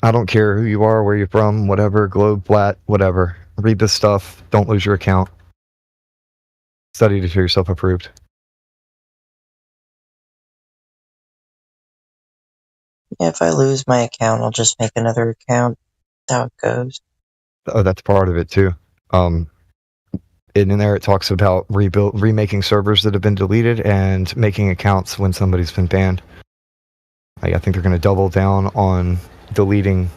I don't care who you are, where you're from, whatever, globe, flat, whatever. Read this stuff. Don't lose your account. Study to show yourself approved. Yeah, if I lose my account, I'll just make another account. That's how it goes. Oh, that's part of it too. And in there it talks about remaking servers that have been deleted and making accounts when somebody's been banned. I think they're going to double down on deleting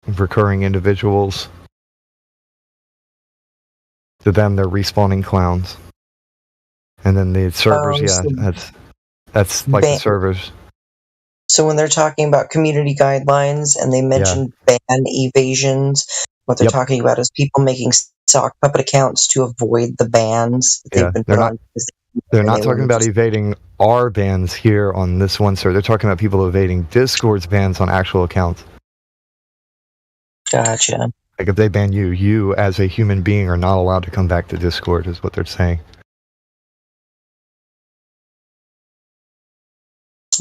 recurring individuals. To them, they're respawning clowns. And then the servers, that's like the servers. So when they're talking about community guidelines and they mention ban evasions, what they're talking about is people making sock puppet accounts to avoid the bans that they've been put on. They're not talking about evading our bans here on this one, sir. They're talking about people evading Discord's bans on actual accounts. Gotcha. Like if they ban you, you as a human being are not allowed to come back to Discord, is what they're saying.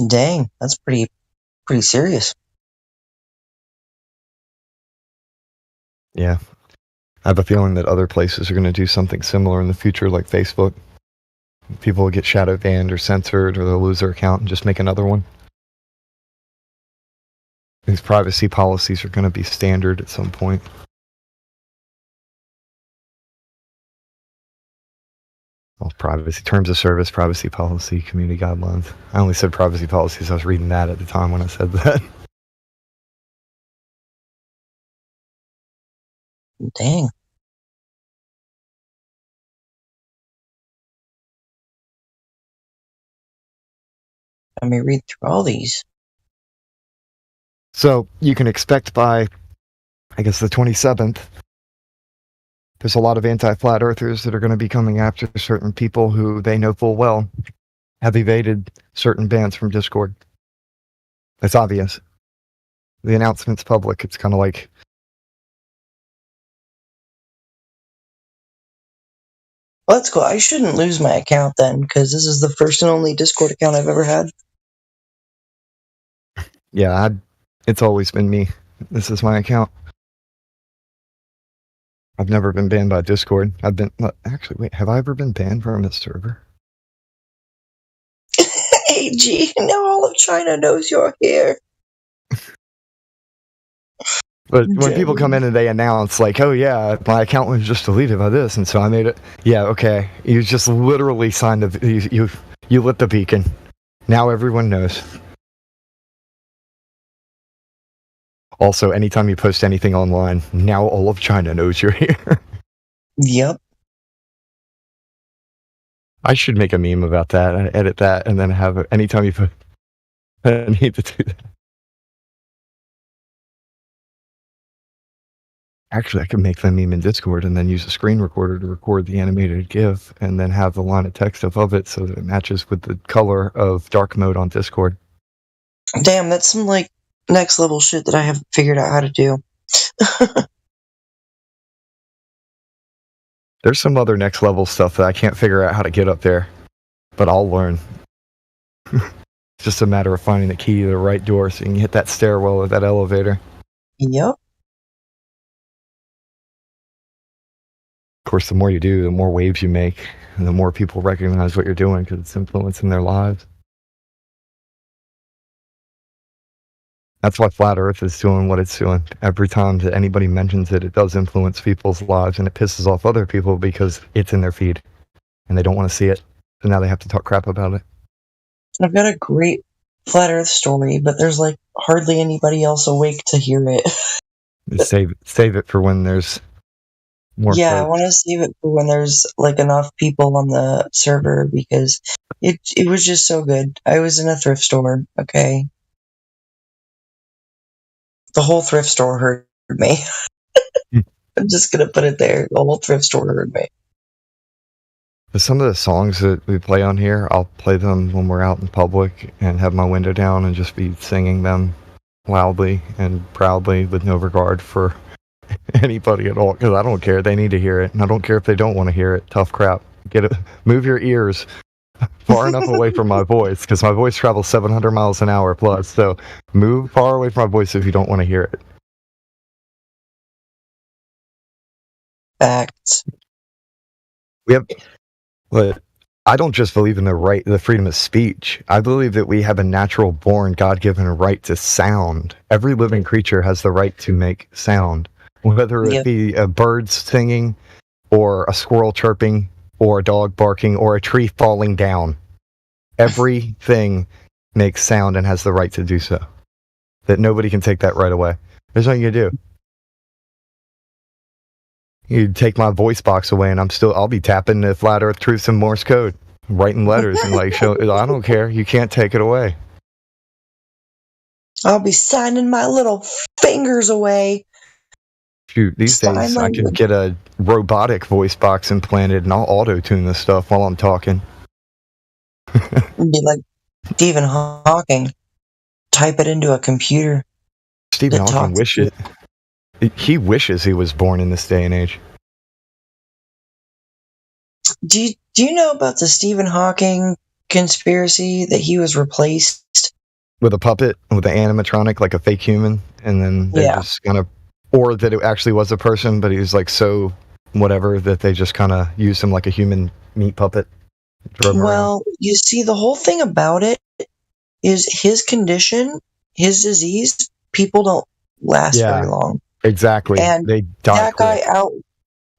Dang, that's pretty serious. Yeah. I have a feeling that other places are going to do something similar in the future, like Facebook. People will get shadow banned or censored, or they'll lose their account and just make another one. These privacy policies are going to be standard at some point. Well, privacy, terms of service, privacy policy, community guidelines. I only said privacy policies. I was reading that at the time when I said that. Dang. Let me read through all these. So you can expect by, I guess, the 27th, there's a lot of anti-flat earthers that are going to be coming after certain people who they know full well have evaded certain bans from Discord. It's obvious. The announcement's public. It's kind of like... Well, that's cool. I shouldn't lose my account then, because this is the first and only Discord account I've ever had. Yeah, it's always been me. This is my account. I've never been banned by Discord. Actually, wait, have I ever been banned from a server? Hey, G, now all of China knows you're here. But when people come in and they announce, like, oh yeah, my account was just deleted by this, and so I made it. Yeah, okay. You just literally signed you lit the beacon. Now everyone knows. Also, anytime you post anything online, now all of China knows you're here. Yep. I should make a meme about that, and edit that, and then have it anytime you put... I need to do that. Actually, I could make the meme in Discord and then use a screen recorder to record the animated GIF and then have the line of text above it so that it matches with the color of dark mode on Discord. Damn, that's some, like, next level shit that I haven't figured out how to do. There's some other next level stuff that I can't figure out how to get up there, but I'll learn. It's just a matter of finding the key to the right door so you can hit that stairwell or that elevator. Yep. Of course, the more you do, the more waves you make, and the more people recognize what you're doing because it's influencing their lives. That's why Flat Earth is doing what it's doing. Every time that anybody mentions it, it does influence people's lives, and it pisses off other people because it's in their feed, and they don't want to see it, so now they have to talk crap about it. I've got a great Flat Earth story, but there's, like, hardly anybody else awake to hear it. Save it for when there's more folks. I want to save it for when there's, like, enough people on the server, because it was just so good. I was in a thrift store, okay? The whole thrift store heard me. I'm just gonna put it there. The whole thrift store heard me. Some of the songs that we play on here, I'll play them when we're out in public and have my window down and just be singing them loudly and proudly with no regard for anybody at all, because I don't care. They need to hear it, and I don't care if they don't want to hear it. Tough crap. Get it. Move your ears far enough away from my voice, because my voice travels 700 miles an hour plus, so move far away from my voice if you don't want to hear it. Facts. We have, but I don't just believe in the freedom of speech. I believe that we have a natural born, God-given right to sound. Every living creature has the right to make sound, whether it be a bird singing, or a squirrel chirping, or a dog barking, or a tree falling down. Everything makes sound and has the right to do so. That nobody can take that right away. There's nothing you do. You take my voice box away, and I'll be tapping the flat Earth truths in Morse code, writing letters, and I don't care. You can't take it away. I'll be signing my little fingers away. Shoot, these days I can get a robotic voice box implanted, and I'll auto-tune this stuff while I'm talking. It'd be like Stephen Hawking. Type it into a computer. Stephen Hawking wishes he was born in this day and age. Do you know about the Stephen Hawking conspiracy that he was replaced with a puppet, with an animatronic, like a fake human, and then they're just or that it actually was a person, but he was like so whatever that they just kind of used him like a human meat puppet. Well, you see, the whole thing about it is his condition, his disease, people don't last very long. Exactly. And they die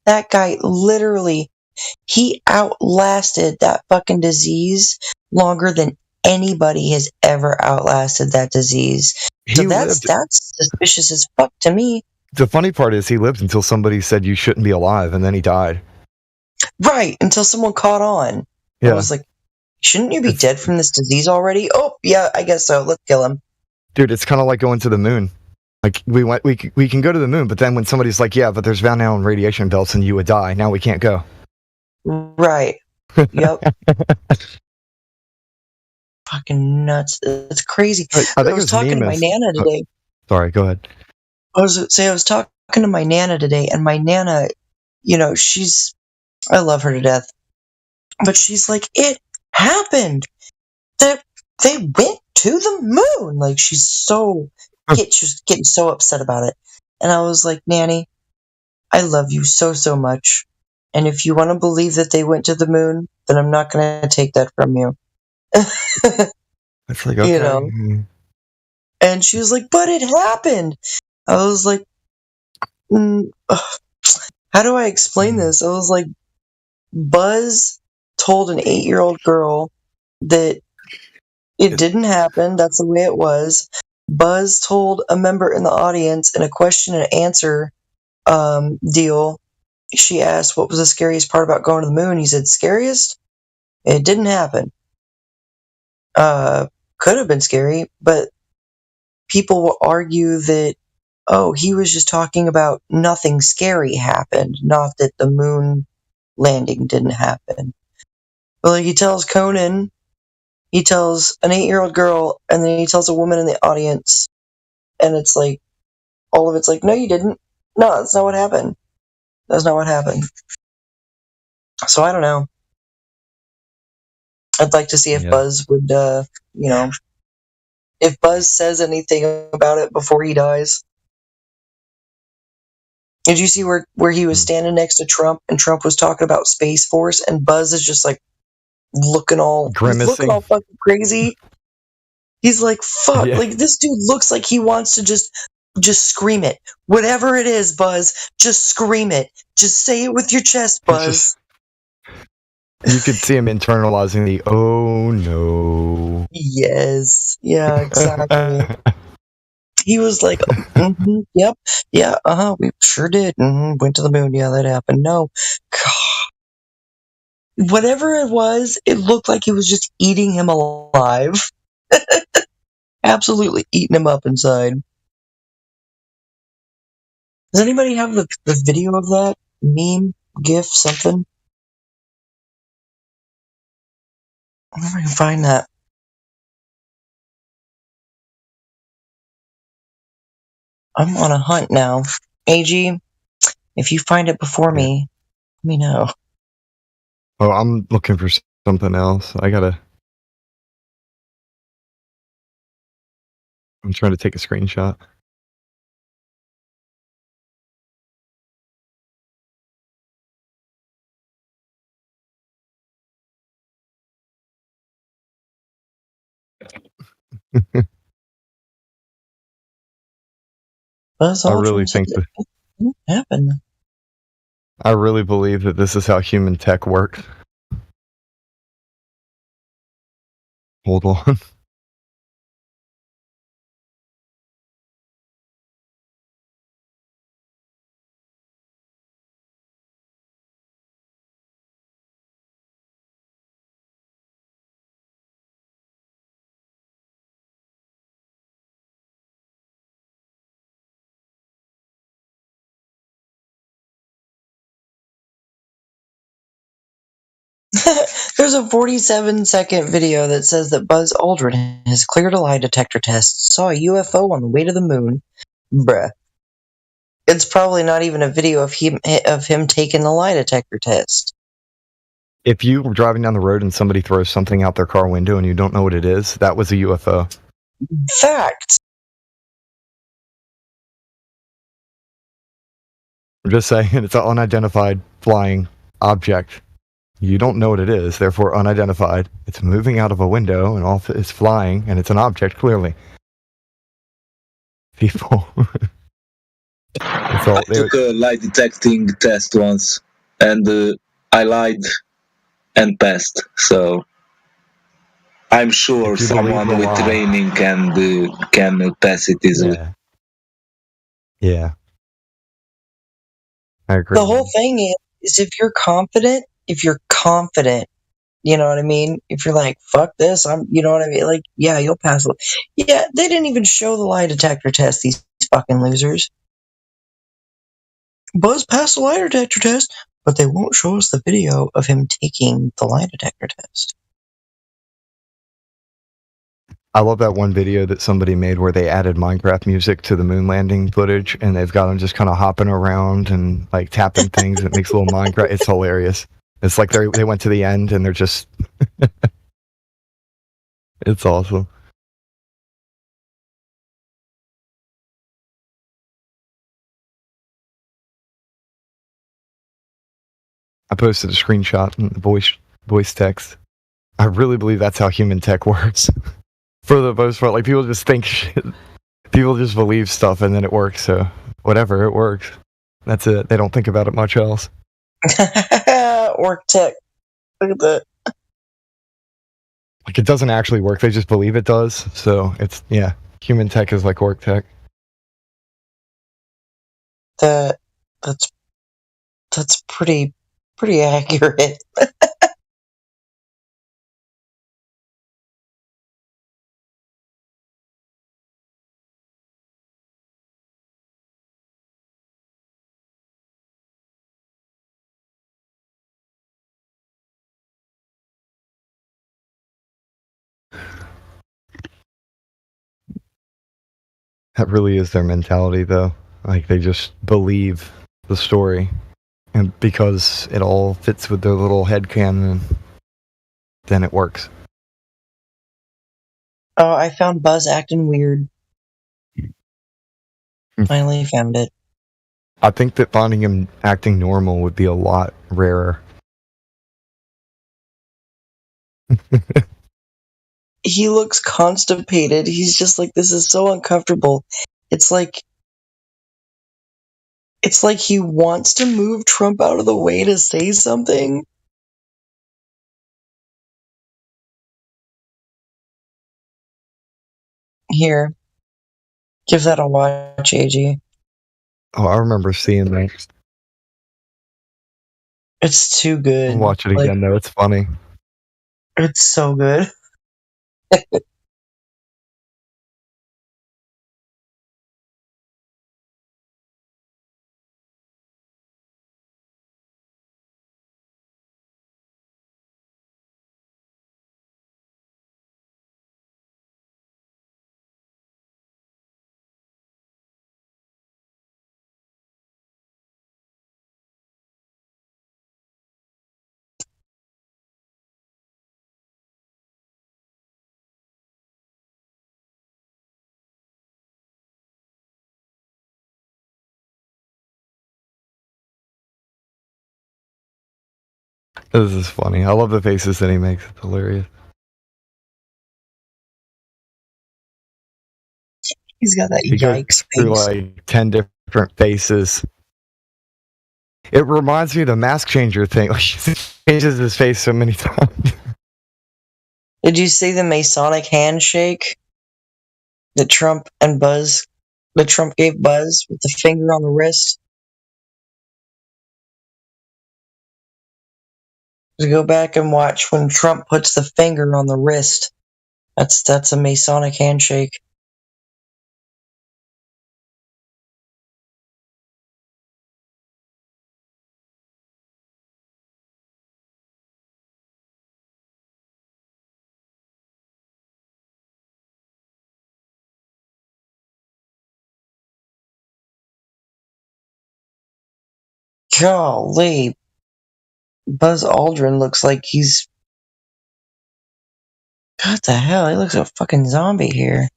that guy literally, he outlasted that fucking disease longer than anybody has ever outlasted that disease. So that's suspicious as fuck to me. The funny part is he lived until somebody said you shouldn't be alive, and then he died. Right, until someone caught on. Yeah. I was like, shouldn't you be dead from this disease already? Oh, yeah, I guess so. Let's kill him. Dude, it's kind of like going to the moon. Like, we can go to the moon, but then when somebody's like, yeah, but there's Van Allen radiation belts and you would die, now we can't go. Right. Yep. Fucking nuts. It's crazy. I was talking to my Nana today. Sorry, go ahead. I was talking to my Nana today, and my Nana, I love her to death. But she's like, it happened. That they went to the moon. Like, she's getting so upset about it. And I was like, Nanny, I love you so, so much. And if you want to believe that they went to the moon, then I'm not going to take that from you. It's like, okay. And she was like, but it happened. I was like, how do I explain this? I was like, Buzz told an 8-year-old girl that it didn't happen. That's the way it was. Buzz told a member in the audience in a question and answer deal. She asked, what was the scariest part about going to the moon? He said, scariest? It didn't happen. Could have been scary, but people will argue that, oh, he was just talking about nothing scary happened, not that the moon landing didn't happen. But like he tells Conan, he tells an 8-year-old girl, and then he tells a woman in the audience, and it's like, all of it's like, no, you didn't. No, that's not what happened. That's not what happened. So I don't know. I'd like to see if Buzz would, if Buzz says anything about it before he dies. Did you see where he was standing next to Trump, and Trump was talking about Space Force, and Buzz is just like looking all fucking crazy. He's like, fuck, like this dude looks like he wants to just scream it. Whatever it is, Buzz, just scream it. Just say it with your chest, Buzz. You could see him internalizing the, oh no. Yes. Yeah, exactly. He was like, yep, yeah, we sure did. Went to the moon. Yeah, that happened. No. God. Whatever it was, it looked like he was just eating him alive. Absolutely eating him up inside. Does anybody have the video of that? Meme? GIF? Something? I wonder if I can find that. I'm on a hunt now. AG, if you find it before me, let me know. Oh, I'm looking for something else. I'm trying to take a screenshot. Buzz I really Aldrin said think it that didn't happen. I really believe that this is how human tech works. Hold on. There's a 47-second video that says that Buzz Aldrin has cleared a lie detector test, saw a UFO on the way to the moon. Bruh. It's probably not even a video of him taking the lie detector test. If you were driving down the road and somebody throws something out their car window and you don't know what it is, that was a UFO. Fact. I'm just saying, it's an unidentified flying object. You don't know what it is, therefore unidentified. It's moving out of a window and off it's flying, and it's an object, clearly. People. I took a lie detecting test once, and I lied and passed. So I'm sure someone with training can pass it easily. Yeah. I agree. The whole thing is if you're confident, you know what I mean? If you're like, fuck this, you know what I mean? Like, yeah, you'll pass it. Yeah, they didn't even show the lie detector test, these fucking losers. Buzz passed the lie detector test, but they won't show us the video of him taking the lie detector test. I love that one video that somebody made where they added Minecraft music to the moon landing footage, and they've got them just kind of hopping around and like tapping things. It makes a little Minecraft. It's hilarious. It's like they went to the end and they're just. It's awesome. I posted a screenshot in the voice text. I really believe that's how human tech works. For the most part, like people just think shit. People just believe stuff and then it works. So whatever, it works. That's it. They don't think about it much else. Orc tech. Look at that. Like it doesn't actually work. They just believe it does. So it's human tech is like orc tech. That's pretty accurate. That really is their mentality, though. Like they just believe the story, and because it all fits with their little headcanon, then it works. Oh, I found Buzz acting weird. Finally found it. I think that finding him acting normal would be a lot rarer. He looks constipated. He's just like, this is so uncomfortable. It's like he wants to move Trump out of the way to say something. Here. Give that a watch, AG. Oh, I remember seeing that. It's too good. I'll watch it again, though. It's funny. It's so good. This is funny. I love the faces that he makes. It's hilarious. He's got that he goes yikes through face. like 10 different faces. It reminds me of the mask changer thing. Like, he changes his face so many times. Did you see the Masonic handshake that Trump gave Buzz with the finger on the wrist? Just go back and watch when Trump puts the finger on the wrist. That's a Masonic handshake. Golly, Buzz Aldrin looks like he's... What the hell? He looks like a fucking zombie here.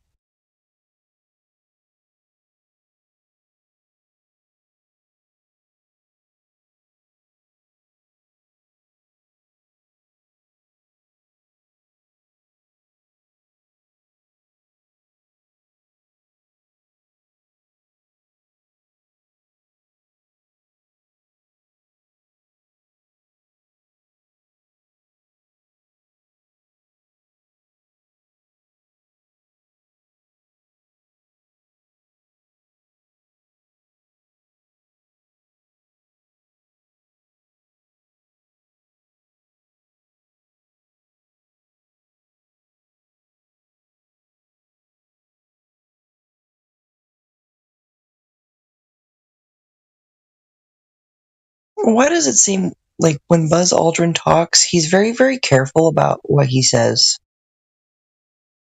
Why does it seem like when Buzz Aldrin talks, he's very, very careful about what he says?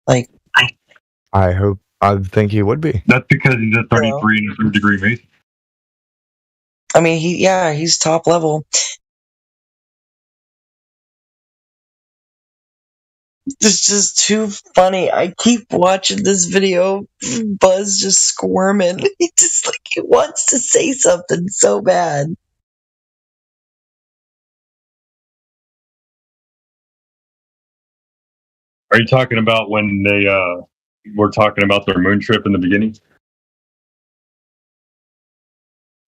Like, I think he would be. That's because he's a 33 and a third degree Mason. I mean, he's top level. It's just too funny. I keep watching this video. Buzz just squirming. He just he wants to say something so bad. Are you talking about when they were talking about their moon trip in the beginning?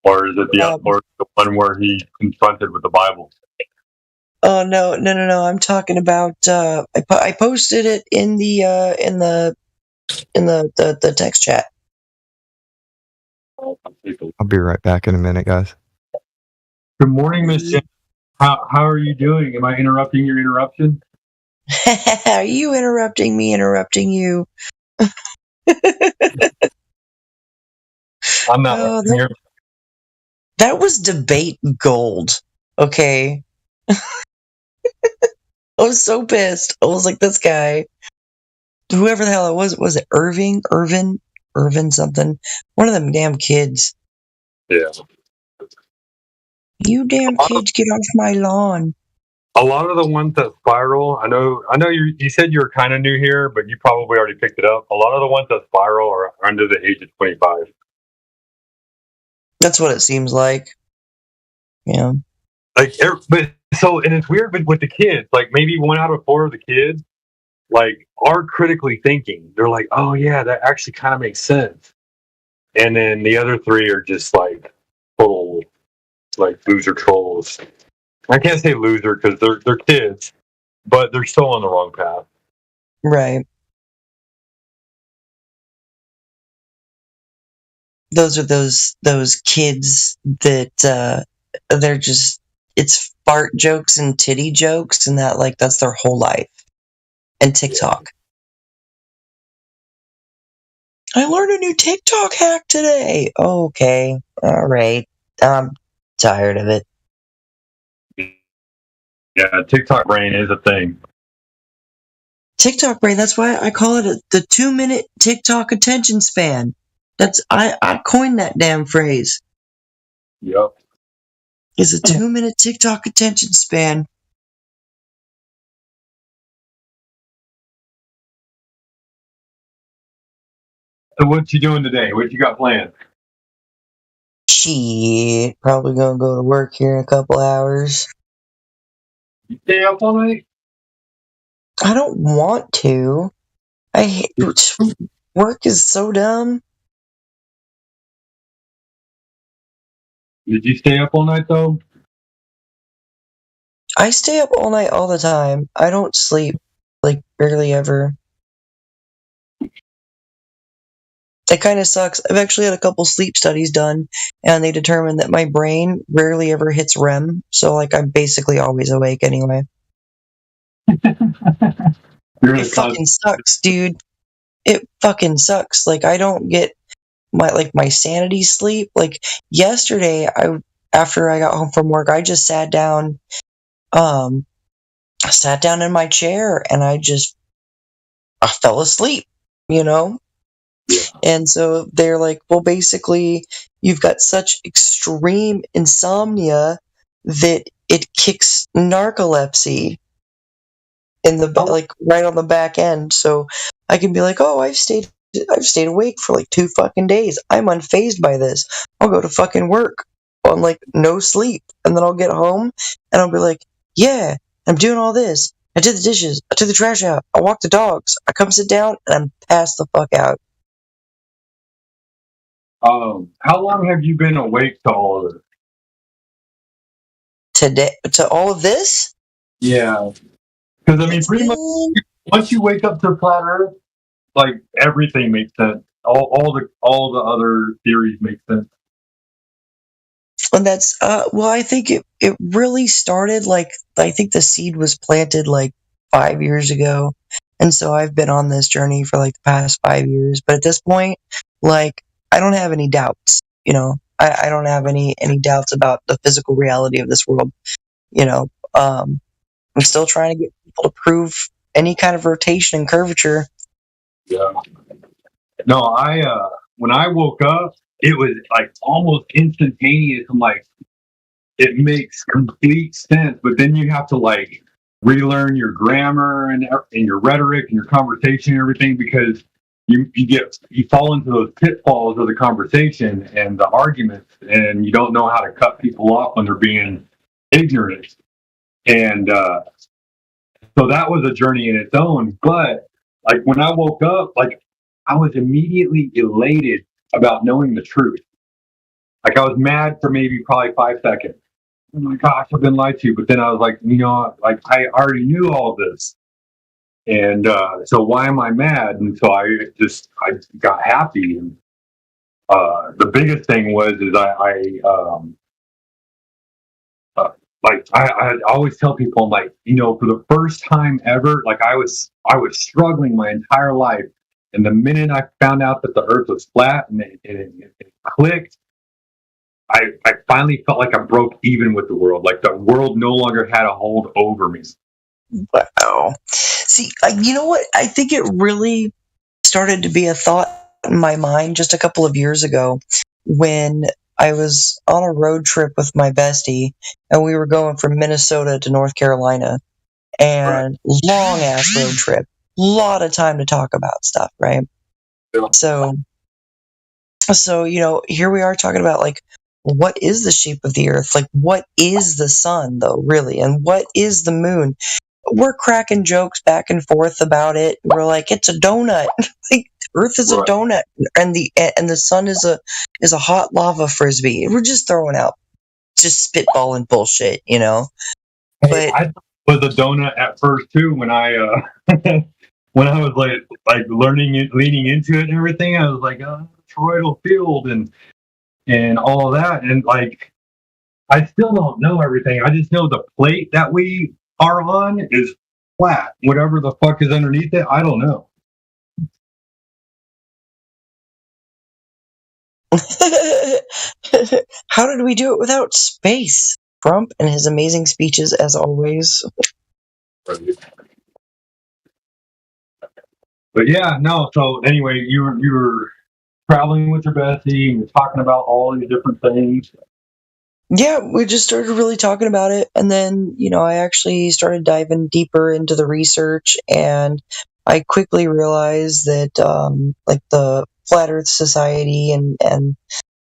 Or is it the one where he confronted with the Bible? Oh no! I'm talking about. I posted it in the text chat. I'll be right back in a minute, guys. Good morning, Miss Jen. How are you doing? Am I interrupting your interruption? Are you interrupting me? Interrupting you? I'm not. That was debate gold. Okay. I was so pissed. I was like, this guy, whoever the hell it was it Irvin something? One of them damn kids. Yeah. You damn kids, get off my lawn. A lot of the ones that spiral, I know you said you were kind of new here, but you probably already picked it up. A lot of the ones that spiral are under the age of 25. That's what it seems like. Yeah. Like, but so, and it's weird with the kids. Like, maybe 1 out of 4 of the kids, like, are critically thinking. They're like, oh yeah, that actually kind of makes sense. And then the other 3 are just like total, like, loser trolls. I can't say loser because they're kids, but they're still on the wrong path. Right. Those are those kids that they're just, it's fart jokes and titty jokes and that's their whole life. And TikTok. I learned a new TikTok hack today. Okay. All right. I'm tired of it. Yeah, TikTok brain is a thing. TikTok brain, that's why I call it the 2-minute TikTok attention span. I coined that damn phrase. Yep. It's a 2-minute TikTok attention span. So what you doing today? What you got planned? Shit, probably gonna go to work here in a couple hours. You stay up all night? I don't want to. I hate. Work is so dumb. Did you stay up all night though? I stay up all night all the time. I don't sleep, like, barely ever. It kind of sucks. I've actually had a couple sleep studies done, and they determined that my brain rarely ever hits REM, so, like, I'm basically always awake anyway. It fucking sucks, dude. It fucking sucks. Like, I don't get my sanity sleep. Like, yesterday, after I got home from work, I just sat down in my chair, and I fell asleep, you know? And so they're like, well, basically, you've got such extreme insomnia that it kicks narcolepsy in the like right on the back end. So I can be like, oh, I've stayed awake for like 2 fucking days. I'm unfazed by this. I'll go to fucking work on like no sleep, and then I'll get home and I'll be like, yeah, I'm doing all this. I did the dishes. I took the trash out. I walked the dogs. I come sit down and I'm passed the fuck out. How long have you been awake to all of this? To all of this? Yeah. Because, I mean, pretty much, once you wake up to flat Earth, like, everything makes sense. All the other theories make sense. And that's, well, I think it really started, like, I think the seed was planted, like, 5 years ago. And so I've been on this journey for, like, the past 5 years. But at this point, like, I don't have any doubts, you know? I don't have any doubts about the physical reality of this world, you know? I'm still trying to get people to prove any kind of rotation and curvature. Yeah. No, when I woke up, it was like almost instantaneous. I'm like, it makes complete sense, but then you have to like relearn your grammar and your rhetoric and your conversation and everything, because you fall into those pitfalls of the conversation and the arguments, and you don't know how to cut people off when they're being ignorant. And so that was a journey in its own. But like when I woke up, like I was immediately elated about knowing the truth. Like I was mad for probably 5 seconds. Oh my gosh, I've been lied to. But then I was like, like I already knew all this. And so why am I mad? And so I got happy. And the biggest thing was I always tell people, I'm like, for the first time ever, like I was struggling my entire life. And the minute I found out that the earth was flat and it clicked, I finally felt like I broke even with the world. Like the world no longer had a hold over me. Wow. See, you know what? I think it really started to be a thought in my mind just a couple of years ago when I was on a road trip with my bestie, and we were going from Minnesota to North Carolina, and long ass road trip, lot of time to talk about stuff, right? Yeah. So here we are talking about like, what is the shape of the earth? Like, what is the sun though, really? And what is the moon? We're cracking jokes back and forth about it. We're like, it's a donut. Like, Earth is a donut, and the sun is a hot lava frisbee. We're just throwing out, just spitballing bullshit, Hey, I thought it was a donut at first too. When I when I was like learning it, leaning into it and everything, I was like, toroidal field and all of that, and like I still don't know everything. I just know the plate that we are on is flat. Whatever the fuck is underneath it, I don't know. How did we do it without space? Trump and his amazing speeches, as always. But yeah, no. So anyway, you were traveling with your bestie and you're talking about all these different things. Yeah, we just started really talking about it, and then I actually started diving deeper into the research, and I quickly realized that like the Flat Earth Society and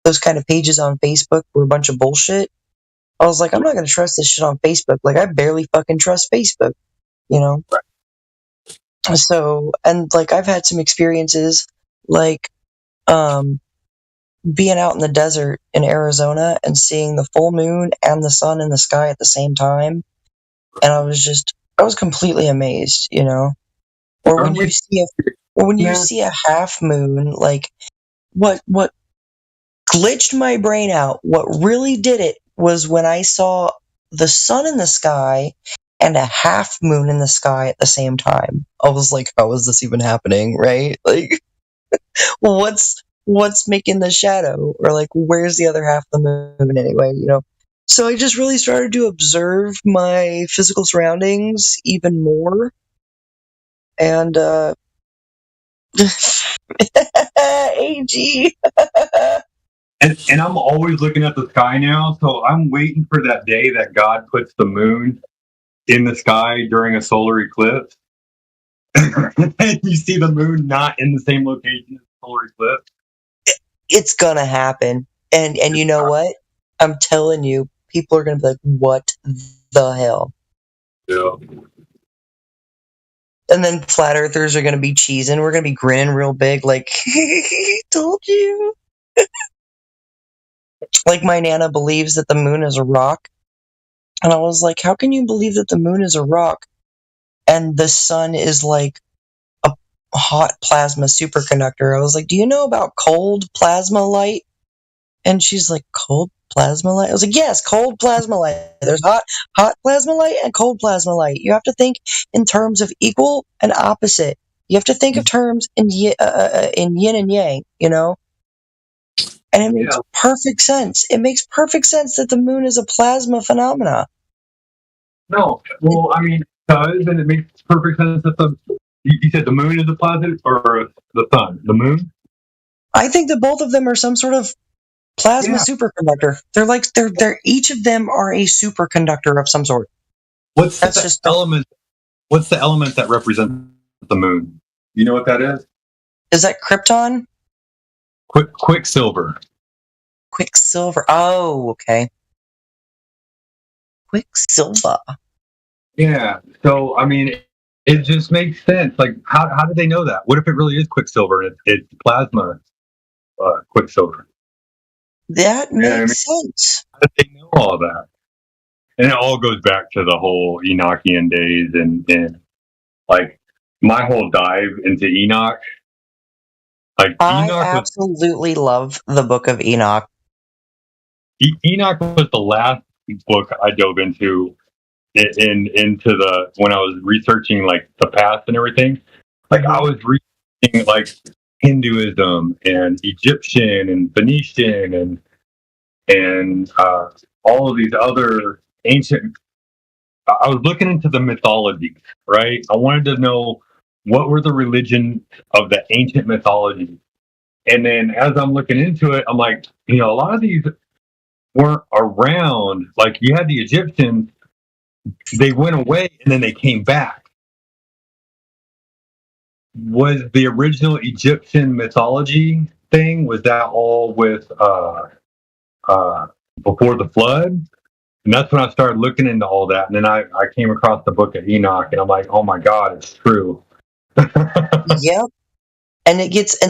those kind of pages on Facebook were a bunch of bullshit. I was like, I'm not going to trust this shit on Facebook. Like, I barely fucking trust Facebook, So, and like I've had some experiences like being out in the desert in Arizona and seeing the full moon and the sun in the sky at the same time, and I was completely amazed, you know. Or when you see a half moon, like what glitched my brain out, what really did it was when I saw the sun in the sky and a half moon in the sky at the same time. I was like, how is this even happening, right? Like, what's making the shadow? Or like, where's the other half of the moon anyway, you know? So I just really started to observe my physical surroundings even more. And, AG. And I'm always looking at the sky now, so I'm waiting for that day that God puts the moon in the sky during a solar eclipse. And you see the moon not in the same location as the solar eclipse. It's gonna happen. And you know what? I'm telling you, people are gonna be like, what the hell? Yeah. And then flat earthers are gonna be cheesing. We're gonna be grinning real big, like, told you. Like my Nana believes that the moon is a rock. And I was like, how can you believe that the moon is a rock and the sun is like a hot plasma superconductor? I was like, do you know about cold plasma light? And she's like, cold plasma light? I was like, yes, cold plasma light. There's hot plasma light and cold plasma light. You have to think in terms of equal and opposite. You have to think of terms in yin and yang, you know? And it makes perfect sense. It makes perfect sense that the moon is a plasma phenomena. No, well, I mean, it does, and it makes perfect sense that you said the moon is a plasma or the sun? The moon? I think that both of them are some sort of plasma superconductor. They're like they're each of them are a superconductor of some sort. What's the element that represents the moon? You know what that is? Is that krypton? Quicksilver. Quicksilver. Oh, okay. Quicksilver. Yeah. So I mean, it just makes sense. Like, how did they know that? What if it really is quicksilver? It's plasma quicksilver. That makes sense. How did they know all that? And it all goes back to the whole Enochian days and like my whole dive into Enoch. Like I absolutely love the Book of Enoch. Enoch was the last book I dove into when I was researching like the past and everything. Like I was researching like Hinduism and Egyptian and Phoenician and all of these other ancient. I was looking into the mythology, right? I wanted to know what were the religion of the ancient mythology. And then as I'm looking into it, I'm like, a lot of these weren't around. Like you had the Egyptians, they went away and then they came back. Was the original Egyptian mythology thing, was that all with before the flood? And that's when I started looking into all that. And then I came across the Book of Enoch and I'm like, oh my God, it's true. Yep. And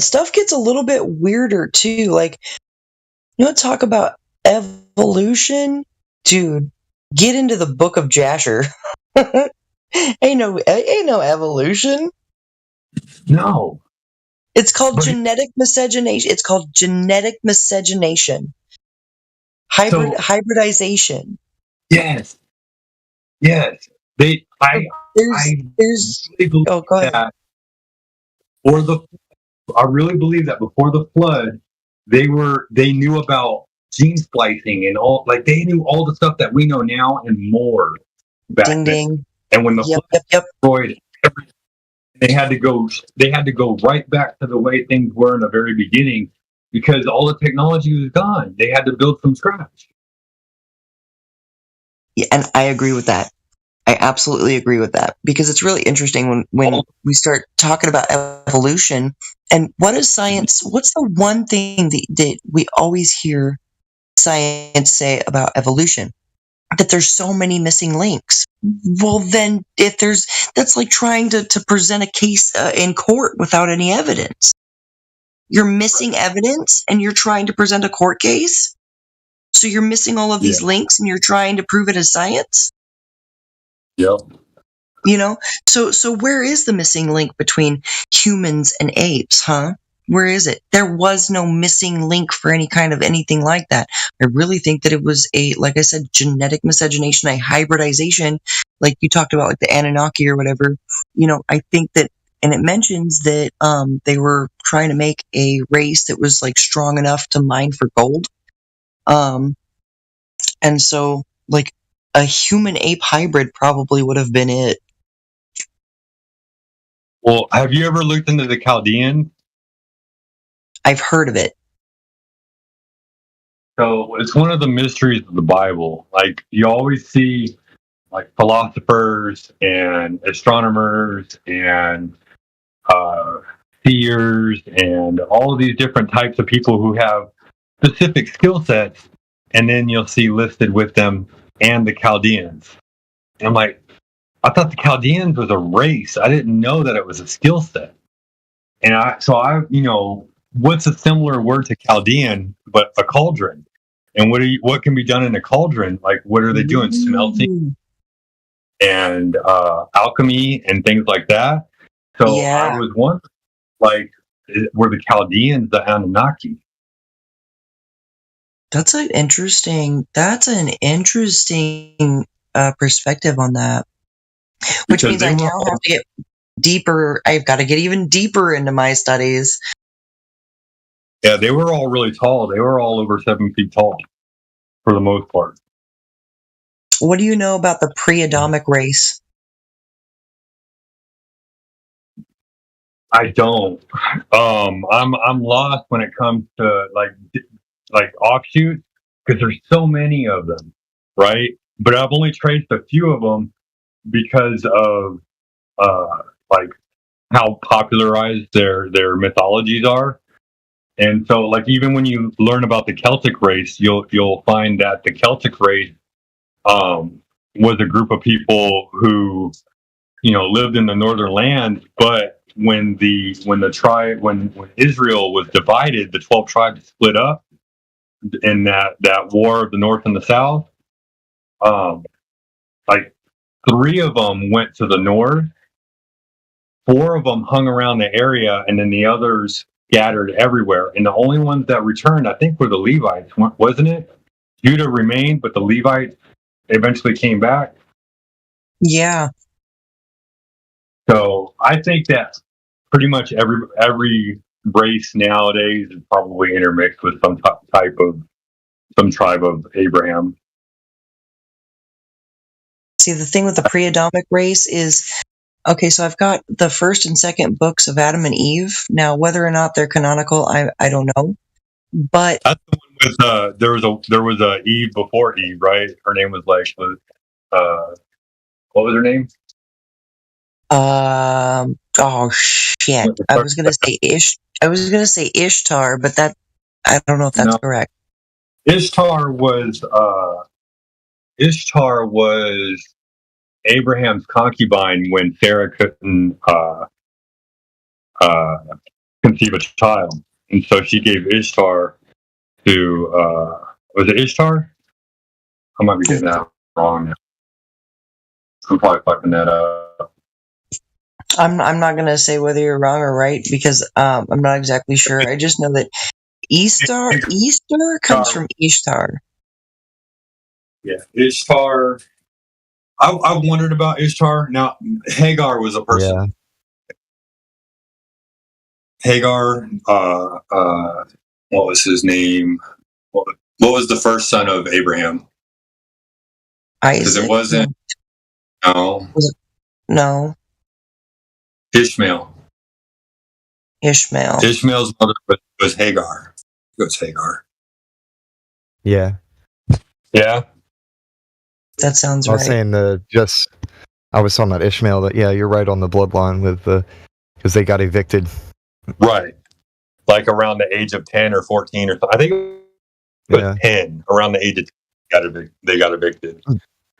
stuff gets a little bit weirder too. Like, talk about evolution? Dude, get into the Book of Jasher. ain't no evolution. No. It's called genetic miscegenation. It's called genetic miscegenation. Hybridization. Yes. Yes. I really believe that before the flood, they knew about gene splicing and all, like they knew all the stuff that we know now and more back then. And when the flood destroyed everything, they had to go right back to the way things were in the very beginning because all the technology was gone. They had to build from scratch. Yeah, and I agree with that. I absolutely agree with that because it's really interesting when we start talking about evolution and what is science? What's the one thing that we always hear science say about evolution? That there's so many missing links. Well, then that's like trying to present a case in court without any evidence. You're missing evidence and you're trying to present a court case. So you're missing all of these links and you're trying to prove it as science. Yep. You know, so where is the missing link between humans and apes, huh? Where is it? There was no missing link for any kind of anything like that. I really think that it was like I said, genetic miscegenation, a hybridization, like you talked about, like the Anunnaki or whatever. You know, I think that, and it mentions that they were trying to make a race that was like strong enough to mine for gold. And so like a human ape hybrid probably would have been it. Well, have you ever looked into the Chaldean? I've heard of it. So it's one of the mysteries of the Bible. Like you always see like philosophers and astronomers and seers and all of these different types of people who have specific skill sets, and then you'll see listed with them and the Chaldeans. And I'm like, I thought the Chaldeans was a race. I didn't know that it was a skill set. And what's a similar word to Chaldean but a cauldron? And what can be done in a cauldron? Like, what are they doing? Smelting and alchemy and things like that. So yeah. I was wondering, like, were the Chaldeans the Anunnaki? That's an interesting perspective on that. Which means I now have to get deeper. I've got to get even deeper into my studies. Yeah, they were all really tall. They were all over 7 feet tall, for the most part. What do you know about the pre-Adamic race? I don't. I'm lost when it comes to like offshoots, because there's so many of them, right? But I've only traced a few of them because of like how popularized their mythologies are. And so, like, even when you learn about the Celtic race, you'll find that the Celtic race was a group of people who, lived in the northern land. But when Israel was divided, the 12 tribes split up in that war of the north and the south. Like 3 of them went to the north, 4 of them hung around the area, and then the others scattered everywhere. And the only ones that returned, I think, were the Levites, wasn't it? Judah remained, but the Levites eventually came back. Yeah. So I think that pretty much every race nowadays is probably intermixed with some tribe of Abraham. See, the thing with the pre-Adamic race is, okay, so I've got the first and second books of Adam and Eve. Now, whether or not they're canonical, I don't know. But that's the one with there was a Eve before Eve, right? Her name was what was her name? Oh shit! I was gonna say Ishtar, but that I don't know if that's correct. Ishtar was Abraham's concubine when Sarah couldn't conceive a child, and so she gave Ishtar to was it Ishtar? I might be getting that wrong now. I'm probably fucking that up. I'm not gonna say whether you're wrong or right, because I'm not exactly sure. I just know that Easter comes from Ishtar. Yeah, Ishtar. I've wondered about Ishtar. Now, Hagar was a person. Yeah. Hagar. What was his name? What was the first son of Abraham? Because it wasn't. No. No. Ishmael. Ishmael's mother was Hagar. It was Hagar. Yeah. Yeah. That sounds right. I was saying I was talking about Ishmael. That you're right on the bloodline with because they got evicted. Right. Like around the age of 10 or 14 or something. I think it was 10. Around the age of 10, they got evicted.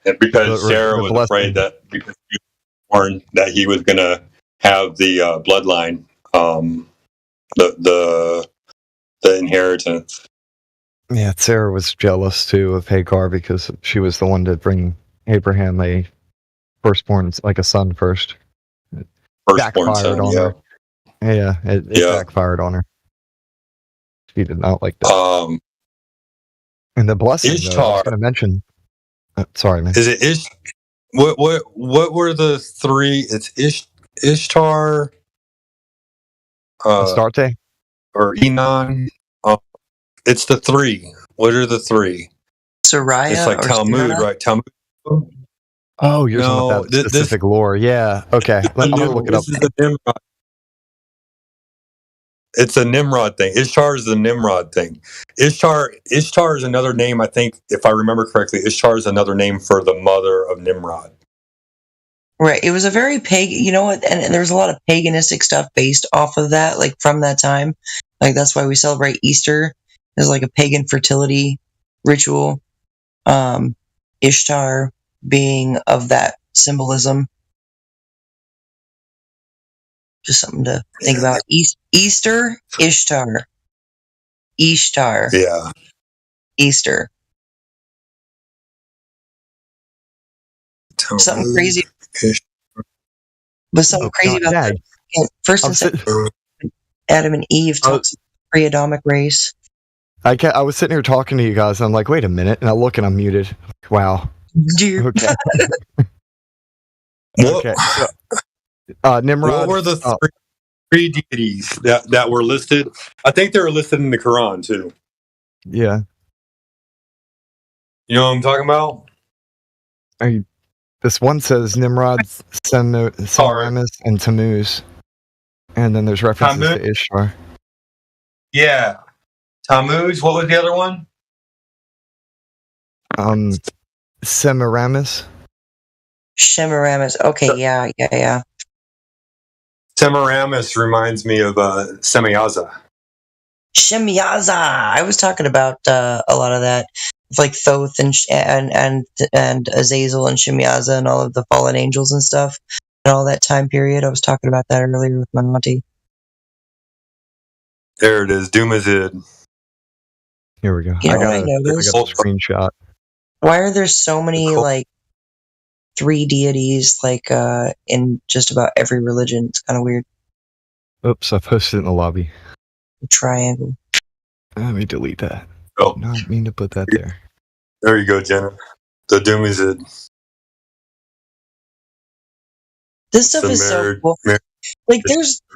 And because Sarah was afraid that because he was born that he was going to have the bloodline the inheritance. Yeah, Sarah was jealous too of Hagar because she was the one to bring Abraham a firstborn, like a son first. Firstborn son, on her. Yeah, it backfired on her. She did not like that. And the blessing, Ishtar. though, I was going to mention. Sorry, man. Is it What were the three? It's Ishtar, Astarte, or Enon. It's the three. What are the three? Soraya. It's like Talmud, Sarah? right? Talmud. Oh, you're talking about that specific lore. Yeah. Okay. I'm going to look it up. This is the Nimrod. It's a Nimrod thing. Ishtar is the Nimrod thing. Ishtar is another name, I think, if I remember correctly. Ishtar is another name for the mother of Nimrod. Right. It was a very pagan, you know what? And there's a lot of paganistic stuff based off of that, like from that time. Like that's why we celebrate Easter as like a pagan fertility ritual. Ishtar being of that symbolism. Just something to think about. Easter, Ishtar. Yeah. Easter. Talmud, something crazy. But something crazy about that. First and second, Adam and Eve talks pre-Adamic race. I was sitting here talking to you guys, and I'm like, wait a minute, and I look and I'm muted. Wow. Okay. Okay. So, Nimrod. What were the three deities that were listed? I think they were listed in the Quran too. Yeah. You know what I'm talking about? This one says Nimrod, Semiramis, and Tammuz. And then there's references to Ishtar. Yeah. Tammuz, what was the other one? Semiramis. Semiramis. Okay, yeah. Semiramis reminds me of Semyaza. Shemyaza. I was talking about a lot of that. Like Thoth and Azazel and Shemyaza and all of the fallen angels and stuff and all that time period. I was talking about that earlier with my auntie. There it is, Dumazid. Here we go. You know I got a screenshot. Why are there so many like three deities like in just about every religion? It's kind of weird. Oops, I posted it in the lobby. A triangle. Let me delete that. Oh, not mean to put that there. There you go, Jenna. The Dumazid. This stuff is so cool. Like,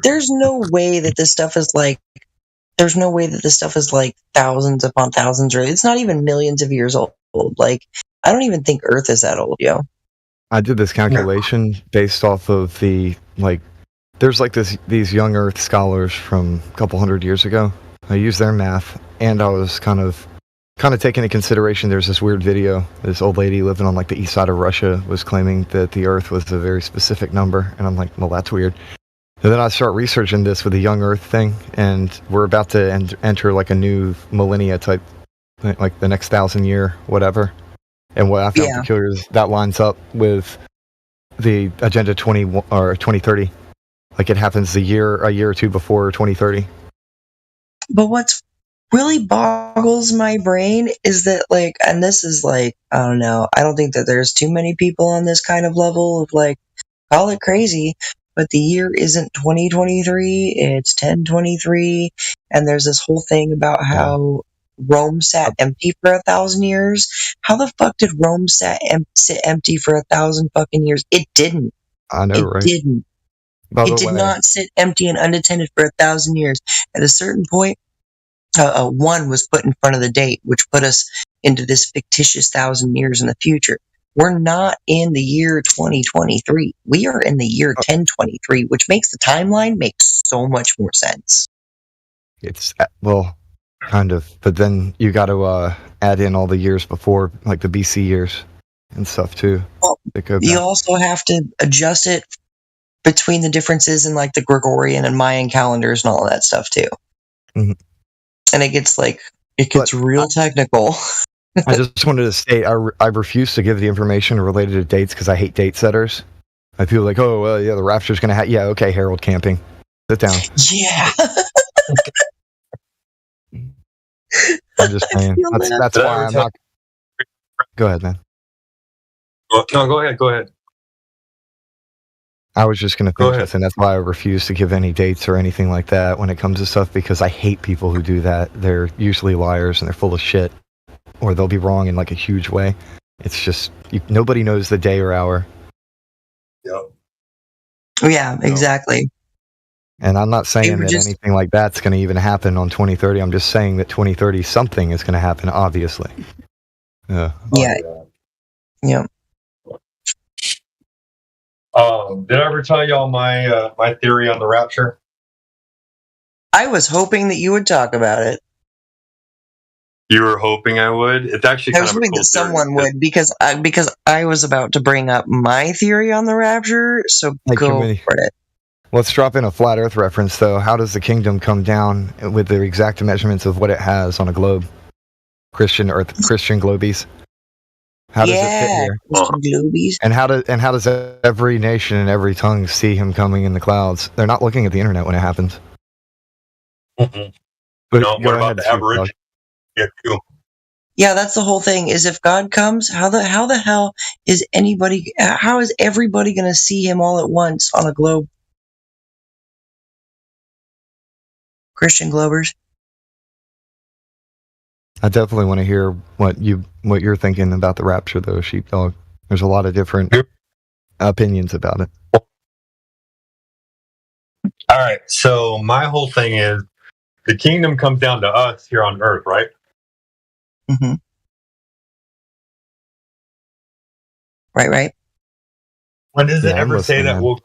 there's no way that this stuff is like. There's no way that this stuff is like thousands upon thousands, or it's not even millions of years old. Like, I don't even think Earth is that old, yo. I did this calculation based off of there's like these young Earth scholars from a couple hundred years ago. I used their math, and I was kind of taking into consideration there's this weird video. This old lady living on like the east side of Russia was claiming that the Earth was a very specific number, and I'm like, well, that's weird. And then I start researching this with the young Earth thing, and we're about to enter like a new millennia type, like the next 1,000-year whatever. And what I found peculiar is that lines up with the Agenda 2030. Like it happens a year or two before 2030. But what's really boggles my brain is that like, and this is like, I don't know, I don't think that there's too many people on this kind of level of like, call it crazy, but the year isn't 2023, it's 1023, and there's this whole thing about how Rome sat empty for 1,000 years. How the fuck did Rome sit empty for 1,000 fucking years? It didn't. I know, right? It didn't. It did not sit empty and unattended for 1,000 years. At a certain point, one was put in front of the date, which put us into this fictitious 1,000 years in the future. We're not in the year 2023. We are in the year 1023, which makes the timeline make so much more sense. It's, well, kind of. But then you got to add in all the years before, like the BC years and stuff, too. Well, you also have to adjust it between the differences in, like, the Gregorian and Mayan calendars and all of that stuff, too. Mm-hmm. And it gets real technical. I just wanted to state, I refuse to give the information related to dates because I hate date setters. I feel like, oh, well, yeah, the Rapture's going to happen. Yeah, okay, Harold Camping. Sit down. Yeah. I'm just saying. That's why I'm not. Go ahead, man. No, go ahead. Go ahead. I was just going to finish this, and that's why I refuse to give any dates or anything like that when it comes to stuff, because I hate people who do that. They're usually liars and they're full of shit, or they'll be wrong in like a huge way. It's just, nobody knows the day or hour. Yep. Yeah, exactly. And I'm not saying that anything like that's going to even happen on 2030. I'm just saying that 2030 something is going to happen, obviously. Yeah. Did I ever tell y'all my my theory on the rapture? I was hoping that you would talk about it. You were hoping I would? It's actually kind of a cool theory. I was hoping that someone would, because I was about to bring up my theory on the rapture, so go for it. Let's drop in a flat earth reference, though. How does the kingdom come down with the exact measurements of what it has on a globe? Christian globies. How does it fit here? Christian globies. And how does every nation and every tongue see him coming in the clouds? They're not looking at the internet when it happens. Mm-hmm. But no, what about the average? Yeah, cool. Yeah, that's the whole thing. Is if God comes, how the hell is anybody? How is everybody going to see him all at once on a globe? Christian Globers. I definitely want to hear what you're thinking about the rapture, though, Sheepdog. There's a lot of different opinions about it. All right, so my whole thing is the kingdom comes down to us here on earth, right? Mm-hmm. Right. When does it ever say that we'll?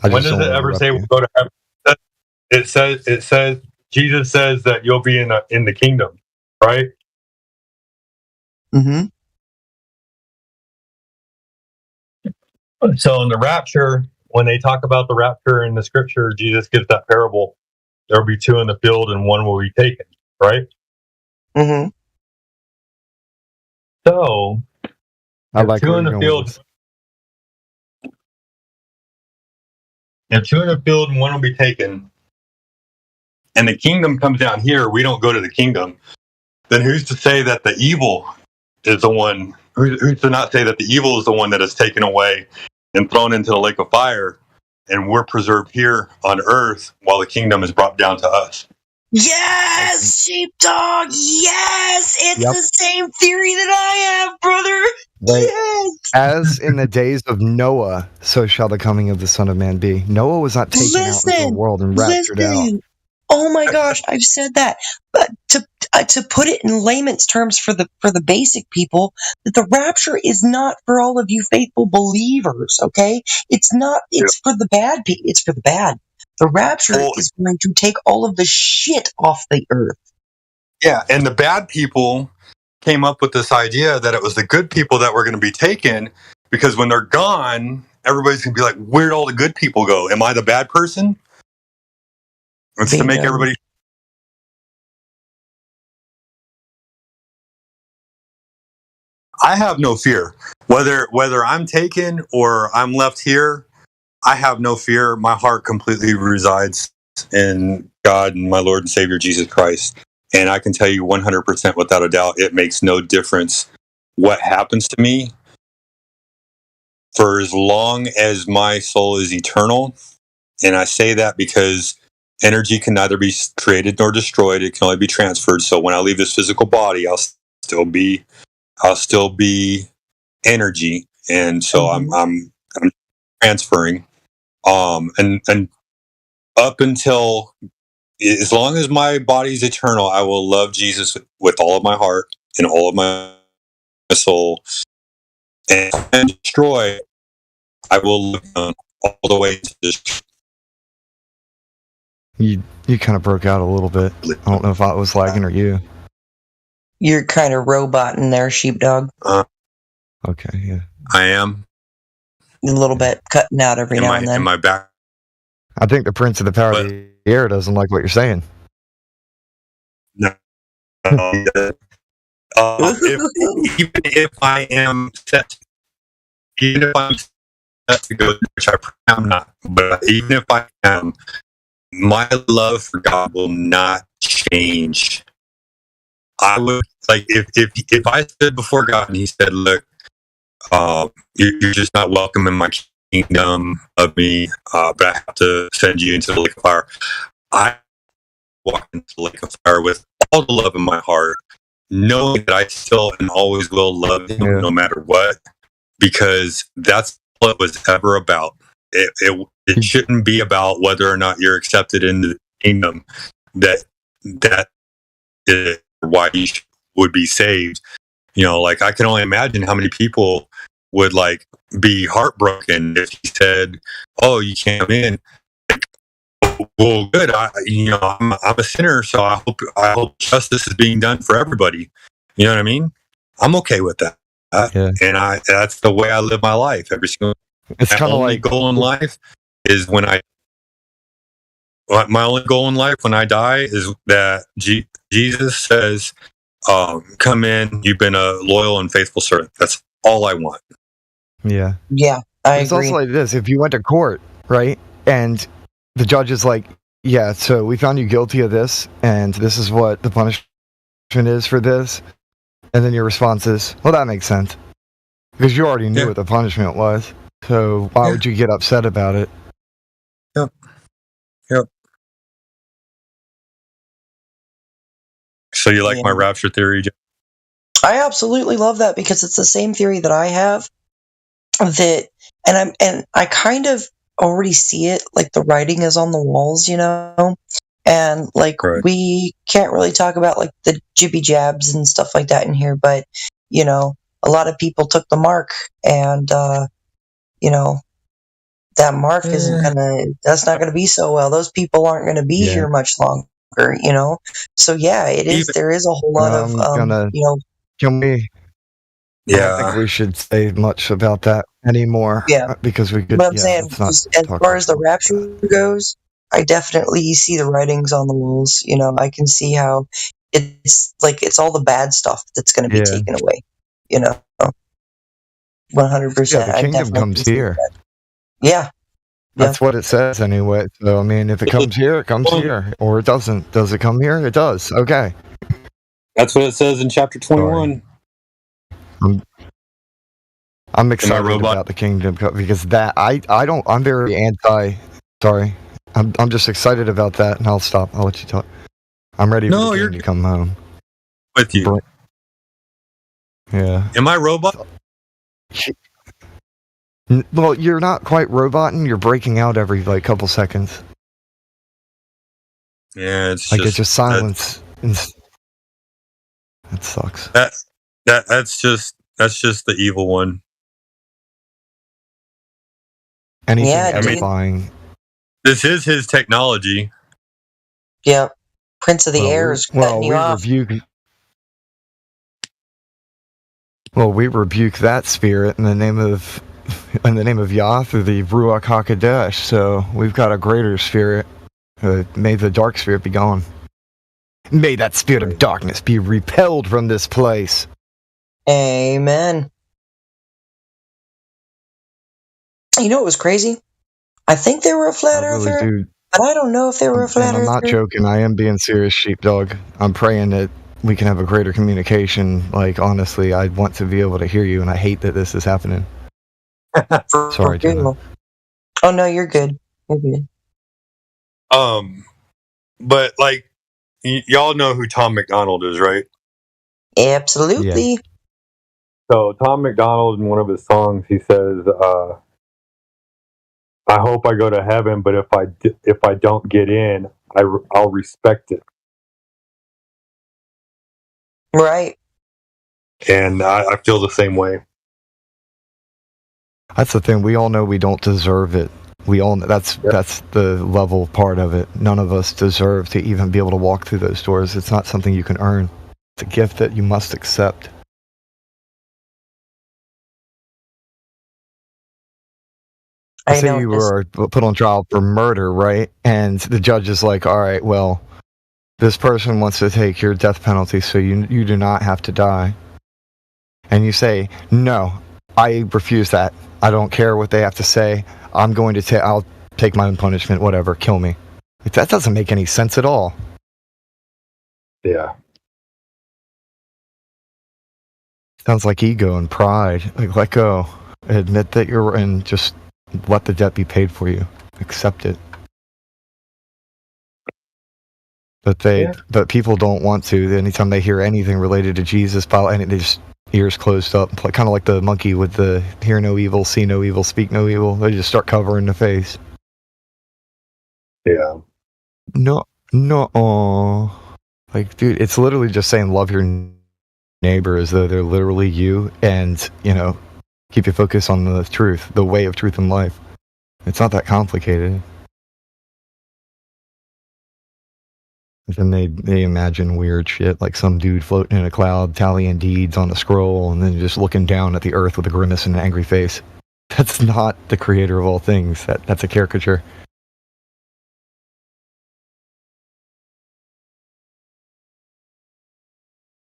When does it ever say we'll go to heaven? It says Jesus says that you'll be in the kingdom, right? Mm-hmm. So in the rapture, when they talk about the rapture in the scripture, Jesus gives that parable. There will be two in the field and one will be taken, right? Mm-hmm. So if two in the field, and one will be taken, and the kingdom comes down here, we don't go to the kingdom, then who's to say that the evil is the one? Who's to not say that the evil is the one that is taken away and thrown into the lake of fire, and we're preserved here on earth while the kingdom is brought down to us? Yes, Sheepdog. Yes, it's the same theory that I have, brother. Yes. As in the days of Noah, so shall the coming of the Son of Man be. Noah was not taken out into the world and raptured out. Oh my gosh, I've said that. But to put it in layman's terms for the basic people, that the rapture is not for all of you faithful believers. Okay, it's not. It's for the bad people. It's for the bad. The rapture is going to take all of the shit off the earth. Yeah, and the bad people came up with this idea that it was the good people that were going to be taken, because when they're gone, everybody's going to be like, where'd all the good people go? Am I the bad person? It's to make everybody... I have no fear. Whether I'm taken or I'm left here, I have no fear. My heart completely resides in God and my Lord and Savior Jesus Christ. And I can tell you 100% without a doubt, it makes no difference what happens to me. For as long as my soul is eternal, and I say that because energy can neither be created nor destroyed, it can only be transferred. So when I leave this physical body, I'll still be energy, and so I'm transferring. And up until, as long as my body is eternal, I will love Jesus with all of my heart and all of my soul, and destroy. I will love him all the way to this. You kind of broke out a little bit. I don't know if I was lagging or you. You're kind of roboting there, Sheepdog. Okay, yeah. I am. A little bit cutting out every now and then. Am I back? I think the Prince of the Power of the Air doesn't like what you're saying. No. Even if I am set, even if I'm set to go, which I'm not, but even if I am, my love for God will not change. I would like if I stood before God and He said, "Look, you're just not welcome in my kingdom of me, but I have to send you into the lake of fire." I walk into the lake of fire with all the love in my heart, knowing that I still and always will love Him no matter what, because that's what it was ever about. It shouldn't be about whether or not you're accepted into the kingdom. That is why you would be saved. Like I can only imagine how many people would like be heartbroken if He said, "Oh, you can't come in." Well, good. I'm a sinner, so I hope justice is being done for everybody. You know what I mean? I'm okay with that, and that's the way I live my life. Every single. It's kind of like goal in life is my only goal in life when I die is that Jesus says, "Come in. You've been a loyal and faithful servant." That's all I want. Yeah. Yeah, I agree. It's also like this: if you went to court, right, and the judge is like, "Yeah, so we found you guilty of this, and this is what the punishment is for this," and then your response is, "Well, that makes sense," because you already knew what the punishment was. So why would you get upset about it? Yep. So you like my rapture theory, Jim? I absolutely love that because it's the same theory that I have. And I kind of already see it, like the writing is on the walls, and like we can't really talk about like the jibby jabs and stuff like that in here, but a lot of people took the mark, and that mark that's not gonna be so well. Those people aren't gonna be here much longer, So there is a whole lot of Can we? I don't think we should say much about that anymore. Yeah, because we could. But I'm saying, as far as the rapture goes, I definitely see the writings on the walls. I can see how it's all the bad stuff that's going to be taken away. 100%. Yeah, the kingdom comes here. Yeah. That's what it says anyway. So, I mean, if it comes here, it comes here. Or it doesn't. Does it come here? It does. Okay. That's what it says in chapter 21. I'm excited about the kingdom because I'm very anti. Sorry. I'm just excited about that, and I'll stop. I'll let you talk. I'm ready for the king to come home. With you. Yeah. Am I robot? Well, you're not quite roboting. You're breaking out every couple seconds. Yeah, it's it's just silence. That sucks. That's just the evil one. Anything edifying. This is his technology. Yeah, Prince of the Air is cutting you off. We rebuke that spirit in the name of Yah through the Ruach HaKodesh. So we've got a greater spirit. May the dark spirit be gone. May that spirit of darkness be repelled from this place. Amen. You know what was crazy? I think they were a flat earther, but I don't know if they were a flat earther. I'm not joking. I am being serious, sheepdog. I'm praying that we can have a greater communication. Like, honestly, I want to be able to hear you, and I hate that this is happening. Sorry, Jenna. Oh, no, you're good. You're good. But, like, y'all know who Tom McDonald is, right? Absolutely. Yeah. So, Tom McDonald, in one of his songs, he says, I hope I go to heaven, but if I don't get in, I'll respect it. Right. And I feel the same way. That's the thing. We all know we don't deserve it. We all know that's the level part of it. None of us deserve to even be able to walk through those doors. It's not something you can earn. It's a gift that you must accept. Say you were put on trial for murder, right? And the judge is like, all right, well, this person wants to take your death penalty, so you do not have to die. And you say, no, I refuse that. I don't care what they have to say. I'm going to I'll take my own punishment, whatever, kill me. That doesn't make any sense at all. Yeah. Sounds like ego and pride. Like, let go. Admit that you're and just let the debt be paid for you. Accept it. But people don't want to. Anytime they hear anything related to Jesus, and they just ears closed up, kind of like the monkey with the hear no evil, see no evil, speak no evil. They just start covering the face. Yeah. No. Like, dude, it's literally just saying love your neighbor as though they're literally you, and keep your focus on the truth, the way of truth and life. It's not that complicated. And then they imagine weird shit, like some dude floating in a cloud, tallying deeds on a scroll, and then just looking down at the earth with a grimace and an angry face. That's not the creator of all things. That's a caricature.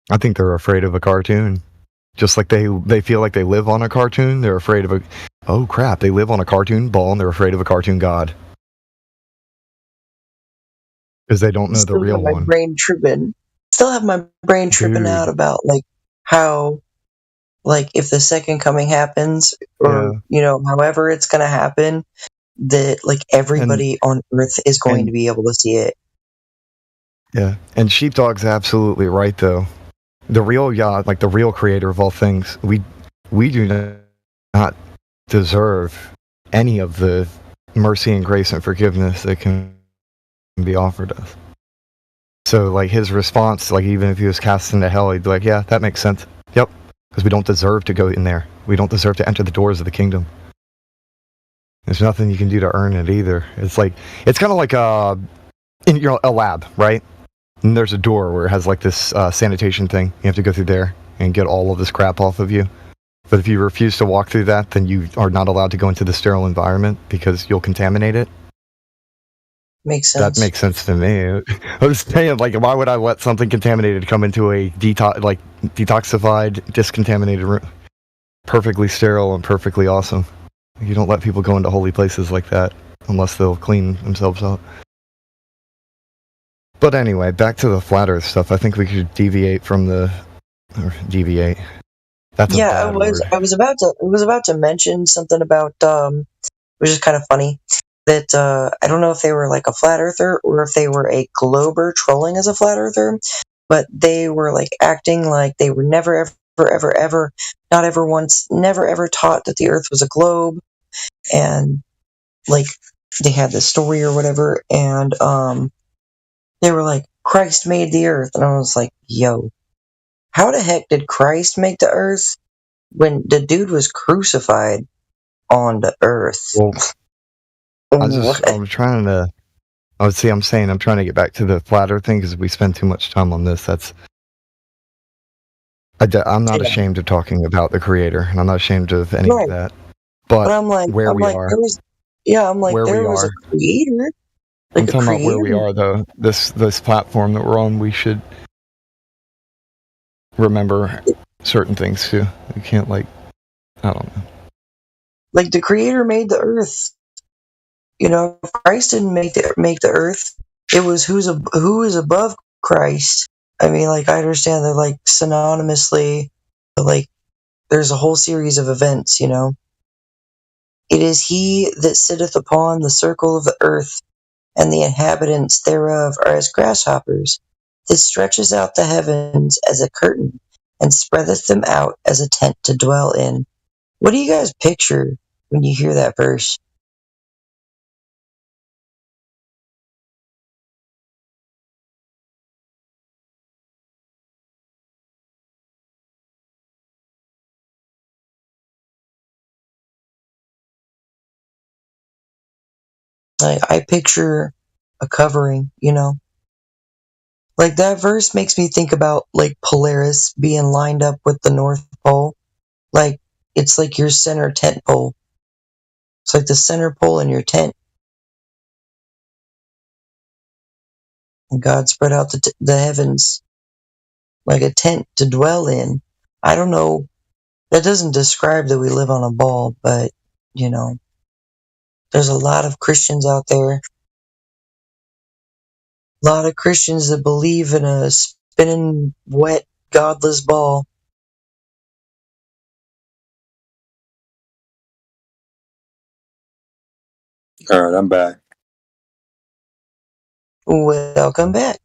I think they're afraid of a cartoon. Just like they feel like they live on a cartoon, they're afraid of oh crap, they live on a cartoon ball and they're afraid of a cartoon god. Because they don't know the real one. Still have my brain tripping out about how if the second coming happens, or however it's gonna happen, that everybody on Earth is going to be able to see it. Yeah, and Sheepdog's absolutely right though. The real God, the real creator of all things, we do not deserve any of the mercy and grace and forgiveness that can be offered us. So his response, even if he was cast into hell, he'd be like, yeah, that makes sense. Yep, because we don't deserve to go in there. We don't deserve to enter the doors of the kingdom. There's nothing you can do to earn it either. It's kind of like in a lab, right? And there's a door where it has this sanitation thing. You have to go through there and get all of this crap off of you. But if you refuse to walk through that, then you are not allowed to go into the sterile environment because you'll contaminate it. Makes sense. That makes sense to me. I was saying, why would I let something contaminated come into a detoxified, discontaminated room? Perfectly sterile and perfectly awesome. You don't let people go into holy places like that unless they'll clean themselves up. But anyway, back to the flat Earth stuff. I think we could deviate from deviate. That's a bad word. I was about to mention something about which is kind of funny, that I don't know if they were a flat earther or if they were a glober trolling as a flat earther, but they were acting like they were never ever not ever once never ever taught that the earth was a globe, and they had this story or whatever, and they were like, Christ made the earth, and I was like, yo, how the heck did Christ make the earth when the dude was crucified on the earth? Well, I'm trying to get back to the flat Earth thing because we spend too much time on this. I'm not ashamed of talking about the creator, and I'm not ashamed of any of that. But I'm like, there was a creator. I'm talking about where we are, though. This platform that we're on, we should remember certain things too. We can't I don't know. The creator made the earth. If Christ didn't make the earth, it was who is above Christ. I mean, I understand that synonymously, but there's a whole series of events. It is he that sitteth upon the circle of the earth, and the inhabitants thereof are as grasshoppers, that stretches out the heavens as a curtain, and spreadeth them out as a tent to dwell in. What do you guys picture when you hear that verse? I picture a covering, that verse makes me think about Polaris being lined up with the North Pole. It's your center tent pole. It's the center pole in your tent. And God spread out the heavens like a tent to dwell in. I don't know. That doesn't describe that we live on a ball, but, there's a lot of Christians out there A lot of Christians that believe in a spinning, wet, godless ball. All right, I'm back. Welcome back.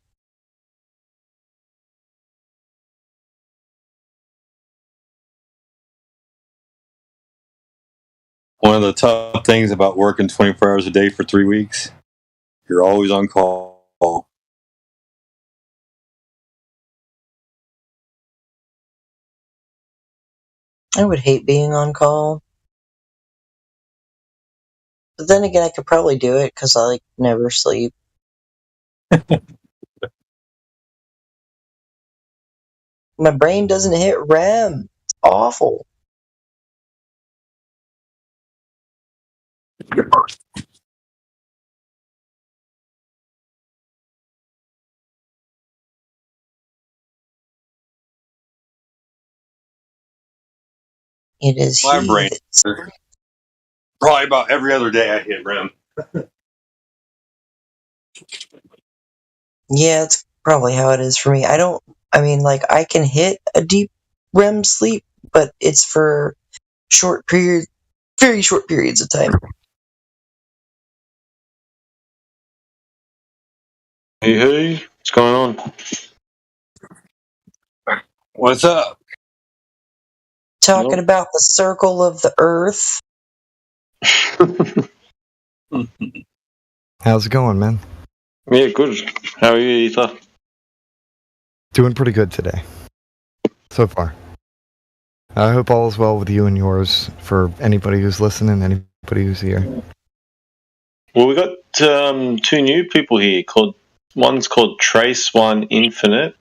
One of the tough things about working 24 hours a day for 3 weeks, you're always on call. I would hate being on call. But then again, I could probably do it because I never sleep. My brain doesn't hit REM. It's awful. It is My he brain, that... probably about every other day I hit REM. Yeah, it's probably how it is for me. I can hit a deep REM sleep, but it's for very short periods of time. Hey, what's going on? What's up? Talking about the circle of the earth. How's it going, man? Yeah, good. How are you, Ether? Doing pretty good today. So far. I hope all is well with you and yours for anybody who's listening, anybody who's here. Well, we got two new people here. One's called Trace One Infinite,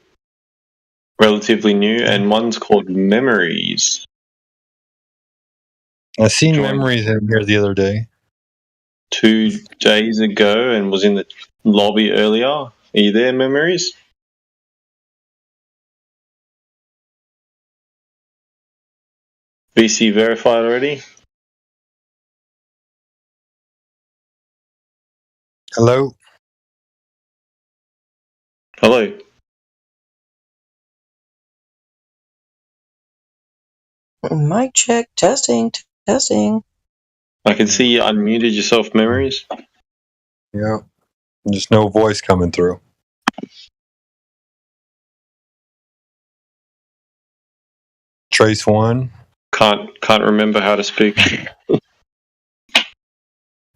relatively new, and one's called Memories. I seen Memories in here the other day. 2 days ago, and was in the lobby earlier. Are you there, Memories? VC verified already? Hello? Hello. Mic check, testing. I can see you unmuted yourself, Memories. Yeah. Just no voice coming through. Trace One. Can't remember how to speak.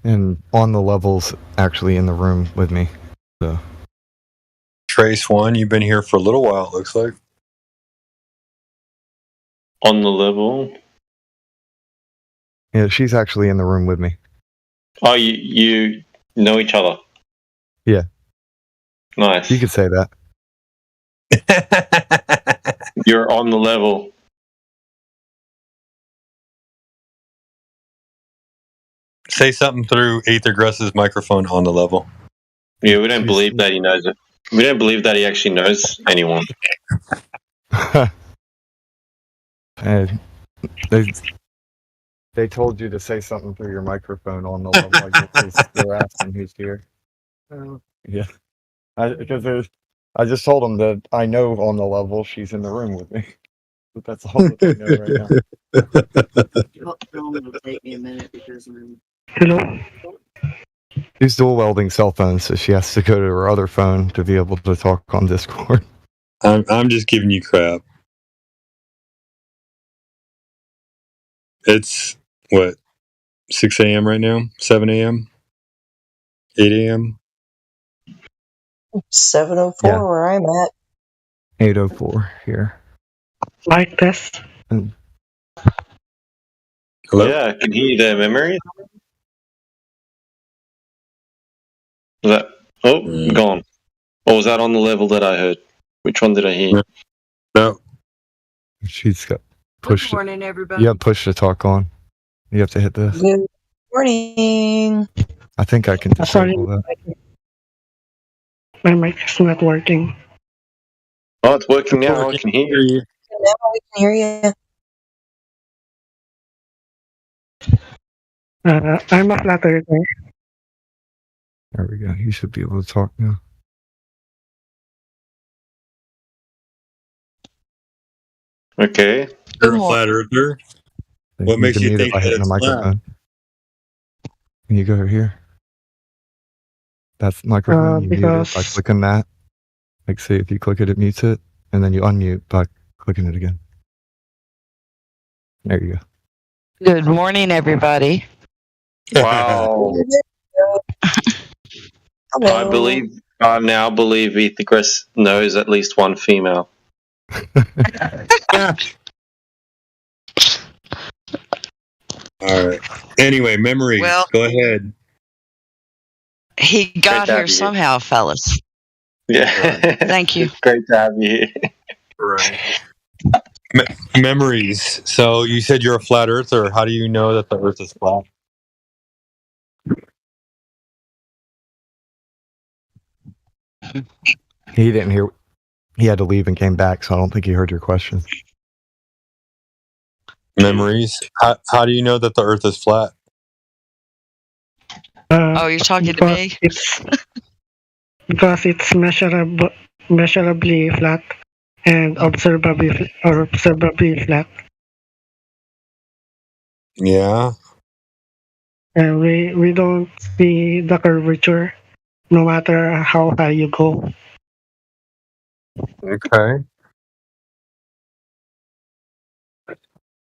And On the Level's actually in the room with me. So Trace One, you've been here for a little while, it looks like. On the Level. yeah, she's actually in the room with me. Oh, you know each other? Yeah. Nice. You could say that. You're on the level. Say something through Aether Gruss's microphone on the level. Yeah, we don't believe that he knows it. We don't believe that he actually knows anyone. And they told you to say something through your microphone on the level. I guess they're asking who's here. Yeah. Because I just told them that I know on the level she's in the room with me. But that's all that they know right now. It'll take me a minute because I'm... Hello? She's dual welding cell phones, so she has to go to her other phone to be able to talk on Discord. I'm just giving you crap. It's, what, 6 a.m. right now? 7 a.m.? 8 a.m.? 7:04 Yeah. where I'm at. 8:04 here. Like this? Hello? Yeah, I can hear you there, Memory. Was that... Oh, gone. Or was that on the level that I heard? Which one did I hear? No. She's got push. Good morning, everybody. You have push to talk on. You have to hit this. Good morning. I think I can disable that. My mic is not working. Oh, it's working now. I can hear you. Now we can hear you. I'm a flutter. There we go. You should be able to talk now. Okay. You're a flat earther. What makes you think that it's flat? Can you go over here? That's the microphone. You mute it by clicking that. Like, see, if you click it, it mutes it, and then you unmute by clicking it again. There you go. Good morning, everybody. Wow. I now believe Ethicus knows at least one female. All right. Anyway, memories. Well, go ahead. He got here somehow, fellas. Yeah. Thank you. It's great to have you here. Right. Memories. So you said you're a flat earther. How do you know that the earth is flat? He didn't hear. He had to leave and came back, so I don't think he heard your question. Memories. How do you know that the earth is flat? You're talking to me? Because it's measurably flat and observably flat. Yeah. And we don't see the curvature no matter how high you go. Okay.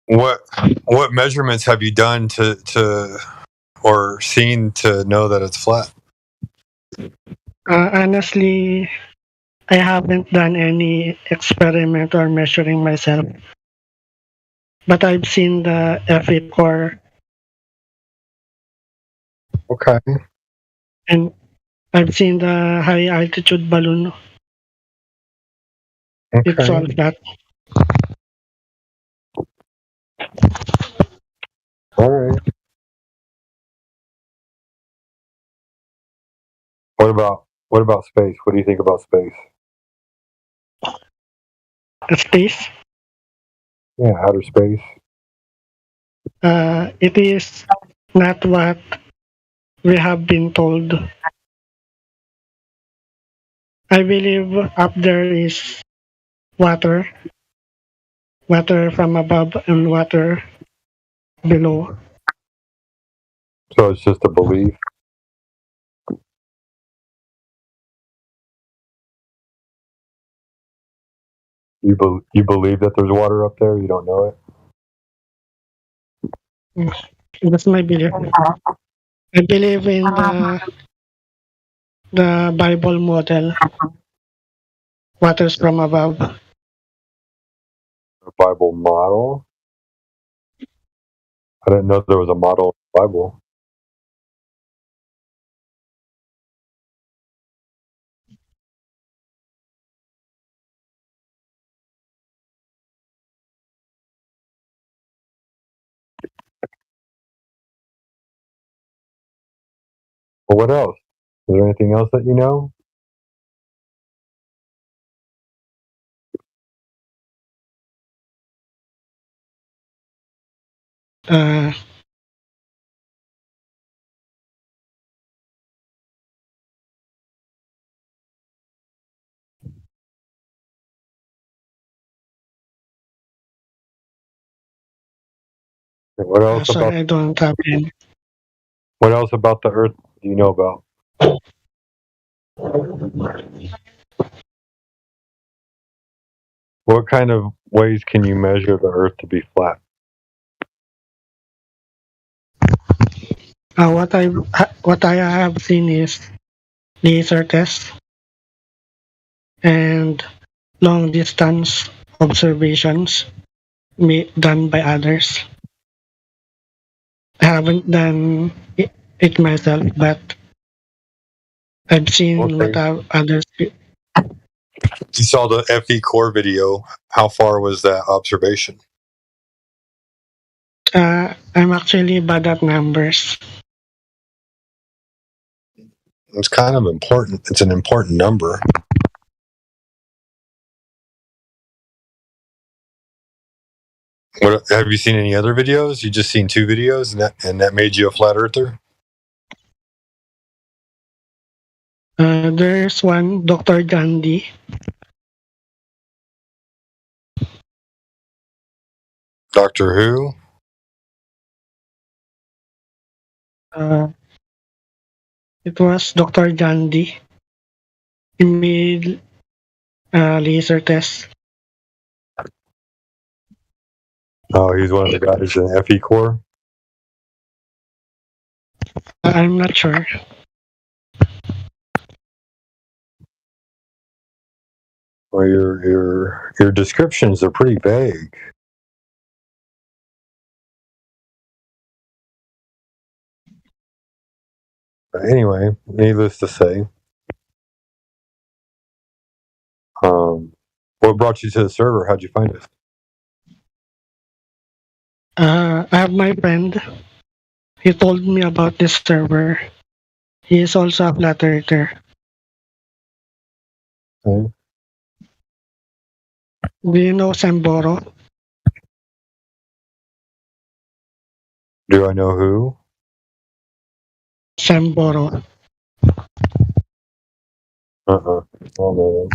What measurements have you done to or seen to know that it's flat? Honestly, I haven't done any experiment or measuring myself. But I've seen the FE core. Okay. And I've seen the high altitude balloon. Okay. It's all flat. All right. What about space? What do you think about space? Space? Yeah, outer space. It is not what we have been told. I believe up there is water from above and water below. So it's just a belief. You believe that there's water up there? You don't know it? That's my belief. I believe in the Bible model. Waters from above. The Bible model? I didn't know there was a model in the Bible. Well, what else? Is there anything else that you know? What else Sorry, about? I don't have any. What else about the Earth do you know about? What kind of ways can you measure the Earth to be flat? What I have seen is laser tests and long distance observations done by others. I haven't done it myself, but I've seen what others do. You saw the FE core video. How far was that observation? I'm actually bad at numbers. It's kind of important. It's an important number. What, have you seen any other videos? You just seen 2 videos, and that made you a flat earther? There's one, Dr. Gandhi. Doctor Who? It was Dr. Gandhi. He made a laser test. Oh, he's one of the guys in FE Corps. I'm not sure. Well, your descriptions are pretty vague. But anyway, needless to say, what brought you to the server? How'd you find it? I have my friend. He told me about this server. He is also a flat earther. Okay. Do you know Semboro? Do I know who? Semboro. Oh no.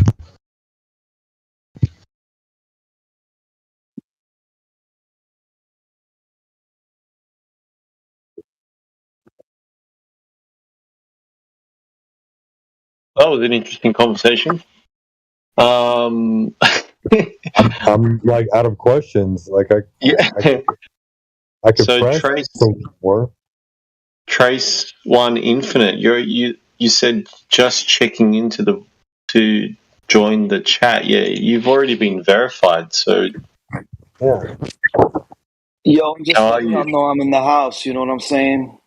That was an interesting conversation. I'm like out of questions. Like I could So press some more. Trace One Infinite. You said just checking into to join the chat. Yeah, you've already been verified. So yeah. Yo, I'm just how are letting y'all you? know I'm in the house. You know what I'm saying?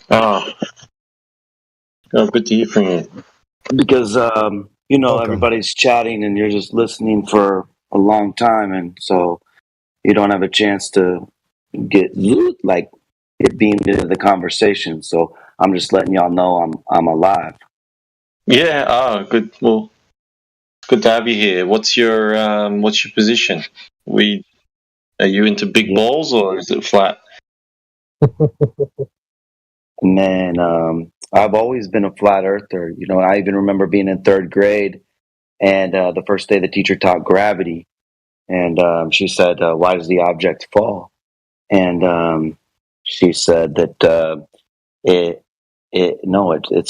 Oh, good to hear from you. Because Welcome. everybody's chatting and you're just listening for a long time, and so you don't have a chance to get beamed into the conversation. So I'm just letting y'all know I'm alive. Yeah. Good. Well, good to have you here. What's your position? Are you into big balls or is it flat? Man, I've always been a flat earther. I even remember being in third grade, and the first day the teacher taught gravity, and she said, "Why does the object fall?" And she said that it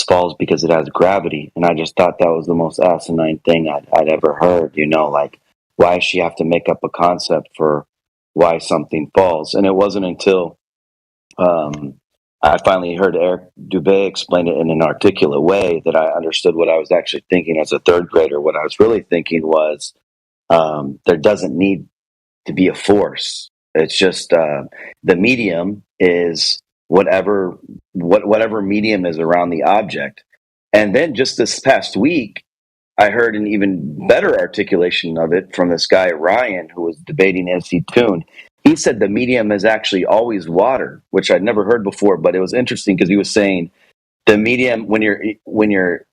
falls because it has gravity. And I just thought that was the most asinine thing I'd ever heard. Like, why does she have to make up a concept for why something falls? And it wasn't until I finally heard Eric Dubé explain it in an articulate way that I understood what I was actually thinking as a third grader. What I was really thinking was there doesn't need to be a force. It's just the medium is whatever medium is around the object. And then just this past week, I heard an even better articulation of it from this guy Ryan, who was debating NC Toon. He said the medium is actually always water, which I'd never heard before. But it was interesting because he was saying the medium when you're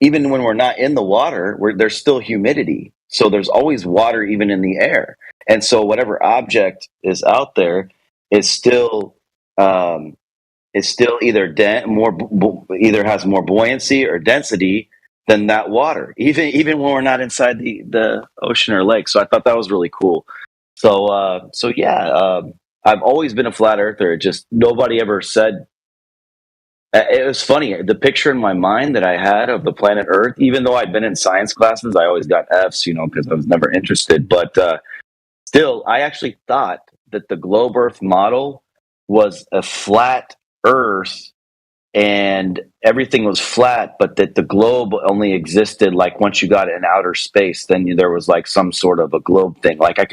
even when we're not in the water, there's still humidity. So there's always water even in the air. And so whatever object is out there is still either either has more buoyancy or density than that water, even when we're not inside the ocean or lake. So I thought that was really cool. So yeah, I've always been a flat earther. Just nobody ever said. It was funny. The picture in my mind that I had of the planet Earth, even though I'd been in science classes, I always got Fs, because I was never interested. But still, I actually thought that the globe Earth model was a flat Earth and everything was flat, but that the globe only existed like once you got in outer space, then there was like some sort of a globe thing. Like I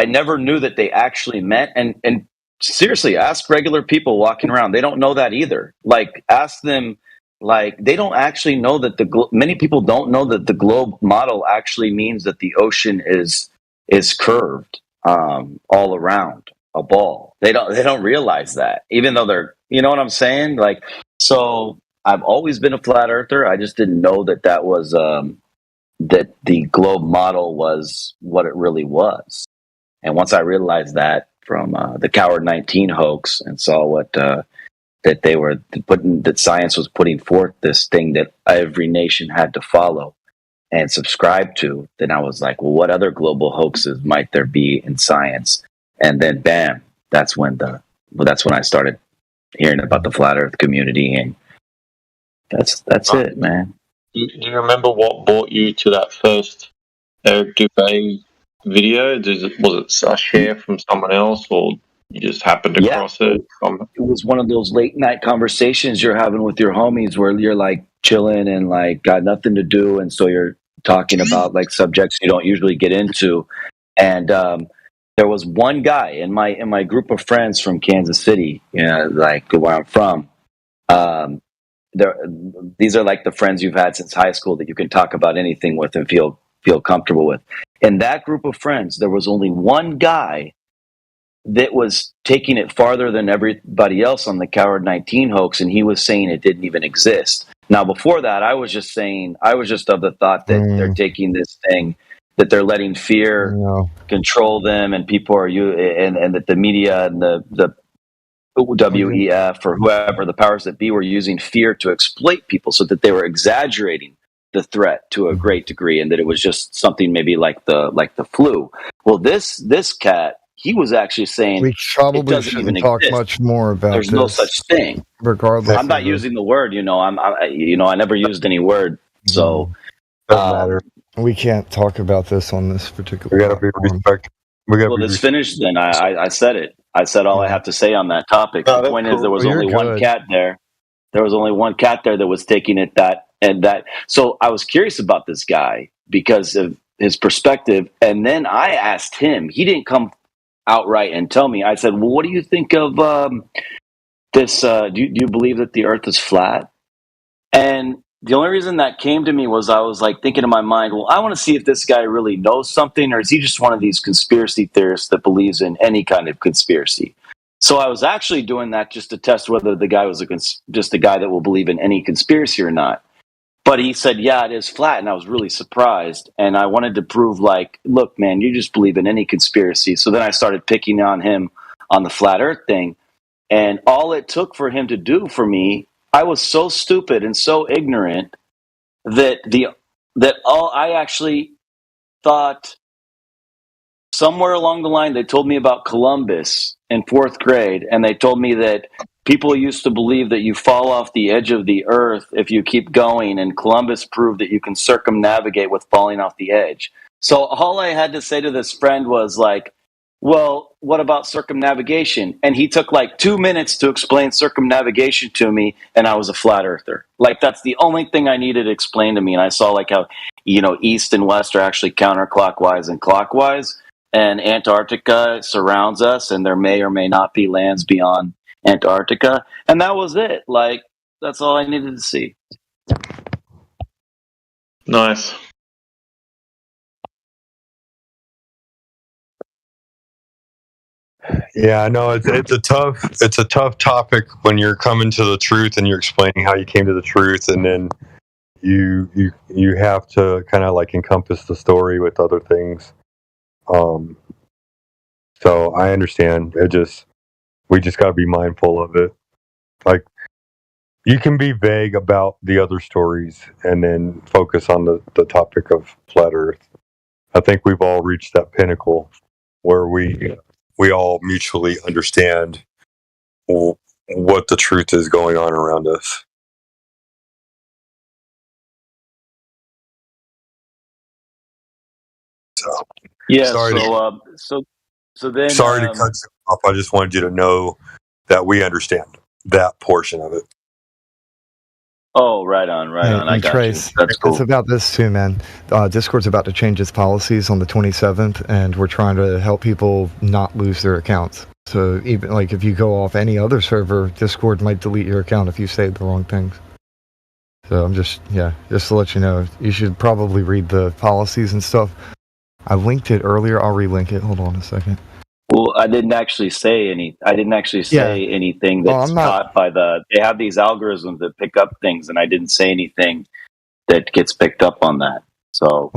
never knew that they actually meant, and seriously, ask regular people walking around. They don't know that either. Like, ask them, like, they don't actually know that many people don't know that the globe model actually means that the ocean is curved all around a ball. They don't realize that, even though you know what I'm saying? Like, so I've always been a flat earther. I just didn't know that was that the globe model was what it really was. And once I realized that from the Coward 19 hoax and saw what that they were that science was putting forth this thing that every nation had to follow, and subscribe to, then I was like, well, what other global hoaxes might there be in science? And then bam, that's when I started hearing about the flat earth community, and that's it, man. Do you remember what brought you to that first Eric Dubay video? Was it a share from someone else, or you just happened across it? It was one of those late night conversations you're having with your homies where you're like chilling and like got nothing to do, and so you're talking about like subjects you don't usually get into. And there was one guy in my group of friends from Kansas City, like where I'm from. These are like the friends you've had since high school that you can talk about anything with and feel comfortable with. In that group of friends, there was only one guy that was taking it farther than everybody else on the Coward 19 hoax, and he was saying it didn't even exist. Now, before that, I was just of the thought that they're taking this thing, that they're letting fear control them, and people are and that the media and the WEF or whoever, the powers that be, were using fear to exploit people, so that they were exaggerating the threat to a great degree, and that it was just something maybe like the flu. Well, this cat, he was actually saying we probably it doesn't shouldn't even talk exist. much more about There's this, no such thing. Regardless, I'm not using the word. I never used any word. So doesn't matter. We can't talk about this on this particular. We gotta be respectful. Well, let's finish then. I said it. I said all I have to say on that topic. The point is, there was only one cat there. There was only one cat there that was taking it that. So I was curious about this guy because of his perspective. And then I asked him. He didn't come outright and tell me. I said, well, what do you think of this? Do you believe that the earth is flat? And the only reason that came to me was I was like thinking in my mind, well, I want to see if this guy really knows something, or is he just one of these conspiracy theorists that believes in any kind of conspiracy? So I was actually doing that just to test whether the guy was just a guy that will believe in any conspiracy or not. But he said, yeah, it is flat. And I was really surprised. And I wanted to prove, like, look, man, you just believe in any conspiracy. So then I started picking on him on the flat earth thing. And all it took for him to do for me, I was so stupid and so ignorant that I actually thought somewhere along the line they told me about Columbus in 4th grade, and they told me that people used to believe that you fall off the edge of the earth if you keep going, and Columbus proved that you can circumnavigate with falling off the edge. So all I had to say to this friend was like, well, what about circumnavigation? And he took like 2 minutes to explain circumnavigation to me, and I was a flat earther. Like, that's the only thing I needed explained to me. And I saw like how, east and west are actually counterclockwise and clockwise, and Antarctica surrounds us, and there may or may not be lands beyond Antarctica. And that was it. Like, that's all I needed to see. Nice. Yeah, no, it's a tough topic when you're coming to the truth and you're explaining how you came to the truth, and then you have to kind of like encompass the story with other things. So I understand. We just got to be mindful of it. Like, you can be vague about the other stories and then focus on the topic of flat Earth. I think we've all reached that pinnacle where we all mutually understand what the truth is going on around us. So yeah. Sorry then. Sorry to cut you off. I just wanted you to know that we understand that portion of it. Oh, right on. I got Trace, you. That's cool. It's about this too, man. Discord's about to change its policies on the 27th, and we're trying to help people not lose their accounts. So even like if you go off any other server, Discord might delete your account if you say the wrong things. So I'm just to let you know, you should probably read the policies and stuff. I linked it earlier. I'll relink it. Hold on a second. Well, I didn't actually say anything that's taught by they have these algorithms that pick up things, and I didn't say anything that gets picked up on that. So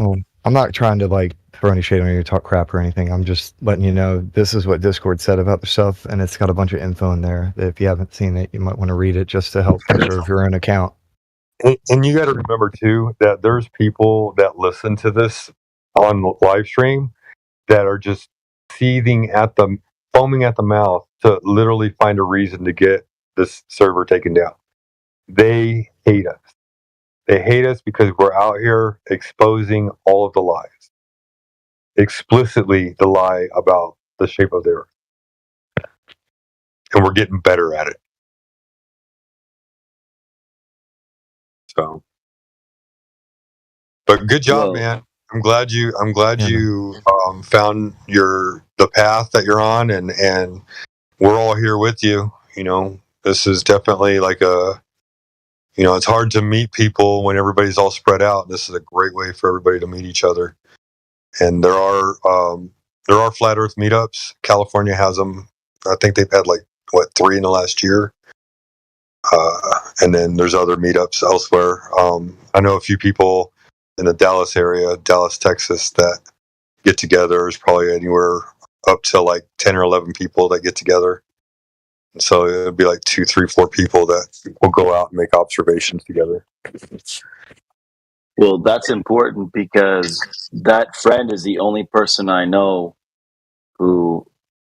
I'm not trying to like throw any shade on you or talk crap or anything. I'm just letting you know this is what Discord said about the stuff, and it's got a bunch of info in there that if you haven't seen it, you might want to read it just to help preserve your own account. And you got to remember too that there's people that listen to this on the live stream that are just foaming at the mouth to literally find a reason to get this server taken down. They hate us. They hate us because we're out here exposing all of the lies, explicitly the lie about the shape of the earth, and we're getting better at it. So, but good job, man. I'm glad you found the path that you're on, and we're all here with you. You know, this is definitely like it's hard to meet people when everybody's all spread out. This is a great way for everybody to meet each other. And there are flat Earth meetups. California has them. I think they've had 3 in the last year. And then there's other meetups elsewhere. I know a few people in the Dallas area, Dallas, Texas, that get together. There's probably anywhere up to 10 or 11 people that get together. And so it'll be 2, 3, 4 people that will go out and make observations together. Well, that's important because that friend is the only person I know who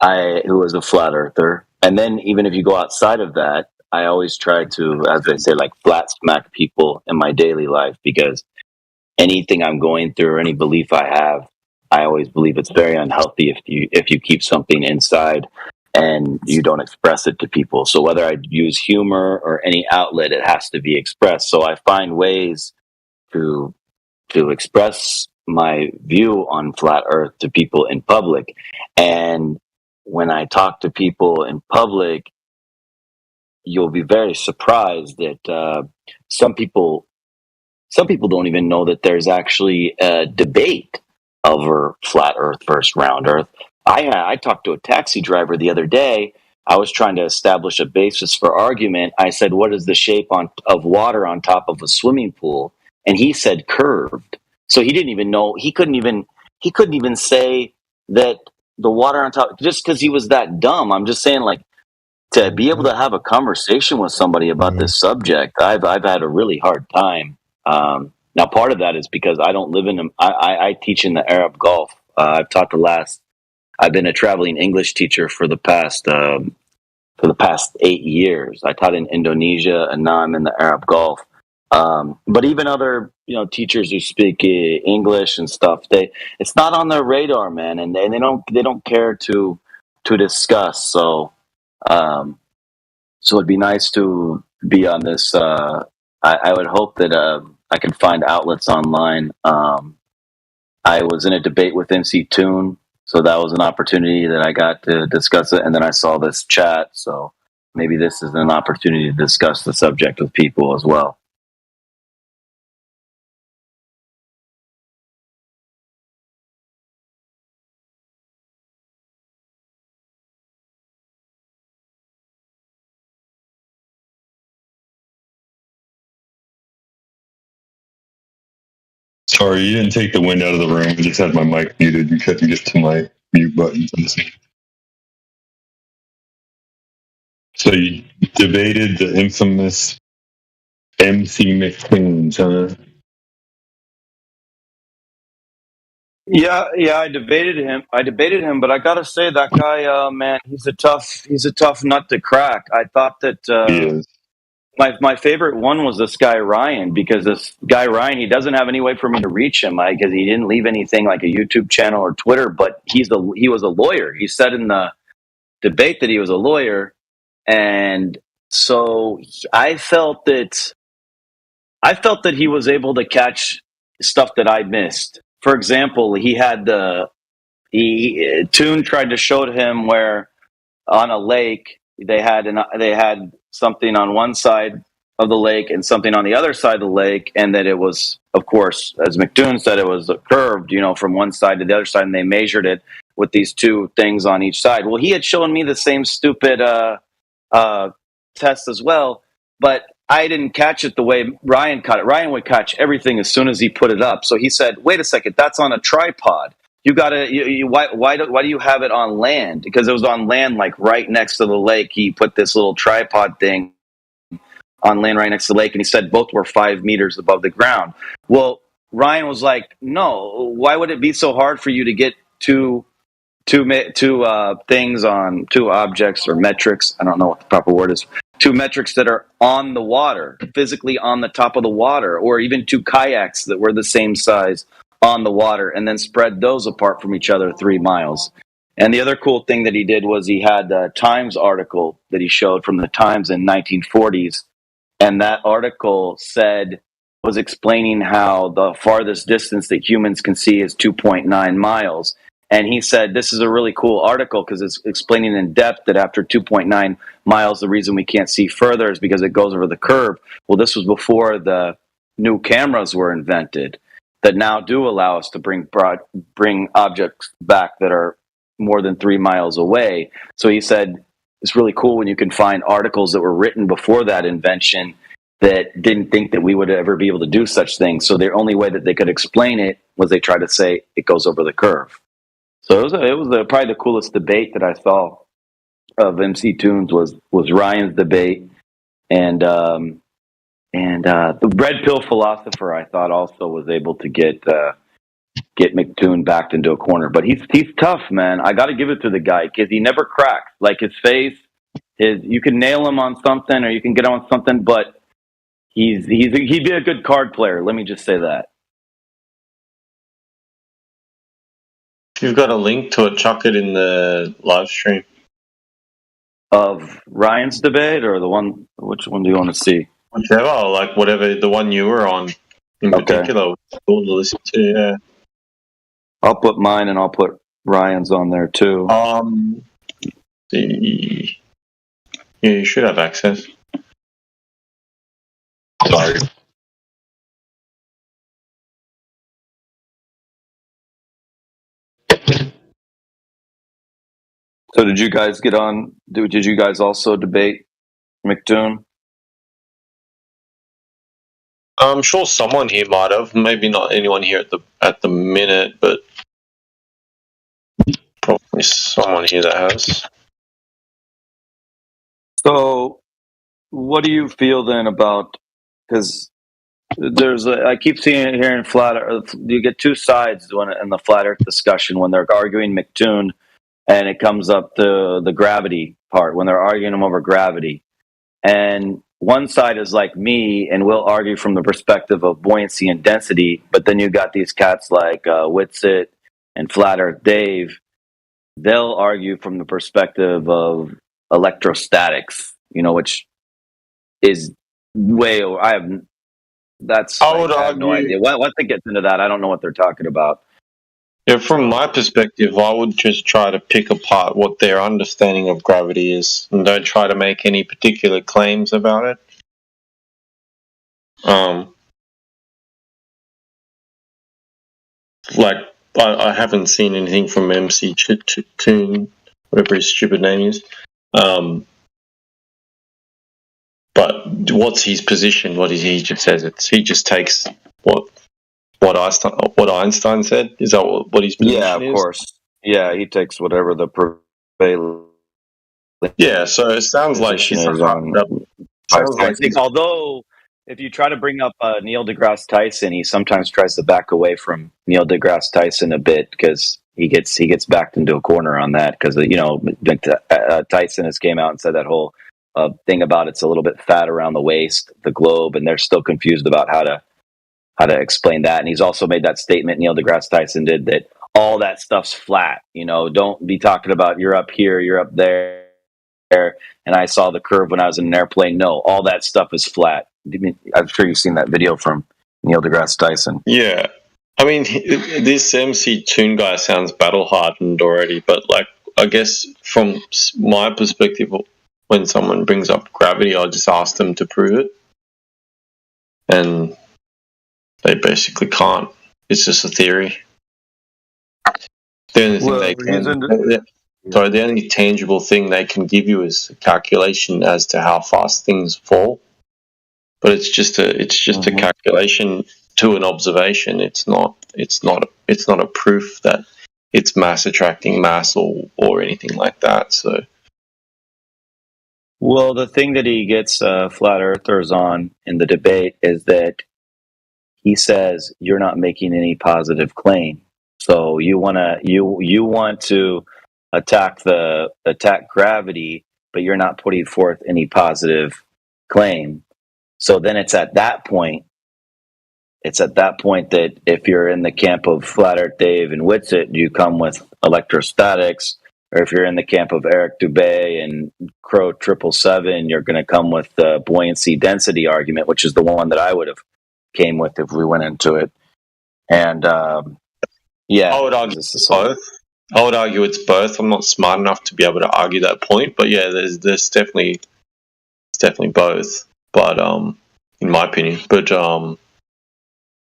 is a flat earther. And then even if you go outside of that, I always try to, as they say, flat smack people in my daily life, because anything I'm going through or any belief I have, I always believe it's very unhealthy if you keep something inside and you don't express it to people. So whether I use humor or any outlet, it has to be expressed. So I find ways to express my view on flat earth to people in public. And when I talk to people in public, you'll be very surprised that some people don't even know that there's actually a debate over flat earth versus round earth. I talked to a taxi driver the other day. I was trying to establish a basis for argument. I said, what is the shape of water on top of a swimming pool? And he said curved. So he didn't even know. He couldn't even say that the water on top, just because he was that dumb. I'm just saying, to be able to have a conversation with somebody about this subject, I've had a really hard time. Now, part of that is because I don't live in them. I teach in the Arab Gulf. I've been a traveling English teacher for the past 8 years. I taught in Indonesia, and now I'm in the Arab Gulf. But even other, teachers who speak English and stuff, it's not on their radar, man, and they don't care to discuss. So it'd be nice to be on this. I would hope that I can find outlets online. I was in a debate with NC Toon, so that was an opportunity that I got to discuss it. And then I saw this chat, so maybe this is an opportunity to discuss the subject with people as well. Sorry, you didn't take the wind out of the room. I just had my mic muted. You couldn't get to my mute button. So you debated the infamous MC McQueen, huh? Yeah, I debated him, but I gotta say that guy, man, he's a tough nut to crack. I thought that He is. My favorite one was this guy Ryan, because this guy Ryan, he doesn't have any way for me to reach him because he didn't leave anything like a YouTube channel or Twitter. But he was a lawyer. He said in the debate that he was a lawyer, and so I felt that he was able to catch stuff that I missed. For example, he had Toon tried to show him where on a lake they had something on one side of the lake and something on the other side of the lake, and that it was, of course, as McToon said, it was curved, from one side to the other side, and they measured it with these two things on each side. Well, he had shown me the same stupid test as well, but I didn't catch it the way Ryan caught it. Ryan would catch everything as soon as he put it up. So he said, "Wait a second, that's on a tripod. You gotta. Why do you have it on land? Because it was on land, right next to the lake. He put this little tripod thing on land right next to the lake, and he said both were 5 meters above the ground. Well, Ryan was like, no, why would it be so hard for you to get two things on two objects or metrics? I don't know what the proper word is. Two metrics that are on the water, physically on the top of the water, or even two kayaks that were the same size on the water, and then spread those apart from each other 3 miles. And the other cool thing that he did was he had a Times article that he showed from the Times in 1940s, and that article was explaining how the farthest distance that humans can see is 2.9 miles. And he said, this is a really cool article because it's explaining in depth that after 2.9 miles, the reason we can't see further is because it goes over the curve. Well, this was before the new cameras were invented that now do allow us to bring objects back that are more than 3 miles away. So he said, it's really cool when you can find articles that were written before that invention that didn't think that we would ever be able to do such things. So the only way that they could explain it was they tried to say it goes over the curve. So it was probably the coolest debate that I saw of MC Tunes was Ryan's debate, and the red pill philosopher I thought also was able to get McToon backed into a corner. But he's tough, man. I got to give it to the guy because he never cracks. Like his face, you can nail him on something or you can get him on something, but he'd be a good card player. Let me just say that. If you've got a link to it, chuck it in the live stream. Of Ryan's debate or the one? Which one do you want to see? Whichever, like whatever, the one you were on in particular, was cool to listen to. Yeah, I'll put mine and I'll put Ryan's on there too. Yeah, you should have access. Sorry. So did you guys get on? Did you guys also debate McToon? I'm sure someone here might have. Maybe not anyone here at the minute, but probably someone here that has. So, what do you feel then about? Because I keep seeing it here in flat Earth. You get two sides in the flat Earth discussion when they're arguing McToon, and it comes up to the gravity part when they're arguing them over gravity. And one side is like me, and we'll argue from the perspective of buoyancy and density. But then you got these cats like Witsit and Flat Earth Dave. They'll argue from the perspective of electrostatics, which is way over. I have no idea. Once it gets into that, I don't know what they're talking about. Yeah, from my perspective, I would just try to pick apart what their understanding of gravity is and don't try to make any particular claims about it. Like, I haven't seen anything from MC Toon, whatever his stupid name is. But what's his position? What is he just says? He just takes what Einstein said. Is that what his position is? Yeah, of course. Yeah, he takes whatever the prevailing. Yeah, so it sounds like she's although if you try to bring up Neil deGrasse Tyson, he sometimes tries to back away from Neil deGrasse Tyson a bit because he gets backed into a corner on that because Tyson has came out and said that whole thing about it's a little bit fat around the waist, the globe, and they're still confused about how to explain that. And he's also made that statement, Neil deGrasse Tyson did, that all that stuff's flat. Don't be talking about you're up here, you're up there, and I saw the curve when I was in an airplane. No, all that stuff is flat. I'm sure you've seen that video from Neil deGrasse Tyson. Yeah. I mean, this MC Toon guy sounds battle-hardened already, but, I guess from my perspective, when someone brings up gravity, I'll just ask them to prove it. And they basically can't. It's just a theory. The only tangible thing they can give you is a calculation as to how fast things fall. But it's just a calculation to an observation. It's not a proof that it's mass attracting mass or anything like that. So Well, the thing that he gets flat earthers on in the debate is that he says you're not making any positive claim. So you want to attack gravity, but you're not putting forth any positive claim. So then it's at that point that if you're in the camp of Flat Earth Dave and Whitsitt, you come with electrostatics, or if you're in the camp of Eric Dubay and Crow 777, you're going to come with the buoyancy density argument, which is the one that I would have came with if we went into it. And yeah, I would argue it's both. I would argue it's both. I'm not smart enough to be able to argue that point, but yeah, there's definitely both. But in my opinion, but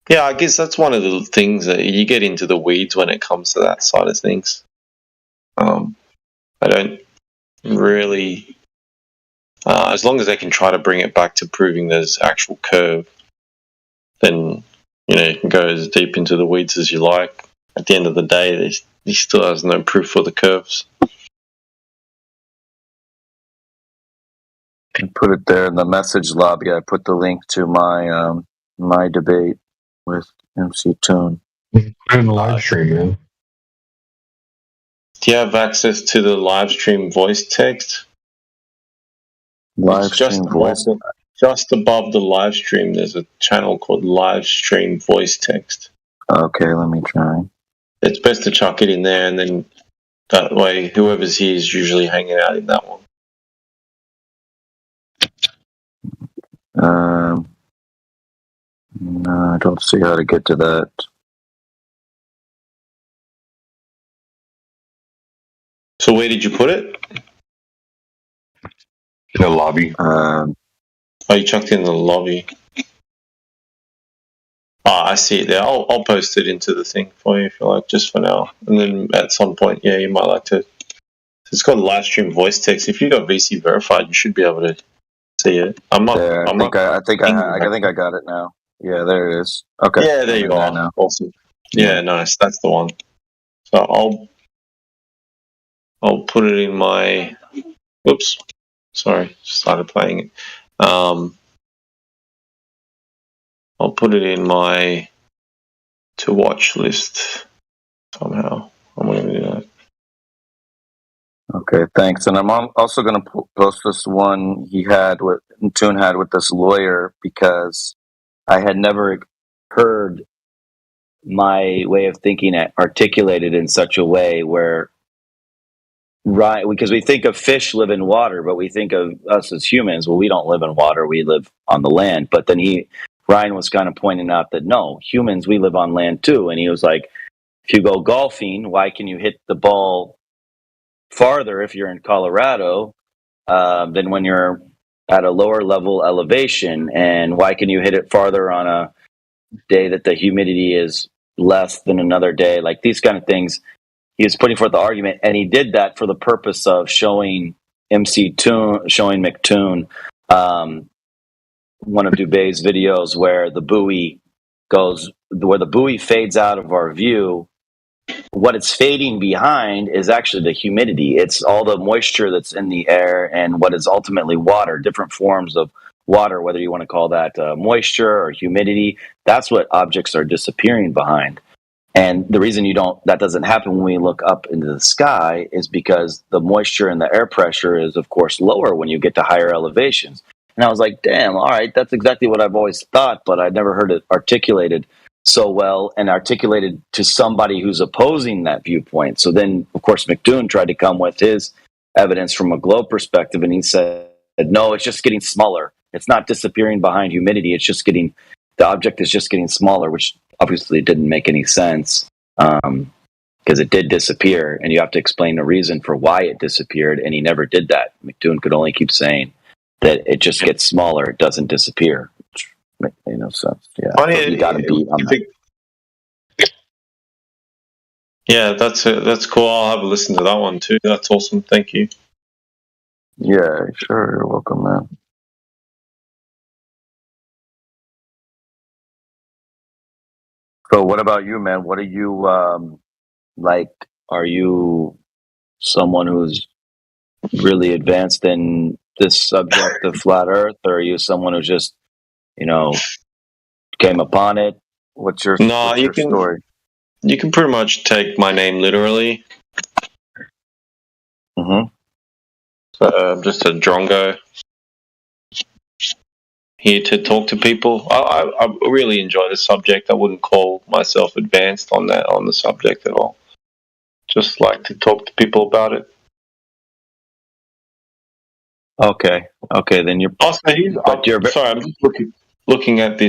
yeah, I guess that's one of the things that you get into the weeds when it comes to that side of things. I don't really, as long as they can try to bring it back to proving there's actual curve, then you can go as deep into the weeds as you like. At the end of the day, he still has no proof for the curves. I put it there in the message lobby. I put the link to my my debate with MC Toon. Put it in the live stream, man. Do you have access to the live stream voice text? Just above the live stream, there's a channel called Live Stream Voice Text. Okay, let me try. It's best to chuck it in there, and then that way whoever's here is usually hanging out in that one. No, I don't see how to get to that. So where did you put it? In the lobby. You chucked it in the lobby. I see it there. I'll post it into the thing for you if you like, just for now. And then at some point, yeah, you might like to. It's called live stream voice text. If you got VC verified, you should be able to see it. I think I got it now. Yeah, there it is. Okay. Yeah, there you are. Now. Awesome. Yeah, nice. That's the one. So I'll put it in my. Oops. Sorry, started playing it. I'll put it in my to watch list somehow. I'm going to do that. Okay, thanks. And I'm also going to post this one Toon had with this lawyer, because I had never heard my way of thinking articulated in such a way where, right, because we think of fish live in water, but we think of us as humans. Well, we don't live in water, we live on the land. But then Ryan was kind of pointing out that no, humans, we live on land too. And he was like, if you go golfing, why can you hit the ball farther if you're in Colorado than when you're at a lower level elevation? And why can you hit it farther on a day that the humidity is less than another day? Like these kind of things. He was putting forth the argument, and he did that for the purpose of showing McToon, one of Dubé's videos where the buoy fades out of our view. What it's fading behind is actually the humidity. It's all the moisture that's in the air and what is ultimately water, different forms of water, whether you want to call that moisture or humidity. That's what objects are disappearing behind. And the reason that doesn't happen when we look up into the sky is because the moisture and the air pressure is, of course, lower when you get to higher elevations. And I was like, damn, all right, that's exactly what I've always thought, but I'd never heard it articulated so well and articulated to somebody who's opposing that viewpoint. So then, of course, McToon tried to come with his evidence from a globe perspective, and he said, no, it's just getting smaller. It's not disappearing behind humidity. It's just the object is just getting smaller, which obviously didn't make any sense because it did disappear, and you have to explain the reason for why it disappeared, and he never did that. McToon could only keep saying that it just gets smaller, it doesn't disappear. Which made no sense. Yeah, so you got to beat on that. Yeah, that's cool. I'll have a listen to that one too. That's awesome. Thank you. Yeah, sure. You're welcome, man. So what about you, man? What are you like? Are you someone who's really advanced in this subject of flat Earth, or are you someone who just, came upon it? What's your story? You can pretty much take my name literally. Mm-hmm. So I'm just a drongo here to talk to people. I really enjoy the subject. I wouldn't call myself advanced on the subject at all. Just like to talk to people about it. Okay, then you're. Also, sorry, I'm just looking at the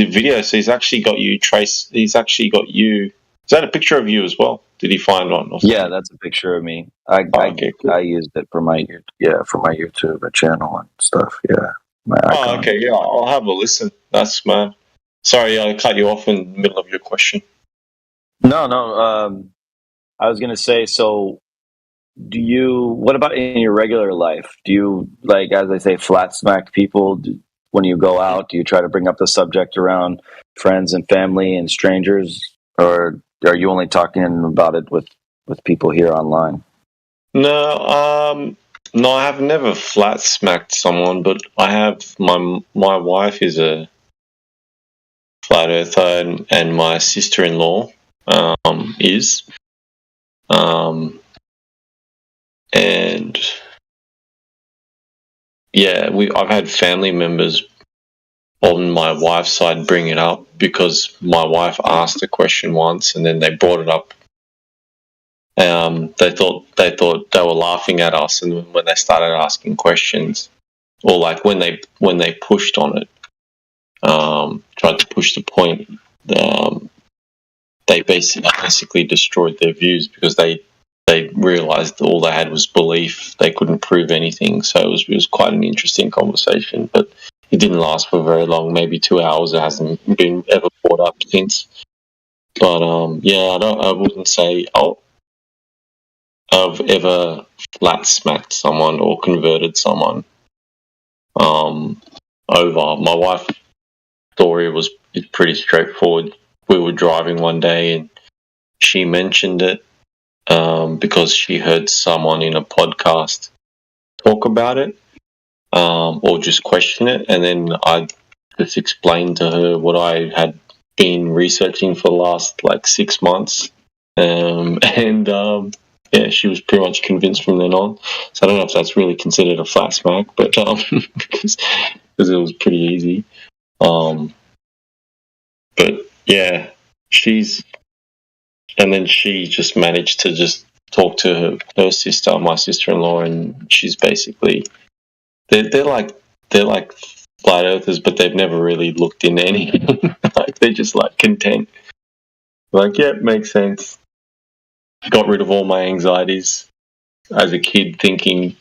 video. So he's actually got you trace. He's actually got you. Is that a picture of you as well? Did he find one? Yeah, that's a picture of me. I used it for my YouTube channel and stuff. Yeah. Okay. Yeah, I'll have a listen. That's smart. Sorry, I cut you off in the middle of your question. No. I was gonna say. So, what about in your regular life? Do you, like, as I say, flat smack people when you go out? Do you try to bring up the subject around friends and family and strangers, or are you only talking about it with people here online? No, I have never flat smacked someone, but I have my wife is a flat earther, and my sister-in-law is, and yeah, I've had family members on my wife's side bring it up because my wife asked a question once, and then they brought it up. They thought they were laughing at us, and when they started asking questions, or like when they pushed on it, tried to push the point, they basically destroyed their views because they realized all they had was belief. They couldn't prove anything, so it was quite an interesting conversation, but it didn't last for very long, maybe 2 hours. It hasn't been ever brought up since. But I wouldn't say I've ever flat smacked someone or converted someone over. My wife's story was pretty straightforward. We were driving one day and she mentioned it because she heard someone in a podcast talk about it or just question it, and then I just explained to her what I had been researching for the last 6 months, yeah, she was pretty much convinced from then on. So I don't know if that's really considered a flat smack, but because it was pretty easy. But yeah, and then she just managed to just talk to her sister, my sister-in-law, and she's basically they're like flat earthers, but they've never really looked into anything. They're just content. Yeah, makes sense. Got rid of all my anxieties as a kid, thinking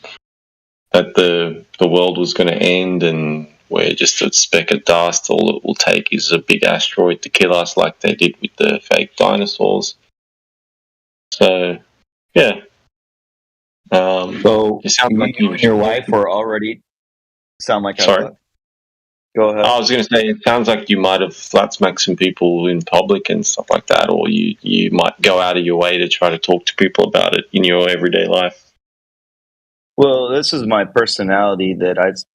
that the world was going to end and we're just a speck of dust. All it will take is a big asteroid to kill us, like they did with the fake dinosaurs. So, yeah. So it sounds like you and your wife were already. Sound like sorry. Go ahead. I was going to say, it sounds like you might have flat smacked some people in public and stuff like that, or you might go out of your way to try to talk to people about it in your everyday life. Well, this is my personality because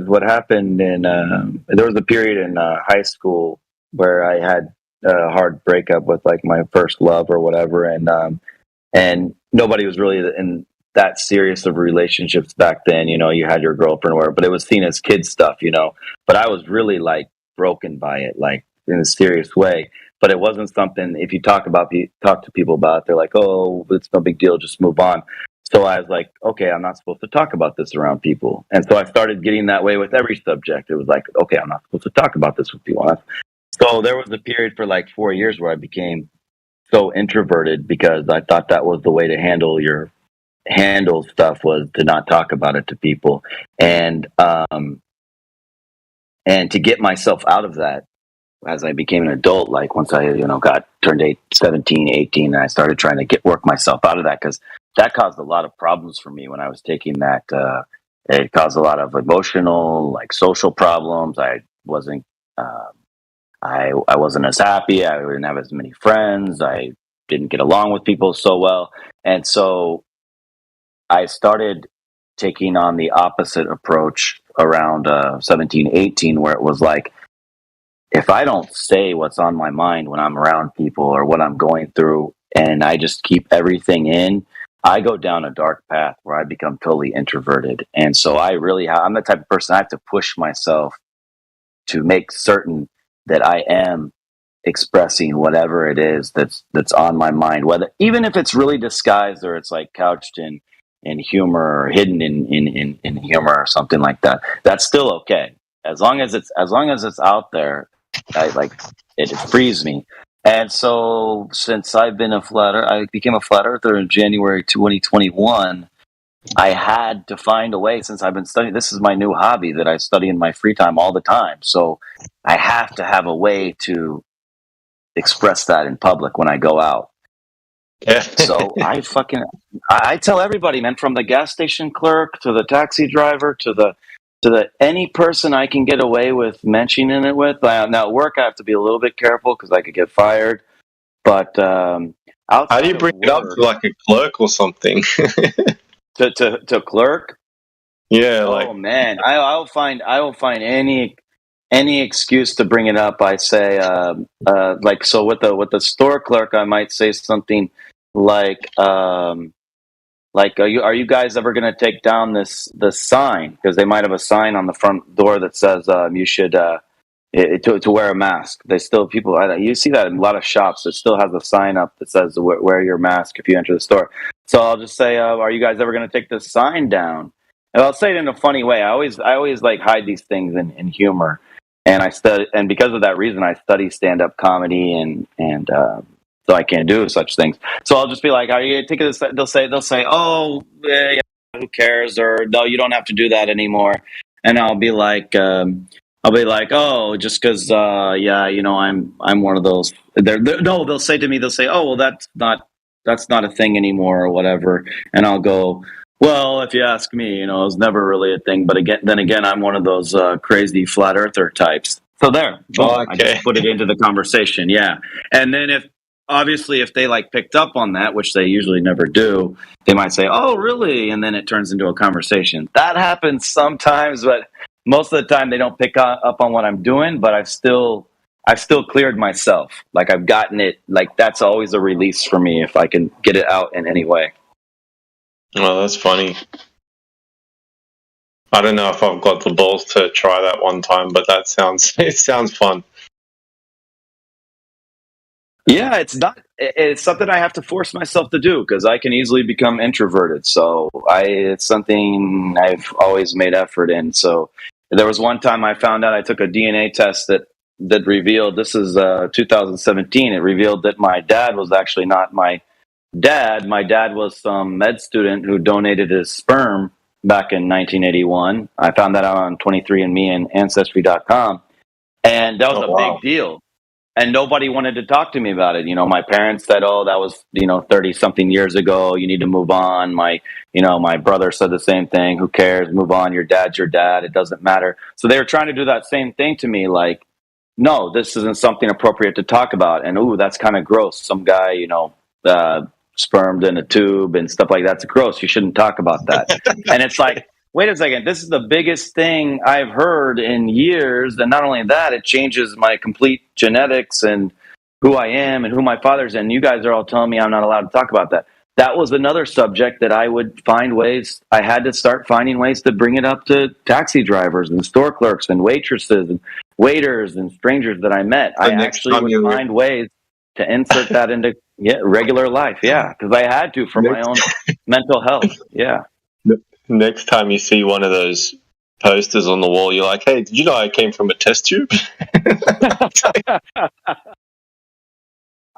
what happened there was a period in high school where I had a hard breakup with my first love or whatever, and nobody was really in that serious of relationships back then. You had your girlfriend or whatever, but it was seen as kid stuff, but I was really broken by it, in a serious way. But it wasn't something, if you talk to people about it, they're like, oh, it's no big deal, just move on. So I was like, okay, I'm not supposed to talk about this around people. And so I started getting that way with every subject. It was like, okay, I'm not supposed to talk about this with people. So there was a period for 4 years where I became so introverted because I thought that was the way to handle stuff, was to not talk about it to people. And to get myself out of that, as I became an adult, once I, turned 17, 18, and I started trying to work myself out of that, because that caused a lot of problems for me when I was taking that. It caused a lot of emotional, social problems. I wasn't as happy. I didn't have as many friends. I didn't get along with people so well. And so I started taking on the opposite approach around 17, 18, where it was like, if I don't say what's on my mind when I'm around people or what I'm going through, and I just keep everything in, I go down a dark path where I become totally introverted. And so I'm the type of person, I have to push myself to make certain that I am expressing whatever it is that's on my mind, whether even if it's really disguised or it's like couched in humor or hidden in humor or something like that. That's still okay. As long as it's out there, it frees me. And so since I became a flat earther in January 2021. I had to find a way, since I've been studying. This is my new hobby that I study in my free time all the time. So I have to have a way to express that in public when I go out. Yeah. So I tell everybody, man, from the gas station clerk to the taxi driver to the any person I can get away with mentioning it with. Now at work, I have to be a little bit careful because I could get fired. But outside how do you bring it up to like a clerk or something? to clerk? Yeah, oh man, I will find any excuse to bring it up. I say like, so with the store clerk, I might say something like are you guys ever going to take down this sign, because they might have a sign on the front door that says you should to wear a mask. They still you see that in a lot of shops. It still has a sign up that says wear your mask if you enter the store. So I'll just say, are you guys ever going to take this sign down? And I'll say it in a funny way. I always like hide these things in humor, and and because of that reason, I study stand up comedy and so I can't do such things. So I'll just be like, "Are you going to take this?" They'll say, "Oh, yeah, who cares?" Or, "No, you don't have to do that anymore." And I'll be like, "Oh, just because, I'm one of those." No, they'll say to me, "Oh, well, that's not a thing anymore," or whatever. And I'll go, "Well, if you ask me, it was never really a thing." But then again, I'm one of those crazy flat earther types. So there, boom, okay. I just put it into the conversation, yeah. And then if they like picked up on that, which they usually never do, they might say, "Oh, really?" And then it turns into a conversation. That happens sometimes, but most of the time they don't pick up on what I'm doing. But I've still cleared myself. Like, I've gotten it. Like, that's always a release for me if I can get it out in any way. Oh, that's funny. I don't know if I've got the balls to try that one time, but it sounds fun. Yeah, it's something I have to force myself to do because I can easily become introverted. So it's something I've always made effort in. So there was one time I found out, I took a DNA test that revealed, this is 2017. It revealed that my dad was actually not my dad. My dad was some med student who donated his sperm back in 1981. I found that out on 23andMe and Ancestry.com. And that was a big deal. And nobody wanted to talk to me about it. My parents said, "Oh, that was, 30 something years ago. You need to move on." My brother said the same thing. "Who cares? Move on. Your dad's your dad. It doesn't matter." So they were trying to do that same thing to me. Like, "No, this isn't something appropriate to talk about." And, "Ooh, that's kind of gross. Some guy, spermed in a tube and stuff like that's gross. You shouldn't talk about that." And it's like, wait a second, this is the biggest thing I've heard in years. And not only that, it changes my complete genetics and who I am and who my father's. And you guys are all telling me I'm not allowed to talk about that. That was another subject that I would find ways. I had to start finding ways to bring it up to taxi drivers and store clerks and waitresses and waiters and strangers that I met. I actually would find ways to insert that into regular life. Yeah, because I had to for my own mental health. Yeah. Next time you see one of those posters on the wall, you're like, "Hey, did you know I came from a test tube?"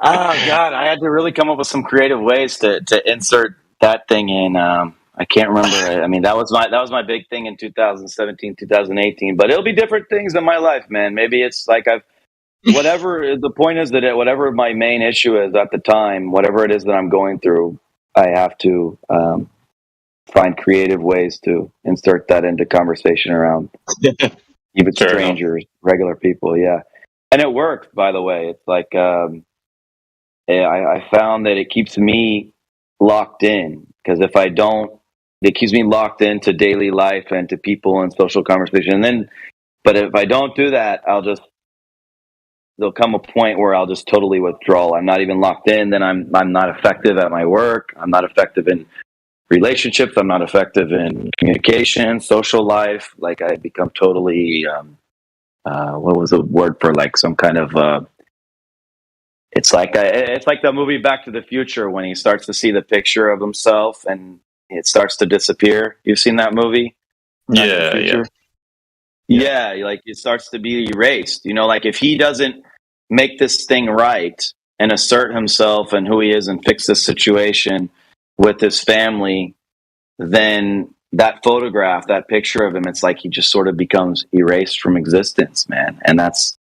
Oh God, I had to really come up with some creative ways to insert that thing in. I can't remember. I mean, that was my big thing in 2017, 2018. But it'll be different things in my life, man. Maybe it's like whatever. The point is that whatever my main issue is at the time, whatever it is that I'm going through, I have to find creative ways to insert that into conversation around even strangers, regular people. Yeah, and it worked. By the way, it's like. I found that it keeps me locked in, because if I don't it keeps me locked into daily life and to people and social conversation. And then, but if I don't do that, there'll come a point where I'll just totally withdraw. I'm not even locked in. Then I'm not effective at my work. I'm not effective in relationships. I'm not effective in communication, social life. Like I become totally, what was the word for like some kind of, it's like the movie Back to the Future when he starts to see the picture of himself and it starts to disappear. You've seen that movie? Yeah. Yeah, like it starts to be erased. You know, like if he doesn't make this thing right and assert himself and who he is and fix this situation with his family, then that photograph, that picture of him, it's like he just sort of becomes erased from existence, man. And that's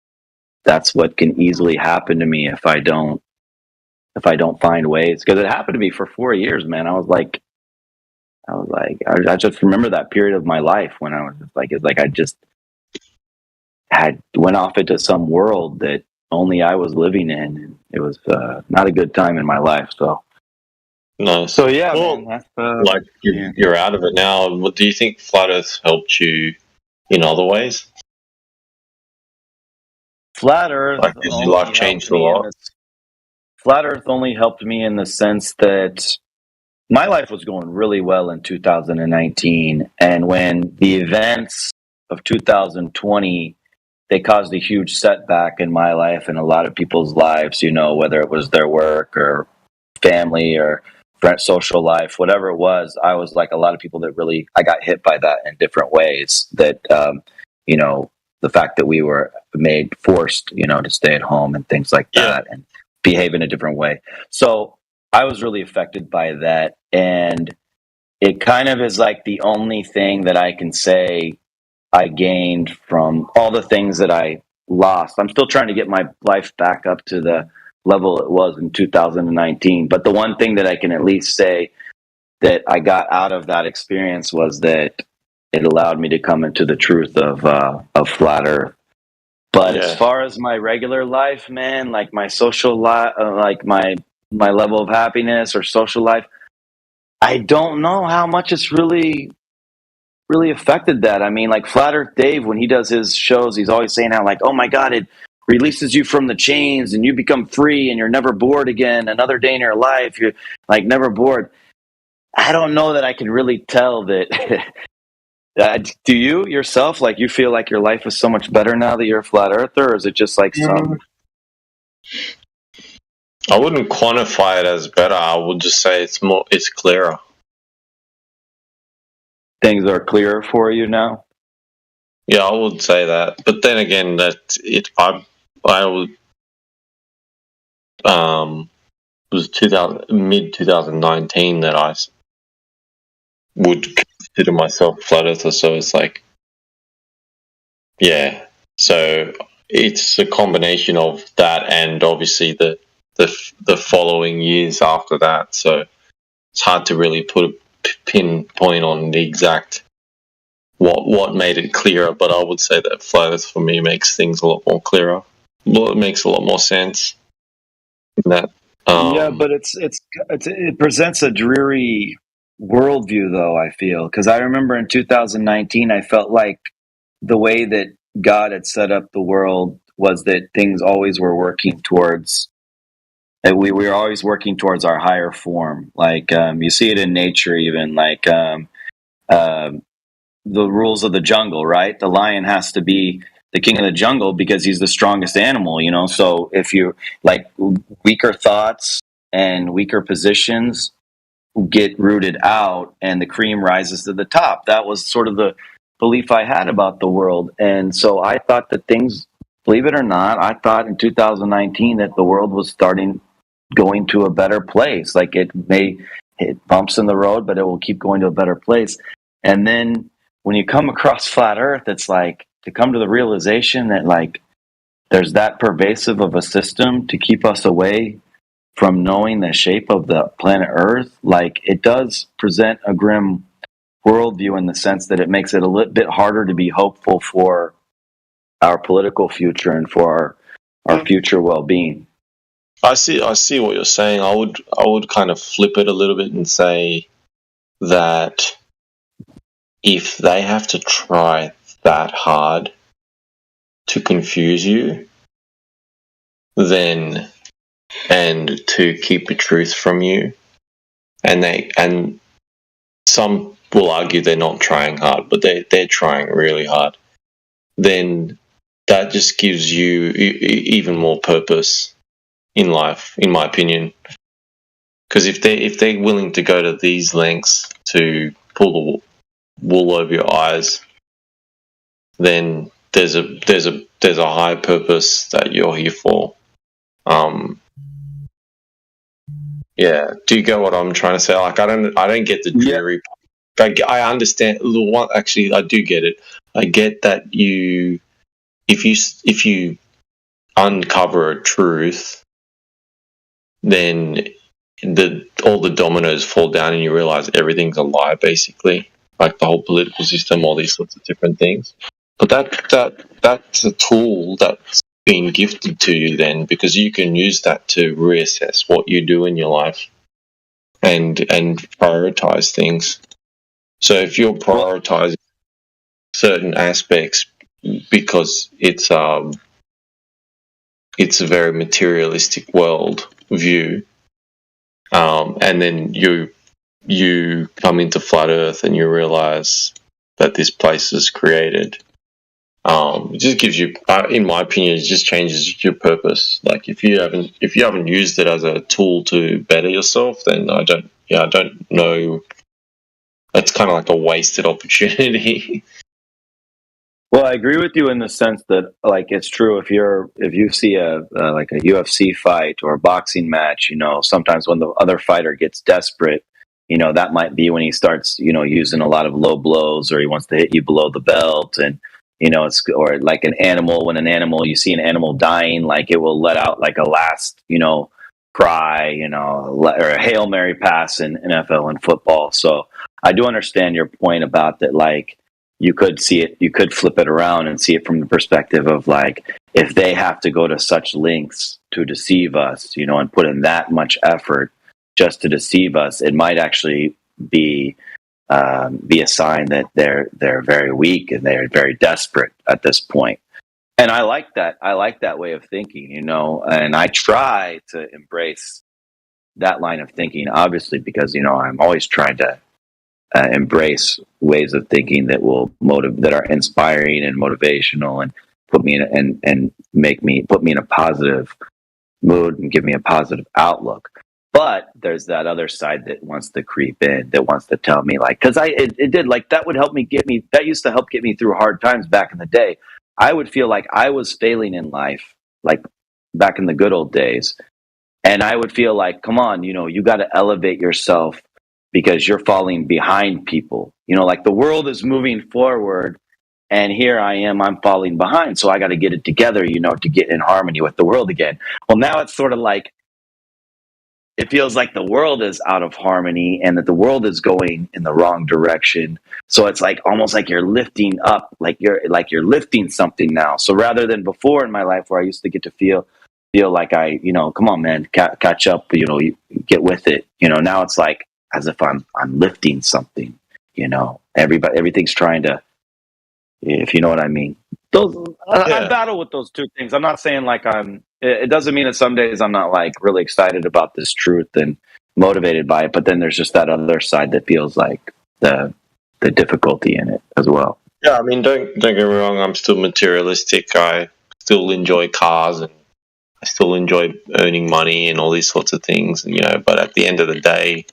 what can easily happen to me if I don't find ways. Because it happened to me for 4 years, man. I just remember that period of my life when I was just like, it's like I just had went off into some world that only I was living in. And it was not a good time in my life. So no. So yeah, well, man, like you're out of it now. What do you think Flat Earth helped you in other ways? Flat Earth, like, did your life changed a lot? Flat Earth only helped me in the sense that my life was going really well in 2019, and when the events of 2020, they caused a huge setback in my life and a lot of people's lives, you know, whether it was their work or family or social life, whatever it was. I was like a lot of people that really, I got hit by that in different ways that, you know, the fact that we were forced, you know, to stay at home and things like that and behave in a different way. So I was really affected by that. And it kind of is like the only thing that I can say I gained from all the things that I lost. I'm still trying to get my life back up to the level it was in 2019. But the one thing that I can at least say that I got out of that experience was that it allowed me to come into the truth of Flat Earth. But as far as my regular life, man, like my social life, like my level of happiness or social life, I don't know how much it's really affected that. I mean, like Flat Earth Dave, when he does his shows, he's always saying how like, oh my God, it releases you from the chains and you become free and you're never bored again. Another day in your life, you're like never bored. I don't know that I can really tell that. Do you yourself, like you feel like your life is so much better now that you're a flat earther, or is it just like some? I wouldn't quantify it as better. I would just say it's clearer. Things are clearer for you now? Yeah, I would say that. But then again, that I would it was mid 2019 that I would consider myself flat earther. So it's like, yeah. So it's a combination of that and obviously the following years after that. So it's hard to really put a pinpoint on the exact what made it clearer. But I would say that flat earth for me makes things a lot more clearer. Well, it makes a lot more sense. That yeah, but it presents a dreary worldview, though, I feel, because I remember in 2019, I felt like the way that God had set up the world was that things always were working towards, that we were always working towards our higher form. Like you see it in nature, even like the rules of the jungle, right? The lion has to be the king of the jungle because he's the strongest animal, you know? So if you like weaker thoughts and weaker positions get rooted out and the cream rises to the top. That was sort of the belief I had about the world. And so I thought that things, believe it or not, I thought in 2019 that the world was going to a better place. Like it may hit bumps in the road, but it will keep going to a better place. And then when you come across flat earth, it's like to come to the realization that like there's that pervasive of a system to keep us away from knowing the shape of the planet Earth. Like it does present a grim worldview in the sense that it makes it a little bit harder to be hopeful for our political future and for our future well-being. I see what you're saying. I would kind of flip it a little bit and say that if they have to try that hard to confuse you, then and to keep the truth from you, and some will argue they're not trying hard, but they're trying really hard, then that just gives you even more purpose in life, in my opinion. Because if they're willing to go to these lengths to pull the wool over your eyes, then there's a high purpose that you're here for. Yeah. Do you get what I'm trying to say? Like, I don't get the dreary. Yeah. I understand. Actually, I do get it. I get that if you uncover a truth, then all the dominoes fall down and you realize everything's a lie, basically, like the whole political system, all these sorts of different things. But that's a tool that's been gifted to you then, because you can use that to reassess what you do in your life and prioritize things. So if you're prioritizing certain aspects because it's a very materialistic world view, and then you come into flat Earth and you realize that this place is created. It just gives you, in my opinion, it just changes your purpose. Like if you haven't used it as a tool to better yourself, then I don't know. It's kind of like a wasted opportunity. Well, I agree with you in the sense that, like, it's true. If you see like a UFC fight or a boxing match, sometimes when the other fighter gets desperate, that might be when he starts, using a lot of low blows, or he wants to hit you below the belt, and or like an animal. When you see an animal dying, like it will let out like a last, cry, or a Hail Mary pass in NFL and football. So I do understand your point about that, like. You could see it, you could flip it around and see it from the perspective of, like, if they have to go to such lengths to deceive us, and put in that much effort just to deceive us, it might actually be a sign that they're very weak and they're very desperate at this point. And I like that. I like that way of thinking, and I try to embrace that line of thinking, obviously, because, I'm always trying to embrace ways of thinking that will that are inspiring and motivational, and put me in and put me in a positive mood and give me a positive outlook. But there's that other side that wants to creep in, that wants to tell me, like, because it did, like, that would help me that used to help get me through hard times back in the day. I would feel like I was failing in life, like back in the good old days, and I would feel like, come on, you got to elevate yourself, because you're falling behind people. Like the world is moving forward and here I am, I'm falling behind. So I got to get it together, to get in harmony with the world again. Well, now it's sort of like, it feels like the world is out of harmony and that the world is going in the wrong direction. So it's like almost like you're lifting up, like you're lifting something now. So rather than before in my life where I used to get to feel like I, come on, man, catch up, you get with it. Now it's like, as if I'm lifting something, everything's trying to, if you know what I mean. I battle with those two things. I'm not saying like it doesn't mean that some days I'm not like really excited about this truth and motivated by it, but then there's just that other side that feels like the difficulty in it as well. Yeah, I mean, don't get me wrong, I'm still materialistic. I still enjoy cars and I still enjoy earning money and all these sorts of things, but at the end of the day,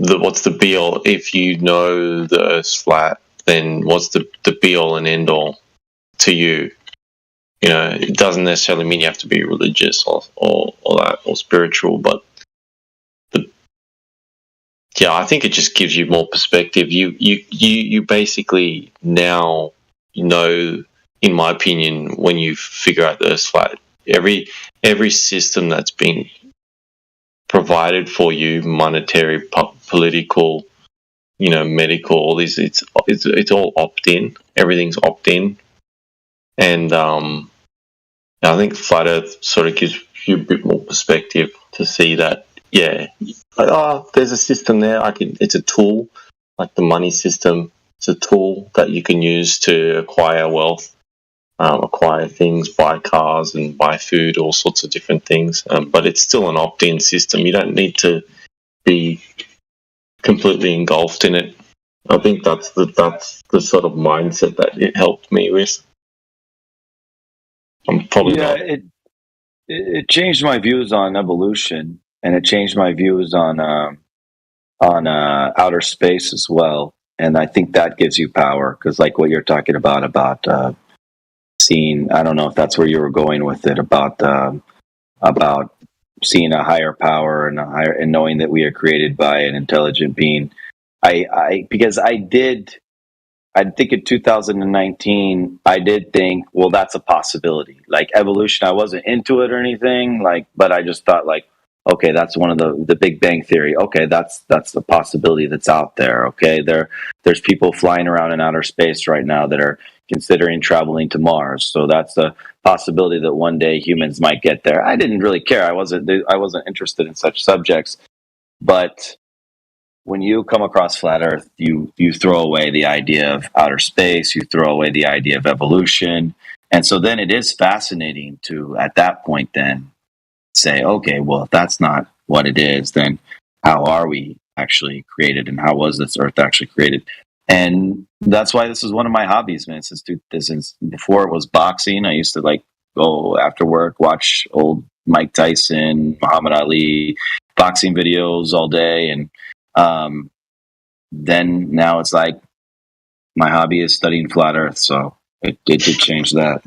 what's the be all? If you know the Earth's flat, then what's the be all and end all to you? It doesn't necessarily mean you have to be religious or that or spiritual, but I think it just gives you more perspective. You basically now in my opinion, when you figure out the Earth's flat, every system that's been provided for you, monetary, political, medical, all these, it's all opt-in. Everything's opt-in, and I think flat Earth sort of gives you a bit more perspective to see that, there's a system there. It's a tool, like the money system. It's a tool that you can use to acquire wealth, acquire things, buy cars and buy food, all sorts of different things. But it's still an opt-in system. You don't need to be completely engulfed in it. I think that's the sort of mindset that it helped me with. I'm probably not. It changed my views on evolution, and it changed my views on outer space as well. And I think that gives you power, because like what you're talking about seeing, I don't know if that's where you were going with it, about seeing a higher power and knowing that we are created by an intelligent being. Because I think in 2019, I did think, well, that's a possibility. Like evolution, I wasn't into it or anything, but I just thought, like, okay, that's one of the Big Bang Theory. Okay, that's the possibility that's out there. Okay, there's people flying around in outer space right now that are considering traveling to Mars. So that's a possibility that one day humans might get there. I didn't really care. I wasn't interested in such subjects, but when you come across flat Earth, you throw away the idea of outer space, you throw away the idea of evolution. And so then it is fascinating to, at that point, then say, okay, well, if that's not what it is, then how are we actually created, and how was this Earth actually created? And that's why this is one of my hobbies, man. Since before it was boxing, I used to go after work, watch old Mike Tyson, Muhammad Ali boxing videos all day, and then now it's like my hobby is studying flat Earth, so it did change that.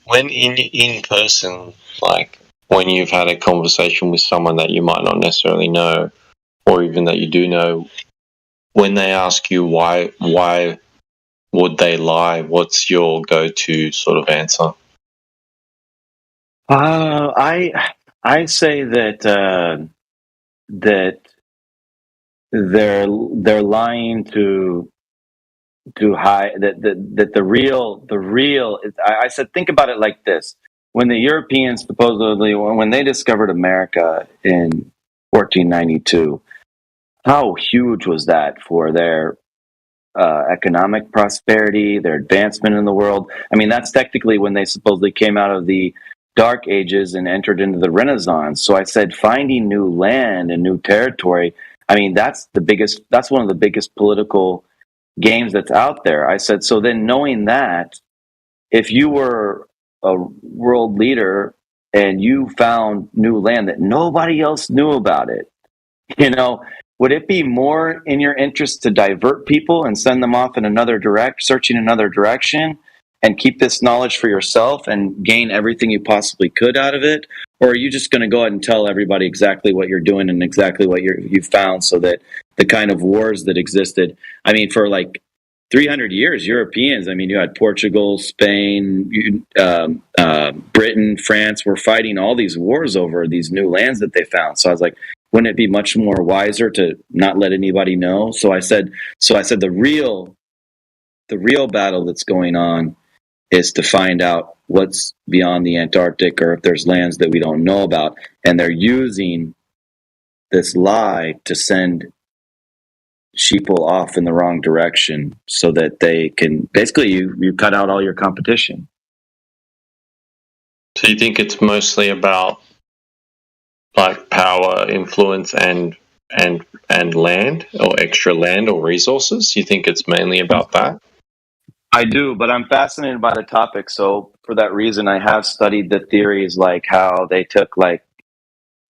When in person, like when you've had a conversation with someone that you might not necessarily know, or even that you do know, when they ask you why would they lie, what's your go-to sort of answer? I say that they're lying to hide that the real. I said, think about it like this: when the Europeans supposedly, when they discovered America in 1492, how huge was that for their economic prosperity, their advancement in the world? I mean, that's technically when they supposedly came out of the Dark Ages and entered into the Renaissance. So I said, finding new land and new territory, I mean, that's one of the biggest political games that's out there. I said, so then knowing that, if you were a world leader and you found new land that nobody else knew about it, would it be more in your interest to divert people and send them off in searching another direction, and keep this knowledge for yourself and gain everything you possibly could out of it? Or are you just going to go ahead and tell everybody exactly what you're doing and exactly what you found, so that the kind of wars that existed, I mean, for like 300 years, Europeans, I mean, you had Portugal, Spain, Britain, France, were fighting all these wars over these new lands that they found. So I was like, wouldn't it be much more wiser to not let anybody know? So I said the real battle that's going on is to find out what's beyond the Antarctic, or if there's lands that we don't know about. And they're using this lie to send sheeple off in the wrong direction, so that they can basically you cut out all your competition. So you think it's mostly about like power, influence, and land, or extra land or resources? You think it's mainly about that? I do, but I'm fascinated by the topic. So for that reason, I have studied the theories, like how they took like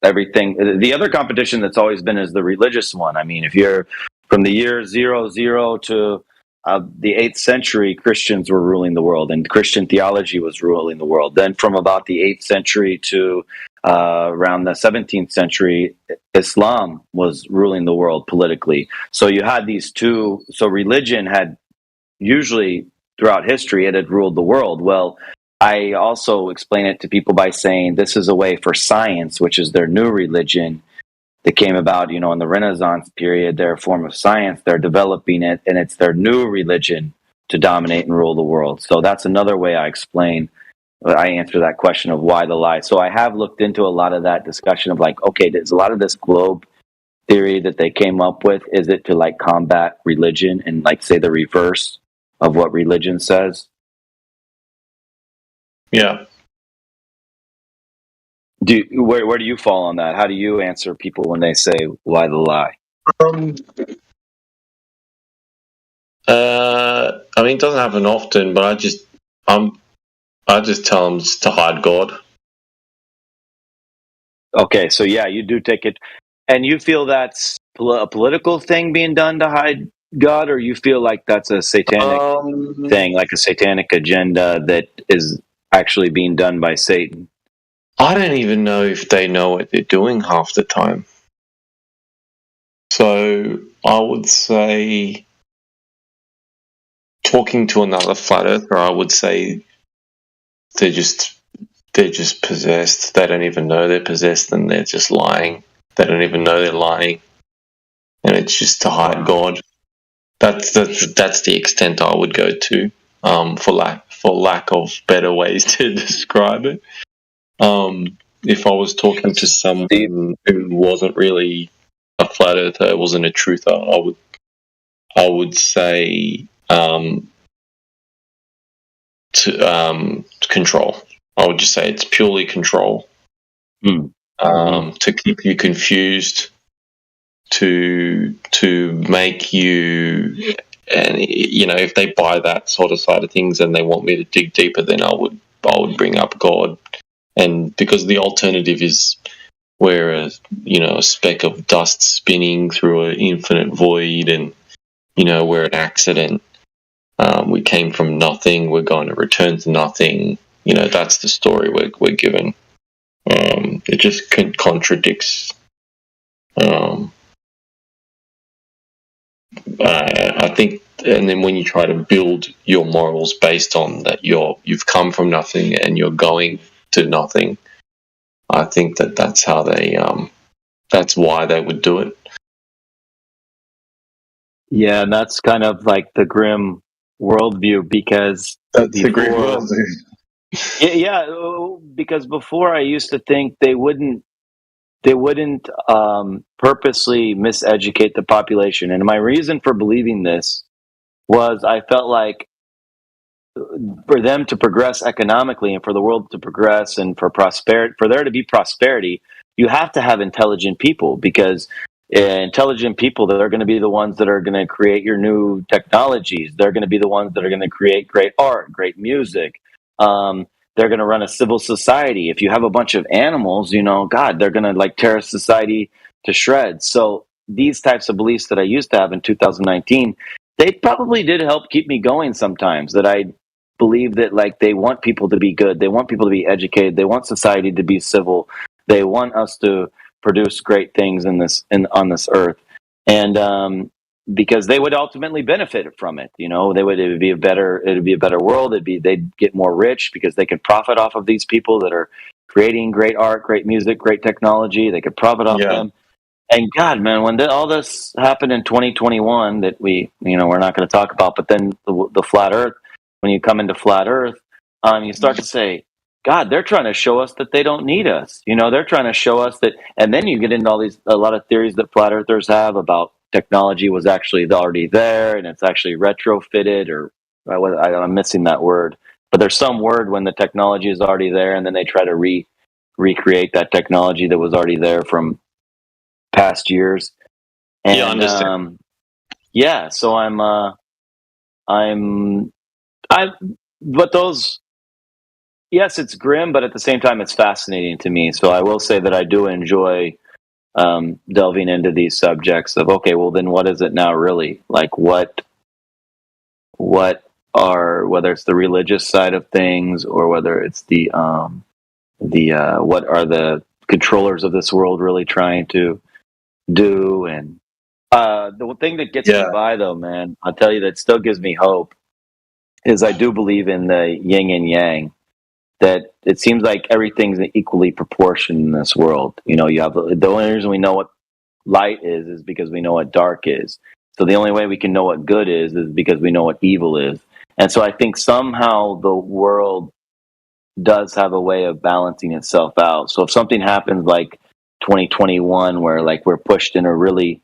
everything. The other competition that's always been is the religious one. I mean, if you're from the year 00 to the 8th century, Christians were ruling the world, and Christian theology was ruling the world. Then from about the 8th century to around the 17th century, Islam was ruling the world politically. So you had these two. So religion had usually throughout history, it had ruled the world. Well, I also explain it to people by saying this is a way for science, which is their new religion that came about, in the Renaissance period, their form of science, they're developing it, and it's their new religion to dominate and rule the world. So that's another way I answer that question of why the lie. So I have looked into a lot of that discussion of like, okay, there's a lot of this globe theory that they came up with? Is it to like combat religion and like say the reverse of what religion says? Yeah. Where do you fall on that? How do you answer people when they say why the lie? I mean, it doesn't happen often, but I just tell them just to hide God. Okay, so yeah, you do take it, and you feel that's a political thing being done to hide God, or you feel like that's a satanic thing, like a satanic agenda that is actually being done by Satan? I don't even know if they know what they're doing half the time. So I would say, talking to another flat earther, I would say they're just possessed. They don't even know they're possessed, and they're just lying. They don't even know they're lying, and it's just to hide God. That's the extent I would go to, for lack of better ways to describe it. If I was talking to someone who wasn't really a flat earther, wasn't a truther, I would say to control. I would just say it's purely control. To keep you confused, to make you, and if they buy that sort of side of things and they want me to dig deeper, then I would bring up God, and because the alternative is we're a speck of dust spinning through an infinite void, and we're an accident. We came from nothing. We're going to return to nothing. That's the story we're given. It just contradicts. I think, and then when you try to build your morals based on that, you've come from nothing and you're going to nothing. I think that's how they. That's why they would do it. Yeah, and that's kind of like the grim worldview, because that's the grim worldview. Yeah, because before I used to think they wouldn't purposely miseducate the population, and my reason for believing this was I felt like for them to progress economically and for the world to progress and for there to be prosperity, you have to have intelligent people, because intelligent people, they're going to be the ones that are going to create your new technologies. They're going to be the ones that are going to create great art, great music. They're going to run a civil society. If you have a bunch of animals, God, they're going to like tear a society to shreds. So these types of beliefs that I used to have in 2019, they probably did help keep me going sometimes, that I believe that like they want people to be good, they want people to be educated, they want society to be civil, they want us to produce great things on this earth, and because they would ultimately benefit from it. It'd be a better world. They'd get more rich because they could profit off of these people that are creating great art, great music, great technology. They could profit off them. And God, man, when all this happened in 2021 that we're not going to talk about, but then the flat Earth, when you come into flat Earth, you start to say, God, they're trying to show us that they don't need us. They're trying to show us that, and then you get into a lot of theories that flat earthers have about technology was actually already there and it's actually retrofitted, or I'm missing that word, but there's some word when the technology is already there and then they try to recreate that technology that was already there from past years. And yeah, I understand. So but those, yes, it's grim, but at the same time, it's fascinating to me. So I will say that I do enjoy delving into these subjects of, okay, well, then what is it now really? Like whether it's the religious side of things, or whether it's the what are the controllers of this world really trying to do? And the thing that gets me by, though, man, I'll tell you, that still gives me hope, is I do believe in the yin and yang, that it seems like everything's equally proportioned in this world. You have the only reason we know what light is because we know what dark is. So the only way we can know what good is because we know what evil is. And so I think somehow the world does have a way of balancing itself out. So if something happens like 2021 where like we're pushed in a really,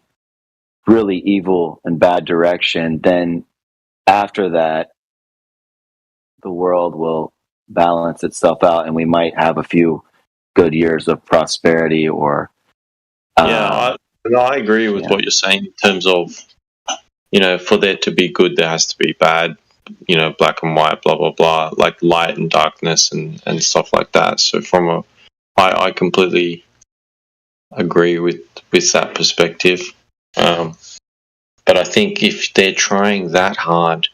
really evil and bad direction, then after that, the world will balance itself out and we might have a few good years of prosperity or. I agree with what you're saying in terms of, for there to be good, there has to be bad, black and white, blah, blah, blah, like light and darkness and stuff like that. So I completely agree with that perspective. But I think if they're trying that hard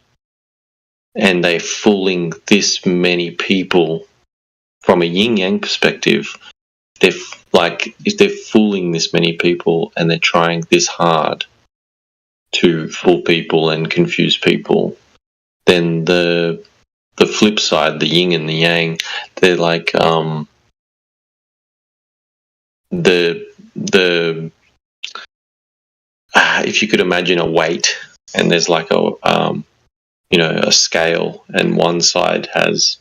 and they're fooling this many people from a yin-yang perspective, if they're fooling this many people and they're trying this hard to fool people and confuse people, then the flip side, the yin and the yang, they're like the if you could imagine a weight and there's like a scale, and one side has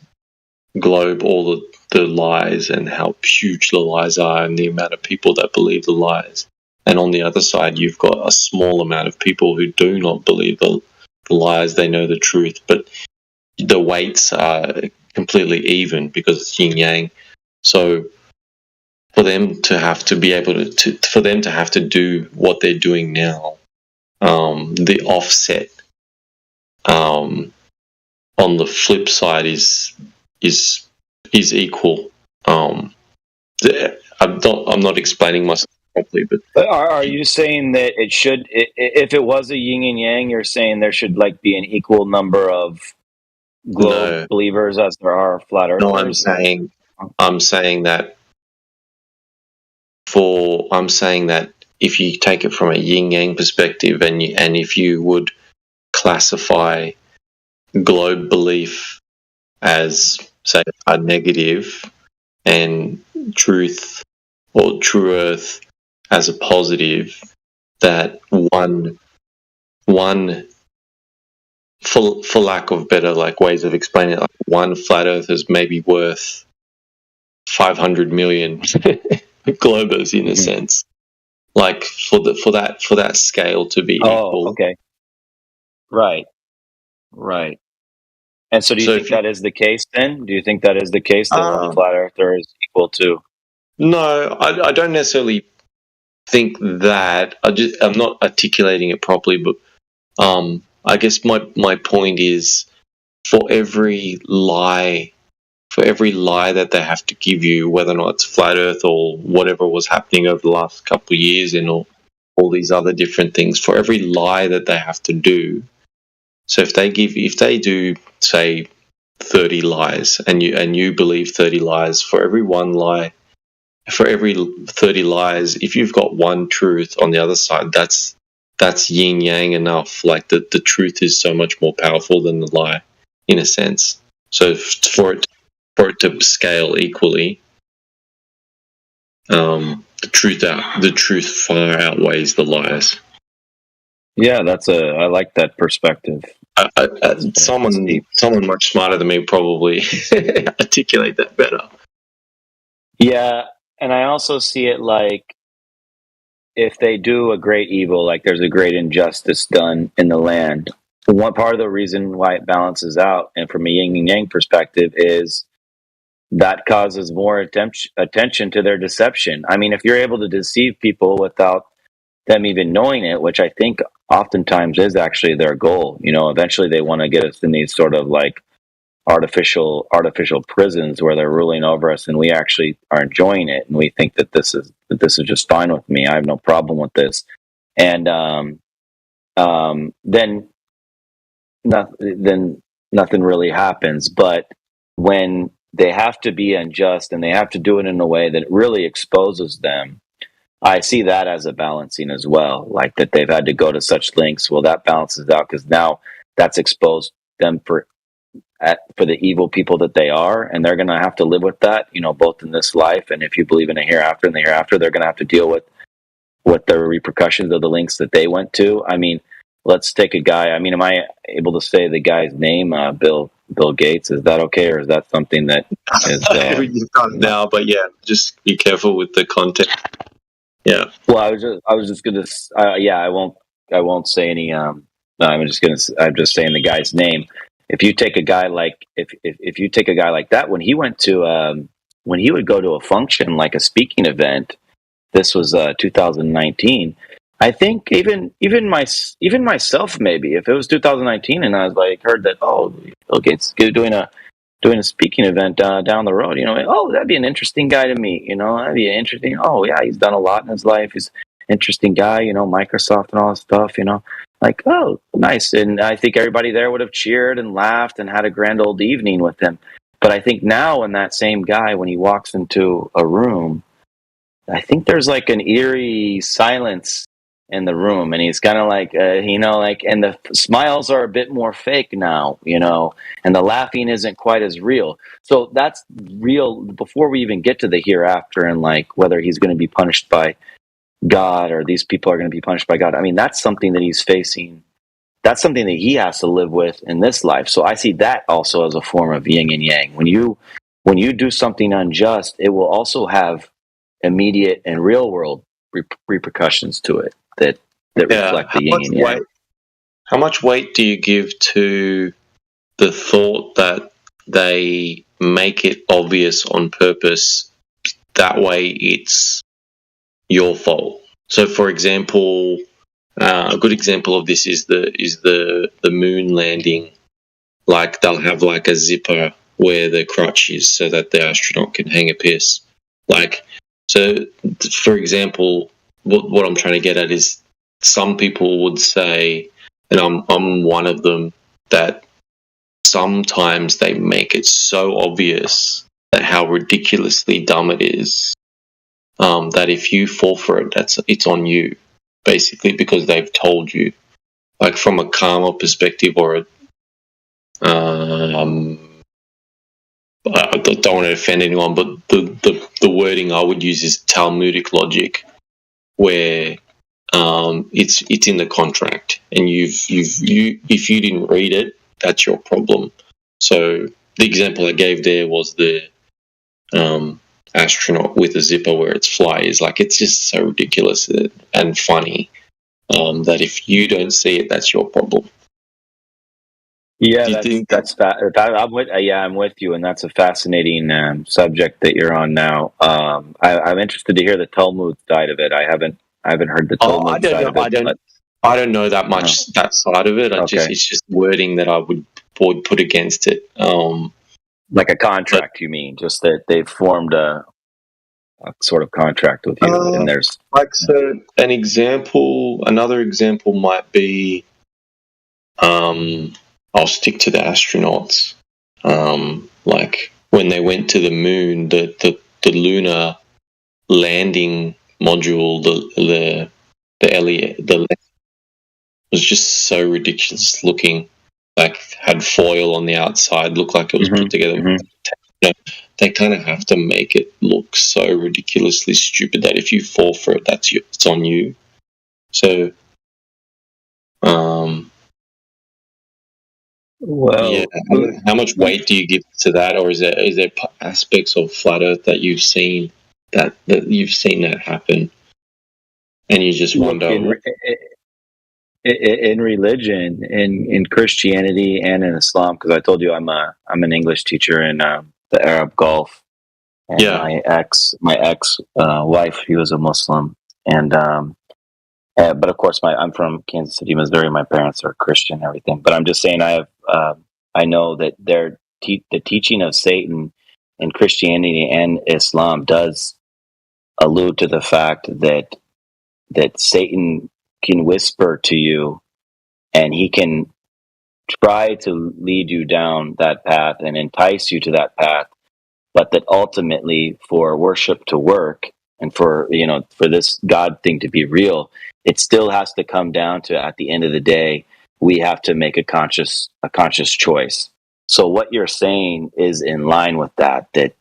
globe all the lies and how huge the lies are and the amount of people that believe the lies, and on the other side you've got a small amount of people who do not believe the lies. They know the truth, but the weights are completely even because it's yin yang. So for them to have to be able for them to have to do what they're doing now, the offset on the flip side is equal. I'm not explaining myself properly, but are you saying that it should, if it was a yin and yang, you're saying there should like be an equal number of globe believers as there are flat earthers? No, I'm saying that if you take it from a yin yang perspective, and if you would classify globe belief as, say, a negative, and truth or true earth as a positive, that one for lack of better ways of explaining it, like one flat earth is maybe worth 500 million globers in a sense, like for that scale to be equal. Okay. Right. And so do you think that is the case then? Do you think that is the case, that one flat earther is equal to? No, I don't necessarily think that. I'm not articulating it properly, but I guess my point is, for every lie that they have to give you, whether or not it's flat earth or whatever was happening over the last couple of years and all these other different things, for every lie that they have to do. So if they do, say, 30 lies, and you believe 30 lies, for every one lie, for every 30 lies, if you've got one truth on the other side, that's yin yang enough. Like the truth is so much more powerful than the lie, in a sense. So for it to scale equally, the truth far outweighs the lies. Yeah, I like that perspective. Someone much smarter than me probably articulate that better. Yeah, and I also see it like, if they do a great evil, like there's a great injustice done in the land, one part of the reason why it balances out, and from a yin and yang perspective, is that causes more attention to their deception. I mean, if you're able to deceive people without them even knowing it, which I think oftentimes is actually their goal, eventually they want to get us in these sort of like artificial prisons where they're ruling over us, and we actually are enjoying it, and we think that this is just fine with me. I have no problem with this, and then nothing really happens. But when they have to be unjust and they have to do it in a way that really exposes them, I see that as a balancing as well, like that they've had to go to such lengths. Well, that balances out because now that's exposed them for the evil people that they are, and they're going to have to live with that, both in this life, and if you believe in a hereafter, in the hereafter, they're going to have to deal with the repercussions of the lengths that they went to. I mean, let's take a guy. I mean, am I able to say the guy's name? Bill Gates. Is that okay, or is that something that is? You've done now, but yeah, just be careful with the content. Yeah. Well, I was just gonna. I won't say any. No, I'm just saying the guy's name. If you take a guy like if you take a guy like that, when he went to when he would go to a function like a speaking event, this was 2019. I think even myself, maybe if it was 2019 and I was like heard that, oh, okay, it's doing a speaking event down the road, oh, that'd be an interesting guy to meet, that'd be interesting. Oh yeah, he's done a lot in his life. He's an interesting guy, Microsoft and all that stuff, like, oh, nice. And I think everybody there would have cheered and laughed and had a grand old evening with him. But I think now when that same guy, when he walks into a room, I think there's like an eerie silence in the room, and he's kind of like, and the smiles are a bit more fake now, and the laughing isn't quite as real. So that's real before we even get to the hereafter and like whether he's going to be punished by God or these people are going to be punished by God. I mean, that's something that he's facing. That's something that he has to live with in this life. So I see that also as a form of yin and yang. When you do something unjust, it will also have immediate and real world repercussions to it that reflect the yin and yang. How much weight do you give to the thought that they make it obvious on purpose? That way, it's your fault. So, for example, a good example of this is the moon landing. Like they'll have like a zipper where the crotch is, so that the astronaut can hang a piss. Like, so for example, what I'm trying to get at is some people would say, and I'm one of them, that sometimes they make it so obvious that how ridiculously dumb it is, that if you fall for it, it's on you, basically, because they've told you. Like from a karma perspective, or I don't want to offend anyone, but the wording I would use is Talmudic logic, where it's in the contract, and if you didn't read it, that's your problem. So the example I gave there was the astronaut with a zipper where its fly is. Like, it's just so ridiculous and funny that if you don't see it, that's your problem. Yeah, I'm with you, and that's a fascinating subject that you're on now. I'm interested to hear the Talmud side of it. I haven't heard the Talmud side of it. I don't know that much that side of it. It's just wording that I would put against it. Like a contract, you mean? Just that they've formed a sort of contract with you, and there's so another example might be, I'll stick to the astronauts. Like when they went to the moon, the lunar landing module, the was just so ridiculous looking. Like, had foil on the outside, looked like it was put together. Mm-hmm. They kind of have to make it look so ridiculously stupid that if you fall for it, it's on you. So, well, yeah. How much weight do you give to that, or is there aspects of flat Earth that you've seen that happen, and you just wonder? In religion, in Christianity, and in Islam, because I told you I'm an English teacher in the Arab Gulf, and my ex wife, she was a Muslim, and but of course I'm from Kansas City, Missouri. My parents are Christian, and everything. But I'm just saying I know that the teaching of Satan in Christianity and Islam does allude to the fact that Satan can whisper to you, and he can try to lead you down that path and entice you to that path, but that ultimately, for worship to work and for this God thing to be real, it still has to come down to, at the end of the day, we have to make a conscious choice. So what you're saying is in line with that they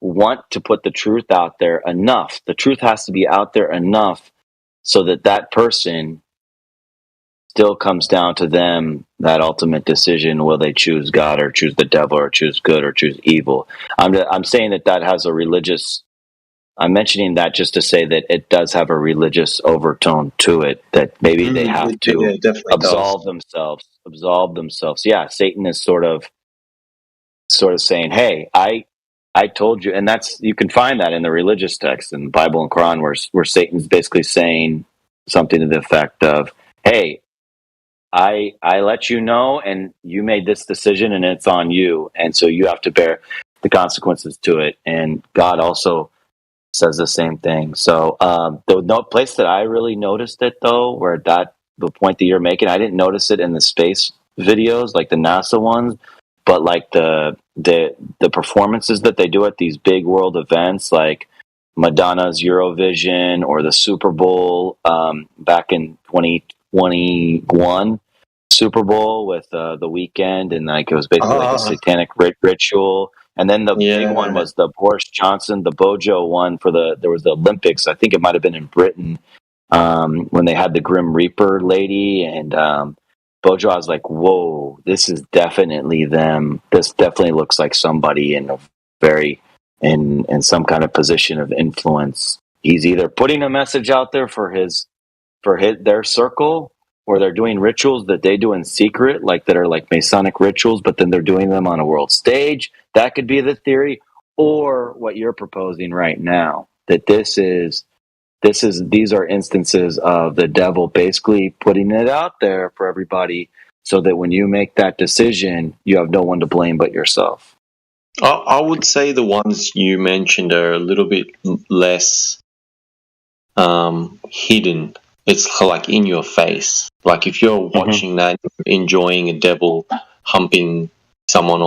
want to put the truth out there enough. The truth has to be out there enough so that person still comes down to them, that ultimate decision. Will they choose God or choose the devil or choose good or choose evil? I'm saying that has a religious I'm mentioning that just to say that it does have a religious overtone to it, that maybe they have to absolve themselves. Yeah, Satan is sort of saying, "Hey, I told you," and that's, you can find that in the religious text in the Bible and Quran, where Satan's basically saying something to the effect of, "Hey, I let you know, and you made this decision, and it's on you, and so you have to bear the consequences to it." And God also says the same thing. So the no place that I really noticed it, though, where that the point that you're making, I didn't notice it in the space videos like the NASA ones, but like the performances that they do at these big world events, like Madonna's Eurovision or the Super Bowl back in 2021 Super Bowl with the Weeknd, and like it was basically like a satanic ritual. And then the big one was the Boris Johnson, the Bojo one there was the Olympics. I think it might have been in Britain when they had the Grim Reaper lady and Bojo. I was like, whoa, this is definitely them. This definitely looks like somebody in some kind of position of influence. He's either putting a message out there for their circle, or they're doing rituals that they do in secret, like that are like Masonic rituals, but then they're doing them on a world stage. That could be the theory, or what you're proposing right now, that these are instances of the devil basically putting it out there for everybody, so that when you make that decision, you have no one to blame but yourself. I would say the ones you mentioned are a little bit less hidden. It's like in your face. Like if you're watching that, enjoying a devil humping someone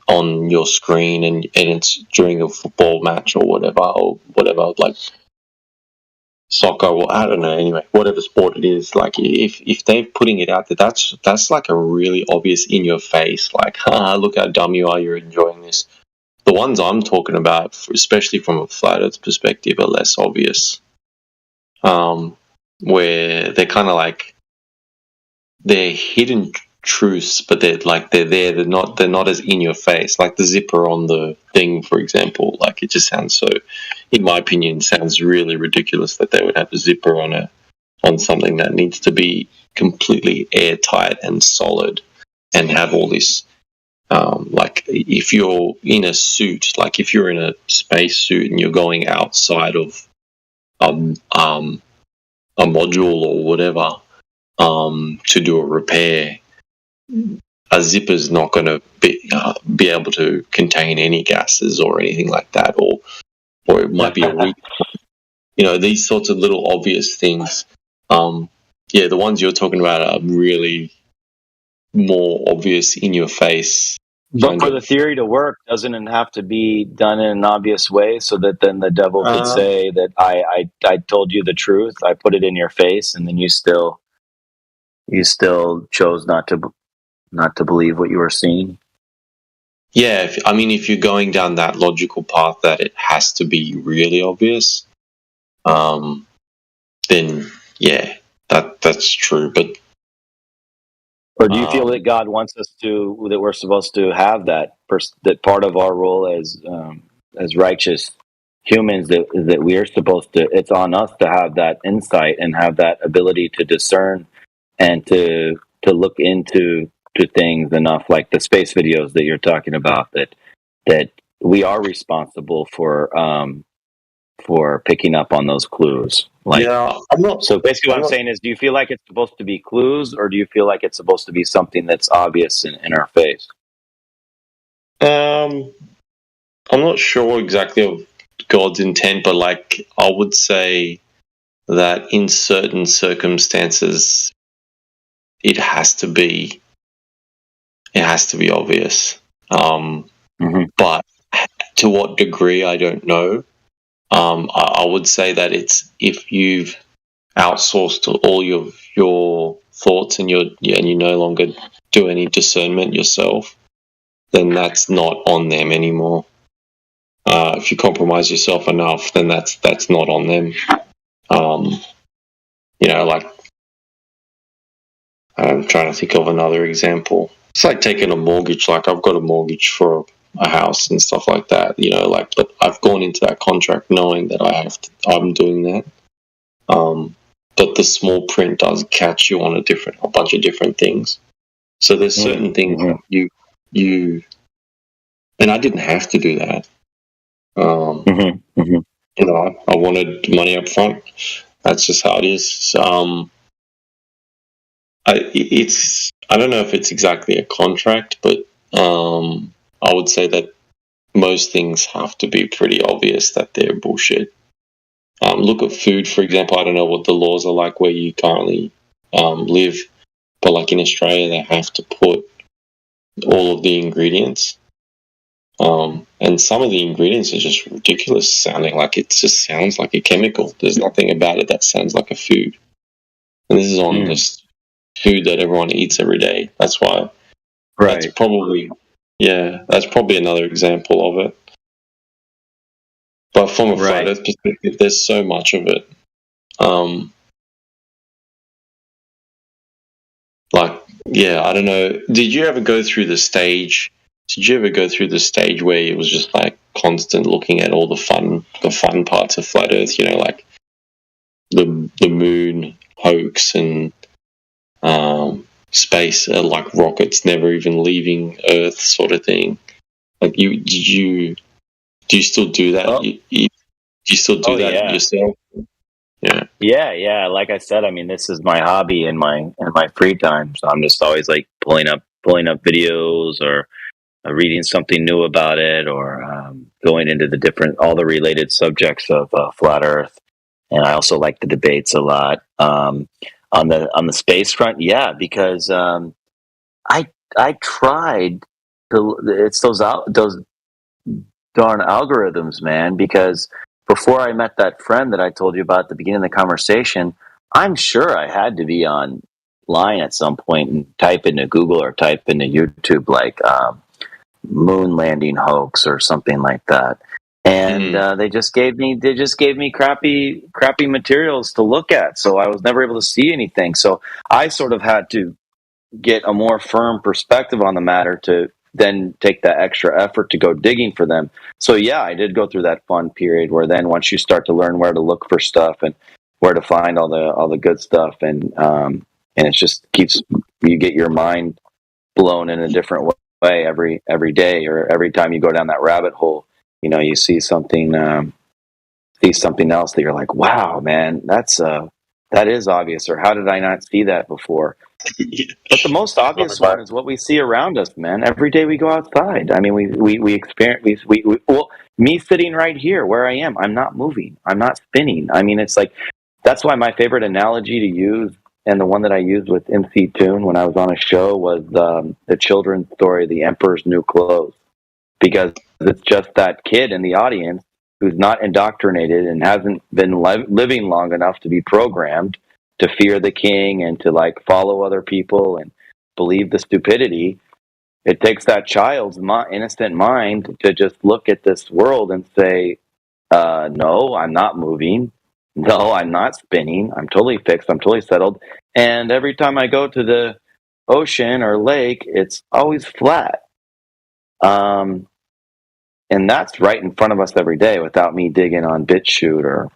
on your screen, and it's during a football match or whatever, like soccer, or I don't know, anyway, whatever sport it is, like if they're putting it out there, that's like a really obvious in your face, like, look how dumb you are, you're enjoying this. The ones I'm talking about, especially from a flat earth perspective, are less obvious. Where they're kind of like, they're hidden truths, but they're there. They're not as in your face. Like the zipper on the thing, for example. Like it just sounds so, in my opinion, sounds really ridiculous that they would have a zipper on something that needs to be completely airtight and solid, and have all this. Like if you're in a suit, like if you're in a space suit and you're going outside of a module or whatever to do a repair, a zipper's not going to be able to contain any gases or anything like that, or it might be a weak, these sorts of little obvious things. The ones you're talking about are really more obvious, in your face. But for the theory to work, doesn't it have to be done in an obvious way, so that then the devil could say that I told you the truth, I put it in your face, and then you still chose not to believe what you were seeing? Yeah, if you're going down that logical path that it has to be really obvious, then yeah, that's true. But or do you feel that God wants us that we're supposed to have that part of our role as righteous humans, that we are supposed to, it's on us to have that insight and have that ability to discern and to look into things enough, like the space videos that you're talking about, that we are responsible for picking up on those clues. So basically what I'm saying is, do you feel like it's supposed to be clues, or do you feel like it's supposed to be something that's obvious in our face? I'm not sure exactly of God's intent, but like I would say that in certain circumstances it has to be obvious. But to what degree, I don't know. I would say that it's, if you've outsourced all your thoughts and you no longer do any discernment yourself, then that's not on them anymore. If you compromise yourself enough, then that's not on them. Like, I'm trying to think of another example. It's like taking a mortgage. Like I've got a mortgage for a house and stuff like that. You know, like, but I've gone into that contract knowing that I'm doing that. But the small print does catch you on a bunch of different things. So there's certain things you, and I didn't have to do that. You know, I wanted money up front. That's just how it is. I don't know if it's exactly a contract, but I would say that most things have to be pretty obvious that they're bullshit. Look at food, for example. I don't know what the laws are like where you currently live, but like in Australia, they have to put all of the ingredients. And some of the ingredients are just ridiculous sounding. Like, it just sounds like a chemical. There's nothing about it that sounds like a food. And this is on just food that everyone eats every day. That's why. Right. That's probably another example of it. But from a flat earth perspective, there's so much of it. I don't know. Did you ever go through the stage where it was just like constant looking at all the fun parts of flat Earth? You know, like the moon hoax and space, like rockets never even leaving Earth, sort of thing. Like, do you still do that? Oh. Do you still do that yourself? Yeah. Like I said, I mean, this is my hobby in my free time. So I'm just always like pulling up videos or reading something new about it, or going into all the related subjects of flat Earth. And I also like the debates a lot. On the space front, because I tried it's those darn algorithms, man, because before I met that friend that I told you about at the beginning of the conversation, I'm sure I had to be online at some point and type into Google or type into YouTube like moon landing hoax or something like that. And they just gave me crappy materials to look at, so I was never able to see anything. So I sort of had to get a more firm perspective on the matter to then take that extra effort to go digging for them. So I did go through that fun period where then once you start to learn where to look for stuff and where to find all the good stuff, and it just you get your mind blown in a different way every day, or every time you go down that rabbit hole. You know, you see something else that you're like, wow, man, that is obvious, or how did I not see that before? But the most obvious one is what we see around us, man. Every day we go outside. I mean, we experience, me sitting right here where I am, I'm not moving, I'm not spinning. I mean, it's like, that's why my favorite analogy to use, and the one that I used with MC Toon when I was on a show, was the children's story, The Emperor's New Clothes. Because it's just that kid in the audience who's not indoctrinated and hasn't been living long enough to be programmed to fear the king and to like follow other people and believe the stupidity. It takes that child's innocent mind to just look at this world and say, no, I'm not moving. No, I'm not spinning. I'm totally fixed. I'm totally settled. And every time I go to the ocean or lake, it's always flat. And that's right in front of us every day without me digging on BitChute or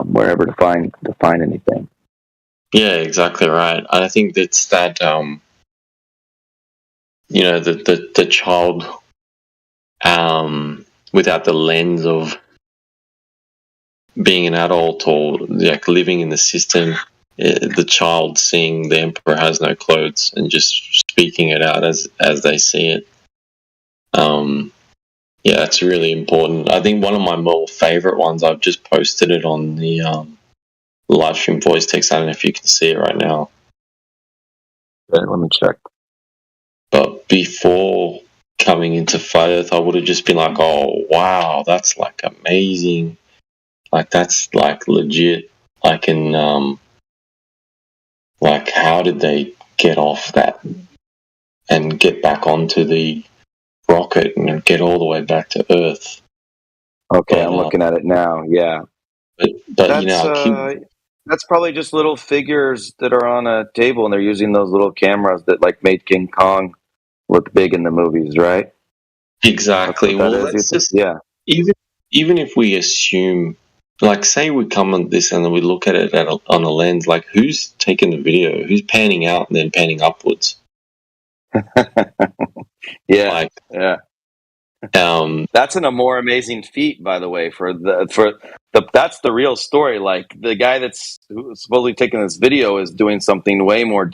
wherever to find anything. Yeah, exactly right. I think that's that. The child, without the lens of being an adult or like living in the system, the child seeing the emperor has no clothes and just speaking it out as they see it. It's really important. I think one of my more favorite ones, I've just posted it on the live stream voice text. I don't know if you can see it right now. Let me check. But before coming into Flat Earth, I would have just been like, oh, wow, that's like amazing. Like, that's like legit. I can, like, how did they get off that and get back onto the rocket and get all the way back to Earth? Okay, I'm looking at it now. Yeah. But that's, that's probably just little figures that are on a table, and they're using those little cameras that like made King Kong look big in the movies, right? Exactly. Well, let's just even if we assume, like, say we come on this and we look at it on a lens, like, who's taking the video? Who's panning out and then panning upwards? Yeah. That's a more amazing feat, by the way, that's the real story. Like, the guy that's supposedly taking this video is doing something way more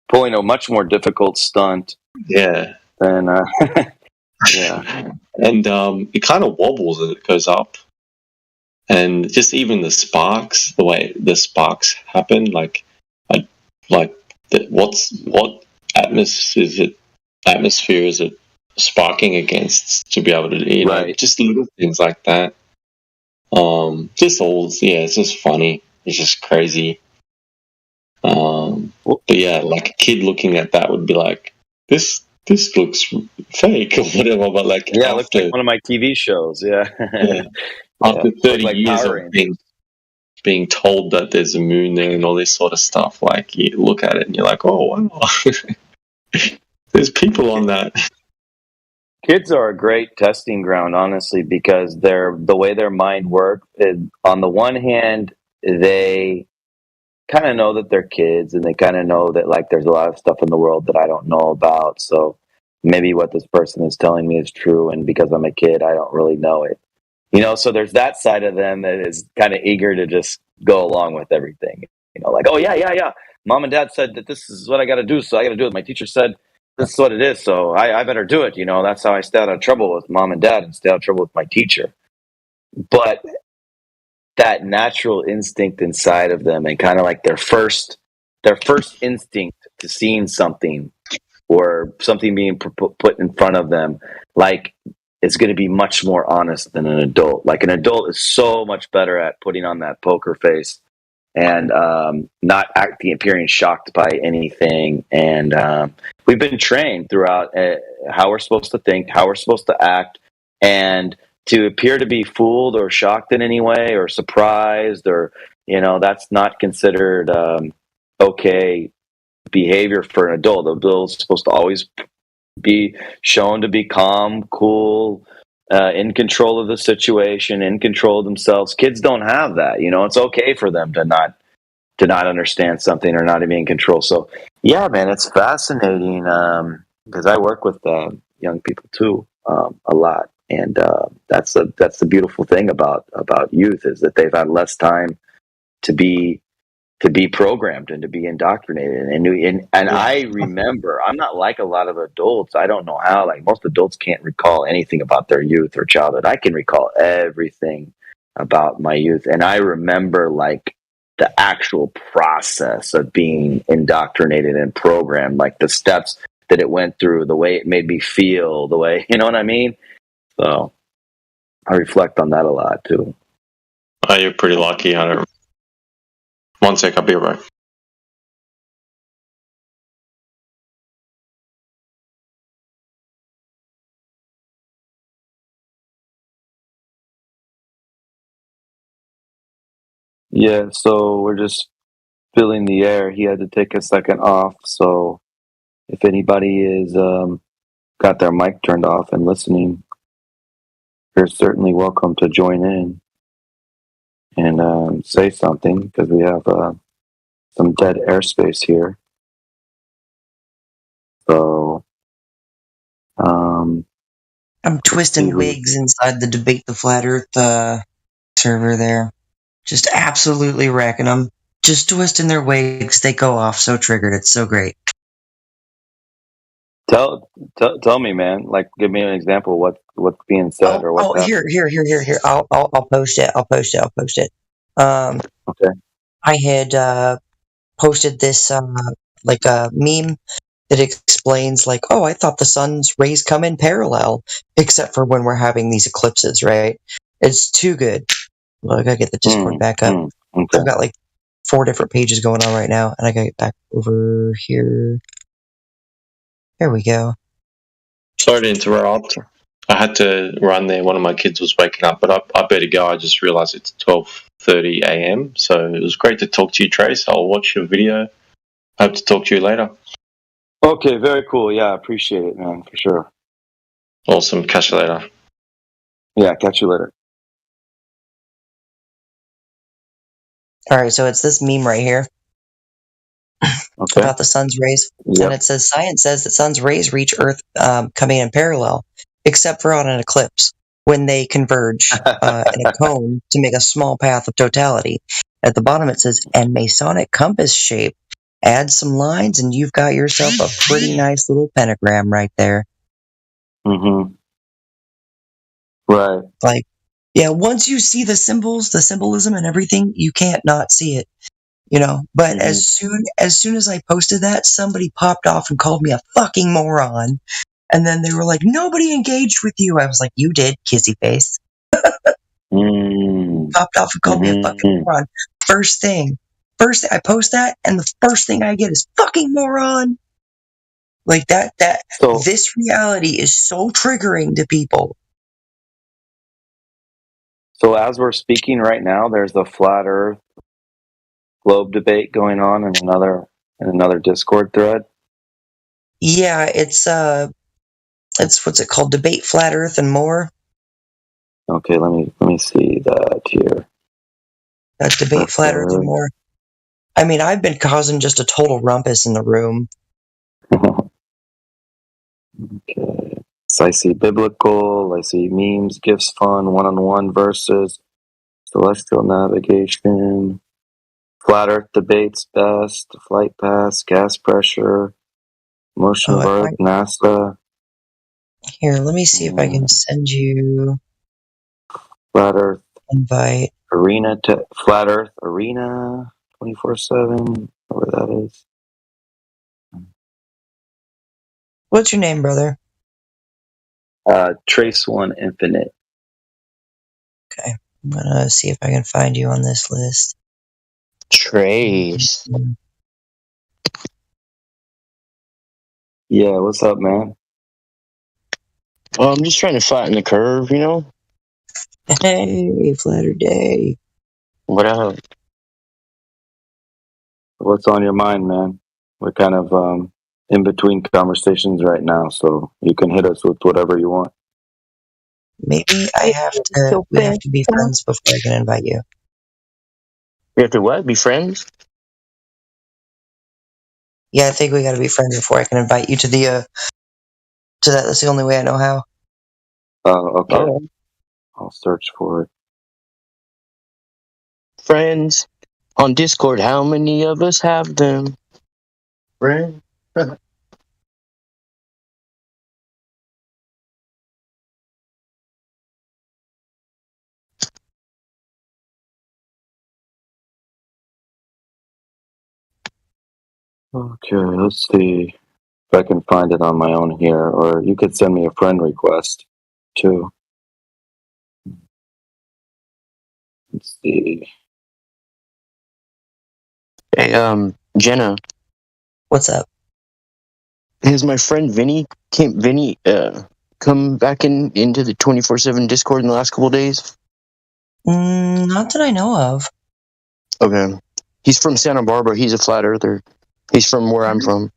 pulling a much more difficult stunt. Yeah. Than yeah. And it kind of wobbles as it goes up. And just even the sparks, the way the sparks happen, what atmosphere is it sparking against to be able to, know, just little things like that. It's just funny. It's just crazy. But yeah, like a kid looking at that would be like, this looks fake or whatever. But like, it looks like one of my TV shows. Yeah. After 30 years of being told that there's a moon there and all this sort of stuff, like, you look at it and you're like, oh wow, there's people on that. Kids are a great testing ground, honestly, because the way their mind works. On the one hand, they kind of know that they're kids, and they kind of know that, like, there's a lot of stuff in the world that I don't know about. So maybe what this person is telling me is true, and because I'm a kid, I don't really know it. So there's that side of them that is kind of eager to just go along with everything. Like, oh yeah. Mom and Dad said that this is what I got to do, so I got to do it. My teacher said this is what it is, so I better do it. That's how I stay out of trouble with Mom and Dad and stay out of trouble with my teacher. But that natural instinct inside of them, and kind of like their first instinct to seeing something or something being put in front of them, like, it's going to be much more honest than an adult. Like, an adult is so much better at putting on that poker face and not appearing shocked by anything. And we've been trained throughout how we're supposed to think, how we're supposed to act, and to appear to be fooled or shocked in any way or surprised, or that's not considered okay behavior for an adult. The adult's supposed to always be shown to be calm, cool, in control of the situation, in control of themselves. Kids don't have that. It's okay for them to not understand something or not to be in control. So yeah, man, it's fascinating because I work with young people too a lot, and that's the beautiful thing about youth, is that they've had less time to be programmed and to be indoctrinated. And I remember, I'm not like a lot of adults. I don't know how, like, most adults can't recall anything about their youth or childhood. I can recall everything about my youth. And I remember, like, the actual process of being indoctrinated and programmed, like the steps that it went through, the way it made me feel, the way, you know what I mean? So I reflect on that a lot too. Oh, you're pretty lucky. I don't. One sec, I'll be right. Yeah, so we're just filling the air. He had to take a second off, so if anybody is got their mic turned off and listening, you're certainly welcome to join in and say something, because we have some dead airspace here. So I'm twisting wigs inside the Debate the Flat Earth server there. Just absolutely wrecking them. Just twisting their wigs. They go off so triggered. It's so great. Tell me, man. Like, give me an example of what's being said or what's happening. Here. I'll post it. Okay. I had posted this like a meme that explains, like, oh, I thought the sun's rays come in parallel, except for when we're having these eclipses, right? It's too good. Well, I gotta get the Discord back up. Okay. I've got like 4 different pages going on right now, and I gotta get back over here. There we go. Sorry to interrupt. I had to run there. One of my kids was waking up, but I better go. I just realized it's 12:30 a.m. So it was great to talk to you, Trace. I'll watch your video. Hope to talk to you later. Okay, very cool. Yeah, I appreciate it, man, for sure. Awesome. Catch you later. Yeah, catch you later. All right, so it's this meme right here about the sun's rays. Yep. And it says, science says that sun's rays reach Earth coming in parallel, except for on an eclipse, when they converge in a cone to make a small path of totality. At the bottom it says, and Masonic compass shape. Add some lines and you've got yourself a pretty nice little pentagram right there. Mm-hmm. Right. Like, yeah, once you see the symbols, the symbolism and everything, you can't not see it. You know, but as soon as I posted that, somebody popped off and called me a fucking moron. And then they were like, nobody engaged with you. I was like, you did, kissy face. Popped off and called me a fucking moron. First thing, I post that, and the first thing I get is fucking moron. Like this reality is so triggering to people. So as we're speaking right now, there's a flat Earth globe debate going on in another Discord thread. Yeah, it's what's it called? Debate Flat Earth and More. Okay, let me see that here. Debate Flat Earth and More. I mean, I've been causing just a total rumpus in the room. Okay. So I see biblical, I see memes, gifts, fun, one-on-one verses, celestial navigation, flat Earth debates best, flight paths, gas pressure, motion of Earth, NASA. Here, let me see if I can send you flat Earth invite. Arena to Flat Earth Arena 24/7, whatever that is. What's your name, brother? Trace One Infinite. Okay, I'm gonna see if I can find you on this list. Trace. Yeah, what's up, man? Well, I'm just trying to flatten the curve, you know? Hey, flatter day. What up? What's on your mind, man? We're kind of in between conversations right now, so you can hit us with whatever you want. Maybe we have to be friends before I can invite you. We have to what? Be friends? Yeah, I think we gotta be friends before I can invite you to the to that. That's the only way I know how. Okay. Oh. I'll search for it. Friends on Discord, how many of us have them? Friends? Okay, let's see if I can find it on my own here, or you could send me a friend request too. Let's see. Hey, Jenna. What's up? Has my friend Vinny come back into the 24/7 Discord in the last couple of days? Not that I know of. Okay. He's from Santa Barbara. He's a flat earther. He's from where I'm from.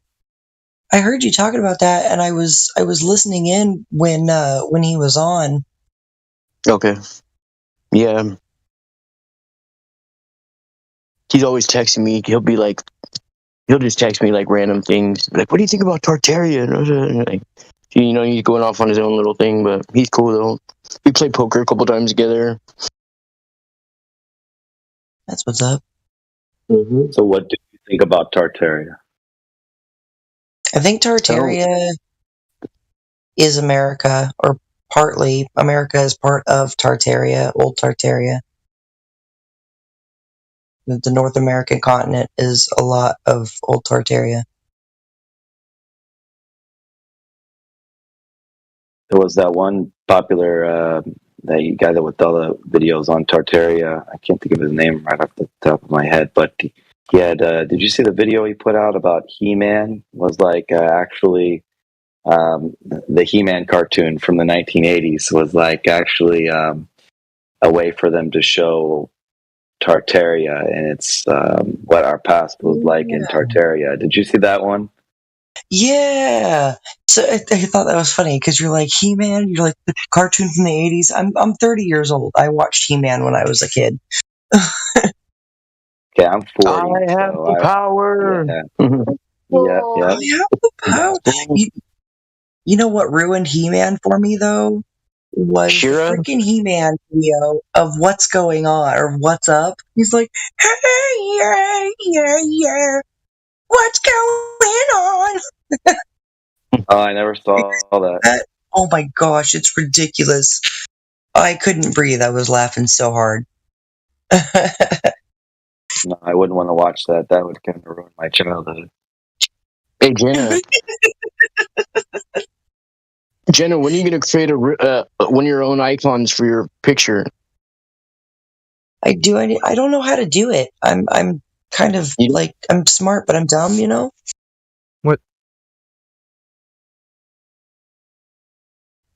I heard you talking about that, and I was listening in when he was on. Okay. Yeah. He's always texting me. He'll just text me like random things. Like, what do you think about Tartaria? And like, you know, he's going off on his own little thing, but he's cool though. We played poker a couple times together. That's what's up. Mm-hmm. So what do you think about Tartaria? I think Tartaria is America, or partly. America is part of Tartaria, old Tartaria. The North American continent is a lot of old Tartaria. There was that one popular that guy that with all the videos on Tartaria. I can't think of his name right off the top of my head, but he had. Did you see the video he put out about He-Man? Was like actually the He-Man cartoon from the 1980s was like actually a way for them to show Tartaria and it's what our past was like in Tartaria. Did you see that one? Yeah. So I thought that was funny because you're like He-Man, you're like the cartoon from the 80s. I'm 30 years old. I watched He-Man when I was a kid. Okay, I'm 40. I have So the power. yeah. Yeah, Oh, yeah. I have the power. You know what ruined He-Man for me though? Was the Shira? freaking He-Man video of what's going on or what's up. He's like, hey, yeah, what's going on? Oh, I never saw that. Oh my gosh, it's ridiculous. I couldn't breathe. I was laughing so hard. No, I wouldn't want to watch that. That would kind of ruin my childhood. Hey, Jenna. Jenna, when are you going to create one of your own icons for your picture? I don't know how to do it. I'm kind of like, I'm smart, but I'm dumb, you know? What?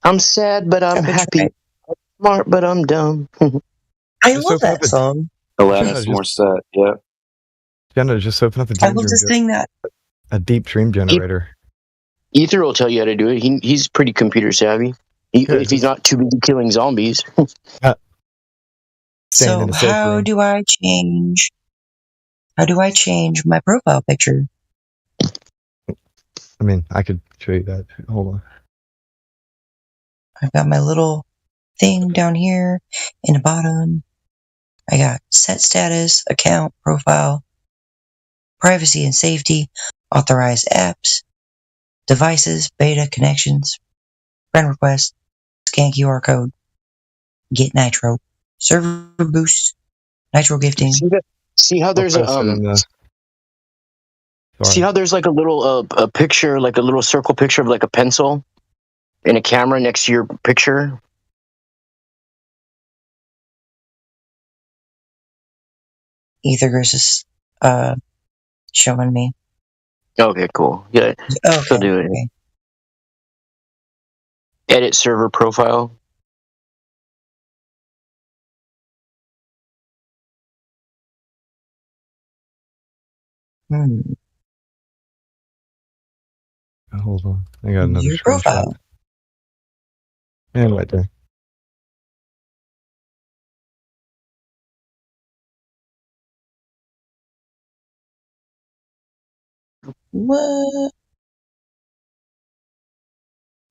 I'm sad, but I'm happy. I'm smart, but I'm dumb. I love that song. Alanis Morissette, yeah. Jenna, just open up a I dream love to sing that. A deep dream generator. Ether will tell you how to do it. He's pretty computer savvy. If he's not too busy killing zombies. So how do I change my profile picture? I mean, I could show you that. Hold on. I've got my little thing down here in the bottom. I got set status, account, profile, privacy and safety, authorized apps, devices, beta, connections, friend request, scan QR code, get nitro, server boost, nitro gifting. See how there's See how there's like a little a picture, like a little circle picture of like a pencil and a camera next to your picture? Ethergris is showing me. Okay, cool. Yeah, she'll do it. Okay. Edit server profile. Hold on. I got another Your screenshot. profile. And right there. What?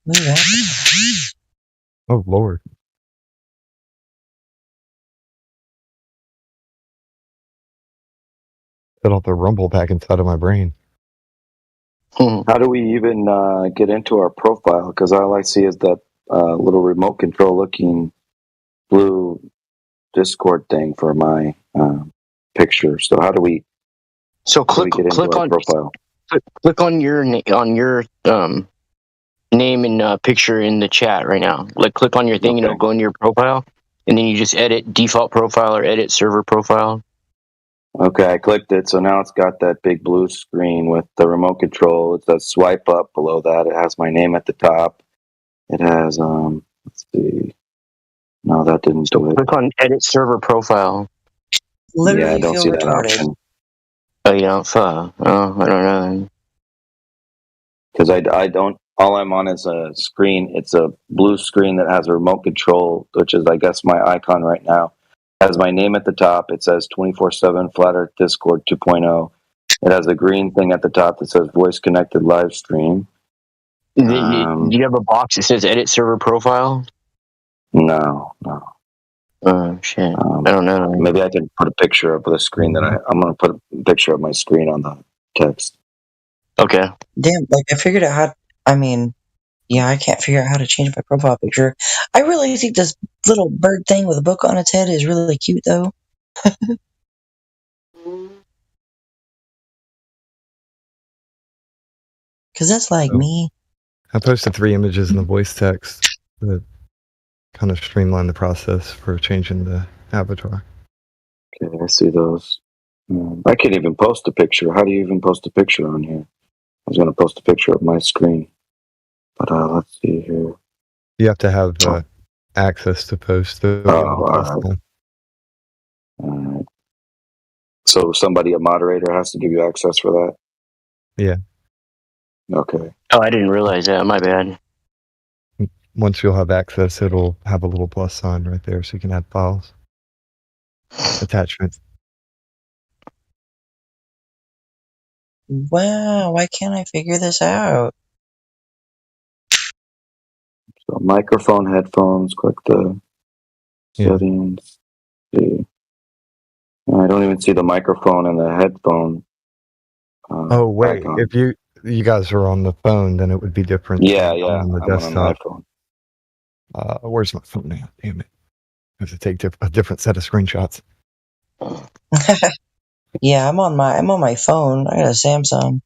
Look at that. Oh, Lord. Set off the rumble back inside of my brain. How do we even get into our profile? Because all I see is that little remote control looking blue Discord thing for my picture. So how do we? So click on profile. Click on your name and picture in the chat right now. Like click on your thing, go into your profile, and then you just edit default profile or edit server profile. Okay, I clicked it, so now it's got that big blue screen with the remote control. It says swipe up below that. It has my name at the top. It has let's see. No, that didn't do it. Click on edit server profile. Literally I don't feel see that retarded. option. Oh, you don't? I don't know. Because I don't. All I'm on is a screen. It's a blue screen that has a remote control, which is, I guess, my icon right now. It has my name at the top. It says 24/7 Flat Earth Discord 2.0. It has a green thing at the top that says voice connected live stream. Do you have a box that says edit server profile? No. Oh shit! I don't know. Maybe I can put a picture of the screen that I'm going to put a picture of my screen on the text. Okay. Damn, like I figured out how. I mean, yeah, I can't figure out how to change my profile picture. I really think this little bird thing with a book on its head is really cute, though. Because that's like me. I posted 3 images in the voice text that kind of streamline the process for changing the avatar. Okay, I see those. I can't even post a picture. How do you even post a picture on here? I was going to post a picture of my screen. But let's see here. You have to have access to post the all right. So somebody, a moderator, has to give you access for that? Yeah. Okay. Oh, I didn't realize that. My bad. Once you'll have access, it'll have a little plus sign right there so you can add files. Attachments. Wow, why can't I figure this out? So microphone, headphones, click the settings. See. I don't even see the microphone and the headphone. Oh wait, icon. if you guys are on the phone, then it would be different. Yeah, I'm on the desktop. on an iPhone. Where's my phone now? Damn it! I have to take a different set of screenshots. Yeah, I'm on my phone. I got a Samsung.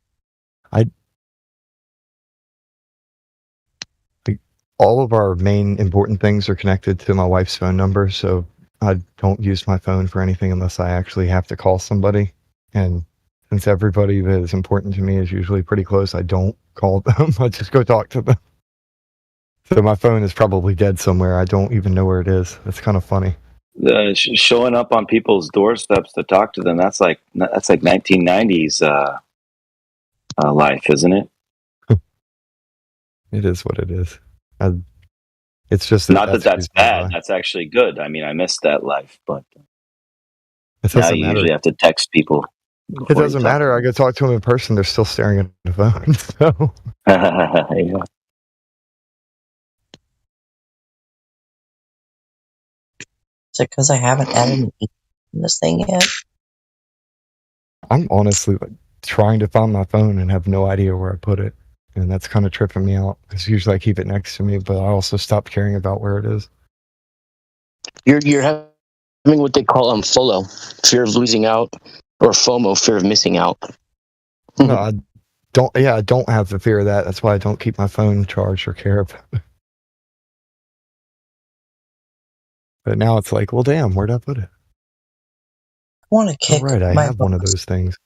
All of our main important things are connected to my wife's phone number, so I don't use my phone for anything unless I actually have to call somebody. And since everybody that is important to me is usually pretty close, I don't call them. I just go talk to them. So my phone is probably dead somewhere. I don't even know where it is. It's kind of funny. Showing up on people's doorsteps to talk to them, that's like 1990s life, isn't it? It is what it is. It's just not that that's bad. That's actually good. I mean, I missed that life, but now you usually have to text people. It doesn't matter. I go talk to them in person. They're still staring at the phone. So. Yeah. Is it because I haven't added an E in this thing yet? I'm honestly trying to find my phone and have no idea where I put it. And that's kind of tripping me out because usually I keep it next to me, but I also stopped caring about where it is. You're having what they call FOLO, fear of losing out, or FOMO, fear of missing out. No, I don't. Yeah, I don't have the fear of that. That's why I don't keep my phone charged or care about it. But now it's like, well, damn, where'd I put it? I want to kick. Oh, right, I have boss. one of those things.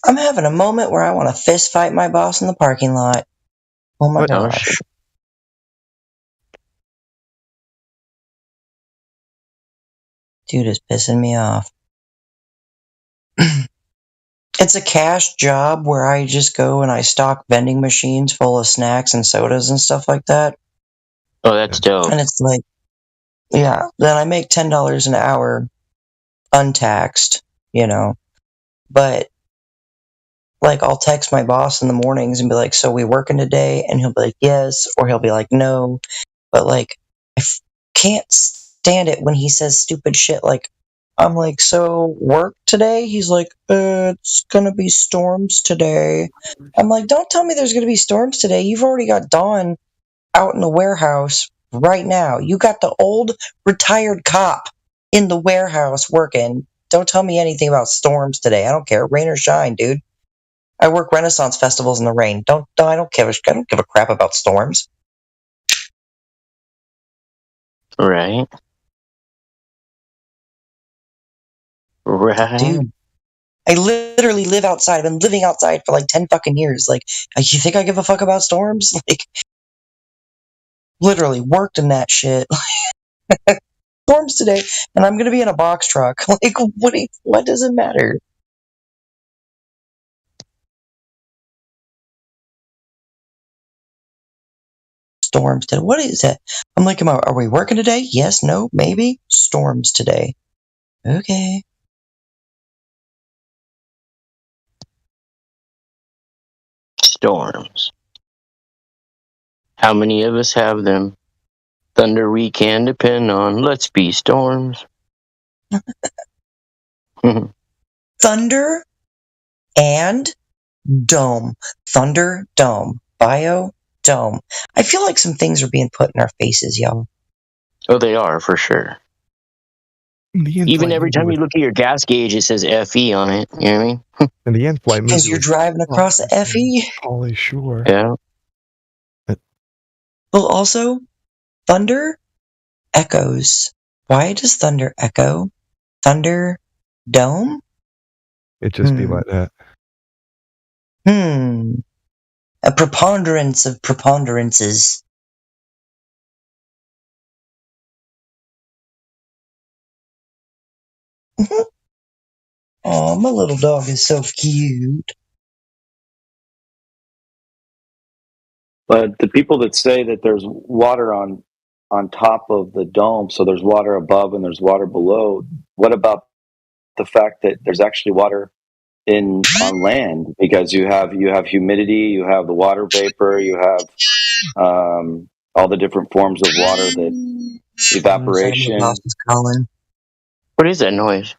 I'm having a moment where I want to fist fight my boss in the parking lot. Oh my gosh. Dude is pissing me off. It's a cash job where I just go and I stock vending machines full of snacks and sodas and stuff like that. Oh, that's dope. And it's like, yeah, then I make $10 an hour untaxed, but like I'll text my boss in the mornings and be like, so we working today? And he'll be like, yes, or he'll be like, no. But like, I can't stand it when he says stupid shit like, I'm like, so work today? He's like, it's gonna be storms today. I'm like, don't tell me there's gonna be storms today. You've already got Dawn out in the warehouse right now. You got the old retired cop in the warehouse working. Don't tell me anything about storms today. I don't care, rain or shine, dude. I work Renaissance festivals in the rain. I don't give a crap about storms. Right. Dude, I literally live outside. I've been living outside for like 10 fucking years. Like, you think I give a fuck about storms? Like, literally worked in that shit. Storms today, and I'm gonna be in a box truck. Like, what does it matter? Storms today. What is that? I'm like, are we working today? Yes, no, maybe. Storms today. Okay. Storms. How many of us have them? Thunder we can depend on. Let's be storms. Thunder and dome. Thunder, dome. Bio, dome. I feel like some things are being put in our faces, y'all. Oh, they are, for sure. Even every time you look at your gas gauge, it says FE on it. You know what I mean? And the in-flight movie. Because you're driving across the FE. Holy sure. Yeah. Well, also, thunder echoes. Why does thunder echo? Thunder dome? It just be like that. A preponderance of preponderances. Oh, my little dog is so cute. But the people that say that there's water on top of the dome, so there's water above and there's water below, what about the fact that there's actually water on land? Because you have humidity, you have the water vapor, you have all the different forms of water, that evaporation. My boss is calling. What is that noise?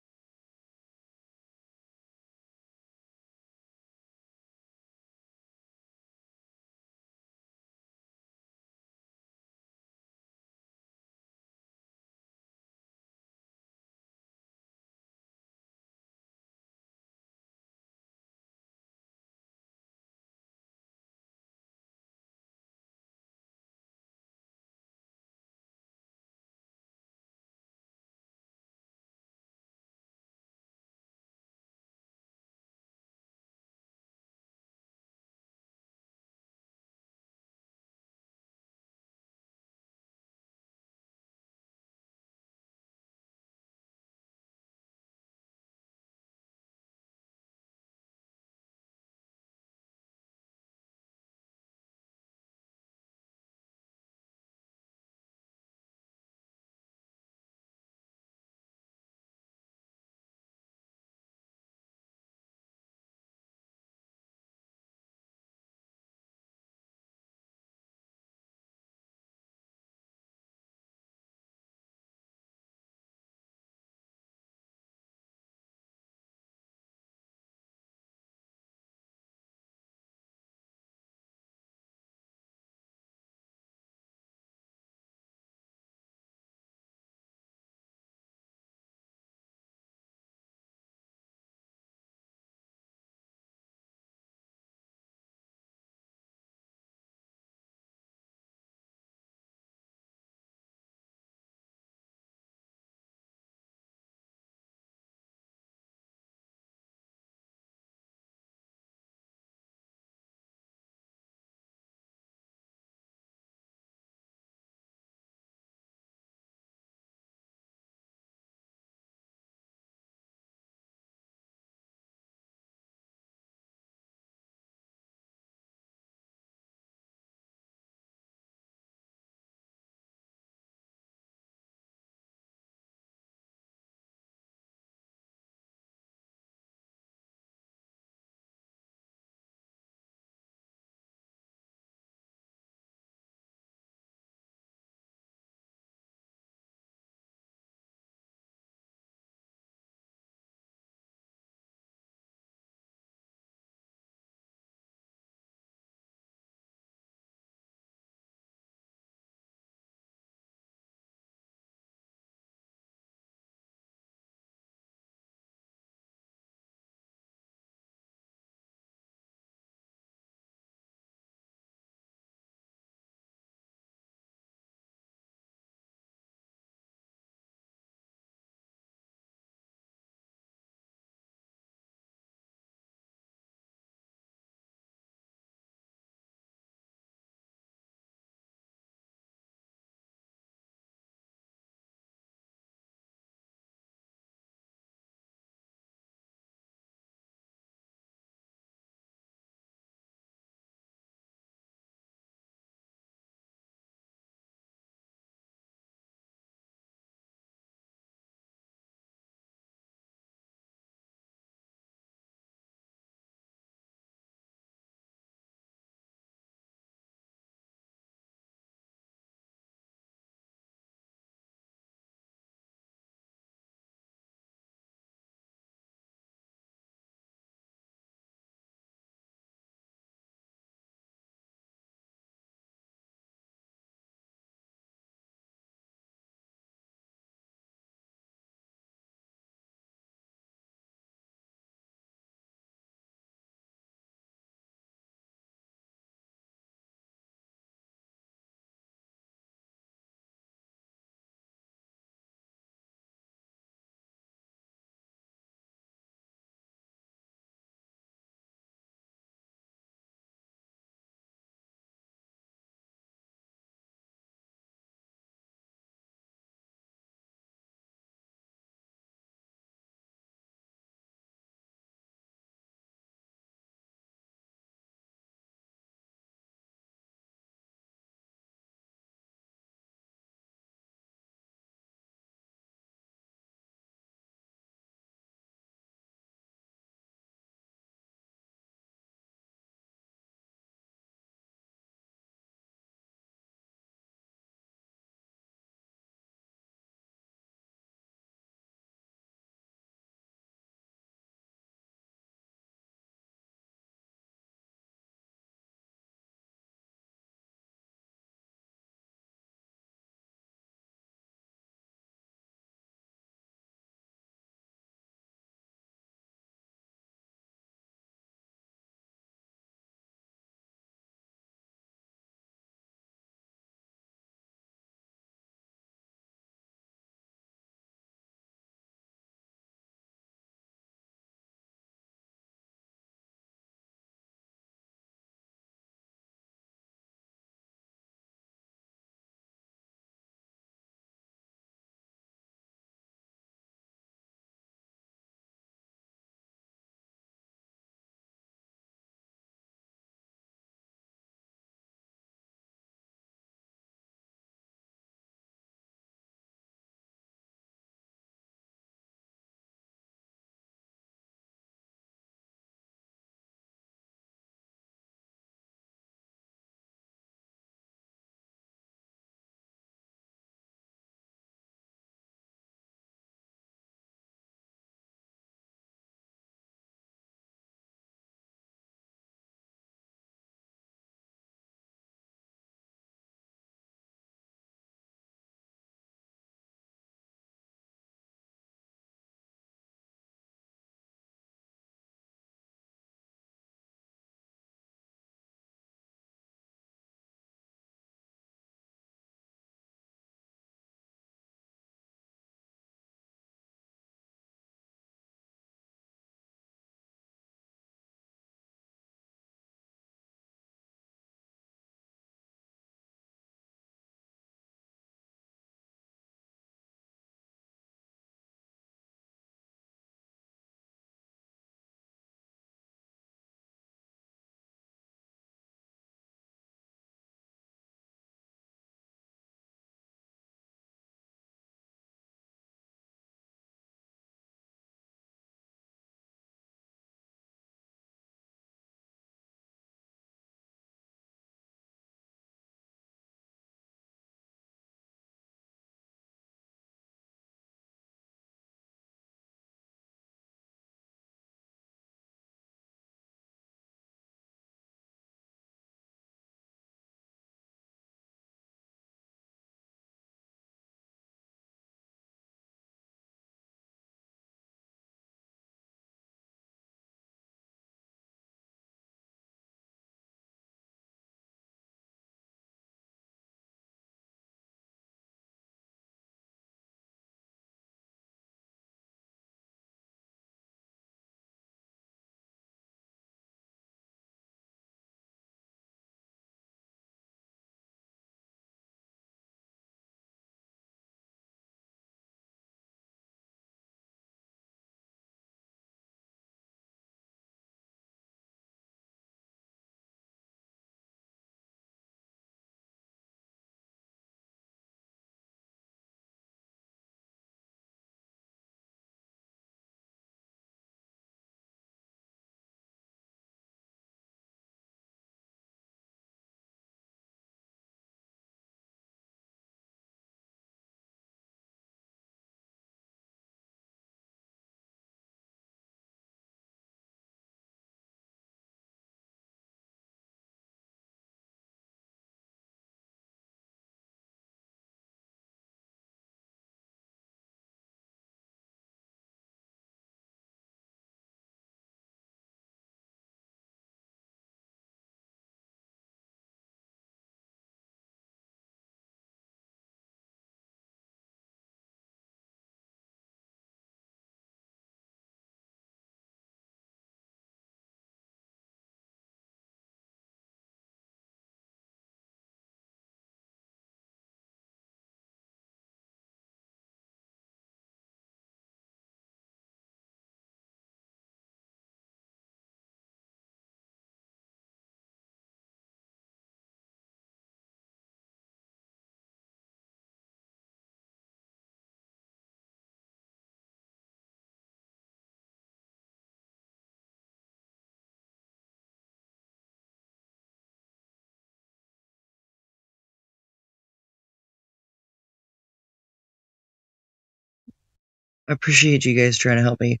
I appreciate you guys trying to help me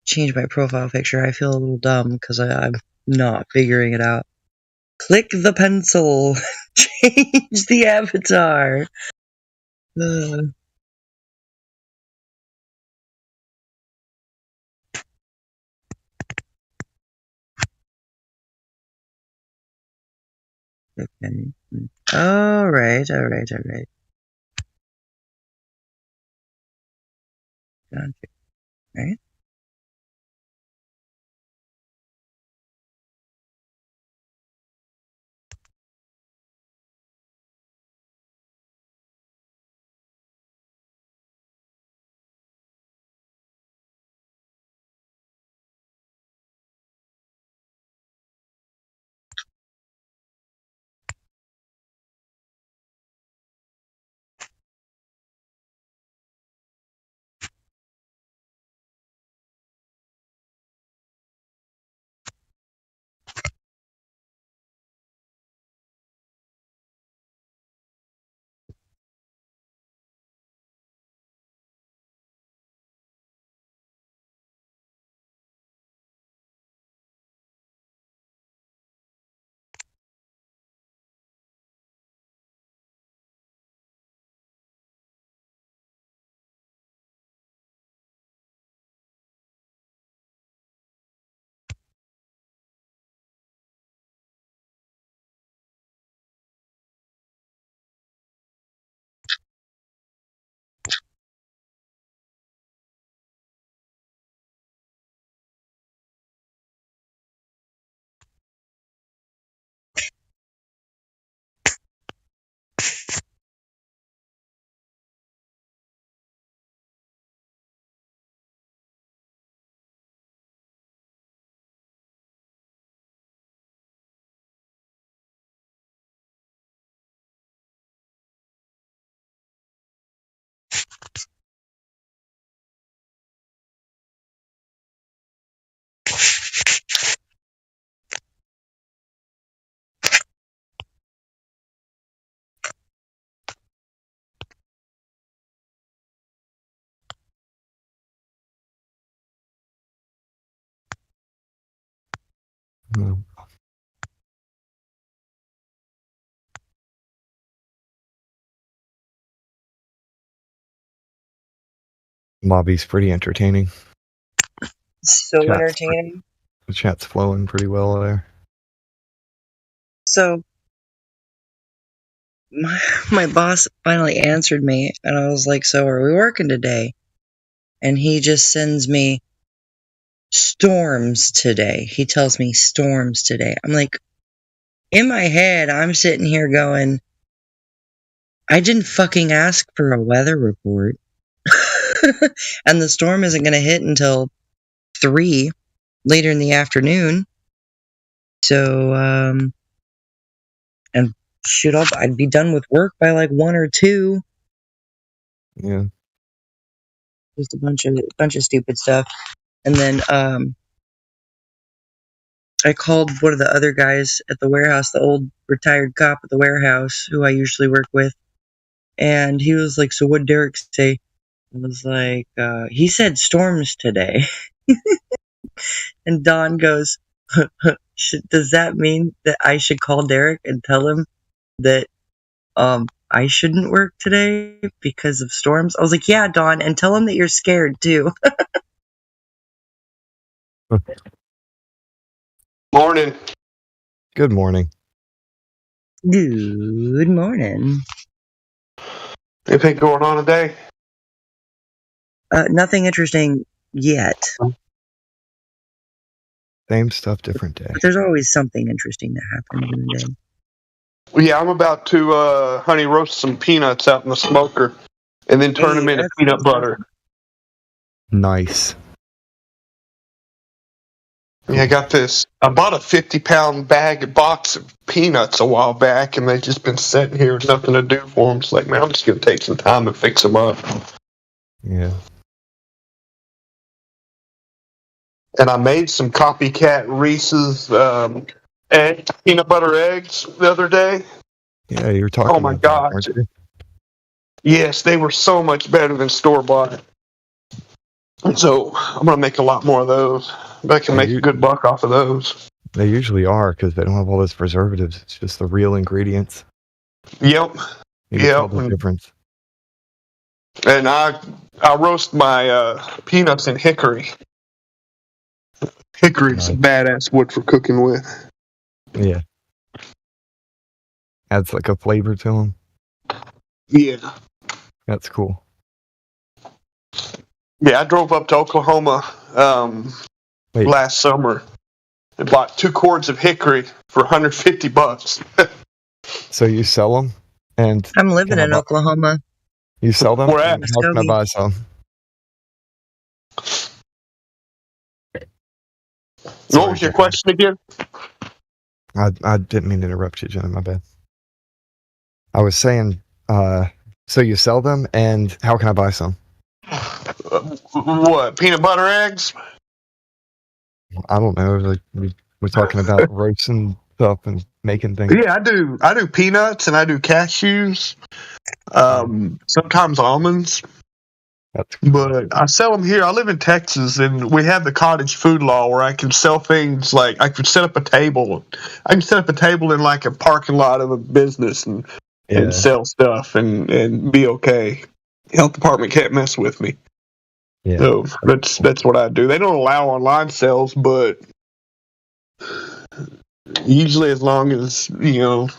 change my profile picture. I feel a little dumb because I'm not figuring it out. Click the pencil. Change the avatar. Okay. All right. Gotcha. Right. Lobby's pretty entertaining. So entertaining. The chat's flowing pretty well there. So, my boss finally answered me, and I was like, so are we working today? And he just sends me storms today. He tells me storms today. I'm like, in my head, I'm sitting here going, I didn't fucking ask for a weather report. And the storm isn't going to hit until 3 later in the afternoon. So, and shoot up, I'd be done with work by like 1 or 2. Yeah. Just a bunch of stupid stuff. And then, I called one of the other guys at the warehouse, the old retired cop at the warehouse who I usually work with. And he was like, so what'd Derek say? I was like, he said storms today. And Don goes, does that mean that I should call Derek and tell him that I shouldn't work today because of storms? I was like, yeah, Don, and tell him that you're scared too. Morning. Good morning. Good morning. Anything going on today? Nothing interesting yet. Same stuff, different day. But there's always something interesting that happens in the day. Yeah, I'm about to honey roast some peanuts out in the smoker and then turn them into peanut butter. Nice. Yeah, I bought a 50-pound box of peanuts a while back, and they've just been sitting here with nothing to do for them. It's like, man, I'm just going to take some time and fix them up. Yeah. And I made some copycat Reese's peanut butter eggs the other day. Yeah, you were talking about that, weren't you? Yes, they were so much better than store-bought. So I'm going to make a lot more of those. I can make a good buck off of those. They usually are because they don't have all those preservatives. It's just the real ingredients. Yep. You can tell the difference. And I roast my peanuts in hickory. Hickory's a badass wood for cooking with. Yeah. Adds like a flavor to them. Yeah. That's cool. Yeah, I drove up to Oklahoma last summer and bought 2 cords of hickory for $150. So you sell them? And I'm living in Oklahoma. You sell them? Where at? How can I buy some? What was your question again? I didn't mean to interrupt you, Jenna. My bad. I was saying, so you sell them, and how can I buy some? What, peanut butter eggs? I don't know. Like we're talking about roasting stuff and making things. Yeah, I do peanuts and I do cashews. Sometimes almonds. But I sell them here. I live in Texas, and we have the cottage food law where I can sell things like I can set up a table. I can set up a table in like a parking lot of a business and sell stuff and be okay. Health department can't mess with me. Yeah. So that's what I do. They don't allow online sales, but usually as long as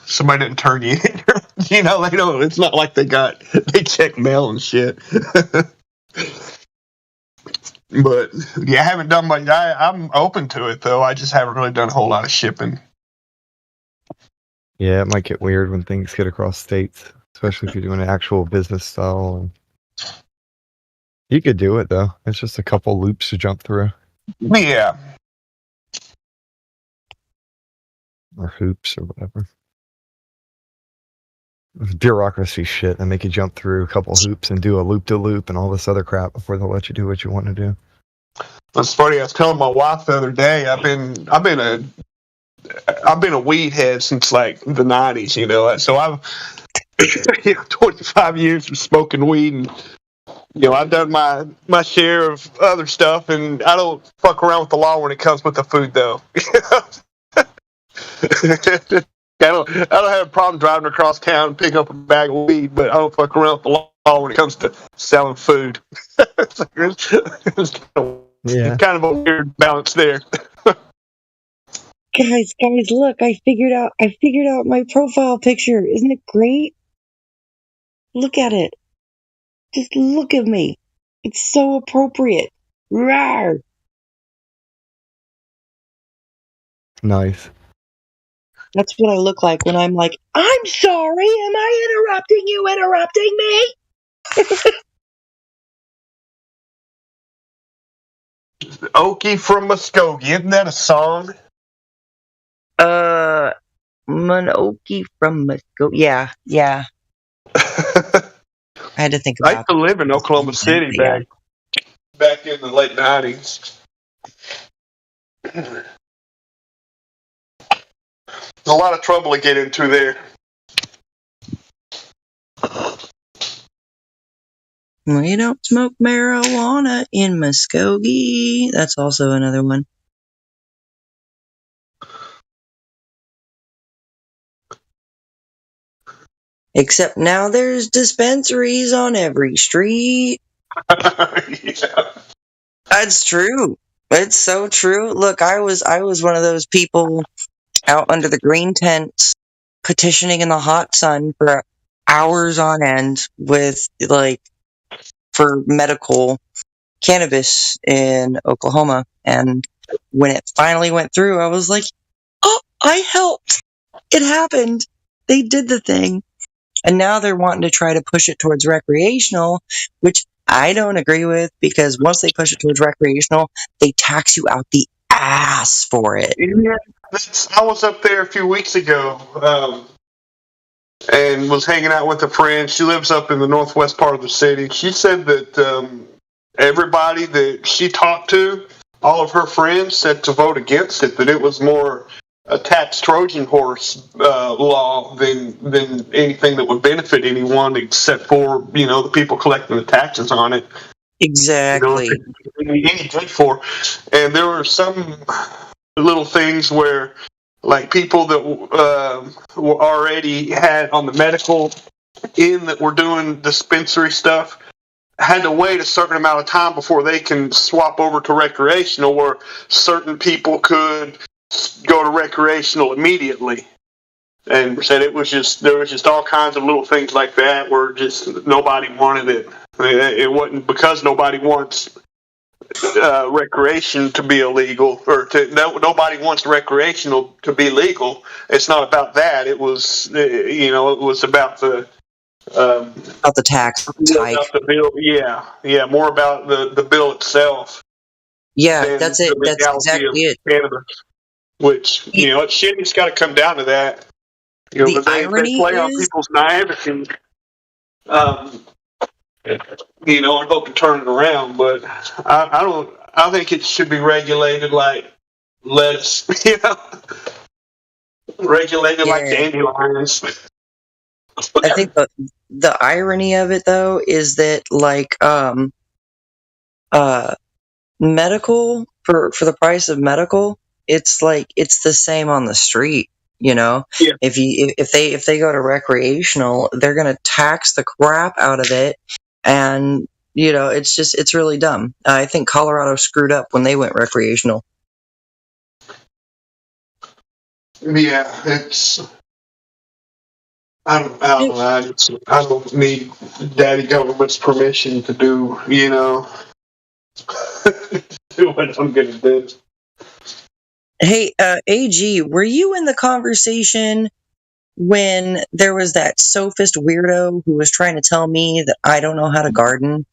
somebody didn't turn you in, they don't. It's not like they check mail and shit. But yeah, I haven't done much. I'm open to it though. I just haven't really done a whole lot of shipping. Yeah, it might get weird when things get across states, especially if you're doing an actual business style. You could do it though. It's just a couple loops to jump through. Yeah. Or hoops or whatever. Bureaucracy shit. They make you jump through a couple hoops and do a loop-to-loop and all this other crap before they'll let you do what you want to do. That's funny. I was telling my wife the other day. I've been a weed head since like the 90s. So I've 25 years of smoking weed, and I've done my share of other stuff, and I don't fuck around with the law when it comes with the food though. I don't have a problem driving across town and picking up a bag of weed, but I don't fuck around with the law when it comes to selling food. It's kind of a weird balance there. Guys, look! I figured out my profile picture. Isn't it great? Look at it. Just look at me. It's so appropriate. Rawr. Nice. That's what I look like when I'm like, I'm sorry, am I interrupting you interrupting me? Okie from Muskogee, isn't that a song? Okie from Muskogee. Yeah. I had to think about it. I used to live in Oklahoma City back in the late 90s. There's a lot of trouble to get into there. We don't smoke marijuana in Muskogee. That's also another one. Except now there's dispensaries on every street. Yeah. That's true. It's so true. Look, I was one of those people out under the green tents petitioning in the hot sun for hours on end with for medical cannabis in Oklahoma. And when it finally went through, I was like, oh, I helped. It happened. They did the thing. And now they're wanting to try to push it towards recreational, which I don't agree with, because once they push it towards recreational, they tax you out the ass for it. Yeah, I was up there a few weeks ago and was hanging out with a friend. She lives up in the northwest part of the city. She said that everybody that she talked to, all of her friends, said to vote against it, that it was more a tax Trojan horse law than anything that would benefit anyone except for, the people collecting the taxes on it. Exactly. Any good for. And there were some little things where, like, people that were already had on the medical end that were doing dispensary stuff had to wait a certain amount of time before they can swap over to recreational, where certain people could go to recreational immediately. And said there was just all kinds of little things like that where just nobody wanted it. It wasn't because nobody wants recreation to be illegal, or nobody wants recreational to be legal. It's not about that. It was it was about the about the tax hike. About the bill, yeah, more about the bill itself. Yeah, Than that's it. the That's legality of exactly it. cannabis. Which it's got to come down to that. The But they irony play on is, people's naivety, and hope to turn it around. But I don't. I think it should be regulated like lettuce. Regulated like yeah. dandelions. I think the irony of it though is that like medical for the price of medical, it's like it's the same on the street. Yeah. If they go to recreational, they're gonna tax the crap out of it, and it's really dumb. I think Colorado screwed up when they went recreational. Yeah, it's. I don't know. I don't need daddy government's permission to do, do what I'm going to do. Hey, AG, were you in the conversation when there was that sophist weirdo who was trying to tell me that I don't know how to garden?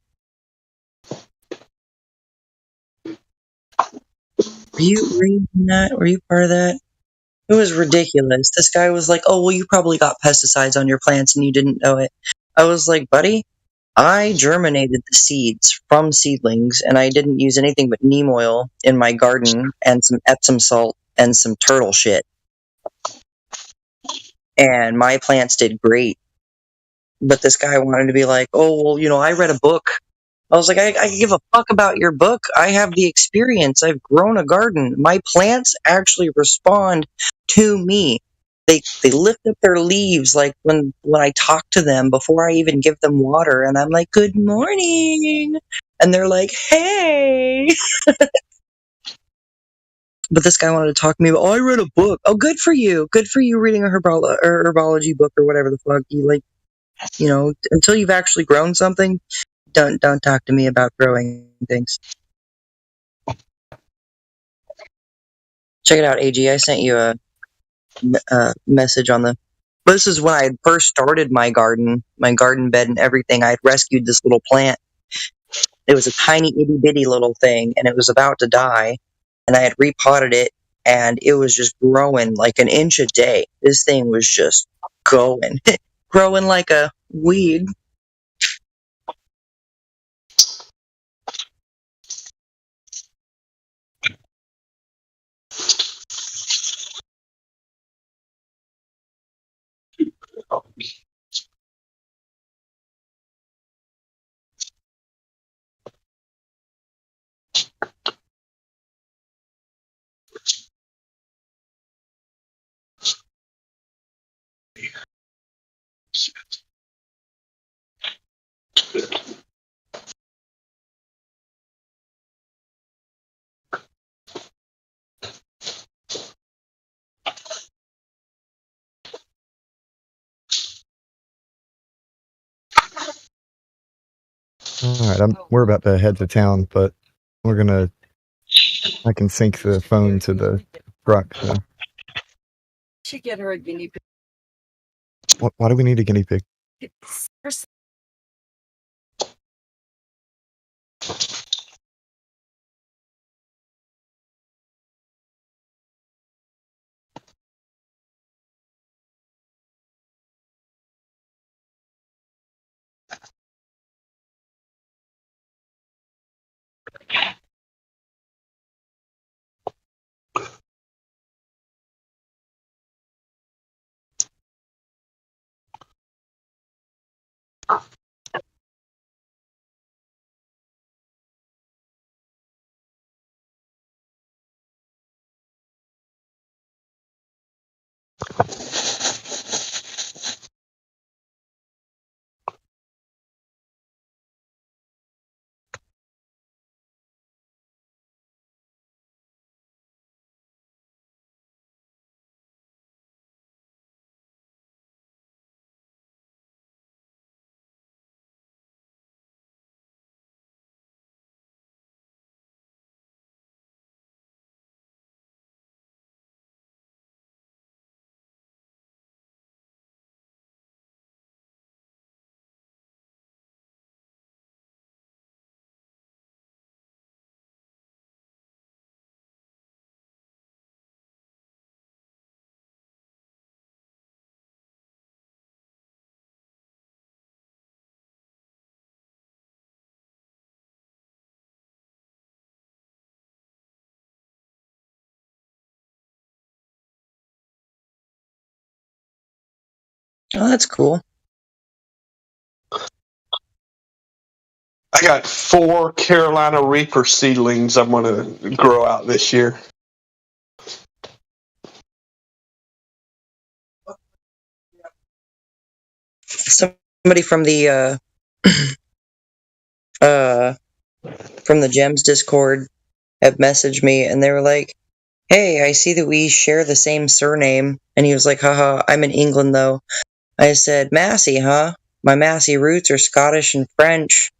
Were you in that? Were you part of that? It was ridiculous. This guy was like, "Oh, well, you probably got pesticides on your plants and you didn't know it." I was like, "Buddy, I germinated the seeds from seedlings, and I didn't use anything but neem oil in my garden and some Epsom salt and some turtle shit. And my plants did great." But this guy wanted to be like, "Oh, well, I read a book." I was like, I give a fuck about your book. I have the experience. I've grown a garden. My plants actually respond to me. They lift up their leaves like when I talk to them before I even give them water, and I'm like, "Good morning," and they're like, "Hey." But this guy wanted to talk to me about, "Oh, I read a book." Oh, good for you. Good for you reading a herbology book or whatever the fuck you like. Until you've actually grown something, don't talk to me about growing things. Check it out, AG. I sent you a message on the. This is when I had first started my garden bed and everything. I had rescued this little plant. It was a tiny itty bitty little thing, and it was about to die. And I had repotted it, and it was just growing like an inch a day. This thing was just going, growing like a weed. All right, we're about to head to town, but I can sync the phone to the truck. So. Should get her a guinea pig. Why do we need a guinea pig? Oh, that's cool. I got 4 Carolina Reaper seedlings I'm going to grow out this year. Somebody from the from the Gems Discord had messaged me, and they were like, "Hey, I see that we share the same surname." And he was like, "Haha, I'm in England though." I said, "Massey, huh? My Massey roots are Scottish and French.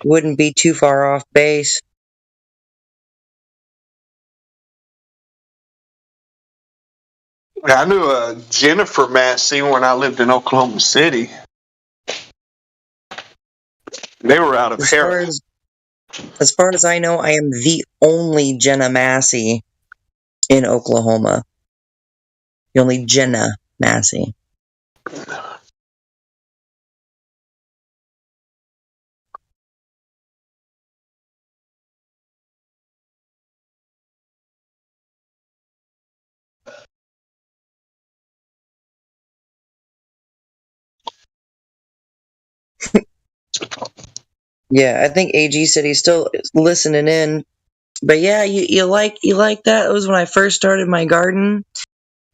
Wouldn't be too far off base." I knew a Jennifer Massey when I lived in Oklahoma City. They were out of Harris. As far as I know, I am the only Jenna Massey in Oklahoma. The only Jenna Massey. Yeah, I think AG said he's still listening in. But yeah, you like that? It was when I first started my garden,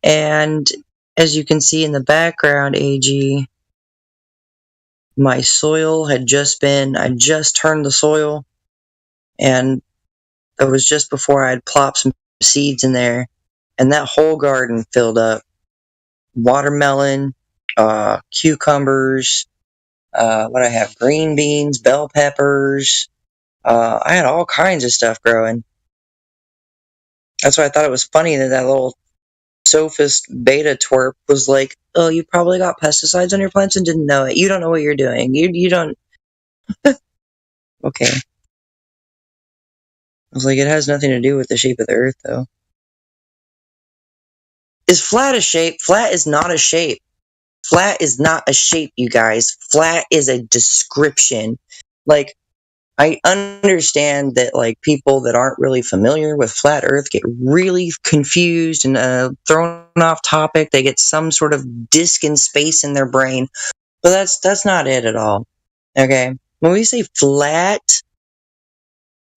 and as you can see in the background, AG, my soil had I just turned the soil, and it was just before I'd plopped some seeds in there, and that whole garden filled up. Watermelon, cucumbers, what I have, green beans, bell peppers. I had all kinds of stuff growing. That's why I thought it was funny that little sophist beta twerp was like, "Oh, you probably got pesticides on your plants and didn't know it. You don't know what you're doing. You don't." Okay. I was like, it has nothing to do with the shape of the earth, though. Is flat a shape? Flat is not a shape. Flat is not a shape, you guys. Flat is a description. Like, I understand that like people that aren't really familiar with flat earth get really confused and thrown off topic. They get some sort of disc in space in their brain. But that's not it at all. Okay? When we say flat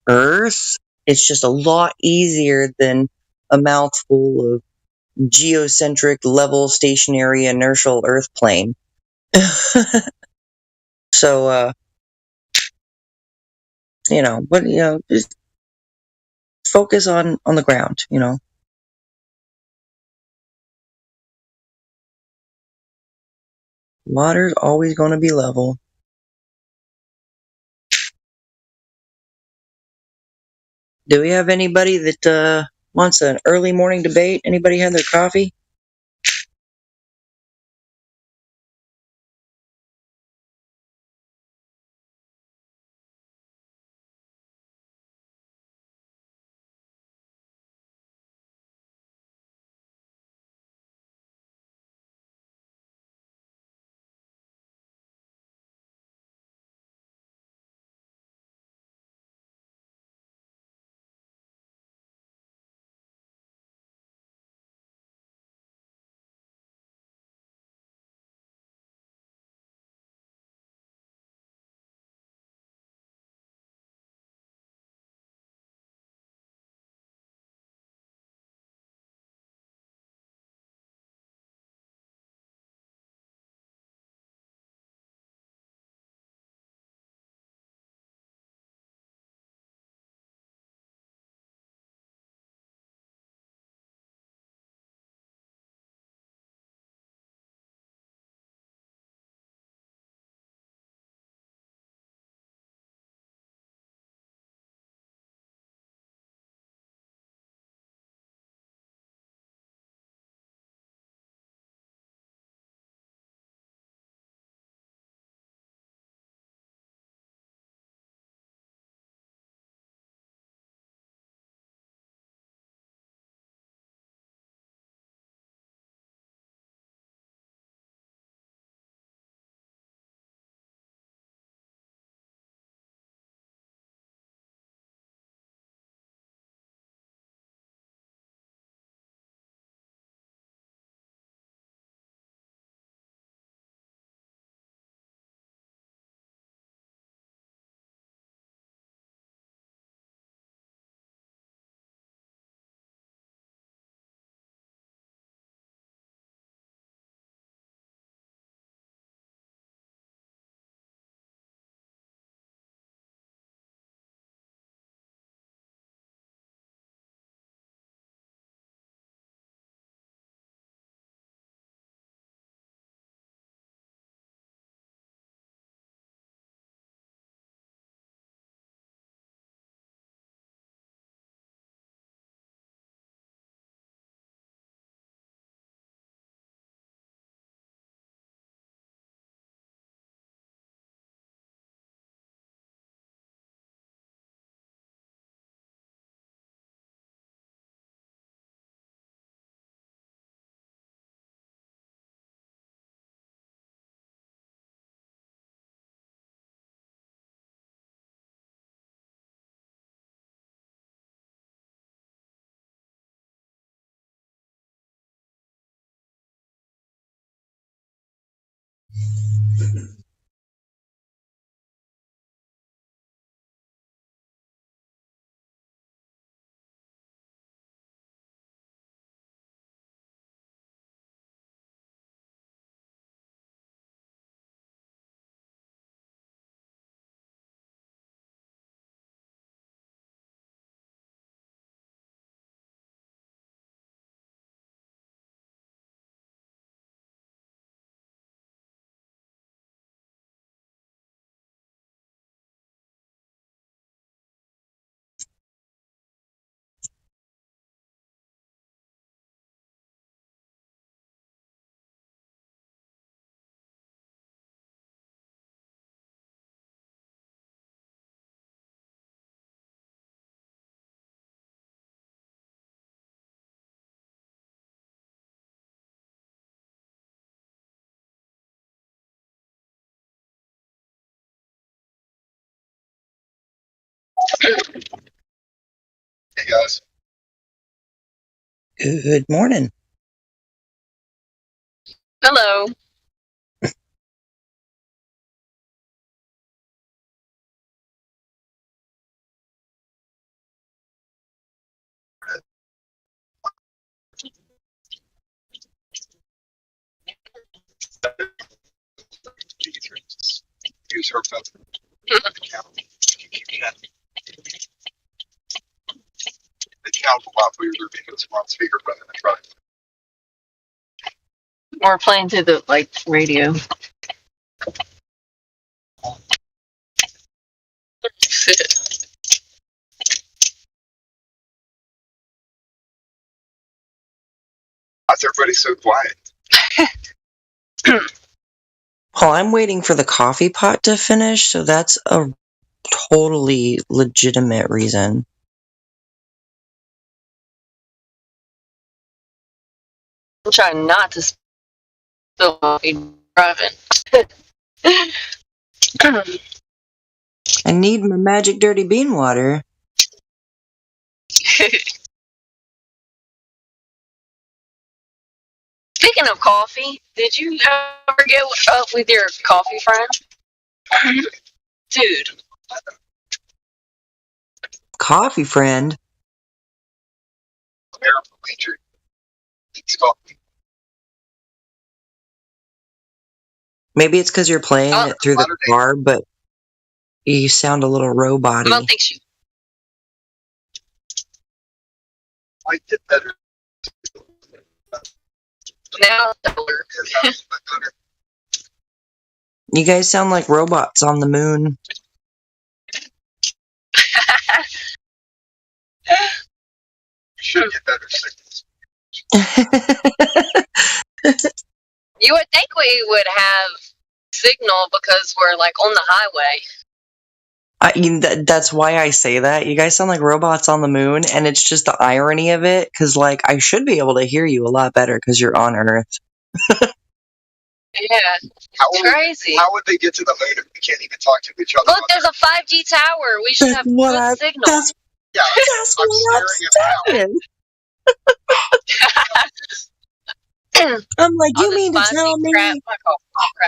earth, it's just a lot easier than a mouthful of geocentric level stationary inertial earth plane. So just focus on the ground, Water's always going to be level. Do we have anybody that wants an early morning debate? Anybody had their coffee? Hey guys. Good morning. Hello. Use her phone. Account while we were being on speakerphone in the truck. Or playing through the radio. Why's everybody so quiet? Well, I'm waiting for the coffee pot to finish, so that's a totally legitimate reason. I'm trying not to spill coffee driving. I need my magic dirty bean water. Speaking of coffee, did you ever get up with your coffee friend? Dude. Coffee friend? Maybe it's because you're playing it through the car, but you sound a little robot-y. I don't think she... Might get better. Now You guys sound like robots on the moon. Should get better signals. You would think we would have signal because we're on the highway. That's why I say that. You guys sound like robots on the moon, and it's just the irony of it, because I should be able to hear you a lot better because you're on Earth. Yeah, crazy. How would they get to the moon if we can't even talk to each other? Look, there's a 5G tower. We should have good signal. That's what I'm saying. I'm like, you mean to tell me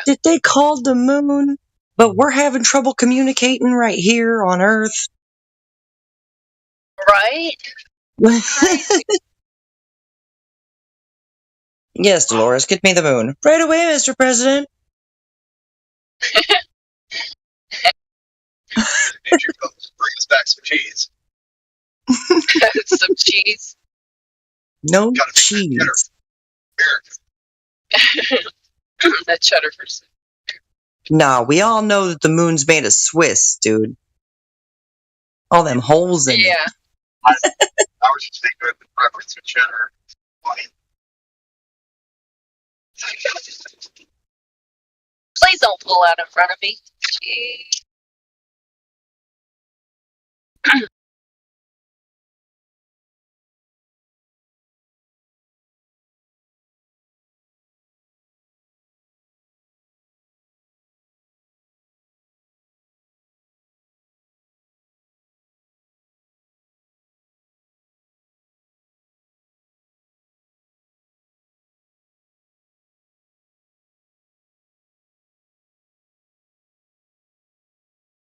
that they called the moon, but we're having trouble communicating right here on Earth? Right? Yes, Dolores, get me the moon. Right away, Mr. President. Did you bring us back some cheese? Some cheese? No cheese. That cheddar for some. Nah, we all know that the moon's made of Swiss, dude. All them holes in it. I was just thinking of the reference to cheddar. Please don't pull out in front of me. Jeez.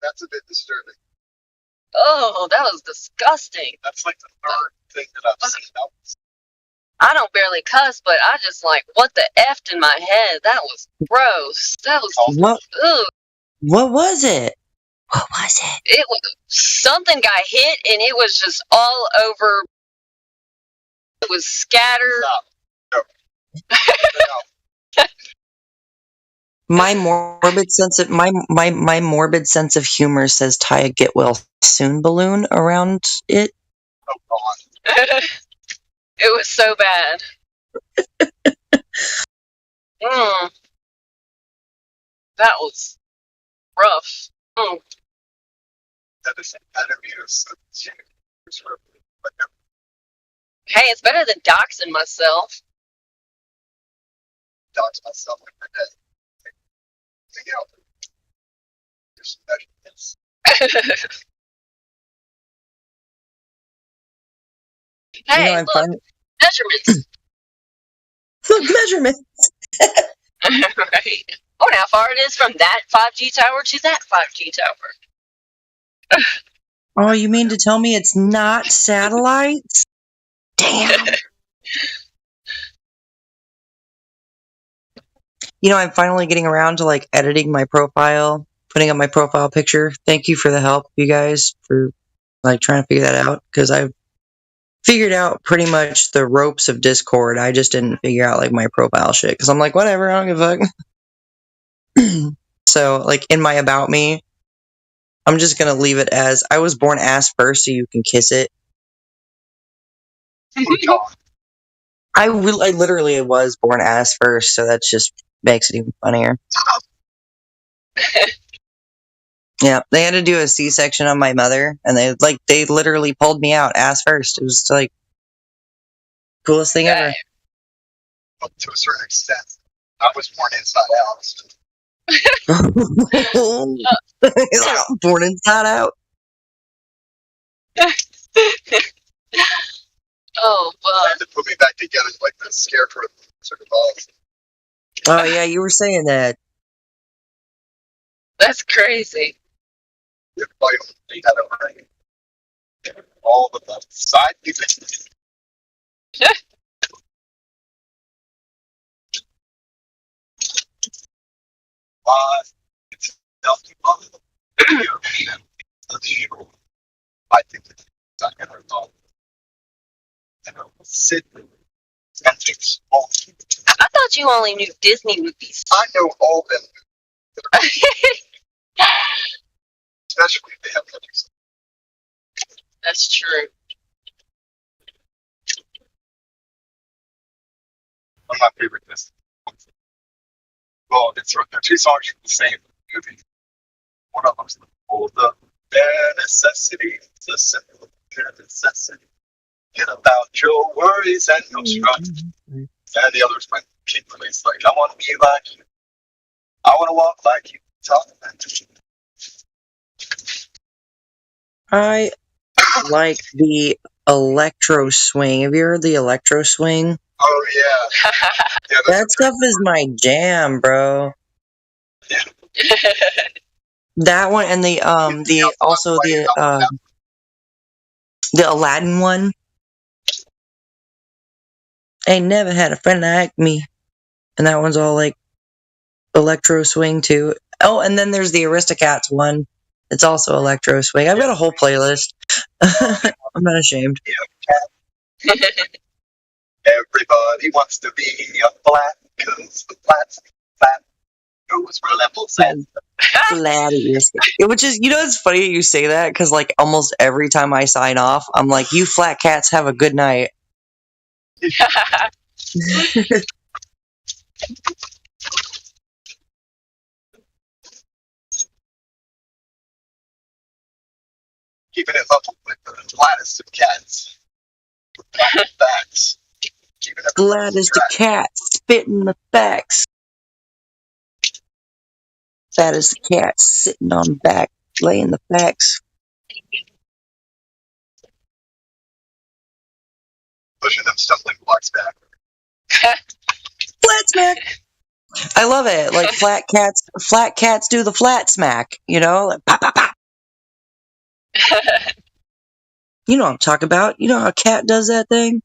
That's a bit disturbing. Oh, that was disgusting. That's like the third thing that I've seen. I don't barely cuss, but I just what the F in my head? That was gross. That was What? Ugh. What was it? What was it? It was something got hit and it was just all over. It was scattered. My morbid sense of my morbid sense of humor says tie a get well soon balloon around it. Oh God. It was so bad. That was rough. Hey, it's better than doxing myself. Dox myself every day. There's some measurements. Hey, I'm look, measurements. Look, measurements. Right. Oh, how far it is from that 5G tower to that 5G tower. Oh, you mean to tell me it's not satellites? Damn. I'm finally getting around to like editing my profile, putting up my profile picture. Thank you for the help, you guys, for like trying to figure that out, because I've figured out pretty much the ropes of Discord. I just didn't figure out like my profile shit, because I'm like, whatever, I don't give a fuck. So like in my about me, I'm just gonna leave it as I was born ass first, so you can kiss it. I literally was born ass first, so that just makes it even funnier. Yeah, they had to do a C-section on my mother, and they literally pulled me out ass first. It was like coolest thing ever. To a certain extent, I was born inside out. He's like, I'm born inside out. Oh, well. They had to put me back together like the scarecrow. Oh yeah, you were saying that. That's crazy. All of the side effects. I think that I never thought. Sit and fix all. I thought you only knew Disney movies. I know all them. Especially if they have movies. That's true. One of my favorite Disney. Well, there are two songs from the same movie. One of them's the bare necessity, the simple bare necessity. Get about your worries and your strife. And the other's my kid release, like, I want to be like you. I want to walk like you. Talk like you. I like the electro swing. Have you heard the electro swing? Oh yeah. That stuff is my jam, bro. That one and the Aladdin one. Ain't never had a friend like me. And that one's all like electro swing too. Oh, and then there's the Aristocats one. It's also electro swing. I've got a whole playlist. I'm not ashamed. Everybody wants to be a flat, because the flat goes where levels end. Flat which is, it's funny you say that, because like almost every time I sign off, I'm like, you flat cats have a good night. Keeping it up with the flattest of cats. Facts. Flattest of cats, spitting the facts. Fattest of cats, sitting on back, laying the facts. Pushing them stumbling blocks back. Flat smack. I love it. Like flat cats do the flat smack, like pop, pop, pop. You know what I'm talking about. You know how a cat does that thing?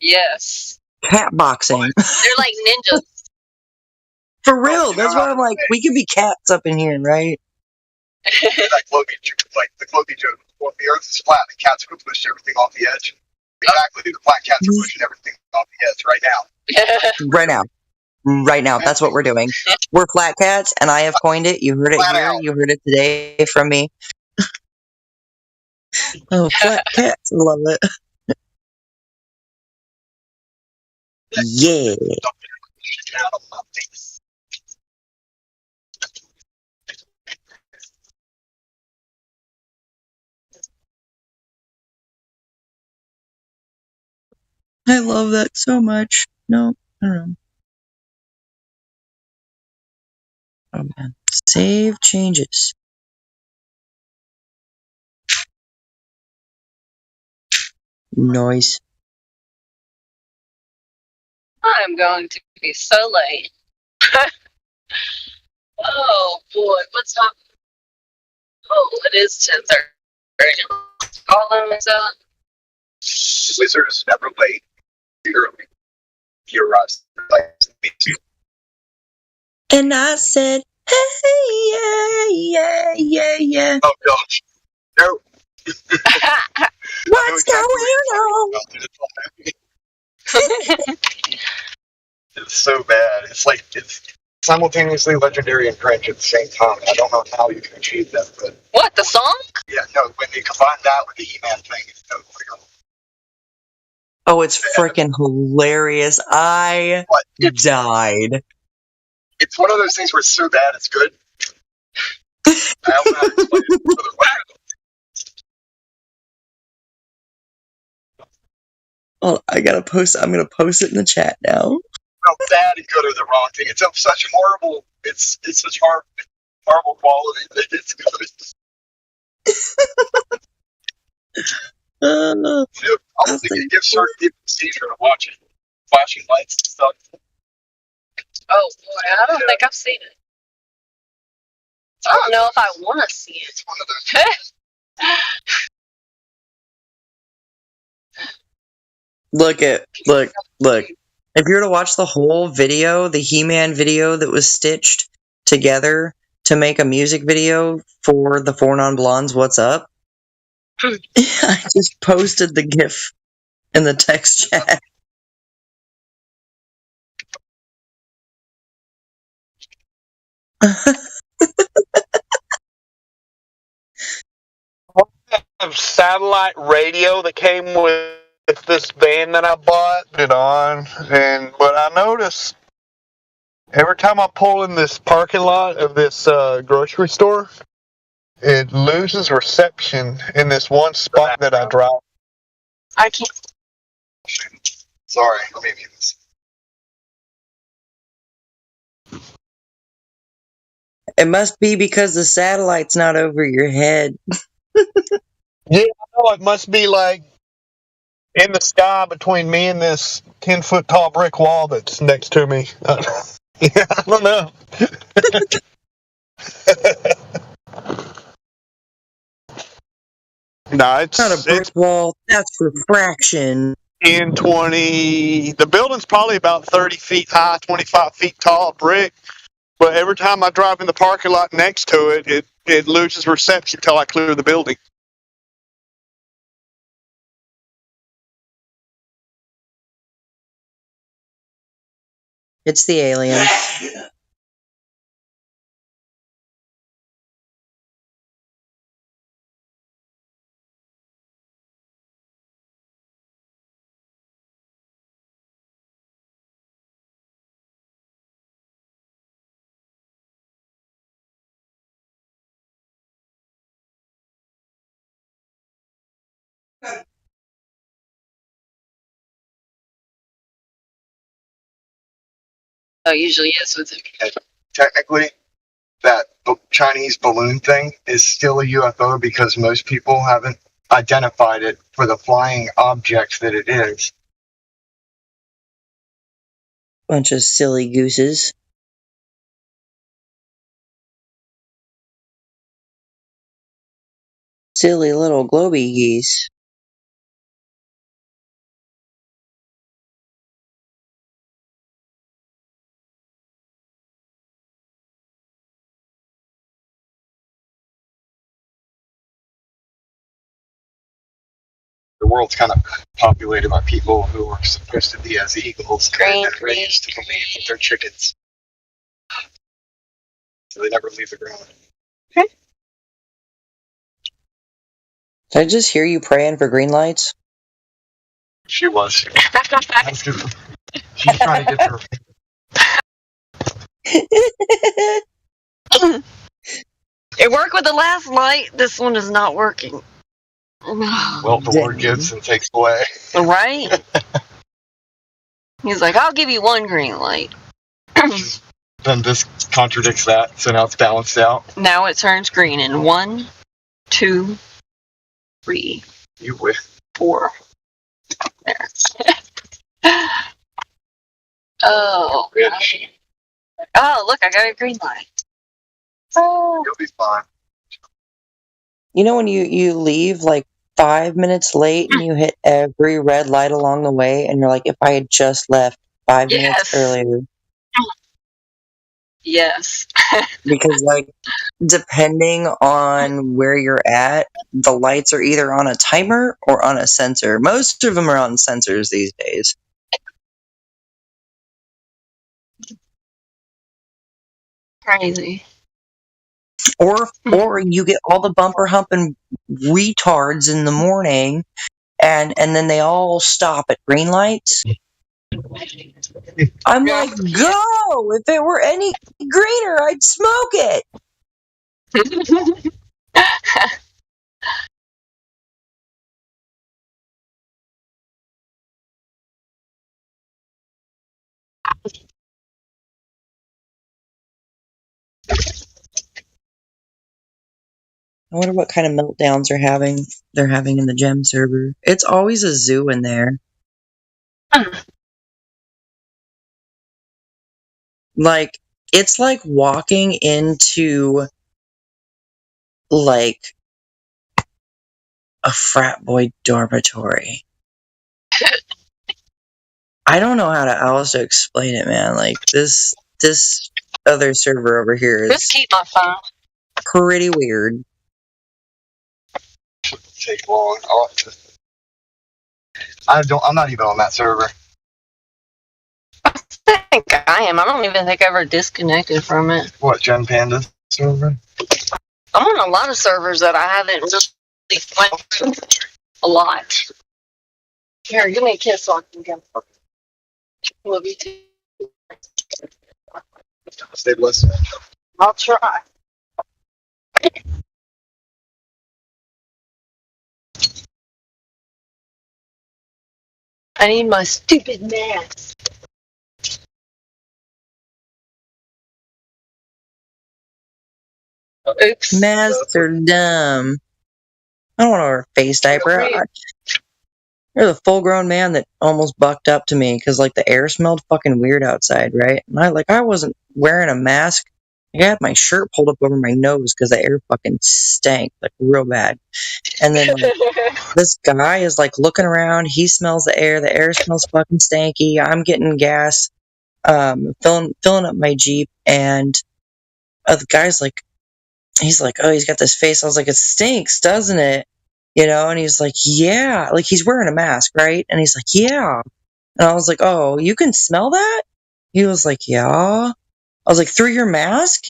Yes. Cat boxing. They're like ninjas. For real. That's why I'm like, we could be cats up in here, right? Like the Cloaky joke. Well, the earth is flat, the cats would push everything off the edge. Exactly, the flat cats are pushing everything off the edge right now. Right now. That's what we're doing. We're flat cats, and I have coined it. You heard it here. You heard it today from me. Oh, flat cats. I love it. Yeah. I love that so much. No, I don't know. Oh man. Save changes. Nice. I'm going to be so late. Oh boy, what's up? Oh, it is 10:30. All them is up. Wizard is never late. You're us. And I said, hey, yeah. Oh gosh. No. What's going on? It's so bad. It's like it's simultaneously legendary and cringe at the same time. I don't know how you can achieve that, but What, the song? yeah, no, when you combine that with the He-Man thing, it's totally cool. Oh, it's freaking hilarious. I died. It's one of those things where it's so bad it's good. I don't know how to explain it. Oh, I'm gonna post it in the chat now. No, bad and good are the wrong thing. It's of such horrible. It's such horrible quality that it's good. I don't think it gives certain people a seizure to watch it. Flashing lights and stuff. Oh boy, I don't think I've seen it. I don't know if I want to see it. It's one of those. Look. If you were to watch the whole video, the He-Man video that was stitched together to make a music video for the Four Non-Blondes, What's Up? I just posted the GIF in the text chat. Satellite radio that came with this van that I bought it on, but I noticed every time I pull in this parking lot of this grocery store, it loses reception in this one spot that I drive. I can't. Sorry, let me mute this. It must be because the satellite's not over your head. Yeah, I know. It must be like in the sky between me and this 10-foot tall brick wall that's next to me. Yeah, I don't know. No, it's not a brick wall. That's refraction. 20. The building's probably about 30 feet high, 25 feet tall, brick. But every time I drive in the parking lot next to it, it loses reception until I clear the building. It's the aliens. Oh, usually is with it. Technically, that Chinese balloon thing is still a UFO because most people haven't identified it for the flying objects that it is. Bunch of silly gooses. Silly little globy geese. The world's kind of populated by people who are supposed to be as eagles and raised to believe that they're chickens. So they never leave the ground. Okay. Did I just hear you praying for green lights? She was. She's trying to get her. It worked with the last light. This one is not working. Well, the Lord gives and takes away. Right? He's like, I'll give you one green light. Then this contradicts that, so now it's balanced out. Now it turns green in 1, 2, 3. You win. 4. Oh, oh, look, I got a green light. Oh. You'll be fine. You know when you leave like 5 minutes late and you hit every red light along the way, and you're like, if I had just left 5 minutes earlier. Yes. Because like, depending on where you're at, the lights are either on a timer or on a sensor. Most of them are on sensors these days. Crazy. Or you get all the bumper humping retards in the morning, and then they all stop at green lights. I'm like, go! If it were any greener, I'd smoke it. I wonder what kind of meltdowns they're having in the gem server. It's always a zoo in there. Like, it's like walking into like a frat boy dormitory. I don't know how else to explain it, man. Like this other server over here Just is keep my phone. pretty weird. Take long. I'm not even on that server. I think I am. I don't even think I ever disconnected from it. What, Gen Panda server? I'm on a lot of servers that I haven't really went through a lot. Here, give me a kiss so I can go. Love you too. Stay blessed. I'll try. I need my stupid mask. Oops. Masks are dumb. I don't want to wear a face diaper. There's a full-grown man that almost bucked up to me because like the air smelled fucking weird outside, right? And I wasn't wearing a mask. I had my shirt pulled up over my nose because the air fucking stank like real bad. And then like, this guy is like looking around. He smells the air. The air smells fucking stanky. I'm getting gas, filling up my Jeep, and the guy's like, he's like, oh, he's got this face. I was like, it stinks, doesn't it? You know, and he's like, yeah, like he's wearing a mask, right? And he's like, yeah. And I was like, oh, you can smell that? He was like, yeah. I was like, through your mask?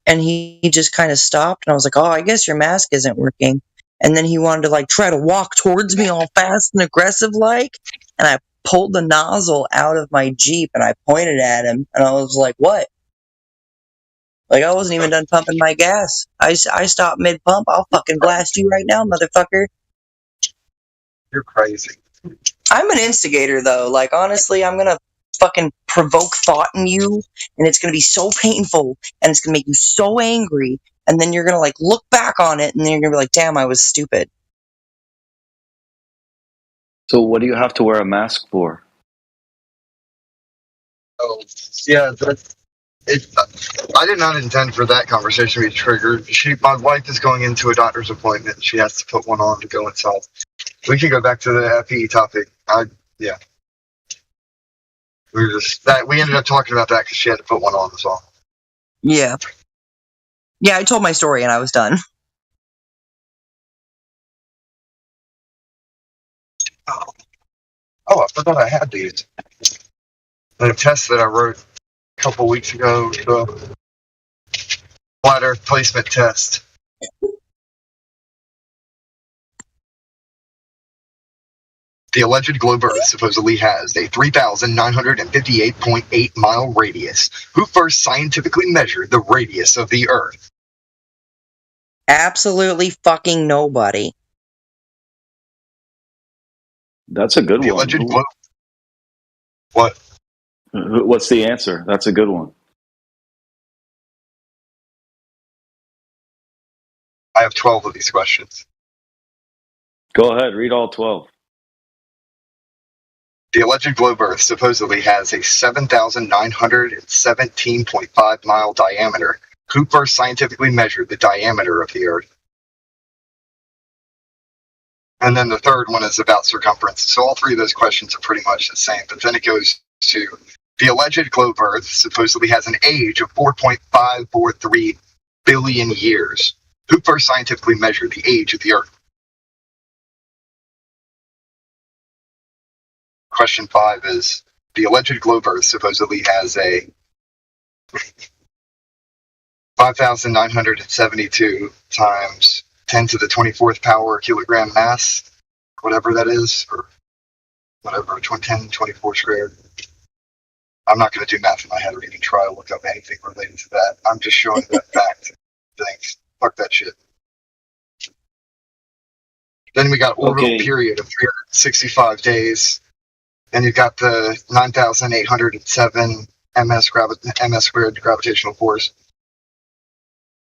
And he just kind of stopped, and I was like, oh, I guess your mask isn't working. And then he wanted to like try to walk towards me all fast and aggressive like, and I pulled the nozzle out of my Jeep and I pointed at him, and I was like, what? Like, I wasn't even done pumping my gas. I stopped mid-pump. I'll fucking blast you right now, motherfucker. You're crazy. I'm an instigator, though. Like, honestly, I'm gonna fucking provoke thought in you, and it's gonna be so painful, and it's gonna make you so angry, and then you're gonna, like, look back on it, and then you're gonna be like, damn, I was stupid. So what do you have to wear a mask for? Oh, yeah, I did not intend for that conversation to be triggered. My wife is going into a doctor's appointment. She has to put one on to go inside. We can go back to the FE topic. Yeah. We ended up talking about that because she had to put one on as well. Yeah. Yeah, I told my story and I was done. Oh, I forgot I had these. The test that I wrote a couple weeks ago, the flat Earth placement test. The alleged globe Earth supposedly has a 3,958.8 mile radius. Who first scientifically measured the radius of the Earth? Absolutely fucking nobody. That's a good The one. alleged globe. What? What's the answer? That's a good one. I have 12 of these questions. Go ahead, read all 12. The alleged globe Earth supposedly has a 7,917.5 mile diameter. Who first scientifically measured the diameter of the Earth? And then the third one is about circumference. So all three of those questions are pretty much the same. But then it goes to the alleged globe Earth supposedly has an age of 4.543 billion years. Who first scientifically measured the age of the Earth? Question 5 is, the alleged globe Earth supposedly has a 5,972 times 10 to the 24th power kilogram mass, whatever that is, or whatever, 10, 24 squared. I'm not going to do math in my head or even try to look up anything related to that. I'm just showing that fact. Thanks. Fuck that shit. Then we got orbital period of 365 days. Then you've got the 9,807 ms squared gravitational force.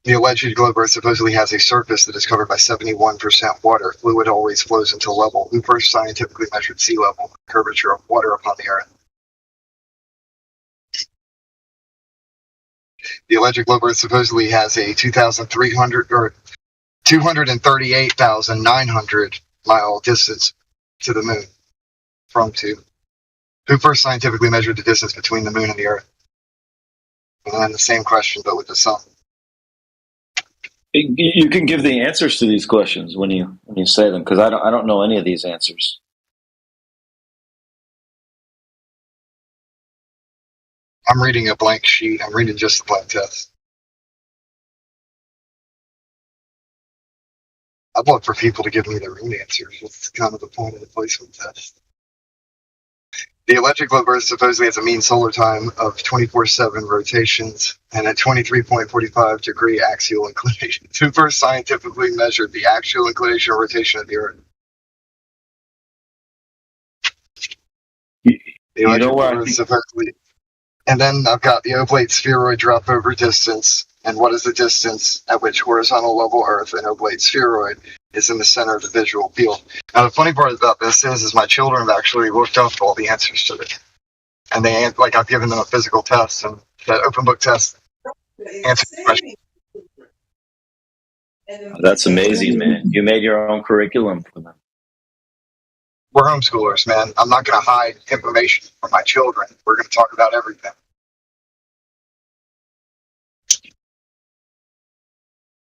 The alleged globe Earth supposedly has a surface that is covered by 71% water. Fluid always flows into level. Who first scientifically measured sea level, curvature of water upon the Earth? The alleged globe Earth supposedly has a 238,900 mile distance to the moon to. Who first scientifically measured the distance between the moon and the Earth? And then the same question, but with the sun. You can give the answers to these questions when you say them, because I don't know any of these answers. I'm reading a blank sheet. I'm reading just the blank test. I'd love for people to give me their own answers. That's kind of the point of the placement test. The alleged globe Earth supposedly has a mean solar time of 24/7 rotations and a 23.45 degree axial inclination. Who first scientifically measured the axial inclination or rotation of the Earth? The alleged globe Earth supposedly. And then I've got the oblate spheroid drop over distance. And what is the distance at which horizontal level Earth and oblate spheroid is in the center of the visual field? Now, the funny part about this is my children have actually looked up all the answers to it. And they, like, I've given them a physical test, and that open book test answers the question. That's amazing, man. You made your own curriculum for them. We're homeschoolers, man. I'm not going to hide information from my children. We're going to talk about everything.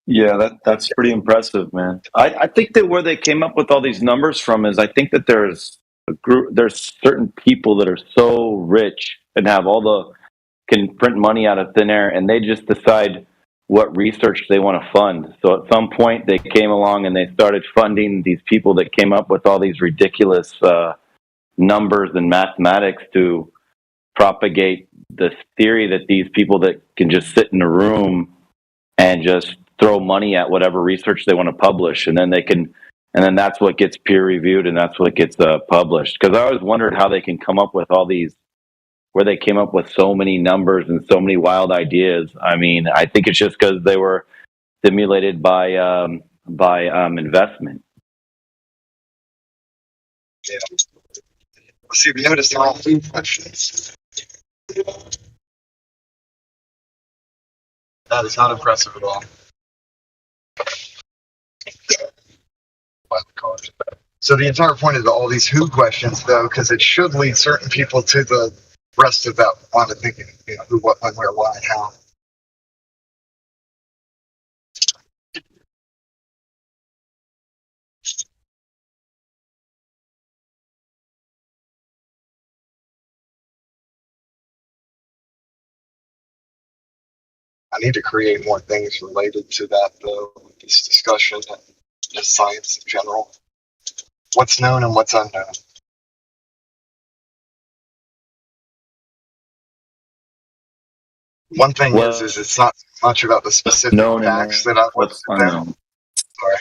Yeah, that's pretty impressive, man. I think that where they came up with all these numbers from is, I think that there's certain people that are so rich and have can print money out of thin air, and they just decide what research they want to fund. So at some point they came along and they started funding these people that came up with all these ridiculous numbers and mathematics to propagate this theory that these people that can just sit in a room and just throw money at whatever research they want to publish, and then that's what gets peer reviewed, and that's what gets published. Because I always wondered how they can come up with all these, where they came up with so many numbers and so many wild ideas. I mean, I think it's just because they were stimulated by investment. Yeah. Let's see, we noticed all food questions. That is not impressive at all. So the entire point of all these who questions, though, because it should lead certain people to the rest of that line of thinking, who, what, when, where, why, and how. I need to create more things related to that, though, with this discussion and just science in general. What's known and what's unknown. One thing is it's not much about the specific facts that I've looked at them. Sorry.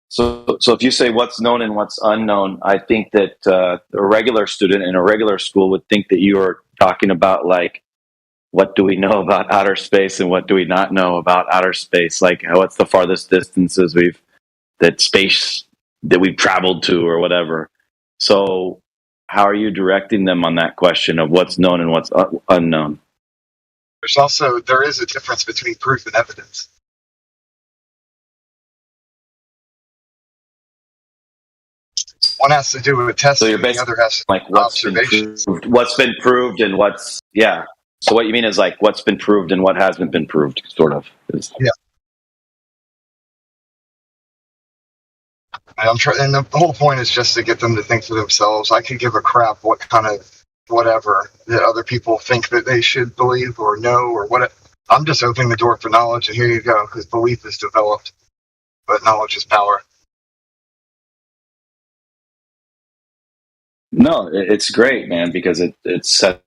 So if you say what's known and what's unknown, I think that a regular student in a regular school would think that you are talking about, like, what do we know about outer space and what do we not know about outer space? Like, what's the farthest distances that we've traveled to or whatever. So how are you directing them on that question of what's known and what's unknown? There is a difference between proof and evidence. One has to do with testing, so the other has to like do observations. what's been proved and what's So what you mean is like what's been proved and what hasn't been proved, sort of. Yeah. And the whole point is just to get them to think for themselves. I could give a crap what kind of whatever that other people think that they should believe or know or what. I'm just opening the door for knowledge, and here you go, because belief is developed, but knowledge is power. No, it's great, man, because it sets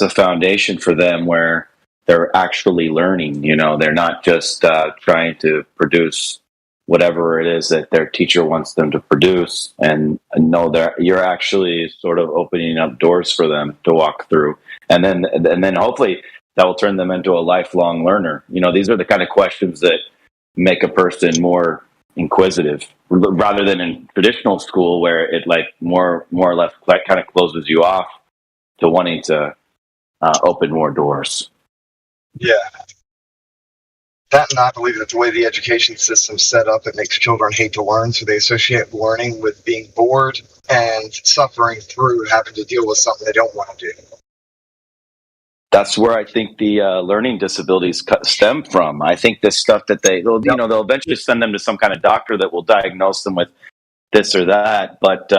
a foundation for them where they're actually learning. You know, they're not just trying to produce whatever it is that their teacher wants them to produce, and know that you're actually sort of opening up doors for them to walk through, and then hopefully that will turn them into a lifelong learner. You know, these are the kind of questions that make a person more inquisitive, rather than in traditional school where it like more or less kind of closes you off to wanting to open more doors. Yeah. That, and I believe that the way the education system's set up, it makes children hate to learn, so they associate learning with being bored and suffering through having to deal with something they don't want to do. That's where I think the learning disabilities stem from. I think this stuff that they'll eventually send them to some kind of doctor that will diagnose them with this or that, but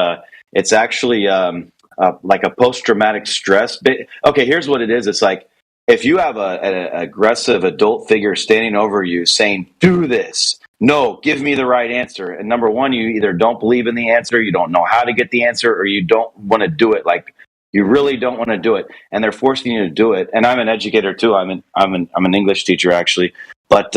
it's actually like a post-traumatic stress. Okay, here's what it is. It's like if you have an aggressive adult figure standing over you saying, do this, no, give me the right answer. And number one, you either don't believe in the answer, you don't know how to get the answer, or you don't want to do it. Like you really don't want to do it, and they're forcing you to do it. And I'm an educator too. I'm an English teacher actually, but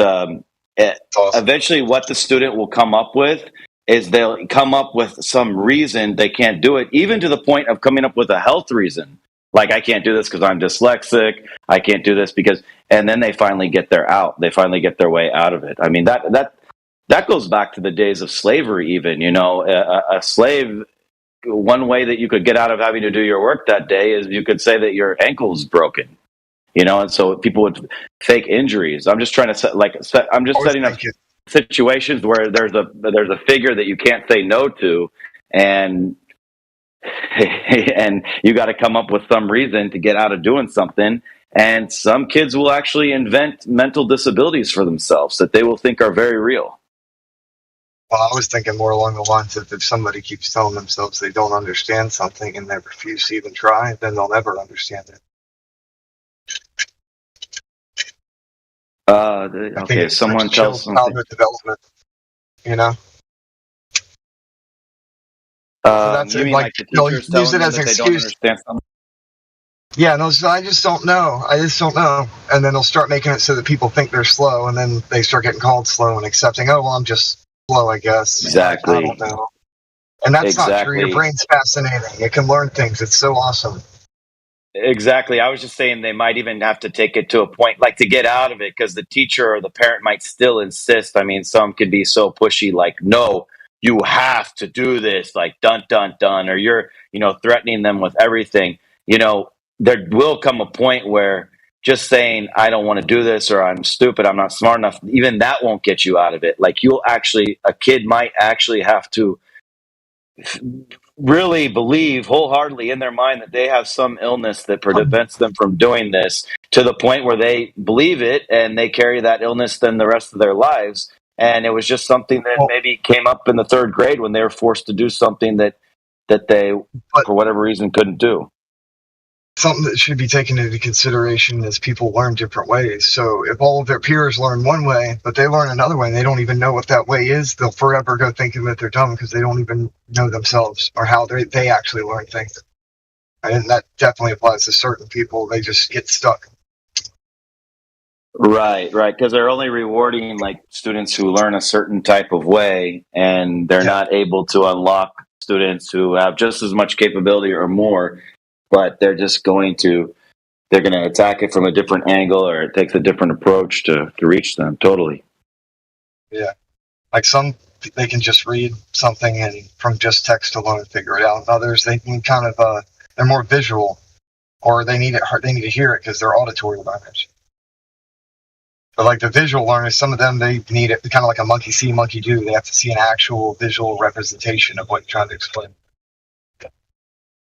eventually, what the student will come up with is they'll come up with some reason they can't do it, even to the point of coming up with a health reason. Like, I can't do this because I'm dyslexic. I can't do this because, and then they finally get They finally get their way out of it. I mean, that goes back to the days of slavery. Even, you know, a slave. One way that you could get out of having to do your work that day is you could say that your ankle's broken. You know, and so people would fake injuries. I'm just trying to setting up situations where there's a figure that you can't say no to, and you got to come up with some reason to get out of doing something. And some kids will actually invent mental disabilities for themselves that they will think are very real. Well, I was thinking more along the lines of if somebody keeps telling themselves they don't understand something and they refuse to even try, then they'll never understand it. Okay, someone tells something. Childhood development, you know. So that's you mean like the teachers use it telling as them an that they don't understand something? Yeah, no, so I just don't know. And then they'll start making it so that people think they're slow, and then they start getting called slow and accepting, oh, well, I'm just slow, I guess. Exactly. I don't know. And that's not true. Your brain's fascinating. It can learn things. It's so awesome. Exactly. I was just saying they might even have to take it to a point, like to get out of it, because the teacher or the parent might still insist. I mean, some could be so pushy, like, no, you have to do this, like, dun, dun, dun, or you're, threatening them with everything. There will come a point where just saying, I don't want to do this, or I'm stupid, I'm not smart enough, even that won't get you out of it. Like, a kid might actually have to really believe wholeheartedly in their mind that they have some illness that prevents them from doing this, to the point where they believe it and they carry that illness then the rest of their lives. And it was just something that maybe came up in the third grade when they were forced to do something that they, for whatever reason, couldn't do. Something that should be taken into consideration is people learn different ways. So if all of their peers learn one way, but they learn another way, and they don't even know what that way is, they'll forever go thinking that they're dumb because they don't even know themselves or how they actually learn things. And that definitely applies to certain people. They just get stuck. Right, because they're only rewarding like students who learn a certain type of way, and they're not able to unlock students who have just as much capability or more, but they're going to attack it from a different angle, or it takes a different approach to reach them. Totally. Yeah. Like some they can just read something and from just text alone figure it out. Others, they can kind of they're more visual, or they need to hear it because they're auditory learners. But like the visual learners, some of them, they need it kind of like a monkey see, monkey do. They have to see an actual visual representation of what you're trying to explain.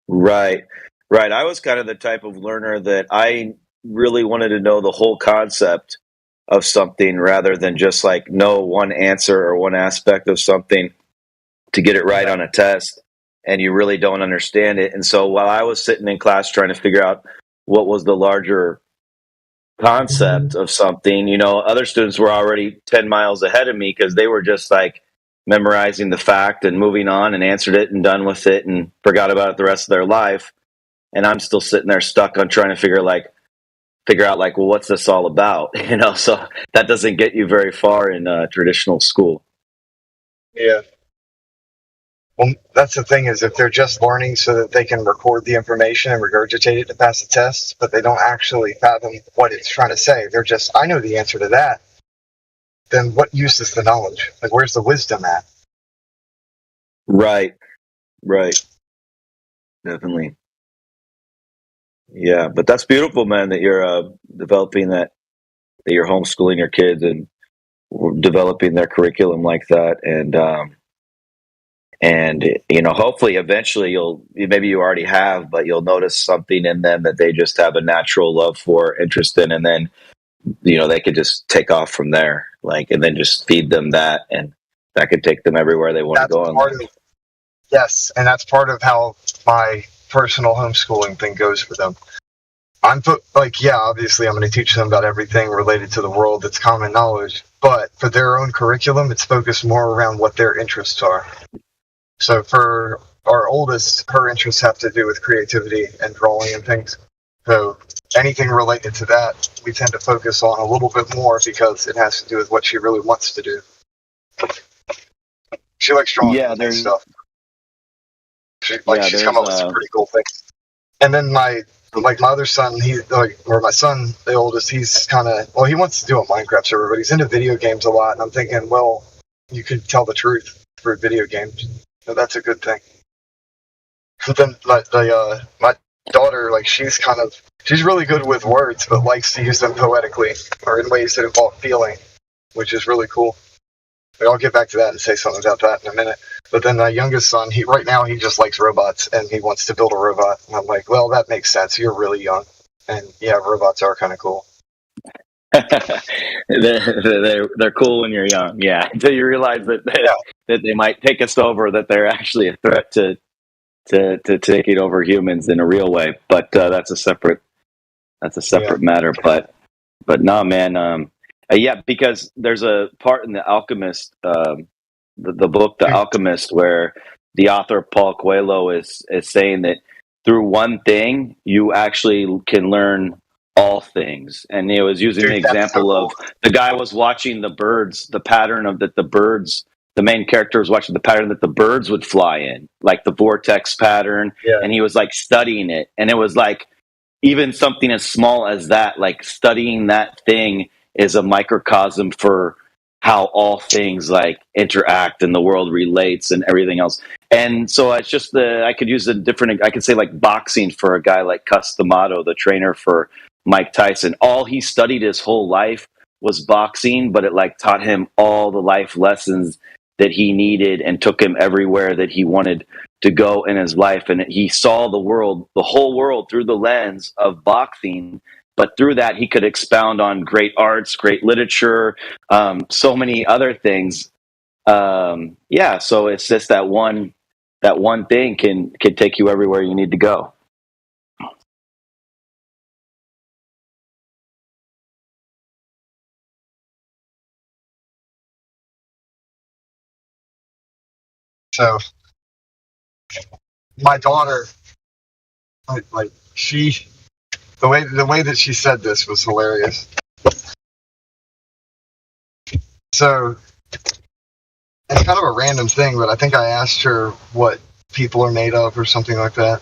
Right. I was kind of the type of learner that I really wanted to know the whole concept of something rather than just like know one answer or one aspect of something to get it right on a test, and you really don't understand it. And so while I was sitting in class trying to figure out what was the larger concept of something, other students were already 10 miles ahead of me because they were just like memorizing the fact and moving on and answered it and done with it and forgot about it the rest of their life. And I'm still sitting there stuck on trying to figure out like, well, what's this all about? So that doesn't get you very far in traditional school. Yeah. Well, that's the thing, is if they're just learning so that they can record the information and regurgitate it to pass the test, but they don't actually fathom what it's trying to say, they're just, I know the answer to that, then what use is the knowledge? Like, where's the wisdom at? Right. Definitely. Yeah, but that's beautiful, man, that you're developing that you're homeschooling your kids and developing their curriculum like that. And hopefully eventually maybe you already have, but you'll notice something in them that they just have a natural love for, interest in, and then they could just take off from there, and then just feed them that, and that could take them everywhere they want to go in life. Yes, and that's part of how my personal homeschooling thing goes for them. Obviously I'm going to teach them about everything related to the world that's common knowledge, but for their own curriculum, it's focused more around what their interests are. So for our oldest, her interests have to do with creativity and drawing and things. So anything related to that, we tend to focus on a little bit more because it has to do with what she really wants to do. She likes drawing and stuff. She's come up with some pretty cool things. And then my other son, my son, the oldest, he's he wants to do a Minecraft server, but he's into video games a lot. And I'm thinking, well, you could tell the truth for video games. So that's a good thing. But then my daughter, she's really good with words, but likes to use them poetically or in ways that involve feeling, which is really cool. I'll get back to that and say something about that in a minute. But then my youngest son, right now he just likes robots and he wants to build a robot. And I'm like, well, that makes sense. You're really young. And yeah, robots are kind of cool. They're cool when you're young, yeah. Until you realize that they might take us over, that they're actually a threat to taking over humans in a real way. But that's a separate matter. But no, man. Because there's a part in The Alchemist, the book The Alchemist, where the author Paul Coelho is saying that through one thing you actually can learn all things. And he was using the example of the guy was watching the birds, the pattern of that the birds, the main character was watching the pattern that the birds would fly in, like the vortex pattern, and he was studying it. And it was even something as small as that, studying that thing is a microcosm for how all things interact and the world relates and everything else. And so it's just I could use I could say boxing for a guy like Cus D'Amato, the trainer for Mike Tyson. All he studied his whole life was boxing, but it taught him all the life lessons that he needed and took him everywhere that he wanted to go in his life. And he saw the whole world through the lens of boxing. But through that, he could expound on great arts, great literature, so many other things. So it's just that one thing can take you everywhere you need to go. So my daughter, the way that she said this was hilarious. So it's kind of a random thing, but I think I asked her what people are made of or something like that.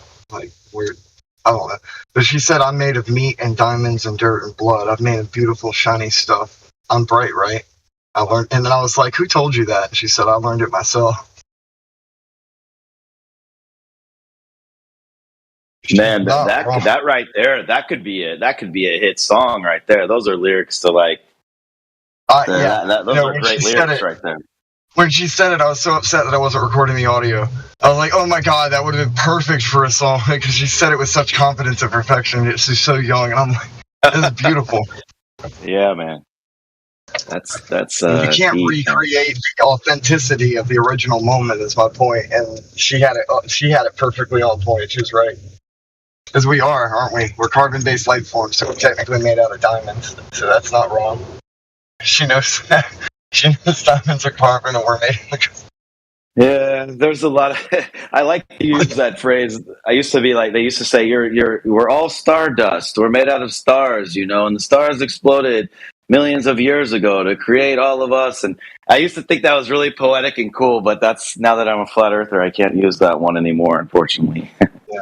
Weird. I don't know. But she said, I'm made of meat and diamonds and dirt and blood. I'm made of beautiful, shiny stuff. I'm bright, right? I learned, and then I was like, "Who told you that?" And she said, "I learned it myself." Man, that right there, that could be a hit song right there. Those are lyrics to like. Those are great lyrics right there. When she said it, I was so upset that I wasn't recording the audio. I was like, "Oh my god, that would have been perfect for a song," because she said it with such confidence and perfection. She's so young, and I'm like, "This is beautiful." Yeah, man. That's you can't deep, recreate the authenticity of the original moment. Is my point, and she had it. She had it perfectly on point. She was right. Because we are, aren't we? We're carbon-based life forms, so we're technically made out of diamonds. So that's not wrong. She knows that. She knows diamonds are carbon, and we're made of. Yeah, there's a lot of. I like to use that phrase. I used to be like, they used to say, we're all stardust. We're made out of stars, and the stars exploded millions of years ago to create all of us. And I used to think that was really poetic and cool, but now that I'm a flat earther, I can't use that one anymore, unfortunately. Yeah.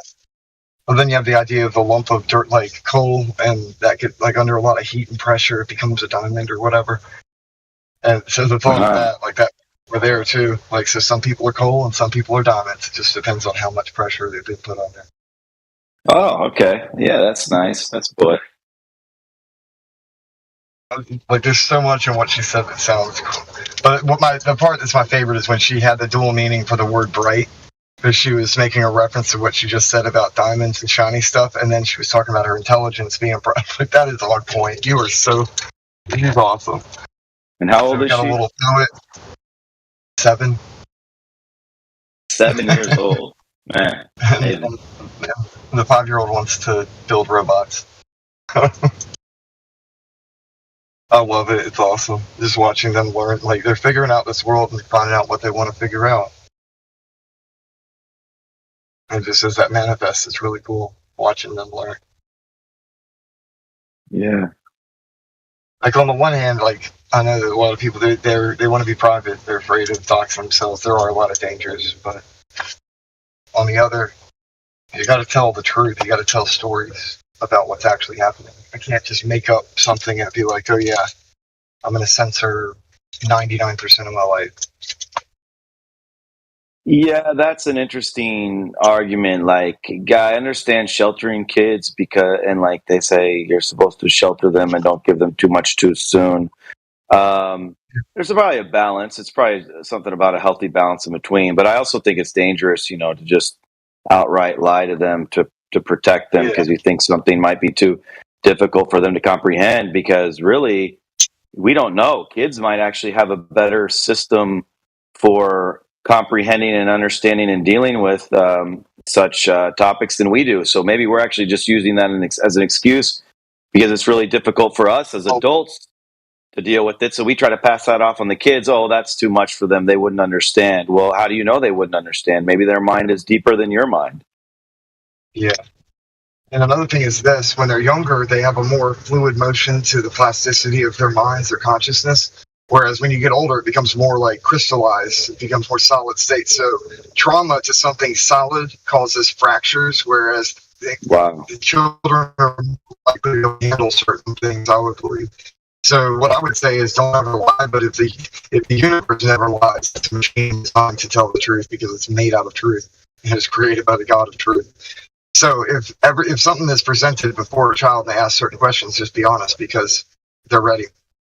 Well, then you have the idea of a lump of dirt like coal, and that could, like, under a lot of heat and pressure, it becomes a diamond or whatever. And so the thought of that, like that, we're there too. Like, so some people are coal and some people are diamonds. It just depends on how much pressure they've been put on there. Oh, okay. Yeah, that's nice. That's good. Like, there's so much in what she said that sounds cool. But the part that's my favorite is when she had the dual meaning for the word bright, because she was making a reference to what she just said about diamonds and shiny stuff, and then she was talking about her intelligence being bright. Like, that is on point. You are so. She's awesome. And how old is she? Got a little poet. 7. 7 years old. Man. And the 5-year-old wants to build robots. I love it. It's awesome. Just watching them learn. Like, they're figuring out this world and finding out what they want to figure out. And just as that manifests, it's really cool watching them learn. Yeah. Like, on the one hand, like, I know that a lot of people, they want to be private. They're afraid of doxing themselves. There are a lot of dangers. But on the other, you got to tell the truth. You got to tell stories about what's actually happening. I can't just make up something and be like, "Oh yeah, I'm going to censor 99% of my life." Yeah, that's an interesting argument. Like, I understand sheltering kids and like they say, you're supposed to shelter them and don't give them too much too soon. There's probably a balance. It's probably something about a healthy balance in between. But I also think it's dangerous, to just outright lie to them to protect them because you think something might be too difficult for them to comprehend. Because really, we don't know. Kids might actually have a better system for comprehending and understanding and dealing with such topics than we do. So maybe we're actually just using that as an excuse because it's really difficult for us as adults to deal with it. So we try to pass that off on the kids. Oh, that's too much for them. They wouldn't understand. Well, how do you know they wouldn't understand? Maybe their mind is deeper than your mind. Yeah. And another thing is this: when they're younger, they have a more fluid motion to the plasticity of their minds, their consciousness. Whereas when you get older, it becomes more like crystallized. It becomes more solid state. So trauma to something solid causes fractures, whereas the children are likely to handle certain things, I would believe. So what I would say is don't ever lie, but if the universe never lies, it's a machine designed to tell the truth because it's made out of truth and it's created by the God of truth. So if something is presented before a child and they ask certain questions, just be honest because they're ready.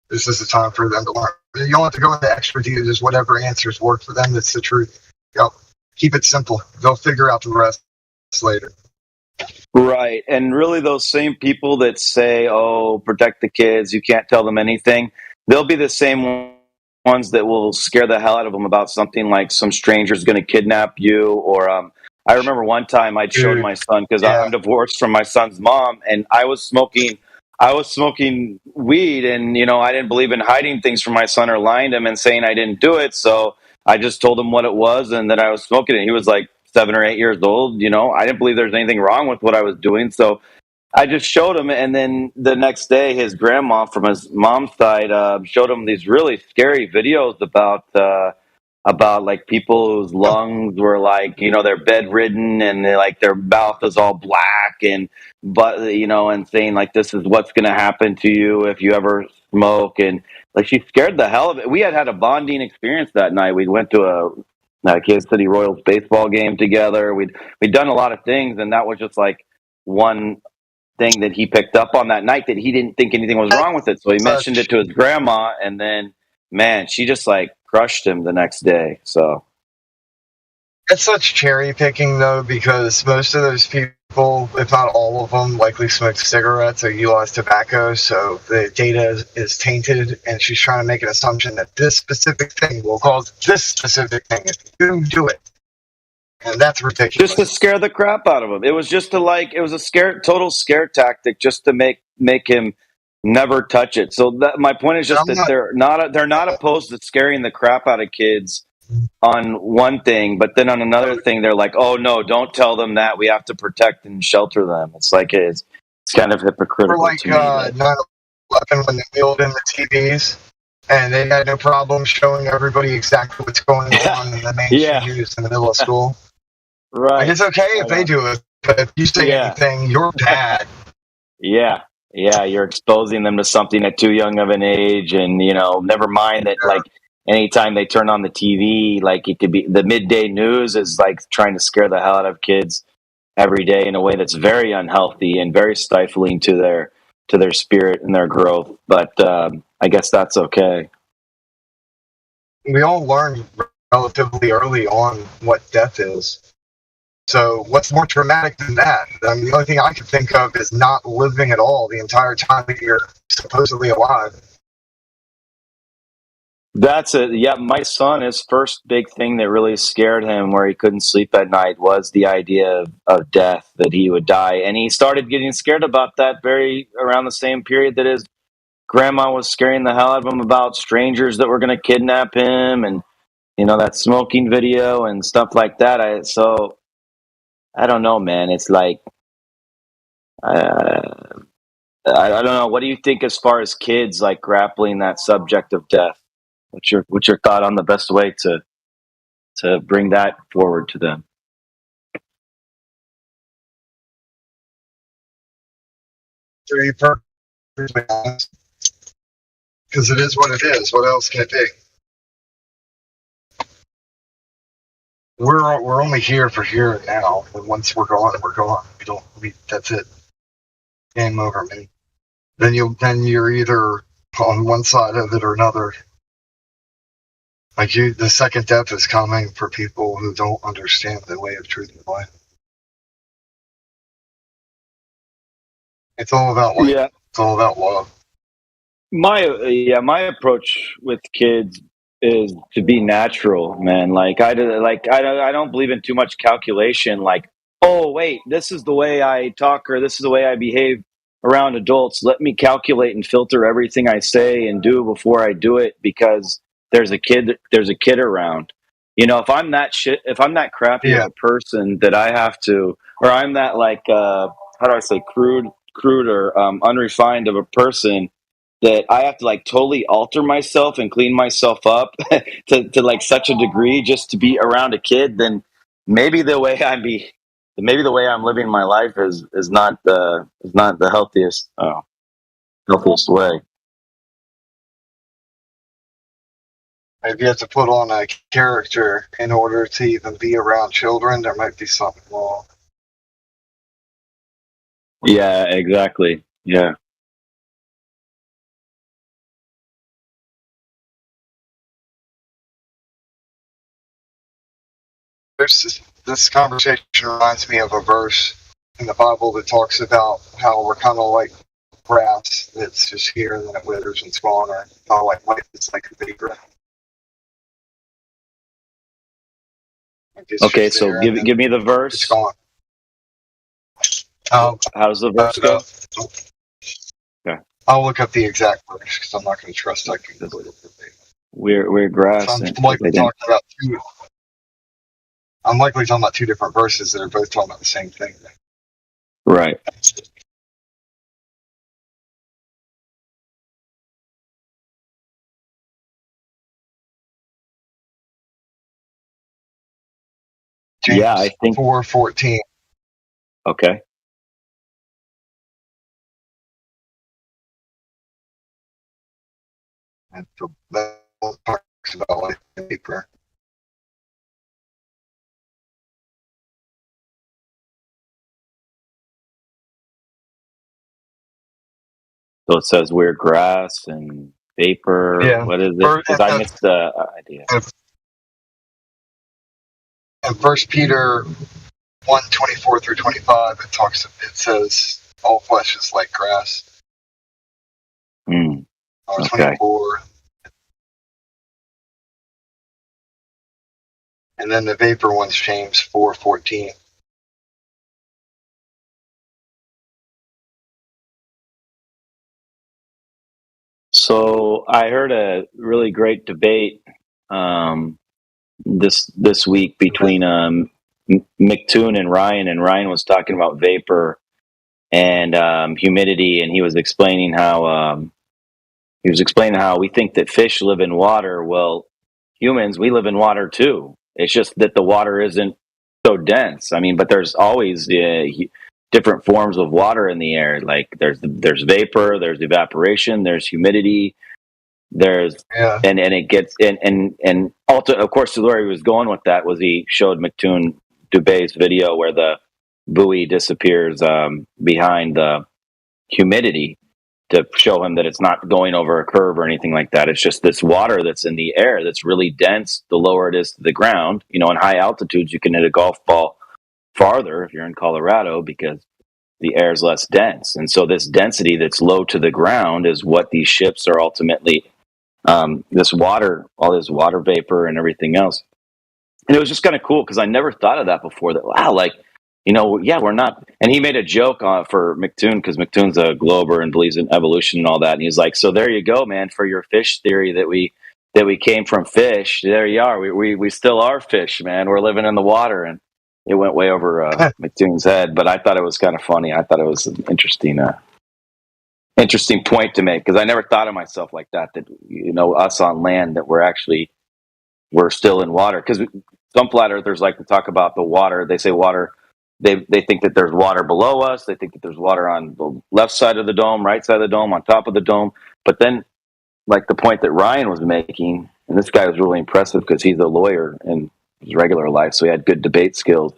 This is the time for them to learn. You don't have to go into extra detail, just whatever answers work for them. That's the truth. Keep it simple. They'll figure out the rest later. Right. And really those same people that say, oh, protect the kids, you can't tell them anything, they'll be the same ones that will scare the hell out of them about something like some stranger's going to kidnap you. Or I remember one time I'd showed my son, because I'm divorced from my son's mom, and I was smoking weed, and I didn't believe in hiding things from my son or lying to him and saying I didn't do it. So I just told him what it was and that I was smoking it. He was like 7 or 8 years old. I didn't believe there's anything wrong with what I was doing. So I just showed him. And then the next day, his grandma from his mom's side showed him these really scary videos about about like people whose lungs were like, they're bedridden and they like their mouth is all black and saying like this is what's going to happen to you if you ever smoke, and like she scared the hell of it. We had a bonding experience that night. We went to a Kansas City Royals baseball game together. We'd done a lot of things, and that was just like one thing that he picked up on that night, that he didn't think anything was wrong with it. So he mentioned it to his grandma, and then, man, she just like crushed him the next day. So it's such cherry picking though, because most of those people, if not all of them, likely smoked cigarettes or utilize tobacco. So the data is tainted, and she's trying to make an assumption that this specific thing will cause this specific thing if you do it. And that's ridiculous. Just to scare the crap out of him. It was just it was a total scare tactic just to make him never touch it. So my point is just that they're not opposed to scaring the crap out of kids on one thing, but then on another thing, they're like, oh no, don't tell them that. We have to protect and shelter them. It's like, it's kind of hypocritical like, to me. 9/11 when they wheeled in the TVs. And they had no problem showing everybody exactly what's going on in the mainstream news in the middle of school. Right. Like, it's okay if they do it, but if you say anything, you're bad. Yeah, you're exposing them to something at too young of an age, and never mind that like anytime they turn on the TV, like it could be the midday news is like trying to scare the hell out of kids every day in a way that's very unhealthy and very stifling to their spirit and their growth. But I guess that's okay. We all learned relatively early on what death is. So what's more traumatic than that? I mean, the only thing I can think of is not living at all the entire time that you're supposedly alive. That's it. Yeah, my son, his first big thing that really scared him, where he couldn't sleep at night, was the idea of death, that he would die. And he started getting scared about that very around the same period that his grandma was scaring the hell out of him about strangers that were going to kidnap him, and that smoking video and stuff like that. I don't know, man. It's like I don't know. What do you think as far as kids like grappling that subject of death? What's your thought on the best way to bring that forward to them? To be perfectly honest, because it is what it is. What else can it be? We're only here for here and now. And once we're gone, we're gone. That's it. Game over, man. Then you're either on one side of it or another. Like the second death is coming for people who don't understand the way of truth and life. It's all about life. Yeah. It's all about love. My approach with kids is to be natural, man. Like I don't believe in too much calculation. Like, oh wait, this is the way I talk, or this is the way I behave around adults. Let me calculate and filter everything I say and do before I do it because there's a kid around. If I'm that crappy of a person that I have to, or I'm that like how do I say crude or unrefined of a person that I have to like totally alter myself and clean myself up to like such a degree just to be around a kid, then maybe the way I'm living my life is not the healthiest way. Maybe you have to put on a character in order to even be around children. There might be something wrong. Yeah, exactly. Yeah. This conversation reminds me of a verse in the Bible that talks about how we're kind of like grass that's just here and then it withers and it's gone, or kind of like life is like a vapor. Okay, so give me the verse. It's gone. How does the verse go? Okay. I'll look up the exact verse because I'm not going to trust I can go to the We're grass. So I'm likely talking about two different verses that are both talking about the same thing. Right. James Yeah, I think 4:14. Okay. And so that talks about like vapor. So it says we're grass and vapor. Yeah. What is it? Because I missed the idea. And 1 Peter 1:24 through 25, it says all flesh is like grass. Or Okay. 24. And then the vapor one's James 4:14. So I heard a really great debate this week between McToon and Ryan was talking about vapor and humidity, and he was explaining how we think that fish live in water. Well, humans, we live in water too. It's just that the water isn't so dense. I mean, but there's always different forms of water in the air. Like there's vapor, there's evaporation, there's humidity. And it gets and also, of course, where he was going with that was he showed McToon Dubé's video where the buoy disappears behind the humidity to show him that it's not going over a curve or anything like that. It's just this water that's in the air that's really dense. The lower it is to the ground, in high altitudes, you can hit a golf ball farther if you're in Colorado because the air is less dense. And so this density that's low to the ground is what these ships are ultimately this water, all this water vapor and everything else. And it was just kind of cool because I never thought of that before. That wow, we're not. And he made a joke for McToon because McToon's a Glober and believes in evolution and all that. And he's like, "So there you go, man, for your fish theory that we came from fish. There you are. We still are fish, man. We're living in the water." And it went way over McToon's head, but I thought it was kind of funny. I thought it was an interesting point to make because I never thought of myself like that us on land that we're still in water because some flat earthers like to talk about the water. They say water, they think that there's water below us, they think that there's water on the left side of the dome, right side of the dome, on top of the dome. But then like the point that Ryan was making, and this guy was really impressive because he's a lawyer in his regular life, so he had good debate skills.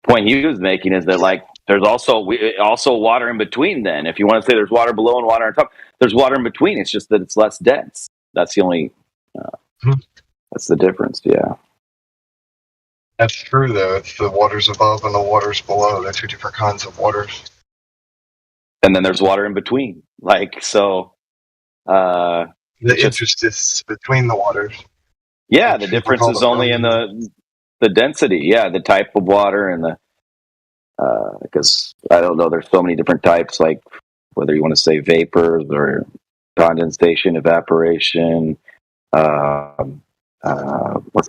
Point he was making is that like there's also water in between. Then, if you want to say there's water below and water on top, there's water in between. It's just that it's less dense. That's the only. That's the difference. Yeah. That's true, though. It's the waters above and the waters below. They're two different kinds of waters. And then there's water in between. Like so. The interstices between the waters. Yeah, the difference is only in the density. Yeah, the type of water and the. Because I don't know, there's so many different types, like whether you want to say vapors or condensation, evaporation. What's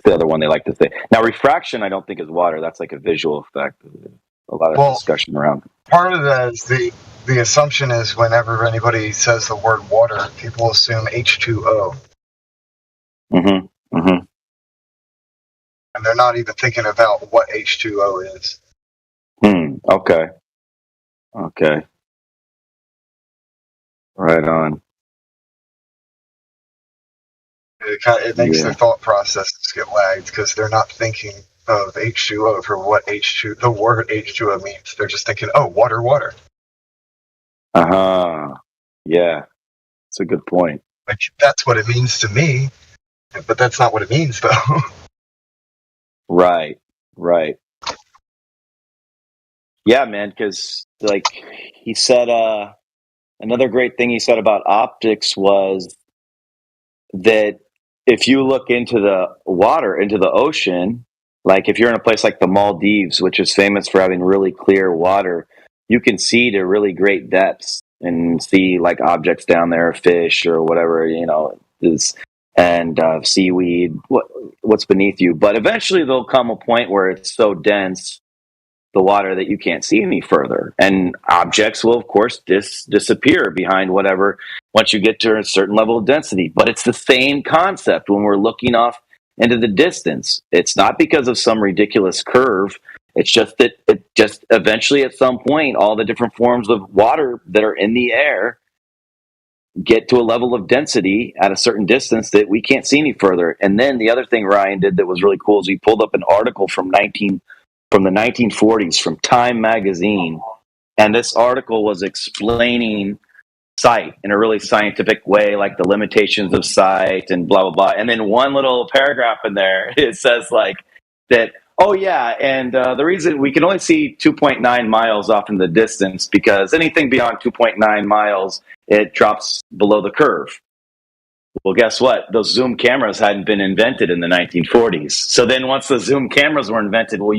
the other one they like to say? Now, refraction, I don't think is water. That's like a visual effect. A lot of discussion around. Part of that is the assumption is whenever anybody says the word water, people assume H2O. Mm-hmm. Mm-hmm. And they're not even thinking about what H2O is. Okay. Right on. It makes their thought processes get lagged because they're not thinking of H2O for what the word H2O means. They're just thinking, oh, water. Yeah. That's a good point. Like, that's what it means to me, but that's not what it means, though. Right. Yeah, man, because like he said, another great thing he said about optics was that if you look into the water, into the ocean, like if you're in a place like the Maldives, which is famous for having really clear water, you can see to really great depths and see like objects down there, fish or whatever, is, and seaweed, what's beneath you. But eventually there'll come a point where it's so dense, the water, that you can't see any further, and objects will of course disappear behind whatever once you get to a certain level of density. But it's the same concept when we're looking off into the distance. It's not because of some ridiculous curve. It's just that it just eventually at some point, all the different forms of water that are in the air get to a level of density at a certain distance that we can't see any further. And then the other thing Ryan did that was really cool is he pulled up an article from the 1940s from Time magazine. And this article was explaining sight in a really scientific way, like the limitations of sight and blah, blah, blah. And then one little paragraph in there, it says like that, oh yeah, and the reason we can only see 2.9 miles off in the distance because anything beyond 2.9 miles, it drops below the curve. Well, guess what? Those zoom cameras hadn't been invented in the 1940s. So then once the zoom cameras were invented, well,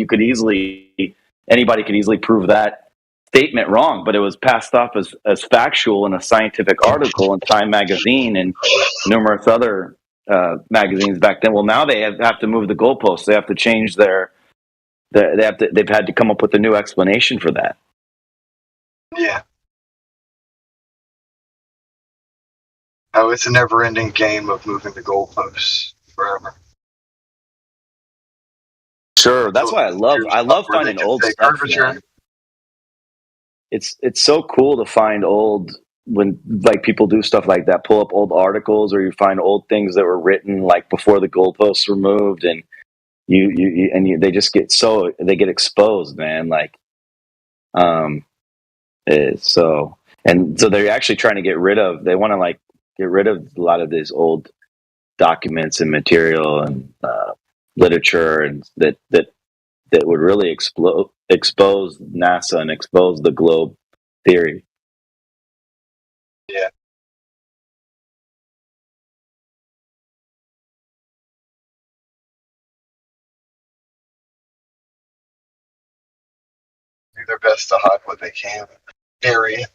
anybody could easily prove that statement wrong, but it was passed off as factual in a scientific article in Time magazine and numerous other magazines back then. Well, now they have to move the goalposts. They have to change they've had to come up with a new explanation for that. Yeah. Oh, it's a never-ending game of moving the goalposts forever. Sure, that's why I love finding old stuff, man. It's so cool to find old when like people do stuff like that, pull up old articles or you find old things that were written like before the goalposts were moved, and they just get they get exposed, man. Like, so they're actually trying to get rid of. They want to like get rid of a lot of these old documents and material and literature and that would really expose NASA and expose the globe theory. Yeah. Do their best to hide what they can. Bury it.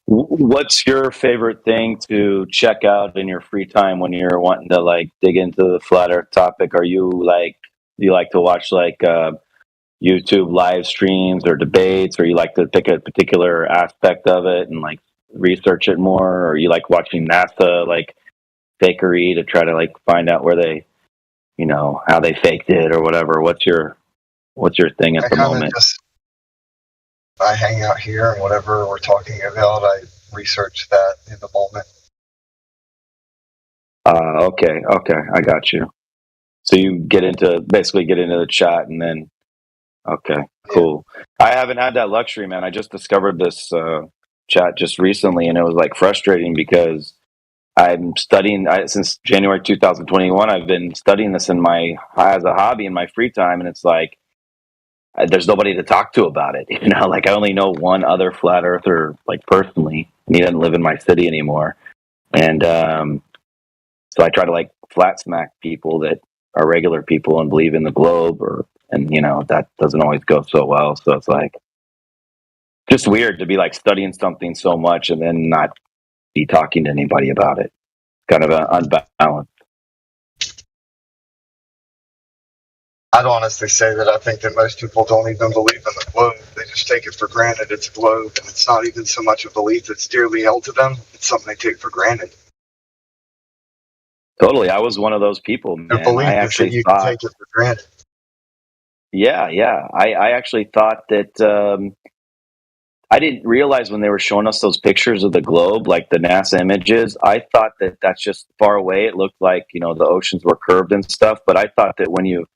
What's your favorite thing to check out in your free time when you're wanting to like dig into the flat earth topic? Do you like to watch like YouTube live streams or debates, or you like to pick a particular aspect of it and like research it more, or you like watching NASA like fakery to try to like find out where they, how they faked it or whatever? What's your thing at the moment? I hang out here and whatever we're talking about, I research that in the moment. Okay, I got you. So you basically get into the chat and then, okay, cool. I haven't had that luxury, man. I just discovered this chat just recently, and it was like frustrating because I'm studying since January 2021. I've been studying this as a hobby in my free time, and it's like there's nobody to talk to about it. Like I only know one other flat earther, like personally, and he doesn't live in my city anymore. And so I try to like flat smack people that are regular people and believe in the globe, and that doesn't always go so well. So it's like just weird to be like studying something so much and then not be talking to anybody about it. Kind of unbalanced. I'd honestly say that I think that most people don't even believe in the globe. They just take it for granted it's a globe, and it's not even so much a belief that's dearly held to them. It's something they take for granted. Totally. I was one of those people, man. I actually you can take it for granted. Yeah. I actually thought that I didn't realize when they were showing us those pictures of the globe, like the NASA images, I thought that that's just far away. It looked like, the oceans were curved and stuff. But I thought that when you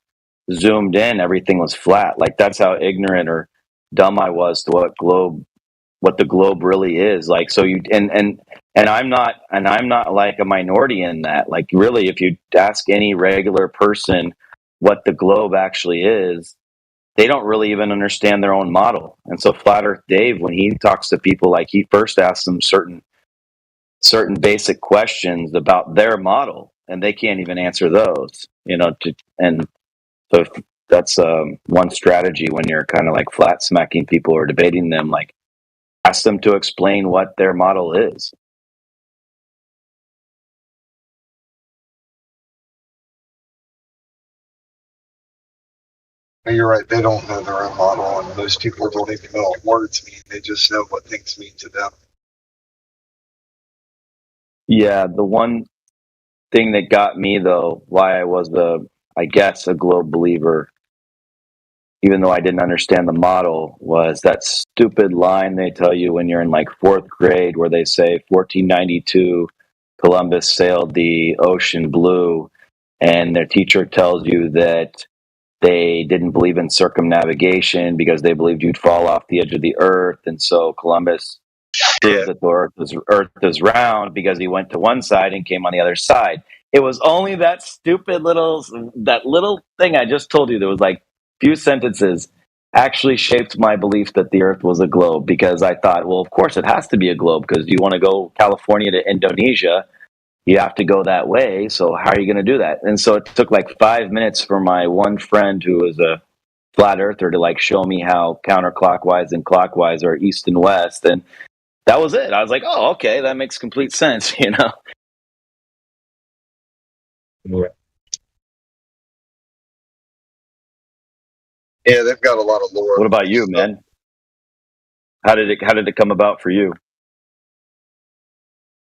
zoomed in, everything was flat. Like that's how ignorant or dumb I was to what the globe really is. Like, so and I'm not like a minority in that. Like really, if you ask any regular person what the globe actually is, they don't really even understand their own model. And so Flat Earth Dave, when he talks to people, like he first asks them certain basic questions about their model, and they can't even answer those, and so that's one strategy when you're kind of like flat smacking people or debating them, like ask them to explain what their model is. You're right. They don't know their own model, and most people don't even know what words mean. They just know what things mean to them. Yeah, the one thing that got me, though, why I was I guess, a globe believer, even though I didn't understand the model, was that stupid line they tell you when you're in like fourth grade where they say 1492 Columbus sailed the ocean blue, and their teacher tells you that they didn't believe in circumnavigation because they believed you'd fall off the edge of the earth, and so Columbus proved that the earth is round because he went to one side and came on the other side. It was only that stupid little thing I just told you. There was like few sentences actually shaped my belief that the earth was a globe, because I thought, well, of course it has to be a globe, because you want to go California to Indonesia, you have to go that way. So how are you going to do that? And so it took like 5 minutes for my one friend who was a flat earther to like show me how counterclockwise and clockwise are east and west. And that was it. I was like, oh, okay, that makes complete sense, you know? Yeah, they've got a lot of lore. What about you, man? How did it come about for you?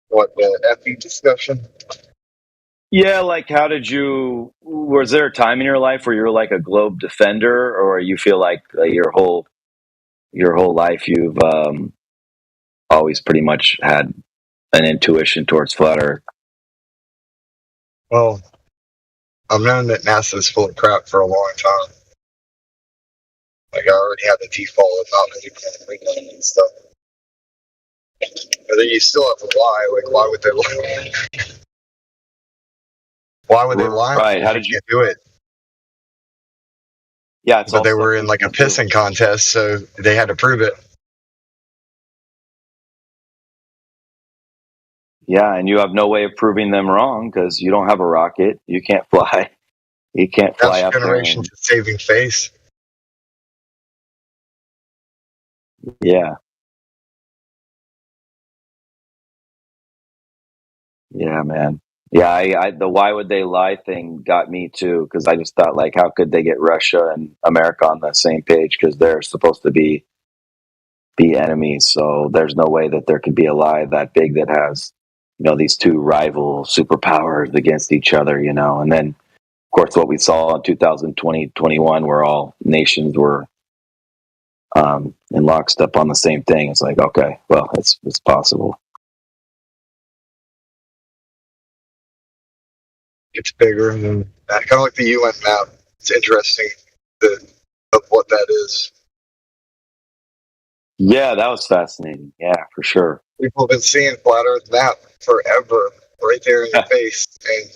What, the FE discussion? Yeah, like was there a time in your life where you're like a globe defender, or you feel like your whole life you've always pretty much had an intuition towards flat earth? Well, I've known that NASA's full of crap for a long time. Like, I already had the default of not manipulating and stuff. But then you still have to lie. Like, why would they lie? Why would they lie? Right. How did you do it? Yeah, it's but they were in like a pissing contest, so they had to prove it. Yeah, and you have no way of proving them wrong because you don't have a rocket. You can't fly. You can't fly up there. Generation to saving face. Yeah. Yeah, man. Yeah, I the why would they lie thing got me too, because I just thought, like, how could they get Russia and America on the same page, because they're supposed to be enemies. So there's no way that there could be a lie that big that has, these two rival superpowers against each other, and then of course what we saw in 2020, 21, where all nations were in lockstep on the same thing. It's like, okay, well, it's possible. It's bigger than that. Kind of like the UN map. It's interesting of what that is. Yeah, that was fascinating. Yeah, for sure. People have been seeing flat Earth map forever, right there in your face, and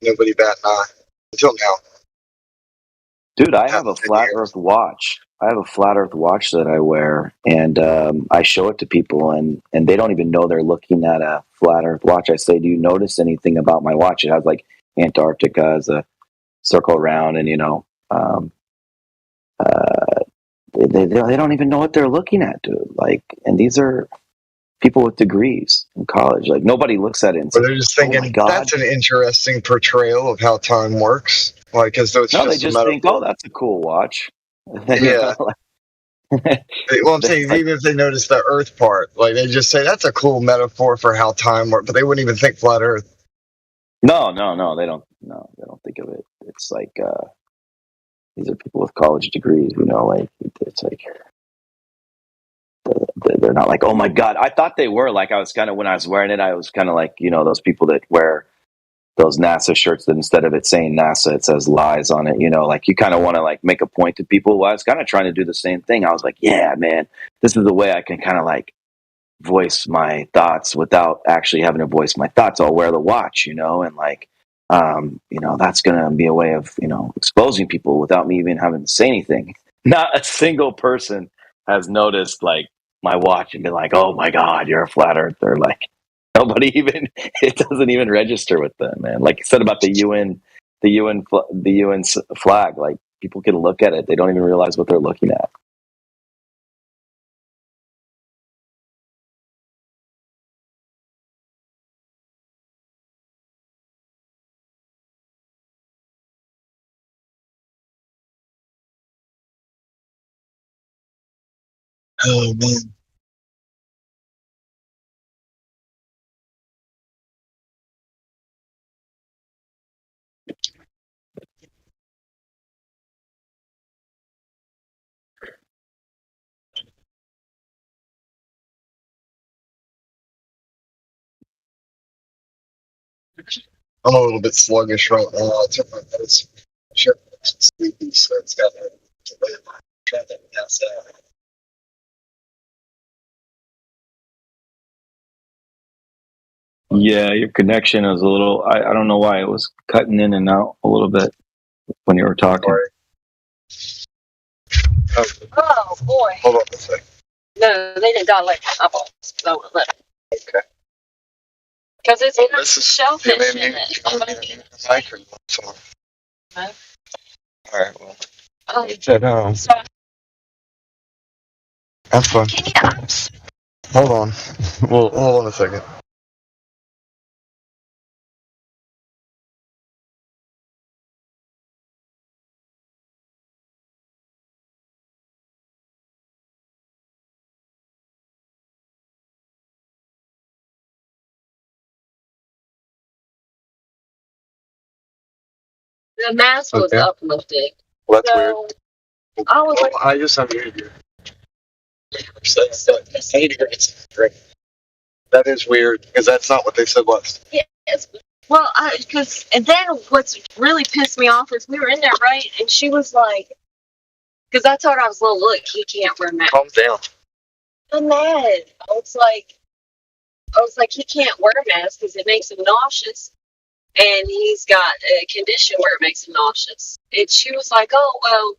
nobody bat an eye until now. Dude, I have a flat Earth watch. I have a flat Earth watch that I wear, and I show it to people, and they don't even know they're looking at a flat Earth watch. I say, do you notice anything about my watch? It has like Antarctica as a circle around, and they don't even know what they're looking at, dude. Like, and these are people with degrees in college. Like, nobody looks at it and says, they're just thinking, oh my God, that's an interesting portrayal of how time works. Like, as though it's no, they just think, oh, that's a cool watch. Yeah. Well, I'm saying, even if they notice the Earth part, like, they just say that's a cool metaphor for how time works, but they wouldn't even think flat Earth. No, they don't. No, they don't think of it. It's like these are people with college degrees. Like, it's like they're not like, oh my God. I thought they were. Like, I was kind of, when I was wearing it, I was kind of like, those people that wear those NASA shirts that instead of it saying NASA, it says lies on it. Like, you kind of want to like make a point to people. Well, I was kind of trying to do the same thing. I was like, yeah, man, this is the way I can kind of like voice my thoughts without actually having to voice my thoughts. I'll wear the watch, and like, that's going to be a way of, exposing people without me even having to say anything. Not a single person has noticed like my watch and been like, oh my God, you're a flat earther. Like, nobody even, it doesn't even register with them, man. Like you said about the UN flag, like people can look at it. They don't even realize what they're looking at. Oh, man. I'm a little bit sluggish right now. I took my medicine. Sure, it's sleepy, so it's got to try to pass out. Yeah, your connection is a little. I don't know why it was cutting in and out a little bit when you were talking. Oh boy. Hold on a second. No, they didn't got like eyeballs. So let it. Okay. Because it's got This is shellfish you in may it. mic or something. No. All right. Well. Oh, It's at home. sorry. That's fine. Hold on. Well, hold on a second. The mask was uplifted. Well, that's so weird. I was like, I just have muted you. I need to hear it. Great. That is weird because that's not what they said last. yes. Well, and then what's really pissed me off is we were in there, right? And she was like, because I told her, I was like, look, he can't wear a mask. Calm down. I'm mad. I was like, he can't wear a mask because it makes him nauseous. And he's got a condition where it makes him nauseous. And she was like, oh, well,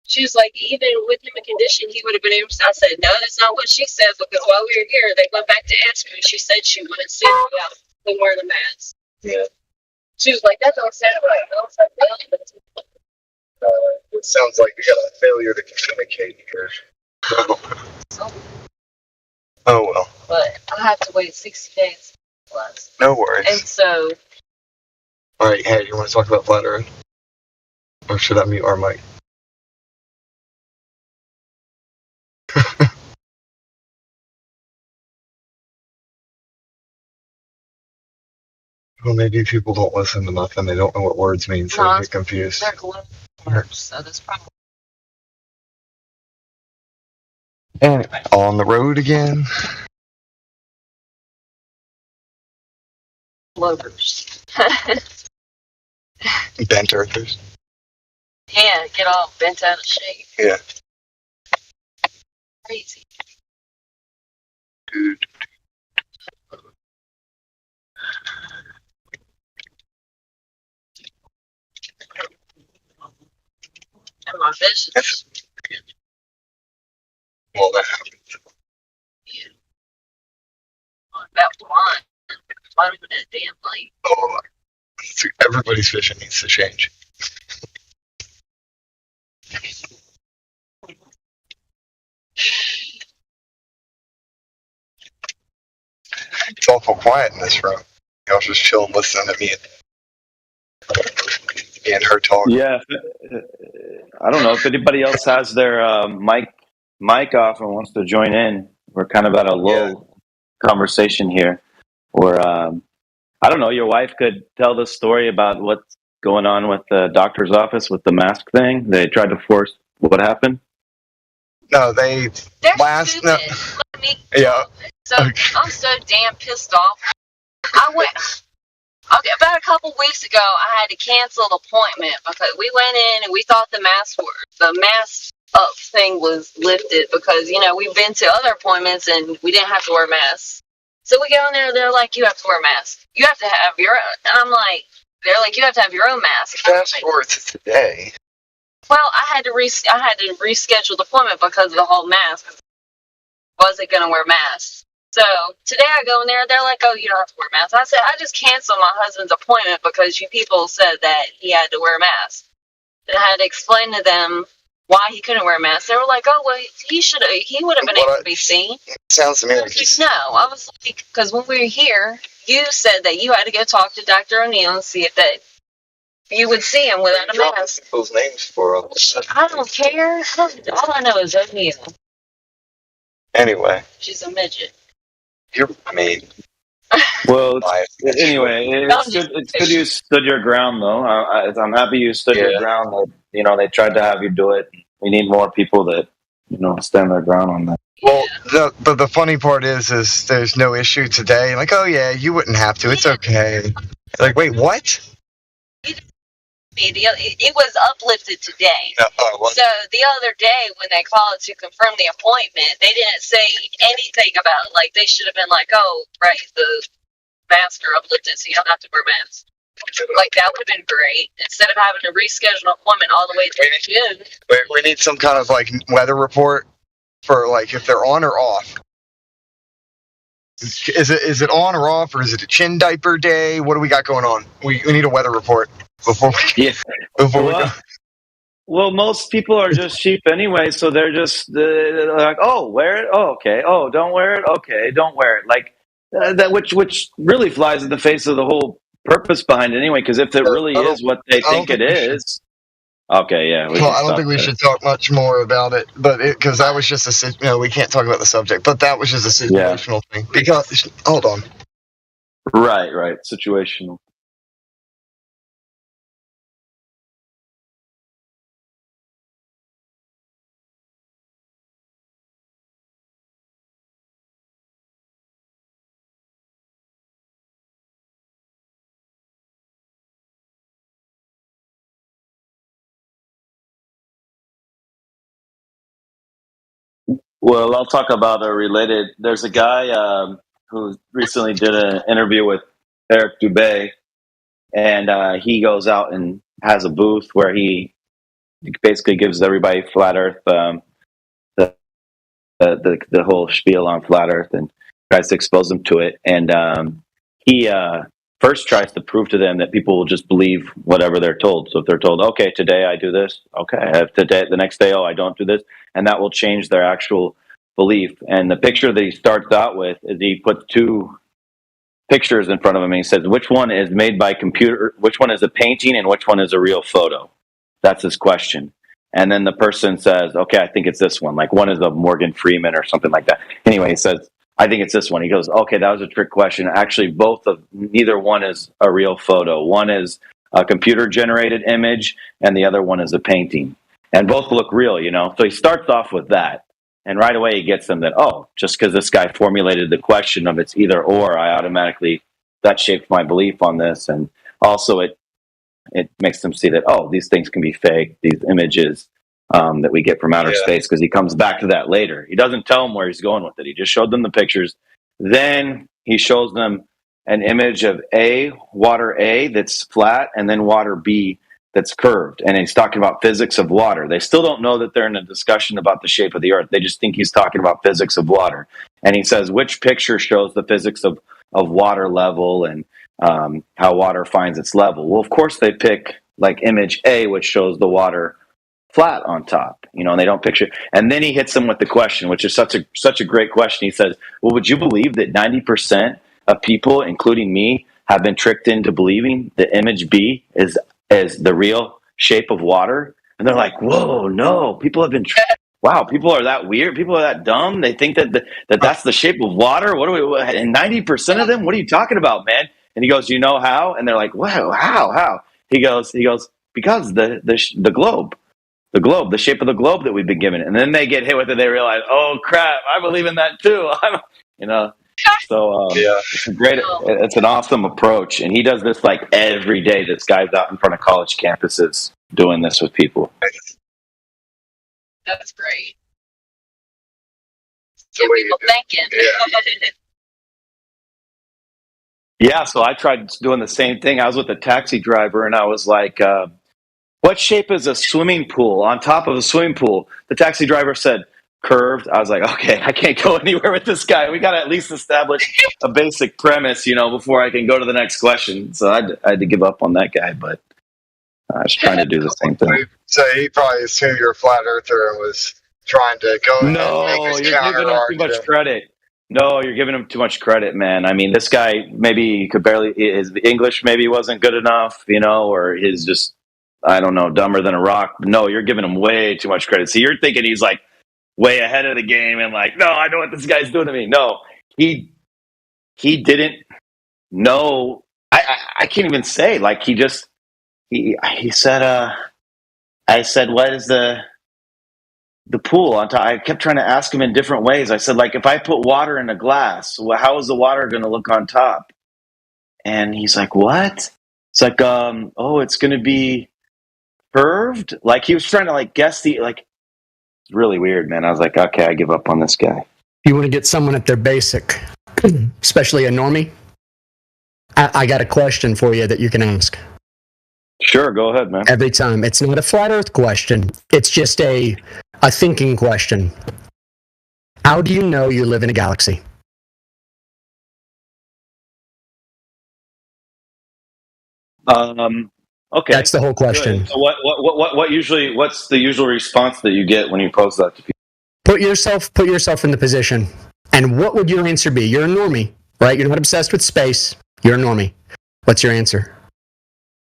she was like, even with him a condition, he would have been able to. I said, no, that's not what she said, because while we were here, they went back to ask her, and she said she wouldn't see me without him wearing a mask. Yeah. She was like, that don't sound right. I was like, well, It sounds like we got a failure to communicate here. Oh well. But I have to wait 60 days plus. No worries. And so. All right, hey, you want to talk about flat Earth? Or should I mute our mic? Well, maybe people don't listen to nothing. They don't know what words mean, so they get confused. They're global words, so that's probably. Anyway, on the road again. Floaters. Bent earthers. Yeah, get all bent out of shape. Yeah. Crazy. Dude. And my visions. Well, that happened. Yeah. About blind with that damn light. Oh, everybody's vision needs to change. It's awful quiet in this room. I was just chilling, listening to me and her talk. Yeah, I don't know if anybody else has their mic off and wants to join in. We're kind of at a low conversation here, where I don't know. Your wife could tell the story about what's going on with the doctor's office with the mask thing. They tried to force what happened. No, they're stupid. No. Yeah. So I'm so damn pissed off. I went. Okay, about a couple weeks ago, I had to cancel an appointment because we went in and we thought the mask up thing was lifted because, we've been to other appointments and we didn't have to wear masks. So we go in there, they're like, you have to wear a mask. You have to have your own. And I'm like, they're like, you have to have your own mask. Fast forward to today. Well, I had to reschedule the appointment because of the whole mask. Wasn't going to wear masks. So today I go in there, they're like, oh, you don't have to wear a mask. I said, I just canceled my husband's appointment because you people said that he had to wear a mask. And I had to explain to them why he couldn't wear a mask. They were like, oh, well, he would have been able to be seen. Sounds to me like he's... No, I was like, because when we were here, you said that you had to go talk to Dr. O'Neill and see if that you would see him without a mask. Those names for I don't care. All I know is O'Neill. Anyway. She's a midget. I mean... Well, anyway, it's good you stood your ground, though. I'm happy you stood your ground. That, they tried to have you do it. We need more people that, stand their ground on that. Well, the funny part is there's no issue today. Like, oh yeah, you wouldn't have to. It's okay. Like, wait, what? It was uplifted today. So the other day when they called to confirm the appointment, they didn't say anything about it. Like, they should have been like, oh, right, the masks are uplifted, so you don't have to wear masks. Like, that would have been great. Instead of having to reschedule an appointment all the way to June. We need some kind of like weather report for like if they're on or off. Is it on or off, or is it a chin diaper day? What do we got going on? We need a weather report before we go. Well, most people are just sheep anyway, so they're just they're like, oh, wear it, oh, okay, oh, don't wear it, okay, don't wear it, like that, which really flies in the face of the whole purpose behind it anyway. Because if it really is what they think it is, okay, yeah, I don't think we should talk much more about it, but because that was just we can't talk about the subject, but that was just a situational thing. Because hold on, right, situational. Well, I'll talk about a related. There's a guy who recently did an interview with Eric Dubay, and he goes out and has a booth where he basically gives everybody flat Earth, the whole spiel on flat Earth, and tries to expose them to it. And he first tries to prove to them that people will just believe whatever they're told. So if they're told, okay, today I do this, okay, today the next day, oh, I don't do this, and that will change their actual belief. And the picture that he starts out with is he puts two pictures in front of him, and he says, which one is made by computer, which one is a painting, and which one is a real photo? That's his question. And then the person says, okay, I think it's this one. Like, one is of Morgan Freeman or something like that. Anyway, he says, I think it's this one. He goes, okay, that was a trick question. Actually, neither one is a real photo. One is a computer generated image, and the other one is a painting. And both look real, So he starts off with that. And right away he gets them that, oh, just because this guy formulated the question of it's either or, that shaped my belief on this. And also it makes them see that, oh, these things can be fake, these images that we get from outer space, because he comes back to that later. He doesn't tell them where he's going with it. He just showed them the pictures. Then he shows them an image of water A that's flat, and then water B that's curved. And he's talking about physics of water. They still don't know that they're in a discussion about the shape of the earth. They just think he's talking about physics of water. And he says, which picture shows the physics of water level and how water finds its level? Well, of course they pick like image A, which shows the water flat on top, and they don't picture. And then he hits them with the question, which is such a great question. He says, well, would you believe that 90% of people, including me, have been tricked into believing that image B is the real shape of water? And they're like, whoa, no, people have been wow, people are that weird. People are that dumb. They think that that's the shape of water. And 90% of them, what are you talking about, man? And he goes, you know how? And they're like, wow, how? He goes, because the globe, the shape of the globe that we've been given. And then they get hit with it. They realize, oh crap, I believe in that too. So it's an awesome approach. And he does this like every day. This guy's out in front of college campuses doing this with people. That's great. Get people thinking. Yeah, so I tried doing the same thing. I was with a taxi driver, and I was like, what shape is a swimming pool on top of a swimming pool? The taxi driver said, curved. I was like, okay, I can't go anywhere with this guy. We got to at least establish a basic premise, before I can go to the next question. So I had to give up on that guy, but I was trying to do the same thing. So he probably assumed you're a flat earther and was trying to go and make his you're giving him too much credit. No, you're giving him too much credit, man. I mean, this guy maybe could his English maybe wasn't good enough, or his just, I don't know, dumber than a rock. No, you're giving him way too much credit. So you're thinking he's like way ahead of the game and like, no, I know what this guy's doing to me. No, he didn't know. I can't even say, like, he said, I said, what is the pool on top? I kept trying to ask him in different ways. I said, like, if I put water in a glass, how is the water going to look on top? And he's like, what? It's like, it's going to be curved. Like he was trying to like guess it's really weird, man. I was like, okay, I give up on this guy. You want to get someone at their basic, especially a normie? I got a question for you that you can ask. Sure, go ahead, man. Every time. It's not a flat earth question. It's just a thinking question. How do you know you live in a galaxy? Okay. That's the whole question. Good. So what's the usual response that you get when you pose that to people? Put yourself in the position. And what would your answer be? You're a normie, right? You're not obsessed with space. You're a normie. What's your answer?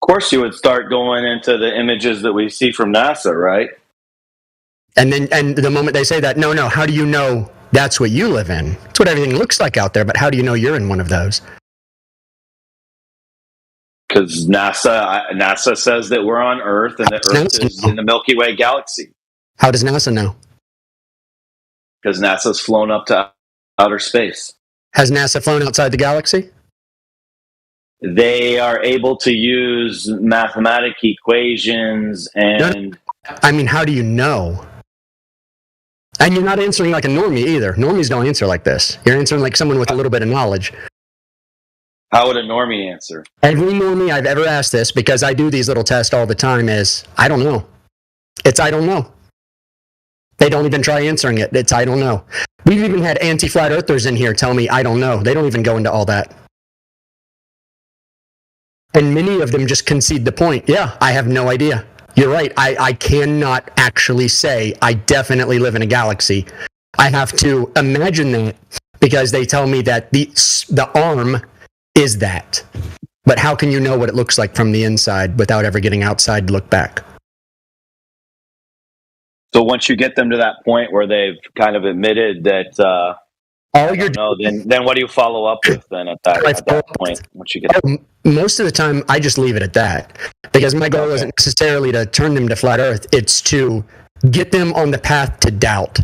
Of course you would start going into the images that we see from NASA, right? And the moment they say that, no, how do you know that's what you live in? It's what everything looks like out there, but how do you know you're in one of those? Because NASA says that we're on Earth and that Earth is in the Milky Way galaxy. How does NASA know? Because NASA's flown up to outer space. Has NASA flown outside the galaxy? They are able to use mathematical equations and... No. I mean, how do you know? And you're not answering like a normie either. Normies don't answer like this. You're answering like someone with a little bit of knowledge. How would a normie answer? Every normie I've ever asked this, because I do these little tests all the time, is, I don't know. It's I don't know. They don't even try answering it. It's I don't know. We've even had anti-flat earthers in here tell me I don't know. They don't even go into all that. And many of them just concede the point. Yeah, I have no idea. You're right. I cannot actually say I definitely live in a galaxy. I have to imagine that because they tell me that the arm is that. But how can you know what it looks like from the inside without ever getting outside to look back? So once you get them to that point where they've kind of admitted that, then what do you follow up with then at that point? Once you get most of the time, I just leave it at that because my goal isn't necessarily to turn them to flat Earth. It's to get them on the path to doubt.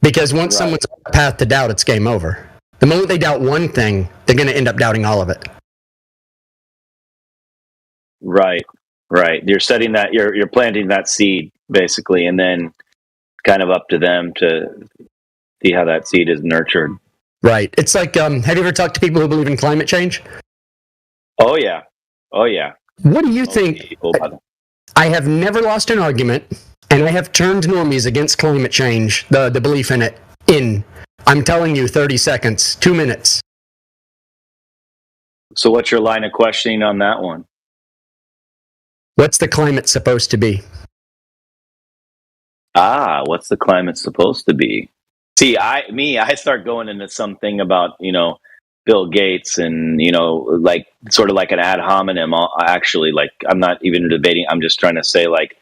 Because once someone's on the path to doubt, it's game over. The moment they doubt one thing, they're going to end up doubting all of it. Right. You're setting that, you're planting that seed basically, and then kind of up to them to see how that seed is nurtured. Right. It's like, have you ever talked to people who believe in climate change? Oh yeah. What do you think? I have never lost an argument, and I have turned normies against climate change, the belief in it, I'm telling you, 30 seconds, 2 minutes. So what's your line of questioning on that one? What's the climate supposed to be? What's the climate supposed to be? See, I start going into something about, Bill Gates and, like sort of like an ad hominem. Actually, like I'm not even debating. I'm just trying to say like,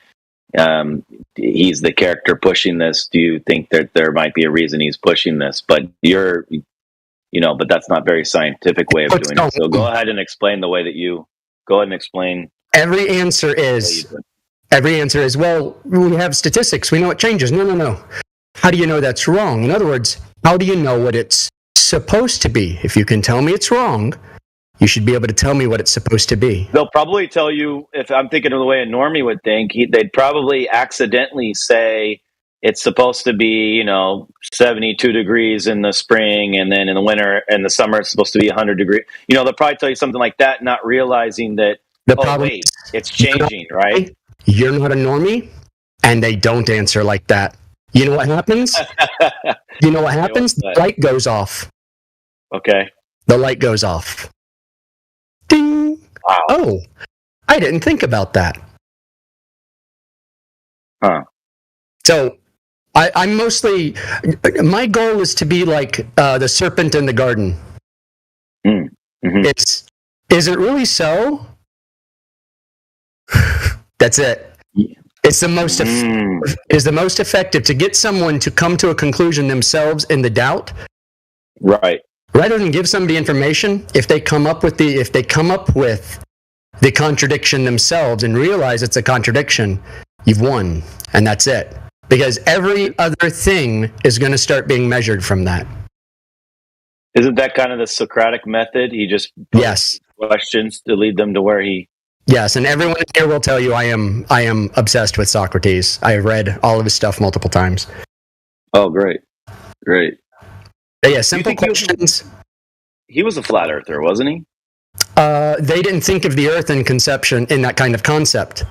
he's the character pushing this. Do you think that there might be a reason he's pushing this? But but that's not a very scientific way of doing it. So go ahead and explain the way that you go ahead and explain. Every answer is, well, we have statistics. We know it changes. No. How do you know that's wrong? In other words, how do you know what it's supposed to be? If you can tell me it's wrong, you should be able to tell me what it's supposed to be. They'll probably tell you, if I'm thinking of the way a normie would think, they'd probably accidentally say it's supposed to be, 72 degrees in the spring, and then in the winter and the summer it's supposed to be 100 degrees. They'll probably tell you something like that, not realizing that, it's changing, right? You're not a normie, and they don't answer like that. You know what happens? The light goes off. Okay. The light goes off. Ding. Wow. Oh, I didn't think about that. Huh. So I'm mostly, my goal is to be like the serpent in the garden. Mm-hmm. Is it really so? That's it. It's the most effective to get someone to come to a conclusion themselves in the doubt. Right. Rather than give somebody information, if they come up with the contradiction themselves and realize it's a contradiction, you've won, and that's it. Because every other thing is going to start being measured from that. Isn't that kind of the Socratic method? He just yes questions to lead them to where he. Yes, and everyone here will tell you I am obsessed with Socrates. I have read all of his stuff multiple times. Oh, great. But yeah, simple questions. He was a flat earther, wasn't he? They didn't think of the Earth in conception in that kind of concept.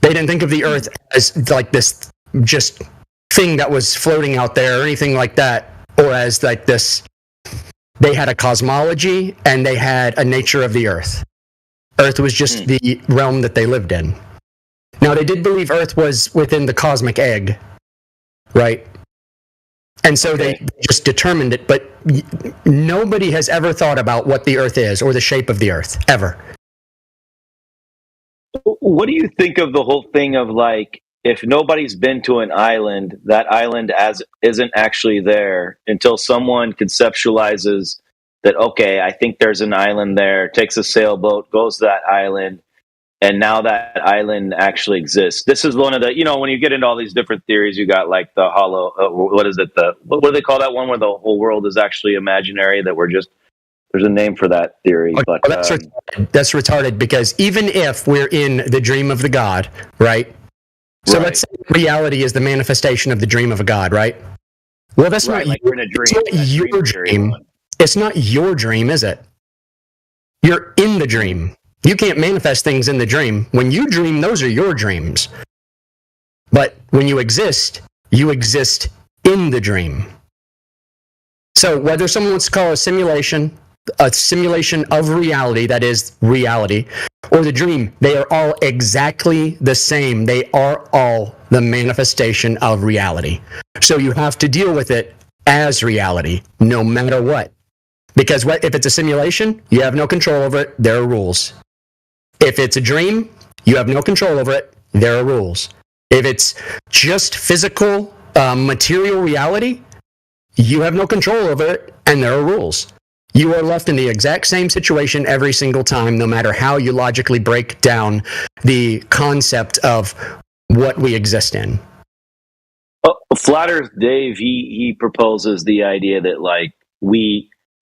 They didn't think of the Earth as like this just thing that was floating out there or anything like that, or as like this. They had a cosmology and they had a nature of the Earth. Earth was just the realm that they lived in. Now, they did believe Earth was within the cosmic egg, right? And so they just determined it, but nobody has ever thought about what the Earth is or the shape of the Earth, ever. What do you think of the whole thing of like, if nobody's been to an island, that island isn't actually there until someone conceptualizes that, okay, I think there's an island there, takes a sailboat, goes to that island, and now that island actually exists. This is one of the, when you get into all these different theories, you got like the hollow, what do they call that one where the whole world is actually imaginary, that there's a name for that theory. Okay, but that's retarded because even if we're in the dream of the God, right? So let's say reality is the manifestation of the dream of a God, right? Well, that's not, like we're in a dream. It's not your dream. It's not your dream, is it? You're in the dream. You can't manifest things in the dream. When you dream, those are your dreams. But when you exist in the dream. So whether someone wants to call it a simulation of reality, that is reality, or the dream, they are all exactly the same. They are all the manifestation of reality. So you have to deal with it as reality, no matter what. Because if it's a simulation, you have no control over it. There are rules. If it's a dream, you have no control over it. There are rules. If it's just physical, material reality, you have no control over it, and there are rules. You are left in the exact same situation every single time, no matter how you logically break down the concept of what we exist in. Flat Earth Dave, he proposes the idea that like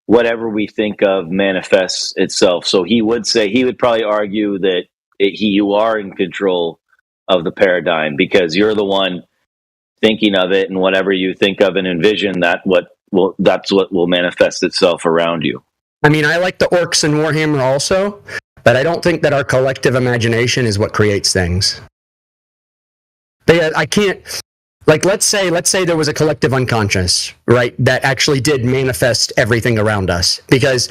whatever we think of manifests itself. So he would probably argue that you are in control of the paradigm because you're the one thinking of it, and whatever you think of and envision, that's what will manifest itself around you. I mean, I like the orcs in Warhammer also, but I don't think that our collective imagination is what creates things. But I can't, like, let's say there was a collective unconscious, right, that actually did manifest everything around us, because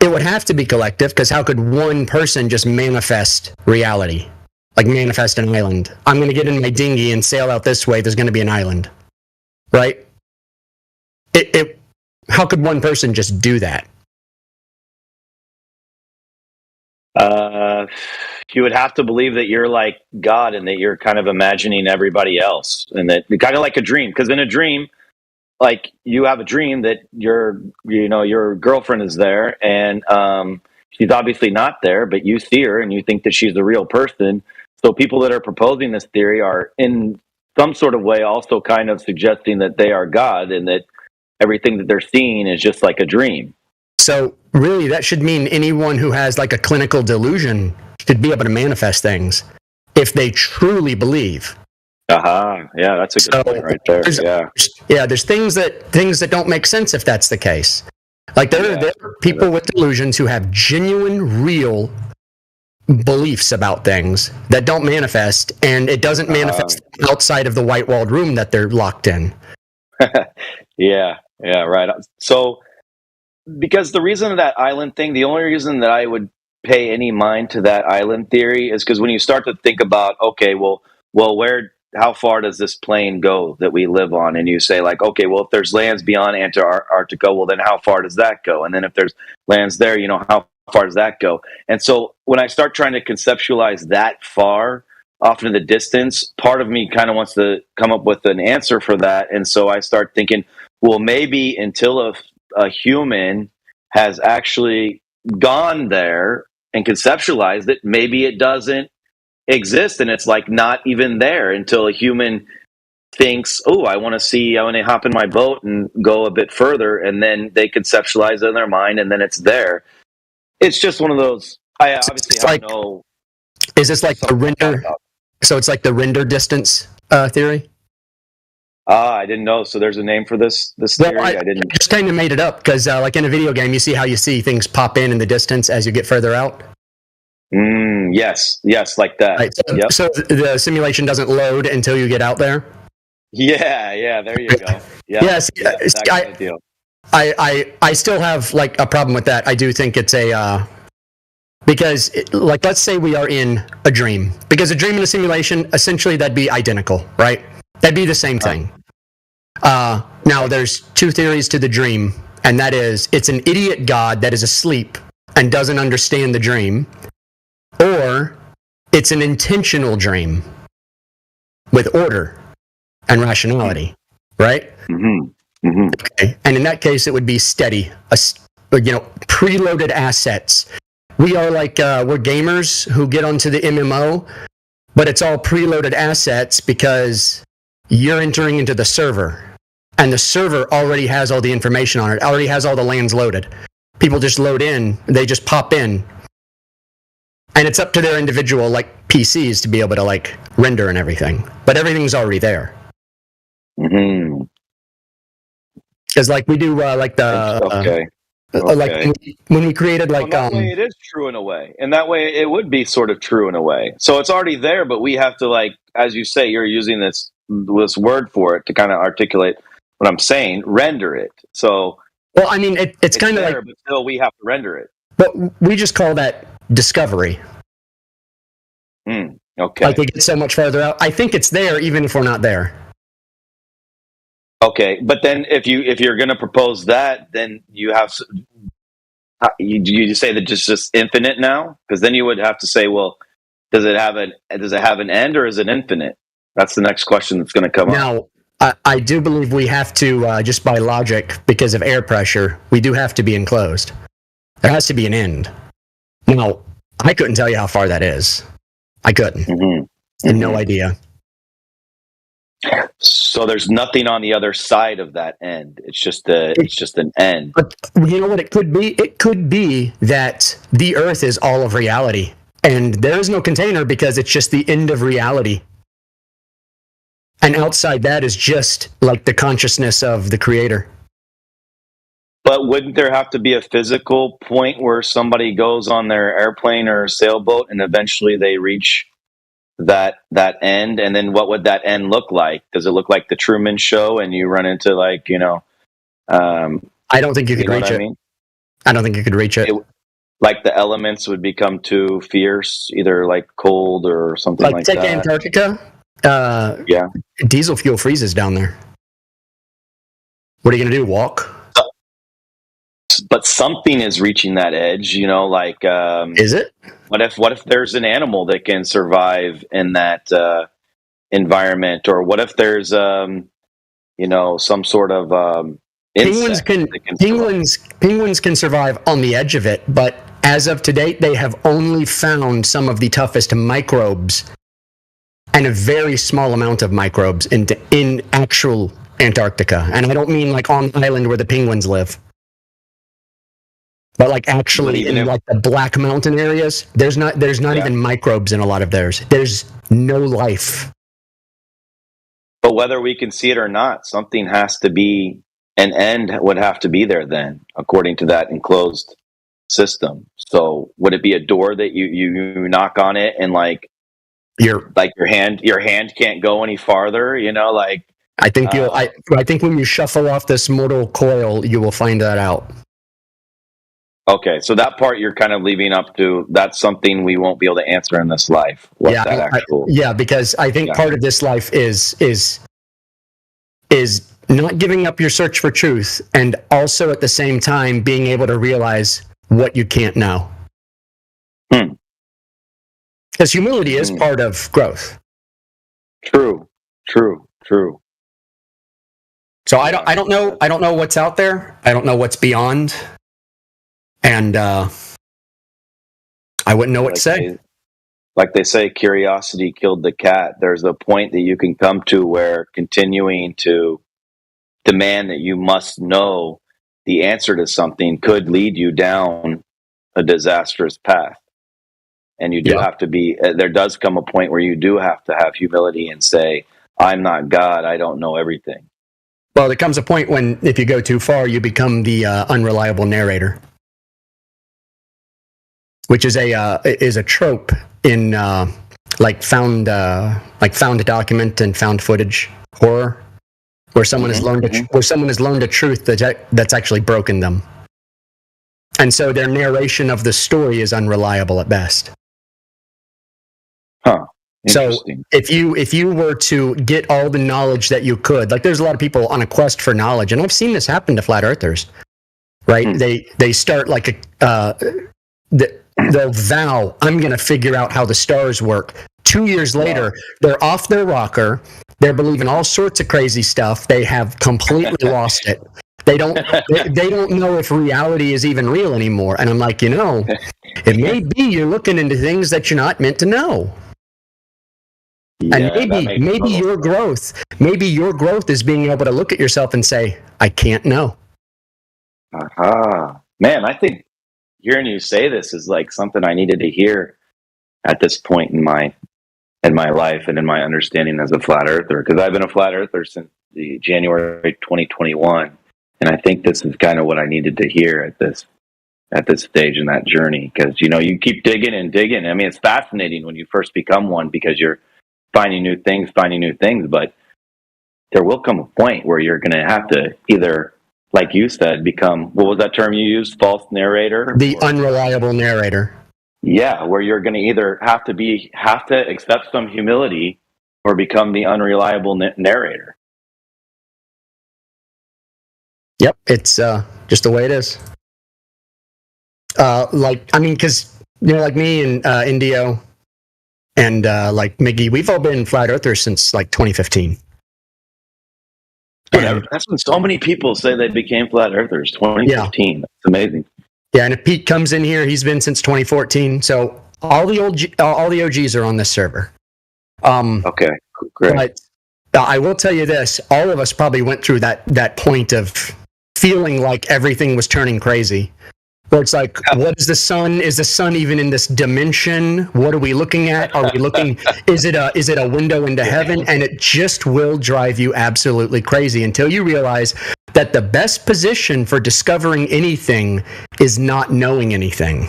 it would have to be collective, because how could one person just manifest reality? Like manifest an island. I'm going to get in my dinghy and sail out this way. There's going to be an island, right? How could one person just do that? You would have to believe that you're like God and that you're kind of imagining everybody else, and that kind of like a dream. Because in a dream, like you have a dream that your girlfriend is there, and she's obviously not there, but you see her and you think that she's the real person. So people that are proposing this theory are in some sort of way also kind of suggesting that they are God and that everything that they're seeing is just like a dream. So really, that should mean anyone who has like a clinical delusion should be able to manifest things if they truly believe. Yeah, that's a good point right there. There's things that don't make sense if that's the case. Like there are people with delusions who have genuine, real beliefs about things that don't manifest, and it doesn't manifest outside of the white-walled room that they're locked in. Yeah, right. So, because the reason of that island thing, the only reason that I would pay any mind to that island theory is because when you start to think about, okay, well, how far does this plane go that we live on? And you say like, okay, well, if there's lands beyond Antarctica, well, then how far does that go? And then if there's lands there, how far does that go? And so when I start trying to conceptualize that far off into the distance, part of me kind of wants to come up with an answer for that. And so I start thinking, well, maybe until a human has actually gone there and conceptualized it, maybe it doesn't exist, and it's like not even there until a human thinks, oh, I want to hop in my boat and go a bit further, and then they conceptualize it in their mind, and then it's there. It's just one of those. I obviously have no. Is this like the render? So it's like the render distance theory. I didn't know. So there's a name for this theory. I didn't. I just kind of made it up because, like in a video game, you see how you see things pop in the distance as you get further out. Yes, like that. Right. So the simulation doesn't load until you get out there. Yeah. There you go. Yes. I still have like a problem with that. I do think it's a because like let's say we are in a dream, because a dream and a simulation essentially that'd be identical, right? That'd be the same thing. Now there's two theories to the dream, and that is it's an idiot God that is asleep and doesn't understand the dream, or it's an intentional dream with order and rationality, right? Okay. And in that case, it would be steady, preloaded assets. We are like, we're gamers who get onto the MMO, but it's all preloaded assets because you're entering into the server, and the server already has all the information on it, already has all the lands loaded. People just load in, they just pop in. And it's up to their individual like PCs to be able to like render and everything, but everything's already there. Because like we do like the like when we created like that way it is true in a way, and that way it would be sort of true in a way. So it's already there, but we have to, like, as you say, you're using this word for it to kind of articulate what I'm saying, render it. So well, I mean it's kind of like, but still we have to render it. But we just call that discovery. Okay. Like we get so much further out. I think it's there even if we're not there. Okay, but then if you're going to propose that, then you have you say that it's just infinite now, because then you would have to say, well, does it have an end, or is it infinite? That's the next question that's going to come up. Now, I do believe we have to just by logic, because of air pressure, we do have to be enclosed. There has to be an end. Now, I couldn't tell you how far that is. I couldn't. No idea. So there's nothing on the other side of that end. It's just an end. But you know what it could be? It could be that the Earth is all of reality, and there is no container because it's just the end of reality. And outside that is just like the consciousness of the Creator. But wouldn't there have to be a physical point where somebody goes on their airplane or sailboat and eventually they reach that end? And then what would that end look like? Does it look like the Truman Show and you run into like, I don't think you could reach it. I don't think you could reach it. Like the elements would become too fierce, either like cold or something like that. Like take Antarctica. Yeah. Diesel fuel freezes down there. What are you going to do? Walk? But something is reaching that edge, like is it? What if there's an animal that can survive in that environment, or what if there's some sort of penguins can survive on the edge of it, but as of today they have only found some of the toughest microbes and a very small amount of microbes in actual Antarctica. And I don't mean like on the island where the penguins live. But like actually in like the Black Mountain areas, there's not even microbes in a lot of theirs. There's no life. But whether we can see it or not, something has to be, an end would have to be there then, according to that enclosed system. So would it be a door that you knock on it and like your hand can't go any farther, like I think I think when you shuffle off this mortal coil, you will find that out. Okay, so that part you're kind of leaving up to, that's something we won't be able to answer in this life. Because I think part of this life is not giving up your search for truth, and also at the same time being able to realize what you can't know. Because humility is part of growth. True. So I don't know what's out there. I don't know what's beyond. And I wouldn't know what to say. like they say, curiosity killed the cat. There's a point that you can come to where continuing to demand that you must know the answer to something could lead you down a disastrous path. And you do have to be, there does come a point where you do have to have humility and say, I'm not God, I don't know everything. Well, there comes a point when, if you go too far, you become the unreliable narrator, which is a trope in found document and found footage horror, where someone has learned a truth that's actually broken them, and so their narration of the story is unreliable at best. Huh. So if you were to get all the knowledge that you could, like there's a lot of people on a quest for knowledge, and I've seen this happen to flat earthers, right? They start like they'll vow, I'm going to figure out how the stars work. 2 years later, they're off their rocker. They're believing all sorts of crazy stuff. They have completely lost it. They don't know if reality is even real anymore. And I'm like, it may be you're looking into things that you're not meant to know. And maybe your growth is being able to look at yourself and say, I can't know. Man, I think hearing you say this is like something I needed to hear at this point in my life and in my understanding as a flat earther, because I've been a flat earther since January 2021, and I think this is kind of what I needed to hear at this stage in that journey, because you keep digging and digging. I mean, it's fascinating when you first become one because you're finding new things, but there will come a point where you're going to have to either, like you said, become, what was that term you used? False narrator? The unreliable narrator. Yeah, where you're going to either have to accept some humility or become the unreliable narrator. Yep, it's just the way it is. Because like me and Indio and like Miggy, we've all been flat earthers since like 2015. That's when so many people say they became flat earthers. 2015. That's amazing. Yeah, and if Pete comes in here, he's been since 2014. So all the OGs are on this server. Okay, great. But I will tell you this: all of us probably went through that point of feeling like everything was turning crazy. Where it's like, what is the sun? Is the sun even in this dimension? What are we looking at? Are we looking? Is it a window into heaven? And it just will drive you absolutely crazy until you realize that the best position for discovering anything is not knowing anything.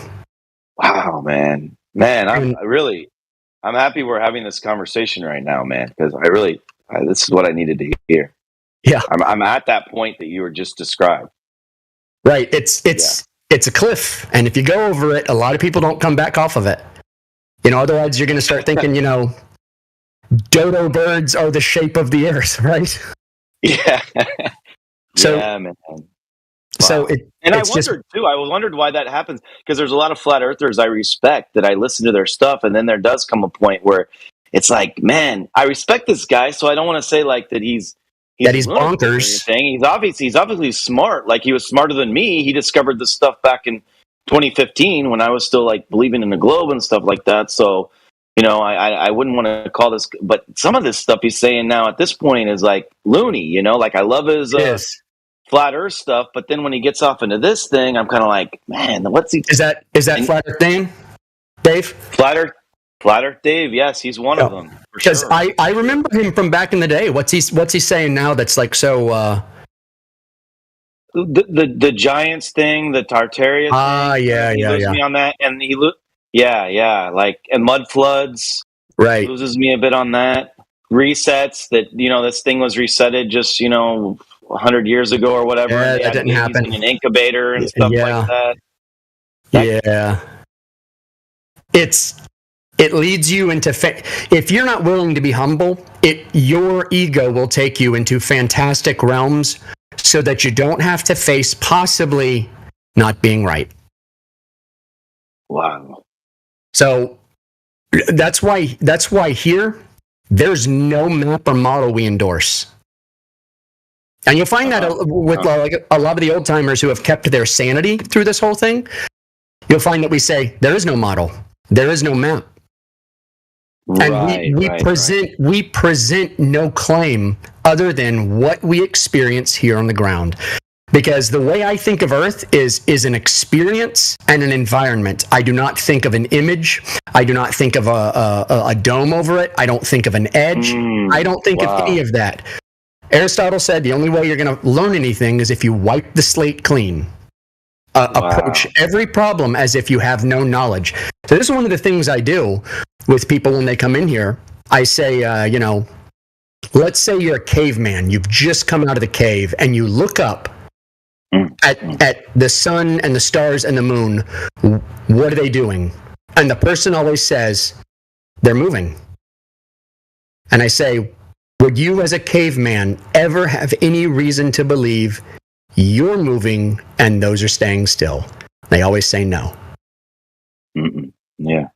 Wow, man, I'm happy we're having this conversation right now, man, because this is what I needed to hear. Yeah, I'm at that point that you were just described. Right. It's a cliff, and if you go over it, a lot of people don't come back off of it. Otherwise you're going to start thinking, dodo birds are the shape of the earth, right? Yeah. So, yeah, man. Wow. So I wondered why that happens, because there's a lot of flat earthers I respect that I listen to their stuff, and then there does come a point where it's like, man, I respect this guy, so I don't want to say like that he's bonkers. He's obviously smart. Like, he was smarter than me. He discovered this stuff back in 2015 when I was still like believing in the globe and stuff like that. So, I wouldn't want to call this, but some of this stuff he's saying now at this point is like loony. Like, I love his flat Earth stuff, but then when he gets off into this thing, I'm kind of like, man, what's he? Is that flat Earth thing, Dave? Flat Earth Dave, yes, he's one of them. Because sure. I remember him from back in the day. What's he saying now that's like so? The Giants thing, the Tartaria thing. He loses me on that, and and mud floods. Right, loses me a bit on that. Resets that this thing was resetted just 100 years ago or whatever. Yeah, that didn't happen. In an incubator and stuff like that. It leads you into if you're not willing to be humble, your ego will take you into fantastic realms so that you don't have to face possibly not being right. Wow. So that's why here there's no map or model we endorse. And you'll find that with a lot of the old timers who have kept their sanity through this whole thing, you'll find that we say there is no model, there is no map. And we present no claim other than what we experience here on the ground. Because the way I think of Earth is an experience and an environment. I do not think of an image. I do not think of a dome over it. I don't think of an edge. I don't think of any of that. Aristotle said the only way you're going to learn anything is if you wipe the slate clean. Approach every problem as if you have no knowledge. So this is one of the things I do with people when they come in here. I say, let's say you're a caveman. You've just come out of the cave and you look up at the sun and the stars and the moon. What are they doing? And the person always says, they're moving. And I say, would you as a caveman ever have any reason to believe you're moving and those are staying still? They always say no. Yeah.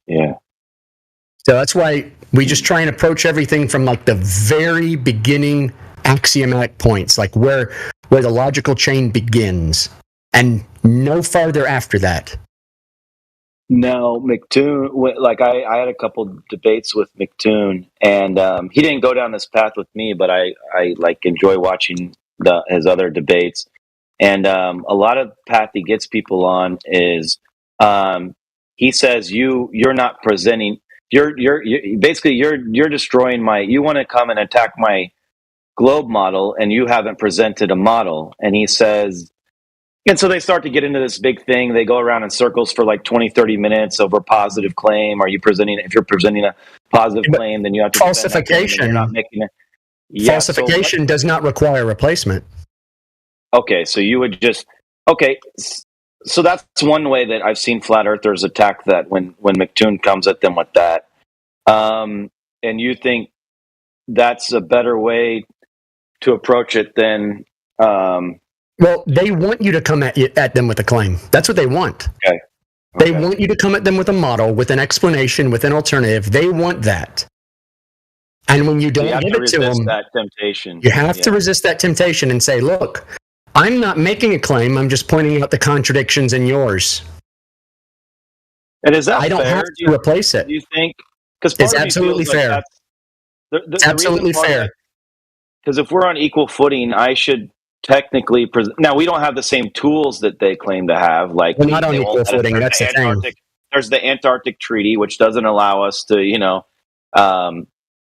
So that's why we just try and approach everything from like the very beginning axiomatic points, like where the logical chain begins, and no farther after that. No, McToon, like I had a couple debates with McToon, and he didn't go down this path with me, but I like enjoy watching his other debates. And a lot of the path he gets people on is he says you're not presenting, you're basically you're destroying you want to come and attack my globe model and you haven't presented a model. And he says, and so they start to get into this big thing. They go around in circles for like 20, 30 minutes over positive claim. If you're presenting a positive claim, then you have to falsification. You're not making it. Yeah, falsification does not require replacement. Okay, so you would just so that's one way that I've seen flat earthers attack that when McToon comes at them with that. And you think that's a better way to approach it than well, they want you to come at them with a claim. That's what they want. Okay. They want you to come at them with a model, with an explanation, with an alternative. They want that. And when you don't give it to them, that temptation. You have to resist that temptation and say, look, I'm not making a claim. I'm just pointing out the contradictions in yours. And is that I don't fair? have to replace it. Do you think? Because it's absolutely fair. It's absolutely fair. Because if we're on equal footing, I should technically now we don't have the same tools that they claim to have. Like we're not on equal footing. That's the thing. There's the Antarctic Treaty, which doesn't allow us to,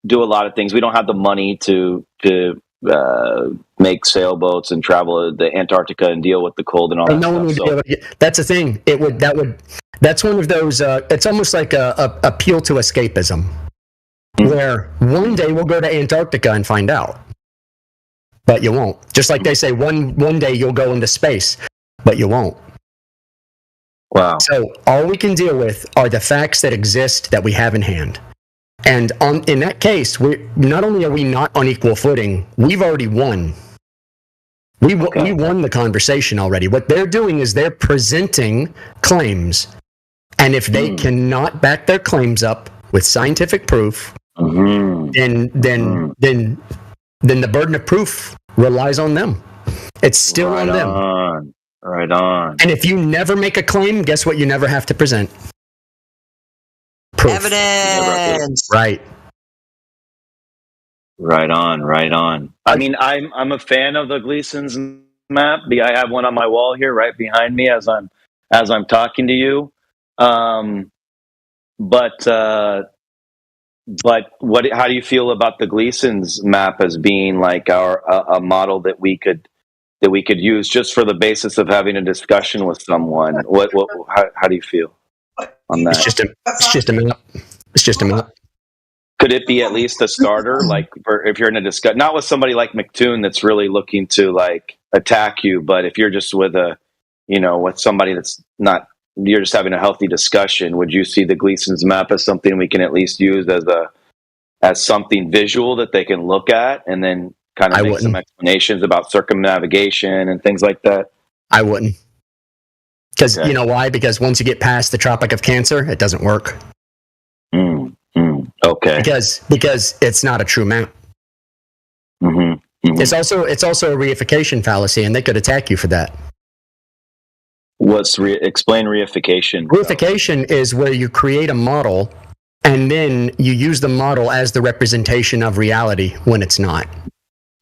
do a lot of things. We don't have the money to make sailboats and travel to Antarctica and deal with the cold and all that stuff. That's the thing. That's one of those. It's almost like a appeal to escapism, where one day we'll go to Antarctica and find out, but you won't. Just like they say, one day you'll go into space, but you won't. Wow. So all we can deal with are the facts that exist that we have in hand. And in that case, not only are we not on equal footing, we've already won. We won the conversation already. What they're doing is they're presenting claims. And if they cannot back their claims up with scientific proof, then the burden of proof relies on them. It's still on them. Right on. And if you never make a claim, guess what? You never have to present proof. Evidence. Right. Right on. I mean, I'm a fan of the Gleason's map. I have one on my wall here, right behind me, as I'm talking to you. But how do you feel about the Gleason's map as being like a model that we could use just for the basis of having a discussion with someone? How do you feel on that? It's just a map. It's just a map. Could it be at least a starter, like if you're in a discussion, not with somebody like McToon that's really looking to like attack you, but if you're just with with somebody that's not, you're just having a healthy discussion, would you see the Gleason's map as something we can at least use as something visual that they can look at and then kind of make some explanations about circumnavigation and things like that? I wouldn't. Because you know why? Because once you get past the Tropic of Cancer, it doesn't work. Okay. Because it's not a true map. It's also a reification fallacy, and they could attack you for that. Explain reification? Reification is where you create a model and then you use the model as the representation of reality when it's not.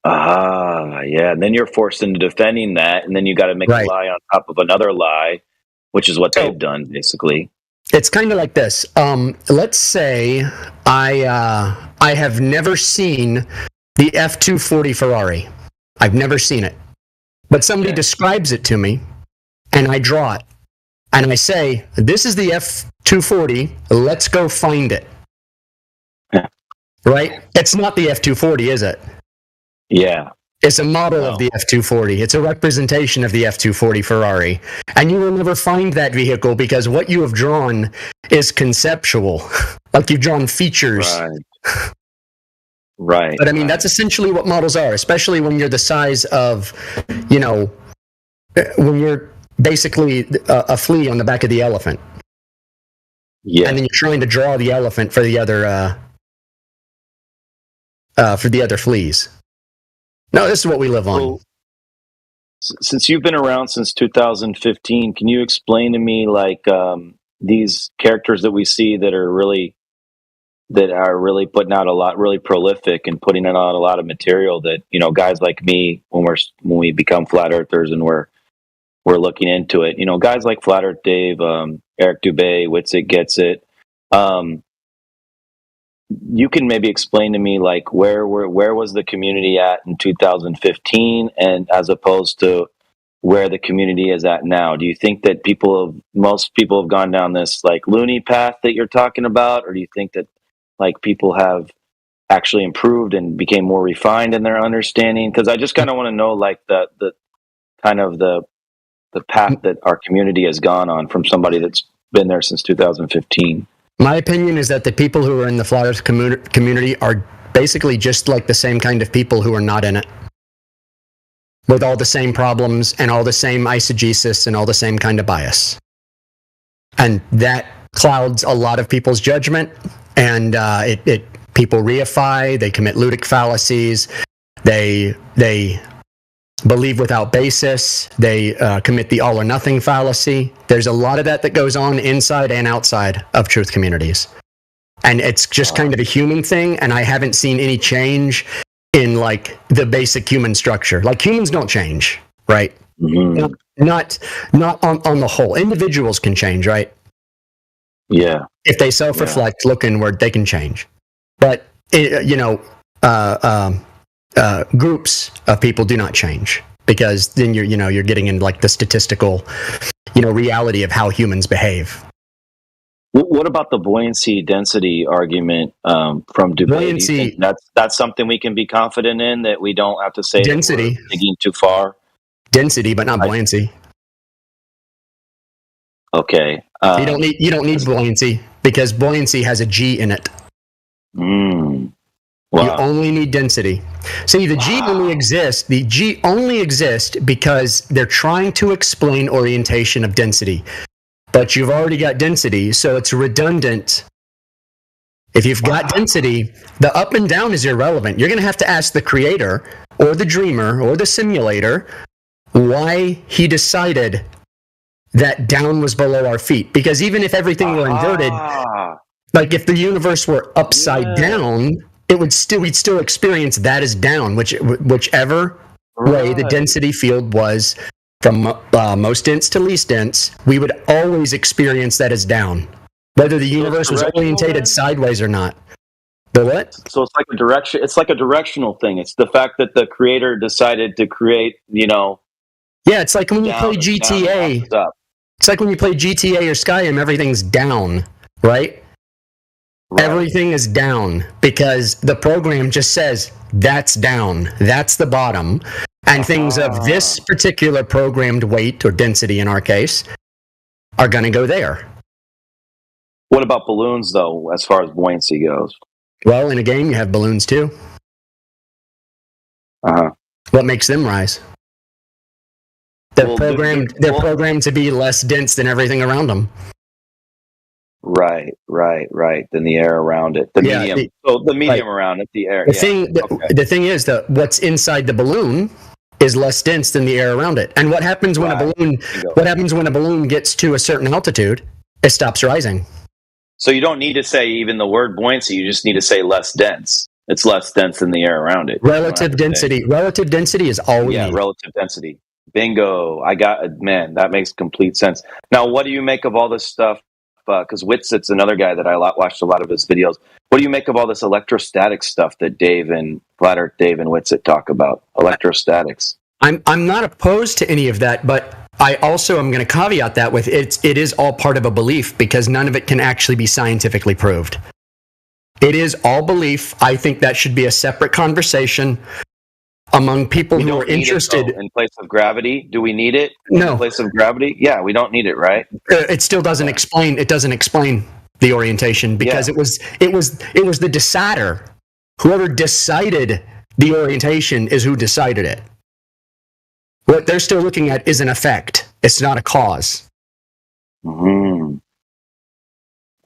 Yeah. And then you're forced into defending that, and then you got to make a lie on top of another lie, which is what they've done, basically. It's kind of like this. Let's say I have never seen the F-240 Ferrari. I've never seen it. But somebody describes it to me, and I draw it. And I say, this is the F-240, let's go find it. Right? It's not the F-240, is it? Yeah. It's a model of the F-240. It's a representation of the F-240 Ferrari. And you will never find that vehicle because what you have drawn is conceptual. Like you've drawn features. Right. But I mean, that's essentially what models are, especially when you're the size of, when you're basically a flea on the back of the elephant. Yeah. And then you're trying to draw the elephant for the other fleas. No, this is what we live on. So, since you've been around since 2015, can you explain to me these characters that we see that are really putting out a lot, really prolific and putting out a lot of material that, guys like me, when we become flat earthers and we're looking into it, guys like Flat Earth Dave, Eric Dubé, Witsit Gets It. You can maybe explain to me where was the community at in 2015, and as opposed to where the community is at now? Do you think that most people have gone down this loony path that you're talking about, or do you think that people have actually improved and became more refined in their understanding? Because I just kind of want to know the kind of the path that our community has gone on from somebody that's been there since 2015. My opinion is that the people who are in the Flat Earth community are basically just like the same kind of people who are not in it. With all the same problems and all the same eisegesis and all the same kind of bias. And that clouds a lot of people's judgment, and people reify, they commit ludic fallacies, they believe without basis, they commit the all or nothing fallacy. There's a lot of that goes on inside and outside of truth communities. And it's just kind of a human thing, and I haven't seen any change in the basic human structure. Humans don't change, right? Mm-hmm. Not on the whole. Individuals can change, right? Yeah. If they self-reflect, look inward, they can change. But groups of people do not change, because then you're getting into the statistical reality of how humans behave. What about the buoyancy density argument from Dubé? Buoyancy, do you think that's something we can be confident in, that we don't have to say density, that we're thinking too far? Density, but not buoyancy. Okay. You don't need buoyancy, because buoyancy has a G in it. Wow. You only need density. See, the G only exists. The G only exists because they're trying to explain orientation of density. But you've already got density, so it's redundant. If you've got density, the up and down is irrelevant. You're going to have to ask the creator or the dreamer or the simulator why he decided that down was below our feet. Because even if everything were inverted, if the universe were upside down, we'd still experience that as down, whichever way the density field was from most dense to least dense, we would always experience that as down, whether the universe was orientated sideways or not. The what? So it's like a direction. It's like a directional thing. It's the fact that the creator decided to create, Yeah, it's like when you play GTA. It's like when you play GTA or Skyrim, everything's down, right? Everything is down because the program just says that's down, that's the bottom. And things of this particular programmed weight or density in our case are going to go there. What about balloons, though, as far as buoyancy goes? Well, in a game, you have balloons, too. What makes them rise? They're programmed to be less dense than everything around them. Right. Than the air around it. The medium around it, the air. The thing is that what's inside the balloon is less dense than the air around it. And what happens when a balloon gets to a certain altitude? It stops rising. So you don't need to say even the word buoyancy. You just need to say less dense. It's less dense than the air around it. Relative density. Relative density is all we need. Relative density. Bingo. Man, that makes complete sense. Now, what do you make of all this stuff? Because Whitsit's another guy that I watched a lot of his videos. What do you make of all this electrostatic stuff that Flat Earth Dave and Whitsit talk about? Electrostatics. I'm not opposed to any of that, but I also am going to caveat that with it is all part of a belief, because none of it can actually be scientifically proved. It is all belief. I think that should be a separate conversation among people who are interested. In place of gravity, do we need it? No. In place of gravity? Yeah, we don't need it, right? It still doesn't explain. It doesn't explain the orientation, because it was the decider. Whoever decided the orientation is who decided it. What they're still looking at is an effect. It's not a cause. Mm-hmm.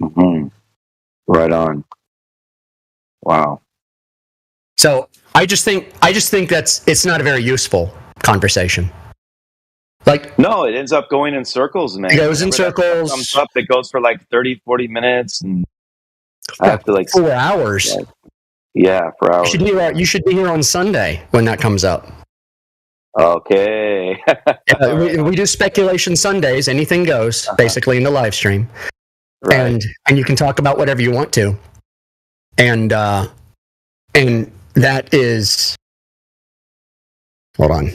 Mm-hmm. Right on. Wow. So I just think it's not a very useful conversation. Like, no, it ends up going in circles, man. It goes in circles. Comes up, it goes for like 30, 40 minutes, and I have to 4 hours. Yeah, for hours. You should be here on Sunday when that comes up. Okay. We do speculation Sundays. Anything goes, basically, in the live stream. Right. And you can talk about whatever you want to. And that is... Hold on.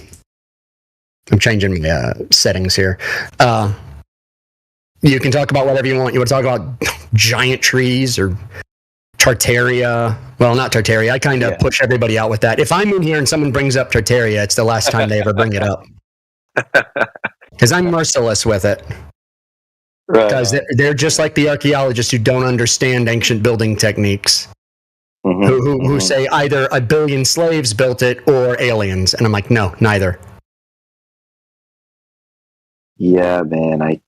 I'm changing my settings here. You can talk about whatever you want. You want to talk about giant trees or Tartaria. Well, not Tartaria. I kind of push everybody out with that. If I'm in here and someone brings up Tartaria, it's the last time they ever bring it up. Because I'm merciless with it. Because they're just like the archaeologists who don't understand ancient building techniques. Mm-hmm, who say either a billion slaves built it or aliens. And I'm like, no, neither. Yeah, man.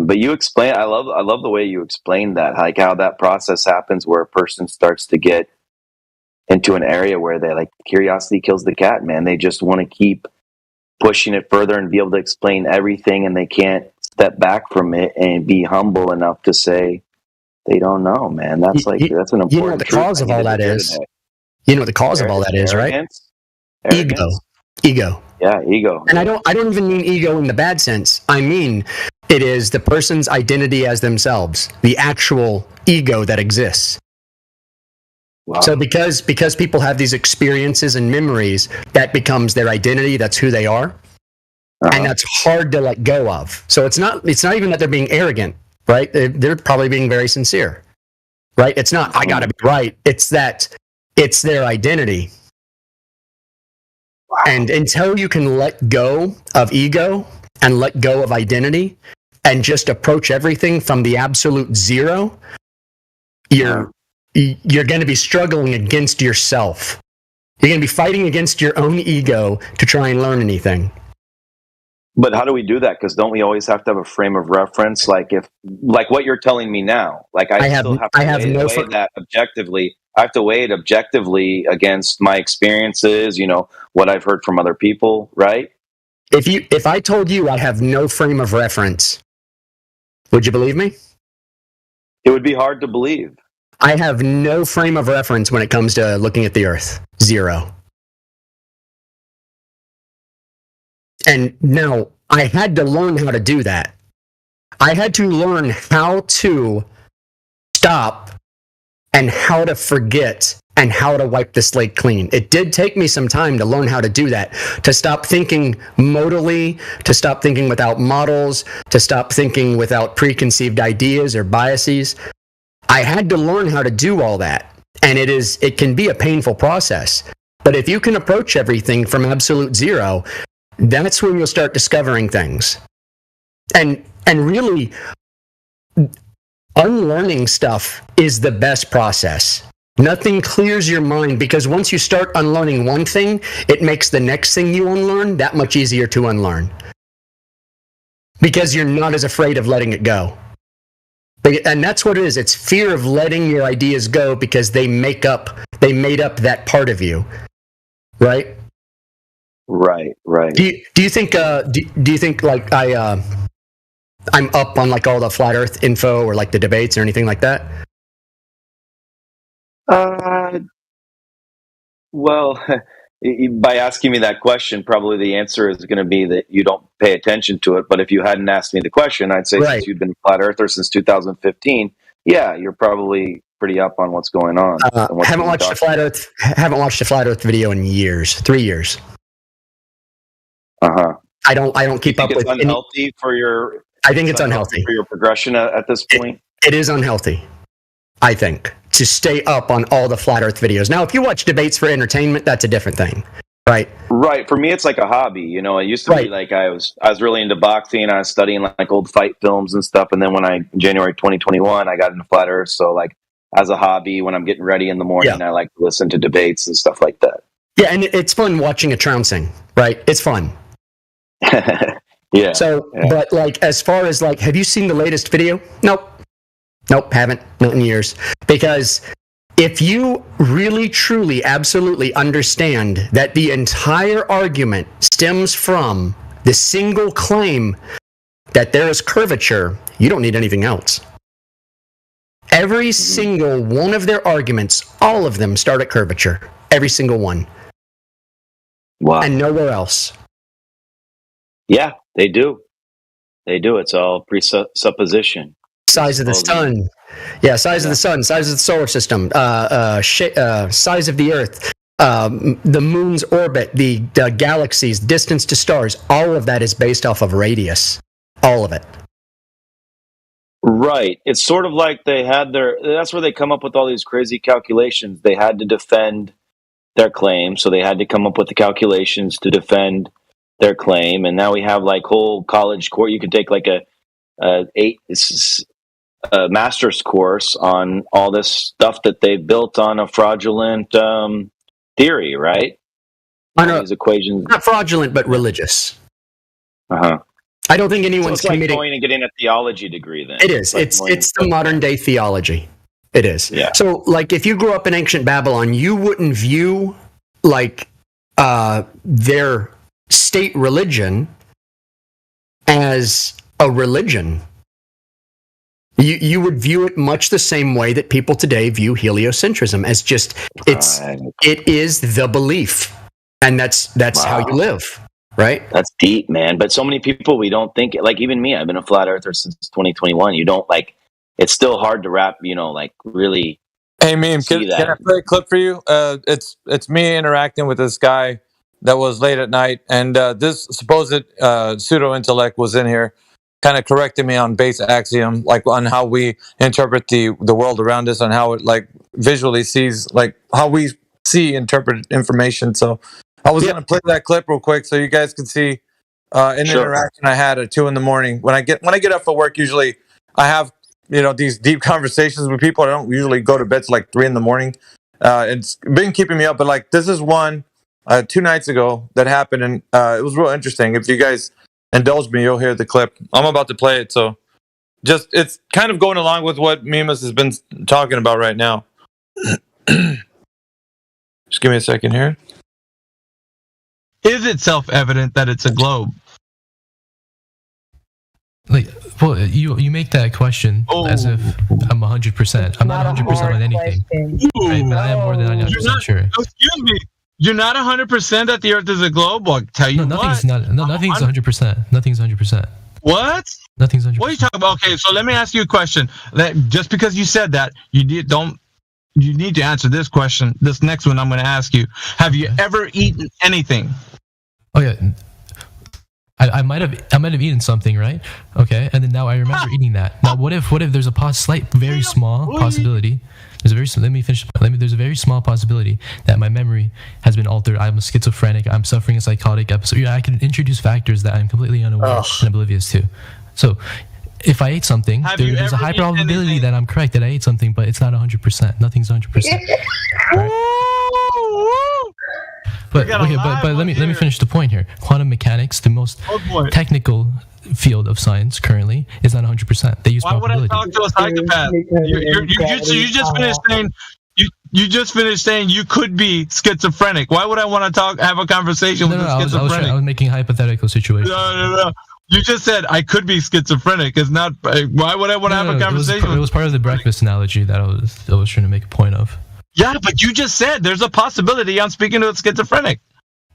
But you explain. I love the way you explain that, like how that process happens, where a person starts to get into an area where they like curiosity kills the cat. Man, they just want to keep pushing it further and be able to explain everything, and they can't step back from it and be humble enough to say they don't know. Man, that's an important. You know what the cause of all that is? You know what the cause of all that is, right? Ego. Yeah, ego. And I don't even mean ego in the bad sense. I mean, it is the person's identity as themselves, the actual ego that exists. Wow. So because people have these experiences and memories, that becomes their identity. That's who they are. And that's hard to let go of. So it's not even that they're being arrogant, right? They're probably being very sincere, right? It's not, I gotta be right. It's that it's their identity. Wow. And until you can let go of ego and let go of identity and just approach everything from the absolute zero, you're going to be struggling against yourself. You're going to be fighting against your own ego to try and learn anything. But how do we do that? Because don't we always have to have a frame of reference? Like what you're telling me now, like I still have to weigh that objectively. I have to weigh it objectively against my experiences, what I've heard from other people, right? If I told you I have no frame of reference, would you believe me? It would be hard to believe. I have no frame of reference when it comes to looking at the Earth. Zero. And now I had to learn how to do that. I had to learn how to stop and how to forget and how to wipe the slate clean. It did take me some time to learn how to do that, to stop thinking modally, to stop thinking without models, to stop thinking without preconceived ideas or biases. I had to learn how to do all that. And it can be a painful process. But if you can approach everything from absolute zero, that's when you'll start discovering things. And really, unlearning stuff is the best process. Nothing clears your mind, because once you start unlearning one thing, it makes the next thing you unlearn that much easier to unlearn. Because you're not as afraid of letting it go. And that's what it is. It's fear of letting your ideas go because they made up that part of you. Right? Right. Do you think like I'm up on like all the flat Earth info or like the debates or anything like that? Well, by asking me that question, probably the answer is going to be that you don't pay attention to it. But if you hadn't asked me the question, I'd say since you've been a flat earther since 2015, yeah, you're probably pretty up on what's going on. Haven't watched a flat Earth video in years, 3 years. I don't keep up with. It's unhealthy for your. I think it's unhealthy for your progression at this point. It is unhealthy, I think, to stay up on all the flat Earth videos. Now, if you watch debates for entertainment, that's a different thing, right? Right. For me, it's like a hobby. You know, it used to be like I was really into boxing. I was studying like old fight films and stuff. And then in January 2021, I got into flat Earth. So like as a hobby, when I'm getting ready in the morning, I like to listen to debates and stuff like that. Yeah, and it's fun watching a trouncing, right? It's fun. Yeah. So, but like, as far as like, have you seen the latest video? Nope, haven't. Not in years. Because if you really, truly, absolutely understand that the entire argument stems from the single claim that there is curvature, you don't need anything else. Every single one of their arguments, all of them start at curvature. Every single one. Wow. And nowhere else. Yeah, they do. They do. It's all presupposition. Size of the sun. Yeah, size of the sun, size of the solar system, size of the Earth, the moon's orbit, the galaxies, distance to stars. All of that is based off of radius. All of it. Right. It's sort of like that's where they come up with all these crazy calculations. They had to defend their claim, so they had to come up with the calculations to defend their claim. And now we have like whole college course. You could take like a master's course on all this stuff that they built on a fraudulent theory, right? These equations. Not fraudulent, but religious. Uh-huh. I don't think anyone's like going and getting a theology degree then. It is. It's the modern day theology. It is. Yeah. So like if you grew up in ancient Babylon, you wouldn't view like their state religion as a religion. You would view it much the same way that people today view heliocentrism as just it is the belief, and that's how you live, right? That's deep, man. But so many people, we don't think like even me. I've been a flat earther since 2021. You don't like. It's still hard to wrap. Like really. Hey, Meme, can I play a clip for you? It's me interacting with this guy that was late at night, and this supposed pseudo intellect was in here, kind of correcting me on base axiom, like on how we interpret the world around us, and how it like visually sees, like how we interpret information. So I was going to play that clip real quick so you guys can see an interaction I had at 2 a.m. when I get up for work. Usually I have these deep conversations with people. I don't usually go to bed till like 3 a.m. It's been keeping me up, but like this is one 2 nights ago that happened, and it was real interesting. If you guys indulge me, you'll hear the clip. I'm about to play it, so it's kind of going along with what Mimas has been talking about right now. Just give me a second here. Is it self-evident that it's a globe? Like, well, you make that question as if I'm 100%. I'm not 100% on anything, right? But I am more than 99% sure. Excuse me. You're not 100% that the Earth is a globe. I'll tell you nothing's 100%. Nothing's 100%. What? Nothing's 100%. What are you talking about? Okay, so let me ask you a question. That just because you said that, you need to answer this question. This next one I'm going to ask you. Have you ever eaten anything? Oh yeah. I might have eaten something, right? Okay, and then now I remember eating that. Now, what if there's a very small possibility? Let me finish. There's a very small possibility that my memory has been altered. I'm a schizophrenic. I'm suffering a psychotic episode. Yeah, I can introduce factors that I'm completely unaware and oblivious to. So, if I ate something, there's a high probability that I'm correct that I ate something, but it's not 100%. Nothing's 100%. Right? But let me finish the point here. Quantum mechanics, the most technical field of science currently, is not 100%. They use probability. Why would I talk to a psychopath? You just finished saying you could be schizophrenic. Why would I want to have a conversation with a schizophrenic? I was making a hypothetical situation. No. You just said I could be schizophrenic. It's not. Why would I want to have a conversation? It was part of the breakfast analogy that I was trying to make a point of. Yeah, but you just said there's a possibility I'm speaking to a schizophrenic.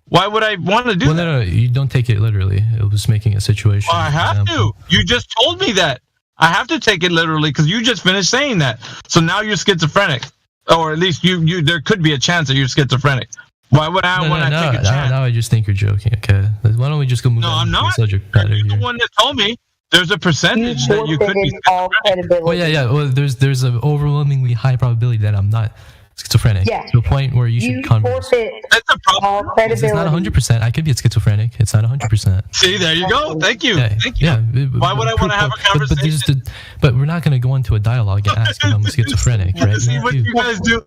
Why would I want to do that? No, you don't take it literally. It was making a situation. Well, I have to. You just told me that. I have to take it literally because you just finished saying that. So now you're schizophrenic, or at least you. There could be a chance that you're schizophrenic. Why would I want to take a chance? Now I just think you're joking. Okay, why don't we just go move on to the subject matter here? You're the one that told me there's a percentage that you could be schizophrenic. Oh yeah. Well, there's an overwhelmingly high probability that I'm not schizophrenic to a point where you should converse. That's a problem. It's not 100%. I could be a schizophrenic. It's not 100%. See, there you go. Thank you. Thank you. Yeah. Why would I want to have a conversation? But we're not going to go into a dialogue and ask if I'm a schizophrenic, right? See what you guys do.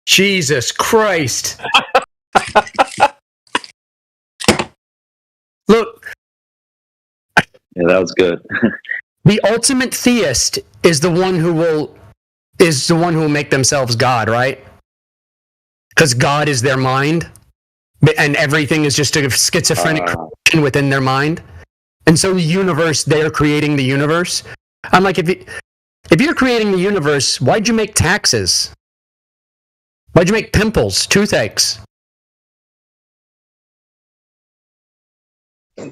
Jesus Christ. Look. Yeah, that was good. The ultimate theist is the one who will make themselves God, right? Because God is their mind, and everything is just a schizophrenic creation within their mind. And so the universe, they're creating the universe. I'm like, if you're creating the universe, why'd you make taxes? Why'd you make pimples, toothaches?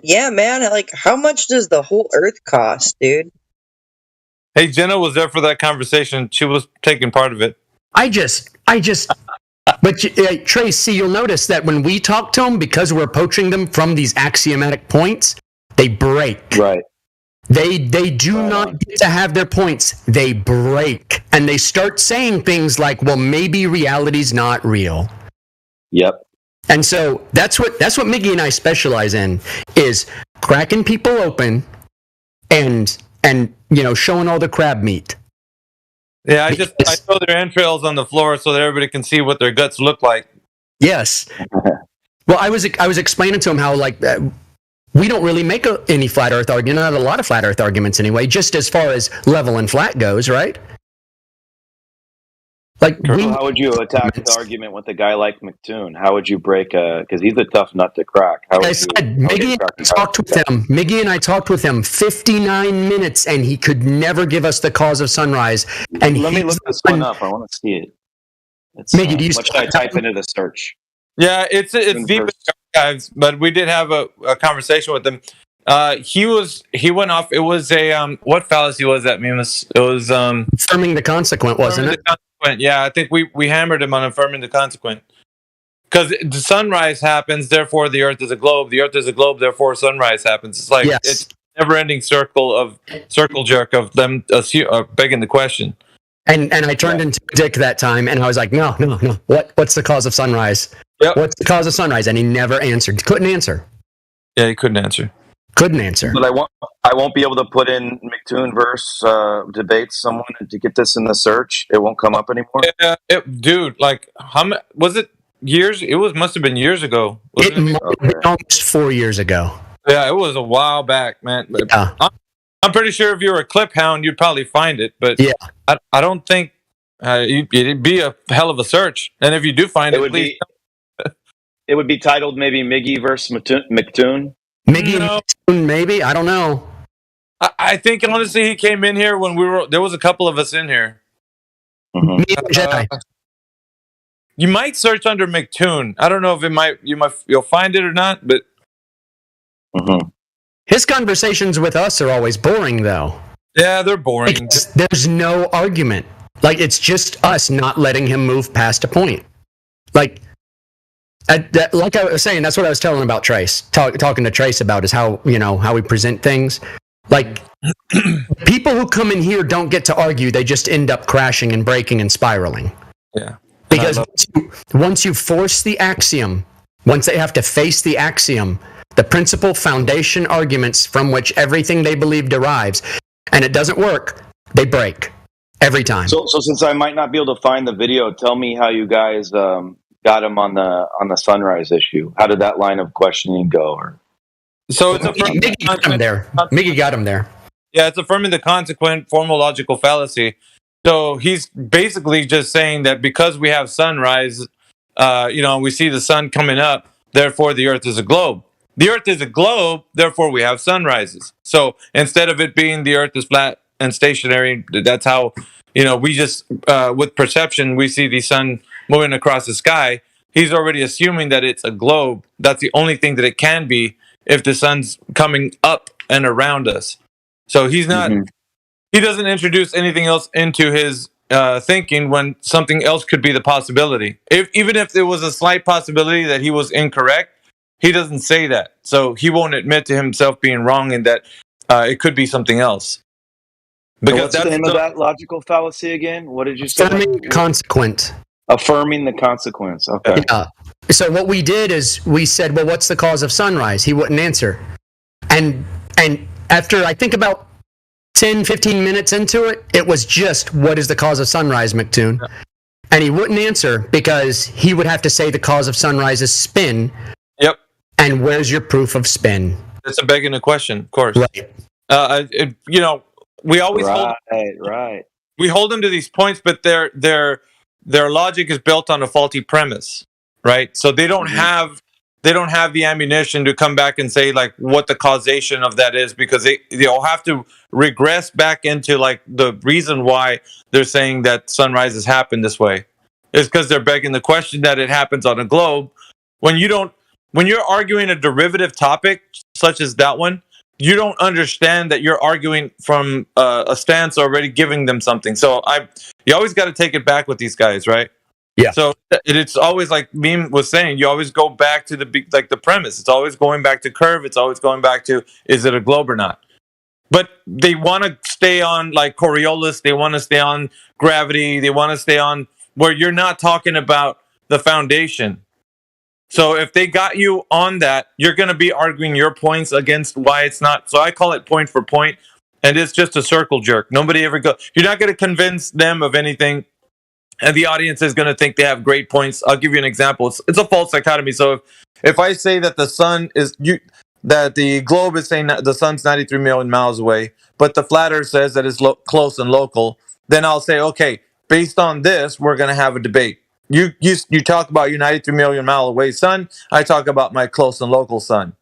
Yeah, man. Like, how much does the whole Earth cost, dude? Hey, Jenna was there for that conversation. She was taking part of it. But Trace, see, you'll notice that when we talk to them, because we're approaching them from these axiomatic points, they break. Right. They do not get to have their points. They break. And they start saying things like, well, maybe reality's not real. Yep. And so that's what Miggy and I specialize in, is cracking people open and showing all the crab meat. Yeah, I throw their entrails on the floor so that everybody can see what their guts look like. Yes. Well, I was explaining to him how, like, we don't really make any flat Earth argument, not a lot of flat Earth arguments anyway, just as far as level and flat goes, right? Like, how would you attack the argument with a guy like McToon? How would you break because he's a tough nut to crack. Miggy and I talked with him 59 minutes, and he could never give us the cause of sunrise. And let me look this one up. I want to see it. Miggy, what should I type into the search? Yeah, it's deep in the archives, but we did have a conversation with him. He went off. It was a what fallacy was that, Mimas? It was affirming the consequent, wasn't it? Yeah, I think we hammered him on affirming the consequent. Because the sunrise happens, therefore the Earth is a globe. The Earth is a globe, therefore sunrise happens. It's like it's never-ending circle jerk of them begging the question. And I turned into a dick that time, and I was like, no. What's the cause of sunrise? Yep. What's the cause of sunrise? And he never answered. Couldn't answer. Yeah, he couldn't answer. Couldn't answer. But I won't be able to put in McToon verse debates someone to get this in the search. It won't come up anymore. Yeah, dude. Like, was it years? It must have been years ago. It might have been almost 4 years ago. Yeah, it was a while back, man. Yeah. I'm pretty sure if you were a clip hound, you'd probably find it. But yeah, I don't think it'd be a hell of a search. And if you do find it, please. It would be titled maybe Miggy versus McToon. Miggy, maybe, I don't know. I think honestly, he came in here when there was a couple of us in here. Mm-hmm. You might search under McToon. I don't know if you'll find it or not, but his conversations with us are always boring, though. Yeah, they're boring. There's no argument. Like, it's just us not letting him move past a point. Like I was saying, that's what I was telling about Trace. Talking to Trace about is how we present things. Like, people who come in here don't get to argue; they just end up crashing and breaking and spiraling. Yeah. Because once you force the axiom, once they have to face the axiom, the principal foundation arguments from which everything they believe derives, and it doesn't work, they break every time. So since I might not be able to find the video, tell me how you guys got him on the sunrise issue. How did that line of questioning go? So it's Miggy got him there. Miggy got him there. Yeah, it's affirming the consequent formal logical fallacy. So he's basically just saying that because we have sunrise, we see the sun coming up, therefore the Earth is a globe. The Earth is a globe, therefore we have sunrises. So instead of it being the Earth is flat and stationary, that's how, we just, with perception, we see the sun moving across the sky. He's already assuming that it's a globe. That's the only thing that it can be if the sun's coming up and around us. So he doesn't introduce anything else into his thinking when something else could be the possibility. Even if there was a slight possibility that he was incorrect, he doesn't say that. So he won't admit to himself being wrong and that it could be something else. Because what's the name of that logical fallacy again? What did you say? Affirming consequent. Affirming the consequence. Okay. Yeah. So what we did is we said, well, what's the cause of sunrise? He wouldn't answer. And after I think about 10, 15 minutes into it, it was just, what is the cause of sunrise, McToon? Yeah. And he wouldn't answer because he would have to say the cause of sunrise is spin. Yep. And where's your proof of spin? That's a begging a question, of course. Right. We always we hold them to these points, but their logic is built on a faulty premise, right? So they don't have the ammunition to come back and say like what the causation of that is, because they'll have to regress back into like the reason why they're saying that sunrises happen this way is because they're begging the question that it happens on a globe. When you're arguing a derivative topic such as that one, you don't understand that you're arguing from a stance already giving them something. So you always got to take it back with these guys, right? Yeah. So it's always like Meme was saying, you always go back to the premise. It's always going back to curve. It's always going back to, is it a globe or not? But they want to stay on like Coriolis. They want to stay on gravity. They want to stay on where you're not talking about the foundation. So if they got you on that, you're going to be arguing your points against why it's not. So I call it point for point, and it's just a circle jerk. Nobody ever goes. You're not going to convince them of anything, and the audience is going to think they have great points. I'll give you an example. It's a false dichotomy. So if I say that that the globe is saying that the sun's 93 million miles away, but the flat earth says that it's close and local, then I'll say, okay, based on this, we're going to have a debate. You talk about your 93 million mile away sun. I talk about my close and local sun,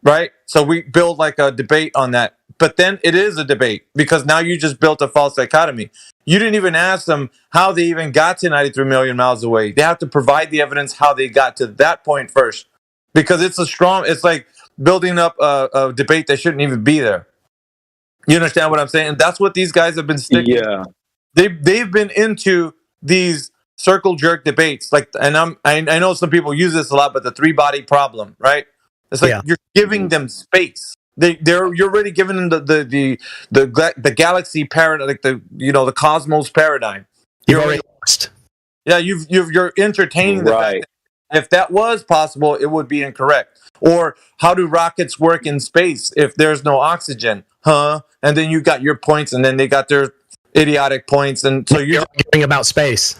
right? So we build like a debate on that. But then it is a debate because now you just built a false dichotomy. You didn't even ask them how they even got to 93 million miles away. They have to provide the evidence how they got to that point first, because it's like building up a debate that shouldn't even be there. You understand what I'm saying? And that's what these guys have been sticking. Yeah. They've been into these circle jerk debates, like, and I know some people use this a lot, but the three body problem, right? It's like you're giving them space. You're already giving them the galaxy paradigm, like the cosmos paradigm. You're already lost. Yeah, you're entertaining the fact that if that was possible, it would be incorrect. Or how do rockets work in space if there's no oxygen? Huh? And then you got your points, and then they got their idiotic points, and so you're arguing about space.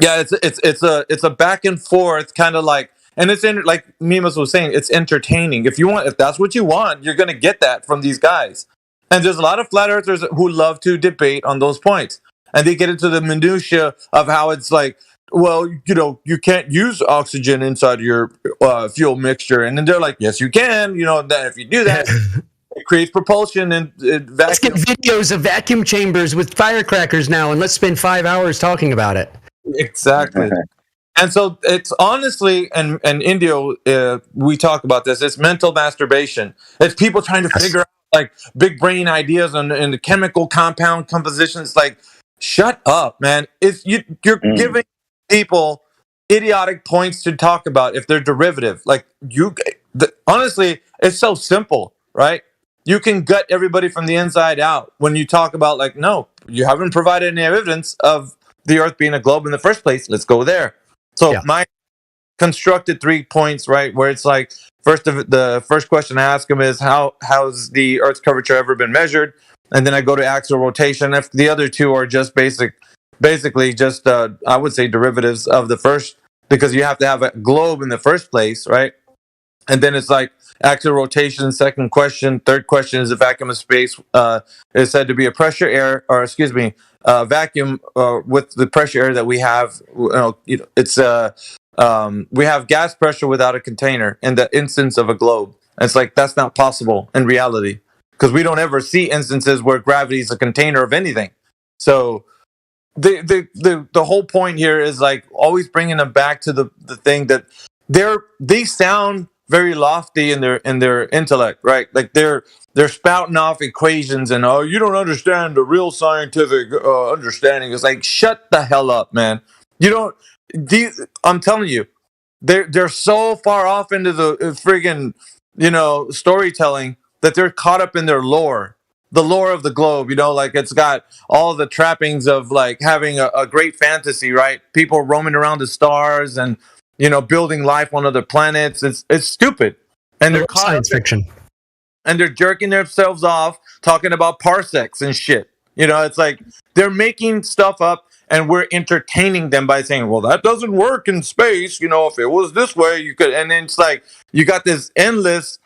Yeah, it's a back and forth kind of like, and it's like Mimas was saying, it's entertaining. If that's what you want, you're gonna get that from these guys. And there's a lot of flat earthers who love to debate on those points, and they get into the minutia of how it's like, well, you can't use oxygen inside of your fuel mixture, and then they're like, yes, you can. That if you do that. It creates propulsion and vacuum. Let's get videos of vacuum chambers with firecrackers now, and let's spend 5 hours talking about it. Exactly. And so it's honestly, and Indio, we talk about this, it's mental masturbation. It's people trying to figure out like big brain ideas and the chemical compound compositions. Like, shut up, man. You're giving people idiotic points to talk about if they're derivative. Like honestly, it's so simple, right? You can gut everybody from the inside out when you talk about like, no, you haven't provided any evidence of the Earth being a globe in the first place. Let's go there. So my constructed 3 points, right, where it's like the first question I ask them is how's the Earth's curvature ever been measured, and then I go to axial rotation. If the other two are just basically just I would say derivatives of the first, because you have to have a globe in the first place, right? And then it's like, axial rotation. Second question. Third question is a vacuum of space is said to be a pressure air, or excuse me, vacuum with the pressure air that we have. It's we have gas pressure without a container in the instance of a globe. And it's like that's not possible in reality because we don't ever see instances where gravity is a container of anything. So the whole point here is like always bringing them back to the thing that they sound very lofty in their intellect, right? Like they're spouting off equations and oh, you don't understand the real scientific understanding. It's like shut the hell up, man. You don't. I'm telling you, they're so far off into the friggin' storytelling that they're caught up in their lore, the lore of the globe. Like it's got all the trappings of like having a great fantasy, right? People roaming around the stars and building life on other planets. It's stupid, and they're caught science fiction, and they're jerking themselves off talking about parsecs and shit. It's like they're making stuff up and we're entertaining them by saying, well, that doesn't work in space. If it was this way, you could. And then it's like you got this endless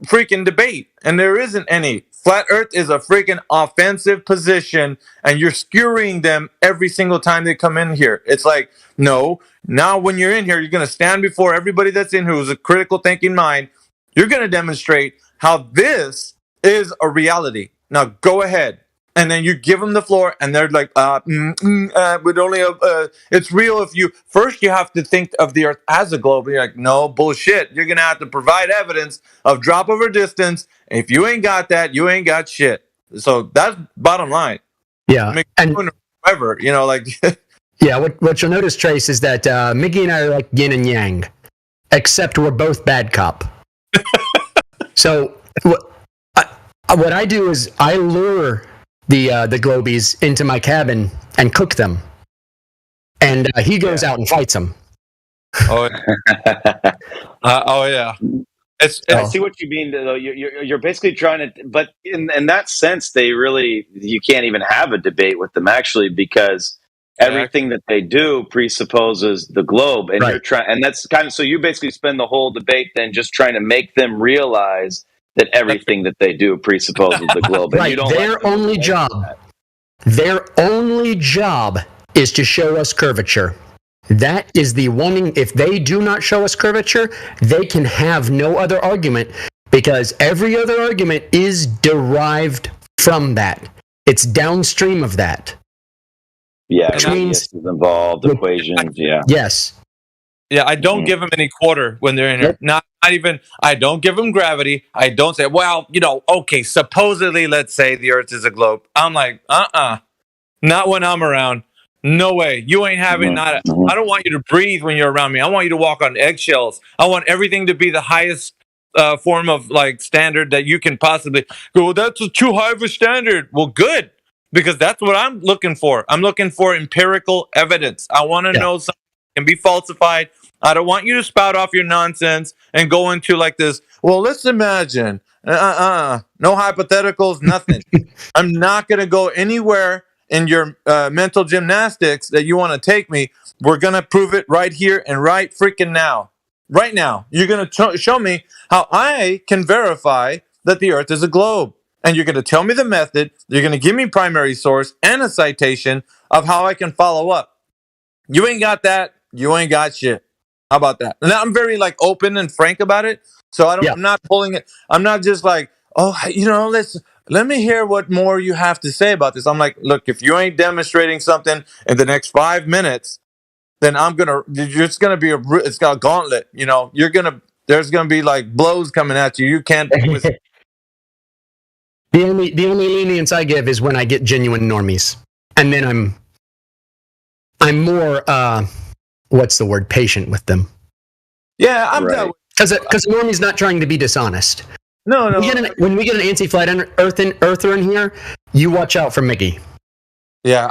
freaking debate, and there isn't any. Flat Earth is a freaking offensive position, and you're skewering them every single time they come in here. It's like, no, now when you're in here, you're going to stand before everybody that's in who's a critical thinking mind. You're going to demonstrate how this is a reality. Now go ahead. And then you give them the floor, and they're like, "But only it's real if you first you have to think of the Earth as a globe." And you're like, "No, bullshit. You're gonna have to provide evidence of drop over distance. If you ain't got that, you ain't got shit." So that's bottom line. Yeah, and whoever, like. Yeah, what you'll notice, Trace, is that Miggy and I are like yin and yang, except we're both bad cop. So what I do is I lure the globies into my cabin and cook them, and he goes out and fights them. Oh, yeah. I see what you mean, though. You're basically trying to, but in that sense, you can't even have a debate with them actually, because everything that they do presupposes the globe, and you're trying, and that's kind of, so you basically spend the whole debate then just trying to make them realize that everything that they do presupposes the globe. And you don't Their only job is to show us curvature. That is the one. If they do not show us curvature, they can have no other argument, because every other argument is derived from that. It's downstream of that. Yeah, which means involved, equations. Yeah. Yes. Yeah, I don't give them any quarter when they're in here. Not even. I don't give them gravity. I don't say, well, okay, supposedly, let's say the Earth is a globe. I'm like, not when I'm around. No way. You ain't having I don't want you to breathe when you're around me. I want you to walk on eggshells. I want everything to be the highest form of like standard that you can possibly go. Well, that's too high of a standard. Well, good, because that's what I'm looking for. I'm looking for empirical evidence. I want to know something can be falsified. I don't want you to spout off your nonsense and go into like this. Well, let's imagine. No hypotheticals, nothing. I'm not going to go anywhere in your mental gymnastics that you want to take me. We're going to prove it right here and right freaking now. Right now. You're going to show me how I can verify that the Earth is a globe. And you're going to tell me the method. You're going to give me primary source and a citation of how I can follow up. You ain't got that. You ain't got shit. How about that? And I'm very like open and frank about it. So I'm not pulling it. I'm not just like, oh, let me hear what more you have to say about this. I'm like, look, if you ain't demonstrating something in the next 5 minutes, then it's gonna be it's got a gauntlet. There's gonna be like blows coming at you. You can't. The only lenience I give is when I get genuine normies, and then I'm more what's the word, patient with them. Yeah, I'm done. Because normie's not trying to be dishonest. No. When we get an anti-flat earther in here, you watch out for Mickey. Yeah,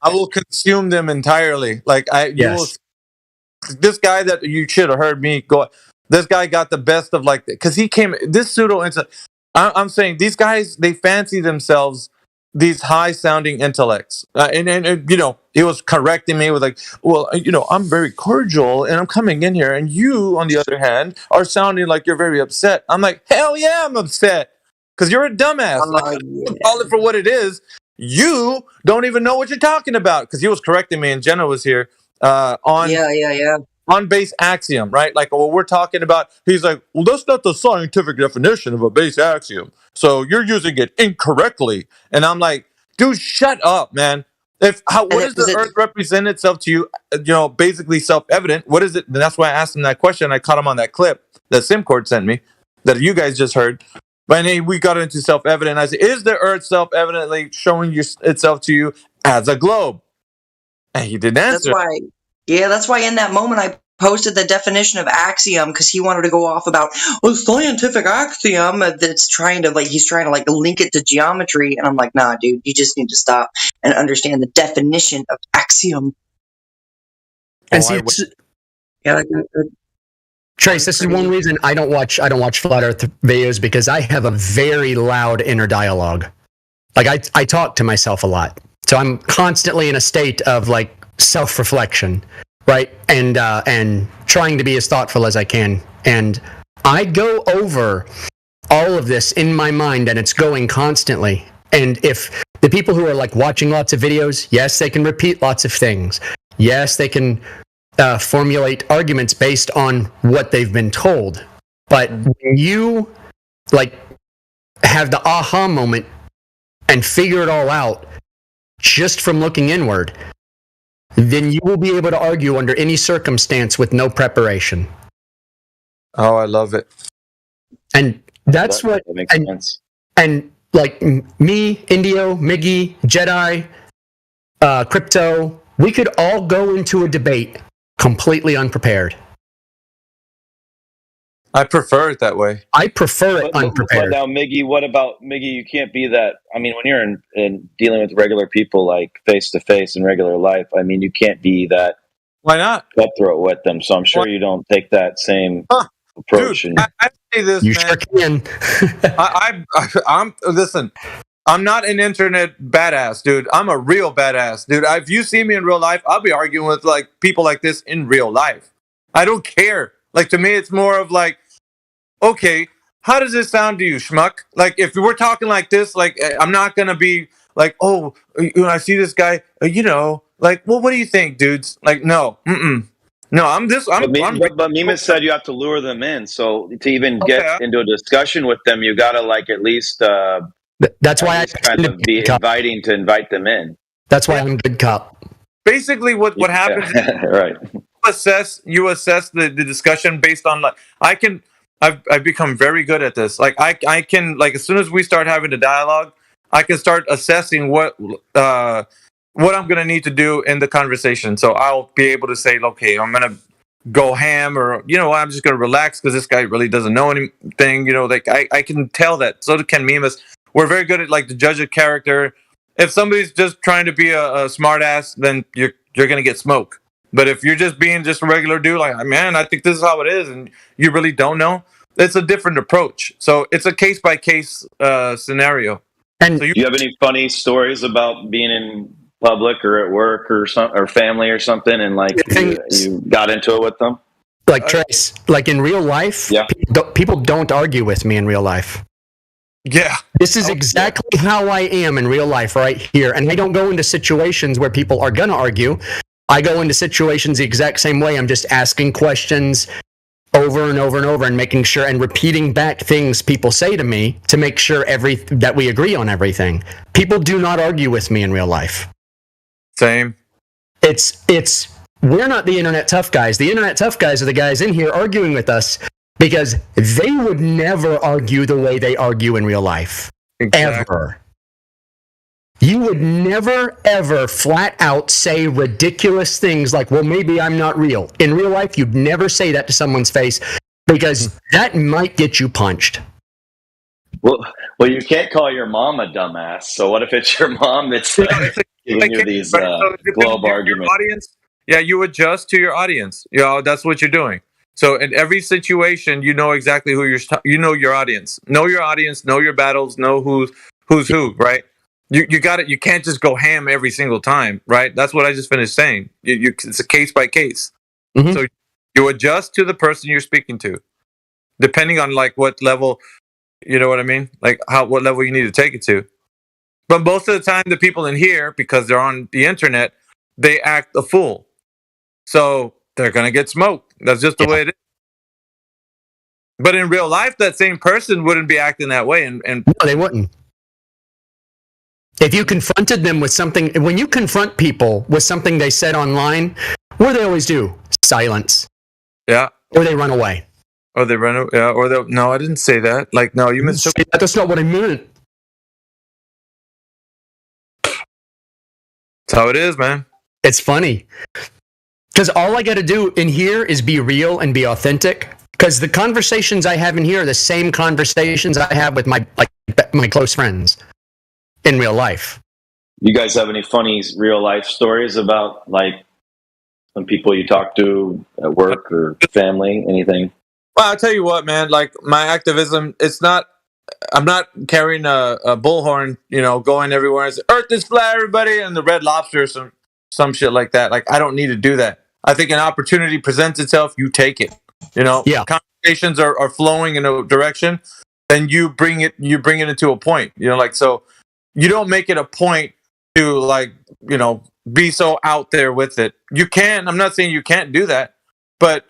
I will consume them entirely. Like this guy that you should have heard me go. This guy got the best of like, because he came. This pseudo. I'm saying these guys, they fancy themselves these high sounding intellects. And you know, he was correcting me with like, well, you know, I'm very cordial and I'm coming in here, and you, on the other hand, are sounding like you're very upset. I'm like, hell yeah, I'm upset. Because you're a dumbass. Like, call it for what it is. You don't even know what you're talking about. Because he was correcting me, and Jenna was here on base axiom, right? Like what we're talking about. He's like, well, that's not the scientific definition of a base axiom. So you're using it incorrectly. And I'm like, dude, shut up, man. What does the earth represent itself to you? You know, basically self-evident. What is it? And that's why I asked him that question. I caught him on that clip that Simcord sent me that you guys just heard. But then we got into self-evident. I said, is the earth self-evidently showing itself to you as a globe? And he didn't answer. That's why in that moment I posted the definition of axiom, because he wanted to go off about scientific axiom that's trying to he's trying to link it to geometry, and I'm like, nah, dude, you just need to stop and understand the definition of axiom. And see, Trace, this is one reason I don't watch flat Earth videos, because I have a very loud inner dialogue. Like I talk to myself a lot, so I'm constantly in a state of self-reflection, right? And trying to be as thoughtful as I can. And I go over all of this in my mind, and it's going constantly. And if the people who are watching lots of videos, yes, they can repeat lots of things. Yes, they can formulate arguments based on what they've been told. But when you have the aha moment and figure it all out just from looking inward, then you will be able to argue under any circumstance with no preparation. Oh, I love it. And that's that makes sense. And me, Indio, Miggy, Jedi, Crypto, we could all go into a debate completely unprepared. I prefer it that way. I prefer it unprepared. But now, Miggy, what about Miggy? You can't be that. I mean, when you're in dealing with regular people, face to face in regular life, I mean, you can't be that. Why not? Cutthroat with them. So I'm sure you don't take that same approach. Dude, I say this, you man. Sure can. I'm listen. I'm not an internet badass, dude. I'm a real badass, dude. If you see me in real life, I'll be arguing with people like this in real life. I don't care. To me, it's more of okay, how does this sound to you, schmuck? If we're talking like this, I'm not gonna be oh, I see this guy, well, what do you think, dudes? No, no, I'm this. But Mima said you have to lure them in. So to even get into a discussion with them, you gotta at least. That's why I kind of be inviting to invite them in. That's why I'm a good cop. Basically, what happens? Is right. You assess the discussion based on I've become very good at this. I can as soon as we start having a dialogue, I can start assessing what I'm going to need to do in the conversation. So I'll be able to say, okay, I'm going to go ham, or I'm just going to relax because this guy really doesn't know anything. I can tell that. So can Mimas. We're very good at to judge a character. If somebody's just trying to be a smart ass, then you're going to get smoke. But if you're just being a regular dude, man, I think this is how it is, and you really don't know, it's a different approach. So it's a case-by-case scenario. And do you have any funny stories about being in public or at work or family or something, and you got into it with them? Trace, in real life, people don't argue with me in real life. Yeah. This is exactly how I am in real life right here. And I don't go into situations where people are going to argue. I go into situations the exact same way. I'm just asking questions over and over and over and making sure and repeating back things people say to me to make sure that we agree on everything. People do not argue with me in real life. Same. We're not the internet tough guys. The internet tough guys are the guys in here arguing with us because they would never argue the way they argue in real life. Exactly. Ever. You would never, ever flat out say ridiculous things like, well, maybe I'm not real. In real life, you'd never say that to someone's face because that might get you punched. Well, you can't call your mom a dumbass. So what if it's your mom that's giving you these globe arguments? Audience, you adjust to your audience. That's what you're doing. So in every situation, you know exactly who you know your audience. Know your audience, know your battles, know who's who, right? You got it. You can't just go ham every single time, right? That's what I just finished saying. It's a case by case. Mm-hmm. So you adjust to the person you're speaking to, depending on like what level, you know what I mean? Like what level you need to take it to. But most of the time, the people in here, because they're on the internet, they act a fool. So they're gonna get smoked. That's just the way it is. But in real life, that same person wouldn't be acting that way. And no, they wouldn't. If you confronted them with something, when you confront people with something they said online, what do they always do? Silence. Yeah. Or they run away. Or they run away. Yeah. Or they no, I didn't say that. Like, no, you mistook. That's not what I meant. That's how it is, man. It's funny. Because all I got to do in here is be real and be authentic. Because the conversations I have in here are the same conversations I have with my close friends in real life. You guys have any funny real life stories about like some people you talk to at work or family, anything? Well, I'll tell you what, man, like my activism, I'm not carrying a bullhorn, going everywhere and say, Earth is flat, everybody, and the Red Lobster, some shit like that. Like, I don't need to do that. I think an opportunity presents itself, you take it. Yeah. Conversations are flowing in a direction, then you bring it into a point. So you don't make it a point to be so out there with it. You can. I'm not saying you can't do that, but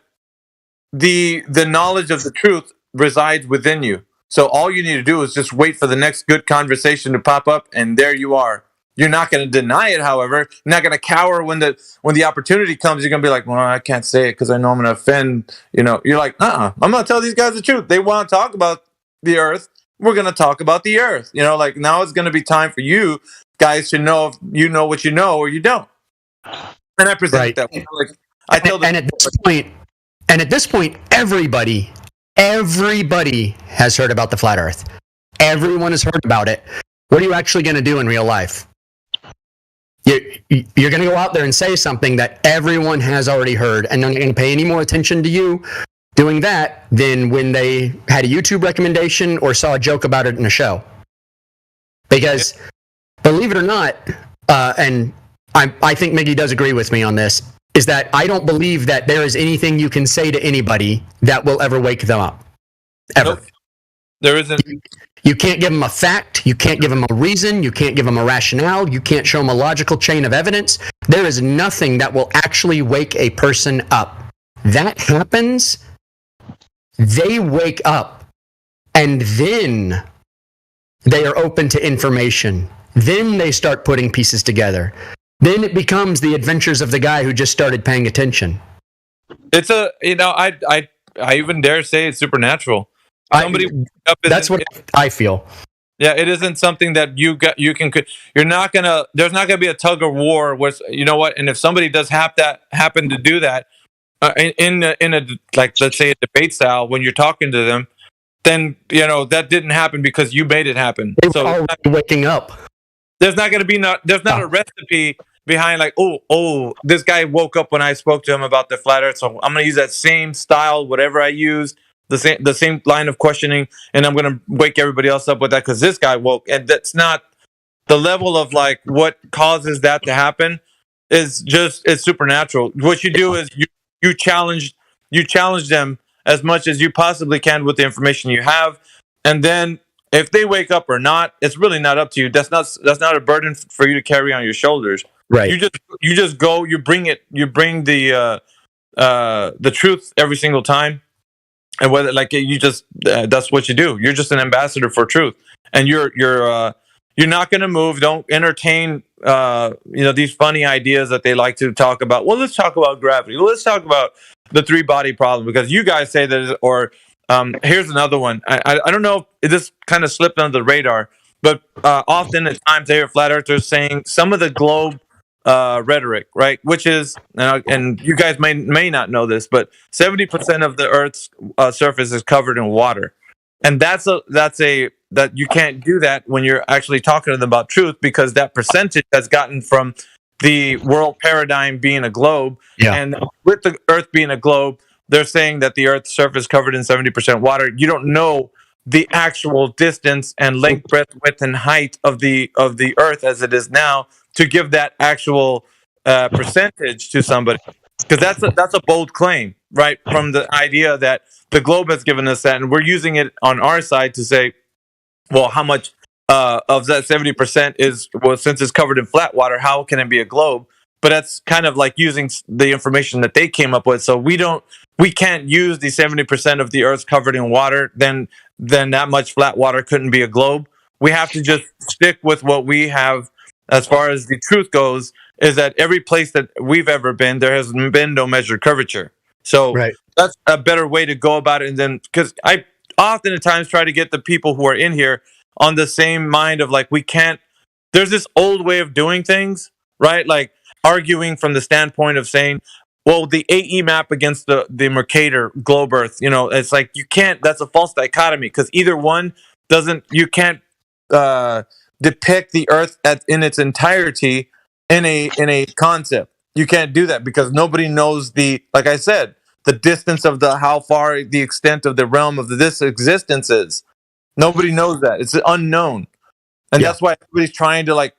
the knowledge of the truth resides within you. So all you need to do is just wait for the next good conversation to pop up, and there you are. You're not going to deny it, however. You're not going to cower when the opportunity comes. You're going to be like, well, I can't say it because I know I'm going to offend. You're like, I'm going to tell these guys the truth. They want to talk about the earth. We're going to talk about the earth. Like now it's going to be time for you guys to know if you know what you know or you don't. And I present it that way. Like, I tell them. And at this point, everybody has heard about the flat earth. Everyone has heard about it. What are you actually going to do in real life? You're going to go out there and say something that everyone has already heard, and they're not going to pay any more attention to you doing that than when they had a YouTube recommendation or saw a joke about it in a show. Because, believe it or not, and I think Miggy does agree with me on this, is that I don't believe that there is anything you can say to anybody that will ever wake them up. Ever. Nope. There isn't. You can't give them a fact. You can't give them a reason. You can't give them a rationale. You can't show them a logical chain of evidence. There is nothing that will actually wake a person up. That happens, they wake up, and then they are open to information. Then they start putting pieces together. Then it becomes the adventures of the guy who just started paying attention. It's I even dare say it's supernatural. That's what I feel. Yeah, it isn't something that you're not gonna. There's not gonna be a tug of war with and if somebody does happen to do that in a like, let's say, a debate style, when you're talking to them, then that didn't happen because you made it happen. They were already waking up. There's not gonna be there's not a recipe behind like, oh, this guy woke up when I spoke to him about the flat earth, so I'm gonna use that same style, whatever I use, the same line of questioning, and I'm gonna wake everybody else up with that because this guy woke. And that's not the level of like what causes that to happen. It's supernatural. What you do is you challenge them as much as you possibly can with the information you have, and then if they wake up or not, it's really not up to you. That's not a burden for you to carry on your shoulders. Right. You just go. You bring the truth every single time, and whether that's what you do. You're just an ambassador for truth, and you're not going to move. Don't entertain these funny ideas that they like to talk about. Well, let's talk about gravity. Well, let's talk about the 3-body problem because you guys say that. Or here's another one. I don't know if this kind of slipped under the radar, but often at times I hear flat earthers saying some of the globe rhetoric, right? Which is, and you guys may not know this, but 70% of the Earth's surface is covered in water, and that you can't do that when you're actually talking to them about truth, because that percentage has gotten from the world paradigm being a globe, and with the Earth being a globe, they're saying that the Earth's surface is covered in 70% water. You don't know the actual distance and length, breadth, width, and height of the Earth as it is now to give that actual percentage to somebody, because that's a bold claim, right? From the idea that the globe has given us that, and we're using it on our side to say, well, how much of that 70% is, well, since it's covered in flat water, how can it be a globe? But that's kind of like using the information that they came up with. So we can't use the 70% of the Earth covered in water. Then that much flat water couldn't be a globe. We have to just stick with what we have as far as the truth goes, is that every place that we've ever been, there has been no measured curvature. So that's a better way to go about it. And then, because I often at times try to get the people who are in here on the same mind of like, we can't, there's this old way of doing things, right? Like arguing from the standpoint of saying, well, the AE map against the Mercator globe Earth, it's like, you can't, that's a false dichotomy, because either one you can't depict the Earth in its entirety in a concept. You can't do that because nobody knows like I said, the distance of how far the extent of the realm of this existence is. Nobody knows that. It's unknown. And that's why everybody's trying to like,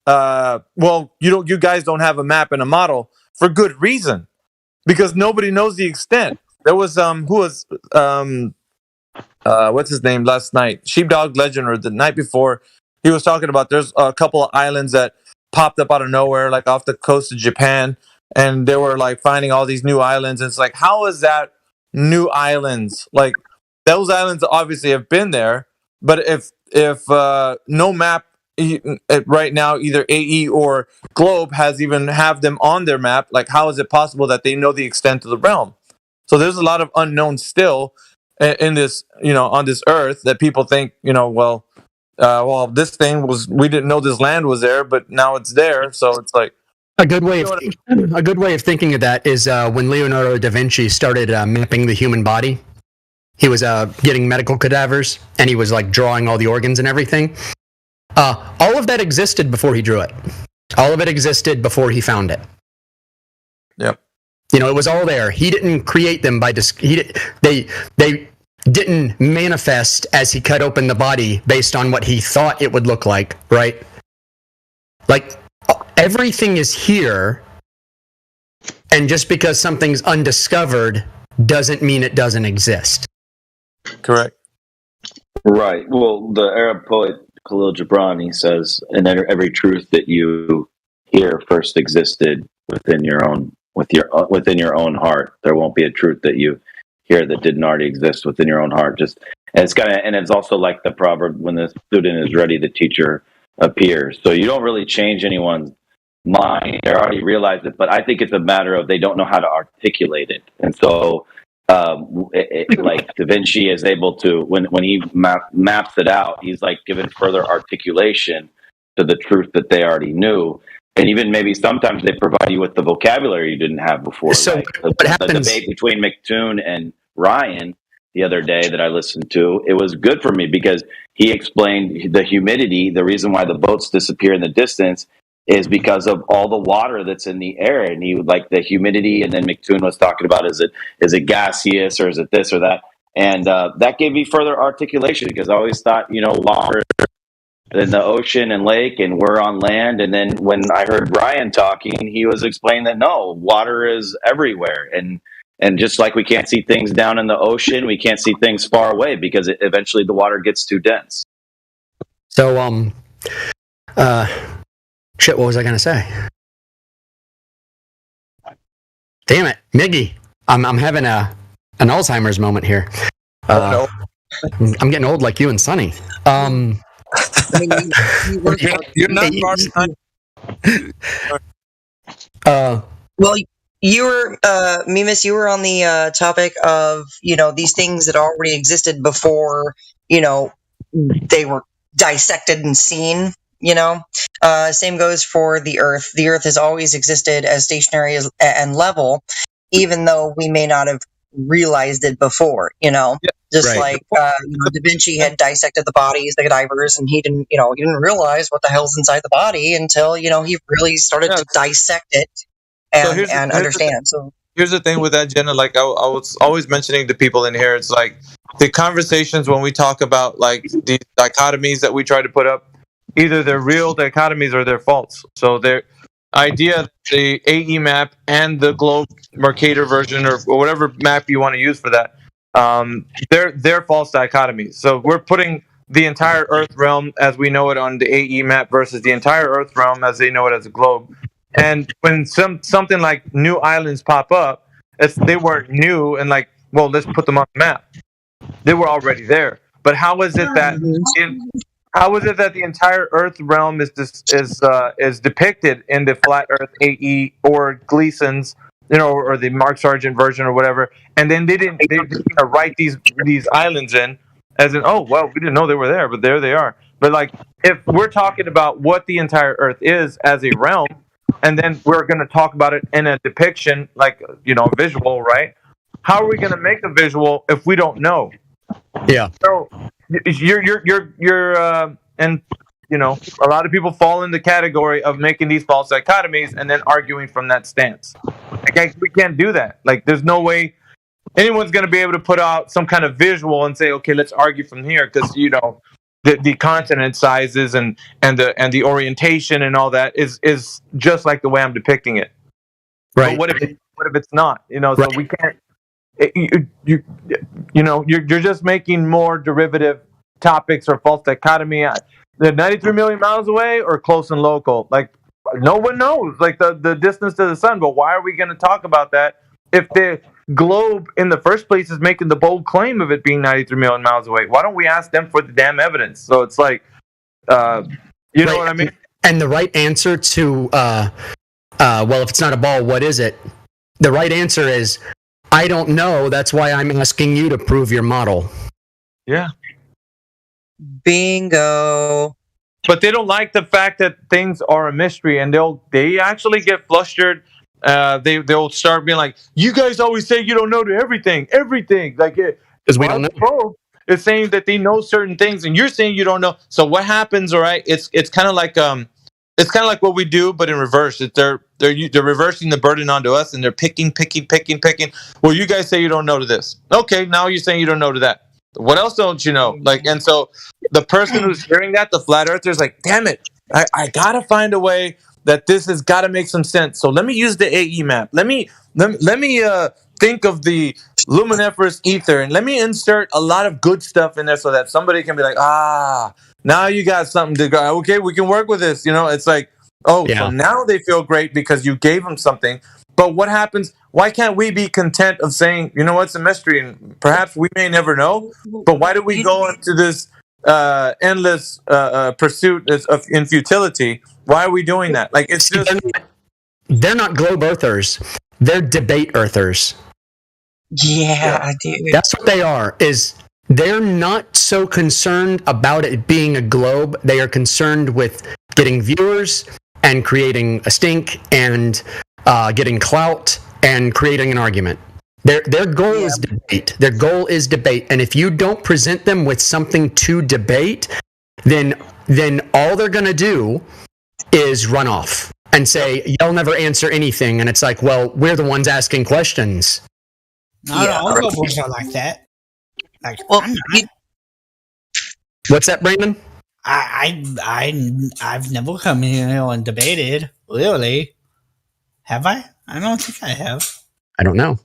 well, you guys don't have a map and a model for good reason, because nobody knows the extent. There was what's his name last night? Sheepdog Legend, or the night before, he was talking about there's a couple of islands that popped up out of nowhere, like off the coast of Japan, and they were like finding all these new islands. And it's like, how is that new islands? Like, those islands obviously have been there, but if no map right now, either AE or Globe has even have them on their map, like how is it possible that they know the extent of the realm? So there's a lot of unknowns still in this, on this Earth, that people think, well, this thing we didn't know this land was there, but now it's there. So it's like a good way of thinking of that is when Leonardo da Vinci started mapping the human body. He was getting medical cadavers, and he was like drawing all the organs and everything. All of that existed before he drew it. All of it existed before he found it. Yep. It was all there. He didn't create them they didn't manifest as he cut open the body based on what he thought it would look like, right? Like, everything is here, and just because something's undiscovered doesn't mean it doesn't exist. Correct. Right. Well, the Arab poet Khalil Gibran, he says, "And every truth that you hear first existed within your own heart. There won't be a truth that you hear that didn't already exist within your own heart." And it's also like the proverb, when the student is ready, the teacher appears. So you don't really change anyone's mind. They already realized it, but I think it's a matter of they don't know how to articulate it. And so like Da Vinci is able to, when he maps it out, he's like given further articulation to the truth that they already knew. And even maybe sometimes they provide you with the vocabulary you didn't have before. So like the debate between McToon and Ryan the other day that I listened to, it was good for me because he explained the humidity. The reason why the boats disappear in the distance is because of all the water that's in the air, and he would like the humidity. And then McToon was talking about, is it gaseous, or is it this or that? And that gave me further articulation, because I always thought, water in the ocean and lake, and we're on land. And then when I heard Ryan talking, he was explaining that no, water is everywhere, and just like we can't see things down in the ocean, we can't see things far away because eventually the water gets too dense. So shit, what was I gonna say? Damn it, Miggy. I'm having an Alzheimer's moment here. I'm getting old like you and Sonny. You're not well, you were Mimas, you were on the topic of these things that already existed before they were dissected and seen. Same goes for the Earth. The Earth has always existed as stationary and level, even though we may not have realized it before. Just like Da Vinci had dissected the bodies, the cadavers, and he didn't realize what the hell's inside the body until he really started to dissect it and understand. So here's the thing with that, Jenna. Like I was always mentioning to people in here, it's like the conversations when we talk about like these dichotomies that we try to put up, either they're real dichotomies or they're false. So their idea, the AE map and the globe Mercator version or whatever map you want to use for that, they're false dichotomies. So we're putting the entire Earth realm as we know it on the AE map versus the entire Earth realm as they know it as a globe. And when something like new islands pop up, they weren't new and like, well, let's put them on the map. They were already there. But how is it that the entire Earth realm is depicted in the Flat Earth AE or Gleason's, or the Mark Sargent version or whatever, and then they didn't write these islands in as in, oh well, we didn't know they were there, but there they are. But like, if we're talking about what the entire Earth is as a realm, and then we're going to talk about it in a depiction, like visual, right? How are we going to make a visual if we don't know? Yeah. So you're and a lot of people fall in the category of making these false dichotomies and then arguing from that stance. Like, we can't do that. Like, there's no way anyone's going to be able to put out some kind of visual and say, okay, let's argue from here, because the continent sizes and the orientation and all that is just like the way I'm depicting it. Right. But what if it's not? So we can't. You're just making more derivative topics or false dichotomy. They're 93 million miles away or close and local. Like, no one knows, like the distance to the sun. But why are we going to talk about that if the globe in the first place is making the bold claim of it being 93 million miles away? Why don't we ask them for the damn evidence? So it's like, know what I mean? And the right answer to, well, if it's not a ball, what is it? The right answer is, I don't know. That's why I'm asking you to prove your model. Yeah. Bingo. But they don't like the fact that things are a mystery, and they actually get flustered. They'll start being like, "You guys always say you don't know everything. Like, because we don't know." It's saying that they know certain things, and you're saying you don't know. So what happens? All right, it's kind of like what we do, but in reverse. They're reversing the burden onto us, and they're picking. Well, you guys say you don't know to this. Okay, now you're saying you don't know to that. What else don't you know? Like, and so the person who's hearing that, the flat earther's like, damn it, I gotta find a way that this has got to make some sense. So let me use the AE map. Let me think of the luminiferous ether, and let me insert a lot of good stuff in there so that somebody can be like, now you got something to go. Okay, we can work with this. It's like, so now they feel great because you gave them something. But what happens? Why can't we be content of saying, it's a mystery, and perhaps we may never know? But why do we go into this endless pursuit in futility? Why are we doing that? Like, it's just they're not globe earthers; they're debate earthers. Yeah, dude. That's what they are. Is they're not so concerned about it being a globe. They are concerned with getting viewers and creating a stink and getting clout and creating an argument. Their goal is debate. Their goal is debate. And if you don't present them with something to debate, then all they're going to do is run off and say, y'all never answer anything. And it's like, well, we're the ones asking questions. Not all globals are like that. Like, well, what's that, Brandon? I've never come in here and debated. Really? Have I? I don't think I have. I don't know.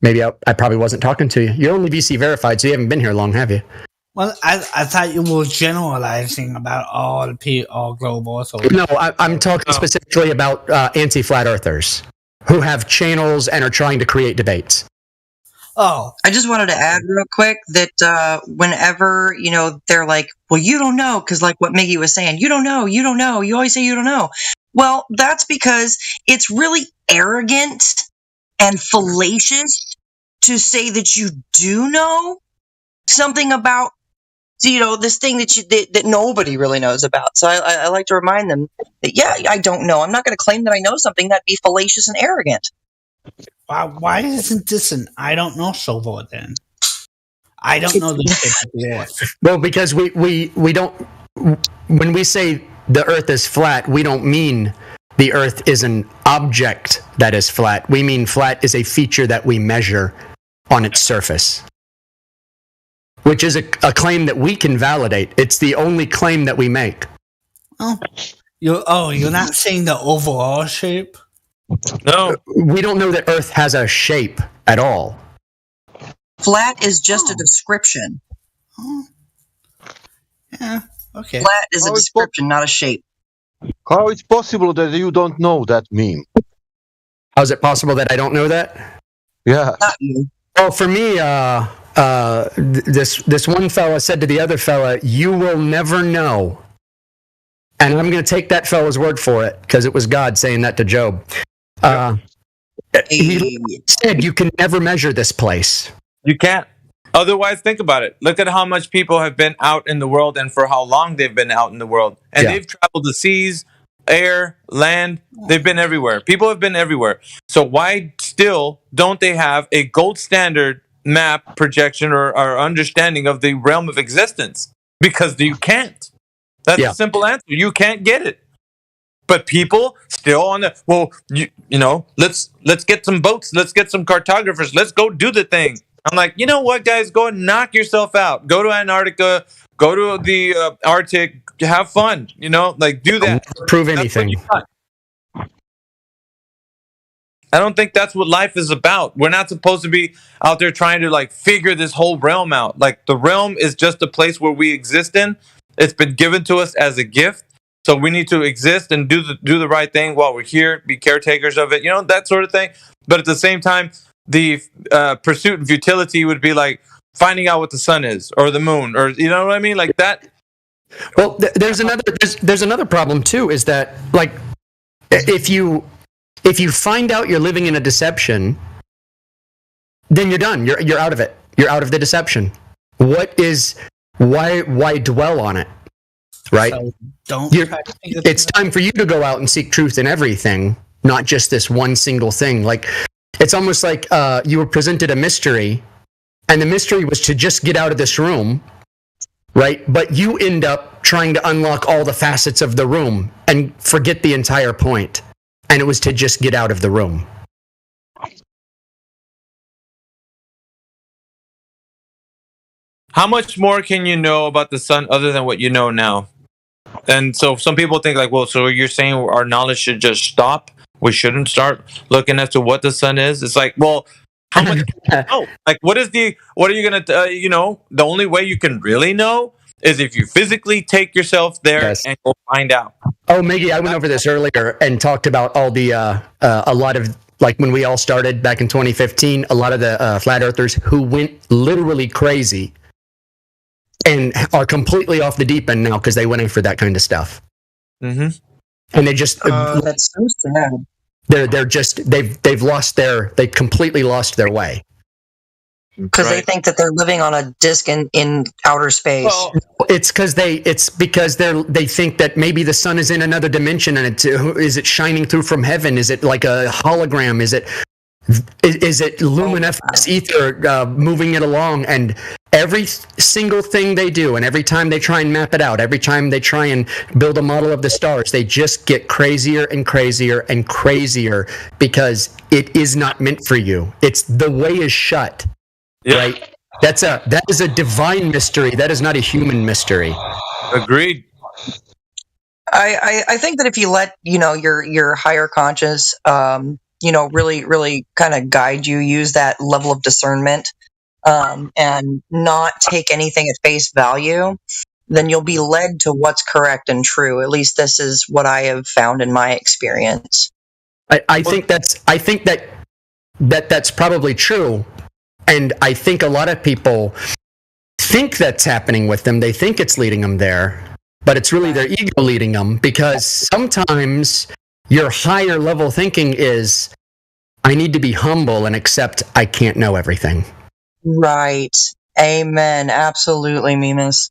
Maybe I probably wasn't talking to you. You're only VC verified, so you haven't been here long, have you? Well, I thought you were generalizing about all globals. No, I'm talking specifically about anti-flat earthers who have channels and are trying to create debates. Oh, I just wanted to add real quick that whenever, they're like, well, you don't know, because like what Miggy was saying, you don't know, you always say you don't know. Well, that's because it's really arrogant and fallacious to say that you do know something about, this thing that nobody really knows about. So I like to remind them that, I don't know. I'm not going to claim that I know something. That'd be fallacious and arrogant. Why isn't this an I don't know Silver then? I don't know the Well, because we don't, when we say the earth is flat, we don't mean the Earth is an object that is flat. We mean flat is a feature that we measure on its surface, which is a claim that we can validate. It's the only claim that we make. Oh, you're not saying the overall shape? No. We don't know that Earth has a shape at all. Flat is just a description. Oh. Yeah, okay. Flat is a description, not a shape. How it's possible that you don't know that meme? How is it possible that I don't know that? Yeah. Not you. Well, for me, this one fella said to the other fella, "You will never know." And I'm going to take that fella's word for it, because it was God saying that to Job. He said, "You can never measure this place." You can't. Otherwise, think about it. Look at how much people have been out in the world and for how long they've been out in the world. And they've traveled the seas, air, land. They've been everywhere. People have been everywhere. So why still don't they have a gold standard map, projection, or understanding of the realm of existence? Because you can't. That's a simple answer. You can't get it. But people still on the, well, you know, let's get some boats. Let's get some cartographers. Let's go do the thing. I'm like, you know what, guys? Go and knock yourself out. Go to Antarctica. Go to the Arctic. Have fun. You know, like do that. Prove anything. I don't think that's what life is about. We're not supposed to be out there trying to like figure this whole realm out. Like the realm is just a place where we exist in. It's been given to us as a gift. So we need to exist and do the right thing while we're here, be caretakers of it, you know, that sort of thing. But at the same time, the pursuit and futility would be like finding out what the sun is or the moon, or you know what I mean, like that. Well, there's another problem too, is that like if you find out you're living in a deception, then you're done. You're out of it. You're out of the deception. Why dwell on it? Right? So it's time for you to go out and seek truth in everything, not just this one single thing. Like it's almost like you were presented a mystery, and the mystery was to just get out of this room, right? But you end up trying to unlock all the facets of the room and forget the entire point. And it was to just get out of the room. How much more can you know about the sun other than what you know now? And so some people think like, well, so you're saying our knowledge should just stop? We shouldn't start looking as to what the sun is? It's like, well, how much can you know? Like, what are you going to, you know, the only way you can really know is if you physically take yourself there and go find out. Oh, Maggie, I went over this earlier and talked about all the, a lot of, like when we all started back in 2015, a lot of the flat earthers who went literally crazy and are completely off the deep end now because they went in for that kind of stuff. Mm-hmm. And they just that's so sad. They're just they completely lost their way because they think that they're living on a disc in outer space. Well, it's because they think that maybe the sun is in another dimension, and is it shining through from heaven? Is it like a hologram? Is it luminescence ether moving it along? And every single thing they do, and every time they try and map it out, every time they try and build a model of the stars, they just get crazier and crazier and crazier because it is not meant for you. It's the way is shut. Yeah. Right? That is a divine mystery. That is not a human mystery. Agreed. I think that if you let your higher conscious really kind of guide you, use that level of discernment, and not take anything at face value, then you'll be led to what's correct and true. At least this is what I have found in my experience. I think that's probably true. And I think a lot of people think that's happening with them. They think it's leading them there, but it's really their ego leading them, because sometimes your higher level thinking is, I need to be humble and accept I can't know everything. Right. Amen. Absolutely, Mimas.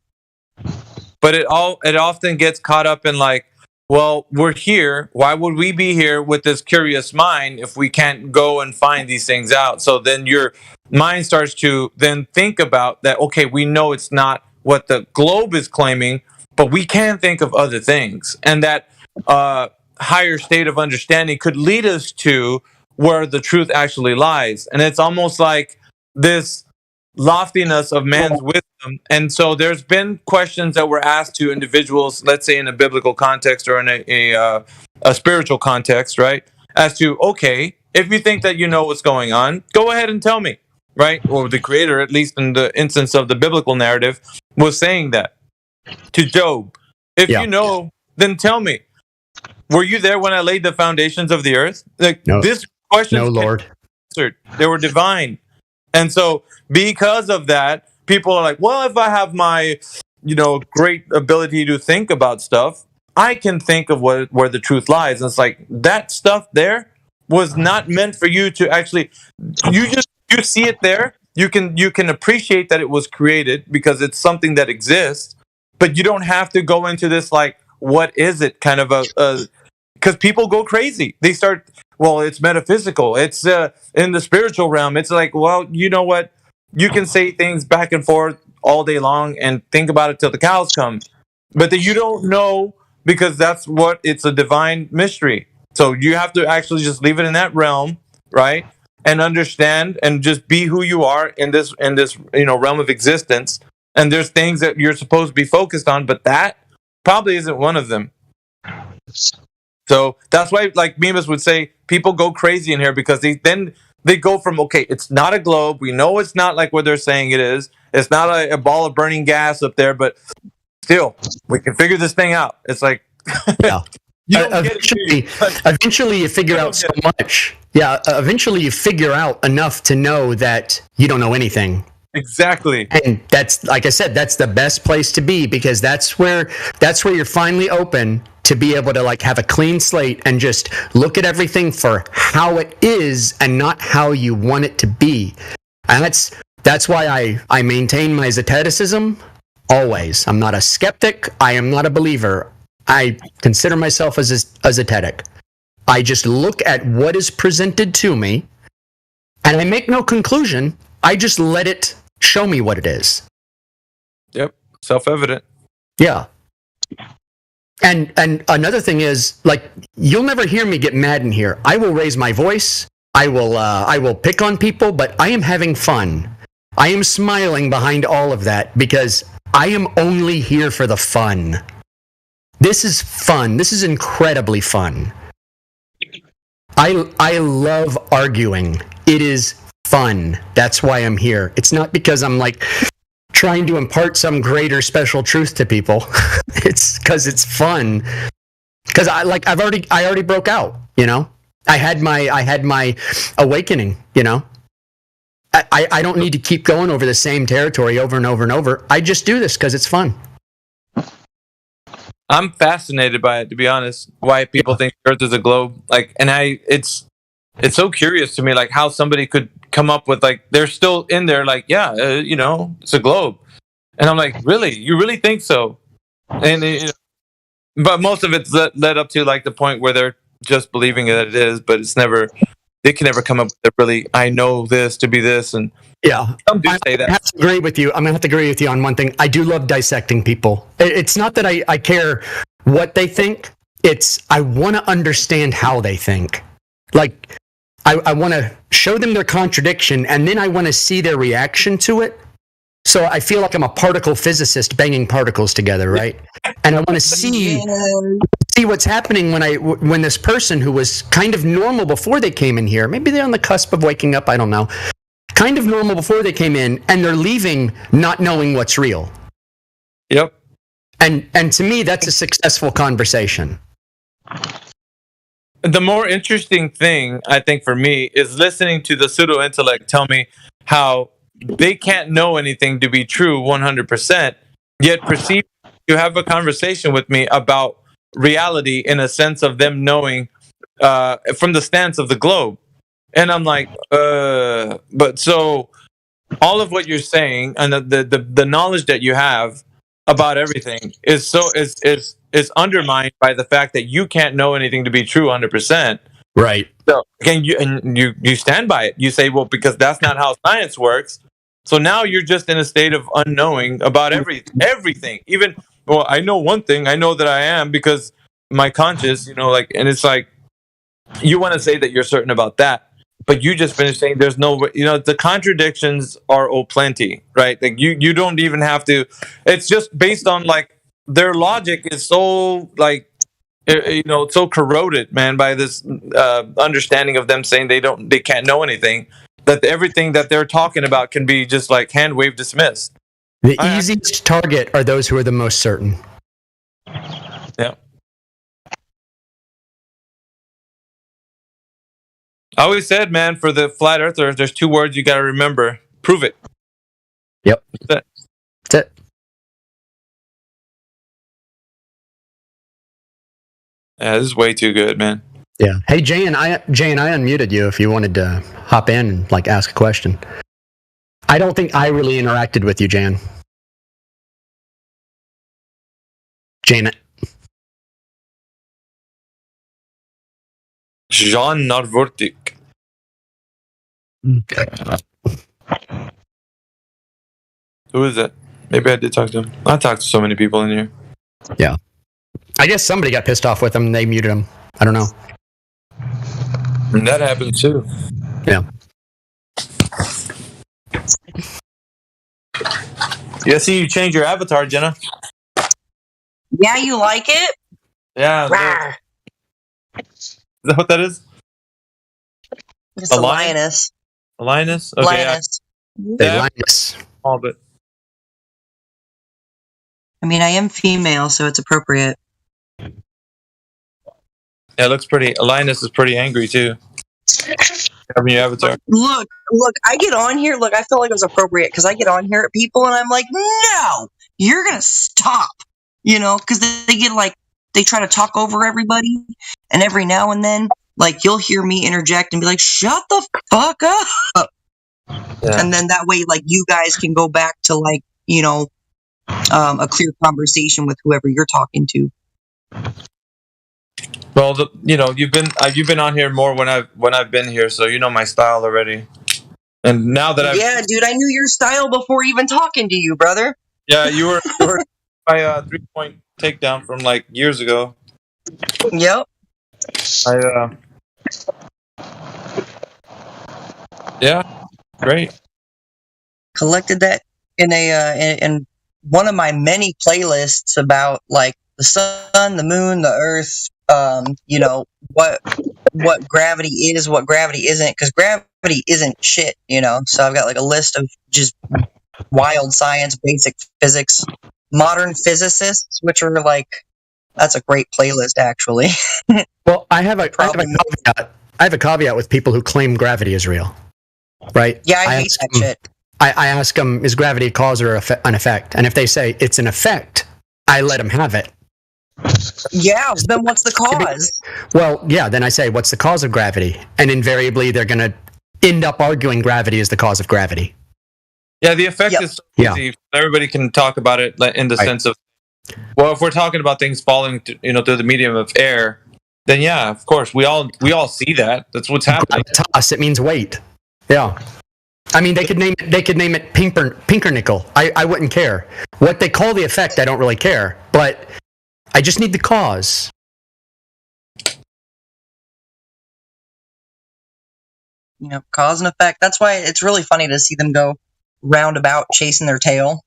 But it often gets caught up in like, well, we're here. Why would we be here with this curious mind if we can't go and find these things out? So then your mind starts to then think about that, okay, we know it's not what the globe is claiming, but we can think of other things. And that higher state of understanding could lead us to where the truth actually lies. And it's almost like this loftiness of man's wisdom. And so there's been questions that were asked to individuals, let's say in a biblical context or in a spiritual context, right? As to, okay, if you think that you know what's going on, go ahead and tell me, right? Or the creator, at least in the instance of the biblical narrative, was saying that to Job. If you know, then tell me. Were you there when I laid the foundations of the earth? Like, no. this question, no, Lord. Answered. They were divine. And so because of that, people are like, well, if I have my, great ability to think about stuff, I can think of where the truth lies. And it's like, that stuff there was not meant for you to actually, you see it there. You can appreciate that it was created because it's something that exists, but you don't have to go into this, like, what is it kind of because people go crazy. They start, well, it's metaphysical. It's in the spiritual realm. It's like, well, you know what? You can say things back and forth all day long and think about it till the cows come. But that you don't know because it's a divine mystery. So you have to actually just leave it in that realm, right? And understand and just be who you are in this realm of existence. And there's things that you're supposed to be focused on, but that probably isn't one of them. So that's why, like Mimas would say, people go crazy in here because they go from, okay, it's not a globe. We know it's not like what they're saying it is. It's not a ball of burning gas up there, but still, we can figure this thing out. It's like, yeah. Eventually you figure out so much. Yeah, eventually you figure out enough to know that you don't know anything. Exactly. And that's, like I said, that's the best place to be, because that's where you're finally open to be able to, like, have a clean slate and just look at everything for how it is and not how you want it to be. And that's why I maintain my zetericism always. I'm not a skeptic. I am not a believer. I consider myself as a zetetic. I just look at what is presented to me and I make no conclusion. I just let it show me what it is. Yep. Self-evident. Yeah. And another thing is, like, you'll never hear me get mad in here. I will raise my voice. I will pick on people, but I am having fun. I am smiling behind all of that because I am only here for the fun. This is fun. This is incredibly fun. I love arguing. It is fun. That's why I'm here. It's not because I'm, like, trying to impart some greater special truth to people. It's because it's fun. Because I already broke out. I had my awakening. I don't need to keep going over the same territory over and over and over. I just do this because it's fun. I'm fascinated by it, to be honest. Why people think Earth is a globe, like, and it's so curious to me, like, how somebody could come up with, like, they're still in there, like, yeah, it's a globe, and I'm like, really, you really think so? And but most of it's led up to, like, the point where they're just believing that it is, but they can never come up with really, I know this to be this, and yeah, some do say that. I have to agree with you. I'm gonna have to agree with you on one thing. I do love dissecting people. It's not that I care what they think. It's I want to understand how they think. Like, I want to show them their contradiction, and then I want to see their reaction to it. So I feel like I'm a particle physicist banging particles together, right? And I want to see what's happening when this person who was kind of normal before they came in here, maybe they're on the cusp of waking up, I don't know, kind of normal before they came in, and they're leaving not knowing what's real. Yep. And to me, that's a successful conversation. The more interesting thing, I think, for me, is listening to the pseudo-intellect tell me how they can't know anything to be true 100%, yet proceed to have a conversation with me about reality in a sense of them knowing from the stance of the globe. And I'm like, but so all of what you're saying and the knowledge that you have about everything is undermined by the fact that you can't know anything to be true 100%. Right. So again, you stand by it. You say, well, because that's not how science works. So now you're just in a state of unknowing about everything. Even, well, I know one thing. I know that I am because my conscious, like, and it's like, you want to say that you're certain about that, but you just finished saying there's no, the contradictions are plenty, right? Like you don't even have to. It's just based on like their logic is so like, so corroded, man, by this understanding of them saying they can't know anything, that everything that they're talking about can be just like hand wave dismissed. The easiest target are those who are the most certain. Yeah. I always said, man, for the flat earthers, there's 2 words you got to remember. Prove it. Yep. That's it. Yeah, this is way too good, man. Yeah. Hey, Jay and I unmuted you if you wanted to hop in and like ask a question. I don't think I really interacted with you, Jan. Janet. Jean Narvortik. Who is it? Maybe I did talk to him. I talked to so many people in here. Yeah. I guess somebody got pissed off with him and they muted him. I don't know. And that happened too. Yeah. Yeah, see, you changed your avatar, Jenna. Yeah, you like it? Yeah. Is that what that is? It's a lioness. A lioness? Okay. Lioness. Lioness. All but. I mean, I am female, so it's appropriate. Yeah, it looks pretty. A lioness is pretty angry too. Having your avatar. Look, I get on here. Look, I feel like it was appropriate because I get on here at people and I'm like, no, you're going to stop. Because they get like, they try to talk over everybody. And every now and then, like, you'll hear me interject and be like, shut the fuck up. Yeah. And then that way, like, you guys can go back to, like, a clear conversation with whoever you're talking to. Well, you've been on here more when I've been here, so you know my style already. And now that dude, I knew your style before even talking to you, brother. Yeah, you were my 3-point takedown from like years ago. Yep. Yeah, great. Collected that in one of my many playlists about like the sun, the moon, the earth. What gravity is, what gravity isn't, because gravity isn't shit. So I've got like a list of just wild science, basic physics, modern physicists, which are like, that's a great playlist actually. Well, I have a caveat with people who claim gravity is real, right? Yeah, I hate that shit. I ask them, is gravity a cause or an effect? And if they say it's an effect, I let them have it. Yeah, then what's the cause? Well, yeah, then I say, what's the cause of gravity? And invariably, they're going to end up arguing gravity is the cause of gravity. Yeah, the effect is so easy. Yeah. Everybody can talk about it in the sense of, well, if we're talking about things falling, through the medium of air, then yeah, of course, we all see that. That's what's happening. Gravitas, it means weight. Yeah. I mean, they could name it Pinkernickel. I wouldn't care. What they call the effect, I don't really care. But I just need the cause. Cause and effect. That's why it's really funny to see them go roundabout chasing their tail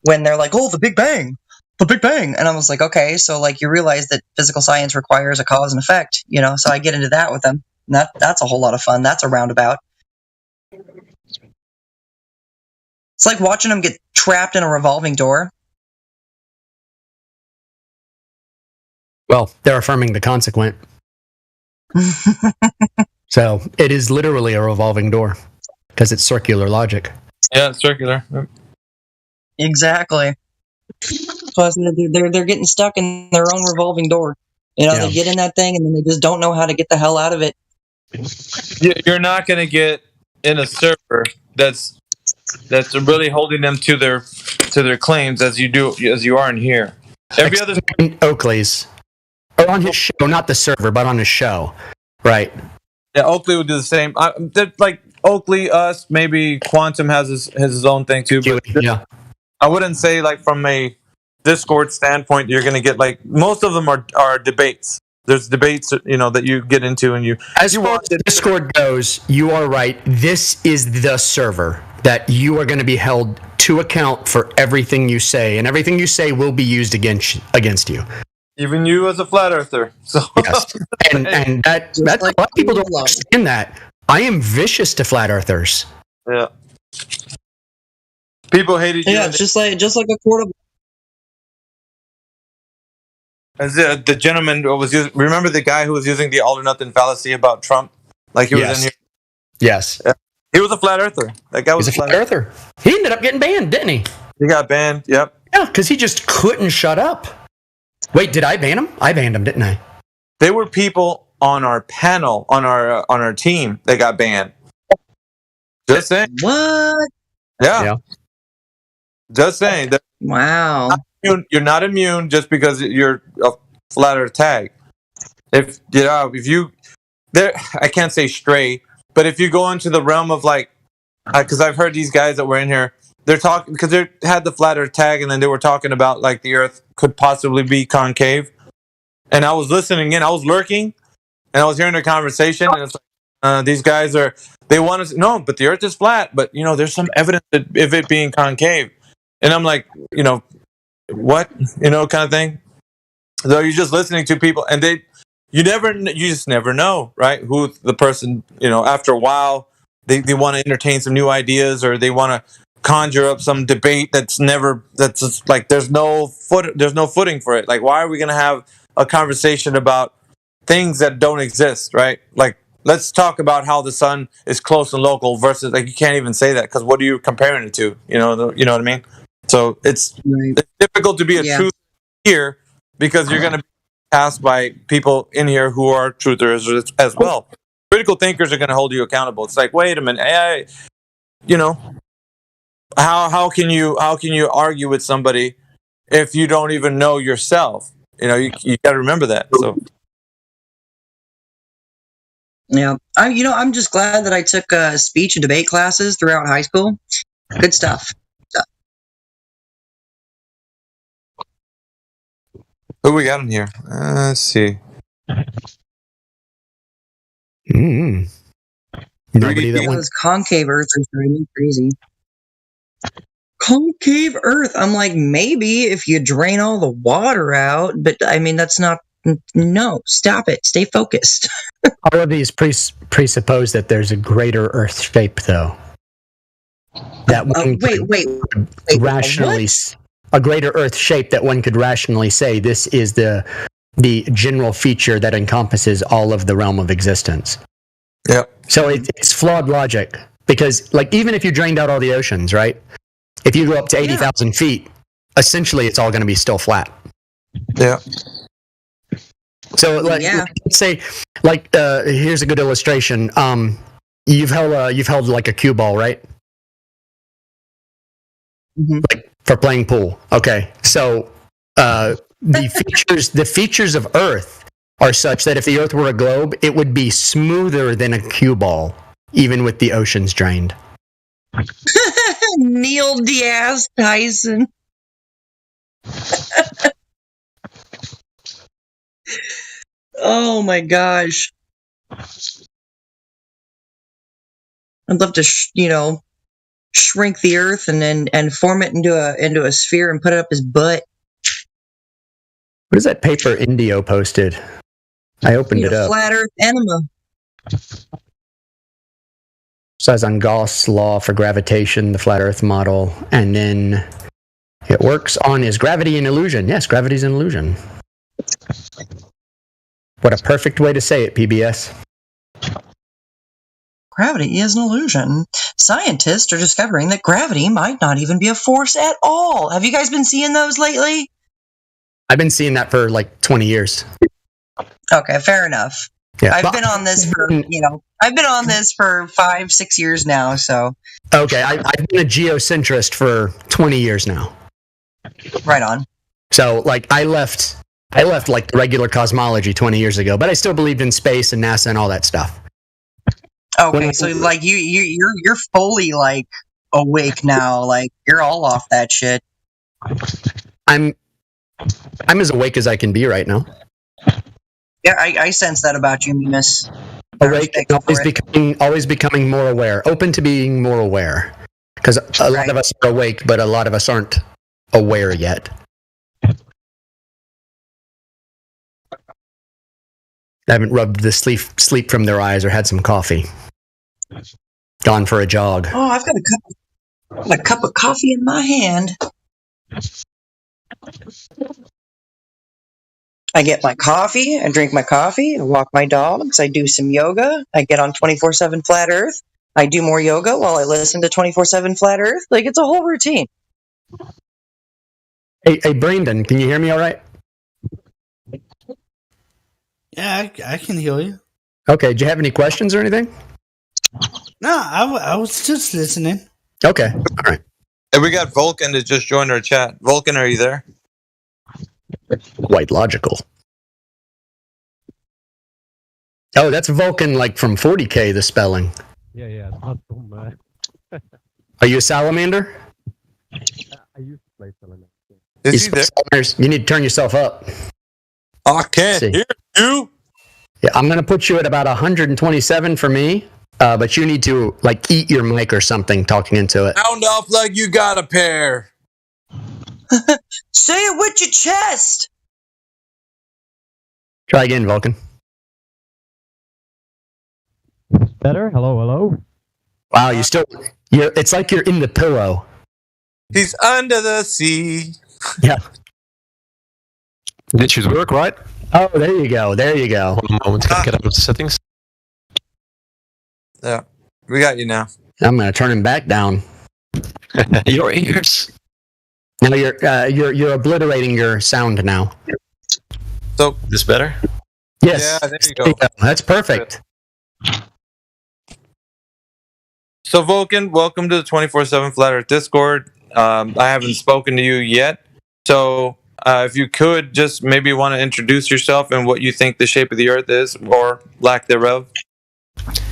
when they're like, oh, the Big Bang. And I was like, okay, so like you realize that physical science requires a cause and effect, so I get into that with them. And that's a whole lot of fun. That's a roundabout. It's like watching them get trapped in a revolving door. Well, they're affirming the consequent. So it is literally a revolving door because it's circular logic. Yeah, it's circular. Exactly. Plus, they're getting stuck in their own revolving door. They get in that thing and then they just don't know how to get the hell out of it. You're not going to get in a server that's really holding them to their claims as you are in here. Every other Oakley's. Or on his show, not the server, but on his show. Right. Yeah, Oakley would do the same. Like Oakley, us, maybe Quantum has his own thing too. But yeah. I wouldn't say like from a Discord standpoint, you're going to get like most of them are debates. There's debates, that you get into, and as far as Discord goes, you are right. This is the server that you are going to be held to account for everything you say, and everything you say will be used against you. Even you as a flat earther. So yes, and that's like a lot of people don't understand that. I am vicious to flat earthers. Yeah. People hated you. Yeah, just like a quart of. As the gentleman was using, remember the guy who was using the all or nothing fallacy about Trump? Like he was in here. Yes. Yeah. He was a flat earther. That guy was a flat earther. He ended up getting banned, didn't he? He got banned. Yep. Yeah, because he just couldn't shut up. Wait, did I ban him? I banned him, didn't I? There were people on our panel, on our team, that got banned. Just saying. What? Yeah. Just saying. Wow. You're not immune just because you're a flat earth tag. If you there, I can't say stray, but if you go into the realm of like, because I've heard these guys that were in here, they're talking because they had the flat earth tag, and then they were talking about like the earth could possibly be concave, and I was listening in, I was lurking, and I was hearing their conversation, and it's like these guys they want to no, but the earth is flat, but there's some evidence of it being concave, and I'm like, what, kind of thing. So you're just listening to people, and you just never know, right? Who the person, after a while, they want to entertain some new ideas, or they want to conjure up some debate that's just like there's no footing for it. Like, why are we going to have a conversation about things that don't exist, right? Like, let's talk about how the sun is close and local versus, like, you can't even say that because what are you comparing it to? You know what I mean? So it's difficult to be a truth here because you're going to be passed by people in here who are truthers as well. Critical thinkers are going to hold you accountable. It's like, wait a minute, how can you argue with somebody if you don't even know yourself? You got to remember that. So. Yeah, I'm just glad that I took speech and debate classes throughout high school. Good stuff. Who we got in here? Let's see. Nobody that was concave Earth is driving me crazy. Concave Earth. I'm like, maybe if you drain all the water out, but I mean, that's not. No, stop it. Stay focused. All of these presuppose that there's a greater Earth shape, though. That one wait. Rationally, a greater Earth shape that one could rationally say this is the general feature that encompasses all of the realm of existence. Yeah. So it's flawed logic because, like, even if you drained out all the oceans, right? If you go up to 80,000 feet, essentially it's all going to be still flat. Yeah. So, like, let's say, like, here's a good illustration. You've held like a cue ball, right? Mm-hmm. Like for playing pool. Okay. So, the features of Earth are such that if the Earth were a globe, it would be smoother than a cue ball, even with the oceans drained. Neil deGrasse Tyson. Oh my gosh. I'd love to, shrink the Earth and form it into a sphere and put it up his butt. What is that paper Indio posted? I opened it up. Flat Earth enema. Says on Gauss' law for gravitation, the flat Earth model, and then it works on is gravity an illusion? Yes, gravity is an illusion. What a perfect way to say it, PBS. Gravity is an illusion. Scientists are discovering that gravity might not even be a force at all. Have you guys been seeing those lately? I've been seeing that for like 20 years. Okay, fair enough. Yeah. I've been on this for 5-6 years now, so. Okay, I've been a geocentrist for 20 years now. Right on. So, like, I left like the regular cosmology 20 years ago, but I still believed in space and NASA and all that stuff. Okay, so like you're fully like awake now, like you're all off that shit. I'm I'm as awake as I can be right now. Yeah, I sense that about you, Miss. Awake, always becoming more aware, open to being more aware. Because a lot of us are awake, but a lot of us aren't aware yet. I haven't rubbed the sleep from their eyes or had some coffee. Gone for a jog. Oh, I've got a cup of coffee in my hand. I get my coffee, I drink my coffee, I walk my dogs, I do some yoga, I get on 24/7 Flat Earth, I do more yoga while I listen to 24/7 Flat Earth. Like, it's a whole routine. Hey, Brandon, can you hear me all right? Yeah, I can hear you. Okay, do you have any questions or anything? No, I was just listening. Okay, all right. Hey, we got Vulcan that just joined our chat. Vulcan, are you there? Quite logical. Oh, that's Vulcan, like from 40K, the spelling. Yeah, it's not so much. Are you a salamander? I used to play salamander. Is he there? You need to turn yourself up. I can't hear you. Yeah, I'm going to put you at about 127 for me, but you need to, like, eat your mic or something talking into it. Sound off like you got a pair. Say it with your chest. Try again, Vulcan. Better? Hello? Wow, it's like you're in the pillow. He's under the sea. Yeah. This should work, right? Oh, there you go. One moment, can I get out of the settings? Yeah, we got you now. I'm going to turn him back down. Your ears. Now you're obliterating your sound now. So this better? Yes. Yeah, there you go. That's perfect. So Vulcan, welcome to the 24/7 Flat Earth Discord. I haven't spoken to you yet, so if you could just maybe want to introduce yourself and what you think the shape of the Earth is, or lack thereof.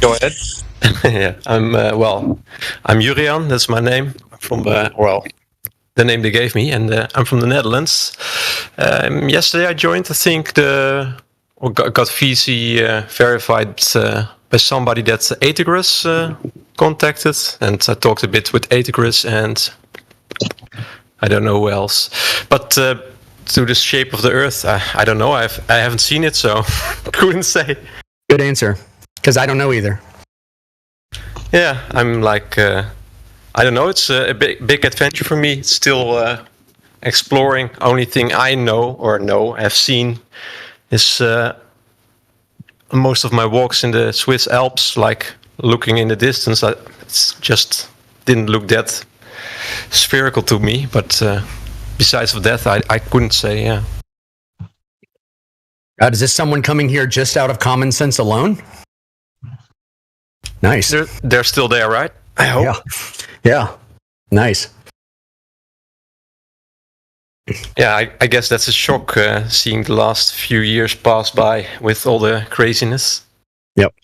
Go ahead. Yeah, I'm Jurian. That's my name. From the name they gave me, and I'm from the Netherlands. Yesterday I joined, I think, got VC verified by somebody that Atigris contacted, and I talked a bit with Atigris, and I don't know who else. But to the shape of the Earth, I don't know. I haven't seen it, so couldn't say. Good answer, because I don't know either. Yeah, I'm like, I don't know. It's a big adventure for me. It's still exploring. Only thing I have seen is most of my walks in the Swiss Alps, like looking in the distance. It's just didn't look that spherical to me. But besides of that, I couldn't say. Yeah. God, is this someone coming here just out of common sense alone? Nice. They're still there, right? I hope. Yeah. Nice. Yeah, I guess that's a shock seeing the last few years pass by with all the craziness. Yep.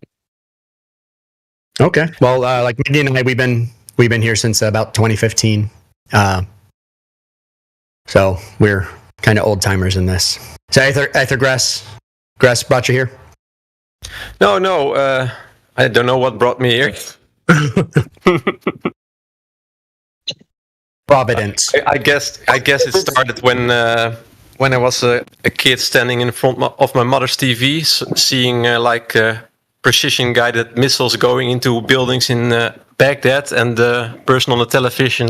Okay. Well, like Mindy and I, we've been here since about 2015. So we're kind of old timers in this. So Aether Grass brought you here? No. I don't know what brought me here. Providence. I guess it started when I was a kid standing in front of my mother's TV, seeing precision-guided missiles going into buildings in Baghdad, and the person on the television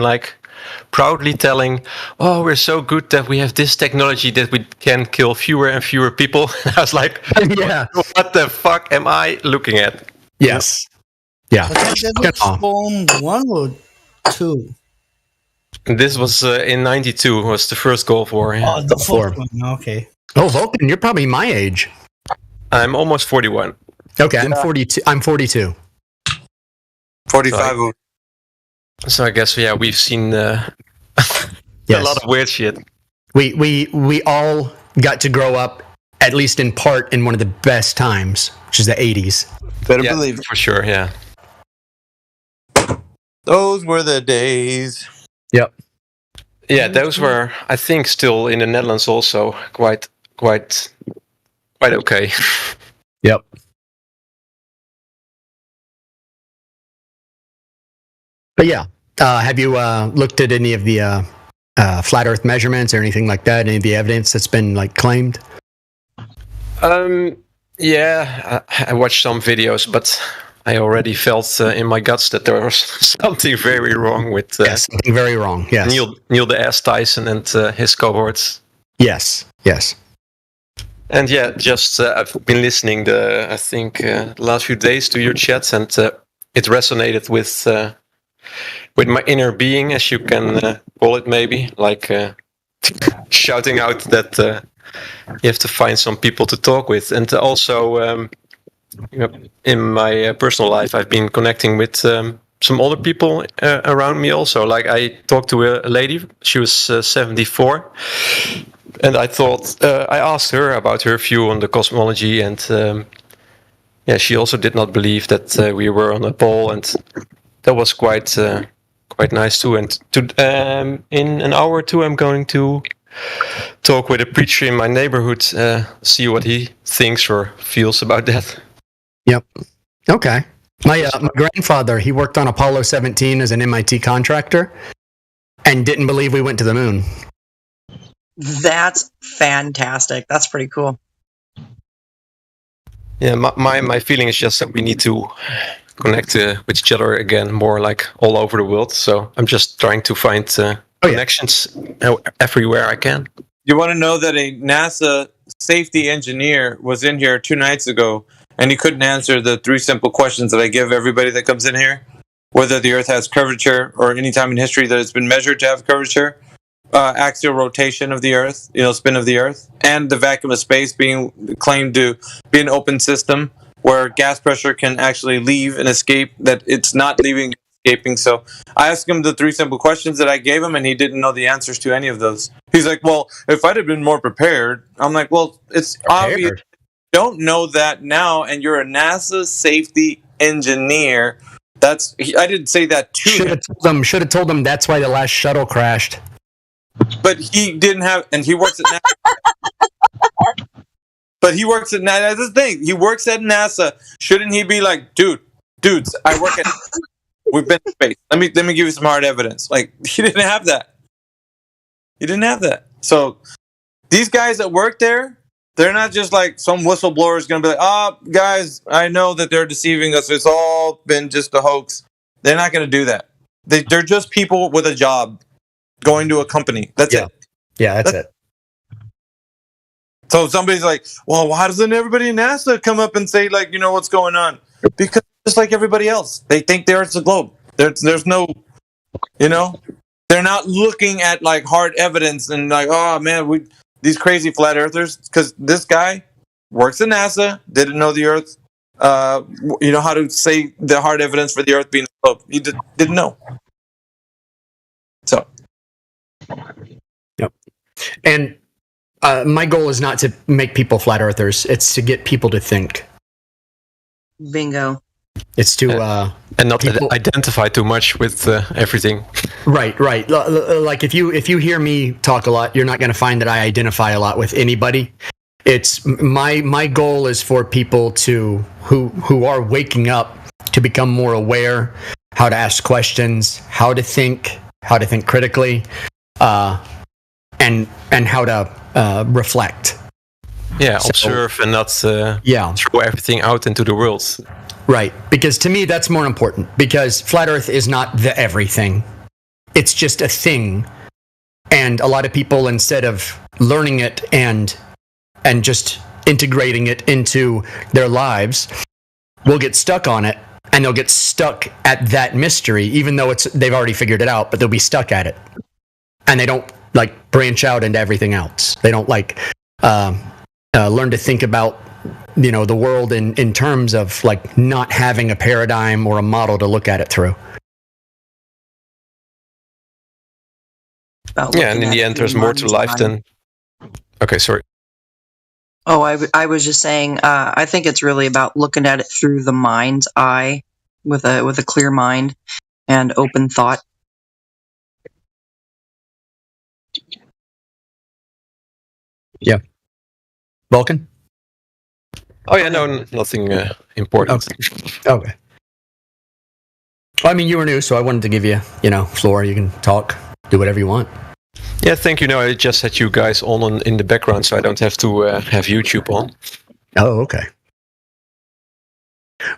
proudly telling, "Oh, we're so good that we have this technology that we can kill fewer and fewer people." I was like, "Yeah, what the fuck am I looking at?" Yes. Yeah. That was Bomb 1 or 2? This was in '92. Was the first Gulf War. Yeah. Oh, the fourth one. Okay. Oh, Vulcan, you're probably my age. I'm almost 41. Okay, I'm 42. I'm 42. 45. So I guess we've seen a lot of weird shit. We all got to grow up, at least in part, in one of the best times, which is the 80s. Better believe it. For sure, yeah. Those were the days. Yep. Yeah, those were, I think, still in the Netherlands also quite okay. Yep. But yeah, have you looked at any of the flat Earth measurements or anything like that? Any of the evidence that's been like claimed? Yeah, I watched some videos, but I already felt in my guts that there was something very wrong with something very wrong. Yes, Neil deGrasse Tyson and his cohorts. Yes. And yeah, just I've been listening I think the last few days to your chats, and it resonated with my inner being, as you can call it, maybe, like shouting out that you have to find some people to talk with. And also, in my personal life, I've been connecting with some older people around me also. Like, I talked to a lady, she was 74, and I thought, I asked her about her view on the cosmology, and yeah, she also did not believe that we were on a pole, and that was quite nice too. And in an hour or two, I'm going to talk with a preacher in my neighborhood, see what he thinks or feels about that. Yep. Okay. My grandfather, he worked on Apollo 17 as an MIT contractor and didn't believe we went to the moon. That's fantastic. That's pretty cool. Yeah, my feeling is just that we need to connect with each other again, more like all over the world. So I'm just trying to find connections everywhere I can. You want to know that a NASA safety engineer was in here 2 nights ago, and he couldn't answer the 3 simple questions that I give everybody that comes in here, whether the Earth has curvature or any time in history that it's been measured to have curvature, axial rotation of the Earth, spin of the Earth, and the vacuum of space being claimed to be an open system where gas pressure can actually leave and escape, that it's not leaving, escaping. So I asked him the 3 simple questions that I gave him, and he didn't know the answers to any of those. He's like, well, if I'd have been more prepared. I'm like, well, it's obvious you don't know that now, and you're a NASA safety engineer. I didn't say that to him. Should have told him that's why the last shuttle crashed. But he didn't have, and he works at NASA. But he works at NASA. That's the thing. He works at NASA. Shouldn't he be like, dudes, I work at we've been in space. Let me give you some hard evidence. Like, he didn't have that. He didn't have that. So these guys that work there, they're not just like some whistleblower is going to be like, guys, I know that they're deceiving us. It's all been just a hoax. They're not going to do that. They're just people with a job going to a company. That's it. Yeah, that's it. So somebody's like, well, why doesn't everybody in NASA come up and say, like, what's going on? Because just like everybody else, they think the Earth's a globe. There's no, they're not looking at like hard evidence and like, oh man, these crazy flat earthers. Because this guy works at NASA, didn't know the Earth, how to say the hard evidence for the Earth being a globe. He didn't know. So. Yep. And my goal is not to make people flat earthers. It's to get people to think. Bingo. It's to and not identify too much with everything. Right. Like if you hear me talk a lot, you're not going to find that I identify a lot with anybody. It's my goal is for people who are waking up to become more aware, how to ask questions, how to think critically, and how to reflect. Yeah, observe and not throw everything out into the world. Right, because to me that's more important, because flat Earth is not the everything. It's just a thing. And a lot of people, instead of learning it and just integrating it into their lives, will get stuck on it, and they'll get stuck at that mystery, even though they've already figured it out, but they'll be stuck at it. And they don't like branch out into everything else. They don't like learn to think about the world in terms of like not having a paradigm or a model to look at it through. Yeah, and in the end, there's more to life than. Okay, sorry. Oh, I was just saying. I think it's really about looking at it through the mind's eye, with a clear mind and open thought. Yeah. Vulcan? Oh yeah, no, nothing important. Okay. Well, I mean, you were new, so I wanted to give you, floor. You can talk, do whatever you want. Yeah, thank you. No, I just had you guys on in the background, so I don't have to have YouTube on. Oh, okay.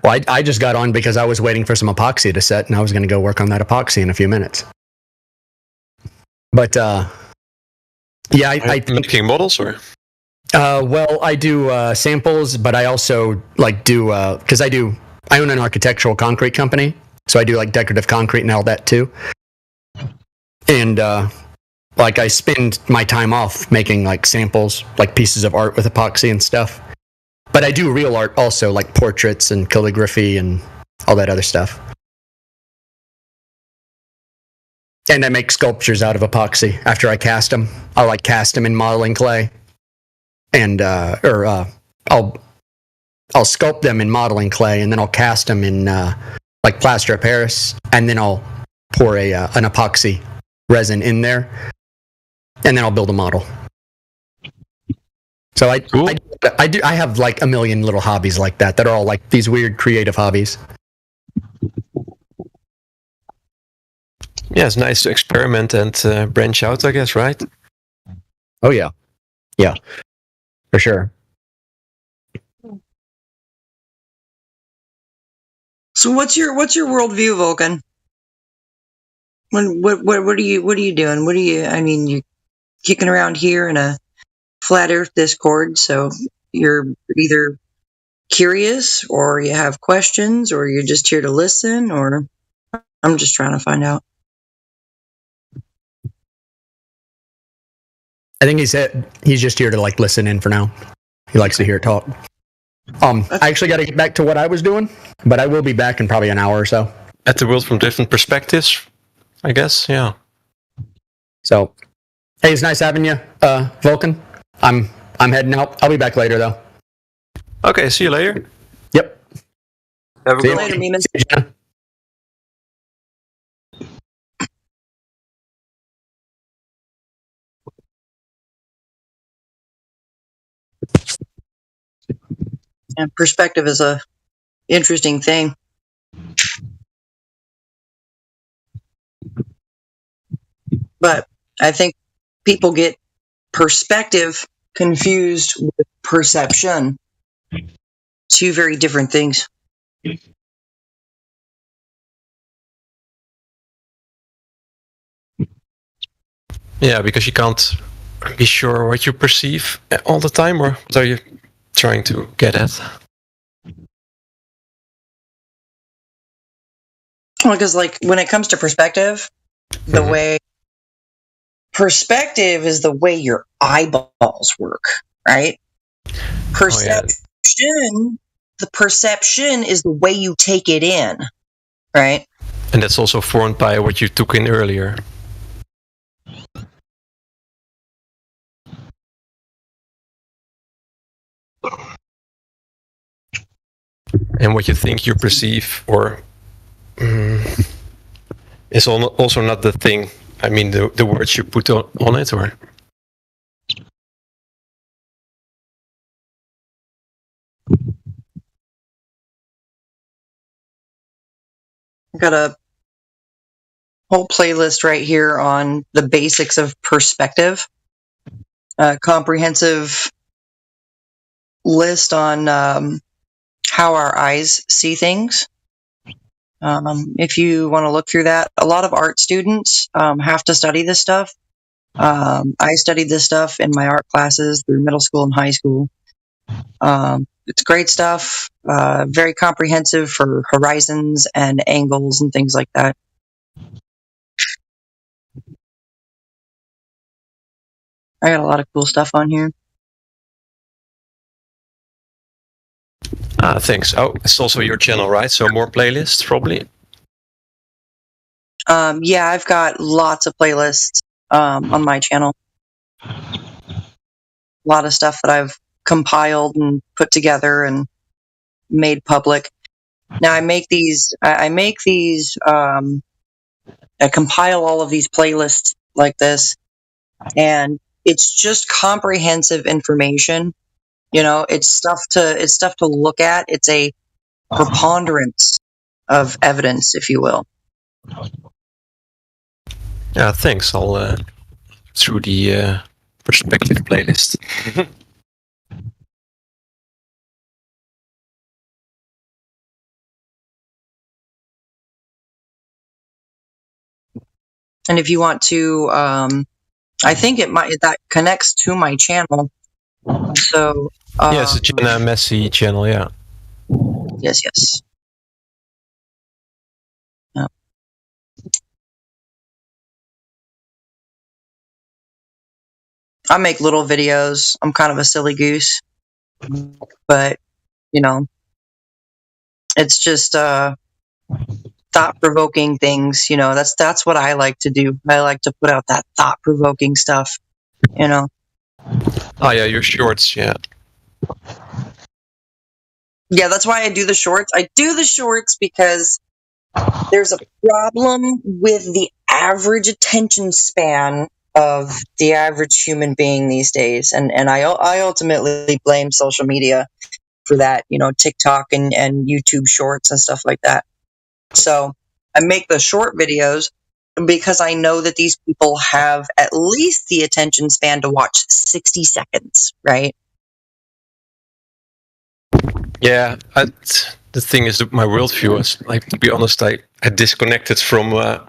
Well, I just got on because I was waiting for some epoxy to set, and I was going to go work on that epoxy in a few minutes. But, yeah, I think... Making models, or? Well, I do samples, but I also, do... Because I own an architectural concrete company, so I do, decorative concrete and all that, too. And, I spend my time off making, samples, pieces of art with epoxy and stuff. But I do real art also, like portraits and calligraphy and all that other stuff. And I make sculptures out of epoxy after I cast them. I'll cast them in modeling clay, and I'll sculpt them in modeling clay, and then I'll cast them in plaster of Paris, and then I'll pour an epoxy resin in there, and then I'll build a model. So I have a million little hobbies like that are all these weird creative hobbies. Yeah, it's nice to experiment and branch out, I guess, right? Oh yeah, for sure. So what's your worldview, Vulcan? What are you doing? You're kicking around here in a flat Earth Discord, so you're either curious or you have questions or you're just here to listen, or I'm just trying to find out. I think he said he's just here to listen in for now. He likes to hear talk. I actually got to get back to what I was doing, but I will be back in probably an hour or so. At the world from different perspectives, I guess, yeah. So, hey, it's nice having you, Vulcan. I'm heading out. I'll be back later, though. Okay, see you later. Yep. Have a See you later, Mimas. And perspective is a interesting thing. But I think people get perspective confused with perception. Two very different things. Yeah, because you can't be sure what you perceive all the time, or what are you trying to get at? Well, because when it comes to perspective, the way perspective is the way your eyeballs work, right? Perception, the perception is the way you take it in, right? And that's also formed by what you took in earlier. And what you think you perceive, or is also not the thing. I mean, the words you put on it, or? I've got a whole playlist right here on the basics of perspective. A comprehensive list on how our eyes see things. If you want to look through that, a lot of art students have to study this stuff. I studied this stuff in my art classes through middle school and high school. It's great stuff, very comprehensive for horizons and angles and things like that. I got a lot of cool stuff on here. Thanks. Oh, it's also your channel, right? So more playlists, probably? Yeah, I've got lots of playlists on my channel. A lot of stuff that I've compiled and put together and made public. Now I compile all of these playlists like this, and it's just comprehensive information. You know, it's stuff to look at. It's a preponderance of evidence, if you will. Yeah, thanks. I'll through the perspective playlist. And if you want to, I think that connects to my channel. So yeah, it's a Jenna Messi channel. Yeah. Yes. Yeah. I make little videos. I'm kind of a silly goose, but you know, it's just thought-provoking things. You know, that's what I like to do. I like to put out that thought-provoking stuff. You know. Oh yeah, your shorts. Yeah. Yeah, that's why I do the shorts. I do the shorts because there's a problem with the average attention span of the average human being these days, and I ultimately blame social media for that. You know, TikTok and YouTube Shorts and stuff like that. So I make the short videos because I know that these people have at least the attention span to watch 60 seconds, right? Yeah, the thing is that my worldview is, like, to be honest, I disconnected from a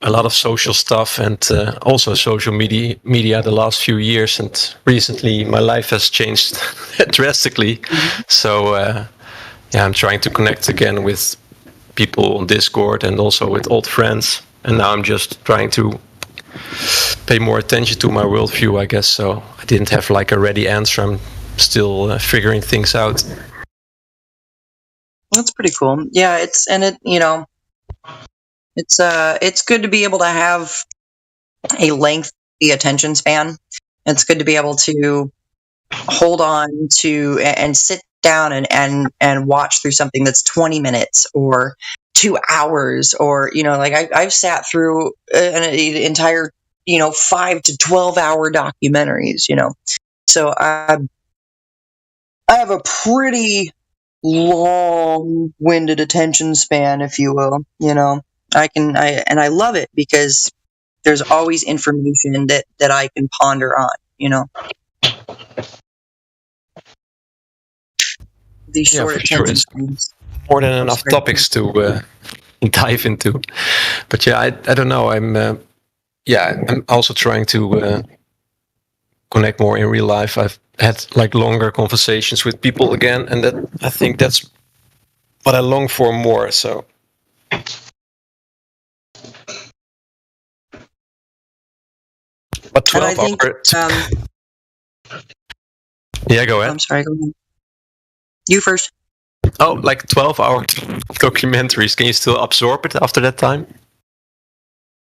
lot of social stuff and also social media the last few years, and recently my life has changed drastically. So yeah, I'm trying to connect again with people on Discord and also with old friends, and now I'm just trying to pay more attention to my worldview, I guess. So I didn't have like a ready answer. I'm still figuring things out. That's pretty cool. Yeah, it's good to be able to have a lengthy attention span. It's good to be able to hold on to and sit down and watch through something that's 20 minutes or 2 hours, or like I've sat through an entire 5 to 12 hour documentaries. So I have a pretty long-winded attention span, if you will. I love it because there's always information that I can ponder on. These short attention spans. More than enough topics to dive into. But yeah, I don't know. I'm also trying to connect more in real life. I've had like longer conversations with people again, and that I think that's what I long for more. So. But 12 hours. Yeah, go ahead. I'm sorry, go ahead. You first. Oh, like 12-hour documentaries. Can you still absorb it after that time?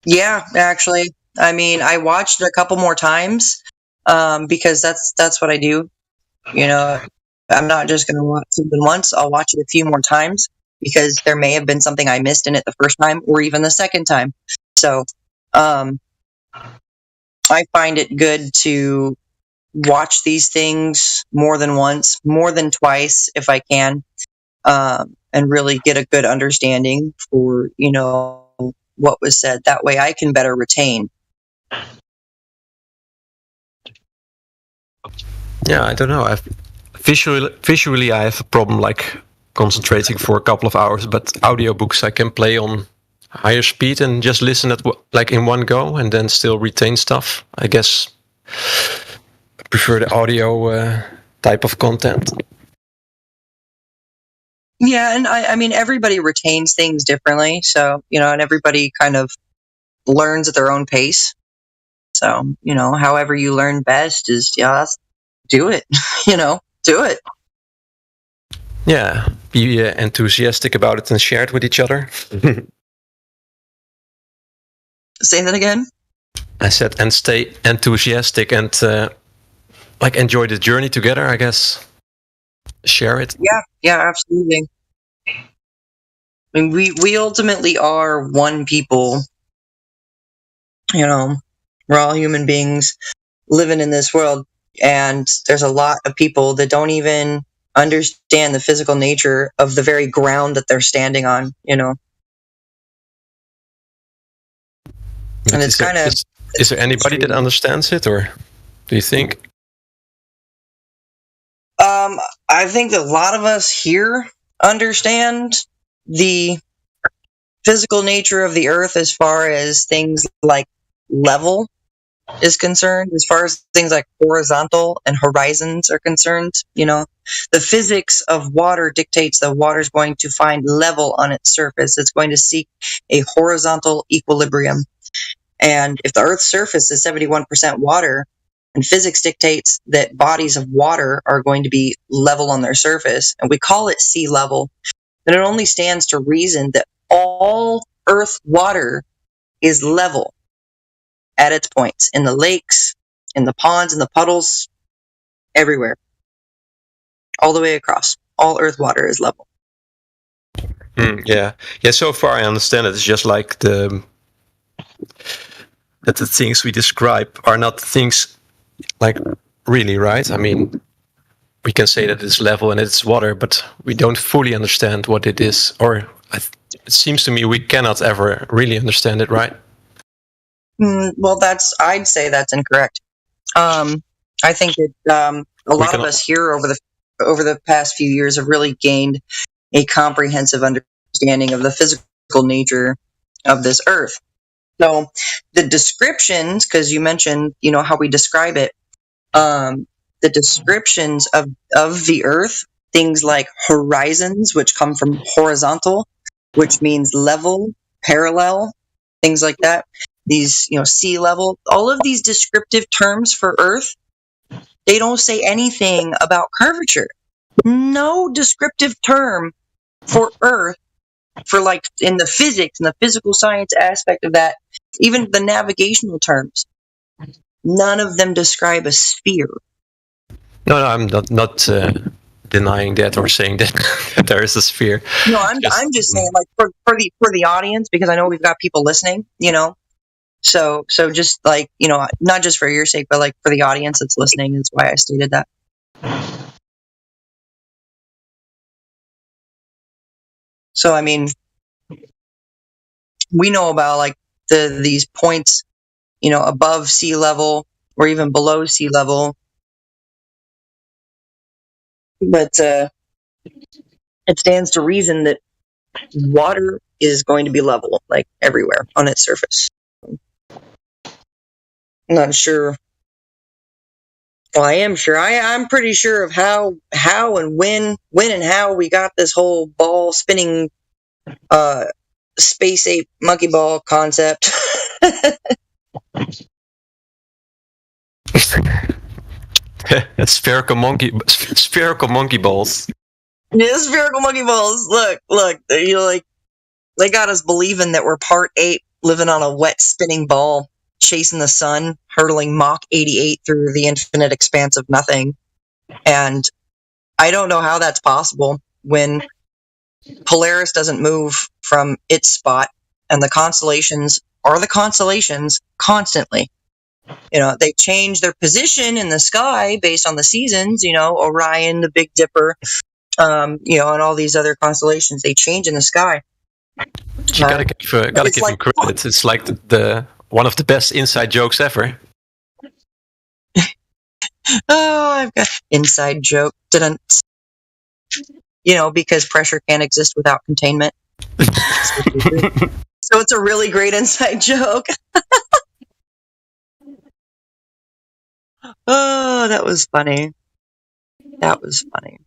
Yeah, actually. I mean, I watched it a couple more times because that's what I do. I'm not just going to watch something once. I'll watch it a few more times because there may have been something I missed in it the first time or even the second time. So I find it good to watch these things more than once, more than twice if I can, and really get a good understanding for, what was said. That way I can better retain. Yeah, I don't know. Visually I have a problem like concentrating for a couple of hours, but audiobooks I can play on higher speed and just listen at like in one go and then still retain stuff. I guess I prefer the audio type of content. Yeah, and I mean, everybody retains things differently. So, and everybody kind of learns at their own pace. So, however you learn best is just do it, do it. Yeah, be enthusiastic about it and share it with each other. Say that again? I said, and stay enthusiastic and like enjoy the journey together, I guess. Share it. Yeah, absolutely. I mean, we ultimately are one people. We're all human beings. living in this world, and there's a lot of people that don't even understand the physical nature of the very ground that they're standing on, you know. And it's kind of... Is there anybody that understands it, or do you think? I think a lot of us here understand the physical nature of the earth as far as things like level is concerned, as far as things like horizontal and horizons are concerned. You know, the physics of water dictates that water is going to find level on its surface. It's going to seek a horizontal equilibrium. And if the Earth's surface is 71% water, and physics dictates that bodies of water are going to be level on their surface, and we call it sea level, then it only stands to reason that all Earth water is level at its points, in the lakes, in the ponds, in the puddles, everywhere. All the way across. All Earth water is level. Yeah. So far I understand it. It's just like that the things we describe are not things like really, right? I mean, we can say that it's level and it's water, but we don't fully understand what it is. Or it seems to me we cannot ever really understand it, right? Well, I'd say that's incorrect. I think that a lot of us here over the past few years have really gained a comprehensive understanding of the physical nature of this earth. So the descriptions, because you mentioned, you know, how we describe it, the descriptions of the earth, things like horizons, which come from horizontal, which means level, parallel, things like that. These, you know, sea level, all of these descriptive terms for earth, they don't say anything about curvature. No descriptive term for earth, for like in the physics and the physical science aspect of that, even the navigational terms, none of them describe a sphere. No, I'm not denying that or saying that there is a sphere. No, I'm just saying, like, for the audience, because I know we've got people listening, you know. So just like, you know, not just for your sake, but like for the audience that's listening, is why I stated that. So I mean, we know about like these points, you know, above sea level or even below sea level, but it stands to reason that water is going to be level, like everywhere on its surface. I'm not sure. Well, I am sure. I'm pretty sure of how and when and how we got this whole ball spinning space ape monkey ball concept. Spherical monkey balls. Yeah, spherical monkey balls. Look. You know, like, they got us believing that we're part ape, living on a wet spinning ball, chasing the sun, hurtling Mach 88 through the infinite expanse of nothing. And I don't know how that's possible when Polaris doesn't move from its spot, and the constellations are the constellations constantly. You know, they change their position in the sky based on the seasons, you know, Orion, the Big Dipper, you know, and all these other constellations, they change in the sky. You gotta give him credit. It's like the one of the best inside jokes ever. Oh, I've got inside joke. You know, because pressure can't exist without containment. So it's a really great inside joke. Oh, that was funny. That was funny.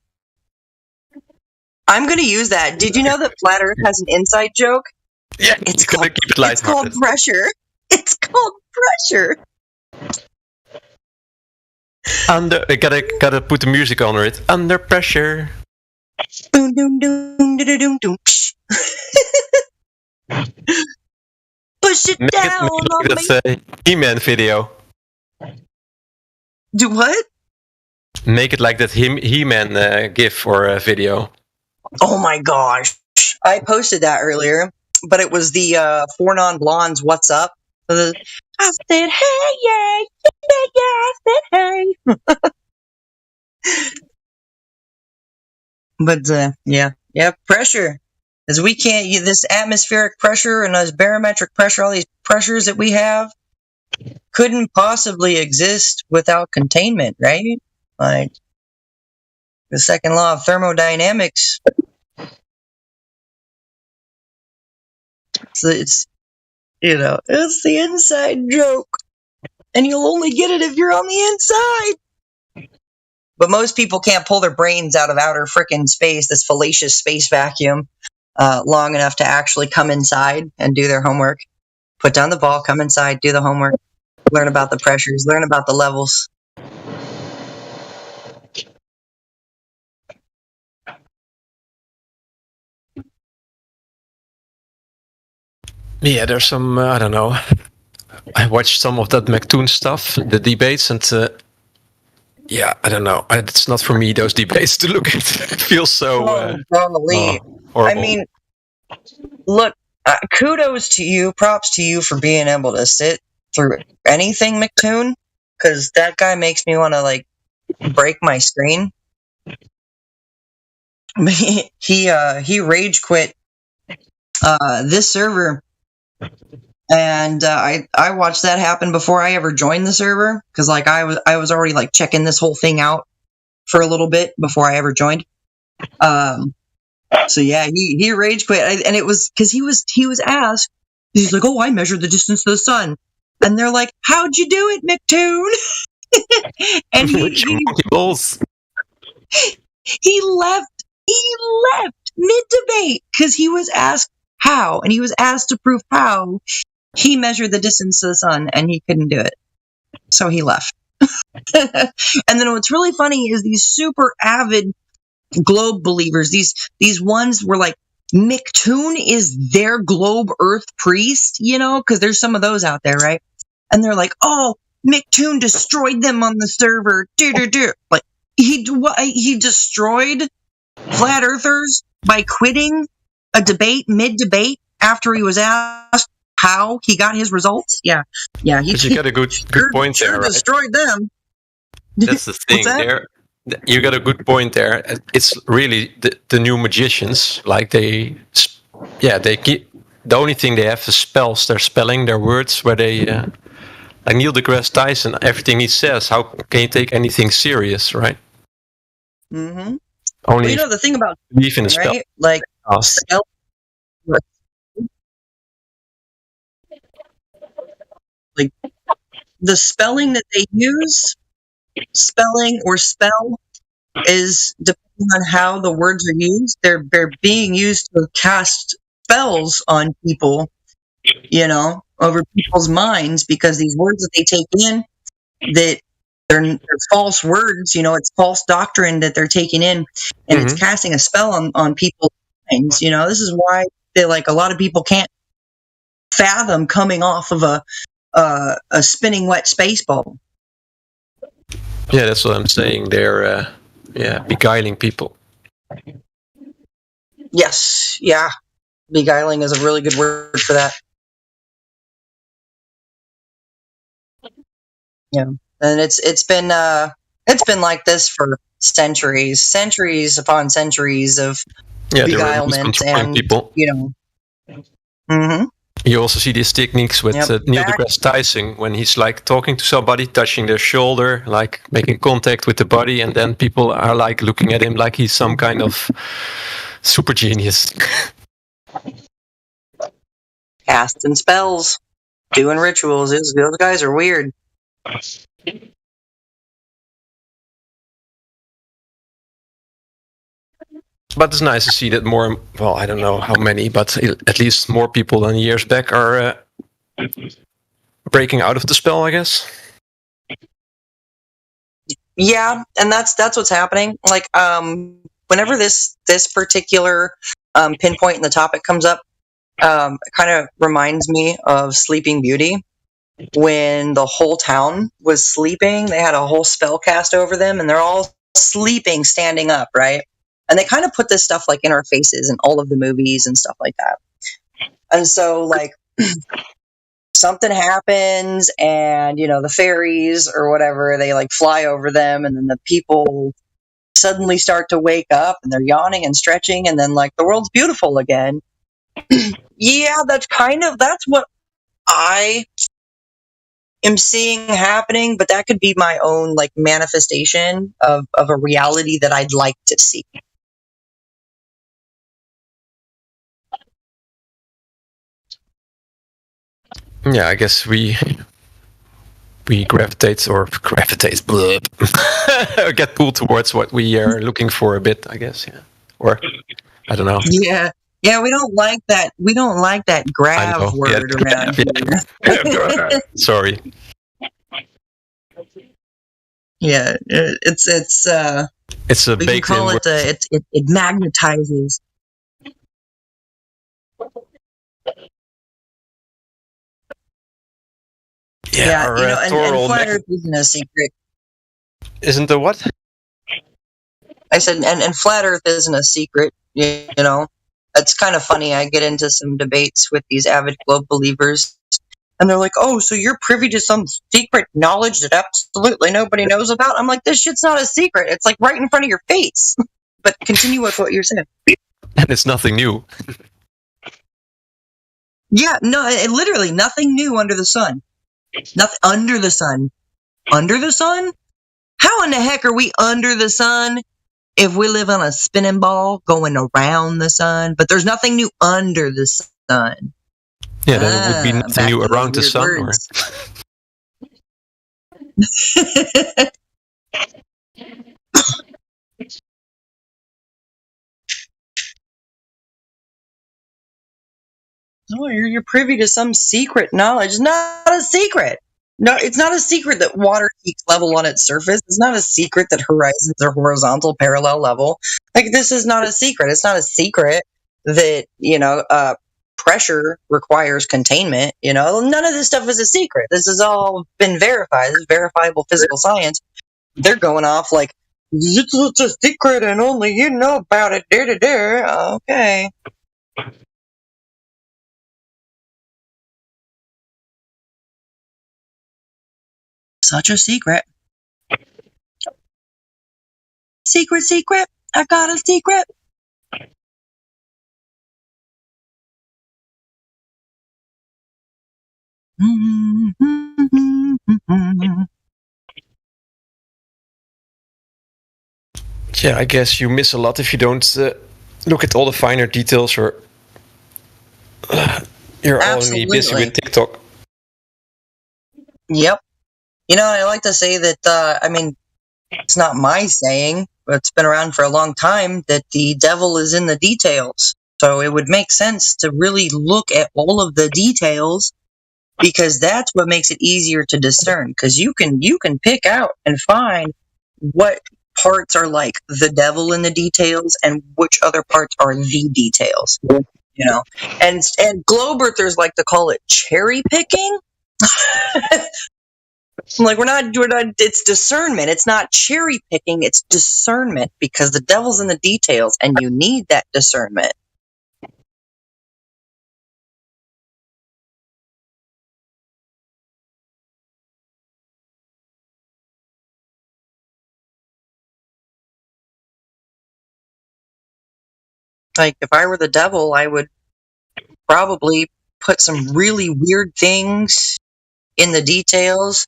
I'm going to use that. Did you know that Flat Earth has an inside joke? Yeah, it's called pressure. It's called pressure. Gotta put the music on it. Under pressure. Boom, doom, doom, doom, doom. Push it down on me. That's a He-Man video. Do what? Make it like that He-Man GIF or video. Oh my gosh. I posted that earlier, but it was the Four Non-Blondes What's Up, I said, hey, yeah, I said, hey. But, pressure. As we can't, this atmospheric pressure and this barometric pressure, all these pressures that we have, couldn't possibly exist without containment, right? Like, the second law of thermodynamics. So it's the inside joke. And you'll only get it if you're on the inside. But most people can't pull their brains out of outer frickin' space, this fallacious space vacuum, long enough to actually come inside and do their homework. Put down the ball, come inside, do the homework, learn about the pressures, learn about the levels. Yeah, there's some, I don't know. I watched some of that McToon stuff, the debates, and yeah, I don't know. It's not for me, those debates, to look at. It feels so horrible. I mean, look, kudos to you, props to you for being able to sit through anything McToon, because that guy makes me want to, like, break my screen. He rage quit this server, and I watched that happen before I ever joined the server, because like I was already like checking this whole thing out for a little bit before I ever joined. So yeah, he rage quit, and it was because he was asked. He's like, "Oh, I measured the distance to the sun," and they're like, "How'd you do it, McToon?" And he left mid-debate because he was asked how, and he was asked to prove how he measured the distance to the sun, and he couldn't do it. So he left. And then what's really funny is these super avid globe believers, these ones were like, McToon is their globe earth priest, because there's some of those out there, right? And they're like, oh, McToon destroyed them on the server. Like, he destroyed flat earthers by quitting a debate mid-debate after he was asked how he got his results. Yeah. But you got a good point there, right? Destroyed them. That's the thing. You got a good point there. It's really the new magicians. Like they keep, the only thing they have is spells. They're spelling their words where they, like Neil deGrasse Tyson, everything he says. How can you take anything serious, right? Mm-hmm. Only well, the thing about believe in a spell, right? Like spell. Like the spelling that they use, spelling or spell, is depending on how the words are used. They're being used to cast spells on people, over people's minds, because these words that they take in, that they're false words. It's false doctrine that they're taking in, and it's casting a spell on people's minds. This is why a lot of people can't fathom coming off of a spinning wet space ball. Yeah, that's what I'm saying. They're beguiling people. Yes, yeah, beguiling is a really good word for that. Yeah, and it's been like this for centuries upon centuries of beguilement and people. Mm-hmm. You also see these techniques with Neil deGrasse Tyson when he's like talking to somebody, touching their shoulder, like making contact with the body, and then people are like looking at him like he's some kind of super genius. Casting spells, doing rituals. Those guys are weird. But it's nice to see that more, well, I don't know how many, but at least more people than years back are breaking out of the spell, I guess. Yeah, and that's what's happening. Like, whenever this particular pinpoint in the topic comes up, it kind of reminds me of Sleeping Beauty. When the whole town was sleeping, they had a whole spell cast over them, and they're all sleeping, standing up, right? And they kind of put this stuff like in our faces in all of the movies and stuff like that. And so, like, something happens and, the fairies or whatever, they like fly over them, and then the people suddenly start to wake up and they're yawning and stretching, and then like the world's beautiful again. Yeah, that's what I am seeing happening, but that could be my own like manifestation of a reality that I'd like to see. Yeah, I guess we gravitate bleh, get pulled towards what we are looking for a bit, I guess. Yeah, or I don't know. Yeah, we don't like that. We don't like that grav word around here. Sorry. Yeah, it's a we can call it it magnetizes. Yeah, and flat Earth isn't a secret. Isn't the what? I said, and flat Earth isn't a secret. It's kind of funny. I get into some debates with these avid globe believers, and they're like, "Oh, so you're privy to some secret knowledge that absolutely nobody knows about?" I'm like, "This shit's not a secret. It's like right in front of your face." But continue with what you're saying. And it's nothing new. Yeah, no, literally nothing new under the sun. Nothing under the sun. Under the sun? How in the heck are we under the sun if we live on a spinning ball going around the sun? But there's nothing new under the sun. Yeah, then it would be nothing new around the sun. Or... No, you're privy to some secret knowledge. It's not a secret. No, it's not a secret that water keeps level on its surface. It's not a secret that horizons are horizontal, parallel level. Like, this is not a secret. It's not a secret that, pressure requires containment. None of this stuff is a secret. This has all been verified. This is verifiable physical science. They're going off like, it's a secret and only you know about it. Okay. Such a secret. Secret. I got a secret. Yeah, I guess you miss a lot if you don't look at all the finer details, or you're only busy with TikTok. Yep. I like to say that, it's not my saying, but it's been around for a long time, that the devil is in the details. So it would make sense to really look at all of the details, because that's what makes it easier to discern. Because you can pick out and find what parts are like the devil in the details and which other parts are the details. And globe earthers like to call it cherry picking. Like, we're not, it's discernment. It's not cherry picking, it's discernment, because the devil's in the details and you need that discernment. Like, if I were the devil, I would probably put some really weird things in the details.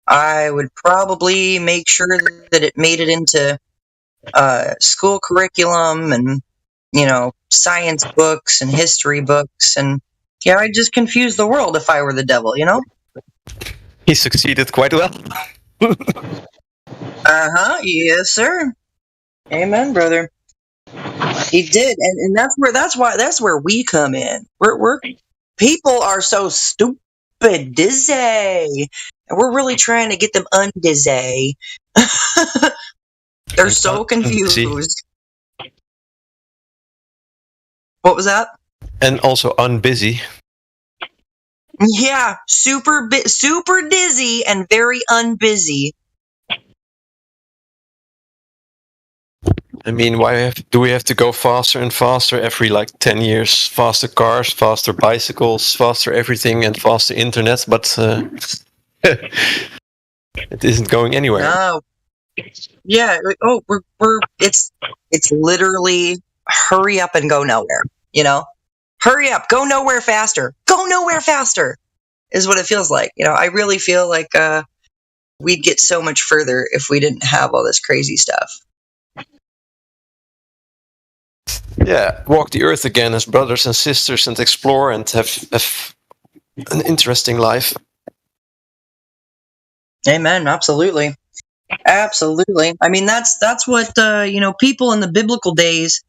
I would probably make sure that it made it into school curriculum and, science books and history books. And, I'd just confuse the world if I were the devil, He succeeded quite well. Yes, sir. Amen, brother. He did, and that's where we come in. We're people are so stupid, dizzy, and we're really trying to get them undizzy. They're so confused. What was that? And also unbusy. Yeah, super dizzy and very unbusy. I mean, do we have to go faster and faster every 10 years? Faster cars, faster bicycles, faster everything, and faster internet, but it isn't going anywhere. No. Yeah. Oh, it's literally hurry up and go nowhere. Hurry up, go nowhere faster. Go nowhere faster is what it feels like. I really feel like we'd get so much further if we didn't have all this crazy stuff. Yeah, walk the earth again as brothers and sisters and explore and have an interesting life. Amen. Absolutely. Absolutely. I mean, that's what, people in the biblical days,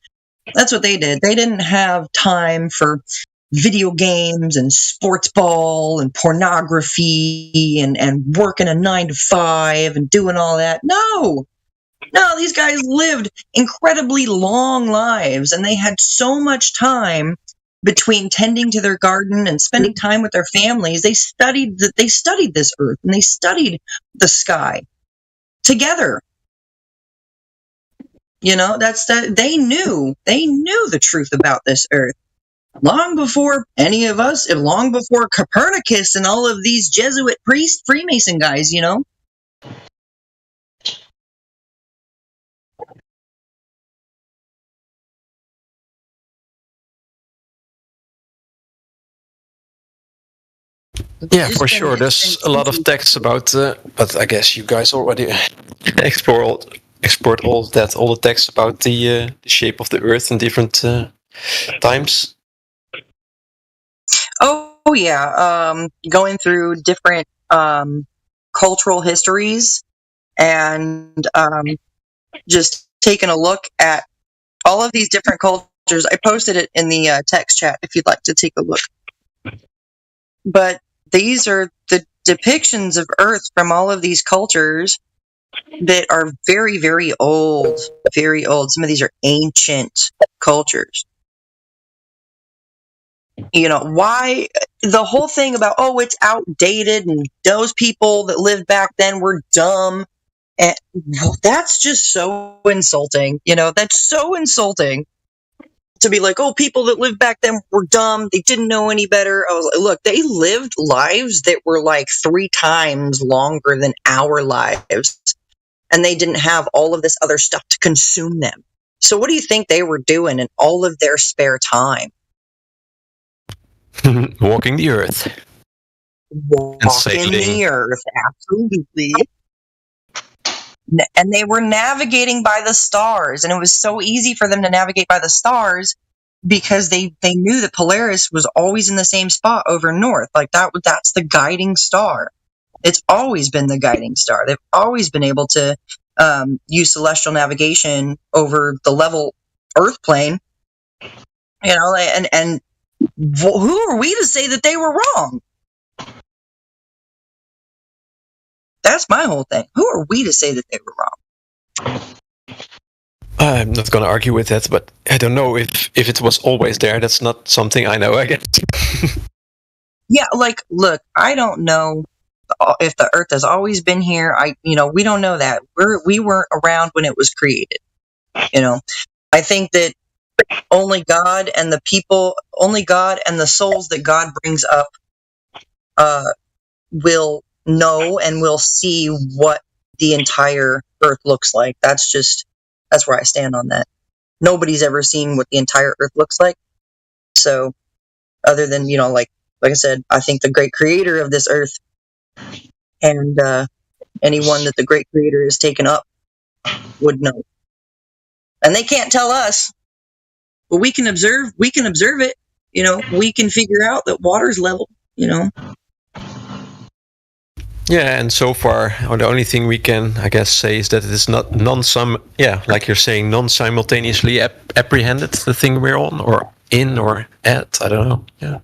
that's what they did. They didn't have time for video games and sports ball and pornography and working a 9 to 5 and doing all that. No, these guys lived incredibly long lives, and they had so much time between tending to their garden and spending time with their families. They studied this earth, and they studied the sky together. They knew the truth about this earth long before any of us, and long before Copernicus and all of these Jesuit Freemason guys. Yeah, for sure. There's a lot of texts about, but I guess you guys already explored all the texts about the shape of the Earth in different times. Oh yeah, going through different cultural histories and just taking a look at all of these different cultures. I posted it in the text chat if you'd like to take a look. But these are the depictions of Earth from all of these cultures that are very, very old, very old. Some of these are ancient cultures. Why the whole thing about, it's outdated and those people that lived back then were dumb. And that's just so insulting. That's so insulting to be like, people that lived back then were dumb. They didn't know any better. I was like, look, they lived lives that were 3 times longer than our lives. And they didn't have all of this other stuff to consume them. So what do you think they were doing in all of their spare time? Walking the earth. Walking the earth, absolutely. And they were navigating by the stars, and it was so easy for them to navigate by the stars because they knew that Polaris was always in the same spot over north. That's the guiding star. It's always been the guiding star. They've always been able to use celestial navigation over the level Earth plane. And who are we to say that they were wrong? That's my whole thing. Who are we to say that they were wrong? I'm not going to argue with that, but I don't know if it was always there. That's not something I know, I guess. Yeah, look, I don't know if the Earth has always been here. We don't know that. We weren't around when it was created. I think that only God and the souls that God brings up will know and will see what the entire Earth looks like. That's where I stand on that. Nobody's ever seen what the entire Earth looks like. So, other than like I said, I think the great creator of this Earth and anyone that the great creator has taken up would know. And they can't tell us, but we can observe it. We can figure out that water's level. Yeah, and so far, the only thing we can, I guess, say is that it is not like you're saying, non-simultaneously apprehended, the thing we're on, or in, or at, I don't know. Yeah.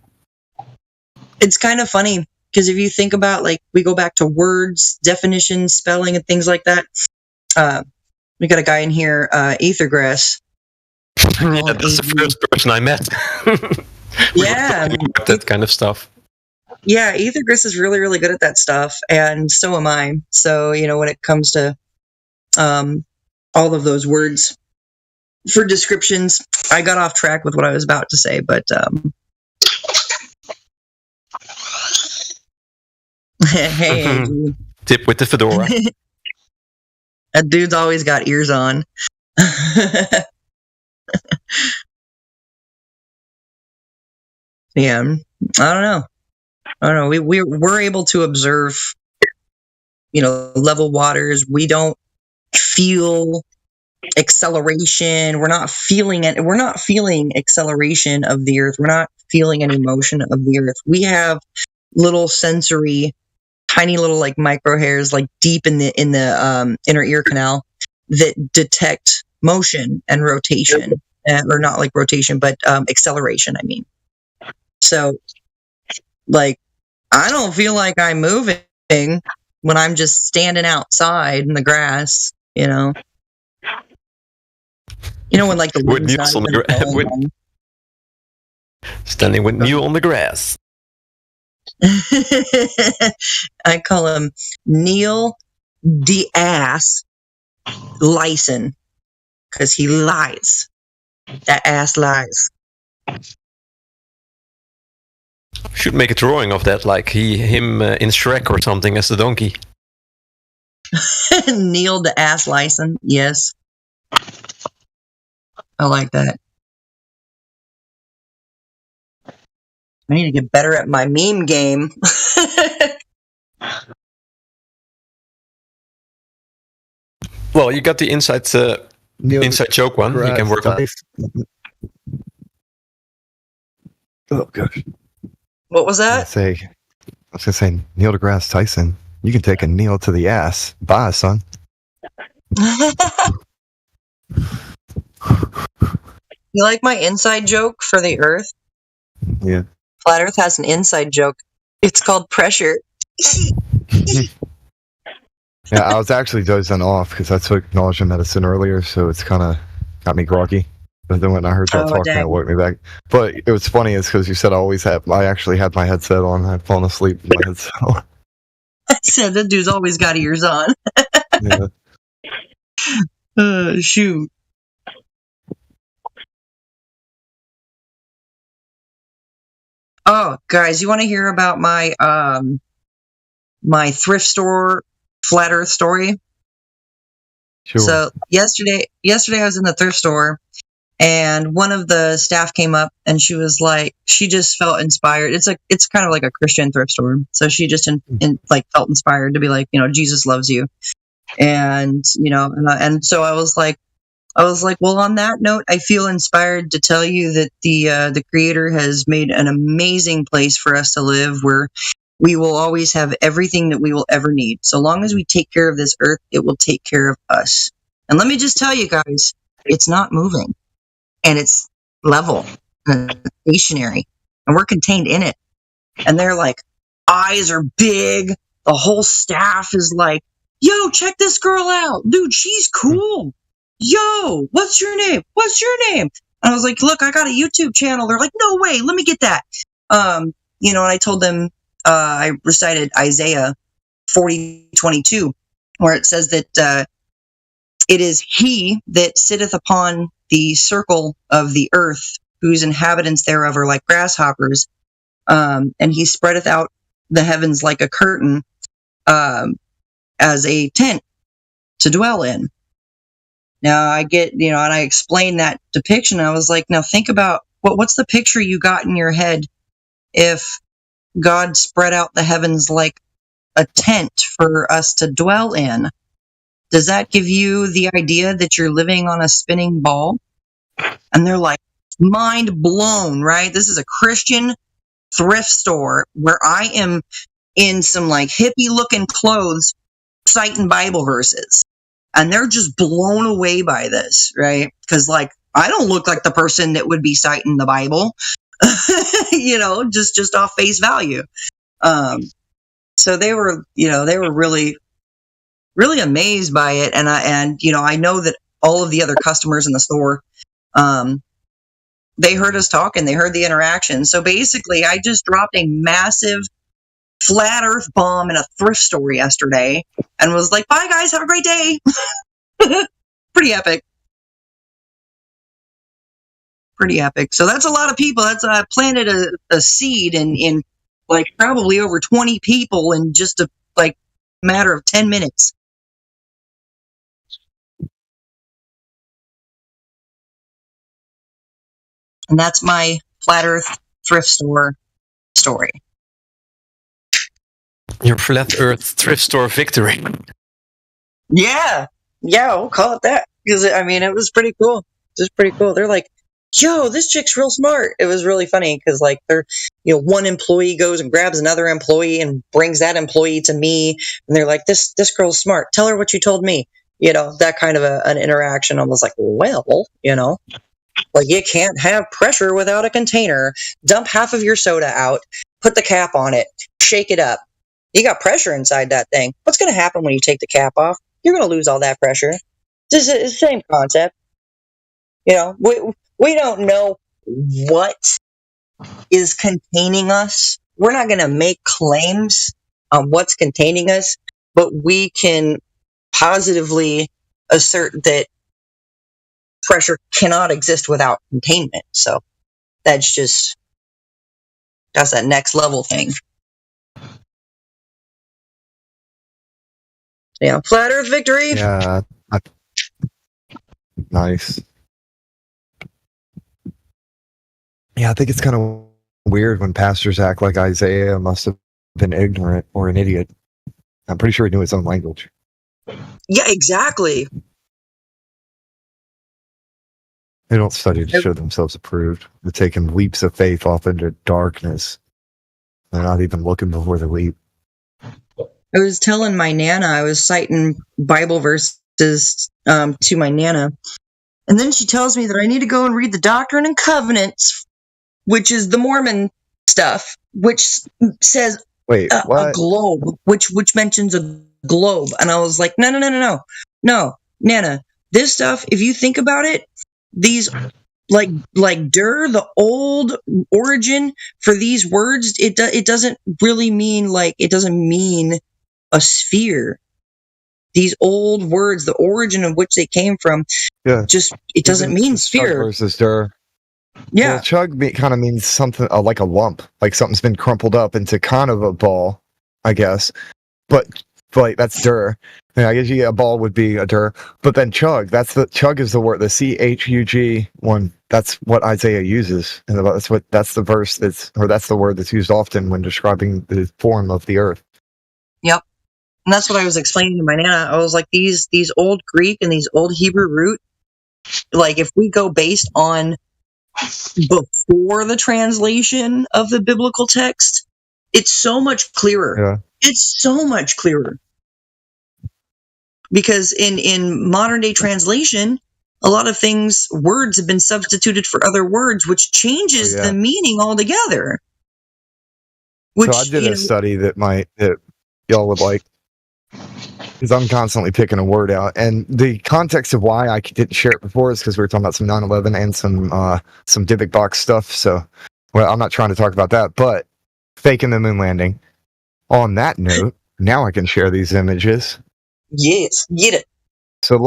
It's kind of funny, because if you think about, we go back to words, definitions, spelling, and things like that. We got a guy in here, Ethergrass. Yeah, that's the first person I met. Yeah. That kind of stuff. Yeah, Ethergrass is really, really good at that stuff, and so am I. So, when it comes to all of those words, for descriptions. I got off track with what I was about to say, but hey, dude. Tip with the fedora. That dude's always got ears on. Yeah, I don't know. We're able to observe, level waters. We don't feel acceleration. We're not feeling it. We're not feeling acceleration of the earth. We're not feeling any motion of the earth. We have little sensory, tiny little like micro hairs, like deep in the inner ear canal that detect motion and rotation, or not like rotation, but acceleration. I mean, so like I don't feel like I'm moving when I'm just standing outside in the grass. When like the wind's not even blowing. Standing with Neil on the grass. I call him Neil the Ass Lyson because he lies. That ass lies. Should make a drawing of that, like him in Shrek or something as the donkey. Neil the Ass Lyson, yes. I like that. I need to get better at my meme game. Well, you got the inside joke one. You can work on. Oh gosh. What was that? I was gonna say Neil deGrasse Tyson. You can take a Neil to the ass. Bye, son. You like my inside joke for the Earth? Yeah. Flat Earth has an inside joke. It's called pressure. Yeah, I was actually dozing off because I took nausea medicine earlier, so it's kind of got me groggy. But then when I heard y'all talking, it woke me back. But it was funny, is because you said I actually had my headset on. I'd fallen asleep with my headset on. I said that dude's always got ears on. Yeah. Shoot. Oh, guys, you want to hear about my my thrift store flat Earth story? Sure. So yesterday I was in the thrift store, and one of the staff came up, and she was like, she just felt inspired. It's kind of like a Christian thrift store, so she just felt inspired to be like, Jesus loves you, and and so I was like, well, on that note, I feel inspired to tell you that the Creator has made an amazing place for us to live, where we will always have everything that we will ever need. So long as we take care of this earth, it will take care of us. And let me just tell you guys, it's not moving, and it's level and stationary, and we're contained in it. And they're like, eyes are big. The whole staff is like, yo, check this girl out. Dude, she's cool. Yo, what's your name? What's your name? And I was like, look, I got a YouTube channel. They're like, no way, let me get that. And I told them, I recited Isaiah 40:22, where it says that it is he that sitteth upon the circle of the earth, whose inhabitants thereof are like grasshoppers, and he spreadeth out the heavens like a curtain, as a tent to dwell in. Now I get, and I explained that depiction. I was like, now think about what's the picture you got in your head if God spread out the heavens like a tent for us to dwell in? Does that give you the idea that you're living on a spinning ball? And they're like, mind blown, right? This is a Christian thrift store where I am in some like hippie looking clothes citing Bible verses. And they're just blown away by this, right? Because like, I don't look like the person that would be citing the Bible, just off face value. So they were really, really amazed by it. And I know that all of the other customers in the store, they heard us talking, they heard the interaction. So basically I just dropped a massive flat earth bomb in a thrift store yesterday and was like, bye guys, have a great day. Pretty epic. Pretty epic. So that's a lot of people. That's planted a seed in like probably over 20 people in just a like matter of 10 minutes. And that's my Flat Earth thrift store story. Your Flat Earth thrift store victory. Yeah, we'll call it that. Because, I mean, it was pretty cool. It was pretty cool. They're like, yo, this chick's real smart. It was really funny because, like, they're, one employee goes and grabs another employee and brings that employee to me. And they're like, this girl's smart. Tell her what you told me. That kind of an interaction. I was like, well, like, you can't have pressure without a container. Dump half of your soda out, put the cap on it, shake it up. You got pressure inside that thing. What's going to happen when you take the cap off? You're going to lose all that pressure. It's the same concept. We don't know what is containing us. We're not going to make claims on what's containing us, but we can positively assert that pressure cannot exist without containment. So that's that next level thing. Yeah, Flat Earth victory. Yeah, nice. Yeah, I think it's kind of weird when pastors act like Isaiah must have been ignorant or an idiot. I'm pretty sure he knew his own language. Yeah, exactly. They don't study to show themselves approved. They're taking leaps of faith off into darkness. They're not even looking before they leap. I was telling my Nana, I was citing Bible verses to my Nana. And then she tells me that I need to go and read the Doctrine and Covenants, which is the Mormon stuff, which says a globe, which mentions a globe. And I was like, no, Nana, this stuff, if you think about it, these like the old origin for these words, it doesn't really mean it doesn't mean a sphere. These old words, the origin of which they came from, it doesn't mean sphere. Versus der. Yeah. Well, chug kind of means something like a lump, like something's been crumpled up into kind of a ball, I guess. But that's der. Yeah, I guess a ball would be a der. But then chug, chug is the word, the CHUG one. That's what Isaiah uses, and that's the verse that's the word that's used often when describing the form of the earth. Yep. And that's what I was explaining to my Nana. I was like, these old Greek and these old Hebrew root, like if we go based on before the translation of the biblical text, it's so much clearer. Yeah. It's so much clearer. Because in modern day translation, a lot of words have been substituted for other words, which changes the meaning altogether. So I did a study that y'all would like, because I'm constantly picking a word out. And the context of why I didn't share it before is because we were talking about some 9/11 and some Dybbuk box stuff. So, I'm not trying to talk about that, but faking the moon landing. On that note, now I can share these images. Yes, get it. So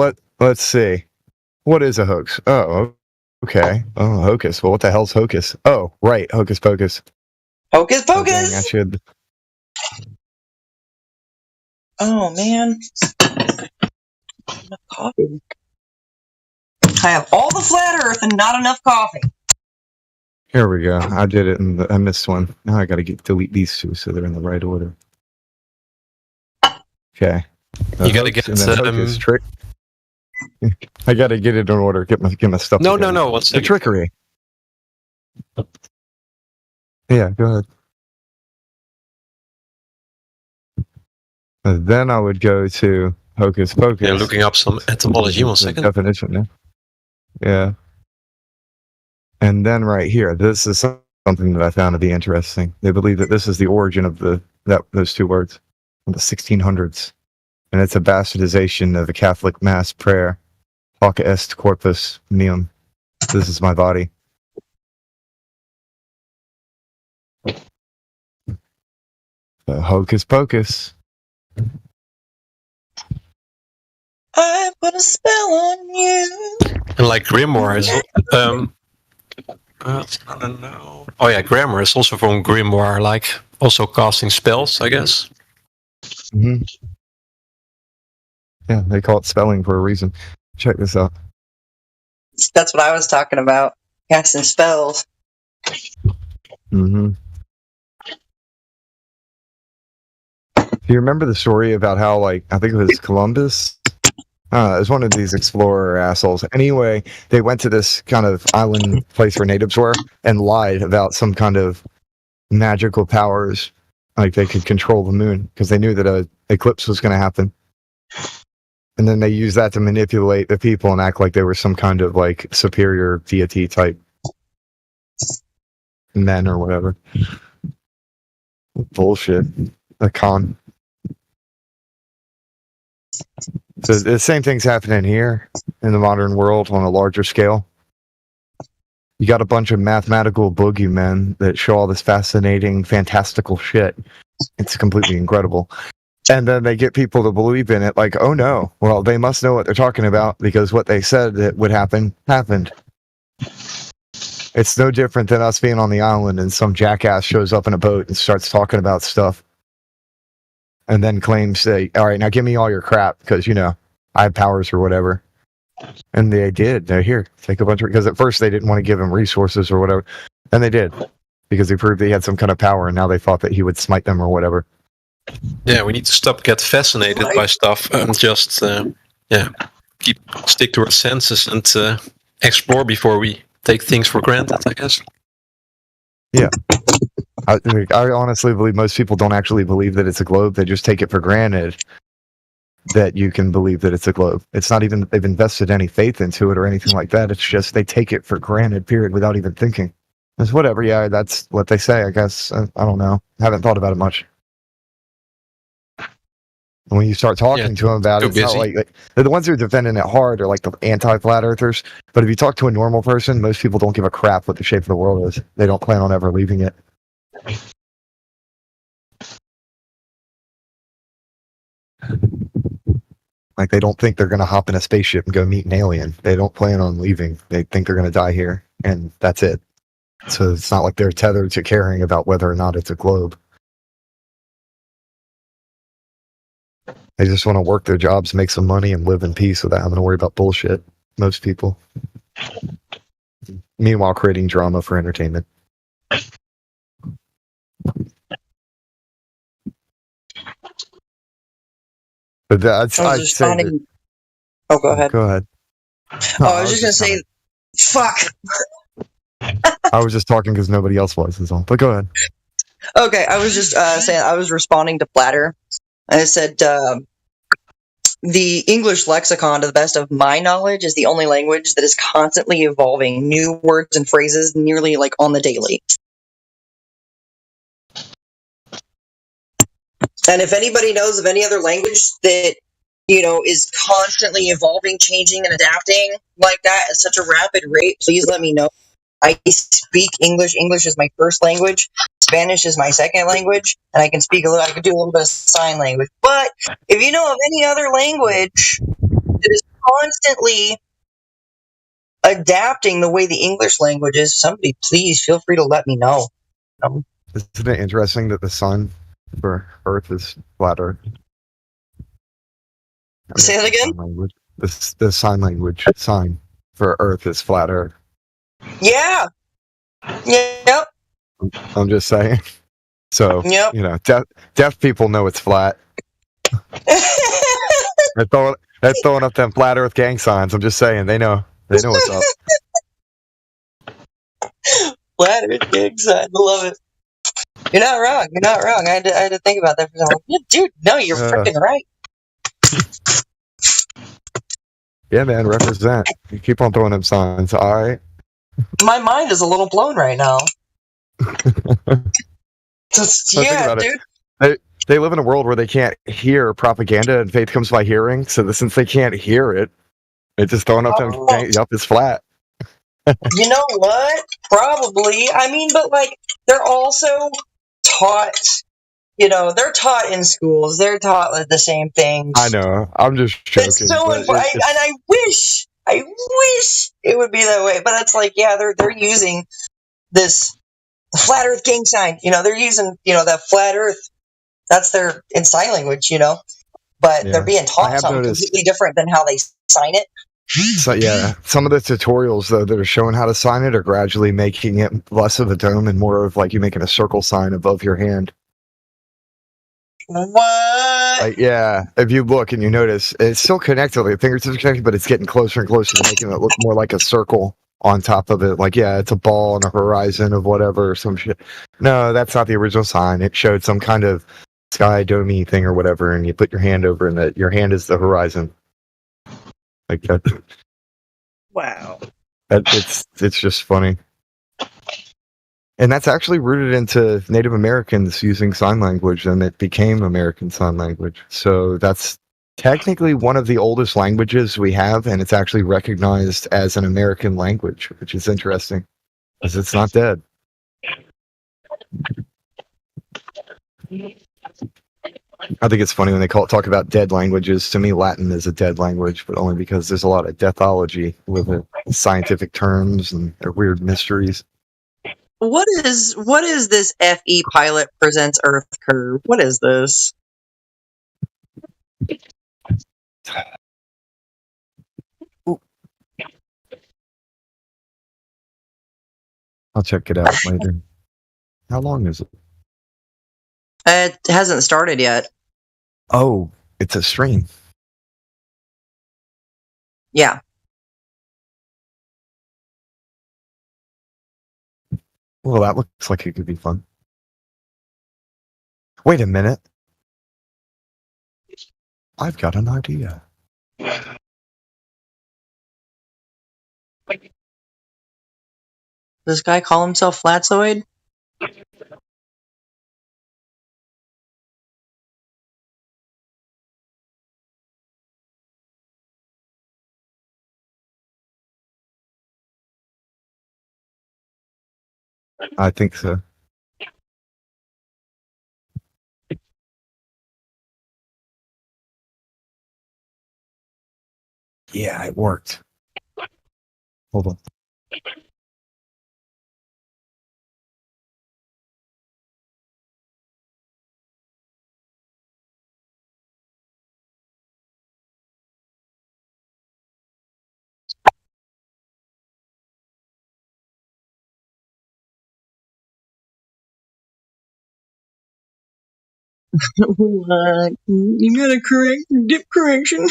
let's see. What is a hoax? Oh, okay. Oh, hocus. Well, what the hell's hocus? Oh, right. Hocus pocus. Hocus pocus. I should. Oh man. Enough coffee. I have all the flat earth and not enough coffee. Here we go. I did it and I missed one. Now I gotta delete these two so they're in the right order. Okay. You gotta get trick. I gotta get it in order. Get my stuff. No. What's the trickery? Yeah, go ahead. And then I would go to hocus pocus. Yeah, looking up some etymology. 1 second. Definition. Yeah. And then right here, this is something that I found to be interesting. They believe that this is the origin of those two words in the 1600s. And it's a bastardization of the Catholic Mass prayer. Hoc est corpus meum. This is my body. Hocus pocus. I put a spell on you. And like Grimoire is I don't know. Oh yeah, grammar is also from grimoire, like also casting spells, I guess. Mm-hmm. Yeah, they call it spelling for a reason. Check this out. That's what I was talking about. Casting spells. Mm-hmm. Do you remember the story about how, like, I think it was Columbus? It was one of these explorer assholes. Anyway, they went to this kind of island place where natives were and lied about some kind of magical powers, like they could control the moon because they knew that an eclipse was going to happen. And then they used that to manipulate the people and act like they were some kind of like superior deity type men or whatever. Bullshit. A con. So the same thing's happening here in the modern world on a larger scale. You got a bunch of mathematical boogeymen that show all this fascinating, fantastical shit. It's completely incredible. And then they get people to believe in it like, oh no, well, they must know what they're talking about because what they said that would happen, happened. It's no different than us being on the island and some jackass shows up in a boat and starts talking about stuff. And then claims, say, all right, now give me all your crap because, you know, I have powers or whatever. And they did. They're here. Take a bunch of, because at first they didn't want to give him resources or whatever. And they did because he proved he had some kind of power and now they thought that he would smite them or whatever. Yeah, we need to stop get fascinated by stuff and just stick to our senses and explore before we take things for granted, I guess. Yeah. I honestly believe most people don't actually believe that it's a globe. They just take it for granted that you can believe that it's a globe. It's not even that they've invested any faith into it or anything like that. It's just they take it for granted, period, without even thinking. It's whatever. Yeah, that's what they say, I guess. I don't know. I haven't thought about it much. When you start talking to them about it, it's not like the ones who are defending it hard are like the anti-flat earthers. But if you talk to a normal person, most people don't give a crap what the shape of the world is. They don't plan on ever leaving it. Like they don't think they're going to hop in a spaceship and go meet an alien. They don't plan on leaving. They think they're going to die here, and that's it. So it's not like they're tethered to caring about whether or not it's a globe. They just want to work their jobs, make some money, and live in peace without having to worry about bullshit. Most people. Meanwhile, creating drama for entertainment. But that's, I'd say that, oh, go ahead. Go ahead. No, I was just going to say, fuck. I was just talking because nobody else was, is all. But go ahead. Okay, I was just saying, I was responding to Platter. I said, the English lexicon, to the best of my knowledge, is the only language that is constantly evolving new words and phrases nearly like on the daily. And if anybody knows of any other language that, you know, is constantly evolving, changing, and adapting like that at such a rapid rate, please let me know. I speak English. English is my first language. Spanish is my second language, and I can speak a little. I can do a little bit of sign language. But if you know of any other language that is constantly adapting the way the English language is, somebody please feel free to let me know. Isn't it interesting that the sun for Earth is flat Earth? Say that again? The sign language sign for Earth is flat Earth. Yeah. Yep. I'm just saying. So, you know, deaf people know it's flat. they're throwing up them flat Earth gang signs. I'm just saying, they know what's up. Flat Earth gang sign, I love it. You're not wrong. You're not wrong. I had to think about that for a second. Yeah, dude, no, you're freaking right. Yeah, man, represent. You keep on throwing them signs. All right. My mind is a little blown right now. Yeah, dude. They live in a world where they can't hear propaganda, and faith comes by hearing. So since they can't hear it, they're just throwing up them. Yup, it's flat. You know what? Probably. I mean, but like they're also taught. You know, they're taught in schools. They're taught the same things. I know. I'm just joking. It's so important. And I wish I wish it would be that way, but it's like, yeah, they're using this flat Earth gang sign. They're using that flat Earth. That's their in sign language. But they're being taught something completely different than how they sign it. So yeah, some of the tutorials though that are showing how to sign it are gradually making it less of a dome and more of like you making a circle sign above your hand. What? Yeah, if you look and you notice, it's still connected, like the fingertips are connected, but it's getting closer and closer to making it look more like a circle on top of it. Like, yeah, it's a ball on a horizon of whatever or some shit. No, that's not the original sign. It showed some kind of sky domey thing or whatever, and you put your hand over and that your hand is the horizon. Like that. Wow. It's just funny. And that's actually rooted into Native Americans using sign language, and it became American Sign Language. So that's technically one of the oldest languages we have, and it's actually recognized as an American language, which is interesting, because it's not dead. I think it's funny when they talk about dead languages. To me, Latin is a dead language, but only because there's a lot of deathology with it, scientific terms and weird mysteries. What is this FE Pilot Presents Earth Curve? What is this? I'll check it out later. How long is it? It hasn't started yet. Oh, it's a stream. Yeah. Well, that looks like it could be fun. Wait a minute. I've got an idea. Does this guy call himself Flatzoid? I think so. Yeah, it worked. Hold on. You gotta correct your dip correction.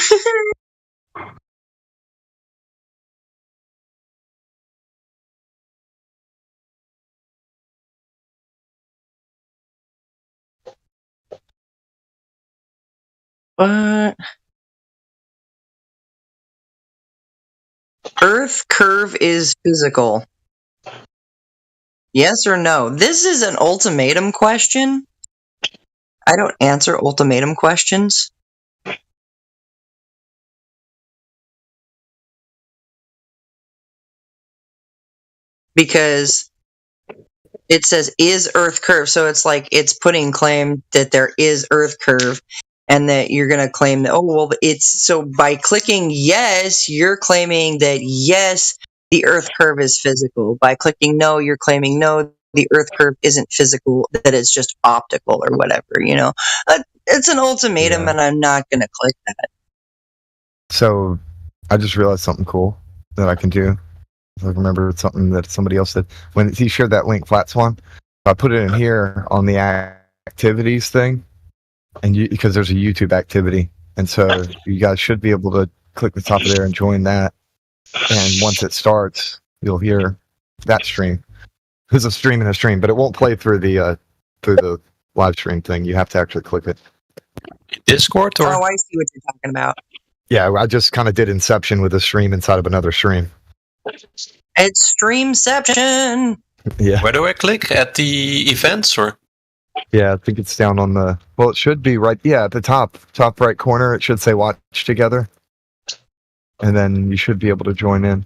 What? Earth curve is physical. Yes or no? This is an ultimatum question. I don't answer ultimatum questions. Because it says is Earth curve, so it's like it's putting claim that there is Earth curve, and that you're going to claim that, oh well, it's so by clicking yes, you're claiming that yes, the Earth curve is physical. By clicking no, you're claiming no, the Earth curve isn't physical, that it's just optical or whatever. It's an ultimatum, and I'm not going to click that. So, I just realized something cool that I can do. I remember something that somebody else said when he shared that link, Flat Swan. I put it in here on the activities thing, and because there's a YouTube activity, and so you guys should be able to click the top of there and join that. And once it starts, you'll hear that stream. There's a stream and a stream, but it won't play through the live stream thing. You have to actually click it. Discord or? Oh, I see what you're talking about. Yeah, I just kind of did Inception with a stream inside of another stream. It's Streamception. Yeah. Where do I click? At the events or? Yeah, I think it's down on the. Well, it should be right. Yeah, at the top right corner, it should say "Watch Together," and then you should be able to join in.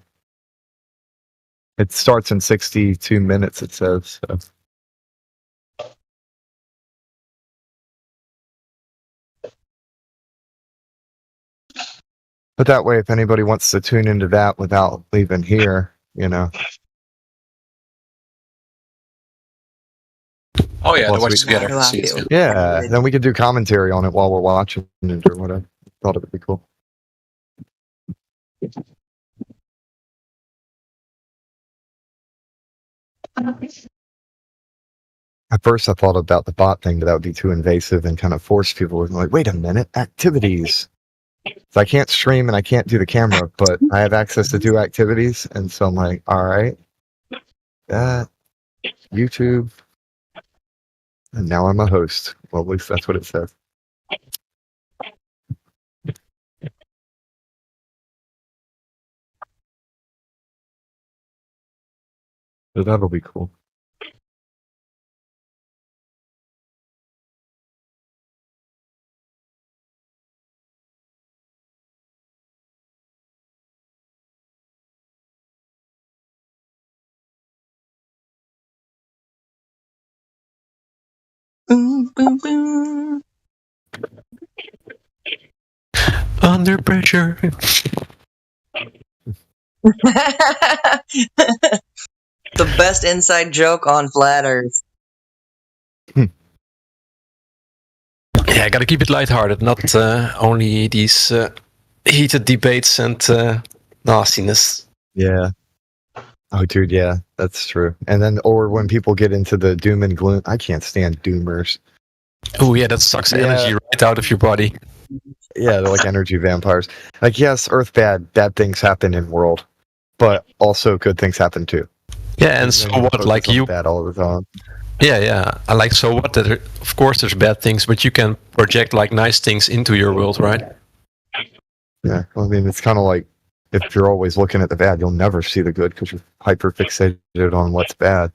It starts in 62 minutes. It says. So. But that way, if anybody wants to tune into that without leaving here, Oh yeah, to watch together. Yeah, then we could do commentary on it while we're watching it or whatever. Thought it would be cool. At first, I thought about the bot thing, but that would be too invasive and kind of force people. Like, wait a minute, activities. So I can't stream and I can't do the camera, but I have access to do activities, and so I'm like, all right, YouTube, and now I'm a host. Well, at least that's what it says. So that'll be cool. Boom, boom, boom. Under pressure. The best inside joke on Flat Earth. Yeah, I gotta keep it lighthearted, not only these heated debates and nastiness. Yeah. Oh, dude, yeah, that's true. And then, or when people get into the doom and gloom, I can't stand doomers. Oh, yeah, that sucks energy right out of your body. Yeah, they're like energy vampires. Like, yes, Earth bad things happen in world, but also good things happen too. Yeah, and so what? Like you bad all the time. Yeah. I like so what? That of course there's bad things, but you can project like nice things into your world, right? Yeah, I mean, it's kind of like if you're always looking at the bad, you'll never see the good because you're hyper fixated on what's bad.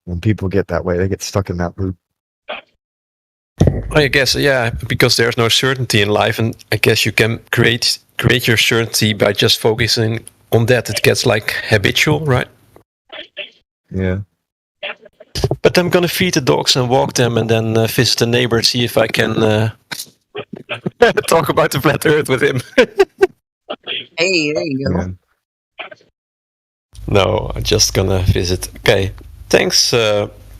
When people get that way, they get stuck in that loop. I guess, yeah, because there's no certainty in life, and I guess you can create your certainty by just focusing on that. It gets like habitual, right? Yeah. But I'm gonna feed the dogs and walk them, and then visit the neighbor and see if I can talk about the flat Earth with him. Hey, there you go. Yeah. No, I'm just gonna visit. Okay, thanks,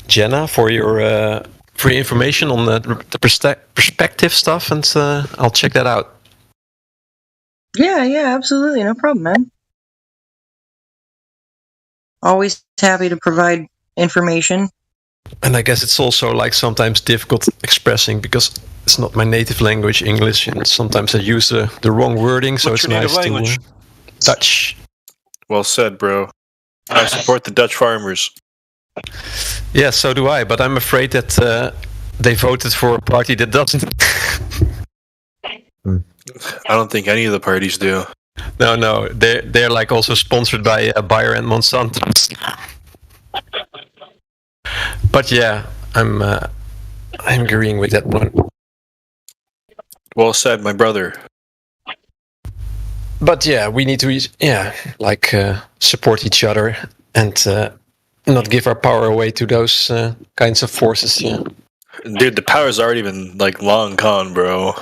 Jenna, for your free information on the perspective stuff, and I'll check that out. Yeah, absolutely. No problem, man. Always happy to provide information. And I guess it's also like sometimes difficult expressing because it's not my native language, English, and sometimes I use the wrong wording, so What's it's your nice native language? to Dutch. Well said, bro. I support the Dutch farmers. Yeah, so do I, but I'm afraid that they voted for a party that doesn't. I don't think any of the parties do. No, they're like also sponsored by Bayer and Monsanto. But yeah, I'm agreeing with that one. Well said, my brother. But yeah, we need to support each other and not give our power away to those kinds of forces. Yeah, dude, the power's already been like long gone, bro.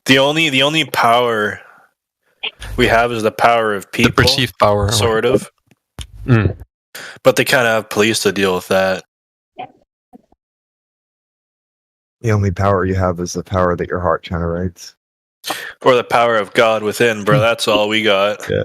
The only power we have is the power of people. The perceived power, sort of. Mm. But they kind of have police to deal with that. The only power you have is the power that your heart generates. Or the power of God within, bro. That's all we got. Yeah.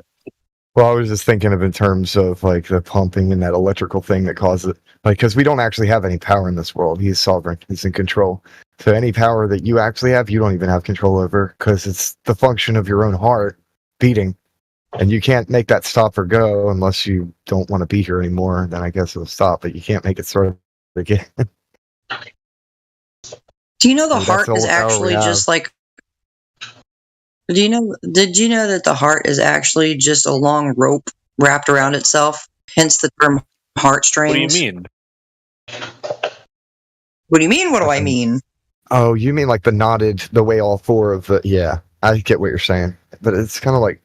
Well, I was just thinking of in terms of like the pumping and that electrical thing that causes it. Like, because we don't actually have any power in this world. He's sovereign. He's in control. So any power that you actually have, you don't even have control over because it's the function of your own heart beating. And you can't make that stop or go unless you don't want to be here anymore. Then I guess it'll stop, but you can't make it start again. Do you know the heart is actually just like... Did you know that the heart is actually just a long rope wrapped around itself? Hence the term heartstrings. What do you mean? What do you mean? What do I mean? Oh, you mean like the way all four of the... Yeah, I get what you're saying. But it's kind of like...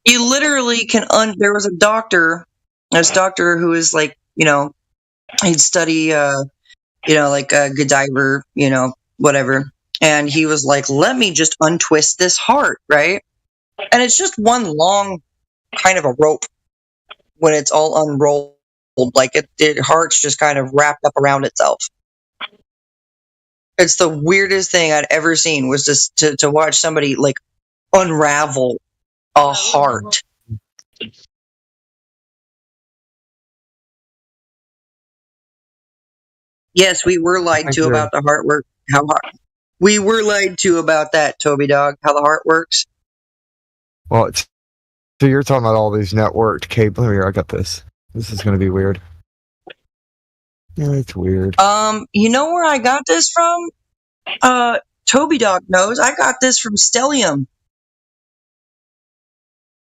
You literally can... There was a doctor, who is like, he'd study, like a Godiva, whatever. And he was like, let me just untwist this heart, right? And it's just one long kind of a rope when it's all unrolled. Like it heart's just kind of wrapped up around itself. It's the weirdest thing I'd ever seen, was just to watch somebody like unravel a heart. Yes, we were lied to about the heart work. We were lied to about that, Toby Dog, how the heart works. Well, so you're talking about all these networked cable. Here, I got this. This is going to be weird. Yeah, it's weird. You know where I got this from? Toby Dog knows. I got this from Stellium.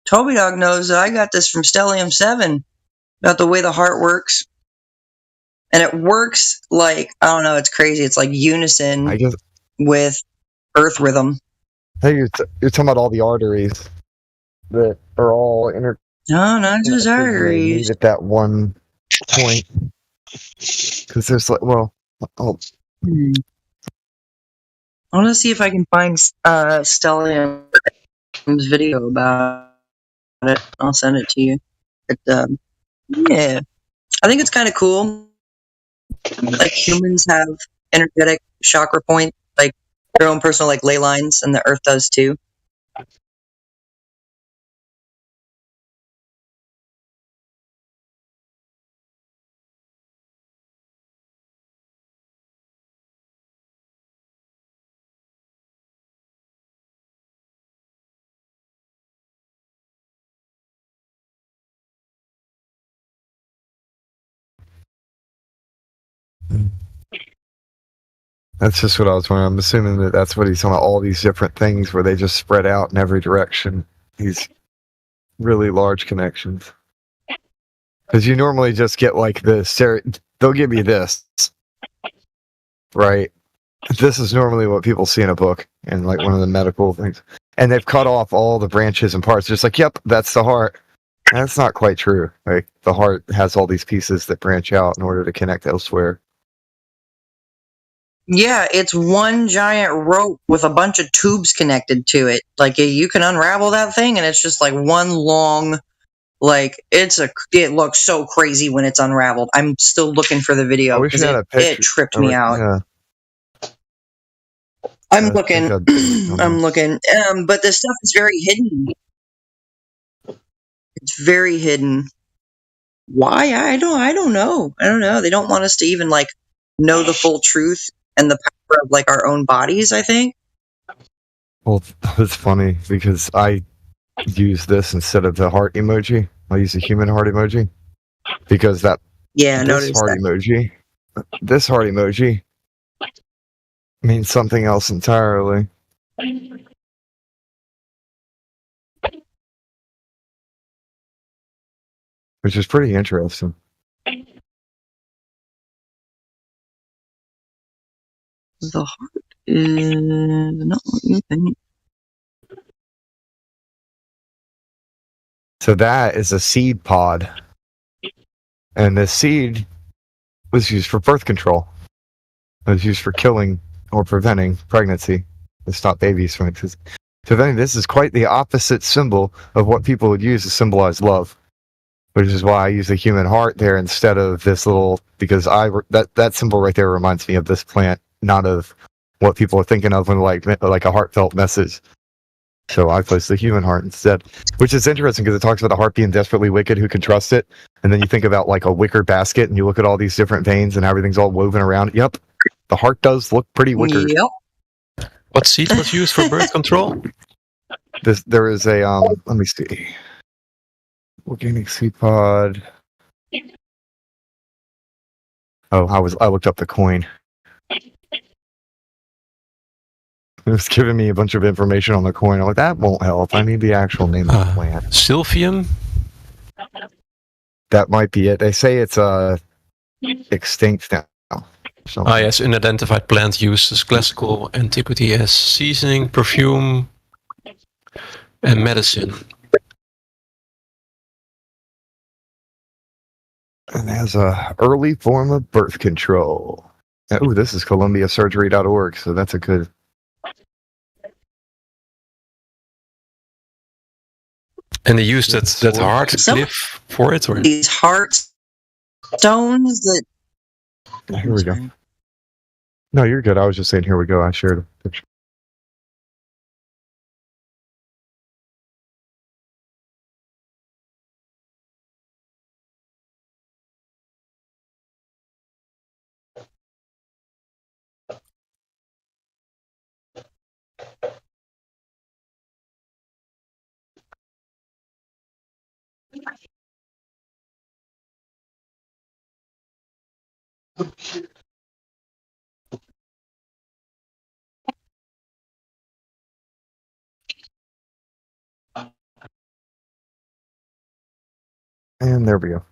Toby Dog knows that I got this from Stellium 7 about the way the heart works. And it works like, I don't know, it's crazy. It's like unison with Earth rhythm. Hey, you're talking about all the arteries that are all No, not just arteries. At that one point. Because there's like, well, I want to see if I can find Stellium's video about it. I'll send it to you. But, yeah. I think it's kind of cool. Like, humans have energetic chakra points, like their own personal like ley lines, and the Earth does too. That's just what I was wondering. I'm assuming that that's what he's talking about, all these different things where they just spread out in every direction. These really large connections. Because you normally just get like they'll give you this, right? This is normally what people see in a book and like one of the medical things. And they've cut off all the branches and parts. Just like, yep, that's the heart. That's not quite true. Like, the heart has all these pieces that branch out in order to connect elsewhere. Yeah, it's one giant rope with a bunch of tubes connected to it. Like, you can unravel that thing, and it's just like one long, like, it looks so crazy when it's unraveled. I'm still looking for the video because it tripped me out. Yeah. I'm looking. I'm looking. But this stuff is very hidden. It's very hidden. Why? I don't know. I don't know. They don't want us to even like know the full truth and the power of like our own bodies, I think. Well, it's funny because I use this instead of the heart emoji. I use the human heart emoji because this heart emoji means something else entirely. Which is pretty interesting. The heart is not what you think. So that is a seed pod. And the seed was used for birth control. It was used for killing or preventing pregnancy to stop babies from existing. So this is quite the opposite symbol of what people would use to symbolize love. Which is why I use the human heart there instead of this little, because that symbol right there reminds me of this plant, not of what people are thinking of when like a heartfelt message. So I place the human heart instead, which is interesting because it talks about the heart being desperately wicked, who can trust it. And then you think about like a wicker basket and you look at all these different veins and everything's all woven around. Yep, the heart does look pretty wicker. Yep. What seed was used for birth control? There is a let me see. Organic seed pod. Oh, I looked up the coin. It was giving me a bunch of information on the coin. I'm like, that won't help. I need the actual name of the plant. Sylphium? That might be it. They say it's extinct now. Yes, unidentified plant used as classical antiquity as seasoning, perfume, and medicine. And has a early form of birth control. Oh, this is ColumbiaSurgery.org, so that's a good And they used that heart glyph for it, or these heart stones that. Here we go. No, you're good. I was just saying, here we go. I shared a picture. And there we go.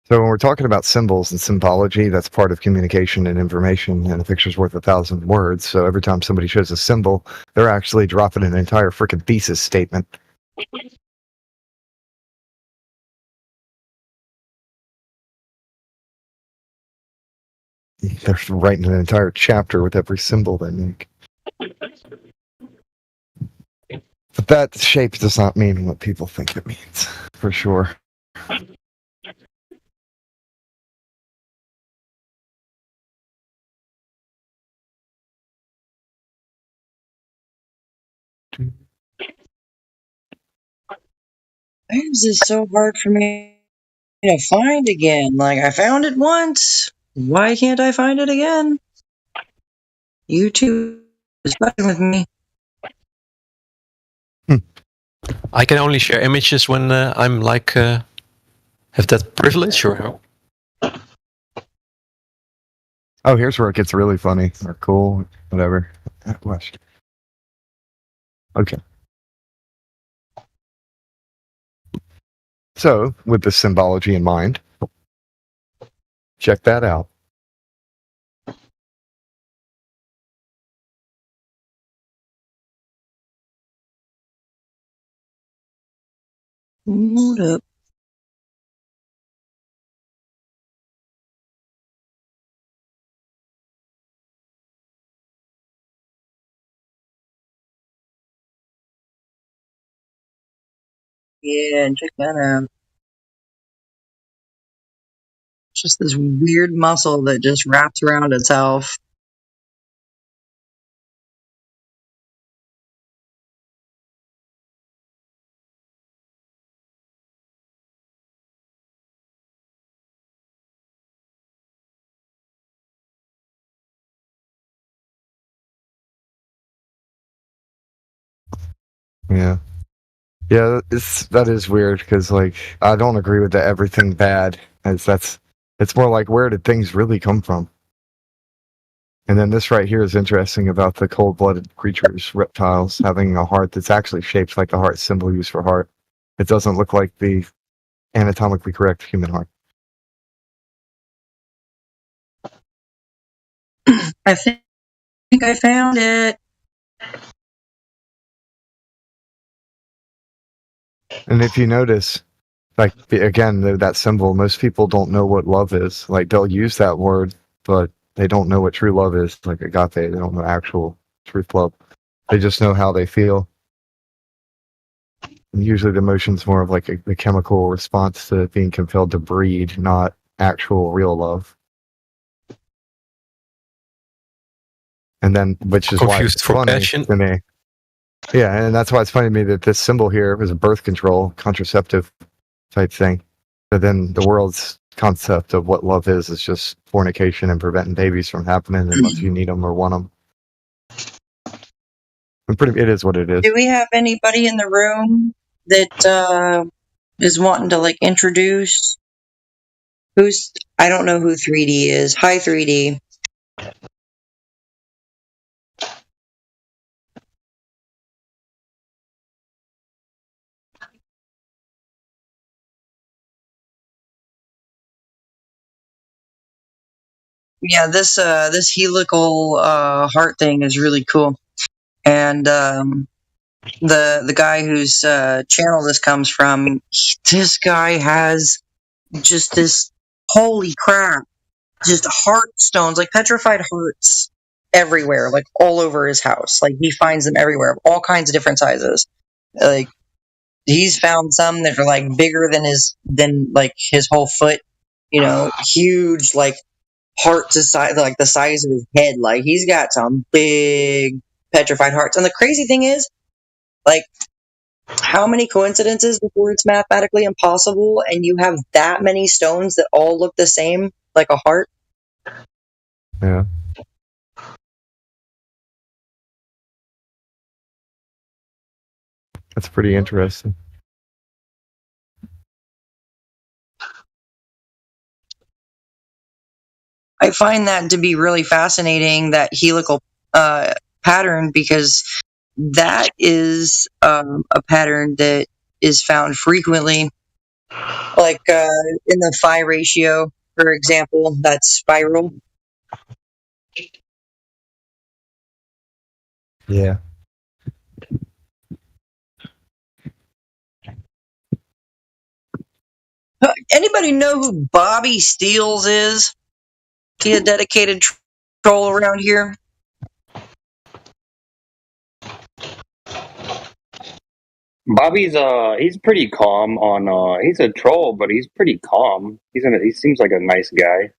So when we're talking about symbols and symbology, that's part of communication and information, and a picture's worth 1,000 words. So every time somebody shows a symbol, they're actually dropping an entire freaking thesis statement. They're writing an entire chapter with every symbol they make. But that shape does not mean what people think it means, for sure. Why is this so hard for me to find again? Like, I found it once. Why can't I find it again? YouTube is fucking with me. I can only share images when I'm like have that privilege, or how? Oh, here's where it gets really funny or cool, whatever. Okay. So, with the symbology in mind, check that out. Hold up. Yeah, and check that out. It's just this weird muscle that just wraps around itself. Yeah. Yeah, that is weird, because, like, I don't agree with the everything bad, as it's more like, where did things really come from? And then this right here is interesting about the cold-blooded creatures, reptiles, having a heart that's actually shaped like the heart symbol used for heart. It doesn't look like the anatomically correct human heart. I think I found it. And if you notice, like, again, that symbol, most people don't know what love is. Like, they'll use that word, but they don't know what true love is, like agape. They don't know actual truth love. They just know how they feel. And usually the emotion's more of like a chemical response to being compelled to breed, not actual real love. And then, which is why it's funny to me. Yeah, and that's why it's funny to me that this symbol here was a birth control, contraceptive type thing. But then the world's concept of what love is just fornication and preventing babies from happening unless you need them or want them. It is what it is. Do we have anybody in the room that is wanting to, like, introduce? I don't know who 3D is. Hi, 3D. Yeah, this helical heart thing is really cool, and the guy whose channel this comes from, this guy has just this, holy crap, just heart stones, like petrified hearts everywhere, like all over his house. Like, he finds them everywhere, all kinds of different sizes. Like, he's found some that are like bigger than his whole foot, huge, like heart to size, like the size of his head. Like he's got some big petrified hearts. And the crazy thing is, like, how many coincidences before it's mathematically impossible, and you have that many stones that all look the same, like a heart? Yeah. That's pretty interesting. I find that to be really fascinating, that helical pattern, because that is a pattern that is found frequently, like in the phi ratio, for example, that spiral. Yeah. Anybody know who Bobby Steels is? Is he a dedicated troll around here? Bobby's he's pretty calm on he's a troll, but he's pretty calm. He seems like a nice guy.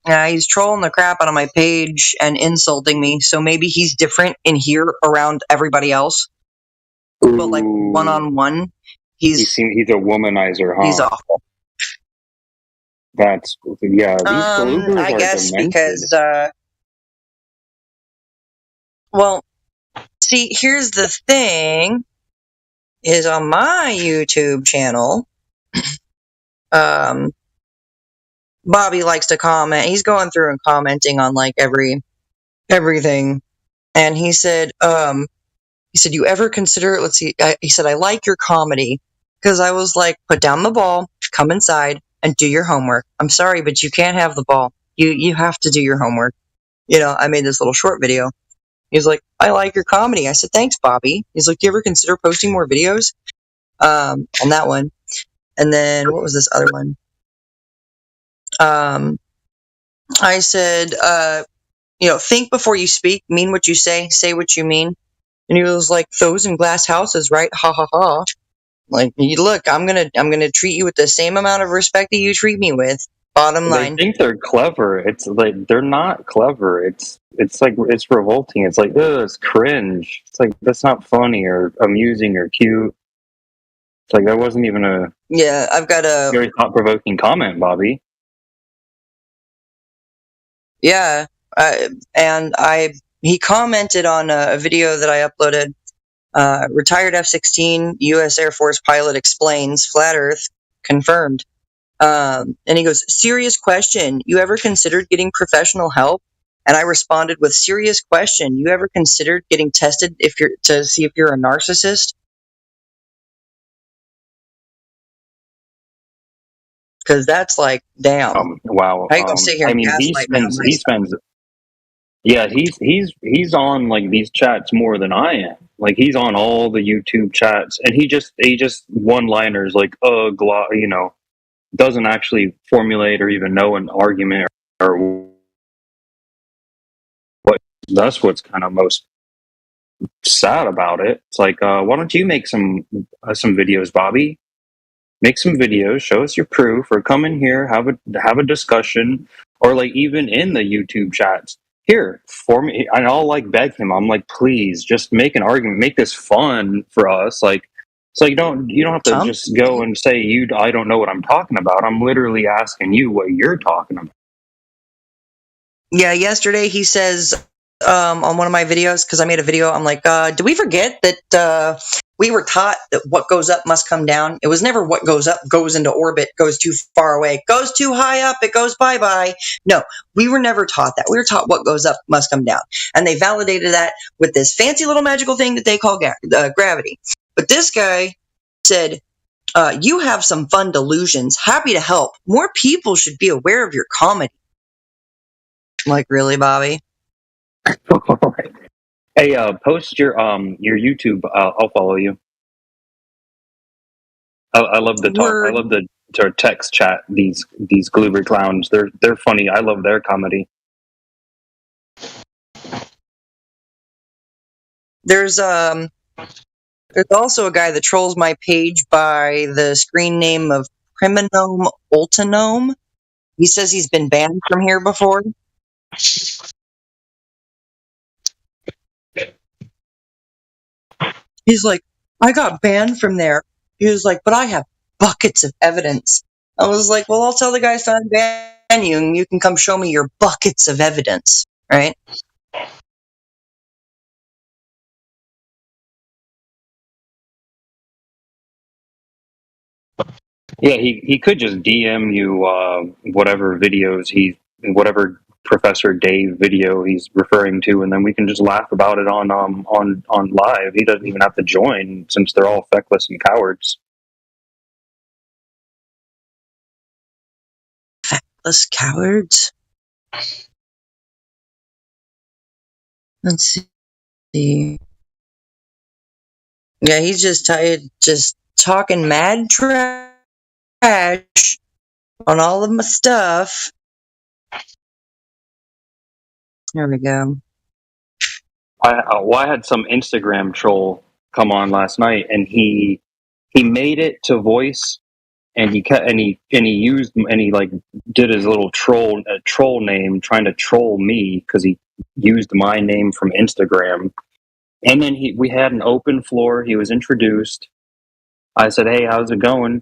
Yeah, he's trolling the crap out of my page and insulting me, so maybe he's different in here around everybody else. Ooh. But like one-on-one, he's a womanizer, huh? He's awful. These bloopers I are guess demented. because well, see, here's the thing, is on my YouTube channel, Bobby likes to comment. He's going through and commenting on like everything. And he said, you ever consider, let's see, he said, I like your comedy. Because I was like, put down the ball, come inside, and do your homework. I'm sorry, but you can't have the ball. You have to do your homework. I made this little short video. He's like, I like your comedy. I said, thanks, Bobby. He's like, you ever consider posting more videos? On that one. And then, what was this other one? I said, think before you speak, mean what you say what you mean. And he was like, those in glass houses, right? Ha ha ha. Like, look, I'm gonna treat you with the same amount of respect that you treat me with. Bottom line. They think they're clever. It's like they're not clever. It's like it's revolting. It's like, ugh, it's cringe. It's like that's not funny or amusing or cute. It's like that wasn't even a I've got a very thought-provoking comment, Bobby. Yeah, he commented on a video that I uploaded. Retired F-16 U.S. Air Force pilot explains flat Earth confirmed. And he goes, serious question. You ever considered getting professional help? And I responded with, serious question. You ever considered getting tested to see if you're a narcissist? Because that's like, damn. Wow. How you gonna sit here and gaslight me on he's on like these chats more than I am. Like he's on all the YouTube chats, and he just one-liners like doesn't actually formulate or even know an argument or what. That's what's kind of most sad about it. It's like, why don't you make some videos, Bobby? Make some videos, show us your proof, or come in here, have a discussion, or like even in the YouTube chats. Here, for me, and I'll like beg him. I'm like, please, just make an argument, make this fun for us. Like, so you don't have to just go and say I don't know what I'm talking about. I'm literally asking you what you're talking about. Yeah, yesterday he says on one of my videos, because I made a video, I'm like, do we forget that we were taught that what goes up must come down? It was never what goes up goes into orbit, goes too far away, goes too high up, it goes bye-bye. No, we were never taught that. We were taught what goes up must come down. And they validated that with this fancy little magical thing that they call gravity. But this guy said, you have some fun delusions. Happy to help. More people should be aware of your comedy. I'm like, really, Bobby? Hey, post your YouTube. I'll follow you. I love the talk. I love the text chat. These Gloober clowns. They're funny. I love their comedy. There's There's also a guy that trolls my page by the screen name of Criminome Ultinome. He says he's been banned from here before. He's like, I got banned from there. He was like, but I have buckets of evidence. I was like, well, I'll tell the guys to unban you, and you can come show me your buckets of evidence, right? Yeah, he could just DM you whatever Professor Dave video he's referring to, and then we can just laugh about it on live. He doesn't even have to join since they're all feckless and cowards. Feckless cowards. Let's see. Yeah, he's just talking mad trash on all of my stuff. There we go. I had some Instagram troll come on last night, and he made it to voice, and he did his little troll name trying to troll me because he used my name from Instagram. And then we had an open floor. He was introduced. I said, "Hey, how's it going?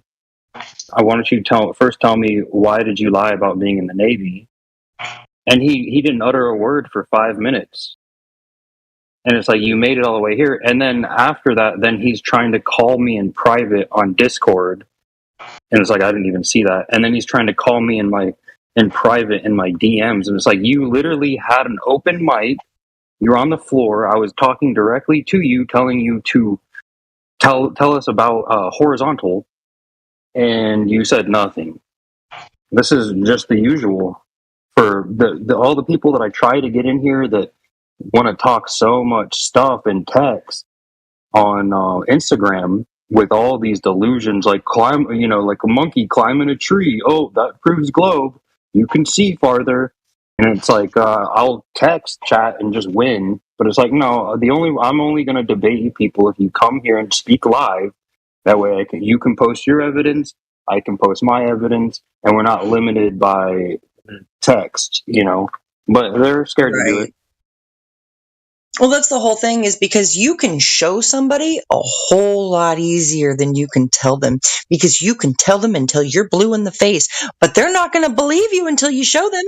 I wanted you to first tell me, why did you lie about being in the Navy?" And he didn't utter a word for 5 minutes. And it's like, you made it all the way here. And then after that, then he's trying to call me in private on Discord. And it's like, I didn't even see that. And then he's trying to call me in private in my DMs. And it's like, you literally had an open mic. You're on the floor. I was talking directly to you, telling you to tell us about horizontal. And you said nothing. This is just the usual for all the people that I try to get in here that want to talk so much stuff in text on Instagram with all these delusions, like like a monkey climbing a tree. Oh, that proves globe. You can see farther. And it's like, I'll text, chat, and just win. But it's like, no, I'm only going to debate people if you come here and speak live. That way you can post your evidence, I can post my evidence, and we're not limited by text, But they're scared to do it. Well, that's the whole thing, is because you can show somebody a whole lot easier than you can tell them, because you can tell them until you're blue in the face, but they're not going to believe you until you show them.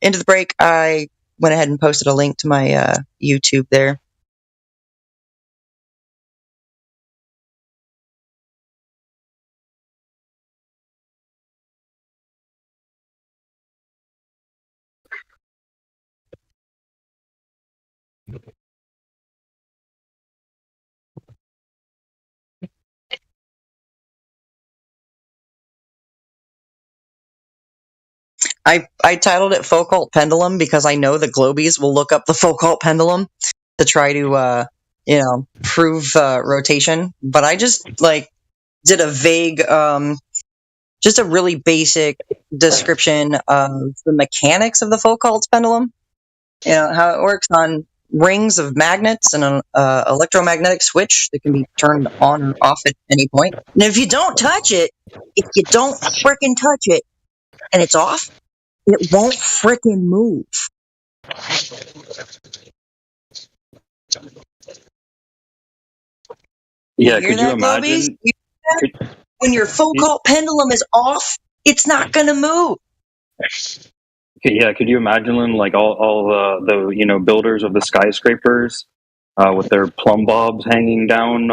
Into the break, I went ahead and posted a link to my YouTube there. I titled it Foucault Pendulum because I know the Globies will look up the Foucault Pendulum to try to, prove rotation. But I just, did a vague, just a really basic description of the mechanics of the Foucault Pendulum. How it works on rings of magnets and an electromagnetic switch that can be turned on or off at any point. And if you don't frickin' touch it, and it's off, it won't frickin' move. Yeah, could you imagine? When your Foucault pendulum is off, it's not going to move. Yeah, could you imagine like all the builders of the skyscrapers with their plumb bobs hanging down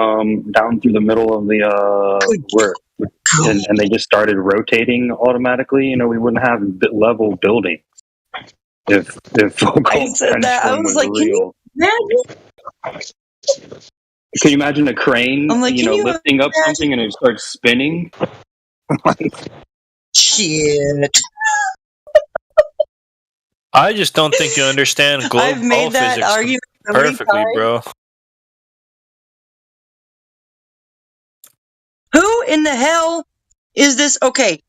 through the middle of the and they just started rotating automatically? We wouldn't have level buildings if Foucault pendulum was real. Can you imagine a crane, lifting up something and it starts spinning? Shit. I just don't think you understand globe I've made that physics argument perfectly, bro. Who in the hell is this? Okay,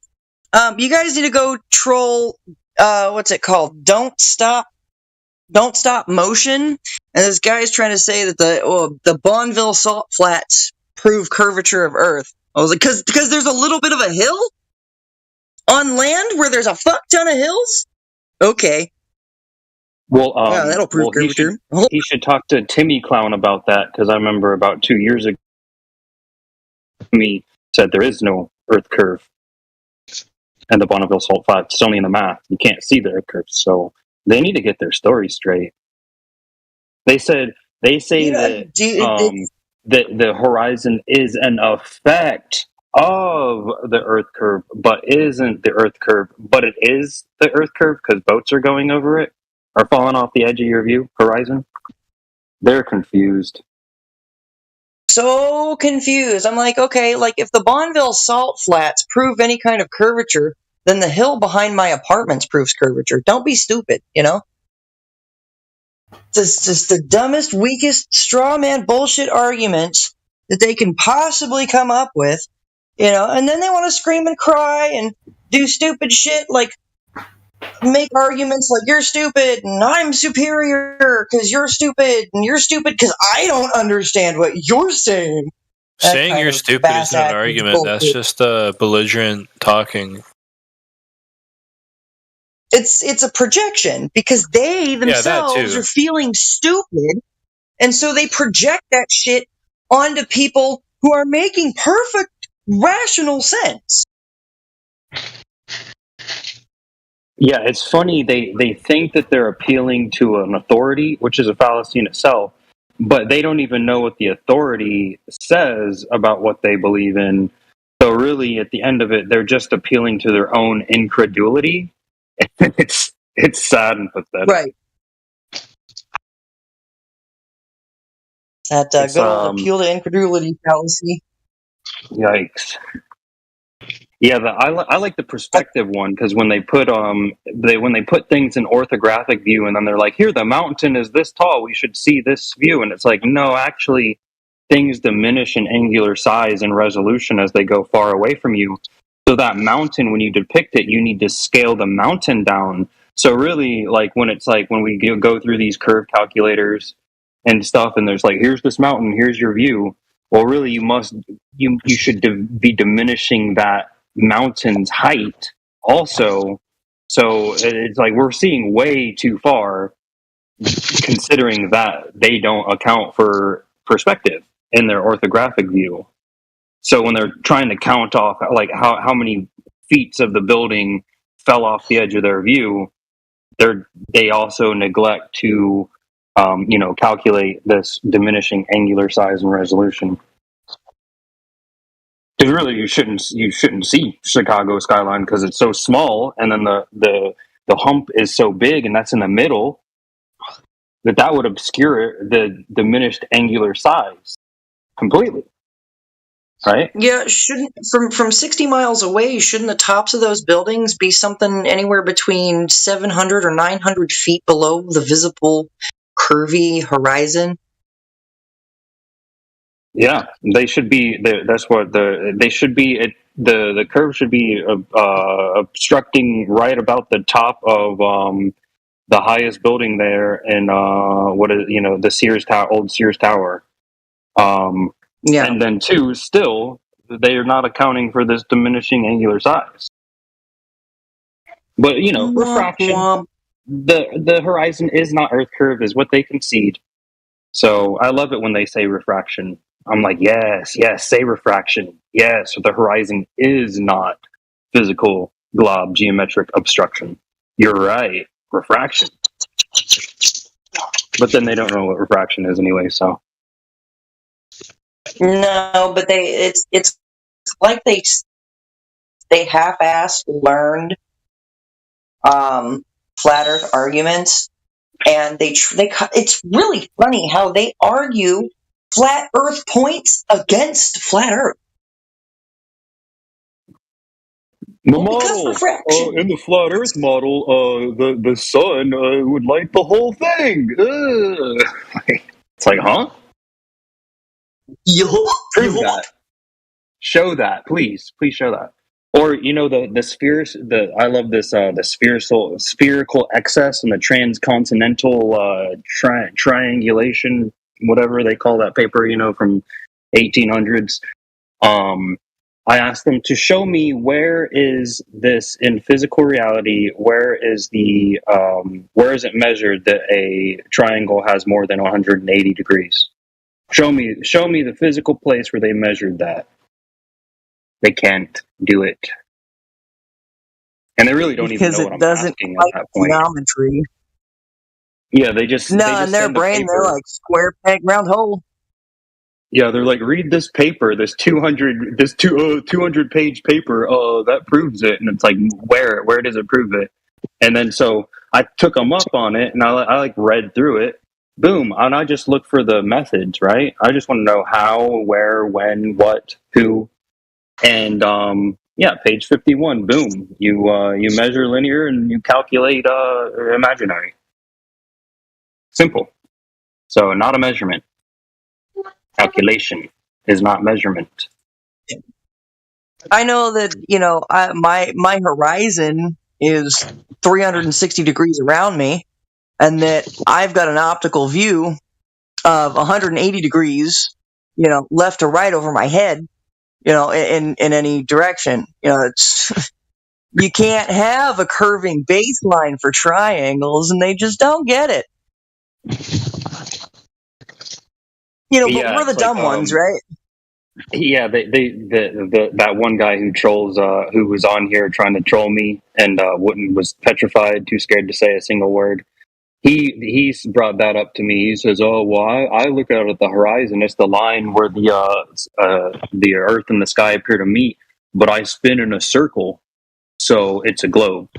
you guys need to go troll. What's it called? Don't Stop don't stop motion, and this guy's trying to say that the Bonneville salt flats prove curvature of Earth. I was like, because there's a little bit of a hill on land where there's a fuck ton of hills. Okay. Well, yeah, that'll prove curvature. He should talk to Timmy Clown about that, because I remember about 2 years ago, Timmy said there is no Earth curve, and the Bonneville salt flats. It's only in the math. You can't see the Earth curve, so they need to get their story straight. They say that the horizon is an effect of the Earth curve, but isn't the Earth curve. But it is the Earth curve because boats are going over it or falling off the edge of your view horizon. They're confused. So confused. I'm like, okay, like if the Bonneville salt flats prove any kind of curvature, then the hill behind my apartments proves curvature. Don't be stupid, you know? It's just the dumbest, weakest, straw man bullshit arguments that they can possibly come up with, you know, and then they want to scream and cry and do stupid shit like make arguments like you're stupid and I'm superior because you're stupid and you're stupid because I don't understand what you're saying. Saying you're stupid isn't an argument. Bullshit. That's just belligerent talking. It's a projection because they themselves are feeling stupid, and so they project that shit onto people who are making perfect rational sense. Yeah, it's funny. They think that they're appealing to an authority, which is a fallacy in itself, but they don't even know what the authority says about what they believe in. So really, at the end of it, they're just appealing to their own incredulity. It's sad and pathetic. Right. That good old appeal to incredulity fallacy. Yikes. Yeah, I like the perspective one because when they put things in orthographic view and then they're like, here, the mountain is this tall, we should see this view, and it's like, no, actually, things diminish in angular size and resolution as they go far away from you. So that mountain, when you depict it, you need to scale the mountain down. So really, like when we go through these curve calculators and stuff, and there's like, here's this mountain, here's your view. Well, really, you should be diminishing that mountain's height also. So it's like we're seeing way too far, considering that they don't account for perspective in their orthographic view. So when they're trying to count off like how many feet of the building fell off the edge of their view, they also neglect to calculate this diminishing angular size and resolution. Because really, you shouldn't see Chicago skyline because it's so small, and then the hump is so big, and that's in the middle. That would obscure the diminished angular size completely. Right? Yeah, shouldn't from 60 miles away, shouldn't the tops of those buildings be something anywhere between 700 or 900 feet below the visible curvy horizon? Yeah, they should be. That's what they should be. The curve should be obstructing right about the top of the highest building there, and the Sears Tower, old Sears Tower. Yeah. And then two, still, they are not accounting for this diminishing angular size. But, refraction, the horizon is not Earth curve, is what they concede. So I love it when they say refraction. I'm like, yes, say refraction. Yes, the horizon is not physical glob geometric obstruction. You're right, refraction. But then they don't know what refraction is anyway, so. No, but it's like they half-assed learned flat Earth arguments, and it's really funny how they argue flat Earth points against flat Earth. The model in the flat Earth model, the sun would light the whole thing. It's like, huh? Prove that. Show that, please. Please show that. Or the spheres. I love this the spherical excess and the transcontinental triangulation, whatever they call that paper. From 1800s. I asked them to show me where is this in physical reality. Where is it measured that a triangle has more than 180 degrees? Show me the physical place where they measured that. They can't do it. And they really don't even because know what it I'm doesn't asking at like that point. geometry. Yeah, they just No, in their send a brain, they're paper. like square peg round hole. Yeah, they're like, read this paper, this 200 page paper. Oh, that proves it. And it's like, where does it prove it? And then so I took them up on it, and I like read through it. Boom, and I just look for the methods, right? I just want to know how, where, when, what, who, and yeah, page 51. Boom, you measure linear and you calculate imaginary. Simple. So not a measurement. Calculation is not measurement. I know that my horizon is 360 degrees around me, and that I've got an optical view of 180 degrees, left to right over my head, in any direction. It's you can't have a curving baseline for triangles, and they just don't get it. But Yeah, we're the it's like dumb ones, right? yeah, that one guy who trolls, who was on here trying to troll me and was petrified, too scared to say a single word. He's brought that up to me. He says, "Oh, well, I look out at the horizon. It's the line where the Earth and the sky appear to meet, but I spin in a circle, so it's a globe."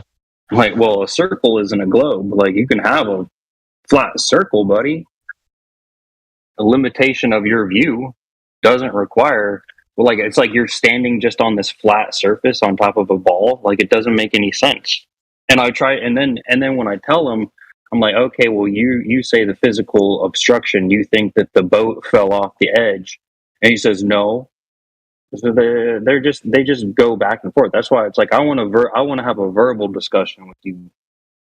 I'm like, well, a circle isn't a globe. Like, you can have a flat circle, buddy. The limitation of your view doesn't require, well, like, it's like you're standing just on this flat surface on top of a ball. Like, it doesn't make any sense. And I try, and then when I tell them, I'm like, okay, well, you say the physical obstruction, you think that the boat fell off the edge, and he says no. So they just go back and forth. That's why it's like, I want to have a verbal discussion with you,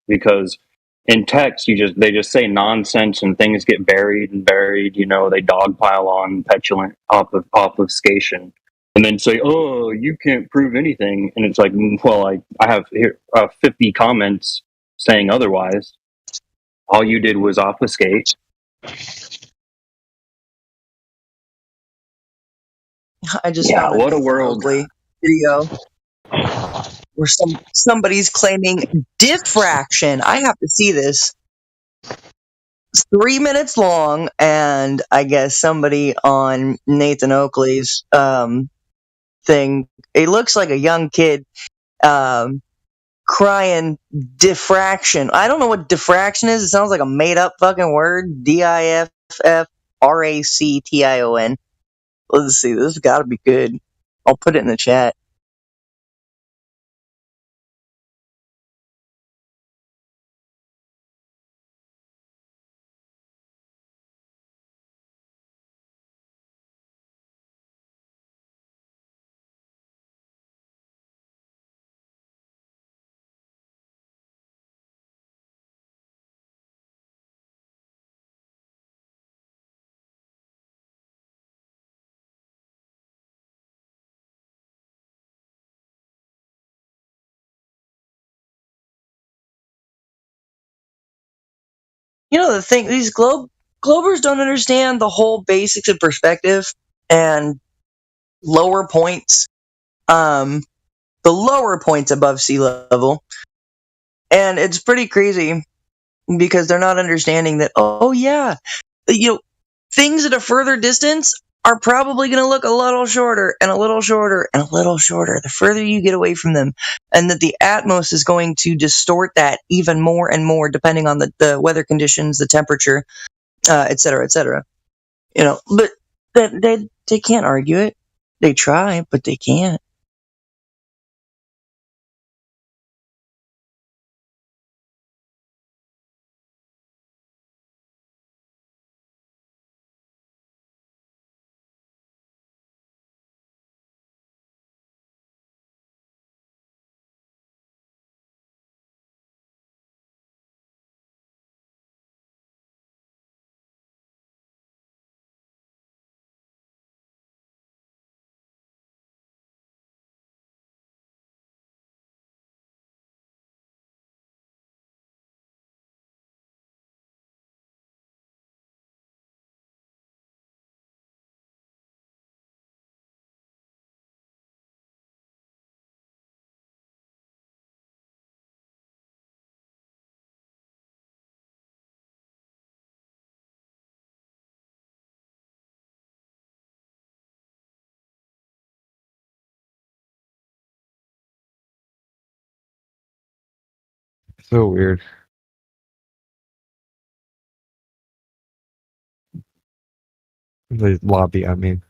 because in text they just say nonsense and things get buried and buried. They dogpile on petulant obfuscation, and then say, "Oh, you can't prove anything." And it's like, well, I have here 50 comments saying otherwise. All you did was obfuscate. I just found a What a Nathan world. Oakley video where somebody's claiming diffraction. I have to see this. It's 3 minutes long, and I guess somebody on Nathan Oakley's thing. It looks like a young kid crying diffraction. I don't know what diffraction is. It sounds like a made up fucking word. DIFFRACTION. Let's see. This has got to be good. I'll put it in the chat. The thing, these Globers don't understand the whole basics of perspective and lower points, the lower points above sea level. And it's pretty crazy because they're not understanding that, oh yeah, things at a further distance are probably going to look a little shorter and a little shorter and a little shorter the further you get away from them, and that the Atmos is going to distort that even more and more depending on the weather conditions, the temperature, et cetera, et cetera. But they can't argue it. They try, but they can't. So weird. The lobby, I mean.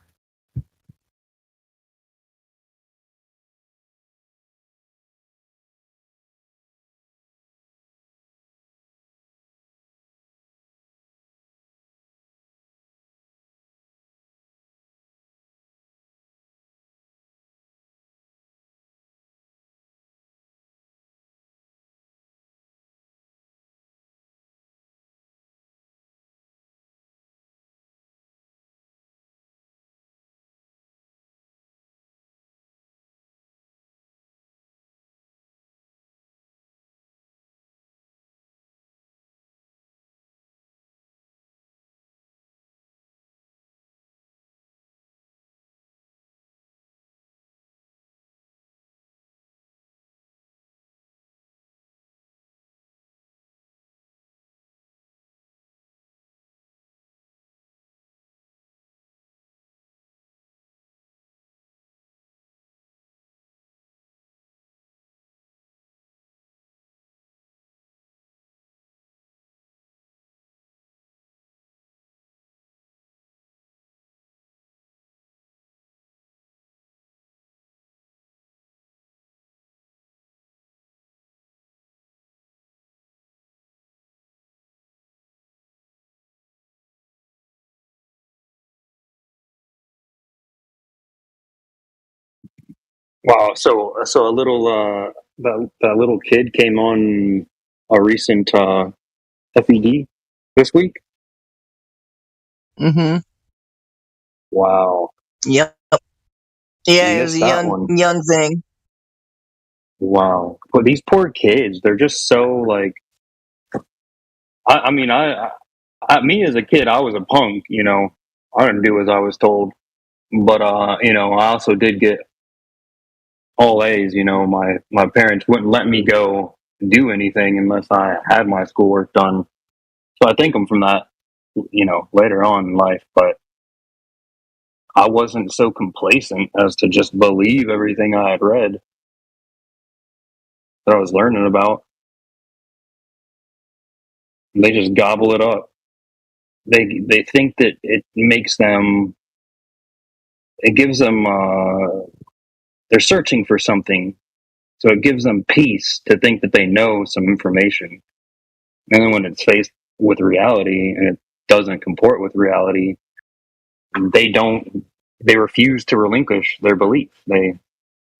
Wow. So a little that little kid came on a recent FED this week. Mm-hmm. Wow. Yep. Yeah, it was Missed a that young one. young thing. Wow. But these poor kids, they're just so like. I mean, me as a kid, I was a punk. You know, I didn't do as I was told. But you know, I also did get all A's. You know, my parents wouldn't let me go do anything unless I had my schoolwork done. So I thank them from that. You know, later on in life, but I wasn't so complacent as to just believe everything I had read that I was learning about. They just gobble it up. They think that it makes them. It gives them. They're searching for something, so it gives them peace to think that they know some information. And then when it's faced with reality and it doesn't comport with reality, they don't. They refuse to relinquish their belief. They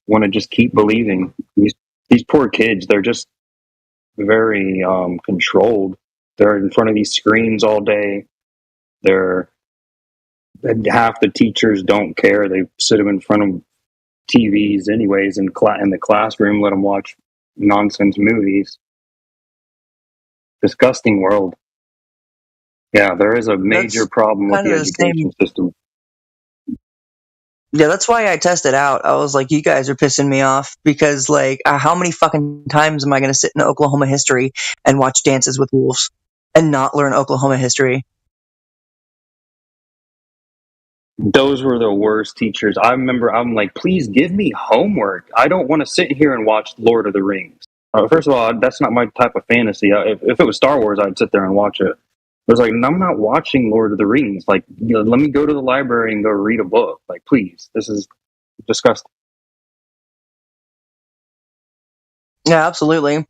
want to just keep believing. These poor kids. They're just very controlled. They're in front of these screens all day. They're half the teachers don't care. They sit them in front of TVs anyways in the classroom. Let them watch nonsense movies. Disgusting world. Yeah, there is a major That's problem with kind the of the same. education system. Yeah, that's why I tested out. I was like, you guys are pissing me off because, like, how many fucking times am I going to sit in Oklahoma history and watch Dances with Wolves and not learn Oklahoma history? Those were the worst teachers. I remember I'm like, please give me homework. I don't want to sit here and watch Lord of the Rings. First of all, that's not my type of fantasy. If it was Star Wars, I'd sit there and watch it. I was like, I'm not watching Lord of the Rings. Like, you know, let me go to the library and go read a book. Like, please, this is disgusting. Yeah, absolutely.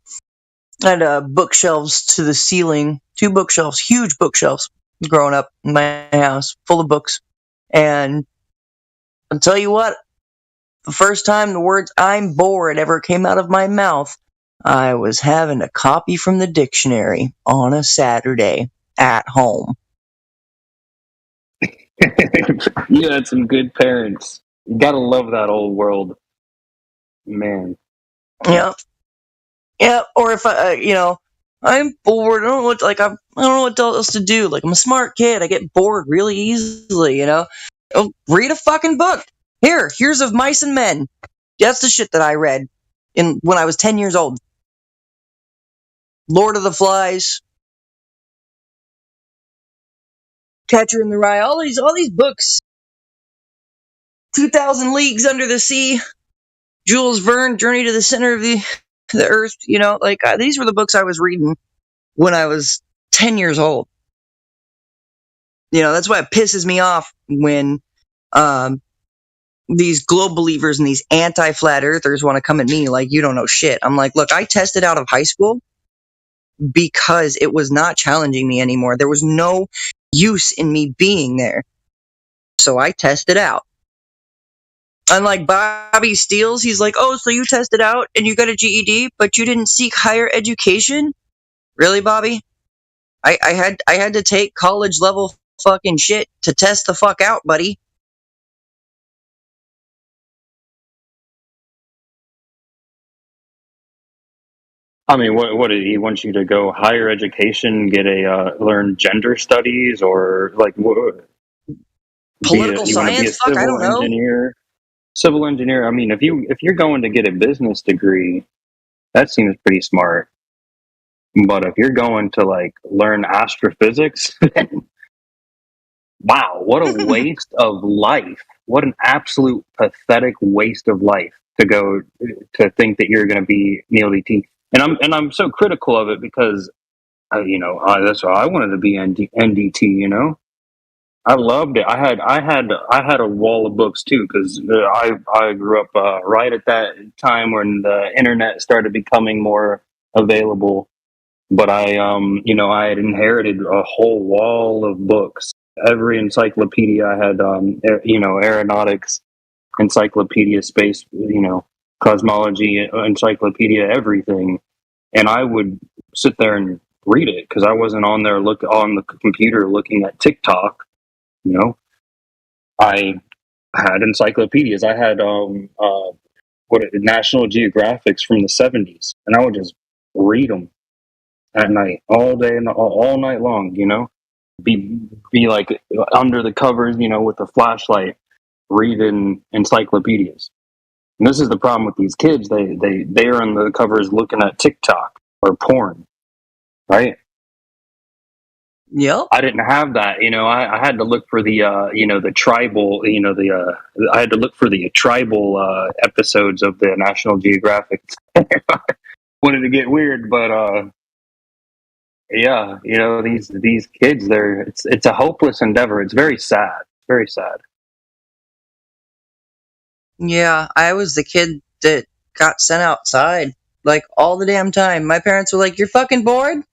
I had bookshelves to the ceiling, 2 bookshelves, huge bookshelves, growing up in my house, full of books. And I'll tell you what, the first time the words "I'm bored" ever came out of my mouth, I was having a copy from the dictionary on a Saturday at home. You had some good parents. You gotta love that old world, man. Yep. Yeah, or if I'm bored. I don't know what I don't know what else to do. Like, I'm a smart kid. I get bored really easily. Oh, read a fucking book. Here's Of Mice and Men. That's the shit that I read when I was 10 years old. Lord of the Flies, Catcher in the Rye. All these books. 2,000 Leagues Under the Sea. Jules Verne, Journey to the Center of the the earth, like these were the books I was reading when I was 10 years old. That's why it pisses me off when these globe believers and these anti-flat earthers want to come at me like you don't know shit. I'm like, look, I tested out of high school because it was not challenging me anymore. There was no use in me being there. So I tested out. Unlike Bobby Steele, he's like, oh, so you tested out and you got a GED, but you didn't seek higher education? Really, Bobby? I had to take college level fucking shit to test the fuck out, buddy. I mean, what did he want you to go higher education, get learn gender studies, or like what? Political You want to be a science? Fuck, I don't know. engineer? Civil engineer. I mean, if you're going to get a business degree, that seems pretty smart. But if you're going to like learn astrophysics, wow, what a waste of life! What an absolute pathetic waste of life to go to think that you're going to be Neil DT. And I'm so critical of it because, that's why I wanted to be NDT. I loved it. I had a wall of books too because I grew up right at that time when the internet started becoming more available. But I had inherited a whole wall of books. Every encyclopedia I had, aeronautics encyclopedia, space, cosmology encyclopedia, everything. And I would sit there and read it because I wasn't on there on the computer looking at TikTok. I had encyclopedias. I had National Geographics from the 70s, and I would just read them at night, all day and all night long. Be like under the covers, with a flashlight, reading encyclopedias. And this is the problem with these kids. They are on the covers looking at TikTok or porn, right? Yep. I didn't have that. I had to look for the the tribal, I had to look for the tribal episodes of the National Geographic. Wanted to get weird, but yeah, these kids, it's a hopeless endeavor. It's very sad. Very sad. Yeah, I was the kid that got sent outside like all the damn time. My parents were like, "You're fucking bored?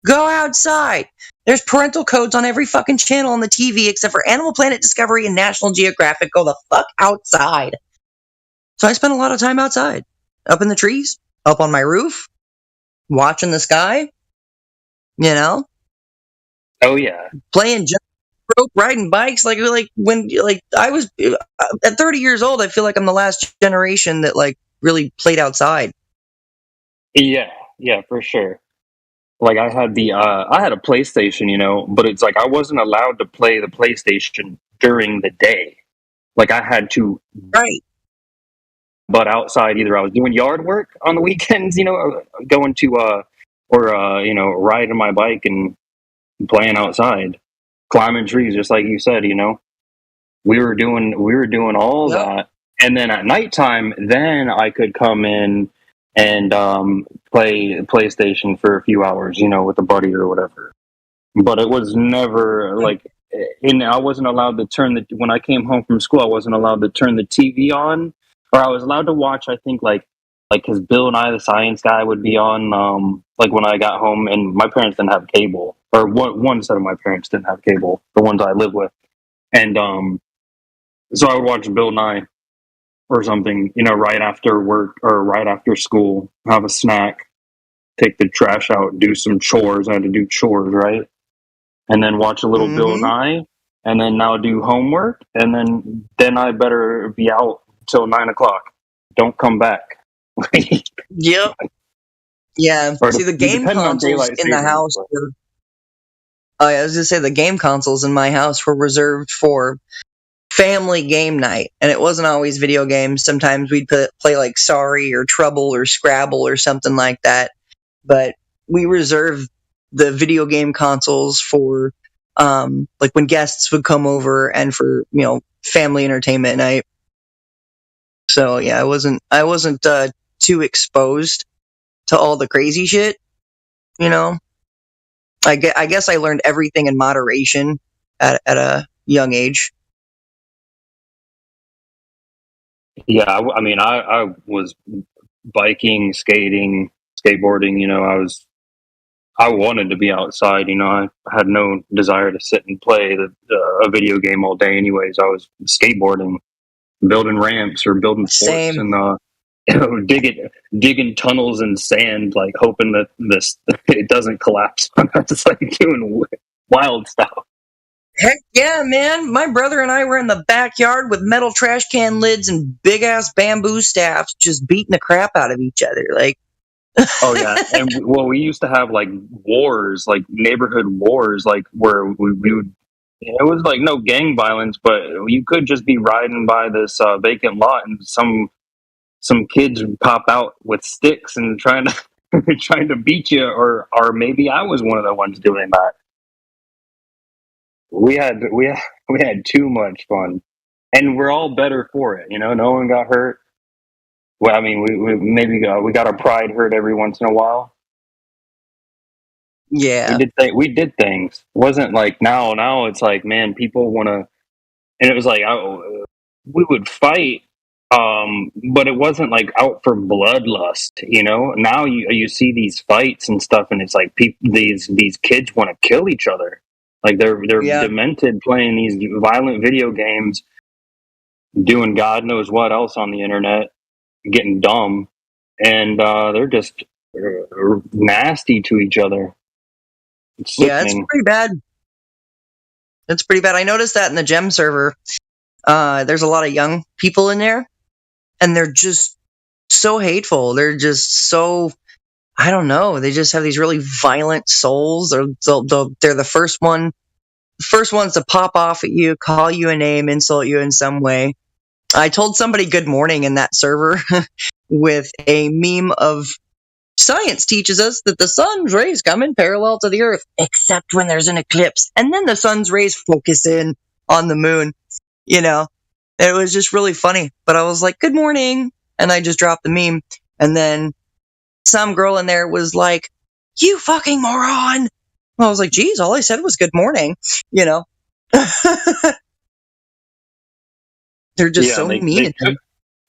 Go outside. There's parental codes on every fucking channel on the TV except for Animal Planet, Discovery, and National Geographic. Go the fuck outside." So I spent a lot of time outside, up in the trees, up on my roof, watching the sky. Oh yeah, playing jump rope, riding bikes. Like when I was at 30 years old, I feel like I'm the last generation that like really played outside. Yeah, for sure. Like I had a PlayStation, but it's like I wasn't allowed to play the PlayStation during the day. Like I had to, right? But outside, either I was doing yard work on the weekends, going to or riding my bike and playing outside, climbing trees, just like you said. We were doing all that, and then at nighttime, then I could come in and play PlayStation for a few hours, with a buddy or whatever. But it was never like, I wasn't allowed to when I came home from school, I wasn't allowed to turn the TV on, or I was allowed to watch, I think, like because Bill Nye the Science Guy would be on, like when I got home, and my parents didn't have cable, or one set of my parents didn't have cable, the ones I live with, and so I would watch Bill Nye or something, right after work or right after school, have a snack, take the trash out, do some chores. I had to do chores, right? And then watch a little Bill Nye, and then now do homework, and then I better be out till 9 o'clock. Don't come back. Yep. Yeah. See, the game consoles in the house were, I was gonna say the game consoles in my house were reserved for family game night, and it wasn't always video games. Sometimes we'd play like Sorry or Trouble or Scrabble or something like that. But we reserved the video game consoles for like when guests would come over and for family entertainment night. So yeah, I wasn't too exposed to all the crazy shit. You know, I guess I learned everything in moderation at a young age. Yeah, I mean, I was biking, skating, skateboarding. You know, I wanted to be outside. You know, I had no desire to sit and play a video game all day. Anyways, I was skateboarding, building ramps or building forts, Same. and digging tunnels in sand, like hoping that it doesn't collapse on us. It's like doing wild stuff. Heck yeah, man. My brother and I were in the backyard with metal trash can lids and big ass bamboo staffs just beating the crap out of each other. Like, oh yeah. And we used to have like wars, like neighborhood wars, like where we would, it was like no gang violence, but you could just be riding by this vacant lot and some kids would pop out with sticks and trying to beat you, or maybe I was one of the ones doing that. We had too much fun, and we're all better for it. You know, no one got hurt. Well, I mean, we maybe we got our pride hurt every once in a while. yeah, We did things. It wasn't like now it's like, man, people want to, and it was like we would fight, but it wasn't like out for bloodlust. You know, now you see these fights and stuff, and it's like these kids want to kill each other. Like they're demented, playing these violent video games, doing God knows what else on the internet, getting dumb, and they're just nasty to each other. It's yeah, it's pretty bad. It's pretty bad. I noticed that in the gem server. There's a lot of young people in there, and they're just so hateful. They're just so, I don't know. They just have these really violent souls. They're the first ones to pop off at you, call you a name, insult you in some way. I told somebody good morning in that server with a meme of science teaches us that the sun's rays come in parallel to the earth, except when there's an eclipse. And then the sun's rays focus in on the moon. You know, it was just really funny. But I was like, good morning. And I just dropped the meme. And then some girl in there was like, you fucking moron. I was like, geez, all I said was good morning. You know, they're just so mean.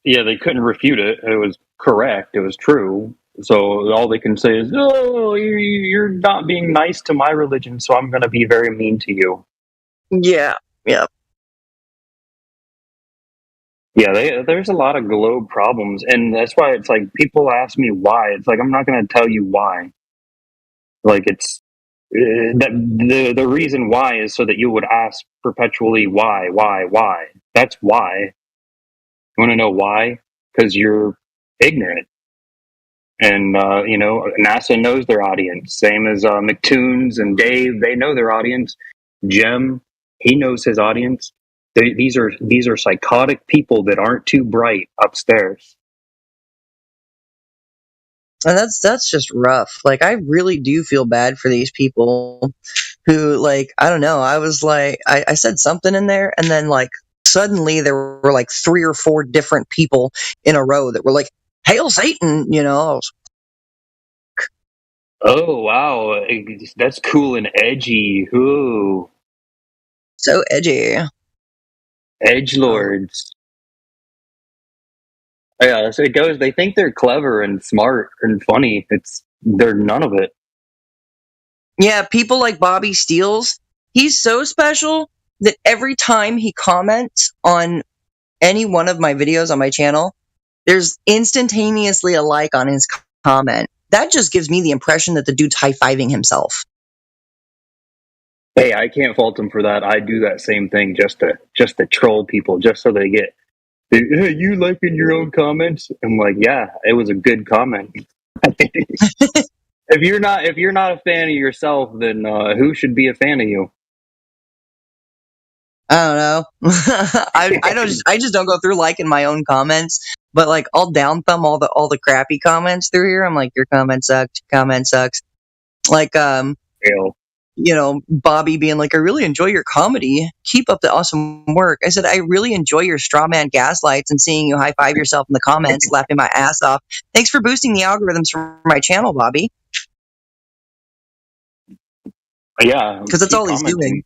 They couldn't refute it. It was correct. It was true. So all they can say is, "Oh, you're not being nice to my religion, so I'm going to be very mean to you." Yeah. Yeah, there's a lot of globe problems, and that's why it's like people ask me why. It's like I'm not going to tell you why. Like it's that the reason why is so that you would ask perpetually why. That's why. You want to know why? Because you're ignorant. And, NASA knows their audience. Same as McToons and Dave, they know their audience. Jem, he knows his audience. These are psychotic people that aren't too bright upstairs. And that's just rough. Like, I really do feel bad for these people who, like, I don't know. I was like, I said something in there, and then, like, suddenly there were, like, 3 or 4 different people in a row that were like, Hail Satan, you know? Oh, wow. That's cool and edgy. Ooh. So edgy. Edgelords. Yeah, so it goes. They think they're clever and smart and funny. They're none of it. Yeah, people like Bobby Steels, he's so special that every time he comments on any one of my videos on my channel, there's instantaneously a like on his comment. That just gives me the impression that the dude's high-fiving himself. Hey, I can't fault him for that. I do that same thing just to troll people, just so they get, hey, you liking your own comments? I'm like, yeah, it was a good comment. If you're not a fan of yourself, then who should be a fan of you? I don't know. I just don't go through liking my own comments, but like I'll down thumb all the crappy comments through here. I'm like, your comment sucks. Comment sucks. Like Bobby being like, I really enjoy your comedy. Keep up the awesome work. I said, I really enjoy your straw man gaslights and seeing you high five yourself in the comments, laughing my ass off. Thanks for boosting the algorithms for my channel, Bobby. Yeah. Because that's all he's doing.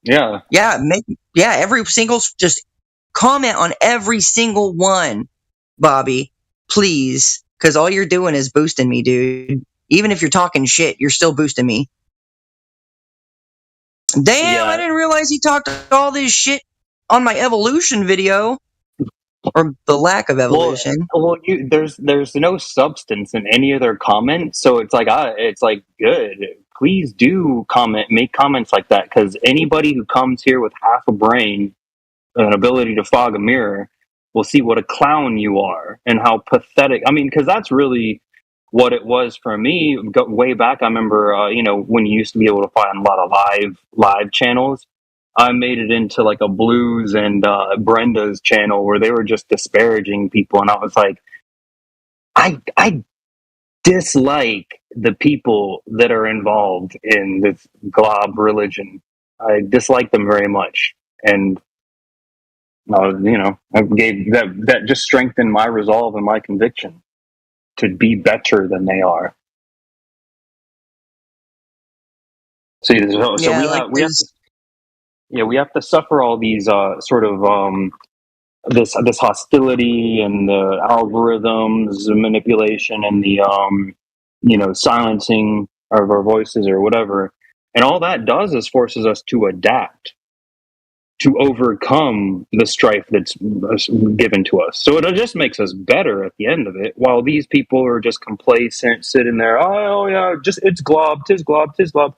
Yeah. Yeah. Every single, just comment on every single one, Bobby. Please. Because all you're doing is boosting me, dude. Even if you're talking shit, you're still boosting me. Damn, I didn't realize he talked all this shit on my evolution video. Or the lack of evolution. Well, there's no substance in any of their comments, so it's like good. Please do make comments like that, because anybody who comes here with half a brain, an ability to fog a mirror, will see what a clown you are and how pathetic. I mean, because that's really what it was for me way back. I remember, when you used to be able to find a lot of live channels. I made it into like a Blues and Brenda's channel where they were just disparaging people, and I was like, I dislike the people that are involved in this glob religion. I dislike them very much, and I gave that just strengthened my resolve and my conviction to be better than they are. We have to suffer all these sort of this hostility and the algorithms, the manipulation, and the silencing of our voices or whatever, and all that does is forces us to adapt, to overcome the strife that's given to us. So it just makes us better at the end of it, while these people are just complacent, sitting there, oh yeah, just it's glob, tis glob, tis glob.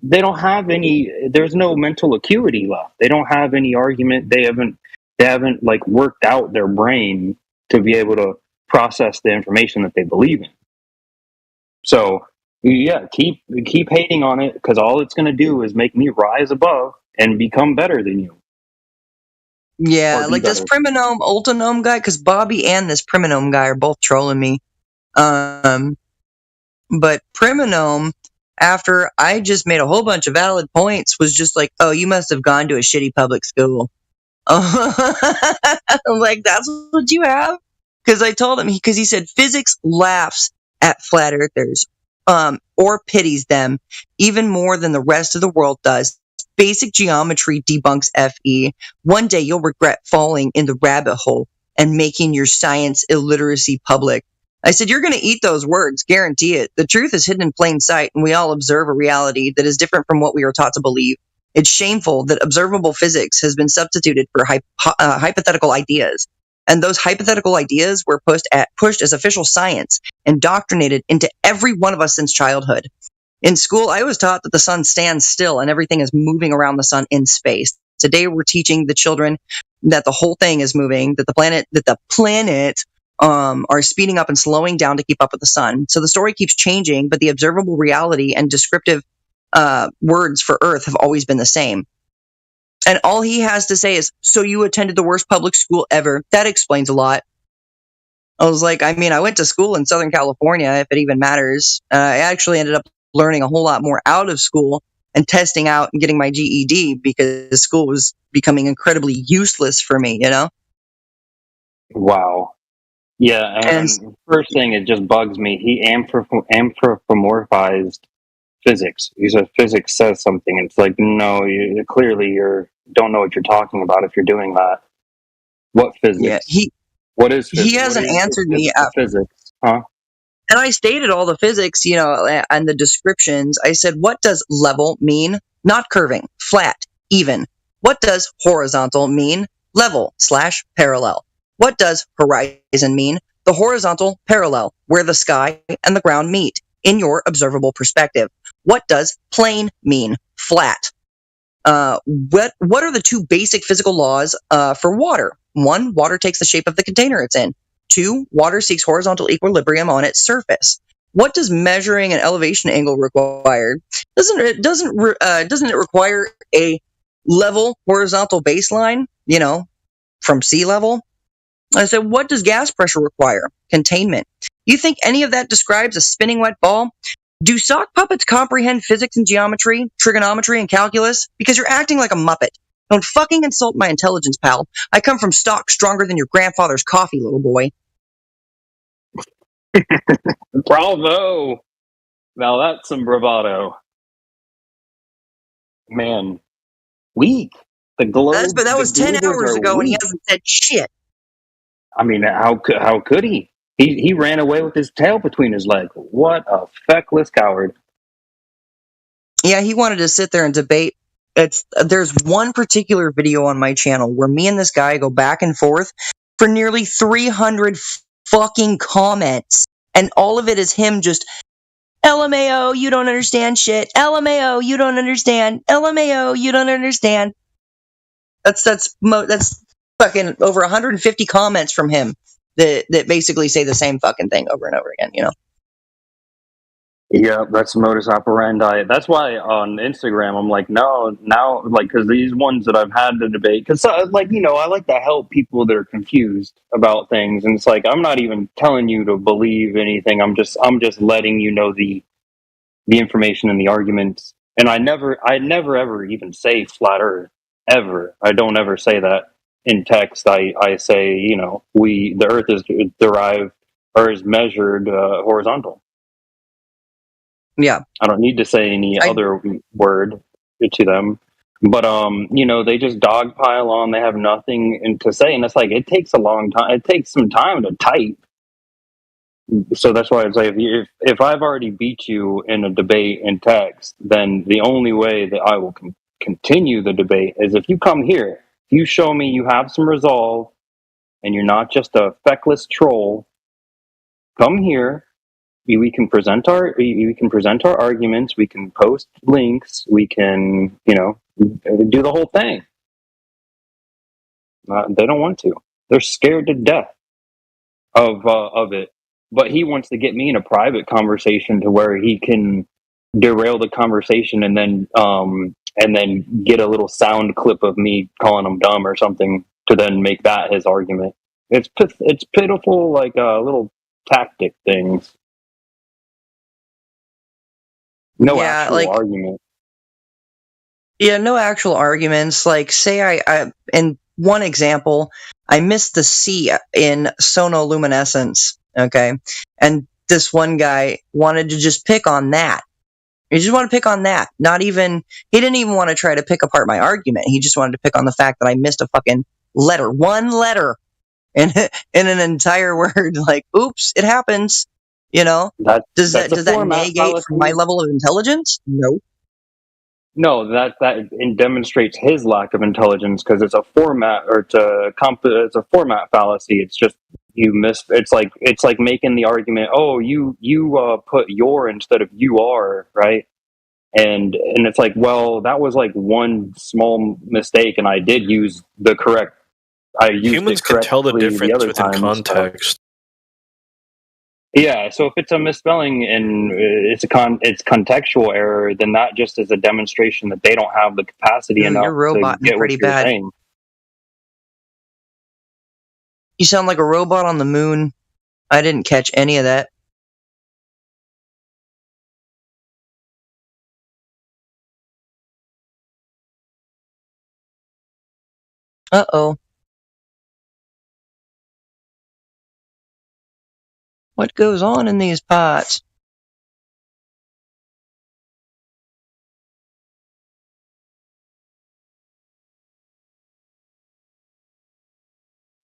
They don't have any, there's no mental acuity left. They don't have any argument. They haven't like worked out their brain to be able to process the information that they believe in. So yeah, keep hating on it, because all it's going to do is make me rise above and become better than you. Yeah, like this Primonome Ultinome guy, because Bobby and this Primonome guy are both trolling me. But Primonome, after I just made a whole bunch of valid points, was just like, oh, you must have gone to a shitty public school. I'm like, that's what you have? Because I told him, because he said physics laughs at flat earthers, or pities them even more than the rest of the world does. Basic geometry debunks FE. One day you'll regret falling in the rabbit hole and making your science illiteracy public. I said, you're going to eat those words, guarantee it. The truth is hidden in plain sight, and we all observe a reality that is different from what we are taught to believe. It's shameful that observable physics has been substituted for hypothetical ideas. And those hypothetical ideas were pushed as official science, indoctrinated into every one of us since childhood. In school, I was taught that the sun stands still and everything is moving around the sun in space. Today, we're teaching the children that the whole thing is moving, that the planet are speeding up and slowing down to keep up with the sun. So the story keeps changing, but the observable reality and descriptive words for Earth have always been the same. And all he has to say is, so you attended the worst public school ever. That explains a lot. I was like, I went to school in Southern California, if it even matters. I actually ended up learning a whole lot more out of school and testing out and getting my GED because school was becoming incredibly useless for me, Wow. Yeah, and first thing, it just bugs me. He anthropomorphized physics. He said physics says something. It's like, no, you don't know what you're talking about if you're doing that. What physics? Yeah, what is physics? He hasn't answered me at physics, huh? And I stated all the physics, and the descriptions. I said, what does level mean? Not curving, flat, even. What does horizontal mean? Level/parallel. What does horizon mean? The horizontal parallel, where the sky and the ground meet, in your observable perspective. What does plane mean? Flat. What are the two basic physical laws for water? 1, water takes the shape of the container it's in. 2, water seeks horizontal equilibrium on its surface. What does measuring an elevation angle require? Doesn't it require a level horizontal baseline, from sea level? I said, what does gas pressure require? Containment. You think any of that describes a spinning wet ball? Do sock puppets comprehend physics and geometry, trigonometry and calculus? Because you're acting like a muppet. Don't fucking insult my intelligence, pal. I come from stock stronger than your grandfather's coffee, little boy. Bravo! Now that's some bravado. Man, weak. The That was 10 Goobers hours are ago and he weak. hasn't said shit. I mean, how could he? He ran away with his tail between his legs. What a feckless coward. Yeah, he wanted to sit there and debate. There's one particular video on my channel where me and this guy go back and forth for nearly 300 fucking comments. And all of it is him just, LMAO, you don't understand shit. LMAO, you don't understand. LMAO, you don't understand. That's fucking over 150 comments from him that basically say the same fucking thing over and over again, you know? Yeah, that's modus operandi. That's why on Instagram I'm like, no, now, like, because these ones that I've had to debate, because like, you know, I like to help people that are confused about things, and it's like I'm not even telling you to believe anything. I'm just letting you know the information and the arguments. And I never ever even say flat Earth ever. I don't ever say that in text. I say, you know, the Earth is derived or is measured horizontal. Yeah. I don't need to say any other word to them. But you know, they just dogpile on. They have nothing to say, and it's like it takes a long time. It takes some time to type. So that's why it's like if I've already beat you in a debate in text, then the only way that I will continue the debate is if you come here, if you show me you have some resolve, and you're not just a feckless troll. Come here. We can present our arguments. We can post links. We can, you know, do the whole thing. They don't want to. They're scared to death of it. But he wants to get me in a private conversation to where he can derail the conversation and then get a little sound clip of me calling him dumb or something to then make that his argument. It's pitiful, like little tactic things. No actual argument. Yeah, no actual arguments. Like, say I in one example, I missed the C in sonoluminescence, okay? And this one guy wanted to just pick on that. He just wanted to pick on that. He didn't even want to try to pick apart my argument. He just wanted to pick on the fact that I missed a fucking letter. One letter in an entire word. Like, oops, it happens. You know? Does that negate from my level of intelligence? No. No, that demonstrates his lack of intelligence because it's a format or it's a format fallacy. It's just you miss. It's like making the argument. Oh, you put your instead of you are, right? And it's like, well, that was like one small mistake, and I did use the correct. I used Humans it can tell the correctly difference the other within time. context. Yeah, so if it's a misspelling and it's contextual error, then that just is a demonstration that they don't have the capacity enough you're to roboting get what pretty you're bad. saying. You sound like a robot on the moon. I didn't catch any of that. Uh-oh. What goes on in these pots?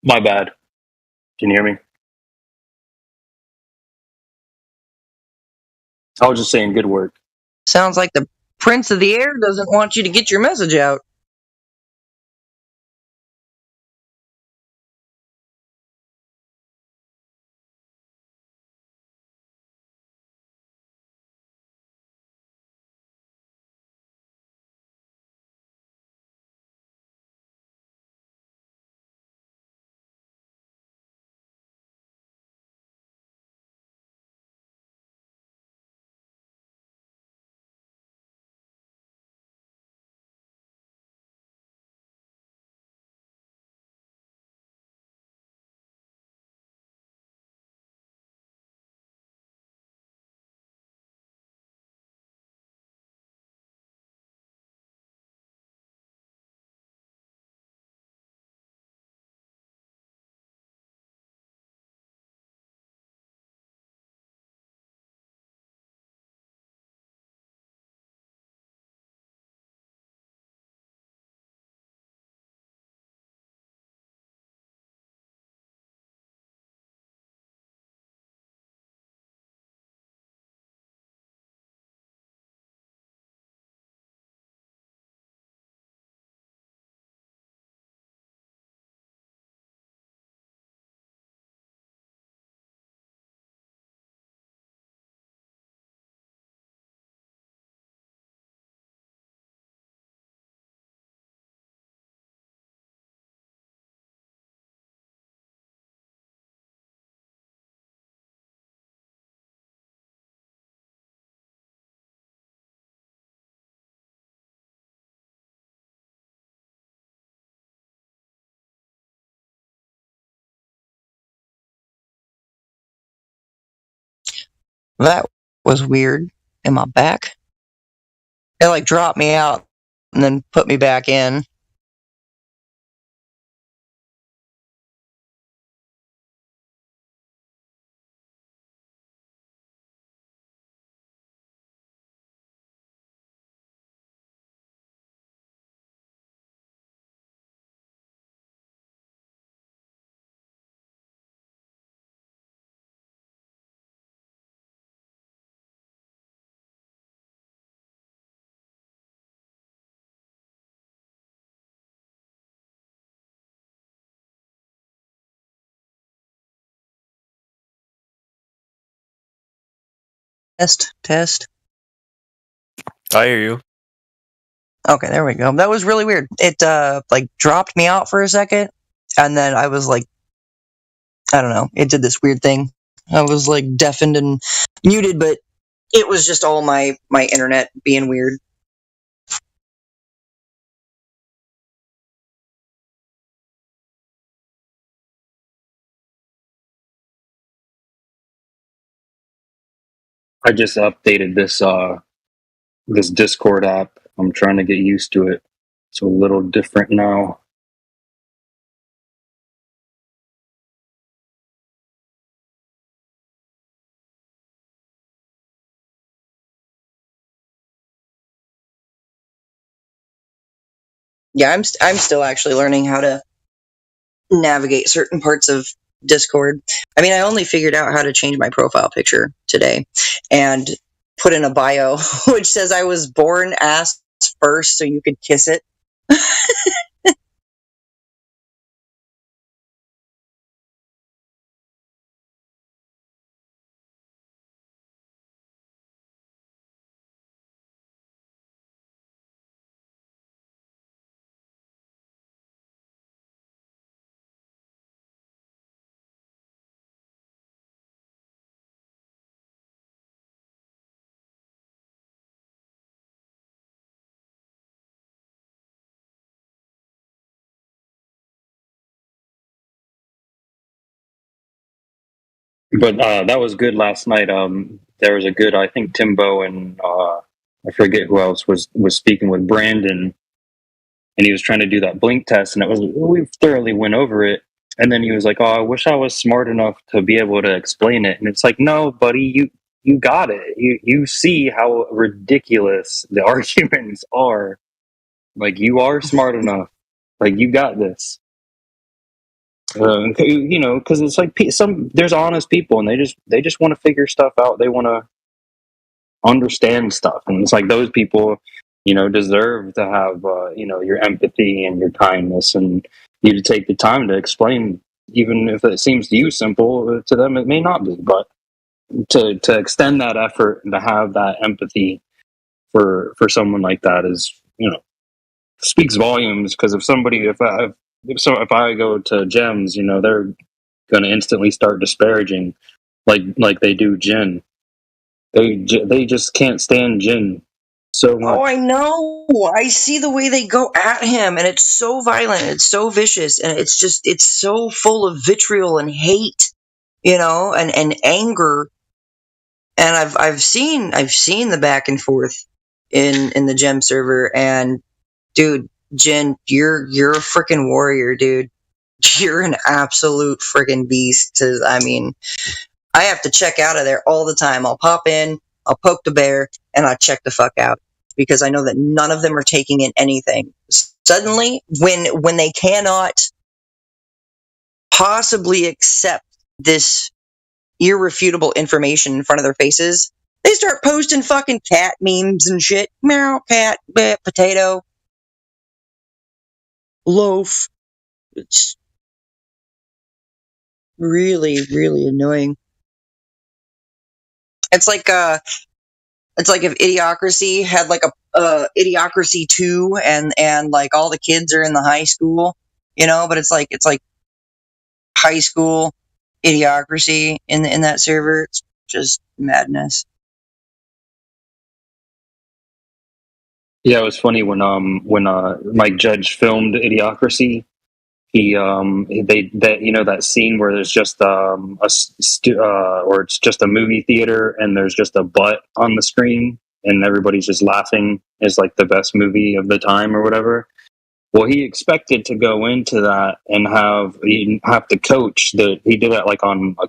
My bad. Can you hear me? I was just saying good work. Sounds like the Prince of the Air doesn't want you to get your message out. That was weird. Am I back? It like dropped me out and then put me back in. Test. I hear you. Okay, there we go. That was really weird. It like dropped me out for a second, and then I was like, I don't know. It did this weird thing. I was like deafened and muted, but it was just all my internet being weird. I just updated this Discord app. I'm trying to get used to it. It's a little different now. Yeah, I'm still actually learning how to navigate certain parts of Discord. I mean, I only figured out how to change my profile picture today and put in a bio which says I was born ass first so you could kiss it. But that was good last night. There was a good, I think Timbo and I forget who else was speaking with Brandon, and he was trying to do that blink test, and we thoroughly went over it. And then he was like, "Oh, I wish I was smart enough to be able to explain it." And it's like, "No, buddy, you got it. You see how ridiculous the arguments are. Like, you are smart enough. Like, you got this." You know, because it's like there's honest people, and they just want to figure stuff out. They want to understand stuff, and it's like those people, you know, deserve to have you know, your empathy and your kindness, and you to take the time to explain, even if it seems to you simple, to them it may not be, but to extend that effort and to have that empathy for someone like that is, you know, speaks volumes. Because if I go to Gems, you know, they're going to instantly start disparaging, like they do Jin. They just can't stand Jin so much. Oh, I know. I see the way they go at him, and it's so violent, it's so vicious, and it's so full of vitriol and hate, you know, and anger. And I've seen the back and forth in the Gem server, and dude, Jin, you're a freaking warrior, dude. You're an absolute freaking beast. I mean, I have to check out of there all the time. I'll pop in, I'll poke the bear, and I'll check the fuck out, because I know that none of them are taking in anything. Suddenly, when they cannot possibly accept this irrefutable information in front of their faces, they start posting fucking cat memes and shit. Meow, cat, bleh, potato, loaf. It's really, really annoying. It's like if Idiocracy had like a Idiocracy 2, and like all the kids are in the high school, you know, but it's like high school Idiocracy in that server. It's just madness. Yeah, it was funny when Mike Judge filmed Idiocracy. that scene where there's just or it's just a movie theater and there's just a butt on the screen and everybody's just laughing is like the best movie of the time or whatever. Well, he expected to go into that and have to coach he did that like on a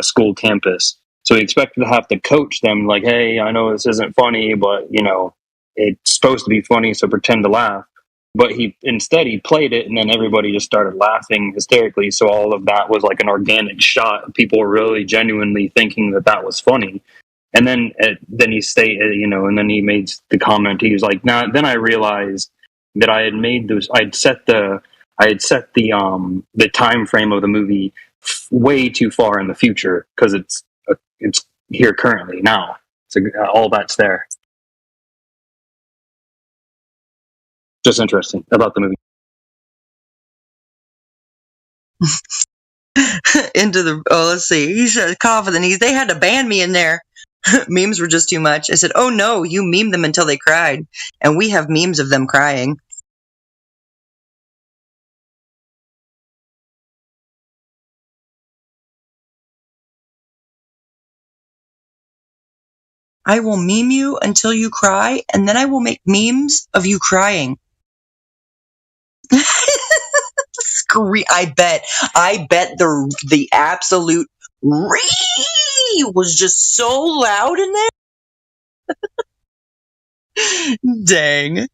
school campus. So he expected to have to coach them like, hey, I know this isn't funny, but it's supposed to be funny, so pretend to laugh. But instead he played it and then everybody just started laughing hysterically. So all of that was like an organic shot. People were really genuinely thinking that was funny. And then he stated, and then he made the comment. He was like, "Nah." Then I realized that I had made those. I had set the time frame of the movie way too far in the future because it's here currently now. So all that's there. Just interesting about the movie. Let's see. He said confident. They had to ban me in there. Memes were just too much. I said, oh no, you memed them until they cried. And we have memes of them crying. I will meme you until you cry, and then I will make memes of you crying. I bet the absolute was just so loud in there. Dang.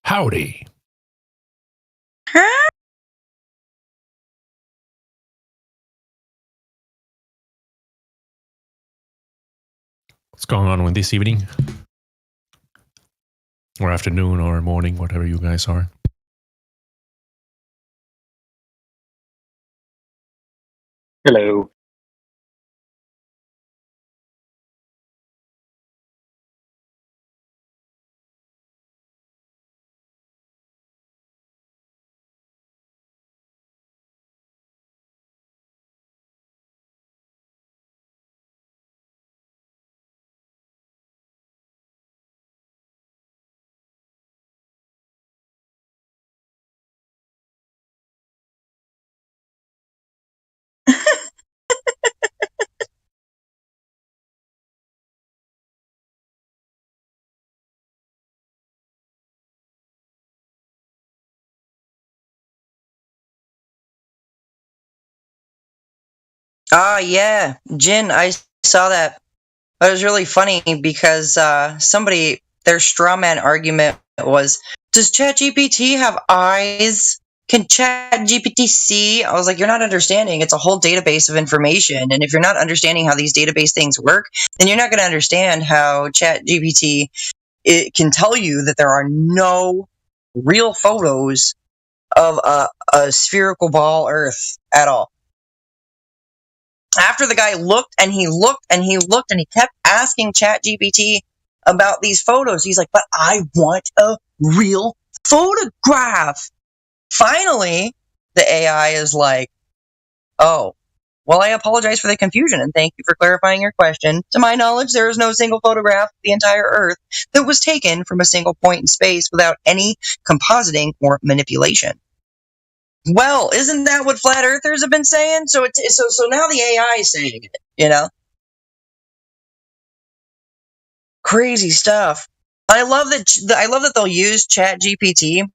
Howdy. Huh? What's going on with this evening? Or afternoon or morning, whatever you guys are. Hello. Ah, yeah. Jin, I saw that. It was really funny because their straw man argument was, does ChatGPT have eyes? Can ChatGPT see? I was like, you're not understanding. It's a whole database of information. And if you're not understanding how these database things work, then you're not going to understand how ChatGPT can tell you that there are no real photos of a spherical ball Earth at all. After the guy looked and he looked and he looked and he kept asking ChatGPT about these photos, he's like, but I want a real photograph. Finally, the AI is like, oh, well, I apologize for the confusion and thank you for clarifying your question. To my knowledge, there is no single photograph of the entire Earth that was taken from a single point in space without any compositing or manipulation. Well, isn't that what flat earthers have been saying? So now the AI is saying it, Crazy stuff. I love that they'll use ChatGPT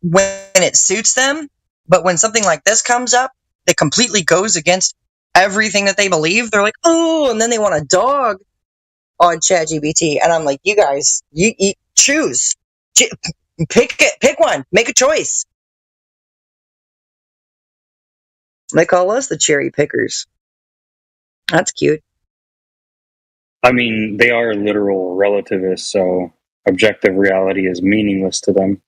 when it suits them, but when something like this comes up that completely goes against everything that they believe, they're like, oh, and then they want a dog. on ChatGPT, and I'm like, you guys, you choose, pick one, make a choice. They call us the cherry pickers. That's cute. I mean, they are literal relativists, so objective reality is meaningless to them.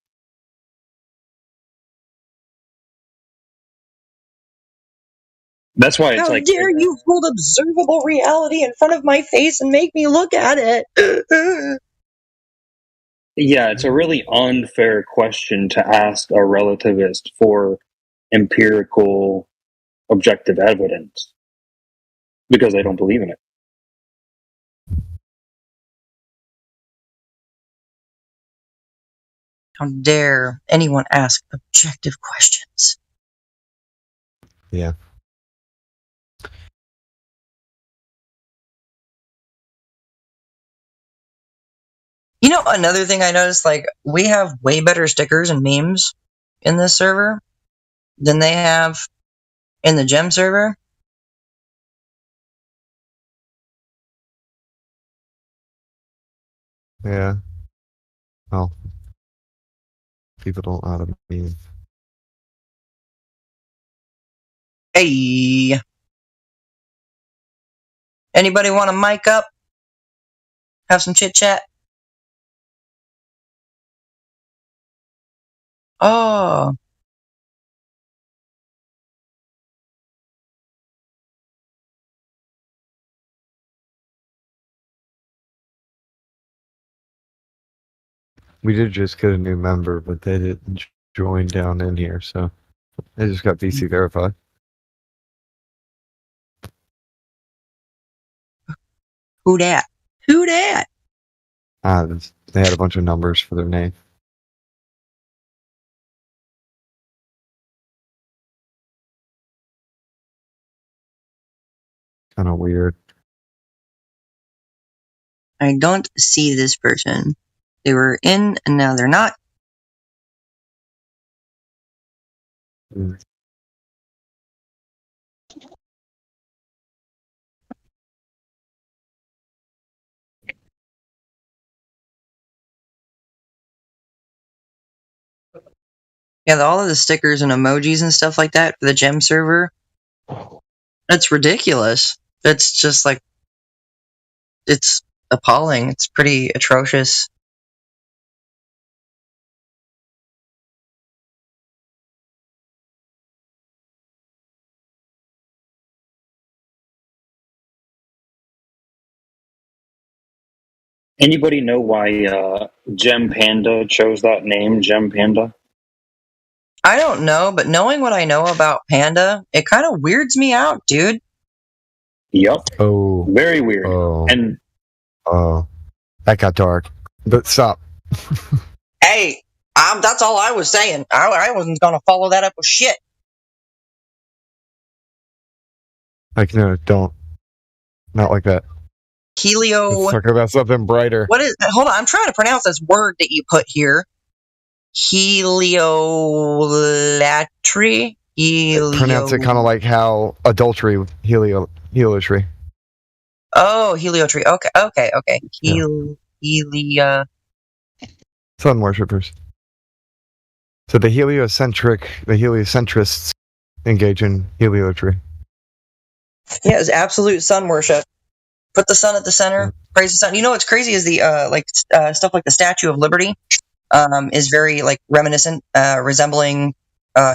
That's why it's How like, dare you hold observable reality in front of my face and make me look at it? yeah, it's a really unfair question to ask a relativist for empirical, objective evidence because they don't believe in it. How dare anyone ask objective questions? Yeah. You know, another thing I noticed, like, we have way better stickers and memes in this server than they have in the gem server. Yeah. Well, people don't know how to meme. Hey. Anybody want to mic up? Have some chit chat? Oh. We did just get a new member, but they didn't join down in here, so they just got VC verified. Who dat? Who dat? They had a bunch of numbers for their name. Kind of weird. I don't see this person. They were in and now they're not. Mm. Yeah, all of the stickers and emojis and stuff like that for the gem server, that's ridiculous. It's just like, it's appalling. It's pretty atrocious. Anybody know why Gem Panda chose that name, Gem Panda? I don't know, but knowing what I know about Panda, it kind of weirds me out, dude. Yup. Oh. Very weird. Oh. And that got dark. But stop. Hey, that's all I was saying. I wasn't going to follow that up with shit. Like, no, don't. Not like that. Helio. Let's talk about something brighter. What is? Hold on, I'm trying to pronounce this word that you put here. Heliolatry. Pronounce it kind of like how adultery, heliolatry. Oh, heliotree. Okay. Helia. Sun worshippers. So the heliocentrists engage in heliolatry. Yeah, it's absolute sun worship. Put the sun at the center. Praise the sun. You know what's crazy is the stuff like the Statue of Liberty is very like reminiscent, resembling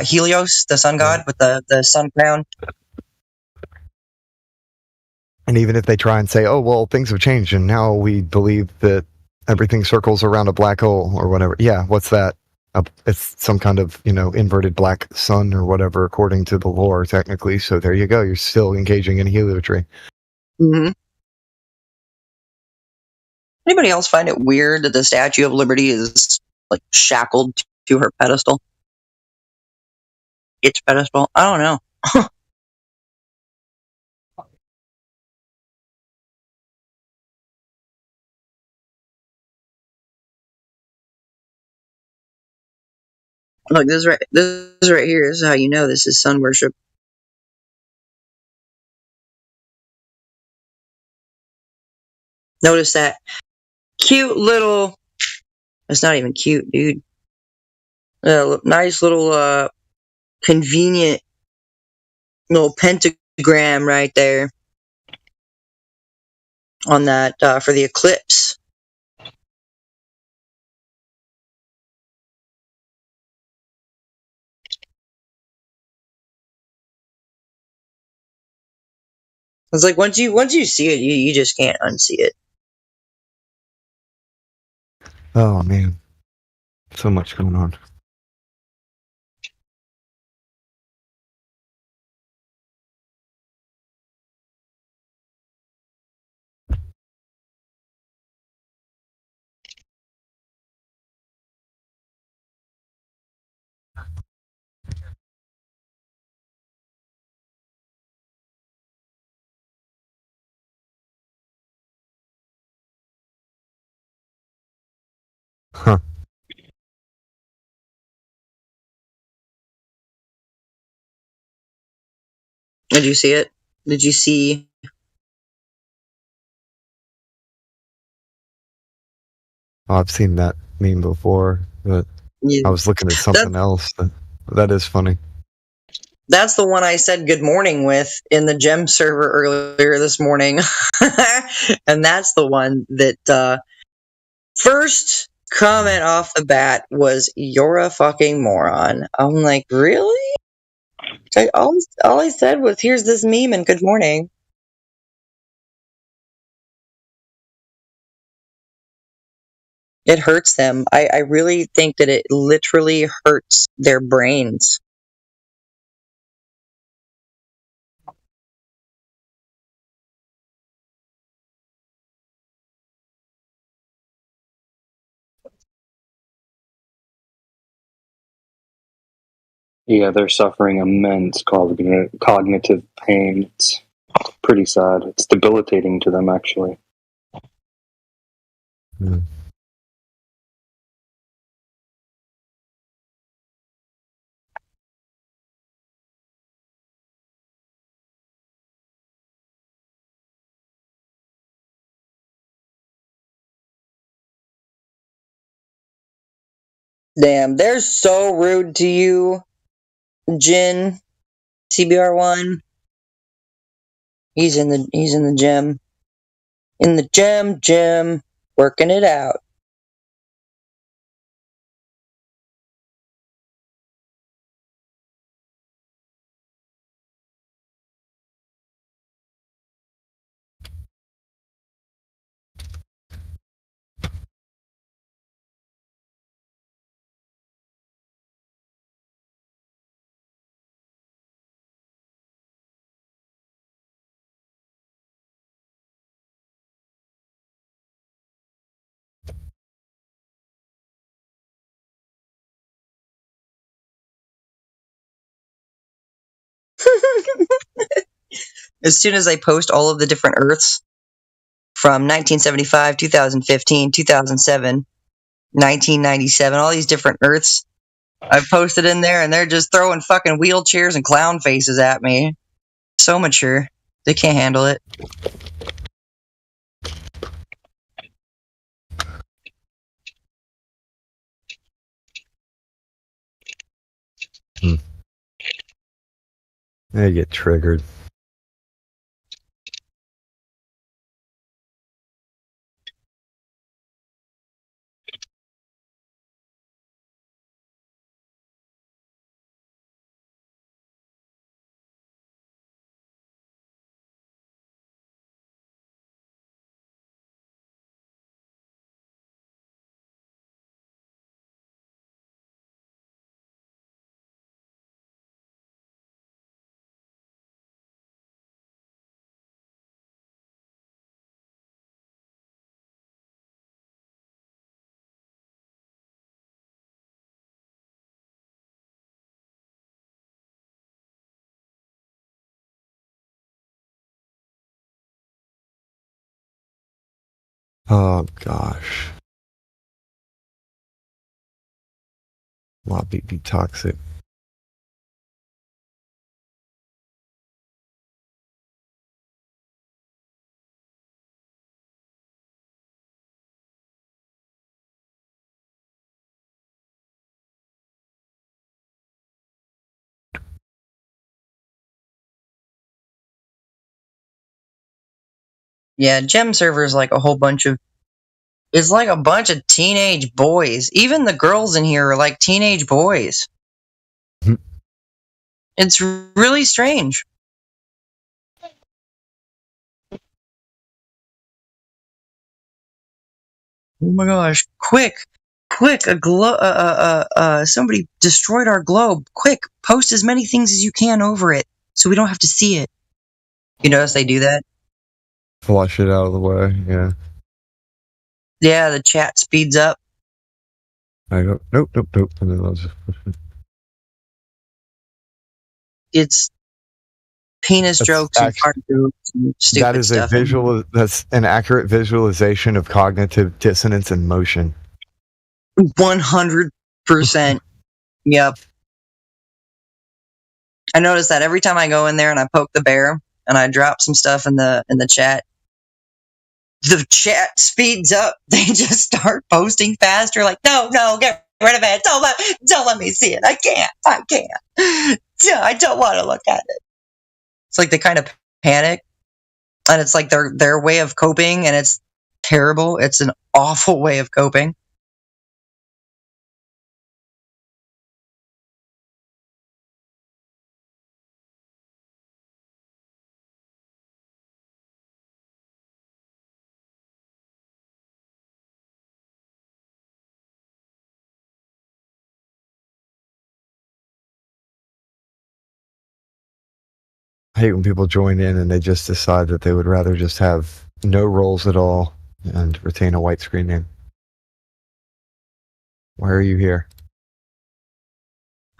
Helios, the sun god, with the sun crown. And even if they try and say, oh, well, things have changed and now we believe that everything circles around a black hole or whatever. Yeah, what's that? It's some kind of, inverted black sun or whatever, according to the lore, technically. So there you go. You're still engaging in heliolatry. Mm-hmm. Anybody else find it weird that the Statue of Liberty is like shackled to her pedestal? Its pedestal? I don't know. Look, this right here. This is how you know this is sun worship. Notice that cute little. It's not even cute, dude. Nice little convenient little pentagram right there on that for the eclipse. It's like once you see it, you just can't unsee it. Oh man, so much going on. Huh. Did you see it? Did you see? Oh, I've seen that meme before, but I was looking at something else. That is funny. That's the one I said good morning with in the gem server earlier this morning. And that's the one that first comment off the bat was, "You're a fucking moron." I'm like, really? All I said was, "Here's this meme and good morning." It hurts them. I really think that it literally hurts their brains. Yeah, they're suffering immense cognitive pain. It's pretty sad. It's debilitating to them, actually. Mm. Damn, they're so rude to you, Jin. CBR1. He's in the gym. In the gym, working it out. As soon as I post all of the different Earths from 1975, 2015, 2007, 1997, all these different Earths, I've posted in there, and they're just throwing fucking wheelchairs and clown faces at me. So mature. They can't handle it. They get triggered. Oh gosh. Lobby be toxic. Yeah, Gem server is like a whole bunch of. It's like a bunch of teenage boys. Even the girls in here are like teenage boys. It's really strange. Oh my gosh! Quick! Somebody destroyed our globe. Quick! Post as many things as you can over it, so we don't have to see it. You notice they do that? Flush it out of the way. Yeah. Yeah, the chat speeds up. I go nope, and then I'll just push it. It's penis jokes and fart jokes and stupid that is stuff. That's an accurate visualization of cognitive dissonance and motion. 100%. Yep. I notice that every time I go in there and I poke the bear and I drop some stuff in the chat, the chat speeds up. They just start posting faster. Like, no, get rid of it. Don't let me see it. I can't. I don't want to look at it. It's like they kind of panic, and it's like their way of coping, and it's terrible. It's an awful way of coping. I hate when people join in and they just decide that they would rather just have no roles at all and retain a white screen name. Why are you here?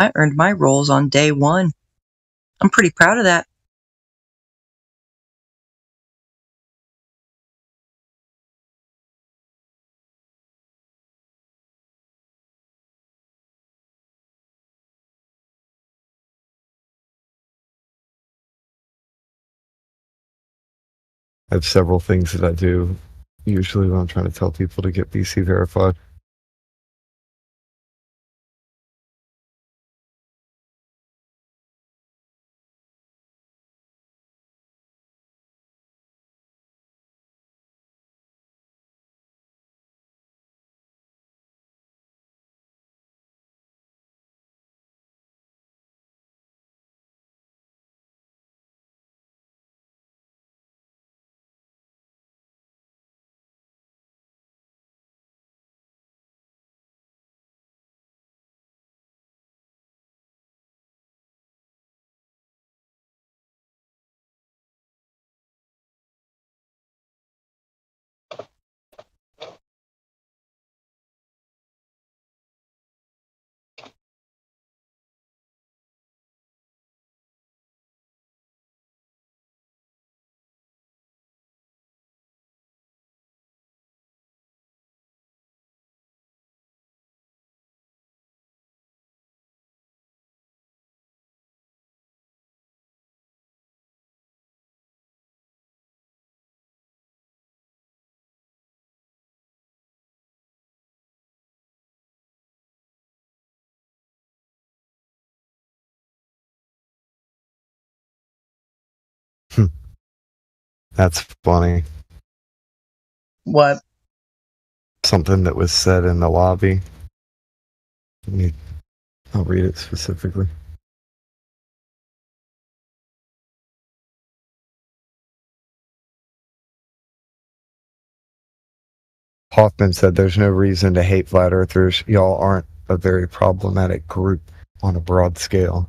I earned my roles on day 1. I'm pretty proud of that. I have several things that I do, usually when I'm trying to tell people to get BC verified. That's funny. What? Something that was said in the lobby. I'll read it specifically. Hoffman said there's no reason to hate flat earthers. Y'all aren't a very problematic group on a broad scale.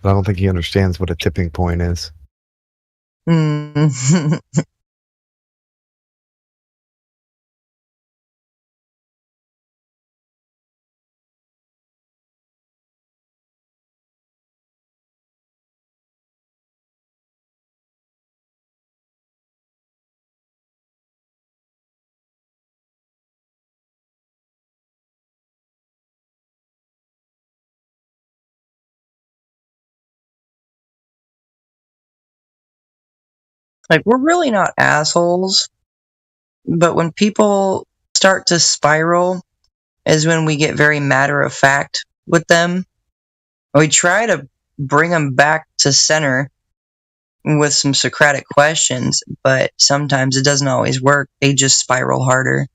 But I don't think he understands what a tipping point is. Like, we're really not assholes, but when people start to spiral is when we get very matter of fact with them. We try to bring them back to center, with some Socratic questions, but sometimes it doesn't always work. They just spiral harder.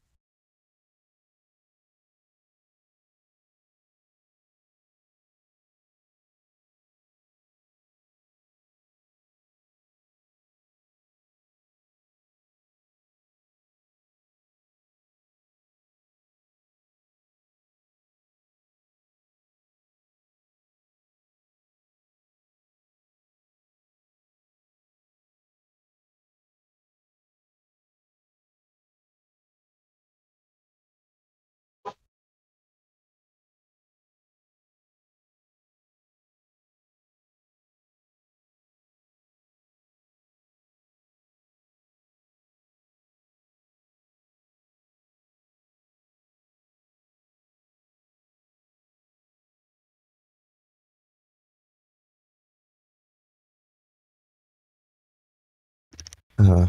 Uh,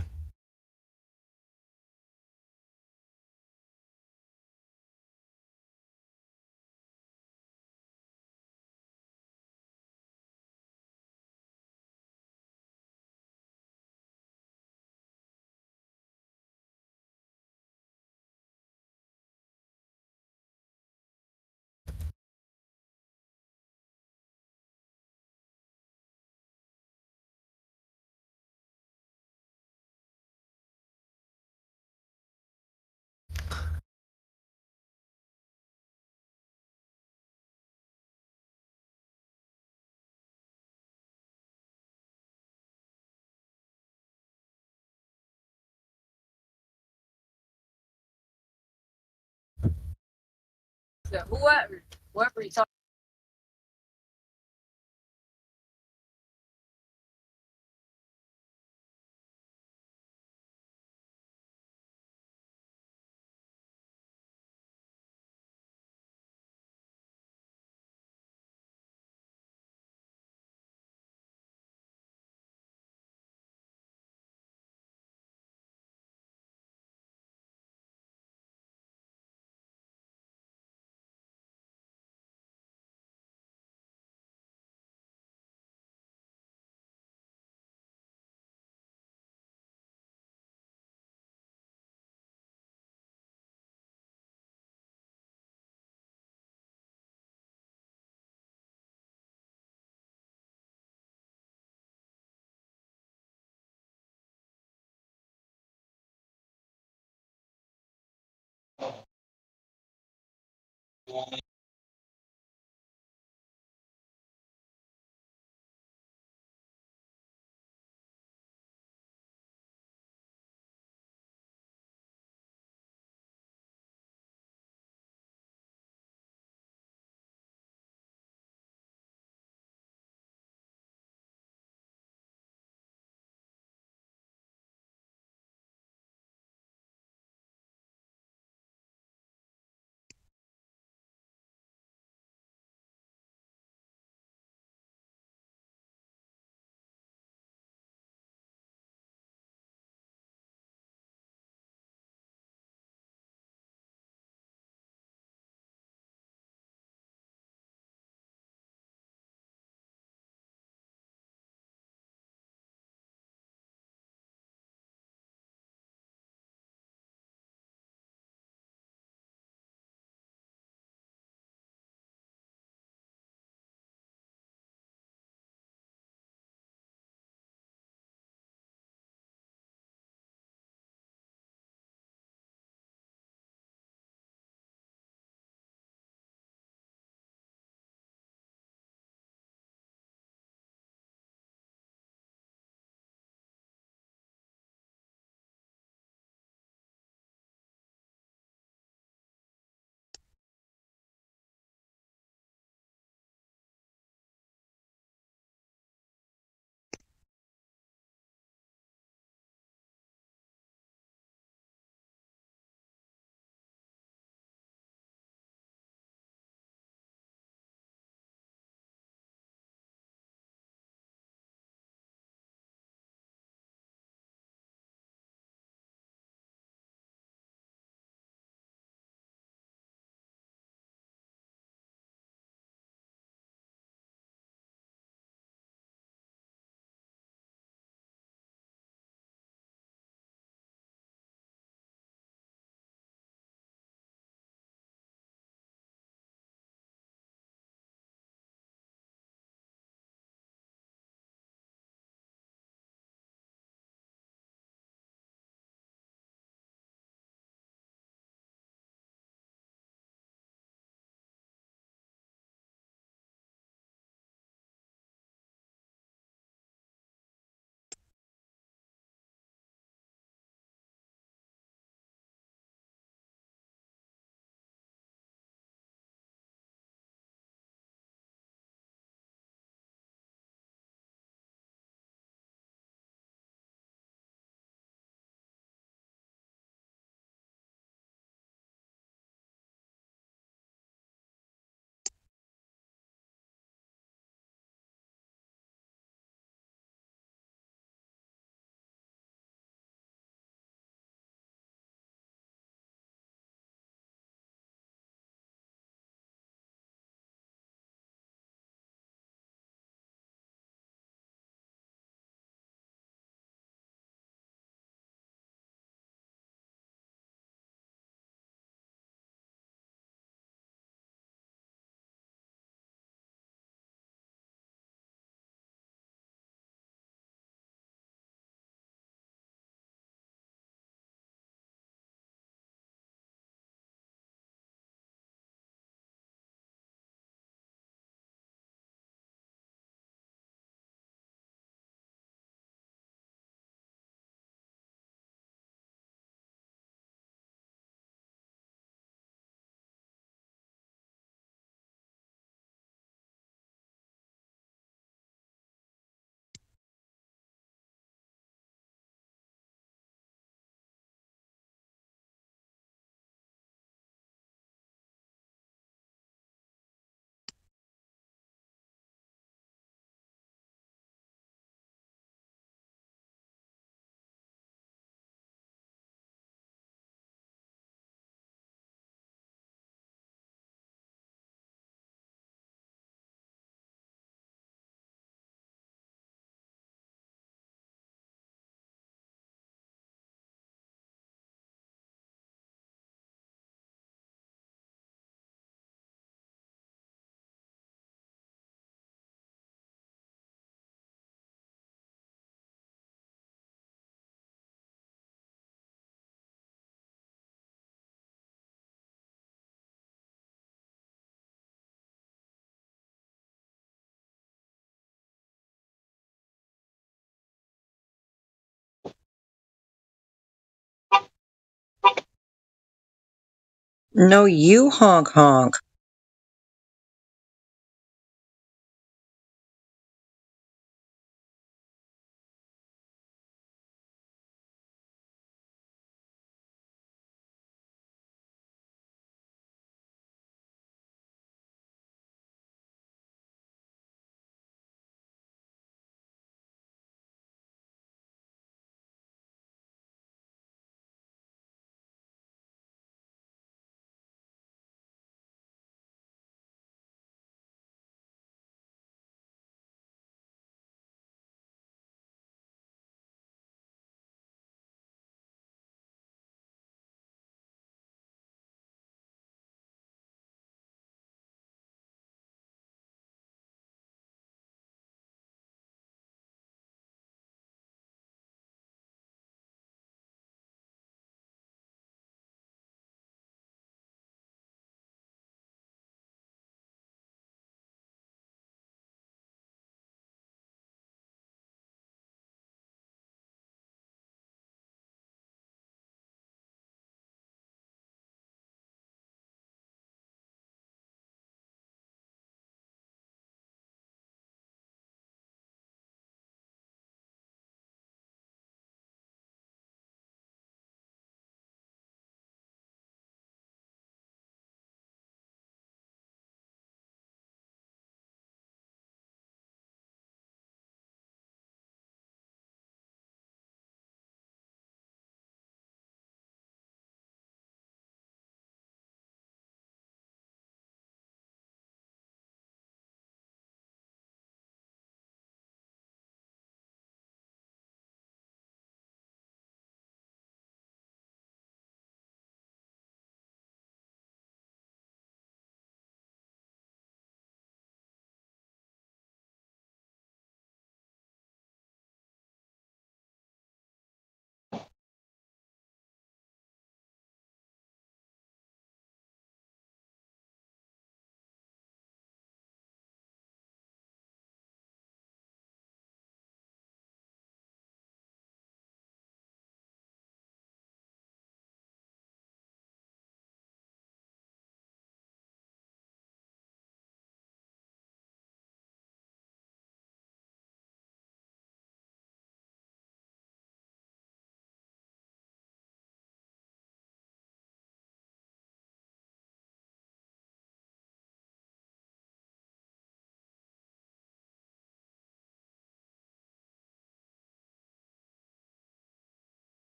Whoever you talk. No, you honk honk.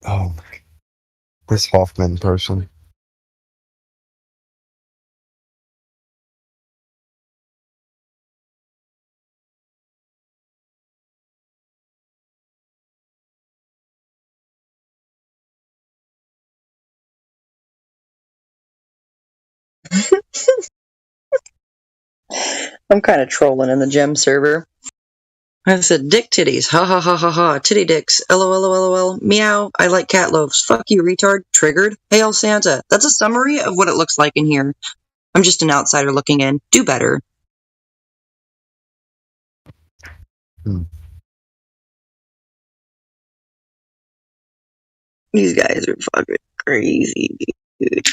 Oh, this Hoffman person. I'm kind of trolling in the gem server. I said, dick titties, ha ha ha ha ha, titty dicks, lol, meow, I like cat loaves, fuck you, retard, triggered, hail Santa. That's a summary of what it looks like in here. I'm just an outsider looking in. Do better. These guys are fucking crazy, dude.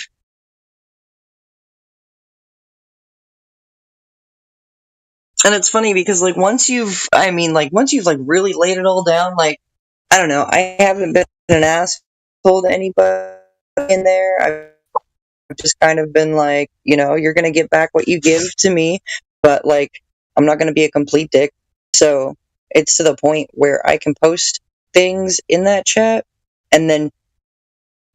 And it's funny because, like, once you've really laid it all down, like, I don't know, I haven't been an asshole to anybody in there. I've just kind of been like, you're going to get back what you give to me, but, like, I'm not going to be a complete dick. So it's to the point where I can post things in that chat, and then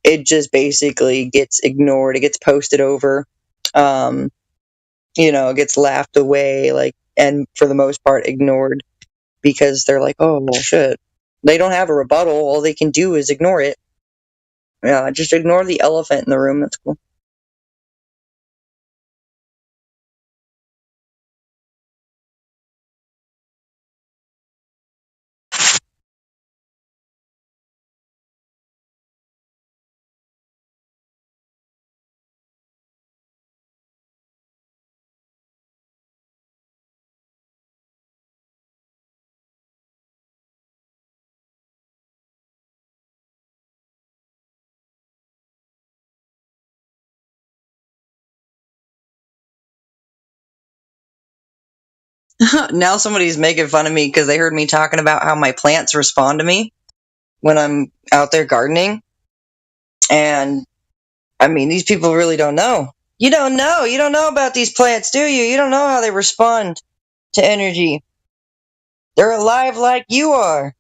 it just basically gets ignored. It gets posted over. It gets laughed away, like, and for the most part ignored because they're like, oh, well, shit. They don't have a rebuttal. All they can do is ignore it. Yeah, just ignore the elephant in the room. That's cool. Now somebody's making fun of me because they heard me talking about how my plants respond to me when I'm out there gardening. And I mean, these people really don't know. You don't know. You don't know about these plants, do you? You don't know how they respond to energy. They're alive like you are.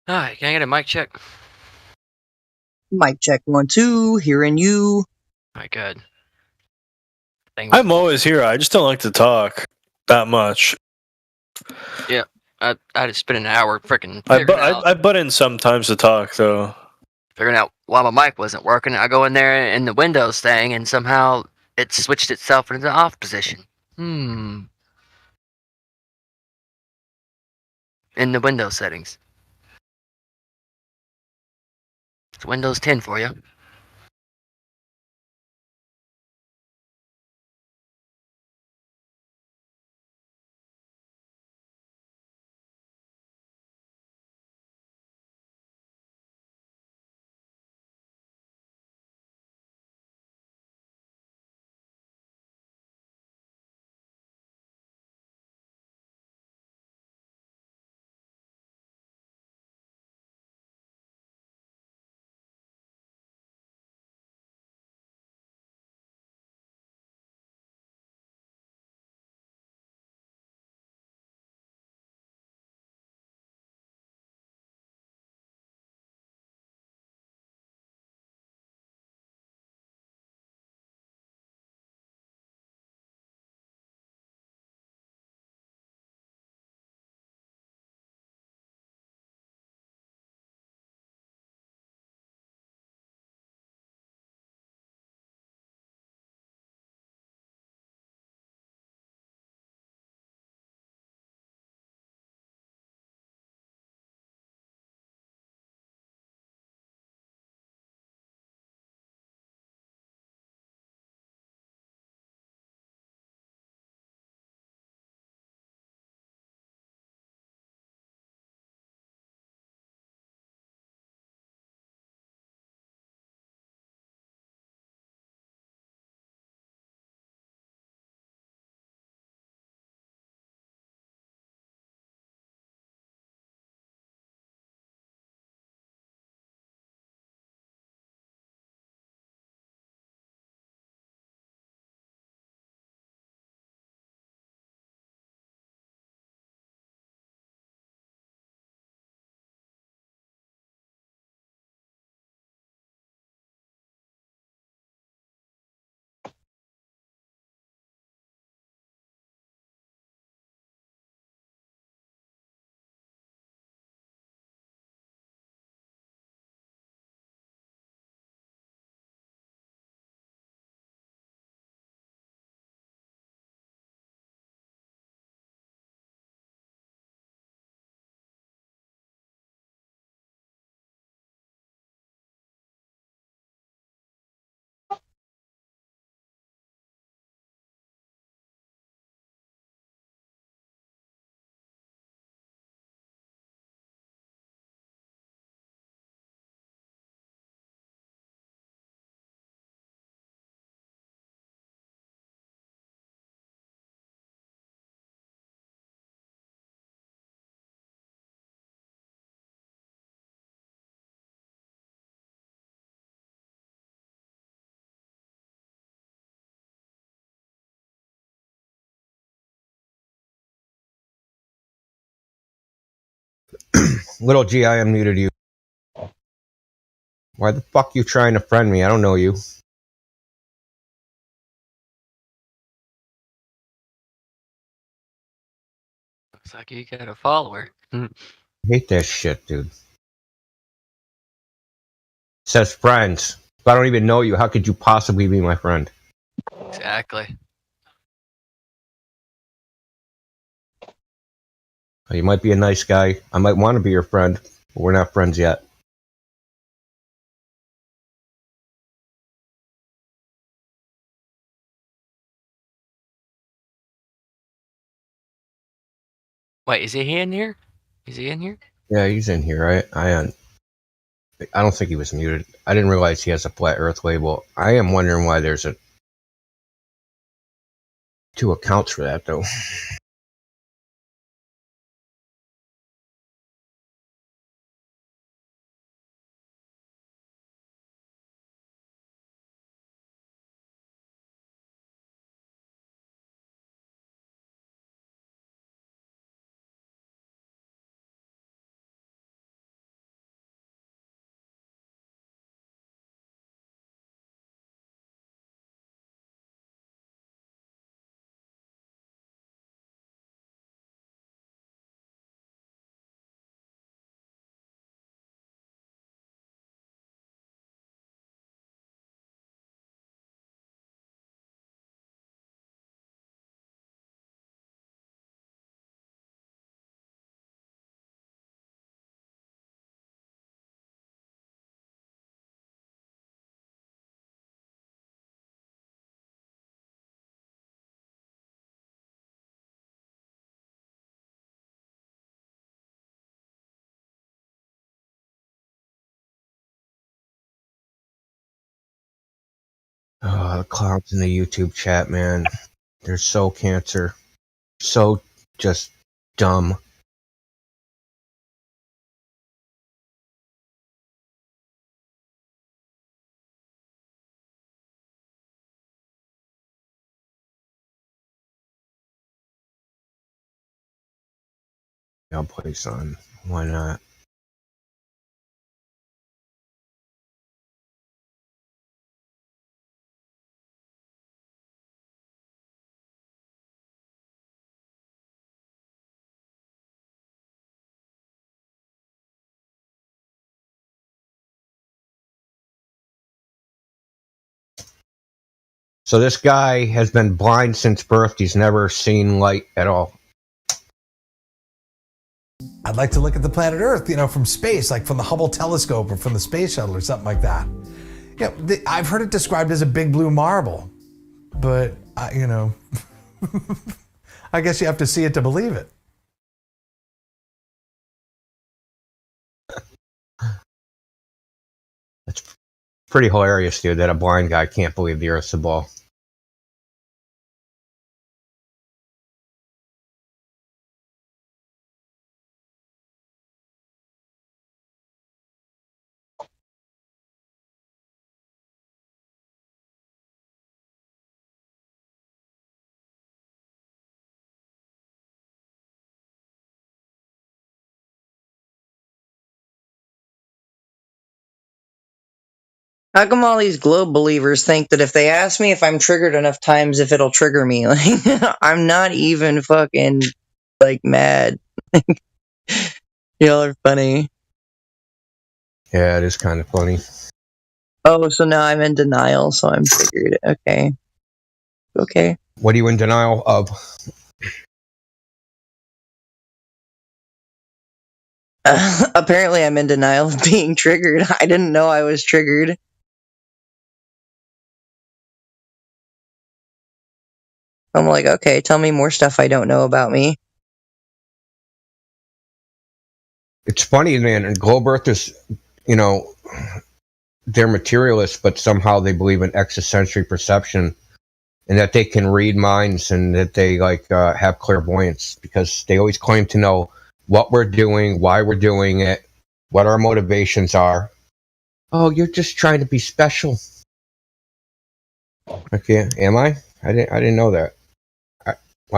Alright, can I get a mic check? Mic check 1 2. Hearing you. Alright, good. I'm always here. I just don't like to talk that much. Yeah, I just spent an hour freaking I butt in sometimes to talk, though. figuring out why my mic wasn't working. I go in there in the Windows thing, and somehow it switched itself into the off position. In the Windows settings. It's Windows 10 for you. Little G, I unmuted you. Why the fuck you trying to friend me? I don't know you. Looks like you got a follower. I hate that shit, dude. It says friends. If I don't even know you, how could you possibly be my friend? Exactly. You might be a nice guy. I might want to be your friend, but we're not friends yet. Wait, is he in here? Is he in here? Yeah, he's in here. I don't think he was muted. I didn't realize he has a flat Earth label. I am wondering why there's two accounts for that, though. Oh, the clowns in the YouTube chat, man. They're so cancer. So just dumb. I'll play some. Why not? So this guy has been blind since birth. He's never seen light at all. I'd like to look at the planet Earth, from space, like from the Hubble telescope or from the space shuttle or something like that. I've heard it described as a big blue marble, but I guess you have to see it to believe it. It's pretty hilarious, dude, that a blind guy can't believe the Earth's a ball. How come all these globe believers think that if they ask me if I'm triggered enough times, if it'll trigger me? Like, I'm not even fucking, mad. Y'all are funny. Yeah, it is kind of funny. Oh, so now I'm in denial, so I'm triggered. Okay. Okay. What are you in denial of? Apparently I'm in denial of being triggered. I didn't know I was triggered. I'm like, okay, tell me more stuff I don't know about me. It's funny, man. And globe earthers, they're materialists, but somehow they believe in extrasensory perception and that they can read minds and that they have clairvoyance because they always claim to know what we're doing, why we're doing it, what our motivations are. Oh, you're just trying to be special. Okay, am I? I didn't know that.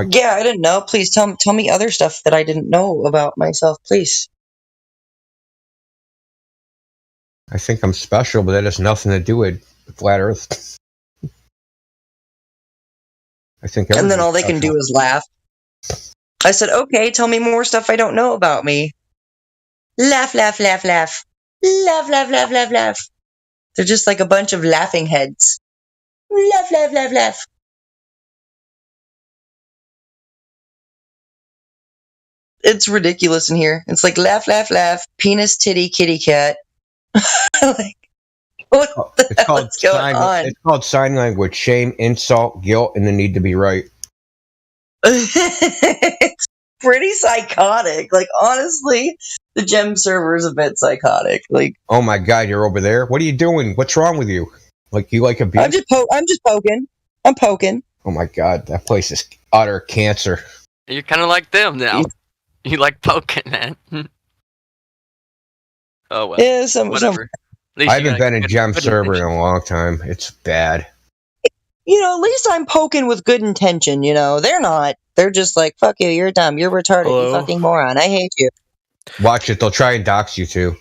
Yeah, I didn't know. Please tell me other stuff that I didn't know about myself, please. I think I'm special, but that has nothing to do with flat Earth. I think. And then all they can do is laugh. I said, okay, tell me more stuff I don't know about me. Laugh, laugh, laugh, laugh. Laugh, laugh, laugh, laugh, laugh. They're just like a bunch of laughing heads. Laugh, laugh, laugh, laugh. It's ridiculous in here. It's like laugh, laugh, laugh. Penis, titty, kitty, cat. Like, what the hell is going on? It's called sign language. Shame, insult, guilt, and the need to be right. It's pretty psychotic. Like, honestly, the gem server is a bit psychotic. Like, oh my God, you're over there. What are you doing? What's wrong with you? Like, you like a beast? I'm just poking. I'm poking. Oh my God, that place is utter cancer. You're kind of like them now. You like poking, man. Oh well. Yeah, whatever. I haven't been in gem server in a long time. It's bad. You know, at least I'm poking with good intention, you know. They're not. They're just like, fuck you, you're dumb, you're retarded, Hello? you fucking moron, I hate you. Watch it, they'll try and dox you too.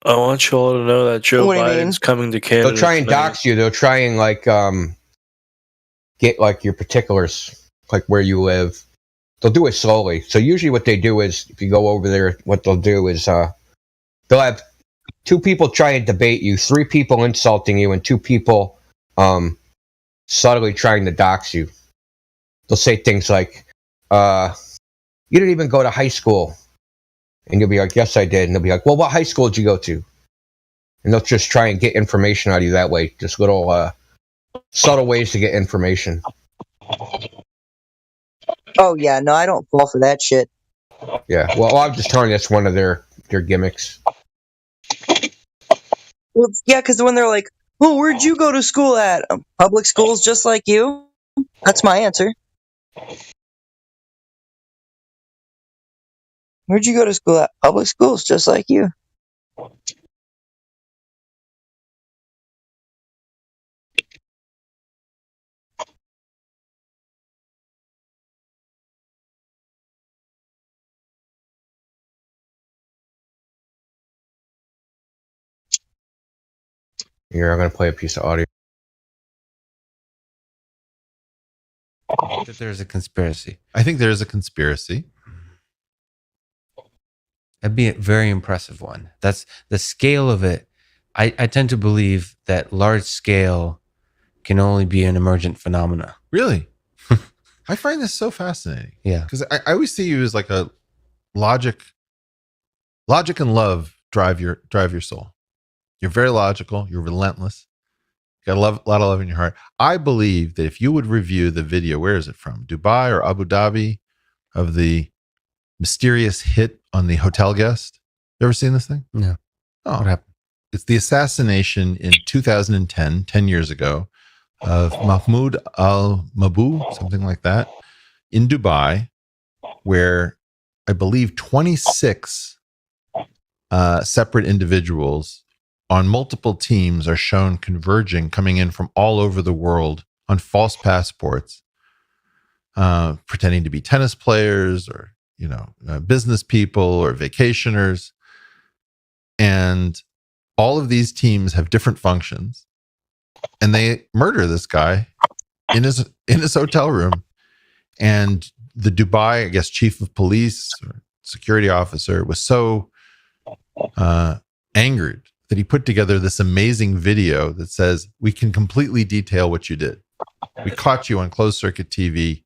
I want you all to know that Joe Biden's coming to Canada. They'll try and dox you. They'll try and like get like your particulars, like where you live. They'll do it slowly. So usually what they do is, if you go over there, what they'll do is they'll have 2 people try and debate you, 3 people insulting you, and 2 people subtly trying to dox you. They'll say things like, you didn't even go to high school. And you'll be like, yes, I did. And they'll be like, well, what high school did you go to? And they'll just try and get information out of you that way. Just little subtle ways to get information. Oh, yeah, no, I don't fall for that shit. Yeah, well, I'm just telling you that's one of their gimmicks. Well, yeah, because when they're like, oh, where'd you go to school at? Public schools just like you? That's my answer. Where'd you go to school at? Public schools just like you. Here, I'm going to play a piece of audio. That there's a conspiracy. I think there is a conspiracy. That'd be a very impressive one. That's the scale of it. I tend to believe that large scale can only be an emergent phenomena. Really? I find this so fascinating. Yeah. Because I always see you as like a logic and love drive your soul. You're very logical. You're relentless. You got a lot of love in your heart. I believe that if you would review the video, where is it from? Dubai or Abu Dhabi, of the mysterious hit on the hotel guest. You ever seen this thing? No. Oh, what happened? It's the assassination in 2010, 10 years ago, of Mahmoud al-Mabou, something like that, in Dubai, where I believe 26 separate individuals on multiple teams are shown converging, coming in from all over the world on false passports, pretending to be tennis players or, business people or vacationers. And all of these teams have different functions, and they murder this guy in his hotel room. And the Dubai, I guess, chief of police or security officer was so angered that he put together this amazing video that says, we can completely detail what you did. We caught you on closed circuit TV.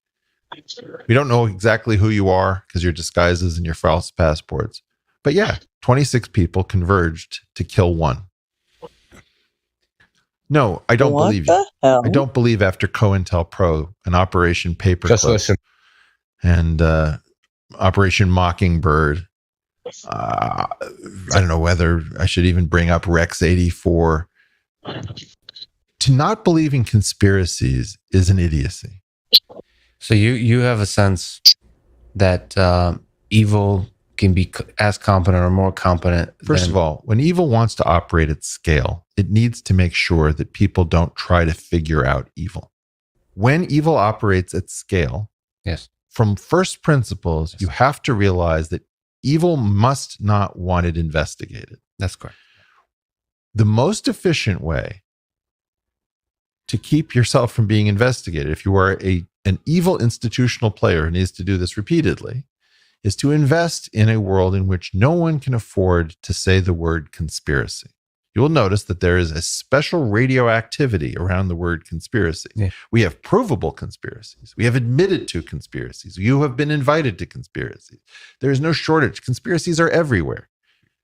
We don't know exactly who you are because your disguises and your false passports. But yeah, 26 people converged to kill one. No, I don't believe you. I don't believe after COINTELPRO and Operation Paperclip and Operation Mockingbird. I don't know whether I should even bring up Rex 84. To not believe in conspiracies is an idiocy. So you have a sense that evil can be as competent or more competent. First of all, when evil wants to operate at scale, it needs to make sure that people don't try to figure out evil. When evil operates at scale, yes, from first principles, you have to realize that evil must not want it investigated. That's correct. the most efficient way to keep yourself from being investigated, if you are an evil institutional player who needs to do this repeatedly, is to invest in a world in which no one can afford to say the word conspiracy. You will notice that there is a special radioactivity around the word conspiracy. Yeah. We have provable conspiracies. We have admitted to conspiracies. You have been invited to conspiracies. There is no shortage. Conspiracies are everywhere.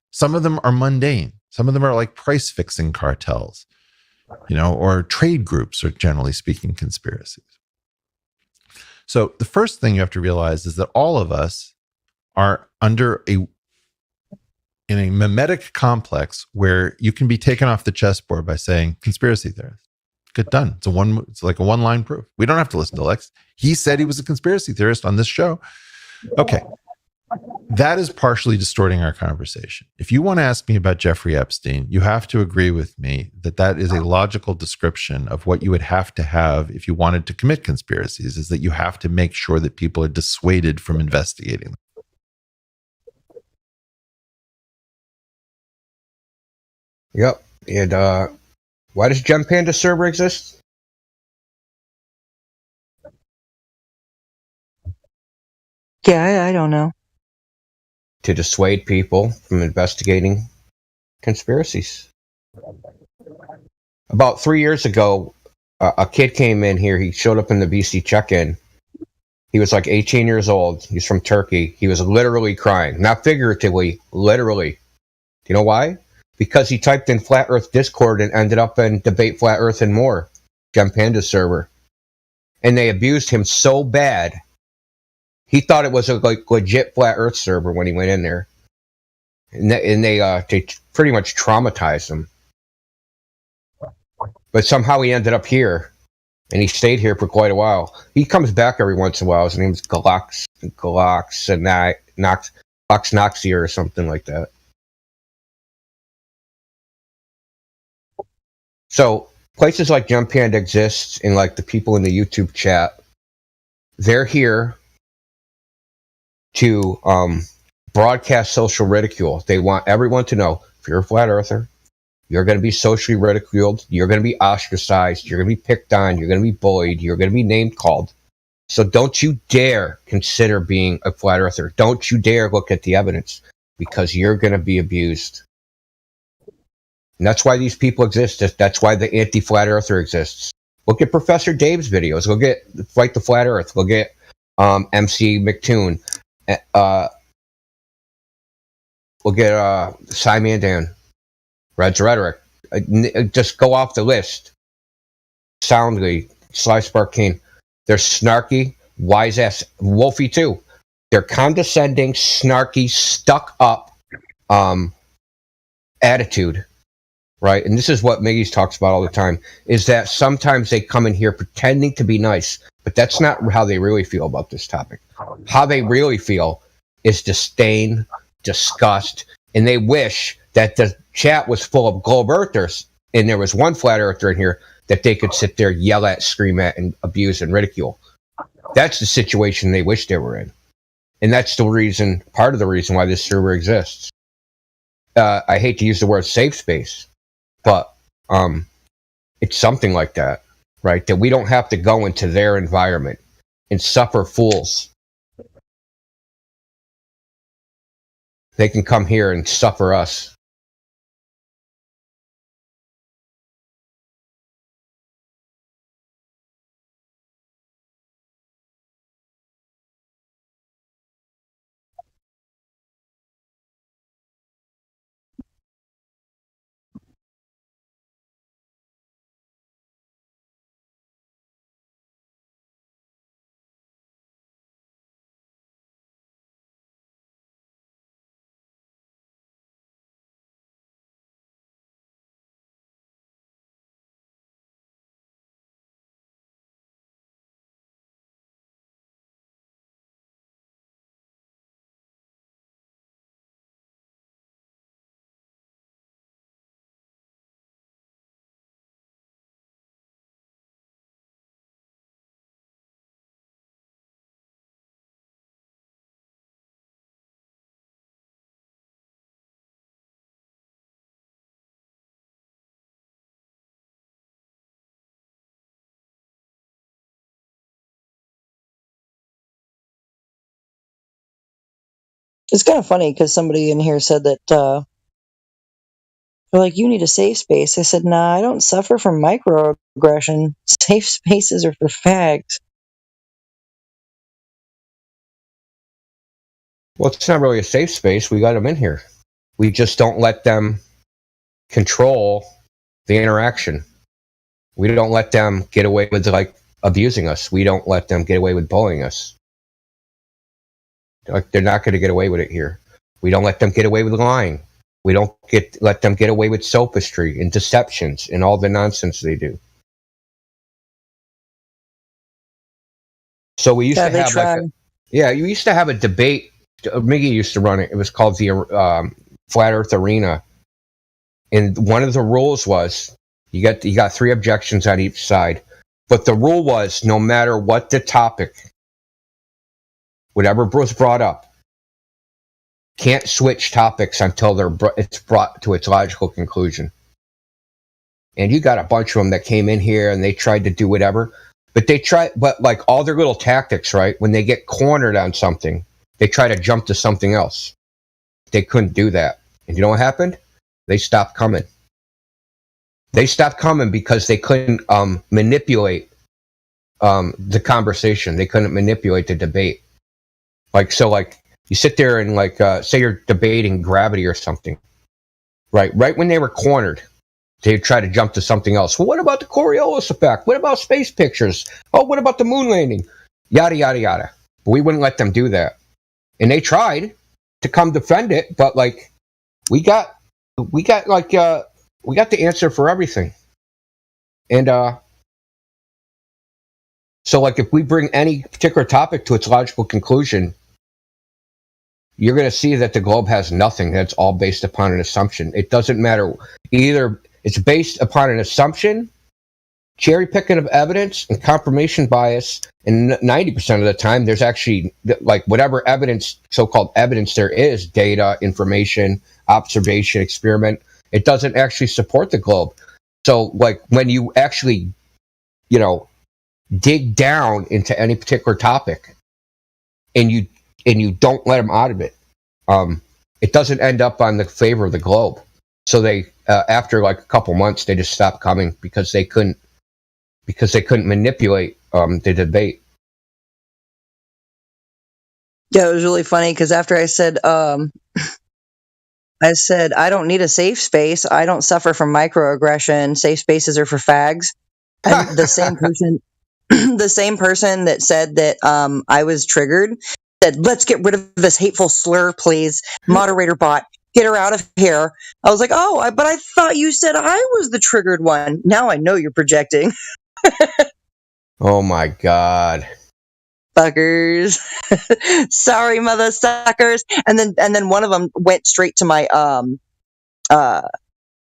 Some of them are mundane. Some of them are like price fixing cartels, or trade groups are generally speaking conspiracies. So the first thing you have to realize is that all of us are in a mimetic complex where you can be taken off the chessboard by saying conspiracy theorist. Good, done. It's like a one-line proof. We don't have to listen to Lex. He said he was a conspiracy theorist on this show. Okay. That is partially distorting our conversation. If you want to ask me about Jeffrey Epstein, you have to agree with me that that is a logical description of what you would have to have if you wanted to commit conspiracies, is that you have to make sure that people are dissuaded from investigating them. Yep. And why does Gem Panda server exist? Yeah, I don't know. To dissuade people from investigating conspiracies. About 3 years ago, a kid came in here. He showed up in the BC check-in. He was like 18 years old. He's from Turkey. He was literally crying. Not figuratively, literally. Do you know why? Because he typed in Flat Earth Discord and ended up in Debate Flat Earth and More, Gem Panda server. And they abused him so bad, he thought it was a legit Flat Earth server when he went in there. And they pretty much traumatized him. But somehow he ended up here, and he stayed here for quite a while. He comes back every once in a while. His name's Noxia or something like that. So places like Gem Panda exists, and like the people in the YouTube chat, they're here to broadcast social ridicule. They want everyone to know, if you're a flat earther, you're going to be socially ridiculed, you're going to be ostracized, you're going to be picked on, you're going to be bullied, you're going to be name called. So don't you dare consider being a flat earther. Don't you dare look at the evidence, because you're going to be abused. And that's why these people exist. That's why the anti-flat earther exists. Look at Professor Dave's videos. Look at Fight the Flat Earth. Look at MC McToon. Look at Cy Mandan. Red's Rhetoric. Just go off the list. Soundly. Sly Spark Kane. They're snarky, wise-ass. Wolfie, too. They're condescending, snarky, stuck-up attitude. Right? And this is what Miggy's talks about all the time, is that sometimes they come in here pretending to be nice, but that's not how they really feel about this topic. How they really feel is disdain, disgust, and they wish that the chat was full of globe earthers and there was one flat earther in here that they could sit there, yell at, scream at, and abuse and ridicule. That's the situation they wish they were in. And that's the reason, part of the reason why this server exists. I hate to use the word safe space, but it's something like that, right? That we don't have to go into their environment and suffer fools. They can come here and suffer us. It's kind of funny because somebody in here said that they're like, you need a safe space. I said, nah, I don't suffer from microaggression. Safe spaces are for fags. Well, it's not really a safe space. We got them in here. We just don't let them control the interaction. We don't let them get away with like abusing us. We don't let them get away with bullying us. Like, they're not going to get away with it here. We don't let them get away with lying. We don't let them get away with sophistry and deceptions and all the nonsense they do. So we used to have you used to have a debate. Miggy used to run it. It was called the Flat Earth Arena. And one of the rules was you got 3 objections on each side. But the rule was no matter what the topic, whatever was brought up, can't switch topics until it's brought to its logical conclusion. And you got a bunch of them that came in here and they tried to do whatever. But like all their little tactics, right? When they get cornered on something, they try to jump to something else. They couldn't do that. And you know what happened? They stopped coming. They stopped coming because they couldn't manipulate the conversation. They couldn't manipulate the debate. Like you sit there and say you're debating gravity or something. Right when they were cornered, they try to jump to something else. Well, what about the Coriolis effect? What about space pictures? Oh, what about the moon landing? Yada, yada, yada. But we wouldn't let them do that. And they tried to come defend it, but we got the answer for everything. And so if we bring any particular topic to its logical conclusion, you're going to see that the globe has nothing. That's all based upon an assumption. It doesn't matter. Either it's based upon an assumption, cherry picking of evidence, and confirmation bias. And 90% of the time, there's actually whatever evidence, so-called evidence there is, data, information, observation, experiment. It doesn't actually support the globe. So when you actually, dig down into any particular topic, and you don't let them out of it, it doesn't end up on the favor of the globe. So they, after a couple months, they just stopped coming because they couldn't manipulate the debate. Yeah, it was really funny because after I said, I don't need a safe space. I don't suffer from microaggression. Safe spaces are for fags. And the same person, that said that I was triggered, said, let's get rid of this hateful slur, please. Moderator bot, get her out of here. I was like, but I thought you said I was the triggered one. Now I know you're projecting. Oh my God. Fuckers. Sorry, mother suckers. And then one of them went straight to my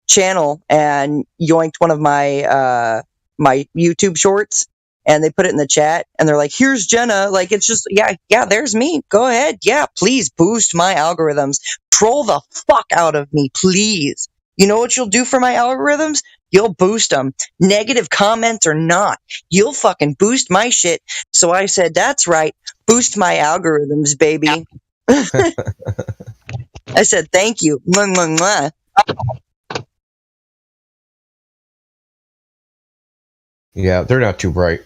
channel and yoinked one of my my YouTube shorts, and they put it in the chat, and they're like, here's Jenna. It's just, yeah, there's me. Go ahead. Yeah, please boost my algorithms. Troll the fuck out of me, please. You know what you'll do for my algorithms? You'll boost them. Negative comments or not. You'll fucking boost my shit. So I said, that's right. Boost my algorithms, baby. I said, thank you. Mwah, mwah, mwah. Yeah, they're not too bright.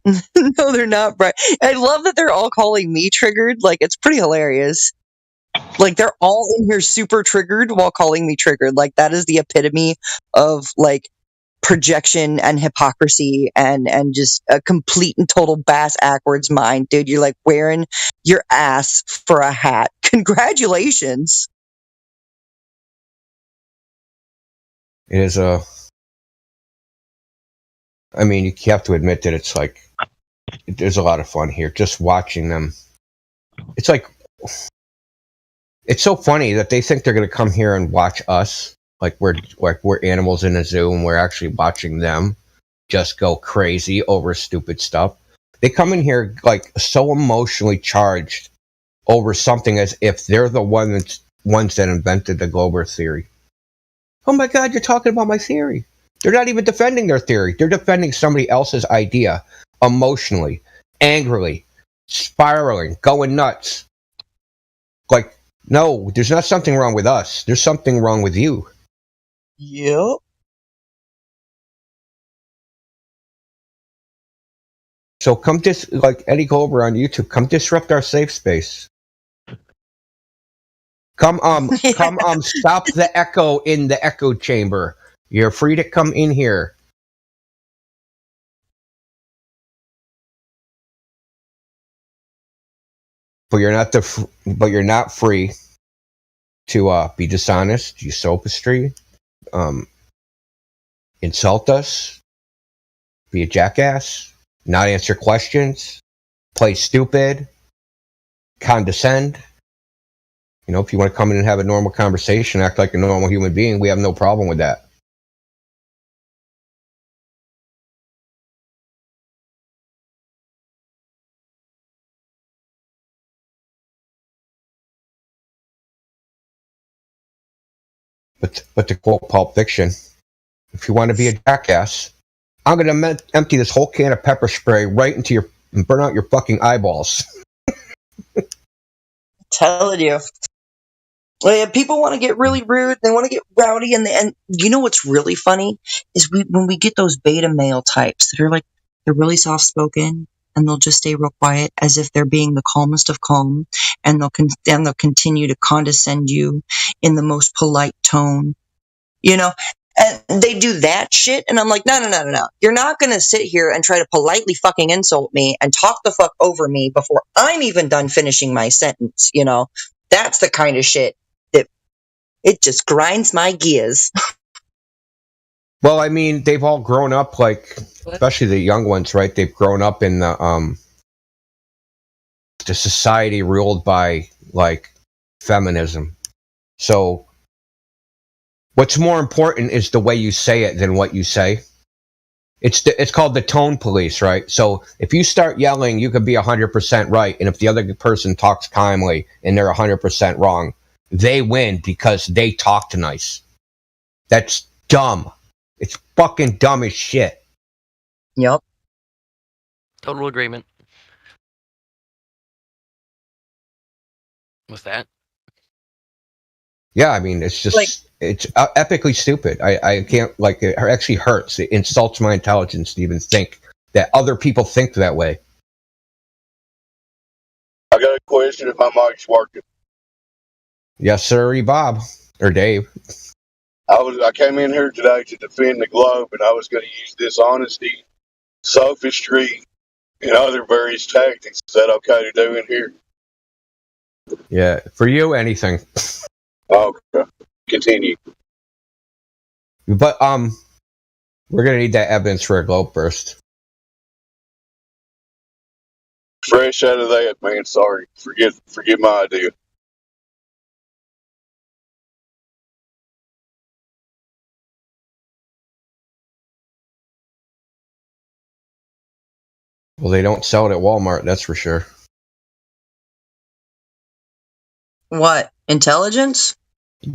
No, they're not bright. I love that they're all calling me triggered. It's pretty hilarious. They're all in here super triggered while calling me triggered. That is the epitome of projection and hypocrisy and just a complete and total bass backwards mind, dude. You're wearing your ass for a hat. Congratulations. It is I mean, you have to admit that it's there's a lot of fun here just watching them. It's it's so funny that they think they're going to come here and watch us we're animals in a zoo, and we're actually watching them just go crazy over stupid stuff. They come in here so emotionally charged over something as if they're the ones that invented the globe Earth theory. Oh my God, you're talking about my theory. They're not even defending their theory. They're defending somebody else's idea emotionally, angrily, spiraling, going nuts. Like, no, there's not something wrong with us. There's something wrong with you. Yep. So come like Eddie Goldberg on YouTube, come disrupt our safe space. Come stop the echo in the echo chamber. You're free to come in here. But you're not free to be dishonest, use sophistry, insult us, be a jackass, not answer questions, play stupid, condescend. You know, if you want to come in and have a normal conversation, act like a normal human being, we have no problem with that. But to quote Pulp Fiction, if you want to be a jackass, I'm going to empty this whole can of pepper spray right into and burn out your fucking eyeballs. Telling you. Well, yeah, people want to get really rude. They want to get rowdy, and you know what's really funny is when we get those beta male types that are like they're really soft spoken and they'll just stay real quiet as if they're being the calmest of calm, and they'll continue to condescend you in the most polite tone, you know. And they do that shit, and I'm like, no. You're not gonna sit here and try to politely fucking insult me and talk the fuck over me before I'm even done finishing my sentence, you know. That's the kind of shit that it just grinds my gears. Well, I mean, they've all grown up, like, especially the young ones, right? They've grown up in the society ruled by, like, feminism. So what's more important is the way you say it than what you say. It's called the tone police, right? So if you start yelling, you could be 100% right, and if the other person talks calmly and they're 100% wrong, they win because they talked nice. That's dumb. It's fucking dumb as shit. Yep. Total agreement with that. Yeah, I mean, it's just, like, it's epically stupid. I can't, like, it actually hurts. It insults my intelligence to even think that other people think that way. I got a question if my mic's working. Yes, sir, Bob. Or Dave. I came in here today to defend the globe, and I was going to use dishonesty, sophistry, and other various tactics. Is that okay to do in here? Yeah, for you, anything. Okay. Continue. But we're gonna need that evidence for a globe burst. Fresh out of that, man. Sorry. Forget my idea. Well, they don't sell it at Walmart, that's for sure. What? Intelligence?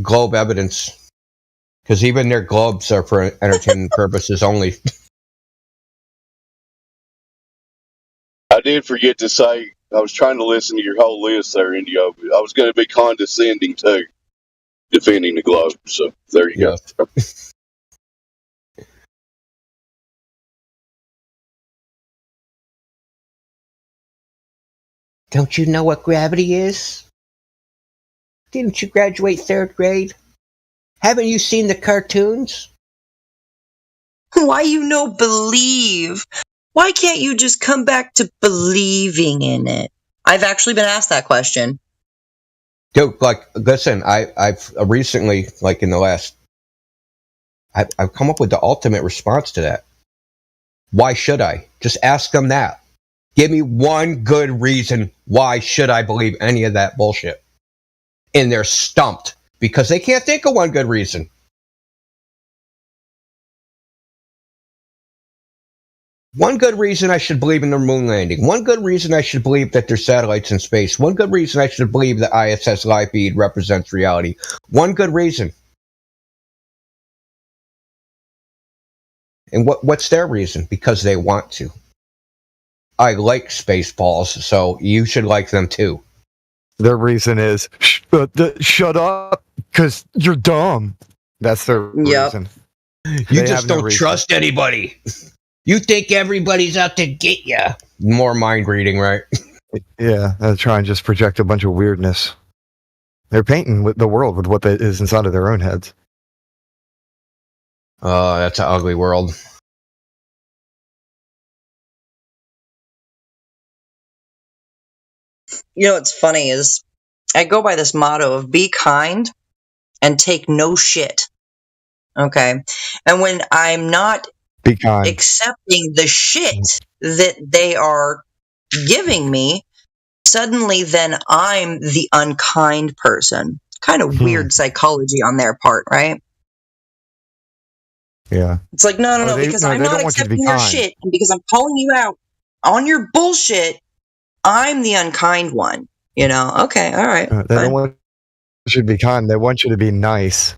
Globe evidence. Because even their globes are for entertainment purposes only. I did forget to say, I was trying to listen to your whole list there, Indio. I was going to be condescending too, defending the globe. So there you go. Don't you know what gravity is? Didn't you graduate 3rd grade? Haven't you seen the cartoons? Why believe? Why can't you just come back to believing in it? I've actually been asked that question. Dude, like, listen, I've recently, like in the last, I've come up with the ultimate response to that. Why should I? Just ask them that. Give me one good reason why should I believe any of that bullshit. And they're stumped because they can't think of one good reason. One good reason I should believe in the moon landing. One good reason I should believe that there's satellites in space. One good reason I should believe that ISS live feed represents reality. One good reason. And what's their reason? Because they want to. I like Spaceballs, so you should like them too. Their reason is, shut up, because you're dumb. That's their reason. You just don't trust anybody. You think everybody's out to get you. More mind reading, right? Yeah, they try and just project a bunch of weirdness. They're painting the world with what is inside of their own heads. Oh, that's an ugly world. You know what's funny is I go by this motto of be kind and take no shit. Okay. And when I'm not be kind, accepting the shit that they are giving me, suddenly then I'm the unkind person. Kind of weird psychology on their part, right? Yeah. It's like, no, because I'm not accepting your shit, and because I'm calling you out on your bullshit, I'm the unkind one. You know? Okay, all right. They don't want you to be kind. They want you to be nice.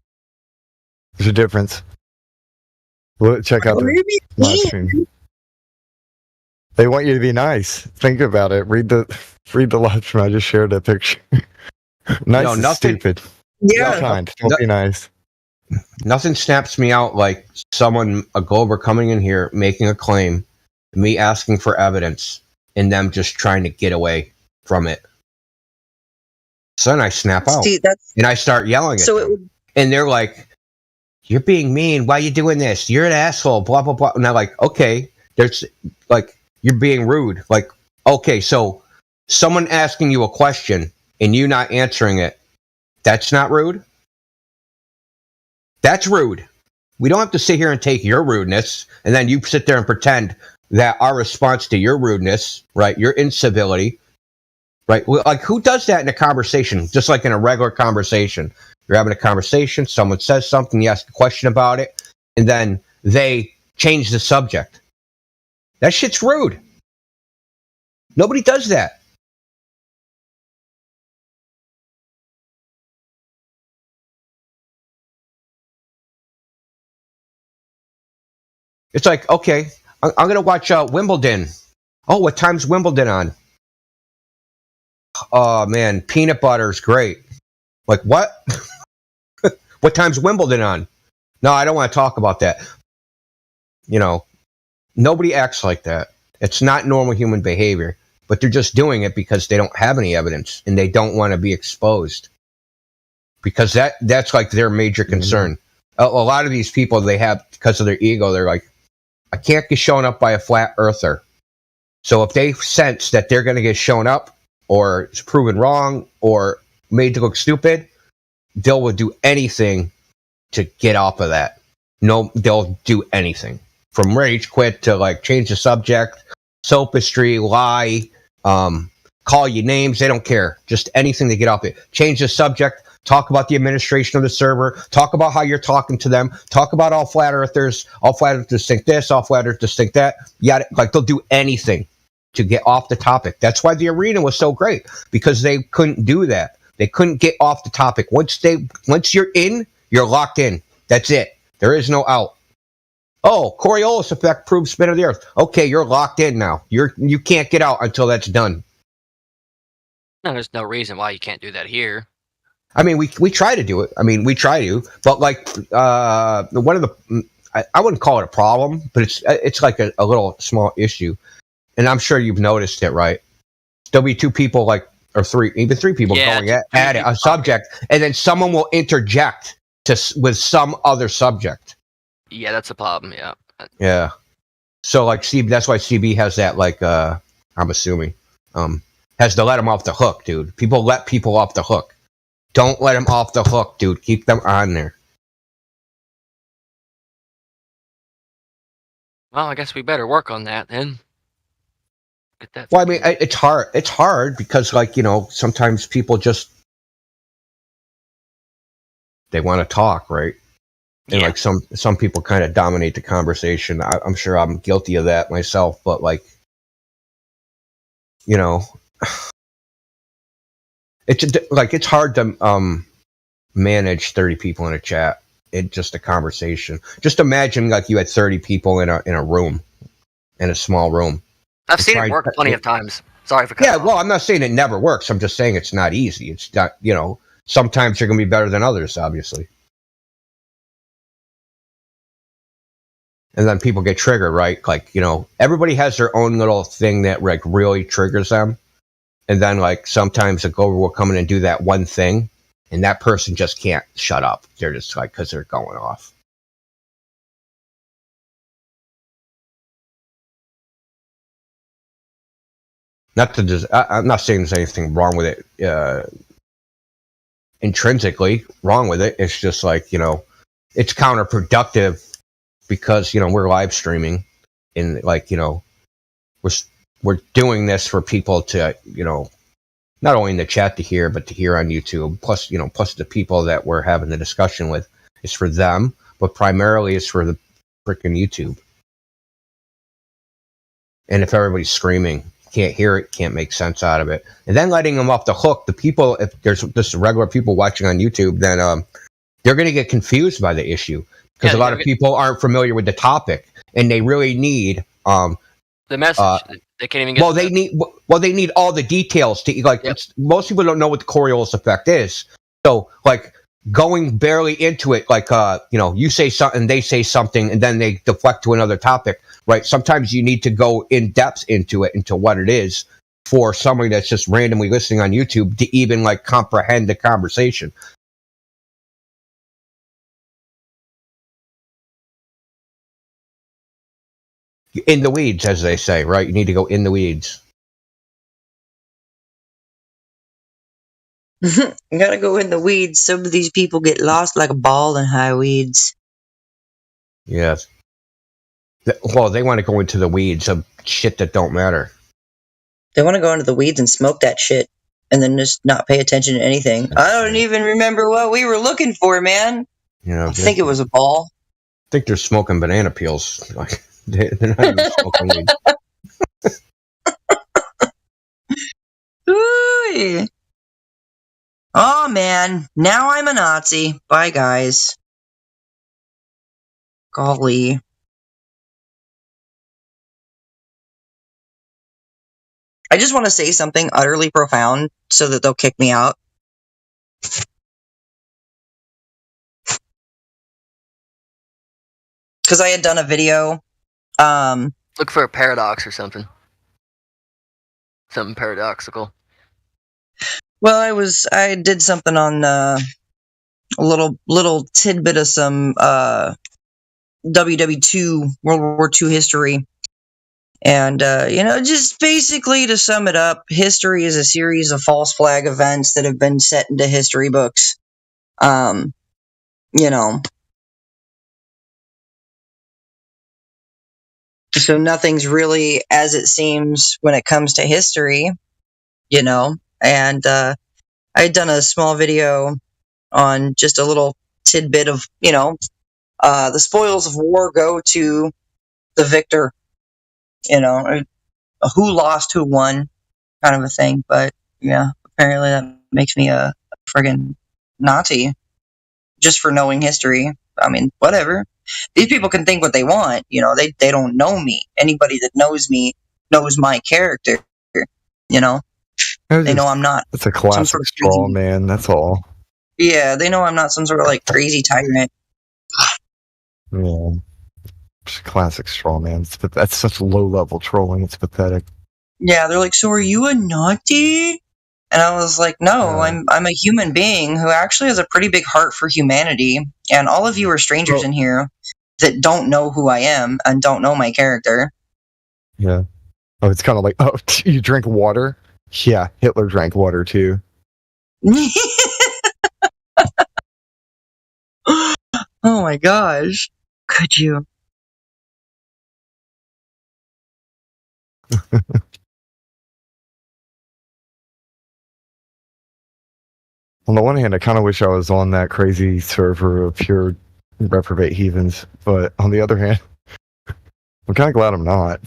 There's a difference. Well, check out the live stream. They want you to be nice. Think about it. Read the live stream. I just shared a picture. Nice is stupid. Yeah. Be kind. Don't be nice. Nothing snaps me out like a Glober coming in here, making a claim, me asking for evidence, and them just trying to get away from it. So then I snap out. And I start yelling at them. And they're like, you're being mean. Why are you doing this? You're an asshole. Blah, blah, blah. And I'm like, okay. There's like, you're being rude. Like, okay, so someone asking you a question and you not answering it, that's not rude? That's rude. We don't have to sit here and take your rudeness and then you sit there and pretend that our response to your rudeness, right, your incivility, right, like who does that in a conversation? Just like in a regular conversation. You're having a conversation, someone says something, you ask a question about it, and then they change the subject. That shit's rude. Nobody does that. It's like, okay, I'm going to watch Wimbledon. Oh, what time's Wimbledon on? Oh, man, peanut butter's great. Like, what? What time's Wimbledon on? No, I don't want to talk about that. You know, nobody acts like that. It's not normal human behavior, but they're just doing it because they don't have any evidence and they don't want to be exposed. Because that's like their major concern. A lot of these people, they have, because of their ego, they're like, I can't get shown up by a flat earther. So if they sense that they're going to get shown up or it's proven wrong or made to look stupid, they'll do anything to get off of that. No, they'll do anything from rage quit to like change the subject, sophistry, lie, call you names. They don't care. Just anything to get off it. Change the subject. Talk about the administration of the server. Talk about how you're talking to them. Talk about all flat earthers. All flat earthers think this. All flat earthers think that. Yeah, like they'll do anything to get off the topic. That's why the arena was so great, because they couldn't do that. They couldn't get off the topic. Once you're in, you're locked in. That's it. There is no out. Oh, Coriolis effect proves spin of the earth. Okay, you're locked in now. You can't get out until that's done. No, there's no reason why you can't do that here. I mean, we try to do it. I mean, we try to, but like one of the, I wouldn't call it a problem, but it's like a little small issue, and I'm sure you've noticed it, right? There'll be two people, like, or three, even three people going at it, a subject, and then someone will interject with some other subject. Yeah, that's a problem. Yeah. Yeah. So like that's why CB has that, like, I'm assuming, has to let them off the hook, dude. People let people off the hook. Don't let them off the hook, dude. Keep them on there. Well, I guess we better work on that then. Get that. Well, I mean, it's hard. It's hard because, like, you know, sometimes people just they want to talk, right? And like some people kind of dominate the conversation. I'm sure I'm guilty of that myself, but like, you know, it's hard to manage 30 people in a chat. It's just a conversation. Just imagine like you had 30 people in a room, in a small room. I've seen it work plenty of times. Sorry for cutting. Yeah, well, I'm not saying it never works. I'm just saying it's not easy. It's not, sometimes you're going to be better than others, obviously. And then people get triggered, right? Like, everybody has their own little thing that like really triggers them. And then like sometimes a goer will come in and do that one thing, and that person just can't shut up. They're just like, because they're going off. I'm not saying there's anything wrong with it, intrinsically wrong with it. It's just like, it's counterproductive because, we're live streaming and like, we're doing this for people to, not only in the chat to hear, but to hear on YouTube. Plus the people that we're having the discussion with, it's for them, but primarily it's for the freaking YouTube. And if everybody's screaming, can't hear it, can't make sense out of it, and then letting them off the hook, the people, if there's just regular people watching on YouTube, then they're going to get confused by the issue because a lot of people aren't familiar with the topic, and they really need the message. They can't even get. They need all the details to like. Most people don't know what the Coriolis effect is, so like going barely into it, like you say something, they say something, and then they deflect to another topic. Right. Sometimes you need to go in depth into it, into what it is, for somebody that's just randomly listening on YouTube to even like comprehend the conversation. In the weeds, as they say, right? You need to go in the weeds. You gotta go in the weeds. Some of these people get lost like a ball in high weeds. Yes. Well, they want to go into the weeds of shit that don't matter. They want to go into the weeds and smoke that shit and then just not pay attention to anything. I don't even remember what we were looking for, man. I think it was a ball. I think they're smoking banana peels. Like they're not even smoking weed. Ooh. Oh, man. Now I'm a Nazi. Bye, guys. Golly. I just want to say something utterly profound so that they'll kick me out. Because I had done a video. Look for a paradox or something. Something paradoxical. Well, I did something on a little tidbit of some WW2 World War II history. And, just basically to sum it up, history is a series of false flag events that have been set into history books. So nothing's really as it seems when it comes to history, and I had done a small video on just a little tidbit of, the spoils of war go to the victor, who lost, who won kind of a thing. But yeah, apparently that makes me a friggin' Nazi just for knowing history. I mean, whatever. These people can think what they want. They don't know me. Anybody that knows me knows my character. They know I'm not. It's a classic straw man. That's all. Yeah, they know I'm not some sort of like crazy tyrant. Yeah, just classic straw man. That's such low level trolling. It's pathetic. Yeah, they're like, so are you a Nazi? And I was like, no, I'm a human being who actually has a pretty big heart for humanity. And all of you are strangers in here that don't know who I am and don't know my character. Yeah. Oh, it's kind of like, oh, you drink water? Yeah, Hitler drank water too. Oh my gosh. Could you? On the one hand, I kind of wish I was on that crazy server of pure reprobate heathens, but on the other hand, I'm kind of glad I'm not.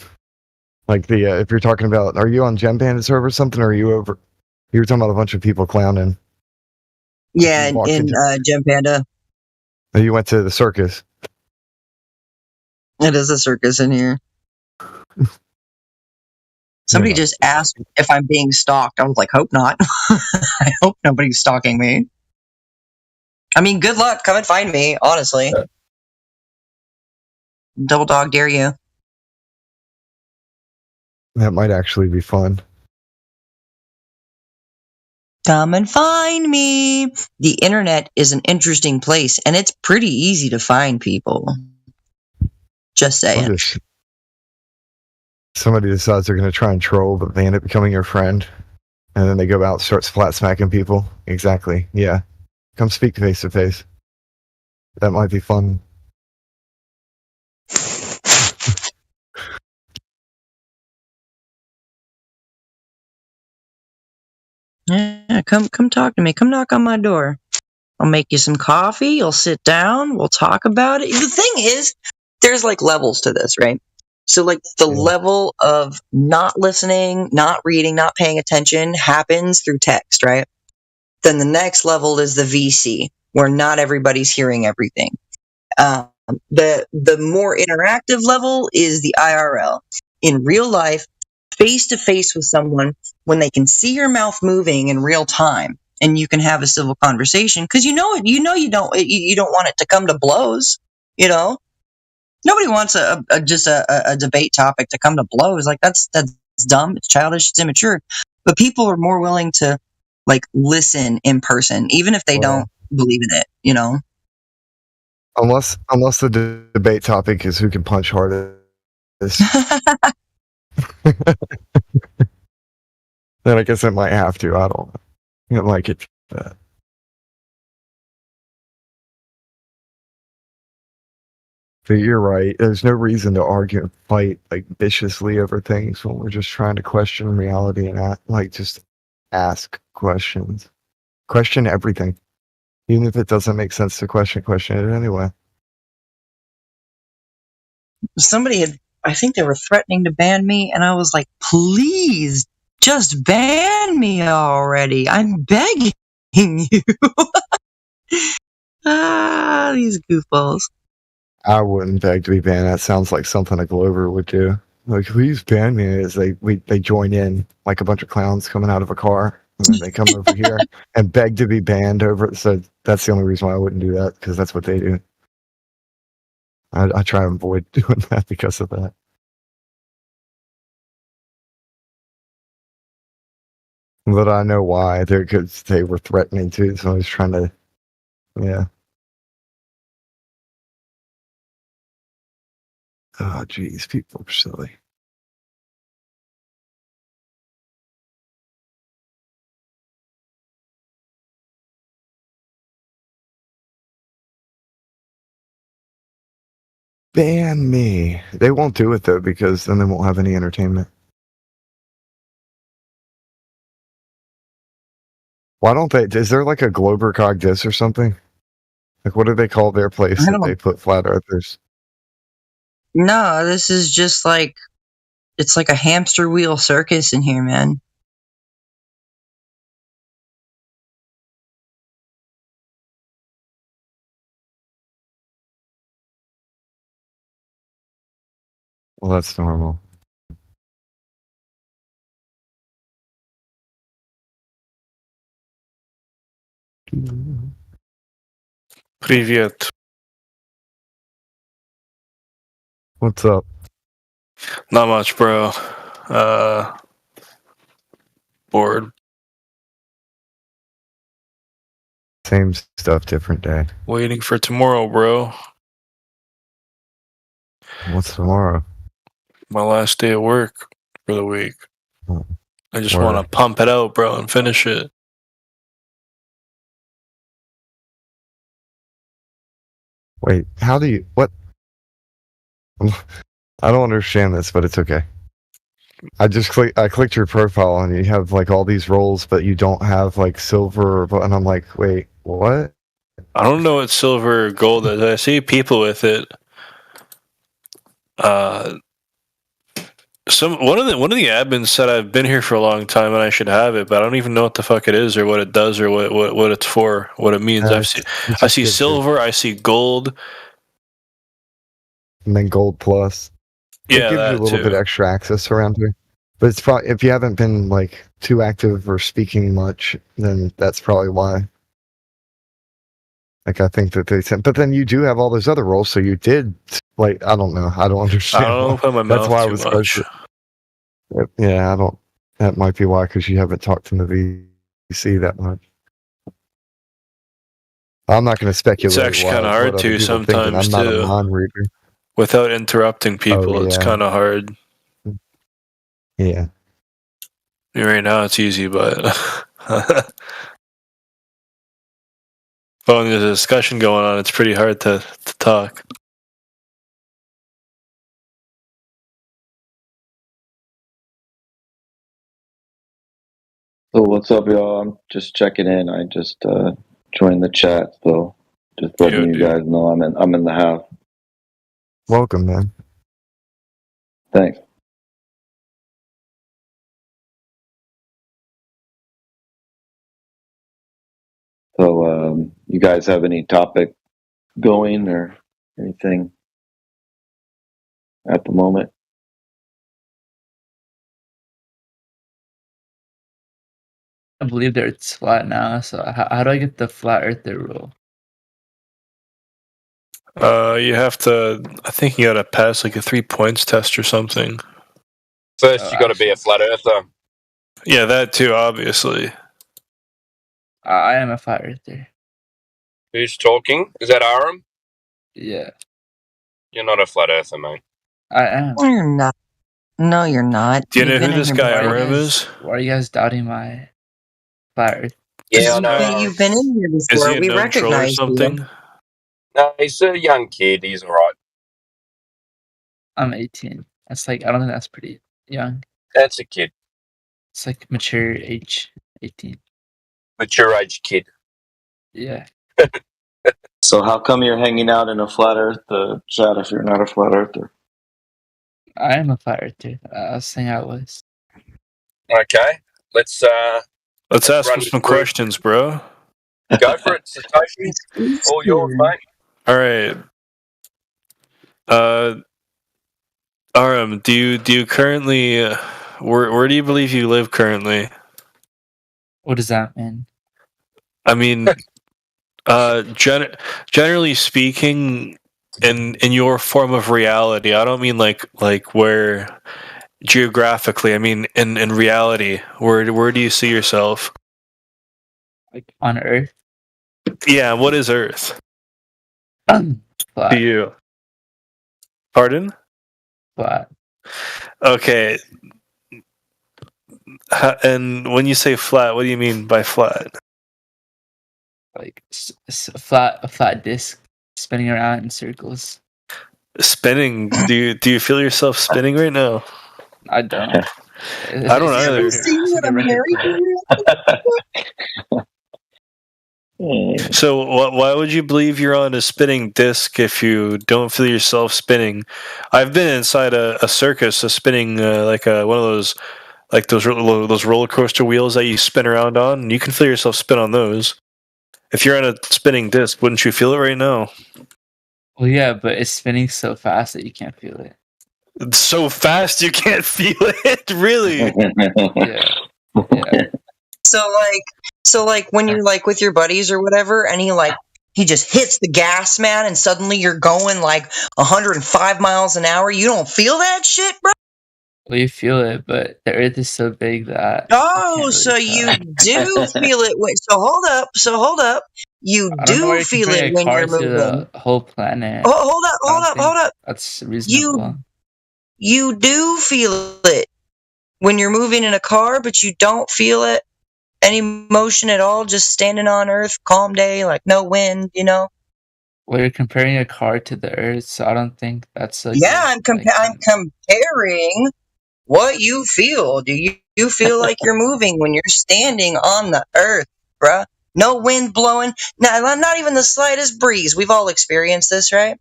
Like if you're talking about, are you on Gem Bandit server or something, or are you over? You were talking about a bunch of people clowning. Yeah, in Gem Panda. Oh, you went to the circus. It is a circus in here. Somebody just asked if I'm being stalked. I was like, hope not. I hope nobody's stalking me. I mean, good luck. Come and find me, honestly. Double dog dare you. That might actually be fun. Come and find me. The internet is an interesting place, and it's pretty easy to find people. Just saying. Somebody decides they're going to try and troll, but they end up becoming your friend. And then they go out and start flat smacking people. Exactly. Yeah. Come speak face to face. That might be fun. Yeah, come talk to me. Come knock on my door. I'll make you some coffee. You'll sit down. We'll talk about it. The thing is, there's like levels to this, right? So like the level of not listening, not reading, not paying attention happens through text, right? Then the next level is the VC, where not everybody's hearing everything. The more interactive level is the IRL. In real life, face to face with someone, when they can see your mouth moving in real time, and you can have a civil conversation, because you don't want it to come to blows. You know, nobody wants a debate topic to come to blows. Like that's dumb. It's childish. It's immature. But people are more willing to like listen in person, even if they don't believe in it. You know. Unless the debate topic is who can punch hardest. Then I guess I might have to. I don't like it. But you're right. There's no reason to argue and fight like viciously over things when we're just trying to question reality and just ask questions. Question everything. Even if it doesn't make sense to question it anyway. I think they were threatening to ban me, and I was like, please, just ban me already. I'm begging you. These goofballs. I wouldn't beg to be banned. That sounds like something a Glover would do. Like, please ban me. Is they join in like a bunch of clowns coming out of a car, and then they come over here and beg to be banned over it. So that's the only reason why I wouldn't do that, because that's what they do. I try and avoid doing that because of that. But I know why. Because they were threatening to, so I was trying to, yeah. Oh, geez, people are silly. Ban me. They won't do it though, because then they won't have any entertainment. Why don't they? Is there like a Glober Cogdis or something? Like, what do they call their place that they put flat earthers? No, this is just like, it's like a hamster wheel circus in here, man. Well, that's normal. Привет. What's up? Not much, bro. Bored. Same stuff, different day. Waiting for tomorrow, bro. What's tomorrow? My last day of work for the week. Oh, I just want to pump it out, bro, and finish it. Wait, how do you... What? I don't understand this, but it's okay. I clicked your profile and you have like all these roles, but you don't have like silver, and I'm like, wait, what? I don't know what silver or gold is. I see people with it. One of the admins said I've been here for a long time and I should have it, but I don't even know what the fuck it is or what it does or what it's for, what it means. I see silver, I see gold, and then gold plus. Yeah, it gives you a little bit extra access around here. But it's probably, if you haven't been like too active or speaking much, then that's probably why. Like I think that they said, but then you do have all those other roles, so you did like I don't know, I don't understand. I don't open my That's mouth why I too was much. Yeah, I don't. That might be why, because you haven't talked to the VC that much. I'm not going to speculate. It's actually kind of hard to sometimes I'm not a too. mind reader. Without interrupting people, it's kind of hard. Yeah. Right now it's easy, but when there's a discussion going on, it's pretty hard to talk. So what's up, y'all? I'm just checking in. I just joined the chat, so just letting you guys know I'm in the house. Welcome, man. Thanks. So you guys have any topic going or anything at the moment? I believe that it's flat now. So how do I get the flat earther rule? You have to. I think you gotta pass like a 3 points test or something. First, you got to be a flat earther. Yeah, that too. Obviously. I am a flat earther. Who's talking? Is that Aram? Yeah. You're not a flat earther, mate. I am. No, you're not. No, you're not. Do you know You've who been in this here guy before. Aram is? Why are you guys doubting my flat earth? Yeah, I know. You've been in here Is before. he a We known troll or recognize something? you. No, he's a young kid. He's all right. I'm 18. That's like, I don't think that's pretty young. That's a kid. It's like mature age, 18. Mature age kid. Yeah. So how come you're hanging out in a flat earth chat if you're not a flat earther? I am a flat earther. I was saying I was. Okay, let's ask run him some through. questions, bro. Go for it, Satoshi. All yours, mate. All right. Aram, do you currently? Where do you believe you live currently? What does that mean? I mean, generally speaking, in your form of reality. I don't mean like where geographically. I mean in reality. Where do you see yourself? Like on Earth? Yeah. What is Earth? Flat. To you? Pardon? Flat. Okay. And when you say flat, what do you mean by flat? Like a flat disc spinning around in circles. Spinning? Do you feel yourself spinning right now? I don't. I don't either. what I'm So why would you believe you're on a spinning disc if you don't feel yourself spinning? I've been inside a circus, a spinning like one of those like those roller coaster wheels that you spin around on, and you can feel yourself spin on those. If you're on a spinning disc, wouldn't you feel it right now? Well, yeah, but it's spinning so fast that you can't feel it. It's so fast you can't feel it, really? Yeah. So like when you're like with your buddies or whatever, and he just hits the gas, man, and suddenly you're going like 105 miles an hour. You don't feel that shit, bro? Well, you feel it, but the Earth is so big that. Oh, so you do feel it. So hold up. You I don't know why do you're feel comparing it a when car you're to moving. the whole planet. Hold up. That's reasonable. You do feel it when you're moving in a car, but you don't feel it any motion at all. Just standing on Earth, calm day, like no wind, you know. Well, you're comparing a car to the Earth, so I don't think that's a Yeah, I'm comparing what you feel. Do you feel like you're moving when you're standing on the Earth, bruh? No wind blowing, not even the slightest breeze. We've all experienced this, right?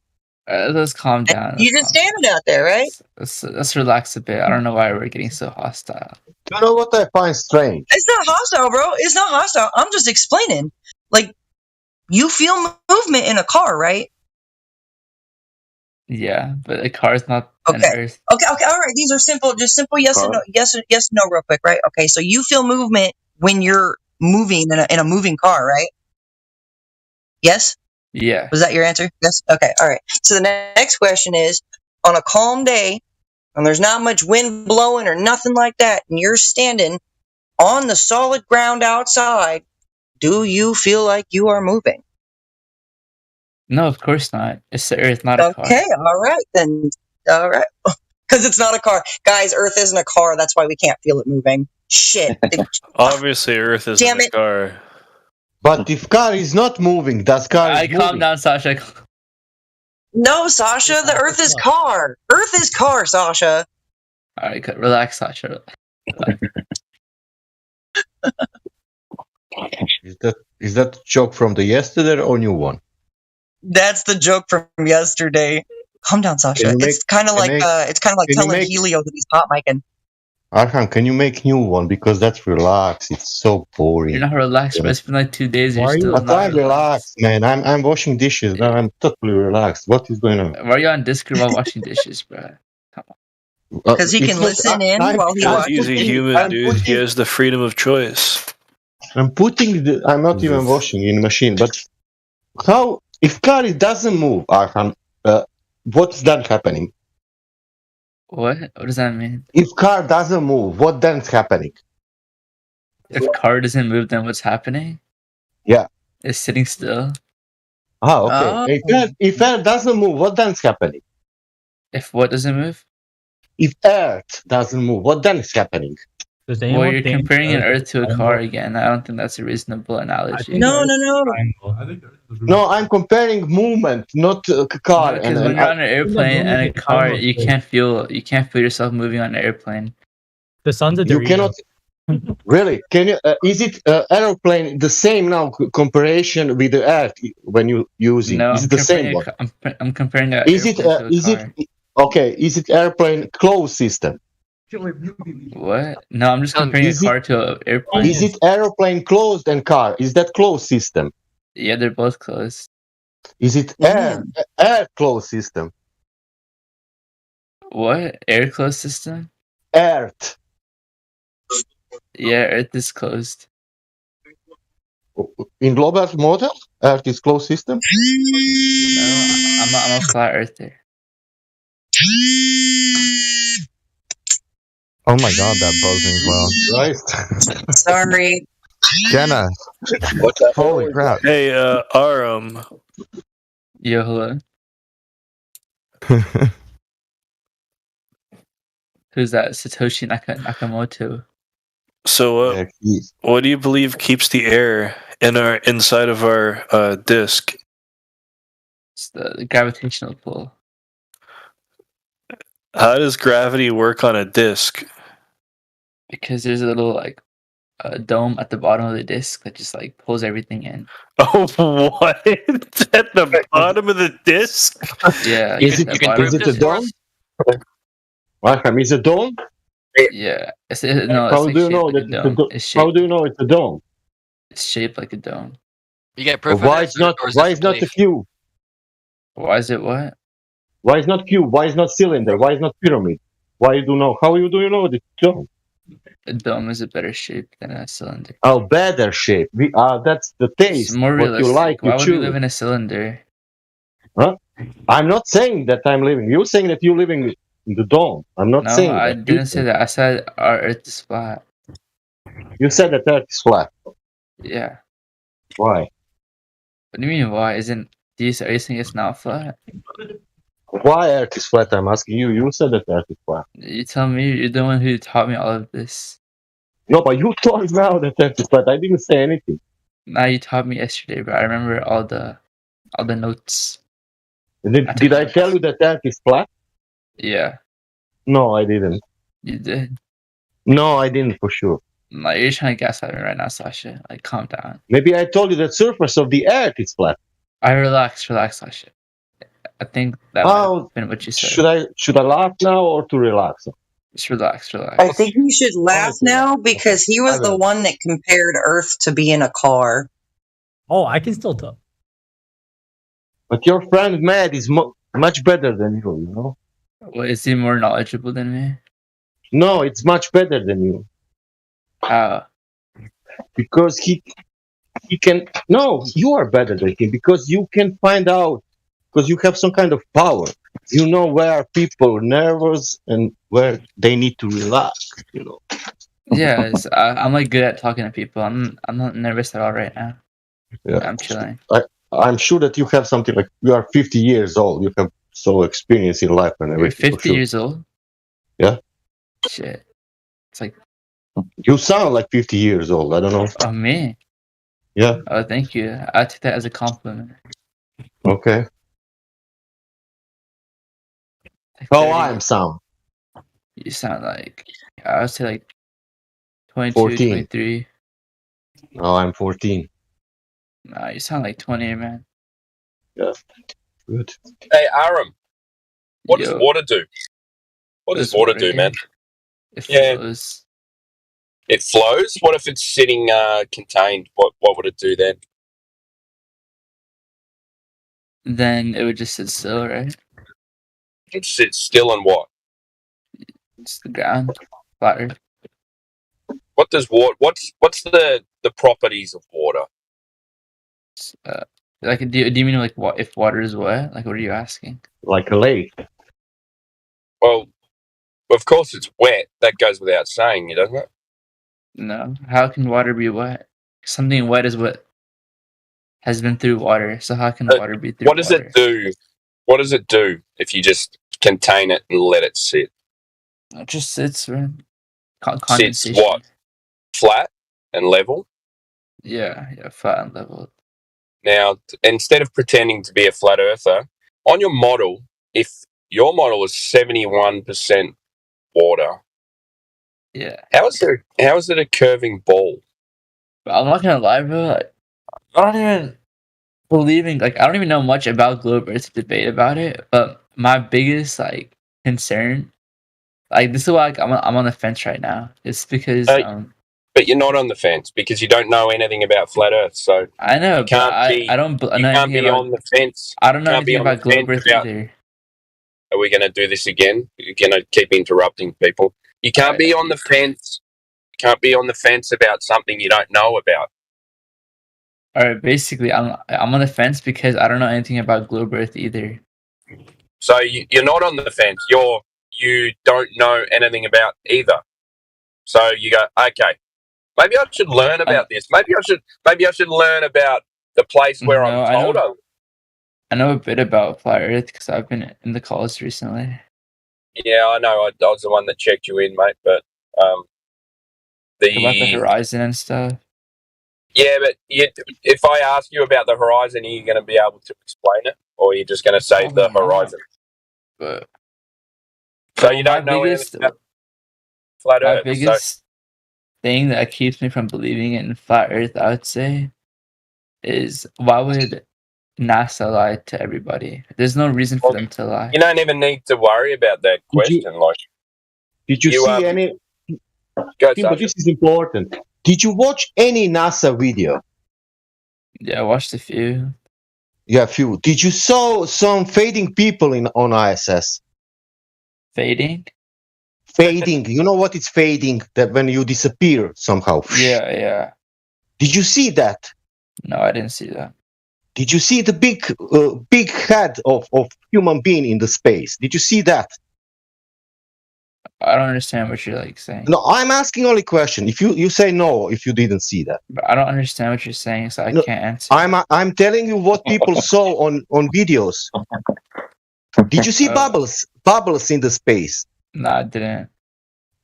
Let's calm down. You're just standing out there, right? Let's relax a bit. I don't know why we're getting so hostile. You know what I find strange? It's not hostile, bro. It's not hostile. I'm just explaining. Like, you feel movement in a car, right? Yeah, but a car is not and Okay. Earth. Okay. All right. These are simple, just simple yes and no, yes and no, real quick, right? Okay. So you feel movement when you're moving in a moving car, right? Yes. Yeah. Was that your answer? Yes. Okay. All right. So the next question is: on a calm day, and there's not much wind blowing or nothing like that, and you're standing on the solid ground outside, do you feel like you are moving? No, of course not. It's the Earth, not a car. Okay. All right then. All right. Because it's not a car. Guys, Earth isn't a car. That's why we can't feel it moving. Shit. Obviously, Earth isn't Damn a it. car. But if car is not moving, does car is Calm moving? down, Sasha. No, Sasha, the Earth is car. Earth is car, Sasha. All right, relax, Sasha. Is that a joke from the yesterday or new one? That's the joke from yesterday. Calm down, Sasha. It's kind of like telling Helio that he's hot micing. Arhan, can you make new one because that's relaxed. It's so boring. You're not relaxed, but it's been like 2 days. You're still But not I'm relaxed, man. I'm washing dishes. Now I'm totally relaxed. What is going on? Why are you on Discord while washing dishes, bro? Come on. Because he can listen in while he watches. He's a human, dude. He has the freedom of choice. I'm not even washing in the machine. But how if car doesn't move, Arhan? What's then happening? What? What does that mean? If car doesn't move, what then's happening? If car doesn't move, then what's happening? Yeah. It's sitting still. Oh, okay. If air doesn't move, what then's happening? If what doesn't move? If Earth doesn't move, what then is happening? Well, you're comparing an Earth to a car again. I don't think that's a reasonable analogy. No. No, I'm comparing movement, not car. Because when you're on an airplane and a car, you can't feel yourself moving on an airplane. The sun's a You cannot. Really? Can you? Is it aeroplane the same now comparison with the Earth when you using? No, is it the same one? I'm comparing an Is it? airplane to a Is car. it? Okay. Is it airplane closed system? What? No, I'm just comparing a car to an airplane. Is it aeroplane closed and car? Is that closed system? Yeah, they're both closed. Is it air closed system? What? Air closed system? Earth. Yeah, Earth is closed. In global model, Earth is closed system. No, I'm a flat earther. Oh my god, that buzzing's loud. Right. Sorry. Jenna. What's that? Holy crap. Hey, Yo, hello. Who's that? Satoshi Nakamoto. So, what do you believe keeps the air inside of our disk? It's the gravitational pull. How does gravity work on a disk? Because there's a little dome at the bottom of the disc that just pulls everything in. Oh, what? At the bottom of the disc? Yeah. Is it a dome? Is it a dome? Yeah. How do you know that it's a dome? How do you know it's a dome? It's shaped like a dome. You get proof Why of it's not? Why is not a cube? Why is it what? Why is not cube? Why is not cylinder? Why is not pyramid? Why you do know? How do you know it's a dome? A dome is a better shape than a cylinder. Oh, better shape. That's the taste. It's more realistic. What you like, Why you would choose. we live in a cylinder? Huh? I'm not saying that I'm living. You're saying that you're living in the dome. I'm not saying that. I didn't say that. I said our Earth is flat. You said that Earth is flat. Yeah. Why? What do you mean why? Are you saying it's not flat? Why Earth is flat? I'm asking you. You said that Earth is flat. You tell me. You're the one who taught me all of this. No, but you told now that Earth is flat. I didn't say anything. Nah, you taught me yesterday, but I remember all the notes. Did I tell you that Earth is flat? Yeah. No, I didn't. You did. No, I didn't for sure. Like, you're trying to gaslight me right now, Sasha. Calm down. Maybe I told you that surface of the Earth is flat. I relax, Sasha. I think that might have been what you said. Should I laugh now or to relax? Just relax. I think you should laugh now because he was the one that compared Earth to being a car. Oh, I can still talk. But your friend Matt is much better than you know? Well, is he more knowledgeable than me? No, it's much better than you. How? Because he can. No, you are better than him because you can find out. Because you have some kind of power. You know where people are nervous and where they need to relax. You know. Yeah, I'm like good at talking to people. I'm not nervous at all right now. Yeah. I'm chilling. I'm sure that you have something like you are 50 years old. You have so experience in life and You're everything. 50 years old? Yeah. Shit. It's like You sound like 50 years old. I don't know. Oh, me? Yeah. Oh, thank you. I take that as a compliment. Okay. Like How 30. I'm sound? You sound like I would say like 22, 14. 23. No, I'm 14. Nah, you sound like 20, man. Yeah. Good. Hey, Aram, what does Yo. water do? What does water do, man? It flows. It flows? What if it's sitting contained? What would it do then? Then it would just sit still, right? It sits still and what? It's the ground. Flat earth. What does water? What's the properties of water? Like, do you mean like what if water is wet? Like, what are you asking? Like a lake. Well, of course it's wet. That goes without saying, doesn't it? No. How can water be wet? Something wet is what has been through water. So how can water be through What does water? it do? What does it do if you just contain it and let it sit? It just sits, right? Sits Condensation. what? Flat and level? Yeah, flat and level. Now, instead of pretending to be a flat earther, on your model, if your model is 71% water, yeah, how is it a curving ball? But I'm not gonna lie, bro. Like, I don't even I don't even know much about globe earth to debate about it. But my biggest concern, this is why I'm on the fence right now. It's because But you're not on the fence because you don't know anything about flat Earth. So I know, you can't I don't know anything about on the fence. I don't know Can't be anything on the about globe fence earth either. Are we going to do this again? You're going to keep interrupting people. You can't be on the fence. You can't be on the fence about something you don't know about. All right, basically, I'm on the fence because I don't know anything about globe earth either. So you're not on the fence. You don't know anything about either. So you go, okay, maybe I should learn about this. Maybe I should learn about the place where I'm told of. I know a bit about flat earth because I've been in the college recently. Yeah, I know. I was the one that checked you in, mate. But about the horizon and stuff. Yeah, but if I ask you about the horizon, are you going to be able to explain it, or are you just going to say the horizon? But so you don't know anything about flat Earth. My biggest thing that keeps me from believing in flat Earth, I would say, is why would NASA lie to everybody? There's no reason for them to lie. You don't even need to worry about that question. Did you see any? But this is important. Did you watch any NASA video? Yeah, I watched a few. Yeah, a few. Did you saw some fading people on ISS? Fading? Fading. You know what is fading? That when you disappear somehow. Yeah. Did you see that? No, I didn't see that. Did you see the big head of human being in the space? Did you see that? I don't understand what you're saying. No, I'm asking only question. If you say no, if you didn't see that. But I don't understand what you're saying, so I can't answer. I'm telling you what people saw on videos. Did you see bubbles in the space? No, I didn't.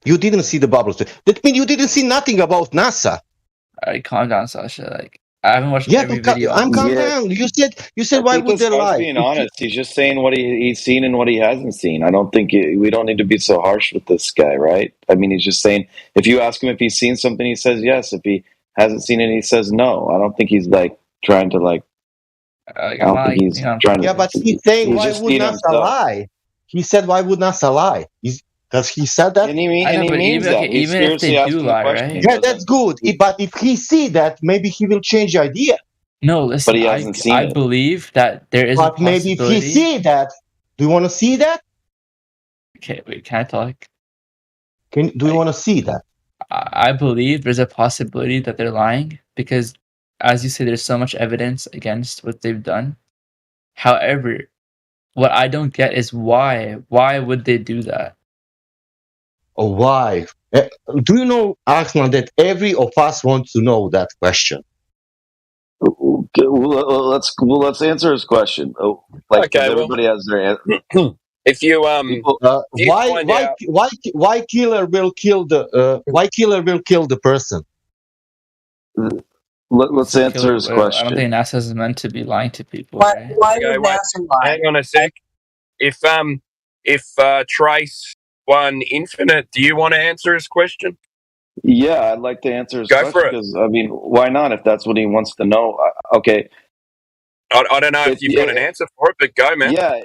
You didn't see the bubbles. That means you didn't see nothing about NASA. Alright, calm down, Sasha. I haven't watched every video. I'm calm down. You said why would they lie? Being honest, he's just saying what he's seen and what he hasn't seen. I don't think we don't need to be so harsh with this guy, right? I mean, he's just saying if you ask him if he's seen something, he says yes. If he hasn't seen it, he says no. I don't think he's trying to I don't think he's trying to. Yeah, but he's saying why would NASA lie? He said why would NASA lie? Because he said that. And he means that. He's even if they do lie, right? Yeah, that's good. But if he see that, maybe he will change the idea. No, listen. But he hasn't seen I it. believe that there is. But maybe if he see that, do you want to see that? Okay, wait, can I talk? Do you want to see that? I believe there's a possibility that they're lying because, as you say, there's so much evidence against what they've done. However, what I don't get is why. Why would they do that? Or why? Do you know, Axman, that every of us wants to know that question? Okay, let's answer his question. Oh, like, because Okay, well, everybody has their answer. if you People, if you find out, Why killer will kill the person? let's So answer his I don't question. think NASA is meant to be lying to people, Why, right? why okay, would wait, NASA lie? hang on a sec. If Trace won Infinite, do you want to answer his question? Yeah, I'd like to answer his Go question for it. because I mean, why not? If that's what he wants to know. Okay. I don't know if you've got an answer for it, but go, man. Yeah,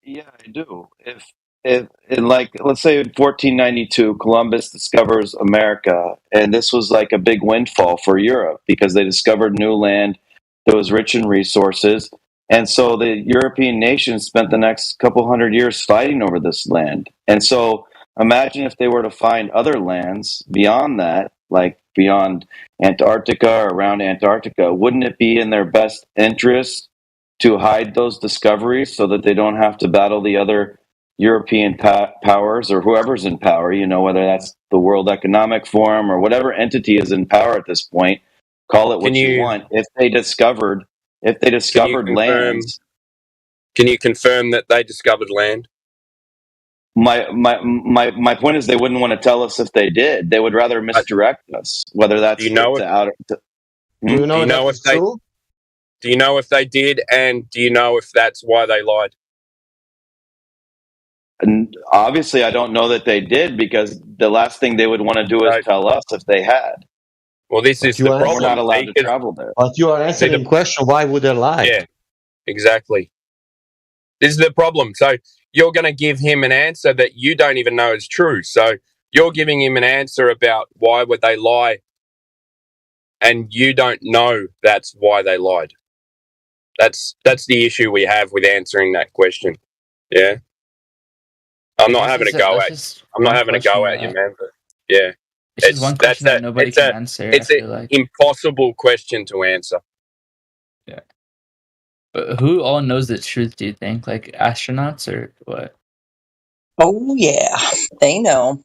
yeah, I do. If in, like, let's say in 1492, Columbus discovers America, and this was like a big windfall for Europe because they discovered new land that was rich in resources, and so the European nations spent the next couple hundred years fighting over this land. And so imagine if they were to find other lands beyond that, like beyond Antarctica or around Antarctica, wouldn't it be in their best interest to hide those discoveries so that they don't have to battle the other European powers or whoever's in power, whether that's the World Economic Forum or whatever entity is in power at this point, call it what you want. If they discovered lands, can you confirm that they discovered land? my point is they wouldn't want to tell us if they did. They would rather misdirect us, whether that's Do you know Do you know if they true? Do you know if they did, and do you know if that's why they lied? And obviously, I don't know that they did because the last thing they would want to do is tell us if they had. Well, this is the problem. We're not allowed to travel there. But you are answering the question, why would they lie? Yeah, exactly. This is the problem. So you're going to give him an answer that you don't even know is true. So you're giving him an answer about why would they lie, and you don't know that's why they lied. That's the issue we have with answering that question. Yeah. I'm not having a go at you, man. But yeah, It's just one question that nobody can answer. It's I an feel like. impossible question to answer. Yeah. But who all knows the truth? Do you think, like astronauts or what? Oh yeah, they know.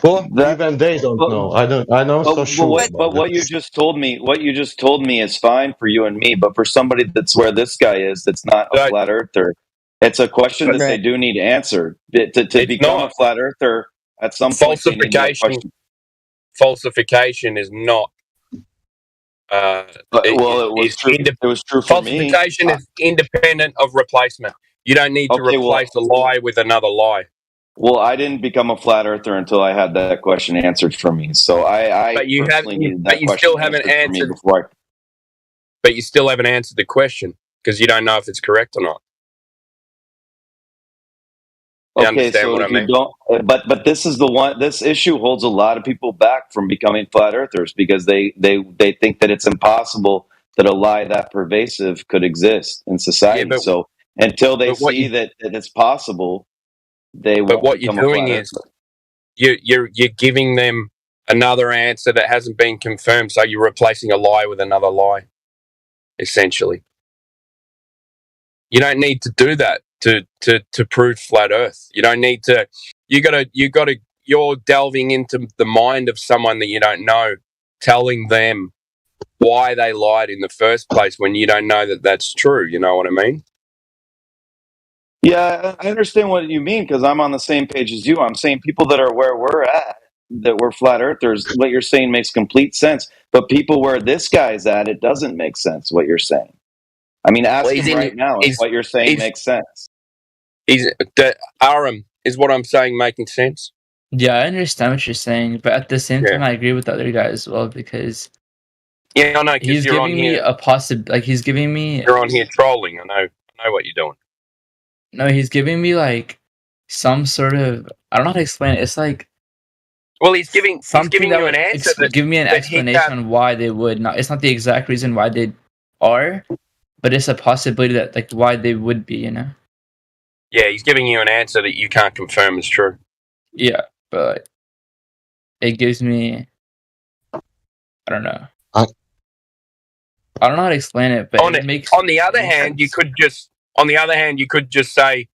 Well, even they don't know. I know so sure. But what you just told me is fine for you and me. But for somebody that's where this guy is, that's not a flat earther, it's a question that they do need answered. To become a flat earther, at some point, they need that question. Falsification is not. It was true. It was true for me. Falsification is independent of replacement. You don't need to replace a lie with another lie. Well, I didn't become a flat earther until I had that question answered for me. So I But you personally needed that you question still haven't answered for me answered. before. But you still haven't answered the question because you don't know if it's correct or not. You understand so what I if you mean? don't, but this is the one. This issue holds a lot of people back from becoming flat earthers because they think that it's impossible that a lie that pervasive could exist in society. So until they see that it's possible, they won't what you're become a doing flat is earther. you're giving them another answer that hasn't been confirmed. So you're replacing a lie with another lie, essentially. You don't need to do that to prove flat Earth. You don't need to. You're delving into the mind of someone that you don't know, telling them why they lied in the first place when you don't know that that's true. You know what I mean? Yeah, I understand what you mean because I'm on the same page as you. I'm saying people that are where we're at, that we're flat earthers, what you're saying makes complete sense. But people where this guy's at, it doesn't make sense what you're saying. I mean, ask him right now if what you're saying makes sense. Aram, is what I'm saying making sense? Yeah, I understand what you're saying, but at the same time, I agree with the other guy as well because I know he's giving me a he's giving me. You're on here trolling. I know what you're doing. No, he's giving me like some sort of. I don't know how to explain it. It's like. Well, he's giving you an answer. Give me an explanation on why they would not. It's not the exact reason why they are, but it's a possibility that like why they would be. Yeah, he's giving you an answer that you can't confirm is true. Yeah, but it gives me, I don't know. I don't know how to explain it, but it makes. On the other hand, you could just say,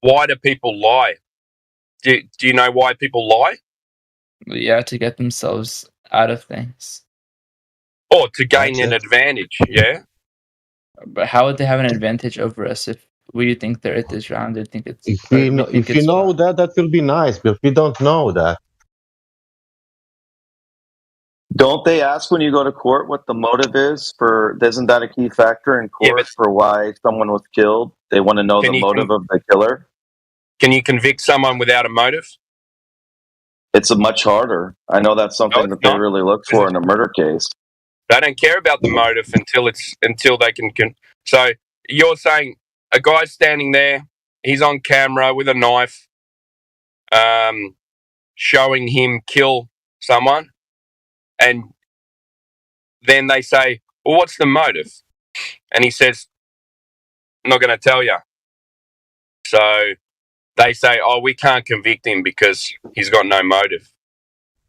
why do people lie? Do you know why people lie? Yeah, to get themselves out of things. Or to gain an advantage, yeah? But how would they have an advantage over us if we think the earth is round, they think it's If you know that, that will be nice, but we don't know that. Don't they ask when you go to court what the motive is for? Isn't that a key factor in court for why someone was killed? They want to know the motive of the killer. Can you convict someone without a motive? It's a much harder. I know that's something that they really look for in a murder case. They don't care about the motive until they can. So you're saying a guy's standing there, he's on camera with a knife, showing him kill someone, and then they say, "Well, what's the motive?" And he says, "I'm not going to tell you." So they say, "Oh, we can't convict him because he's got no motive."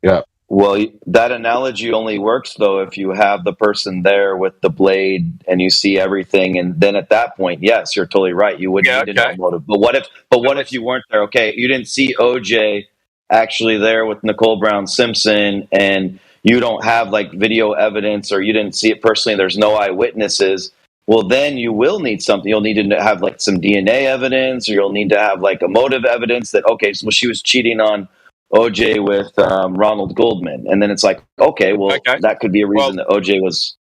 Yeah. Well, that analogy only works though if you have the person there with the blade and you see everything, and then at that point, yes, you're totally right. You wouldn't need to know motive. But what if you weren't there? Okay, you didn't see OJ actually there with Nicole Brown Simpson, and you don't have like video evidence, or you didn't see it personally. There's no eyewitnesses. Well, then you will need something. You'll need to have like some DNA evidence, or you'll need to have like a motive evidence that okay, so she was cheating on OJ with Ronald Goldman, and then it's like, okay, well, that could be a reason that OJ was.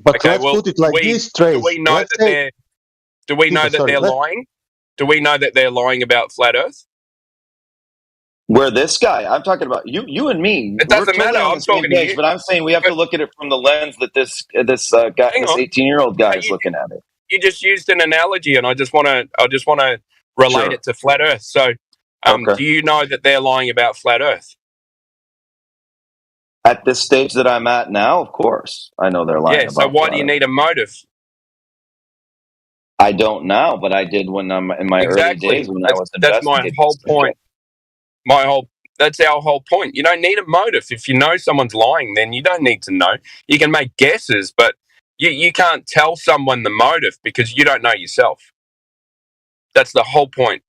But let's put it like this, Trace. Do we know that they're lying? Do we know that they're lying about flat Earth? Where this guy, I'm talking about you and me. It doesn't matter. On I'm the same talking to page, you. but I'm saying we have to look at it from the lens that this guy, this 18-year-old guy is looking at it. You just used an analogy, and I just want to relate it to flat Earth. So, do you know that they're lying about flat Earth? At this stage that I'm at now, of course, I know they're lying. Yeah. So why do you need a motive? I don't now, but I did when I'm in my early days when I was investigating. That's my whole point. That's our whole point. You don't need a motive. If you know someone's lying, then you don't need to know. You can make guesses, but you can't tell someone the motive because you don't know yourself. That's the whole point.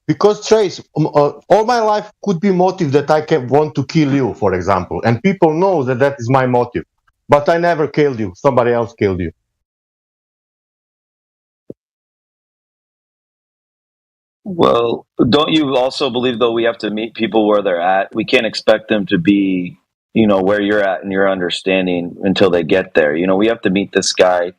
Because Trace, all my life could be motive that I can want to kill you, for example, and people know that that is my motive. But I never killed you. Somebody else killed you. Well, don't you also believe, though, we have to meet people where they're at? We can't expect them to be, where you're at in your understanding until they get there. We have to meet this guy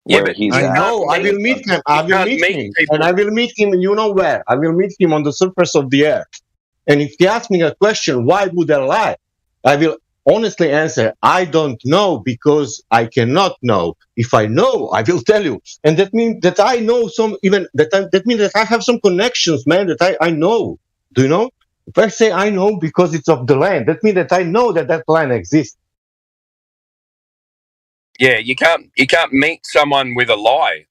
where he's at. No, I will meet him. I will meet him. And I will meet him, you know where? I will meet him on the surface of the earth. And if he asks me a question, why would I lie? I will honestly answer, I don't know because I cannot know. If I know, I will tell you. And that means that I know that means that I have some connections, man, that I know. Do you know? If I say I know because it's of the land, that means that I know that land exists. Yeah, you can't meet someone with a lie.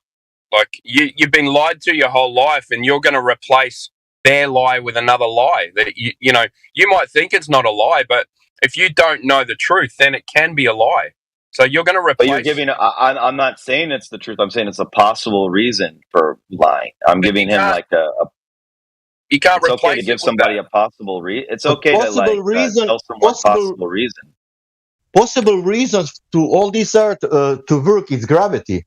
Like you've been lied to your whole life, and you're going to replace their lie with another lie. That you might think it's not a lie, but if you don't know the truth, then it can be a lie. So you're going to replace. But you're giving. I'm not saying it's the truth. I'm saying it's a possible reason for lying. I'm giving him like a. You can't it's replace okay to give somebody a possible reason. It's okay to tell someone possible reason. Possible reasons to all this earth to work is gravity.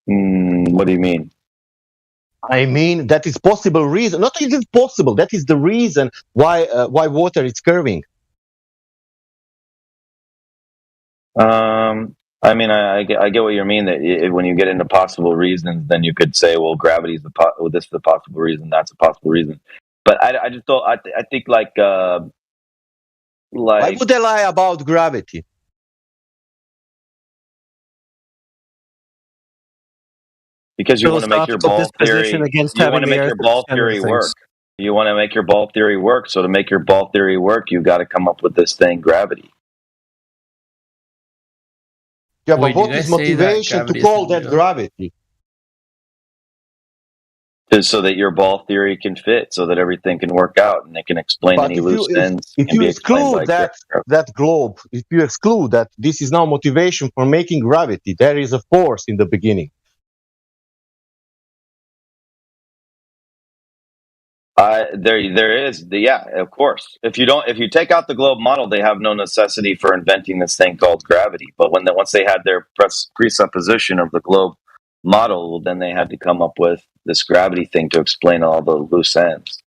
What do you mean? I mean that is possible reason. Not it is possible. That is the reason why water is curving. I mean, I get what you mean. That when you get into possible reasons, then you could say, well, gravity is this is a possible reason. That's a possible reason. But I just don't. I think like. Why would they lie about gravity? Because you want to make your ball theory. You want to make your ball theory work. You want to make your ball theory work. So to make your ball theory work, you got to come up with this thing, gravity. Yeah, Wait, but do you what is guys say that motivation to gravity call isn't that real? gravity? Just so that your ball theory can fit, so that everything can work out and it can explain But any loose ends if can you be explained exclude by gravity. that globe, if you exclude that this is now motivation for making gravity, there is a force in the beginning. There is yeah, of course. If you take out the globe model, they have no necessity for inventing this thing called gravity. But once they had their presupposition of the globe model, then they had to come up with this gravity thing to explain all the loose ends.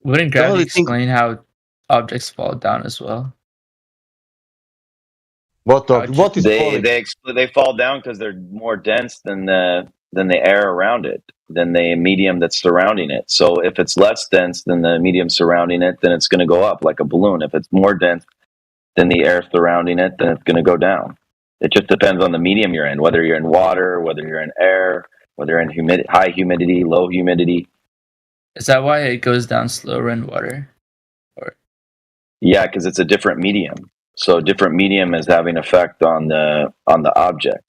Wouldn't gravity explain how objects fall down as well? What is falling? They fall down because they're more dense than the air around it, than the medium that's surrounding it. So if it's less dense than the medium surrounding it, then it's going to go up like a balloon. If it's more dense than the air surrounding it, then it's going to go down. It just depends on the medium you're in, whether you're in water, whether you're in air, whether you're in high humidity, low humidity. Is that why it goes down slower in water? Yeah, because it's a different medium. So a different medium is having effect on the object.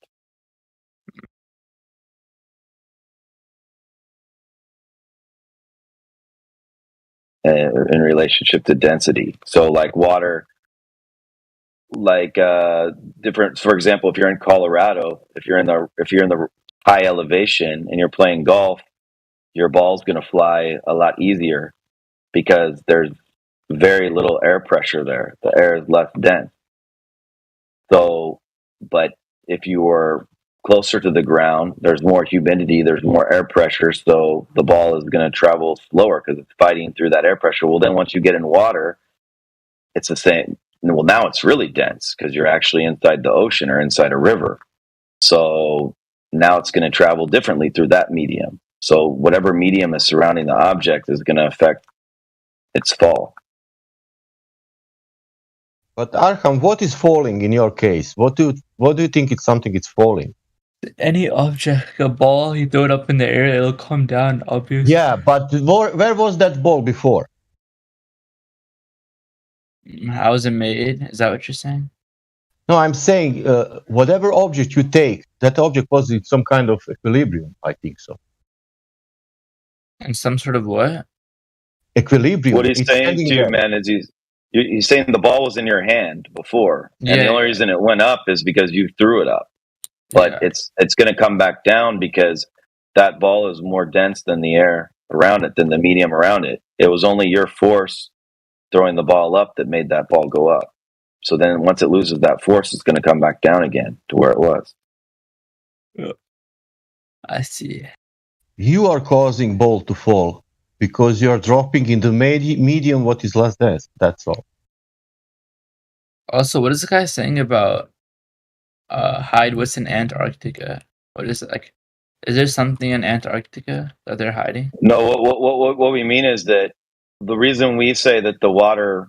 In relationship to density. So like water, like different, for example, if you're in Colorado, if you're in the high elevation and you're playing golf, your ball's going to fly a lot easier because there's very little air pressure there. The air is less dense. So, but if you are closer to the ground, there's more humidity, there's more air pressure, so the ball is going to travel slower because it's fighting through that air pressure. Well, then once you get in water, it's the same. Well, now it's really dense because you're actually inside the ocean or inside a river. So now it's going to travel differently through that medium. So whatever medium is surrounding the object is going to affect its fall. But Arkham, what is falling in your case? What do you think it's something it's falling? Any object, a ball, you throw it up in the air, it'll come down, obviously. Yeah, but where was that ball before? How was it made? Is that what you're saying? No, I'm saying whatever object you take, that object was in some kind of equilibrium. I think so. And some sort of what? Equilibrium. What he's saying to you, man, is he's saying the ball was in your hand before, and the only reason it went up is because you threw it up. But it's going to come back down because that ball is more dense than the air around it, than the medium around it. It was only your force throwing the ball up that made that ball go up. So then once it loses that force, it's going to come back down again to where it was. I see. You are causing ball to fall because you're dropping in the medium what is less dense. That's all. Also, what is the guy saying about hide what's in Antarctica? What is it like? Is there something in Antarctica that they're hiding? No, what we mean is that the reason we say that the water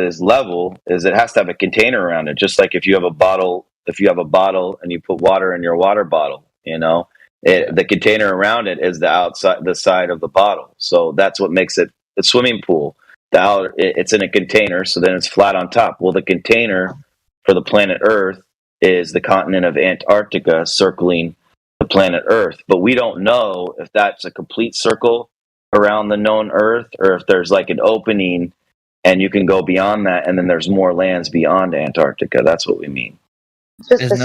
is level is it has to have a container around it. Just like if you have a bottle and you put water in your water bottle, the container around it is the side of the bottle. So that's what makes it a swimming pool. It's in a container, so then it's flat on top. Well, the container for the planet Earth is the continent of Antarctica circling the planet Earth, but we don't know if that's a complete circle around the known Earth or if there's like an opening and you can go beyond that and then there's more lands beyond Antarctica. That's what we mean. Just a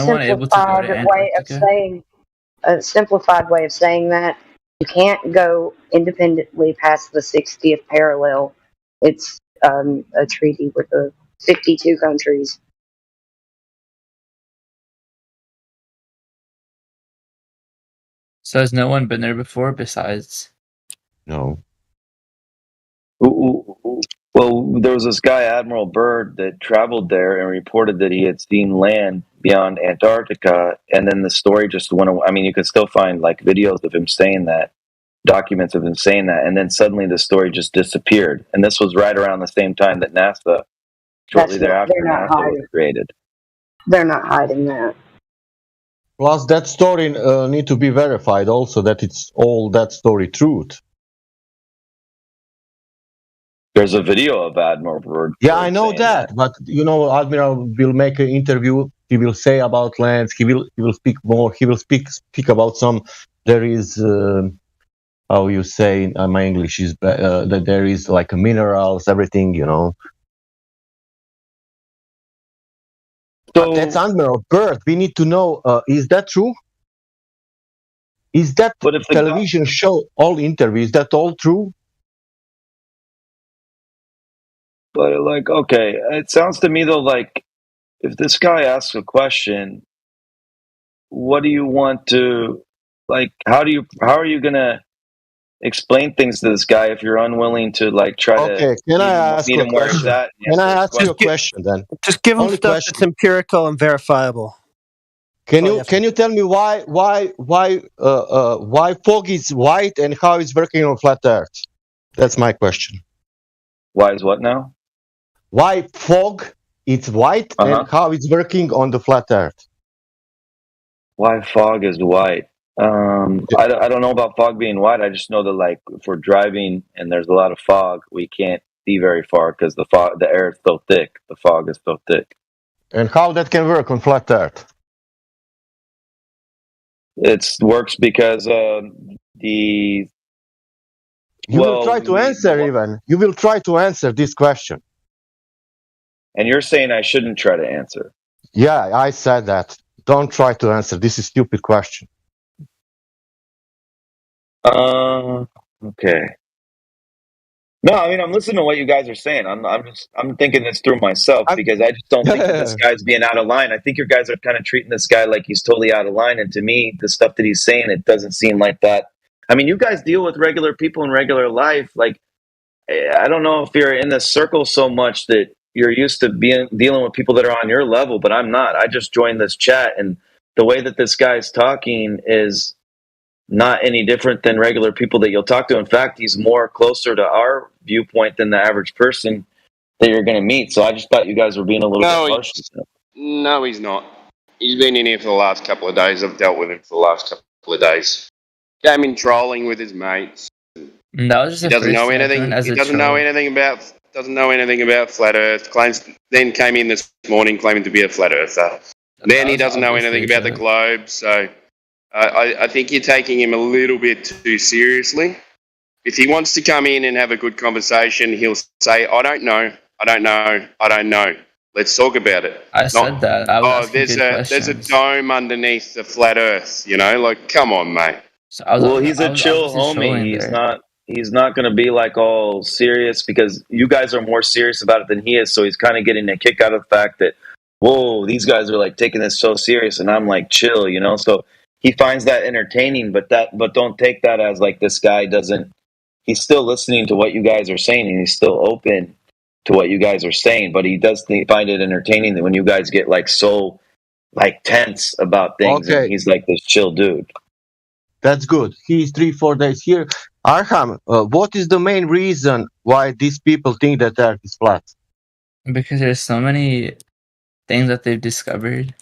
simplified way of saying that you can't go independently past the 60th parallel. It's a treaty with the 52 countries. So has no one been there before besides? No. Well, there was this guy, Admiral Byrd, that traveled there and reported that he had seen land beyond Antarctica, and then the story just went away. I mean, you could still find like videos of him saying that, documents of him saying that, and then suddenly the story just disappeared. And this was right around the same time that NASA, shortly thereafter, NASA was created. They're not hiding that. Plus, that story need to be verified also that it's all that story truth. There's a video of Admiral Byrd. Yeah, I know that, but you know, Admiral will make an interview. He will say about lands. He will speak more. He will speak about some. There is how you say my English is that there is like minerals, everything, you know. But that's Admiral Byrd. We need to know: is that true? Is that television show all interviews? Is that all true? But like, okay, it sounds to me though like if this guy asks a question, what do you want to like? How are you gonna explain things to this guy if you're unwilling to like try Okay, to can I ask meet you a him where he's question? at? Can I ask you a question then? Just give them Only stuff question. that's empirical and verifiable. Can you tell me why fog is white and how it's working on flat Earth? That's my question. Why is what now? Why fog is white and how it's working on the flat Earth? Why fog is white? I don't know about fog being white. I just know that like if we're driving and there's a lot of fog, we can't see very far because the air is so thick. The fog is so thick. And how that can work on flat Earth? It works because You will try to answer even. You will try to answer this question. And you're saying I shouldn't try to answer. Yeah, I said that. Don't try to answer. This is a stupid question. Okay. No, I mean I'm listening to what you guys are saying. I'm thinking this through myself because I just don't think that this guy's being out of line. I think you guys are kind of treating this guy like he's totally out of line. And to me, the stuff that he's saying, it doesn't seem like that. I mean, you guys deal with regular people in regular life. Like, I don't know if you're in this circle so much that you're used to dealing with people that are on your level, but I'm not. I just joined this chat, and the way that this guy's talking is not any different than regular people that you'll talk to. In fact, he's more closer to our viewpoint than the average person that you're going to meet. So I just thought you guys were being a little bit harsh. No, he's not. He's been in here for the last couple of days. I've dealt with him for the last couple of days. Came in trolling with his mates. That was just He doesn't know anything. He doesn't know anything about flat Earth. Then came in this morning claiming to be a flat earther. Then he doesn't know anything about the globe. So I think you're taking him a little bit too seriously. If he wants to come in and have a good conversation, he'll say, "I don't know. I don't know. I don't know. Let's talk about it." I said that. I was there's a dome underneath the flat Earth. You know, like come on, mate. Well, he's a chill homie. He's not going to be like all serious because you guys are more serious about it than he is. So he's kind of getting a kick out of the fact that, whoa, these guys are like taking this so serious, and I'm like chill, you know. So he finds that entertaining, but don't take that as like this guy doesn't. He's still listening to what you guys are saying, and he's still open to what you guys are saying. But he does find it entertaining that when you guys get like so like tense about things, and he's like this chill dude. That's good. He's 3-4 days here. Arham, what is the main reason why these people think that Earth is flat? Because there's so many things that they've discovered.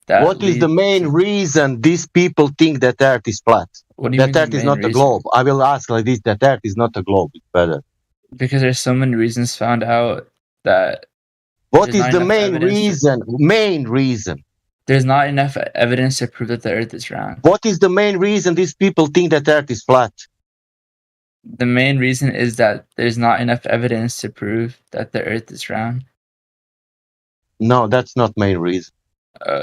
What is the main reason these people think that Earth is flat? What do you mean that Earth is not a globe. I will ask like this: that Earth is not a globe. It's better. Because there's so many reasons found out that. What is the main reason? Main reason. There's not enough evidence to prove that the Earth is round. What is the main reason these people think that Earth is flat? The main reason is that there's not enough evidence to prove that the Earth is round. No, that's not main reason.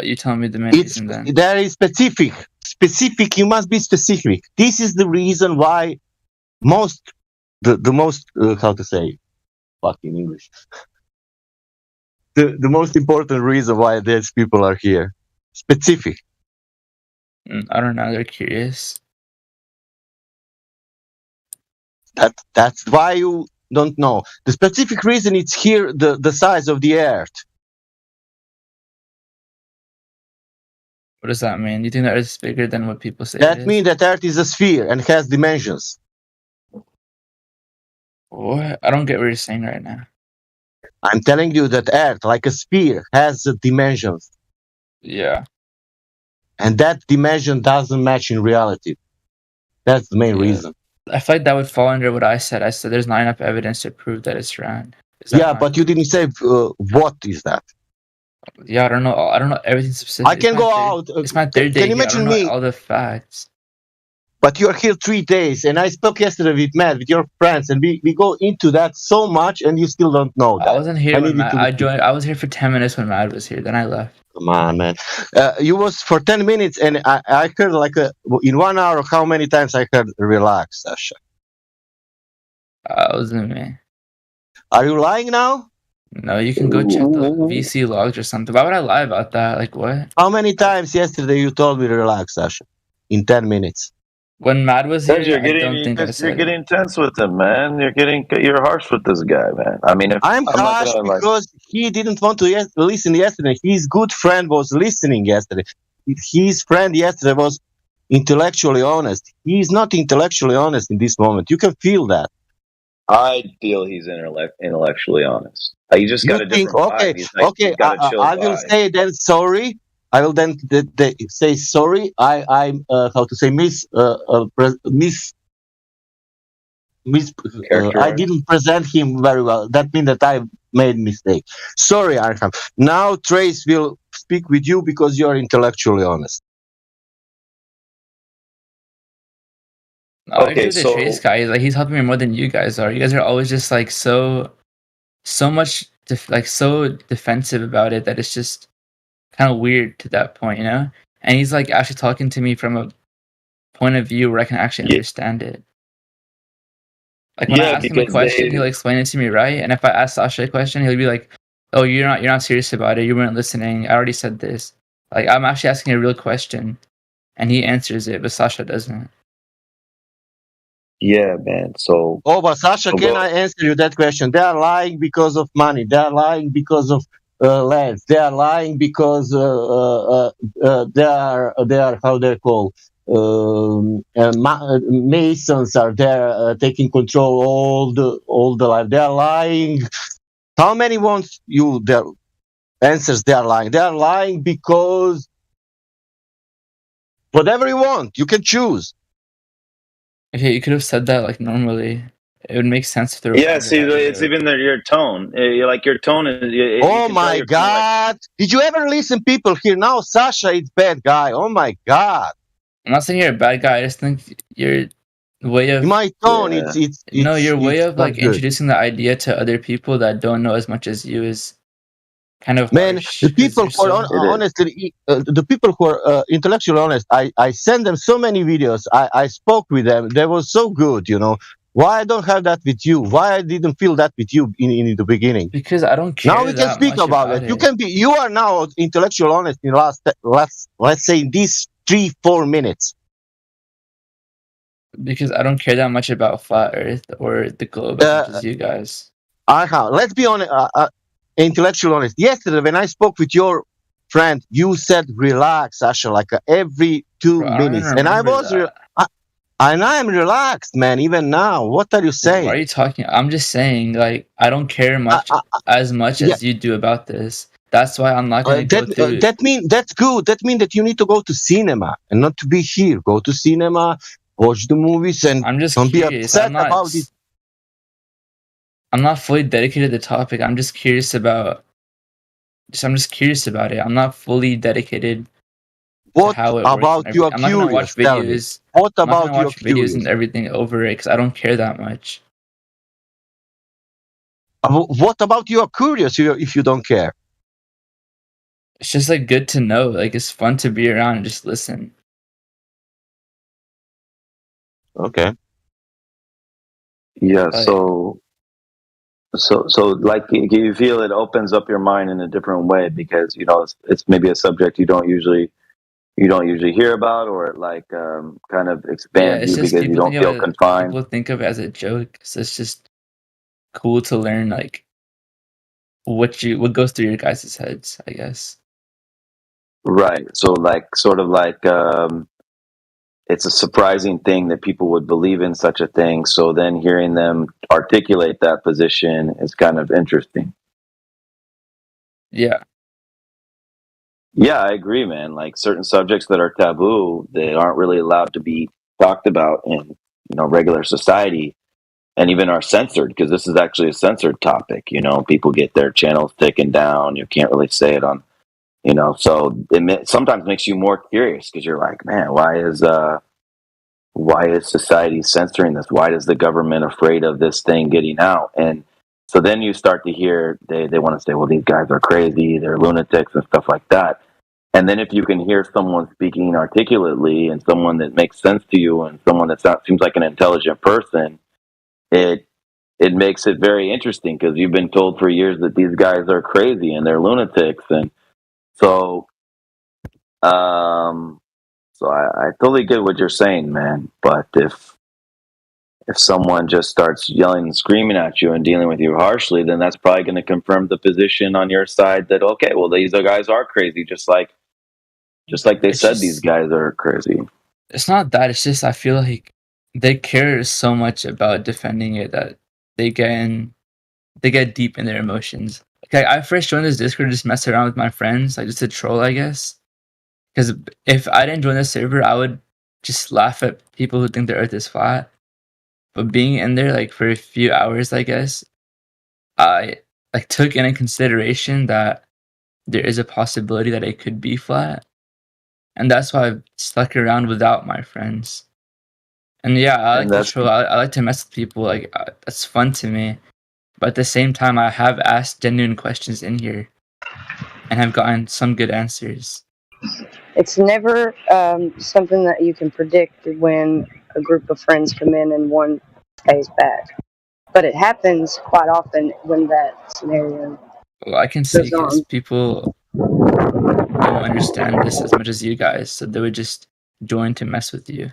You tell me the main reason then. There is specific. Specific. You must be specific. This is the reason why the most how to say, fucking English. The most important reason why these people are here. Specific. I don't know. They're curious. That's why you don't know. The specific reason it's here the size of the Earth. What does that mean? You think the Earth is bigger than what people say? That means that Earth is a sphere and has dimensions. What? I don't get what you're saying right now. I'm telling you that Earth, like a sphere, has dimensions. Yeah. And that dimension doesn't match in reality. That's the main reason. I feel like that would fall under what I said. I said there's not enough evidence to prove that it's round. Yeah, but you didn't say what is that. Yeah, I don't know. I don't know everything specific. I can go out. It's my third day Can you here. I don't mention know me? all the facts. But you're here 3 days, and I spoke yesterday with Matt, with your friends, and we go into that so much, and you still don't know that. I wasn't here when need you Matt. to I joined. I was here for 10 minutes when Matt was here. Then I left. Come on, man. You was for 10 minutes, and I heard like in 1 hour how many times I heard relax, Sasha. I wasn't me. Are you lying now? No, you can go check the VC logs or something. Why would I lie about that? Like what? How many times yesterday you told me relax, Sasha? In 10 minutes. When Matt was here, Because you're I getting, don't think I you're said it. getting tense with him, man. You're harsh with this guy, man. I mean, if I'm I'm not harsh gonna like, because he didn't want to listen yesterday. His good friend was listening yesterday. His friend yesterday was intellectually honest. He's not intellectually honest in this moment. You can feel that. I feel he's intellectually honest. You just got a different okay, vibe. He's like, okay. he's got a chill I will vibe. say then sorry. I will then say sorry. I'm how to say I didn't present him very well. That means that I made mistake. Sorry, Arkham. Now Trace will speak with you because you are intellectually honest. No, I agree with the Trace guy. Like he's helping me more than you guys are. You guys are always just like so much so defensive about it that it's just kind of weird to that point, you know. And he's like actually talking to me from a point of view where I can actually understand it. Like when I ask him a question, he'll explain it to me, right? And if I ask Sasha a question, he'll be like, "Oh, you're not serious about it. You weren't listening. I already said this." Like I'm actually asking a real question, and he answers it, but Sasha doesn't. Yeah, man. So. Oh, but Sasha, can I answer you that question? They are lying because of money. They are lying because of lands. They are lying because they are how they call Masons are there taking control all the life. They are lying. How many wants you their answers? They are lying. They are lying because whatever you want, you can choose. Okay, you could have said that like normally. It would make sense if there. Yeah, see, it's even your tone. Like your tone is. Oh my God! Did you ever listen, people here now? Sasha is bad guy. Oh my God! I'm not saying you're a bad guy. I just think your way of my tone. It's no, your way of like good. introducing the idea to other people that don't know as much as you is kind of man. harsh, The people who are honestly, the people who are intellectually honest, I send them so many videos. I spoke with them. They were so good, you know. Why I don't have that with you? Why I didn't feel that with you in the beginning? Because I don't care. Now we can speak about it. You can be. You are now intellectual honest in let's say these 3-4 minutes. Because I don't care that much about flat Earth or the globe as much as you guys. Let's be honest. Intellectual honest. Yesterday when I spoke with your friend, you said relax, Sasha, like every 2 minutes, and I was. And I'm relaxed, man. Even now, what are you saying? Why are you talking? I'm just saying, like, I don't care much as much as you do about this. That's why I'm not going to go through. That mean that's good. That means that you need to go to cinema and not to be here. Go to cinema, watch the movies, and I'm just don't curious. be upset about it. I'm not fully dedicated to the topic. I'm just curious about. I'm just curious about it. I'm not fully dedicated. What how it about works you are I'm not going to watch videos. What I'm about not gonna watch videos and everything over it because I don't care that much. What about you are curious if you don't care? It's just like good to know. Like it's fun to be around and just listen. Okay. Yeah. So like you feel it opens up your mind in a different way because it's maybe a subject you don't usually hear about, or it like kind of expands you because you don't feel confined. People think of it as a joke, so it's just cool to learn like what goes through your guys' heads, I guess. Right. So like sort of like it's a surprising thing that people would believe in such a thing. So then hearing them articulate that position is kind of interesting. Yeah. Yeah, I agree, man. Like certain subjects that are taboo, they aren't really allowed to be talked about in regular society, and even are censored, because this is actually a censored topic. People get their channels taken down. You can't really say it on, so it sometimes makes you more curious, because you're like, man, why is society censoring this? Why is the government afraid of this thing getting out? And so then you start to hear they want to say, well, these guys are crazy, they're lunatics and stuff like that. And then if you can hear someone speaking articulately, and someone that makes sense to you, and someone that seems like an intelligent person, it makes it very interesting, because you've been told for years that these guys are crazy and they're lunatics. And so I totally get what you're saying, man. But if someone just starts yelling and screaming at you and dealing with you harshly, then that's probably going to confirm the position on your side that, okay, well, these guys are crazy, just like they said these guys are crazy. It's not that. It's just I feel like they care so much about defending it that they get deep in their emotions. Okay, I first joined this Discord to just mess around with my friends, like just to troll, I guess. Because if I didn't join the server, I would just laugh at people who think the Earth is flat. But being in there like for a few hours, I guess, I like took into consideration that there is a possibility that it could be flat, and that's why I've stuck around without my friends. And yeah, I like to troll. I like to mess with people. Like that's fun to me. But at the same time, I have asked genuine questions in here, and have gotten some good answers. It's never something that you can predict when a group of friends come in and one stays back. But it happens quite often when that scenario Well, I can see goes because on. people don't understand this as much as you guys, so they would just join to mess with you.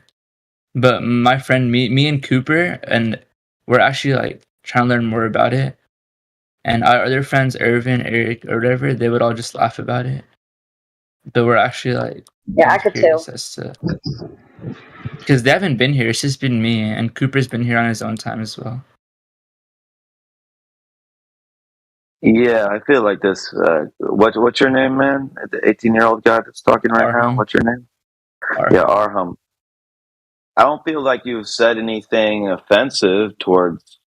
But my friend, me and Cooper, and we're actually like trying to learn more about it. And our other friends, Irvin, Eric, or whatever, they would all just laugh about it. But we're actually like Yeah, I could tell. curious as to, because they haven't been here. It's just been me, and Cooper's been here on his own time as well. Yeah, I feel like this. What's your name, man? The 18-year-old guy that's talking right now. What's your name? Yeah, Arham. I don't feel like you've said anything offensive towards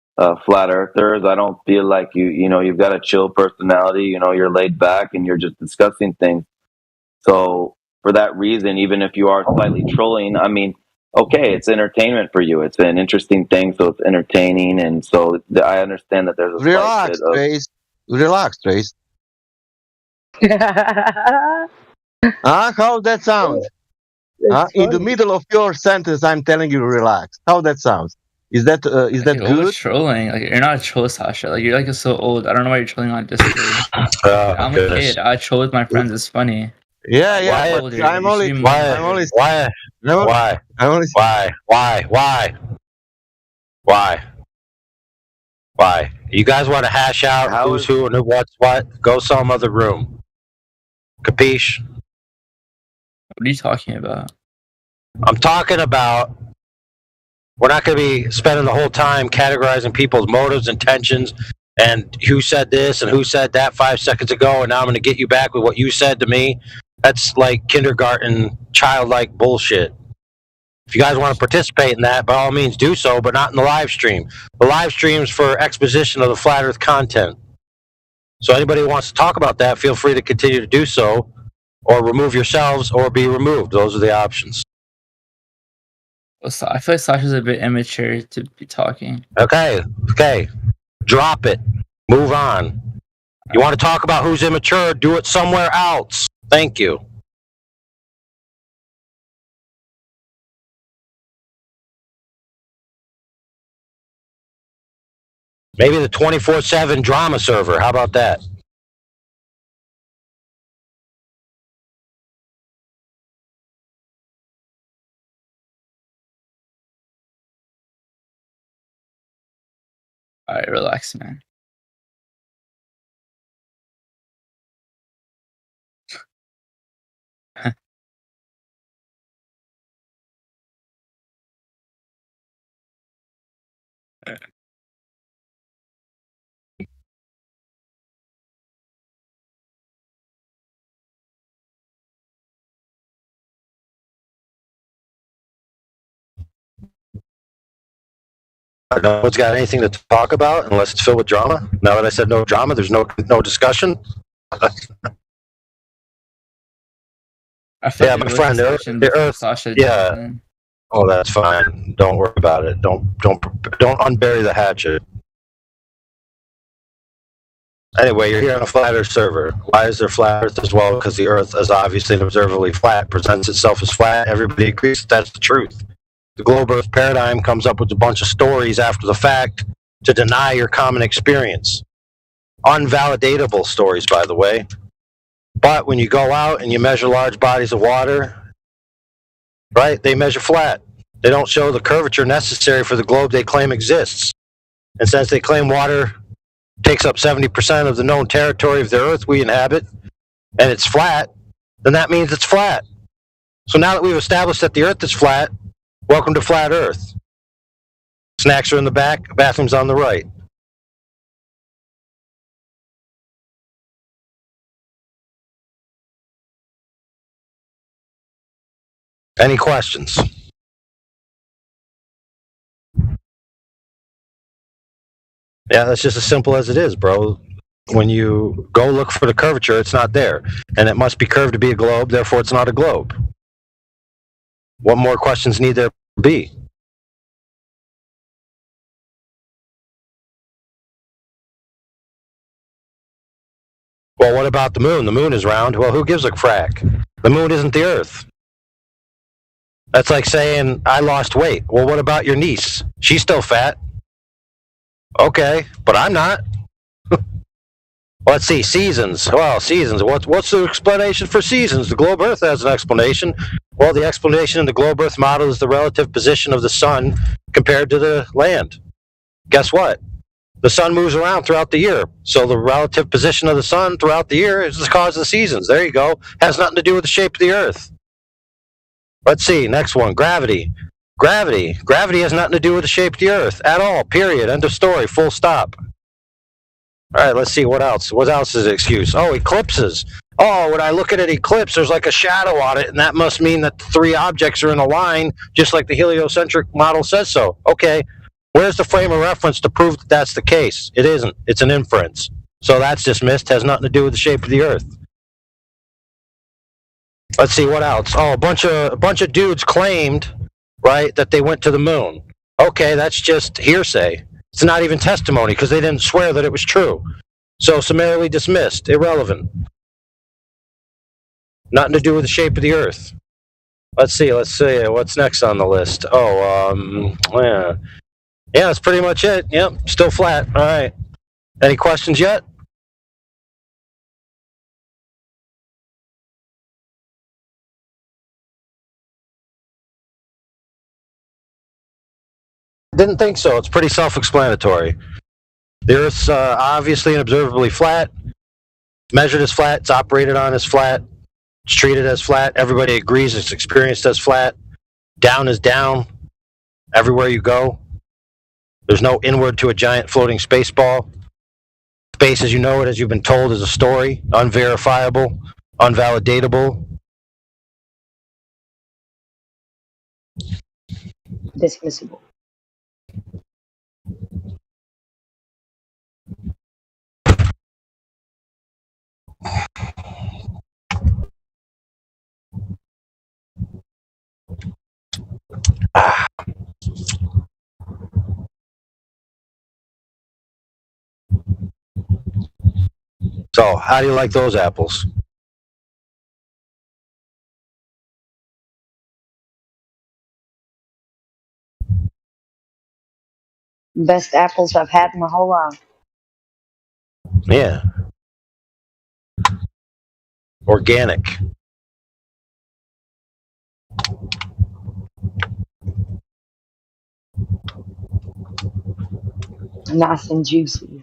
flat earthers. I don't feel like you've got a chill personality. You're laid back and you're just discussing things. So for that reason, even if you are slightly trolling, I mean, okay, it's entertainment for you. It's an interesting thing, so it's entertaining, and so I understand that there's a Relax, slight bit of Trace. Relax, Trace. How that sounds? In the middle of your sentence, I'm telling you, relax. How that sounds? Is that good? Trolling? Like you're not a troll, Sasha. Like you're like so old. I don't know why you're trolling on Discord. I'm a kid. I troll with my friends. It's funny. Yeah, Why? but I'm only. Why? You guys want to hash out who's who and what's what? Go some other room. Capiche? What are you talking about? I'm talking about we're not going to be spending the whole time categorizing people's motives, intentions, and who said this and who said that 5 seconds ago, and now I'm going to get you back with what you said to me. That's like kindergarten, childlike bullshit. If you guys want to participate in that, by all means do so, but not in the live stream. The live stream's for exposition of the Flat Earth content. So anybody who wants to talk about that, feel free to continue to do so, or remove yourselves, or be removed. Those are the options. So I feel like Sasha's a bit immature to be talking. Okay. Drop it. Move on. You want to talk about who's immature, do it somewhere else. Thank you. Maybe the 24/7 drama server. How about that? All right, relax, man. No one's got anything to talk about unless it's filled with drama. Now that I said no drama, there's no discussion. Yeah, my friend, the Earth. Yeah. Oh, that's fine. Don't worry about it. Don't unbury the hatchet. Anyway, you're here on a flat Earth server. Why is there flat Earth as well? Because the Earth is obviously and observably flat, presents itself as flat. Everybody agrees that that's the truth. The globe Earth paradigm comes up with a bunch of stories after the fact to deny your common experience. Unvalidatable stories, by the way. But when you go out and you measure large bodies of water, right, they measure flat. They don't show the curvature necessary for the globe they claim exists. And since they claim water takes up 70% of the known territory of the Earth we inhabit, and it's flat, then that means it's flat. So now that we've established that the Earth is flat, welcome to Flat Earth. Snacks are in the back, bathroom's on the right. Any questions? Yeah, that's just as simple as it is, bro. When you go look for the curvature, it's not there. And it must be curved to be a globe, therefore it's not a globe. What more questions need there be? Well, what about the moon? The moon is round. Well, who gives a frack? The moon isn't the Earth. That's like saying, I lost weight. Well, what about your niece? She's still fat. Okay, but I'm not. Let's see, seasons. Well, seasons. What's the explanation for seasons? The globe Earth has an explanation. Well, the explanation in the globe Earth model is the relative position of the sun compared to the land. Guess what? The sun moves around throughout the year. So the relative position of the sun throughout the year is the cause of the seasons. There you go. Has nothing to do with the shape of the Earth. Let's see, next one, gravity. Gravity has nothing to do with the shape of the Earth at all, period, end of story, full stop. All right, let's see, what else? What else is an excuse? Oh, eclipses. Oh, when I look at an eclipse, there's like a shadow on it, and that must mean that the three objects are in a line, just like the heliocentric model says so. Okay, where's the frame of reference to prove that that's the case? It isn't. It's an inference. So that's dismissed, has nothing to do with the shape of the Earth. Let's see, what else? Oh, a bunch of dudes claimed, right, that they went to the moon. Okay, that's just hearsay. It's not even testimony because they didn't swear that it was true. So summarily dismissed, irrelevant. Nothing to do with the shape of the Earth. Let's see, what's next on the list? Oh, yeah, that's pretty much it. Yep, still flat. All right. Any questions yet? Didn't think so. It's pretty self-explanatory. The Earth's obviously and observably flat. Measured as flat. It's operated on as flat. It's treated as flat. Everybody agrees it's experienced as flat. Down is down. Everywhere you go. There's no inward to a giant floating space ball. Space as you know it, as you've been told, is a story. Unverifiable. Unvalidatable. Dismissible. So, how do you like those apples? Best apples I've had in my whole life. Yeah. Organic. Nice and juicy.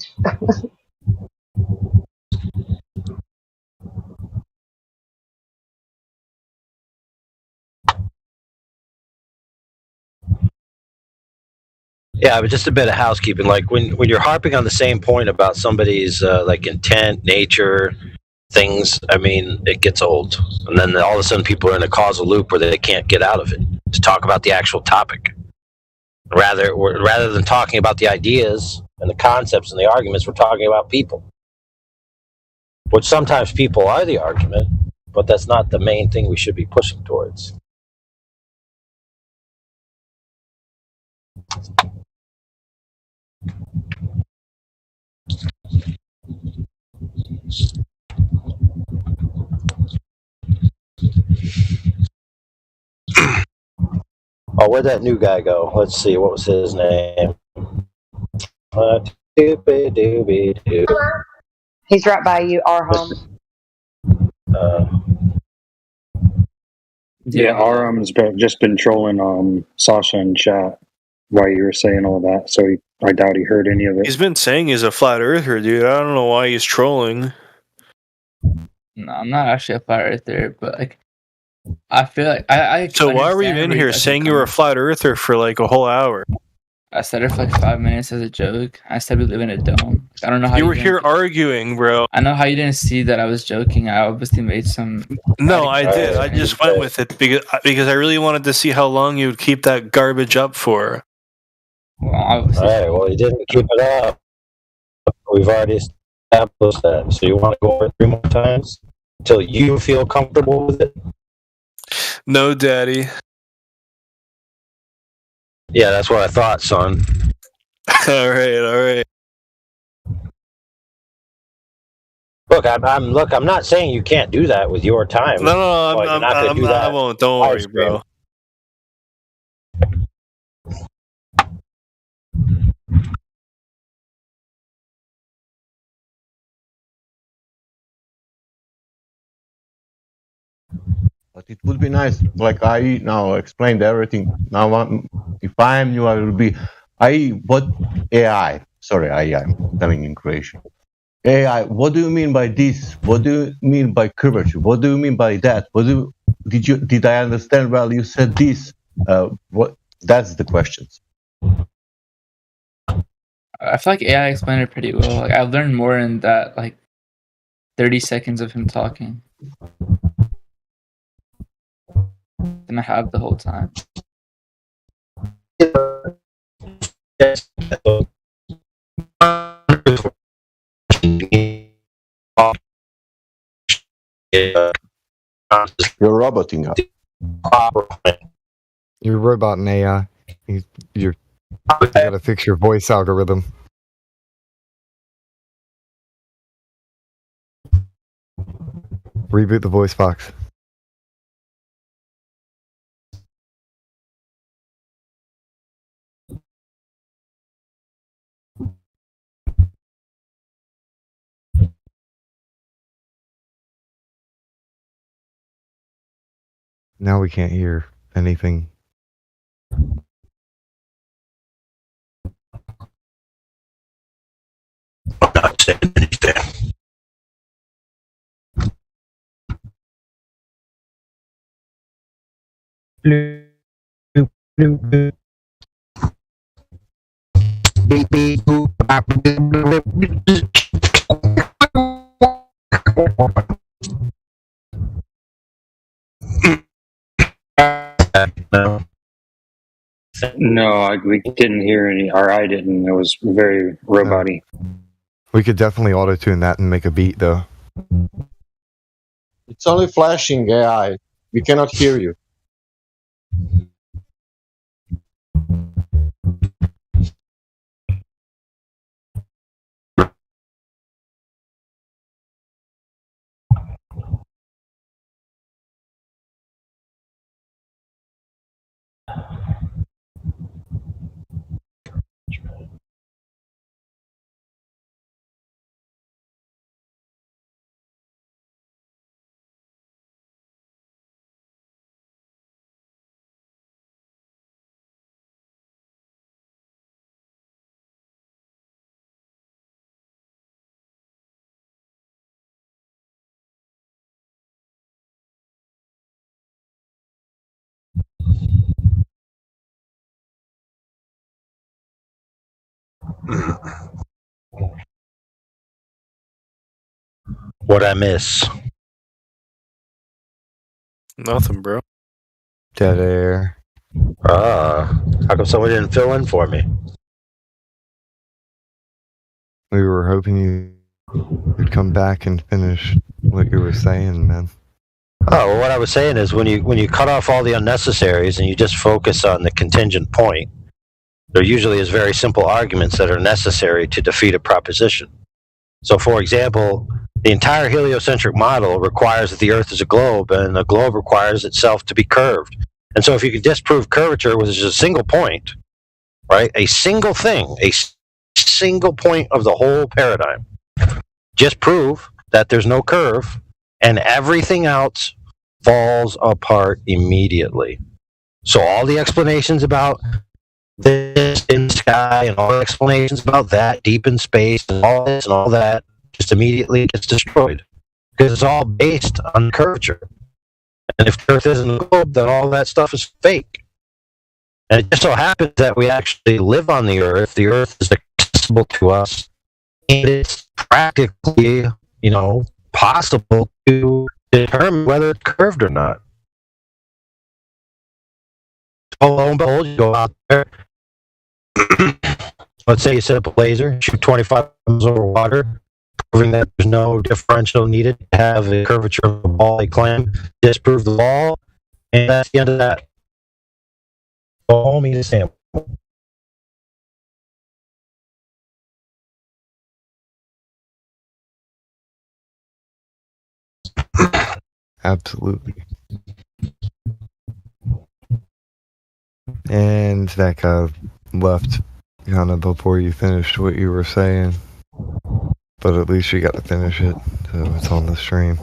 Yeah, but just a bit of housekeeping. Like when you're harping on the same point about somebody's like intent, nature, things, I mean, it gets old. And then all of a sudden people are in a causal loop where they can't get out of it to talk about the actual topic. Rather than talking about the ideas and the concepts and the arguments, we're talking about people. Which sometimes people are the argument, but that's not the main thing we should be pushing towards. Oh, where'd that new guy go? Let's see, what was his name? He's right by you, our home. Yeah, Aram's just been trolling Sasha in chat while you were saying all that, so I doubt he heard any of it. He's been saying he's a flat earther, dude. I don't know why he's trolling. No, I'm not actually a flat earther, but like, I feel like I. So why were you in here saying you were a flat earther for like a whole hour? I said it for like 5 minutes as a joke. I said we live in a dome. I don't know how you were didn't- here arguing, bro. I know how you didn't see that I was joking. I obviously made some. No, I did. I just went with it because I really wanted to see how long you would keep that garbage up for. Well, obviously. All right, well, you didn't keep it up. We've already established that. So you want to go over it 3 more times until you feel comfortable with it? No, Daddy. Yeah, that's what I thought, son. all right. Look, I'm not saying you can't do that with your time. No, I won't. Don't worry, bro. But it would be nice, like I now explained everything. Now, if I am you, I will be what AI. Sorry, I'm telling in Croatian. AI. What do you mean by this? What do you mean by curvature? What do you mean by that? Did I understand well? You said this. What? That's the questions. I feel like AI explained it pretty well. Like I learned more in that like 30 seconds of him talking than I have the whole time. You're roboting up. You're robot and AI. You gotta fix your voice algorithm. Reboot the voice box. Now we can't hear anything. I'm not saying anything. No, we didn't hear any, or I didn't. It was very robot-y. We could definitely auto-tune that and make a beat, though. It's only flashing AI. We cannot hear you. What'd I miss? Nothing, bro. Dead air. How come someone didn't fill in for me? We were hoping you'd come back and finish what you were saying, man. Oh, well, what I was saying is when you cut off all the unnecessaries and you just focus on the contingent point, there usually is very simple arguments that are necessary to defeat a proposition. So, for example, the entire heliocentric model requires that the Earth is a globe, and a globe requires itself to be curved. And so if you can disprove curvature with just a single point, right, a single thing, a single point of the whole paradigm, just prove that there's no curve, and everything else falls apart immediately. So all the explanations about this in the sky and all the explanations about that deep in space and all this and all that just immediately gets destroyed because it's all based on curvature. And if the Earth isn't a globe, then all that stuff is fake. And it just so happens that we actually live on the Earth. The Earth is accessible to us, and it's practically, possible to determine whether it's curved or not. So lo and behold, you go out there. Let's say you set up a laser, shoot 25 miles over water, proving that there's no differential needed to have a curvature of the ball they claim, disprove the ball, and that's the end of that. Go home, eat a sample. Absolutely. And that guy left kind of before you finished what you were saying. But at least you got to finish it, so it's on the stream.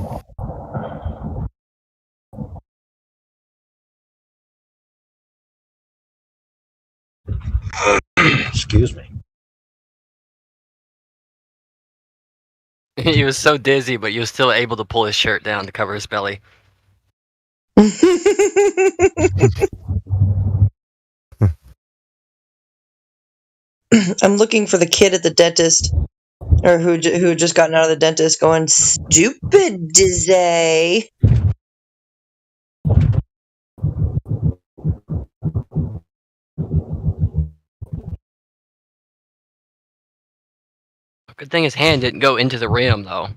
Excuse me. He was so dizzy, but he was still able to pull his shirt down to cover his belly. I'm looking for the kid at the dentist, or who just gotten out of the dentist, going stupid dizzy. Good thing his hand didn't go into the rim, though.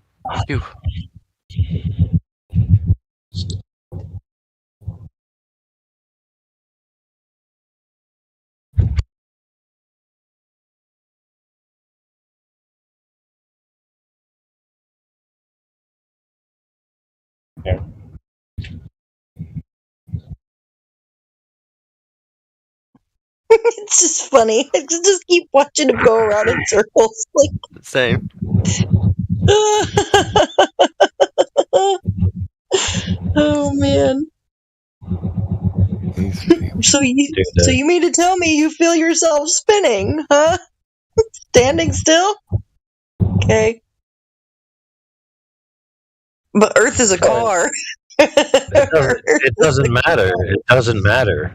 Phew. Yeah. It's just funny. I just keep watching him go around in circles. Like Same. Oh man. So you mean to tell me you feel yourself spinning, huh? Standing still? Okay. But Earth is a car. It doesn't matter. It doesn't matter.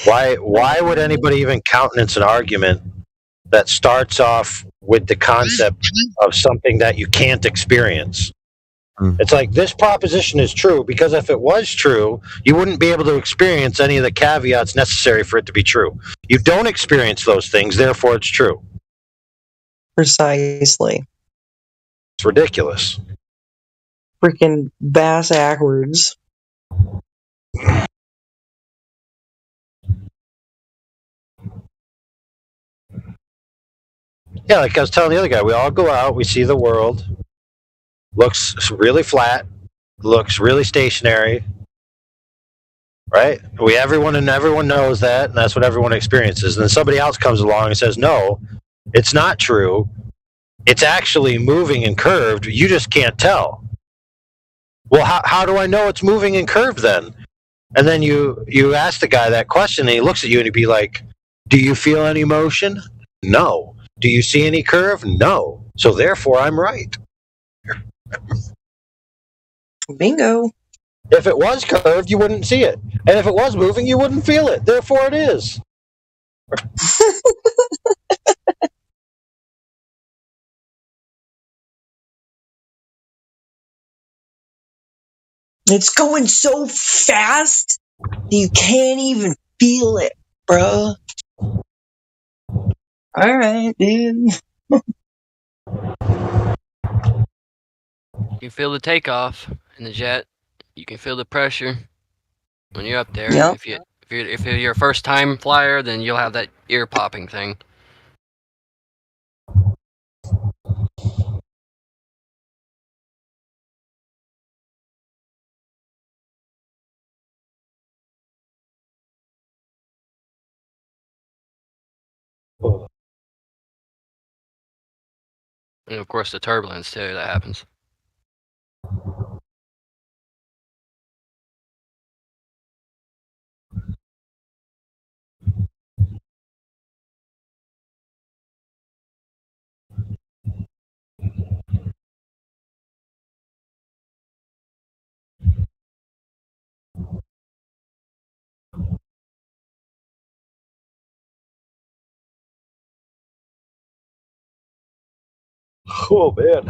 Why would anybody even countenance an argument that starts off with the concept of something that you can't experience? It's like, this proposition is true because if it was true, you wouldn't be able to experience any of the caveats necessary for it to be true. You don't experience those things, therefore it's true. Precisely. It's ridiculous. Freaking bass backwards. Yeah, like I was telling the other guy, we all go out, we see the world, looks really flat, looks really stationary, right? Everyone knows that, and that's what everyone experiences. And then somebody else comes along and says, no, it's not true. It's actually moving and curved. You just can't tell. Well, how do I know it's moving and curved then? And then you ask the guy that question, and he looks at you and he'd be like, do you feel any motion? No. Do you see any curve? No. So therefore, I'm right. Bingo. If it was curved, you wouldn't see it. And if it was moving, you wouldn't feel it. Therefore, it is. It's going so fast. You can't even feel it, bro. Alright, dude. You feel the takeoff in the jet. You can feel the pressure when you're up there. Yep. If you're a first time flyer, then you'll have that ear popping thing. And of course the turbulence too that happens. Oh man.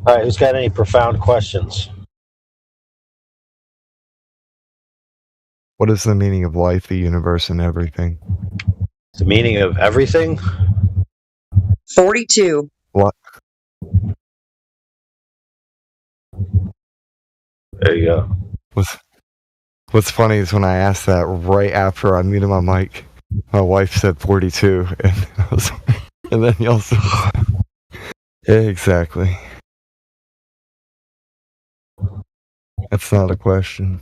All right, who's got any profound questions? What is the meaning of life, the universe, and everything? The meaning of everything? 42. What? There you go. What's funny is when I asked that right after I muted my mic, my wife said 42, and then y'all said, exactly. That's not a question.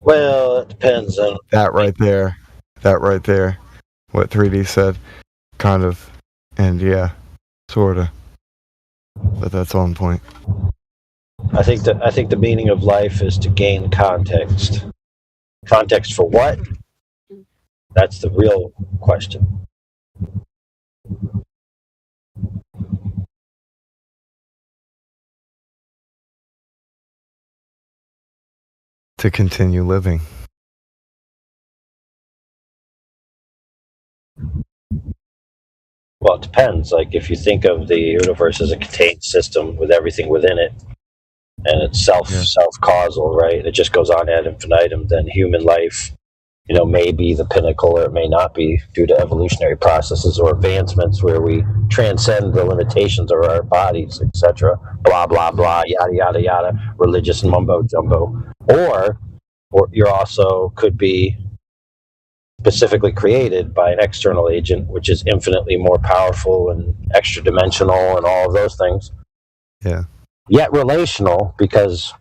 Well, it depends on That right there. What 3D said, kind of, and yeah, sorta. But that's on point. I think the meaning of life is to gain context. Context for what? That's the real question. To continue living. Well, it depends. Like if you think of the universe as a contained system with everything within it, and it's self-causal, right? It just goes on ad infinitum. Then human life, may be the pinnacle, or it may not be, due to evolutionary processes or advancements where we transcend the limitations of our bodies, etc. Blah blah blah, yada yada yada, religious mumbo jumbo. Or you also could be specifically created by an external agent, which is infinitely more powerful and extra dimensional and all of those things. Yeah. Yet relational, because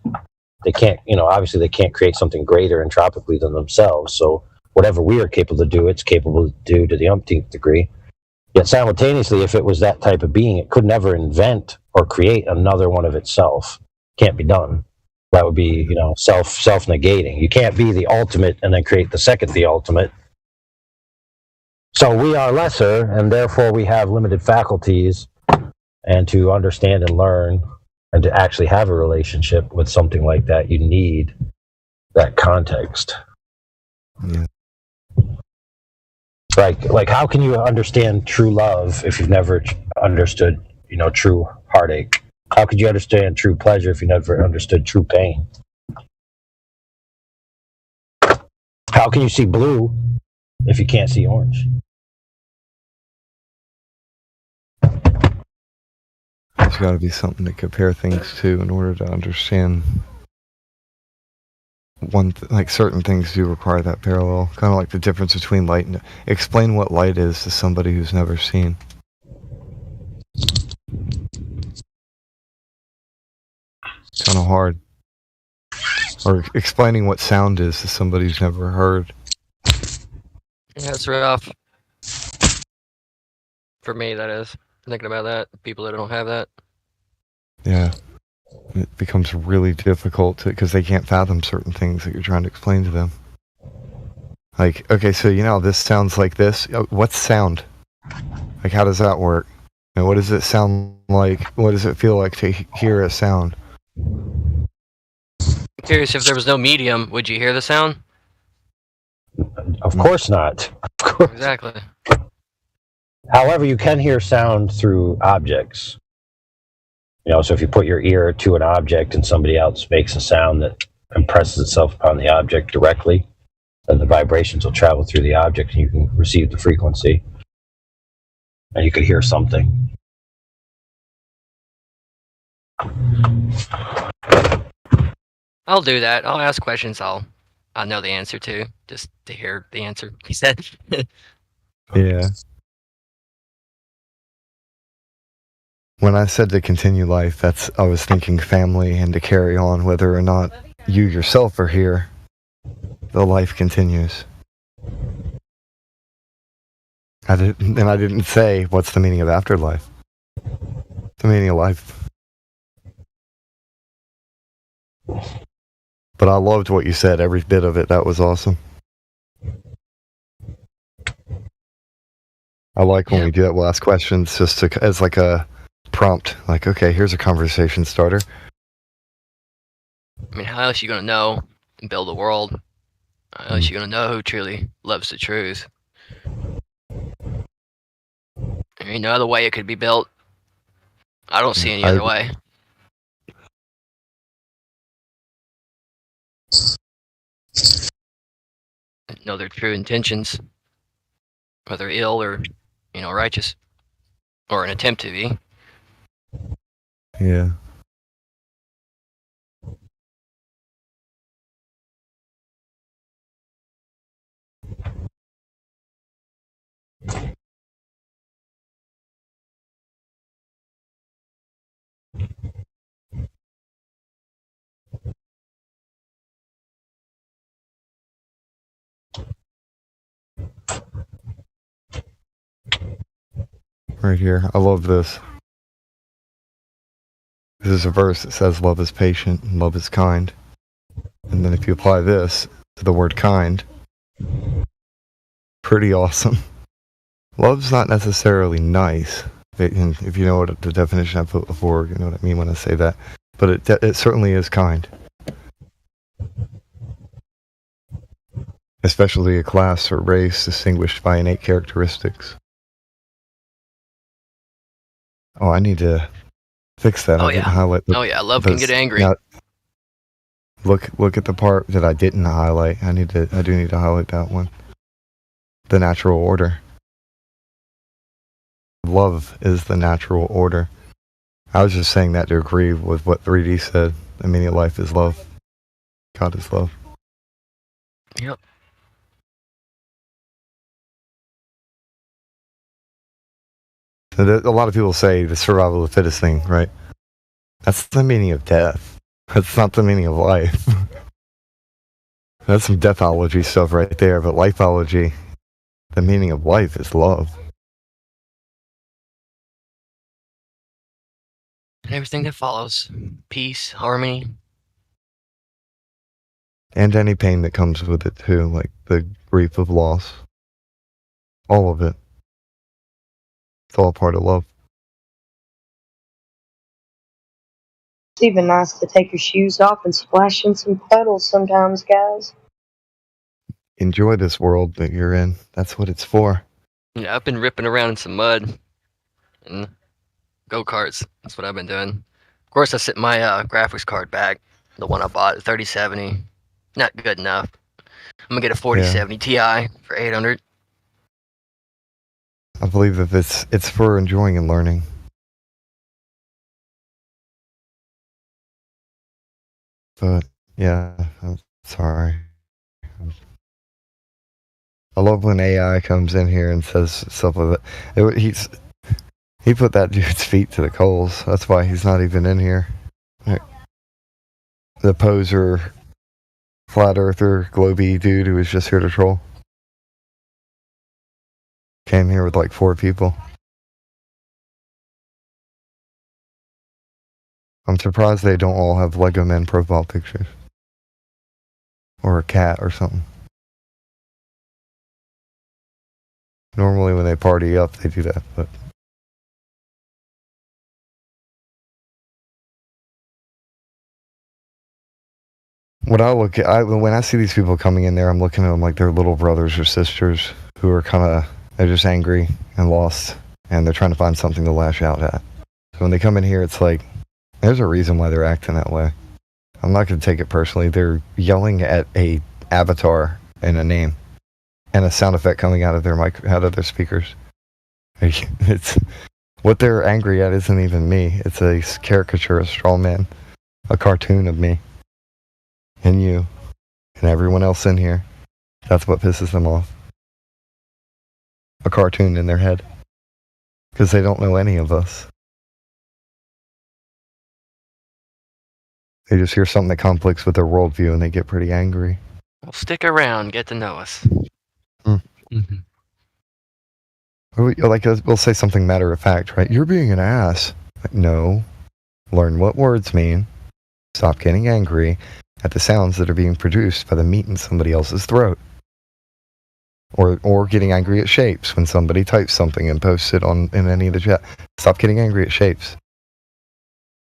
they can't, obviously they can't create something greater entropically than themselves. So whatever we are capable to do, it's capable to do to the umpteenth degree. Yet simultaneously, if it was that type of being, it could never invent or create another one of itself. Can't be done. That would be, self-negating. You can't be the ultimate and then create the second the ultimate. So we are lesser, and therefore we have limited faculties, and to understand and learn and to actually have a relationship with something like that, you need that context. Yeah. Like how can you understand true love if you've never understood, true heartache? How could you understand true pleasure if you never understood true pain? How can you see blue if you can't see orange? There's got to be something to compare things to in order to understand. Certain things do require that parallel. Kind of like the difference between light and... Explain what light is to somebody who's never seen. Kind of hard. Or explaining what sound is to somebody who's never heard. That's rough. For me, that is. Thinking about that, people that don't have that. Yeah. It becomes really difficult because they can't fathom certain things that you're trying to explain to them. Like, okay, so this sounds like this. What's sound? Like, how does that work? And what does it sound like? What does it feel like to hear a sound? I'm curious, if there was no medium, would you hear the sound? Of course not. Of course. Exactly. However, you can hear sound through objects. So if you put your ear to an object and somebody else makes a sound that impresses itself upon the object directly, then the vibrations will travel through the object and you can receive the frequency. And you could hear something. I'll do that. I'll ask questions I'll know the answer to, just to hear the answer he said. Yeah. When I said to continue life, I was thinking family and to carry on whether or not you yourself are here. The life continues. I didn't say what's the meaning of afterlife. The meaning of life. But I loved what you said, every bit of it. That was awesome. I like when we do that. We'll ask questions just as like a prompt. Like, okay, here's a conversation starter. I mean, how else are you going to know and build a world? How else are you going to know who truly loves the truth? There ain't no other way it could be built. I don't see any other way. Know their true intentions, whether ill or, righteous, or an attempt to be. Yeah. Right here. I love this. This is a verse that says love is patient and love is kind. And then if you apply this to the word kind, pretty awesome. Love's not necessarily nice. If you know what the definition I put before, you know what I mean when I say that. But it certainly is kind. Especially a class or race distinguished by innate characteristics. Oh, I need to fix that. I didn't highlight the... Oh yeah, love can get angry. Now, look at the part that I didn't highlight. I do need to highlight that one. The natural order. Love is the natural order. I was just saying that to agree with what 3D said. The meaning of life is love. God is love. Yep. So a lot of people say the survival of the fittest thing, right? That's the meaning of death. That's not the meaning of life. That's some deathology stuff right there, but lifeology, the meaning of life is love. And everything that follows. Peace, harmony. And any pain that comes with it too, like the grief of loss. All of it. It's all part of love. It's even nice to take your shoes off and splash in some puddles sometimes, guys. Enjoy this world that you're in. That's what it's for. Yeah, I've been ripping around in some mud and go-karts. That's what I've been doing. Of course, I sent my graphics card back. The one I bought, 3070. Not good enough. I'm going to get a 4070 Ti for 800. I believe that it's for enjoying and learning. But, yeah, I'm sorry. I love when AI comes in here and says stuff like that. He put that dude's feet to the coals. That's why he's not even in here. The poser, flat earther, globy dude who was just here to troll. Came here with like 4 people. I'm surprised they don't all have Lego Men profile pictures. Or a cat or something. Normally when they party up, they do that, but... When I see these people coming in there, I'm looking at them like they're little brothers or sisters who are they're just angry and lost, and they're trying to find something to lash out at. So when they come in here, it's like, there's a reason why they're acting that way. I'm not going to take it personally. They're yelling at a avatar and a name, and a sound effect coming out of their speakers. It's what they're angry at isn't even me. It's a caricature, a straw man, a cartoon of me and you and everyone else in here. That's what pisses them off. A cartoon in their head, because they don't know any of us. They just hear something that conflicts with their worldview and they get pretty angry. Well, stick around, get to know us. Mm-hmm. Like, we'll say something matter of fact, right? You're being an ass. Like, no. Learn what words mean. Stop getting angry at the sounds that are being produced by the meat in somebody else's throat. Or getting angry at shapes when somebody types something and posts it in any of the chat. Stop getting angry at shapes.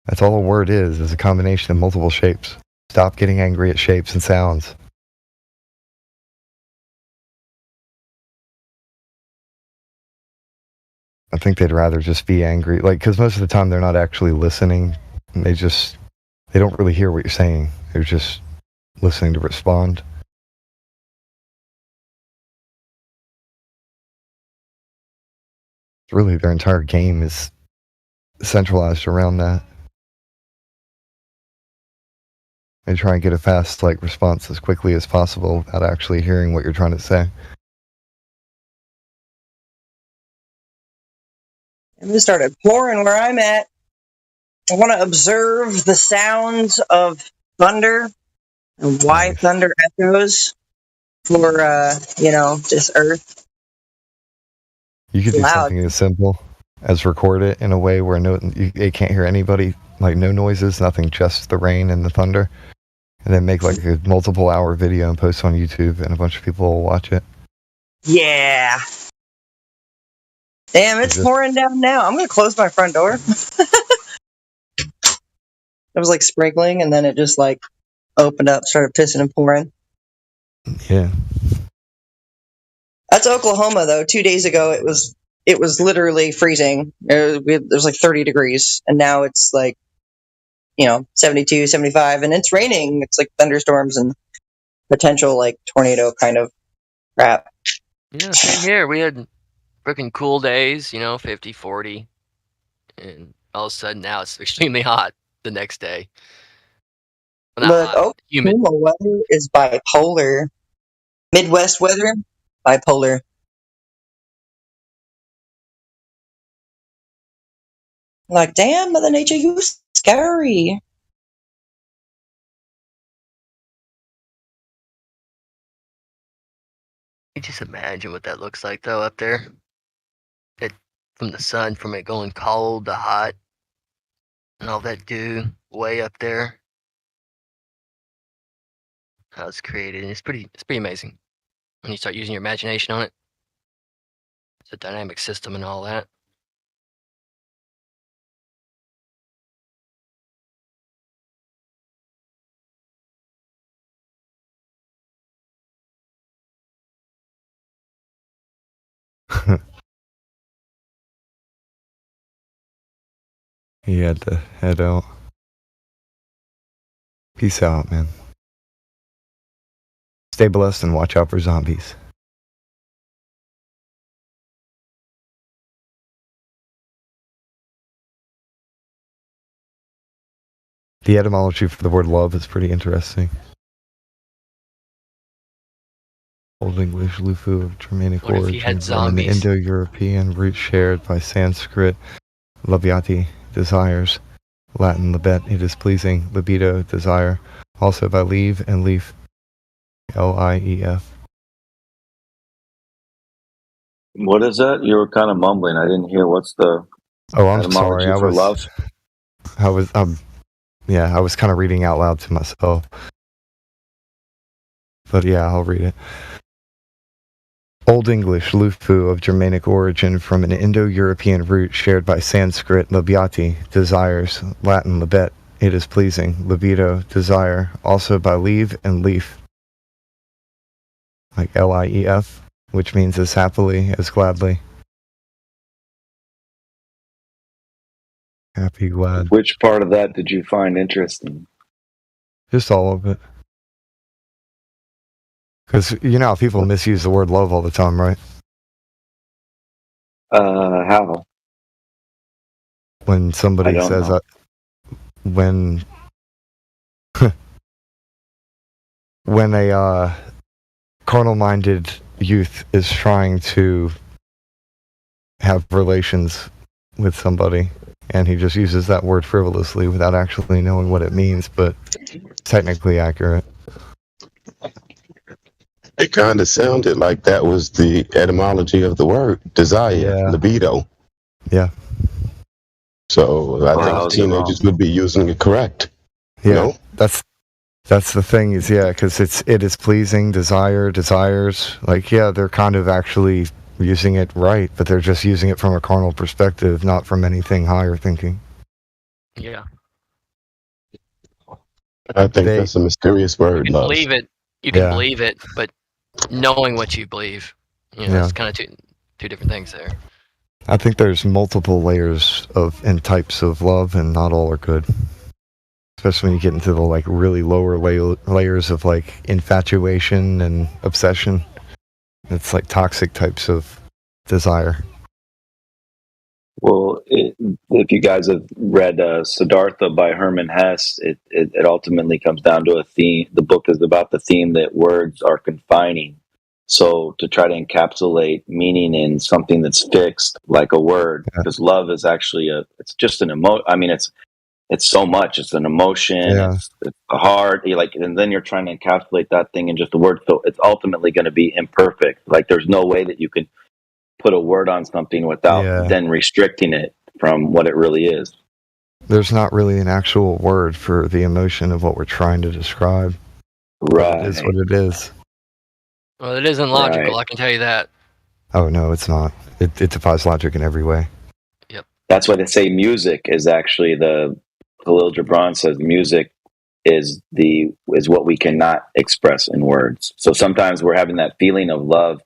That's all a word is a combination of multiple shapes. Stop getting angry at shapes and sounds. I think they'd rather just be angry, because most of the time they're not actually listening. They don't really hear what you're saying. They're just listening to respond. Really, their entire game is centralized around that. They try and get a fast response as quickly as possible without actually hearing what you're trying to say. It started pouring where I'm at. I want to observe the sounds of thunder and why thunder echoes for, this earth. You could do Loud. something as simple as record it in a way where it can't hear anybody, no noises, nothing, just the rain and the thunder. And then make a multiple hour video and post on YouTube, and a bunch of people will watch it. Yeah. Damn, it's pouring down now. I'm going to close my front door. It was sprinkling, and then it just opened up, started pissing and pouring. Yeah. That's Oklahoma, though. 2 days ago, it was literally freezing. It was 30 degrees, and now it's 72, 75, and it's raining. It's thunderstorms and potential tornado kind of crap. Yeah, same here. We had freaking cool days, 50, 40, and all of a sudden now it's extremely hot the next day. Well, not hot, humid. Oklahoma weather is bipolar. Midwest weather, bipolar. Damn, Mother Nature, you scary. You just imagine what that looks like, though, up there. From the sun, from it going cold to hot, and all that dew way up there. How it's created, and it's pretty amazing when you start using your imagination on it. It's a dynamic system and all that. He had to head out. Peace out, man. Stay blessed and watch out for zombies. The etymology for the word love is pretty interesting. Old English, Lufu, of Germanic What if he had origin, and the zombies? Indo-European root shared by Sanskrit, labiati, desires, Latin libet, it is pleasing, libido, desire, also by leave and leaf, L-I-E-F. What is that? You were kind of mumbling. I didn't hear. What's the I'm sorry. etymology for love? I was kind of reading out loud to myself. But yeah, I'll read it. Old English, Lufu, of Germanic origin, from an Indo-European root shared by Sanskrit, labiati, desires, Latin libet, it is pleasing, libido, desire, also by leave and leaf, like Lief, which means as happily, as gladly. Happy, glad. Which part of that did you find interesting? Just all of it. Because you know how people misuse the word love all the time, right? How? When somebody says when when a carnal-minded youth is trying to have relations with somebody, and he just uses that word frivolously without actually knowing what it means, but technically accurate. It kind of sounded like that was the etymology of the word, desire, libido. Yeah. So I think teenagers would be using it correct. Yeah, No? that's the thing is, because it is pleasing, desire, desires. Like, they're kind of actually using it right, but they're just using it from a carnal perspective, not from anything higher thinking. Yeah. I think that's a mysterious word, You can love. believe it. You can believe it, but knowing what you believe, it's kind of two different things there. I think there's multiple layers and types of love, and not all are good. Especially when you get into the like really lower layers of like infatuation and obsession. It's like toxic types of desire. Well, if you guys have read Siddhartha by Hermann Hesse, it ultimately comes down to a theme. The book is about the theme that words are confining. So to try to encapsulate meaning in something that's fixed, like a word, because love is actually it's just an emotion. I mean, it's so much. It's an emotion. It's a heart. And then you're trying to encapsulate that thing in just a word. So it's ultimately going to be imperfect. Like there's no way that you can put a word on something without then restricting it from what it really is. There's not really an actual word for the emotion of what we're trying to describe. Right. It is what it is. Well, it isn't logical, I can tell you that. Oh, no, it's not. It defies logic in every way. Yep. That's why they say music is actually Khalil Gibran says music is what we cannot express in words. So sometimes we're having that feeling of love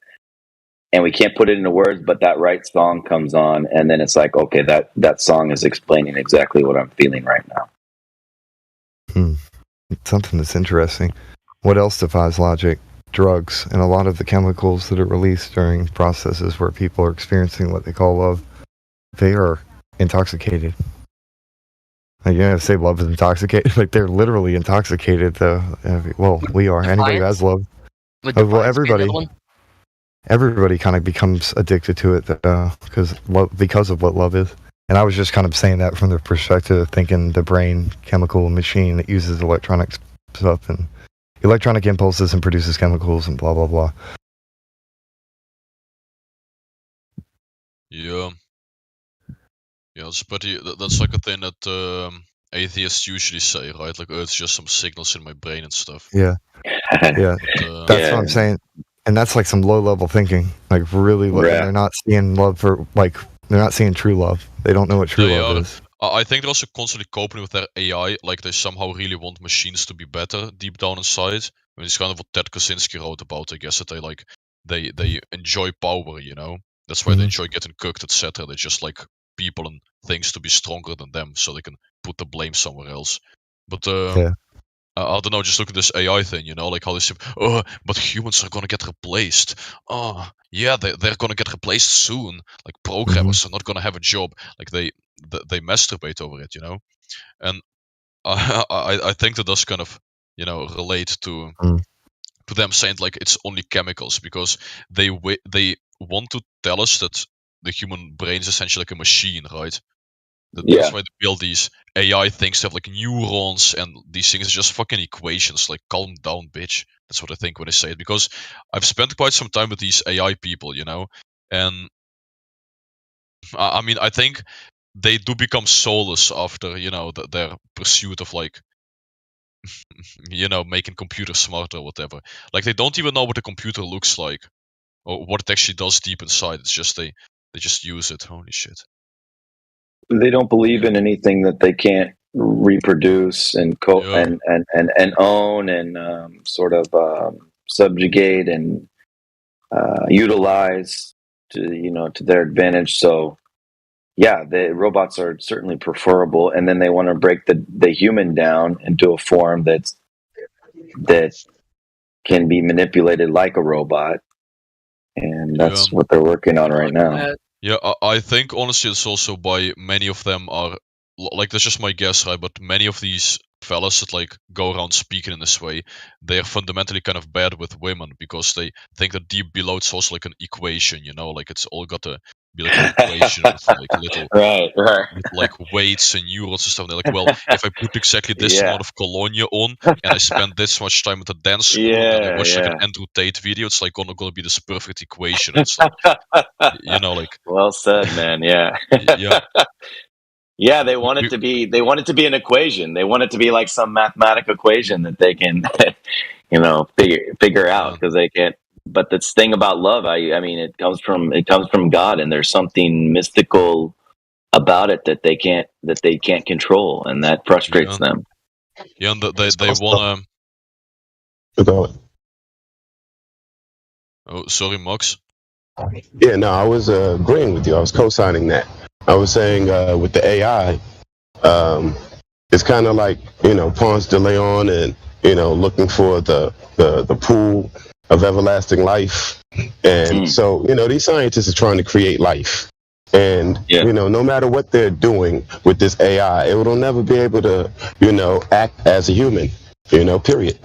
and we can't put it into words, but that right song comes on, and then it's like, okay, that song is explaining exactly what I'm feeling right now. Something that's interesting. What else defies logic? Drugs, and a lot of the chemicals that are released during processes where people are experiencing what they call love, they are intoxicated. Like, you know, say love is intoxicated. Like, they're literally intoxicated, though. Well, we are. Anybody who has love. Well, everybody kind of becomes addicted to it because of what love is. And I was just kind of saying that from the perspective of thinking the brain chemical machine that uses electronic stuff and electronic impulses and produces chemicals and blah, blah, blah. Yeah. Yeah, that's like a thing that atheists usually say, right? Like, oh, it's just some signals in my brain and stuff. Yeah. Yeah. That's what I'm saying. And that's like some low level thinking, like really low. And they're not seeing love for, like, they're not seeing true love. They don't know what true love is. I think they're also constantly coping with their AI, like they somehow really want machines to be better deep down inside. I mean, it's kind of what Ted Kaczynski wrote about, I guess, that they enjoy power, you know? That's why they enjoy getting cooked, etc. They just like people and things to be stronger than them so they can put the blame somewhere else. But I don't know, just look at this AI thing, you know, like how they say, oh, but humans are gonna get replaced. Oh, yeah, they're gonna get replaced soon. Like programmers are not gonna have a job. Like they masturbate over it, you know. And I think that does kind of, you know, relate to them saying like it's only chemicals because they want to tell us that the human brain is essentially like a machine, right? That's why they build these AI things to have like neurons, and these things are just fucking equations. Like, calm down, bitch. That's what I think when I say it, because I've spent quite some time with these AI people, you know, and I mean, I think they do become soulless after, you know, their pursuit of like, you know, making computers smarter or whatever. Like, they don't even know what a computer looks like or what it actually does deep inside. It's just they just use it. Holy shit. They don't believe in anything that they can't reproduce and and own and sort of subjugate and utilize to their advantage. So yeah, the robots are certainly preferable, and then they want to break the human down into a form that can be manipulated like a robot, and that's what they're working on right now. Yeah, I think honestly it's also by many of them are like, that's just my guess, right? But many of these fellas that like go around speaking in this way, they're fundamentally kind of bad with women because they think that deep below it's also like an equation, like it's all got to be like an equation with like little right. with like weights and neurons and stuff. And they're like, well, if I put exactly this amount of cologne on and I spend this much time at the dance school and then I watch like an Andrew Tate video, it's like gonna be this perfect equation and stuff. Like well said, man. Yeah. yeah. Yeah, they want it to be an equation. They want it to be like some mathematical equation that they can figure out, because they can't. But this thing about love, I mean, it comes from God, and there's something mystical about it that they can't control, and that frustrates them. Yeah, and they wanna. Oh, sorry, Max. Yeah, no, I was agreeing with you. I was co-signing that. I was saying with the AI, it's kind of like Ponce de Leon, and looking for the pool of everlasting life. And so these scientists are trying to create life, and no matter what they're doing with this AI, it will never be able to act as a human. Period.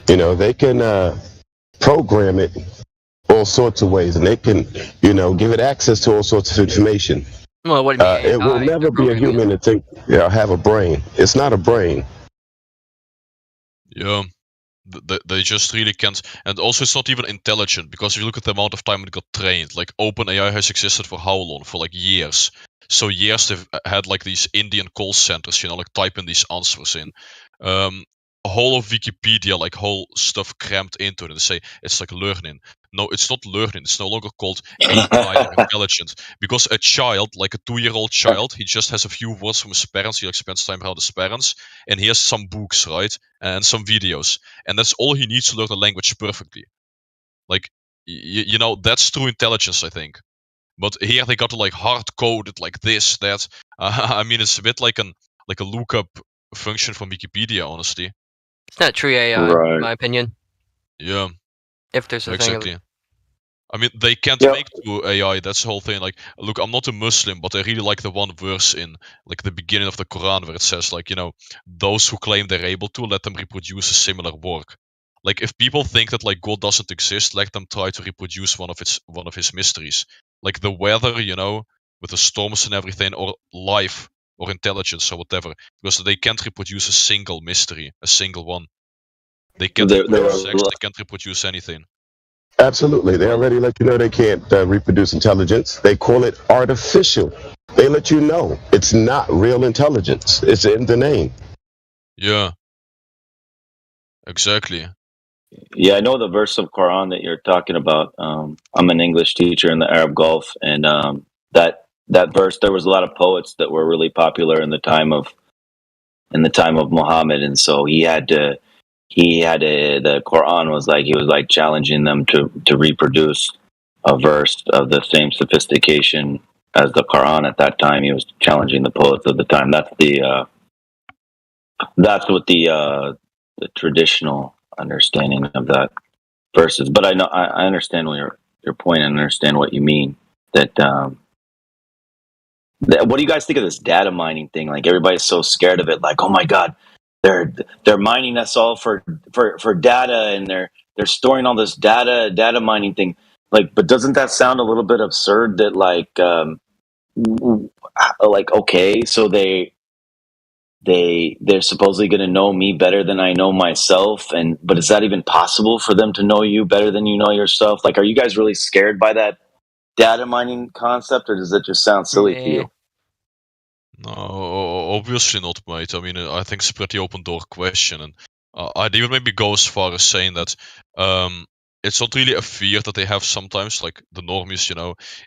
They can program it all sorts of ways, and they can give it access to all sorts of information. Well, what do you mean? It will never be a human to think have a brain. It's not a brain. Yeah, they just really can't. And also it's not even intelligent, because if you look at the amount of time it got trained, like OpenAI has existed for how long? For like years. So years they've had like these Indian call centers, like typing these answers in. A whole of Wikipedia, like whole stuff crammed into it, and they say it's like learning. No, it's not learning. It's no longer called AI or intelligent, because a child, like a 2-year-old child, he just has a few words from his parents. He like spends time around his parents, and he has some books, right, and some videos, and that's all he needs to learn the language perfectly. Like, that's true intelligence, I think. But here they got to like hard code it like this, that. I mean, it's a bit like a lookup function from Wikipedia, honestly. It's not true AI, in my opinion. Yeah. If there's a exactly. thing. I mean, they can't make true AI. That's the whole thing. Like, look, I'm not a Muslim, but I really like the one verse in like the beginning of the Quran where it says, like, those who claim they're able to, let them reproduce a similar work. Like, if people think that like God doesn't exist, let them try to reproduce one of his mysteries, like the weather, with the storms and everything, or life, or intelligence, or whatever, because they can't reproduce a single mystery, a single one. They can't reproduce sex. They can't reproduce anything. Absolutely. They already let you know they can't reproduce intelligence. They call it artificial. They let you know it's not real intelligence. It's in the name. Yeah. Exactly. Yeah, I know the verse of Quran that you're talking about. I'm an English teacher in the Arab Gulf, and that verse, there was a lot of poets that were really popular in the time of Muhammad, and so the Quran was like, he was like challenging them to reproduce a verse of the same sophistication as the Quran at that time. He was challenging the poets of the time. That's what the traditional understanding of that verse is. But I know I understand your point, and understand what you mean. That what do you guys think of this data mining thing? Like, everybody's so scared of it. Like, oh my God, they're mining us all for data, and they're storing all this data mining thing. Like, but doesn't that sound a little bit absurd? That like okay, so they're supposedly going to know me better than I know myself, but is that even possible for them to know you better than you know yourself? Like, are you guys really scared by that data mining concept, or does it just sound silly to you? No, obviously not, mate. I mean, I think it's a pretty open door question, and I'd even maybe go as far as saying that it's not really a fear that they have sometimes, like the normies,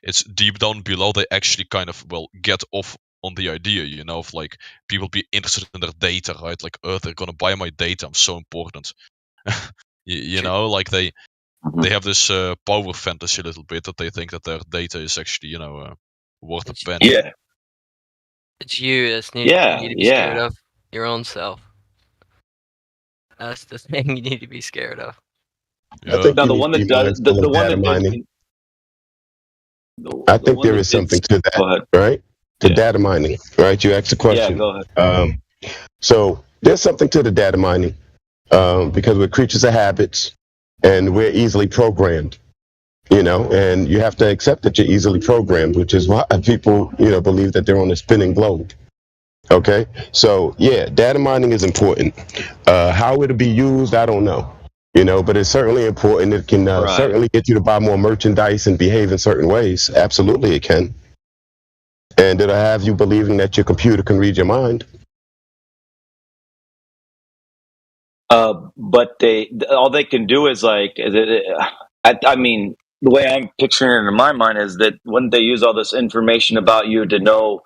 it's deep down below they actually kind of, get off on the idea, you know, of like people be interested in their data, right? Like, they're gonna buy my data. I'm so important. you know, like they have this power fantasy a little bit that they think that their data is actually, you know, worth a penny. Yeah. It's you that's you need to be scared of. Your own self. That's the thing you need to be scared of. I think Now you the need one to that be does mindful the of one data that did mining. I think there is something to that, right? The data mining, right? You asked the question. Yeah, go ahead. So there's something to the data mining because we're creatures of habits and we're easily programmed, you know, and you have to accept that you're easily programmed, which is why people, you know, believe that they're on a spinning globe. Okay, so yeah, data mining is important. How it'll be used, I don't know, you know, but it's certainly important. It can certainly get you to buy more merchandise and behave in certain ways. Absolutely, it can. And it'll have you believing that your computer can read your mind. But all they can do is like, I mean, the way I'm picturing it in my mind is that when they use all this information about you to know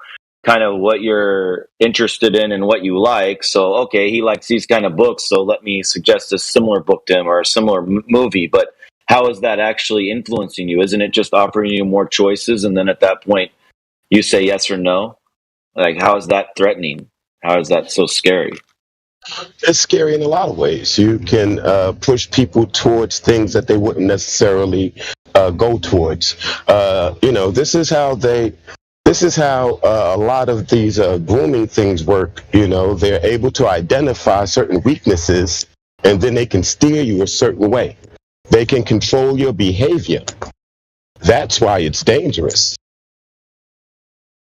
kind of what you're interested in and what you like. So, okay, he likes these kind of books, so let me suggest a similar book to him or a similar movie. But how is that actually influencing you? Isn't it just offering you more choices, and then at that point you say yes or no? Like, how is that threatening? How is that so scary? It's scary in a lot of ways. You can push people towards things that they wouldn't necessarily go towards. You know, this is how a lot of these grooming things work. You know, they're able to identify certain weaknesses and then they can steer you a certain way. They can control your behavior. That's why it's dangerous.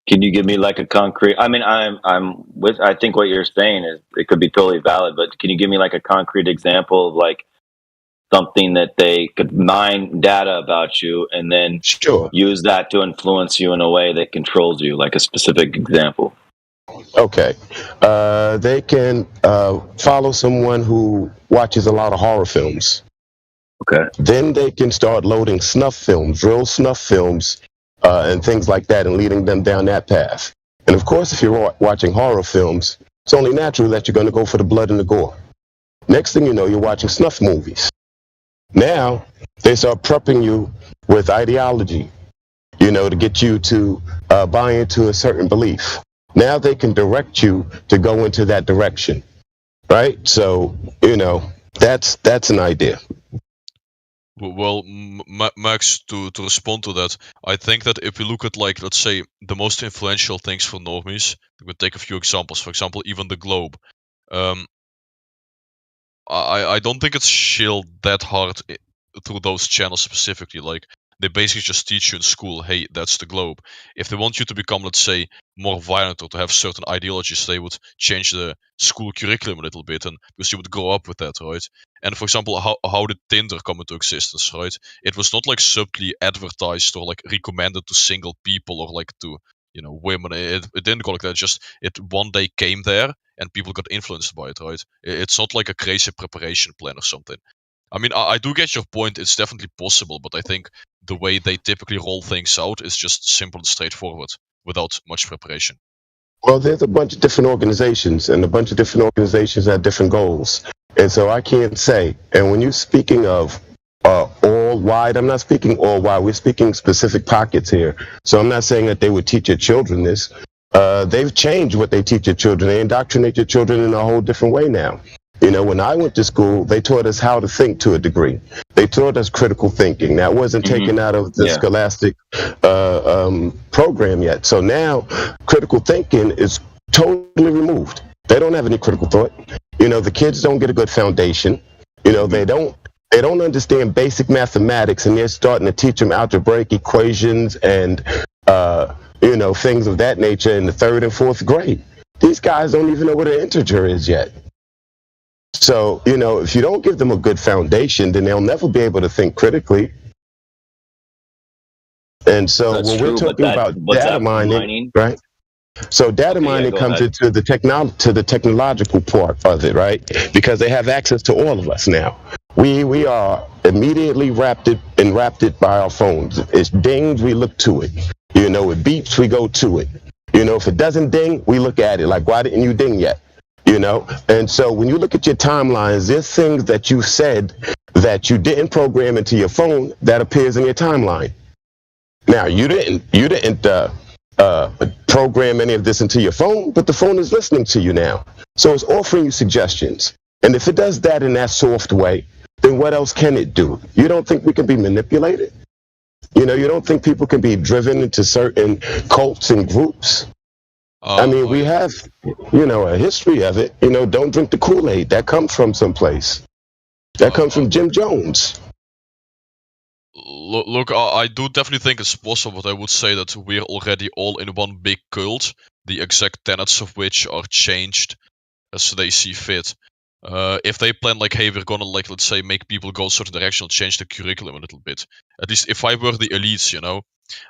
Can you give me like a concrete? I mean, I'm with. I think what you're saying is it could be totally valid, but can you give me like a concrete example of like something that they could mine data about you and then use that to influence you in a way that controls you? Like a specific example. Okay, they can follow someone who watches a lot of horror films. Okay. Then they can start loading snuff films, real snuff films, and things like that, and leading them down that path. And of course, if you're watching horror films, it's only natural that you're going to go for the blood and the gore. Next thing you know, you're watching snuff movies. Now, they start prepping you with ideology, you know, to get you to buy into a certain belief. Now they can direct you to go into that direction, right? So, you know, that's an idea. Well, Max, to respond to that, I think that if we look at, like, let's say, the most influential things for normies, we could take a few examples. For example, even the globe. I don't think it's shilled that hard through those channels specifically. Like, they basically just teach you in school, hey, that's the globe. If they want you to become, let's say, more violent or to have certain ideologies, they would change the school curriculum a little bit, and because you would grow up with that, right? And for example, how did Tinder come into existence, right? It was not like subtly advertised or like recommended to single people or like to, you know, women. It didn't go like that. Just it one day came there and people got influenced by it, right? It's not like a crazy preparation plan or something. I mean, I do get your point. It's definitely possible, but I think the way they typically roll things out is just simple and straightforward without much preparation. Well, there's a bunch of different organizations, and a bunch of different organizations have different goals. And so I can't say, and when you're speaking of all wide, I'm not speaking all wide, we're speaking specific pockets here. So I'm not saying that they would teach your children this. They've changed what they teach your children. They indoctrinate your children in a whole different way now. You know, when I went to school, they taught us how to think to a degree. They taught us critical thinking. That wasn't taken out of the scholastic program yet. So now critical thinking is totally removed. They don't have any critical thought. You know, the kids don't get a good foundation. You know, they don't understand basic mathematics, and they're starting to teach them algebraic equations and, you know, things of that nature in the 3rd and 4th grade. These guys don't even know what an integer is yet. So, you know, if you don't give them a good foundation, then they'll never be able to think critically. And so when we're talking about data mining, right? So data mining comes into the technological part of it, right? Because they have access to all of us now. We are immediately wrapped by our phones. It dings, we look to it. You know, it beeps, we go to it. If it doesn't ding, we look at it like, why didn't you ding yet? And so when you look at your timelines, there's things that you said that you didn't program into your phone that appears in your timeline. Now, you didn't program any of this into your phone, but the phone is listening to you now. So it's offering you suggestions. And if it does that in that soft way, then what else can it do? You don't think we can be manipulated? You don't think people can be driven into certain cults and groups? I mean, we have, a history of it. Don't drink the Kool-Aid. That comes from someplace. That comes from Jim Jones. Look, I do definitely think it's possible, but I would say that we're already all in one big cult, the exact tenets of which are changed as they see fit. If they plan like, hey, we're gonna let's say make people go a certain direction, change the curriculum a little bit. At least if I were the elites,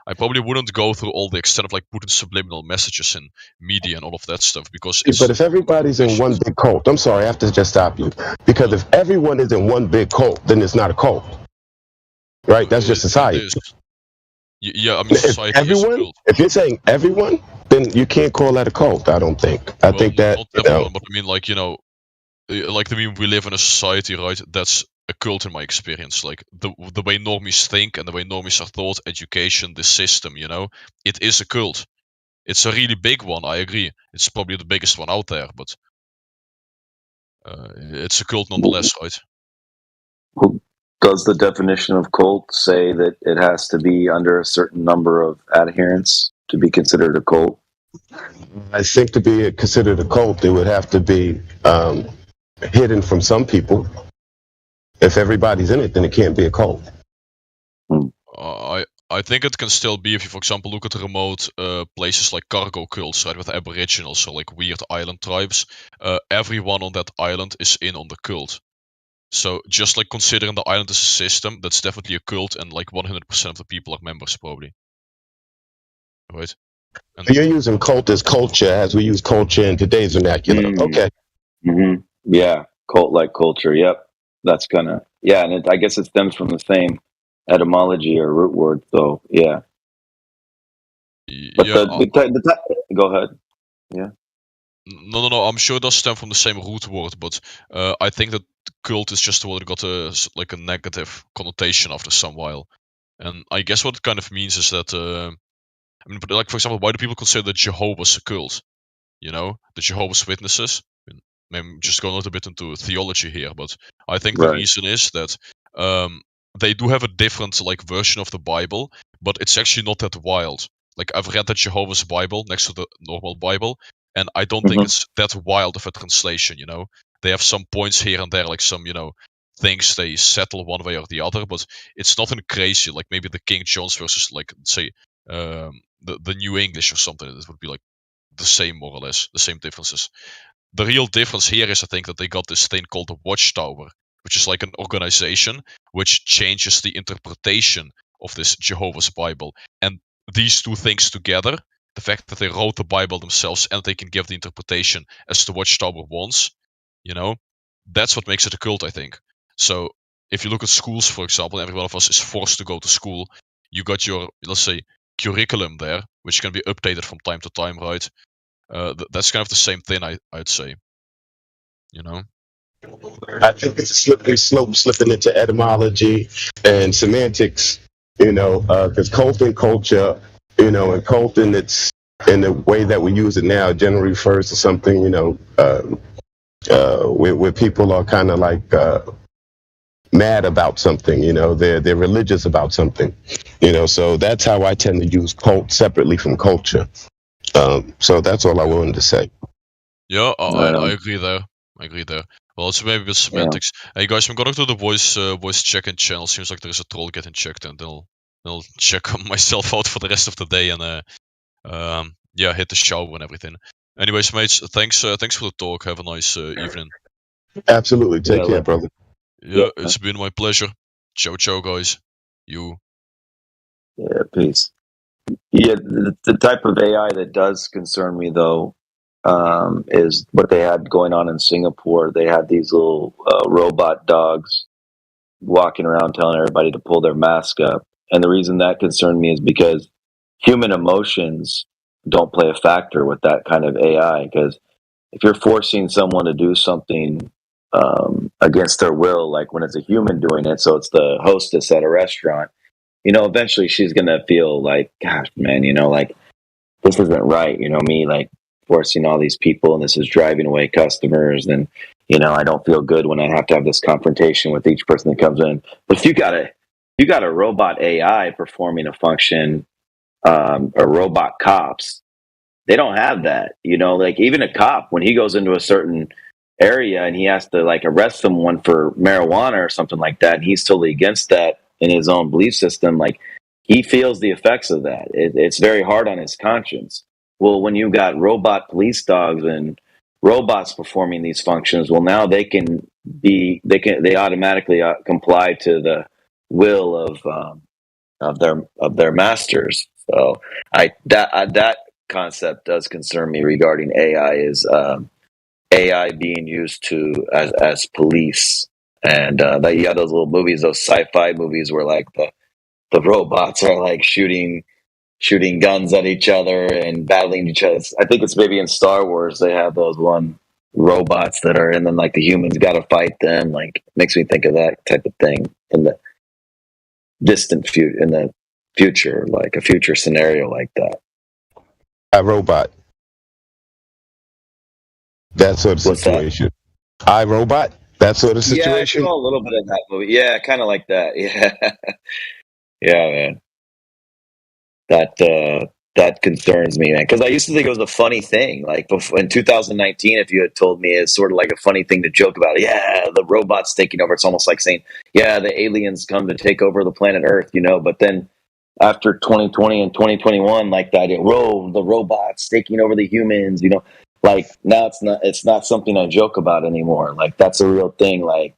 I probably wouldn't go through all the extent of like putting subliminal messages in media and all of that stuff because But if everybody's in one big cult, I'm sorry, I have to just stop you. Because if everyone is in one big cult, then it's not a cult. Right? That's just society. Yeah, I mean, society if everyone, is a cult. if you're saying everyone, then you can't call that a cult, I don't think. I think that, not everyone, but I mean, we live in a society, right? That's a cult in my experience. Like the way normies think and the way normies are taught, education, the system, it is a cult. It's a really big one, I agree. It's probably the biggest one out there, but it's a cult nonetheless, right? Well, does the definition of cult say that it has to be under a certain number of adherents to be considered a cult? I think to be considered a cult, it would have to be hidden from some people. If everybody's in it, then it can't be a cult. I think it can still be if you, for example, look at remote places like cargo cults, right, with aboriginals or like weird island tribes. Everyone on that island is in on the cult. So just like considering the island as a system, that's definitely a cult, and like 100% of the people are members, probably. Right? And you're using cult as culture as we use culture in today's vernacular. Okay. Mm-hmm. Yeah, cult-like culture. Yep, that's and I guess it stems from the same etymology or root word. So yeah. But go ahead. Yeah. No. I'm sure it does stem from the same root word, but I think that cult is just a word that got a negative connotation after some while. And I guess what it kind of means is that, like for example, why do people consider Jehovah's a cult? The Jehovah's Witnesses. I'm just going a little bit into theology here, but I think the reason is that they do have a different version of the Bible, but it's actually not that wild. Like I've read the Jehovah's Bible next to the normal Bible, and I don't think it's that wild of a translation. They have some points here and there, like some things they settle one way or the other, but it's nothing crazy. Like maybe the King James versus say the New English or something. It would be like the same more or less, the same differences. The real difference here is I think that they got this thing called the Watchtower, which is like an organization which changes the interpretation of this Jehovah's Bible. And these two things together, the fact that they wrote the Bible themselves and they can give the interpretation as the Watchtower wants, that's what makes it a cult, I think. So if you look at schools, for example, every one of us is forced to go to school. You got your, let's say, curriculum there, which can be updated from time to time, right? That's kind of the same thing, I'd say. I think it's a slippery slope slipping into etymology and semantics, because cult and culture, and cult in the way that we use it now generally refers to something, where people are kind of like mad about something, they're religious about something, so that's how I tend to use cult separately from culture. So that's all I wanted to say. Yeah, I agree there. Well, it's maybe with semantics. Hey guys, I'm going to the voice check-in channel. Seems like there's a troll getting checked, and they'll check myself out for the rest of the day, and hit the shower and everything. Anyways, mates, thanks for the talk. Have a nice evening. Absolutely, take care, brother. Yeah, it's been my pleasure. Ciao, guys. You. Yeah, peace. Yeah, the type of AI that does concern me, though, is what they had going on in Singapore. They had these little robot dogs walking around telling everybody to pull their mask up. And the reason that concerned me is because human emotions don't play a factor with that kind of AI, because if you're forcing someone to do something against their will, like when it's a human doing it, so it's the hostess at a restaurant, eventually she's gonna feel like, gosh, man, like this isn't right. Me like forcing all these people, and this is driving away customers, and I don't feel good when I have to have this confrontation with each person that comes in. But if you got a robot AI performing a function, or robot cops, they don't have that. Like even a cop, when he goes into a certain area and he has to like arrest someone for marijuana or something like that, and he's totally against that in his own belief system, like he feels the effects of that. It's very hard on his conscience. Well, when you got robot police dogs and robots performing these functions, well, now they automatically comply to the will of their masters. So that concept does concern me regarding AI, is AI being used as police, and those little movies, those sci-fi movies where like the robots are like shooting guns at each other and battling each other. I think it's maybe in Star Wars they have those one robots that are, and then like the humans got to fight them. Like makes me think of that type of thing in the future, like a future scenario like that. A robot. That sort of situation. I Robot. That sort of situation. Yeah, I saw a little bit of that movie. Yeah, kind of like that. Yeah, yeah, man. That concerns me, man. Because I used to think it was a funny thing. Like in 2019, if you had told me it's sort of like a funny thing to joke about, yeah, the robots taking over. It's almost like saying, yeah, the aliens come to take over the planet Earth, But then after 2020 and 2021, like the idea, the robots taking over the humans, like now it's not something I joke about anymore. Like that's a real thing. Like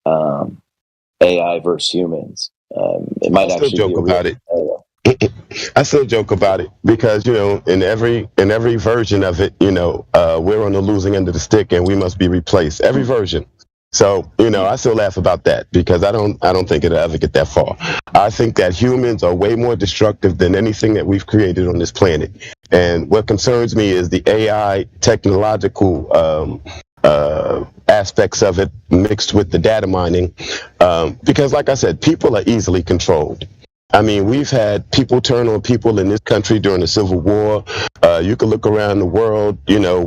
AI versus humans. It might actually joke about it. I still joke about it because in every version of it, we're on the losing end of the stick and we must be replaced. Every version. So I still laugh about that because I don't think it'll ever get that far. I think that humans are way more destructive than anything that we've created on this planet. And what concerns me is the AI technological aspects of it mixed with the data mining, because like I said, people are easily controlled. I mean, we've had people turn on people in this country during the Civil War. You can look around the world,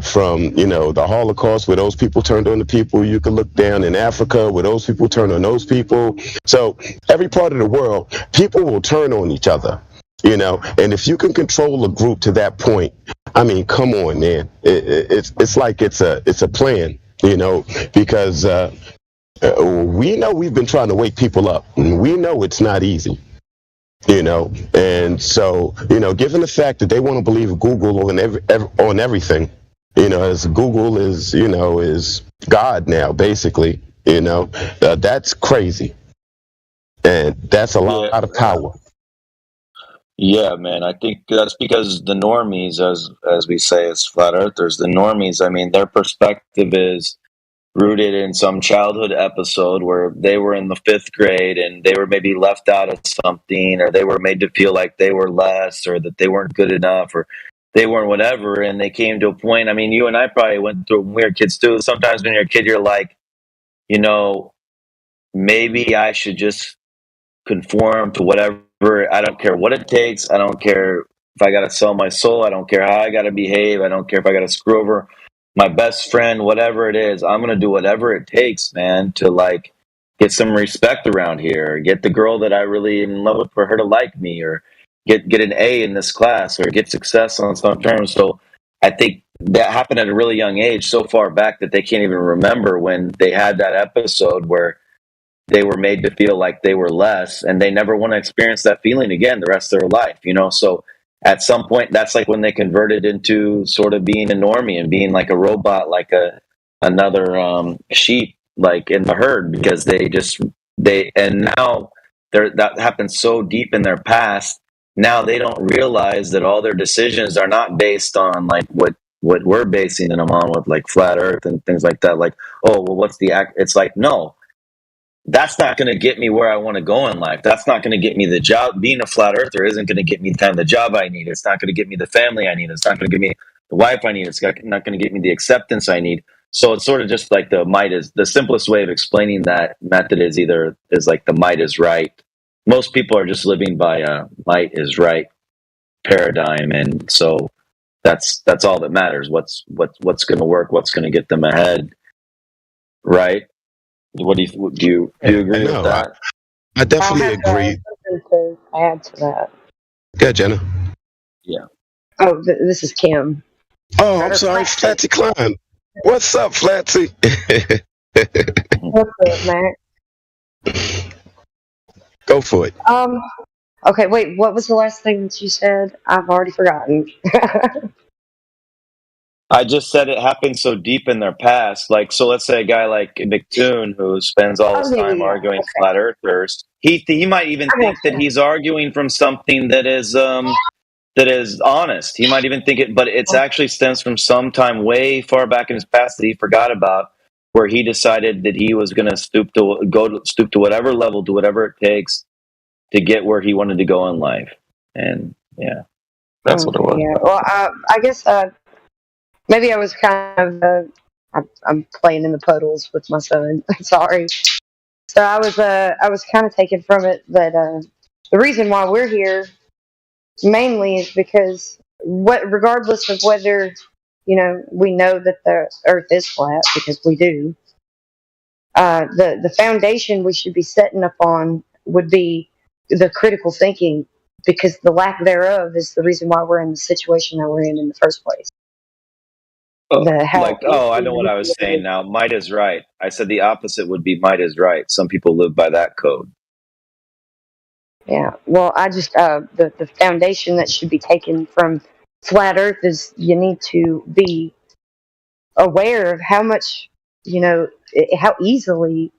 from, the Holocaust where those people turned on the people. You can look down in Africa where those people turned on those people. So every part of the world, people will turn on each other, and if you can control a group to that point, I mean, come on, man. It's like it's a plan, because we know we've been trying to wake people up. And we know it's not easy. And so, given the fact that they want to believe Google on everything, as Google is God now, basically, that's crazy. And that's a lot of power. Yeah, man. I think that's because the normies, as we say as flat earthers, the normies, I mean, their perspective is rooted in some childhood episode where they were in the 5th grade and they were maybe left out of something, or they were made to feel like they were less, or that they weren't good enough, or they weren't whatever. And they came to a point. I mean, you and I probably went through when we were kids too. Sometimes when you're a kid, you're like, maybe I should just conform to whatever. I don't care what it takes. I don't care if I got to sell my soul. I don't care how I got to behave. I don't care if I got to screw over my best friend, whatever it is. I'm going to do whatever it takes, man, to like get some respect around here, get the girl that I really in love with for her to like me, or get an A in this class, or get success on some terms. So I think that happened at a really young age, so far back that they can't even remember when they had that episode where they were made to feel like they were less, and they never want to experience that feeling again the rest of their life, So at some point, that's like when they converted into sort of being a normie and being like a robot, like another sheep, like in the herd, because and now that happened so deep in their past. Now they don't realize that all their decisions are not based on like what we're basing them on with like flat Earth and things like that. Like, oh, well, what's the act? It's like, no. that's not going to get me where I want to go in life. That's not going to get me the job. Being a flat earther isn't going to get me the job I need. It's not going to get me the family I need. It's not going to get me the wife I need. It's not going to get me the acceptance I need. So it's sort of just like the simplest way of explaining that method is like the might is right. Most people are just living by a might is right paradigm. And so that's all that matters. What's going to work, what's going to get them ahead. Right. What do you agree with that? I definitely agree. Something to add to that. Good, Jenna. Yeah. Oh, this is Kim. Oh, I'm sorry, Flatsy Klein. What's up, Flatsy? What's up, Mac? Go for it. Okay, wait. What was the last thing that you said? I've already forgotten. I just said it happened so deep in their past. Like, so let's say a guy like McToon who spends all his time arguing flat earthers, he might even think that he's arguing from something that is honest. He might even think it, but it's actually stems from some time way far back in his past that he forgot about, where he decided that he was going to stoop to whatever level, do whatever it takes to get where he wanted to go in life. And yeah, that's what it was. Yeah. Well, I guess maybe I was kind of I'm playing in the puddles with my son. Sorry. So I was kind of taken from it that the reason why we're here mainly is because regardless of whether we know that the Earth is flat, because we do. The foundation we should be setting upon would be the critical thinking, because the lack thereof is the reason why we're in the situation that we're in the first place. I know what I was saying now. Might is right. I said the opposite would be might is right. Some people live by that code. Yeah. Well, I just the foundation that should be taken from flat Earth is you need to be aware of how much how easily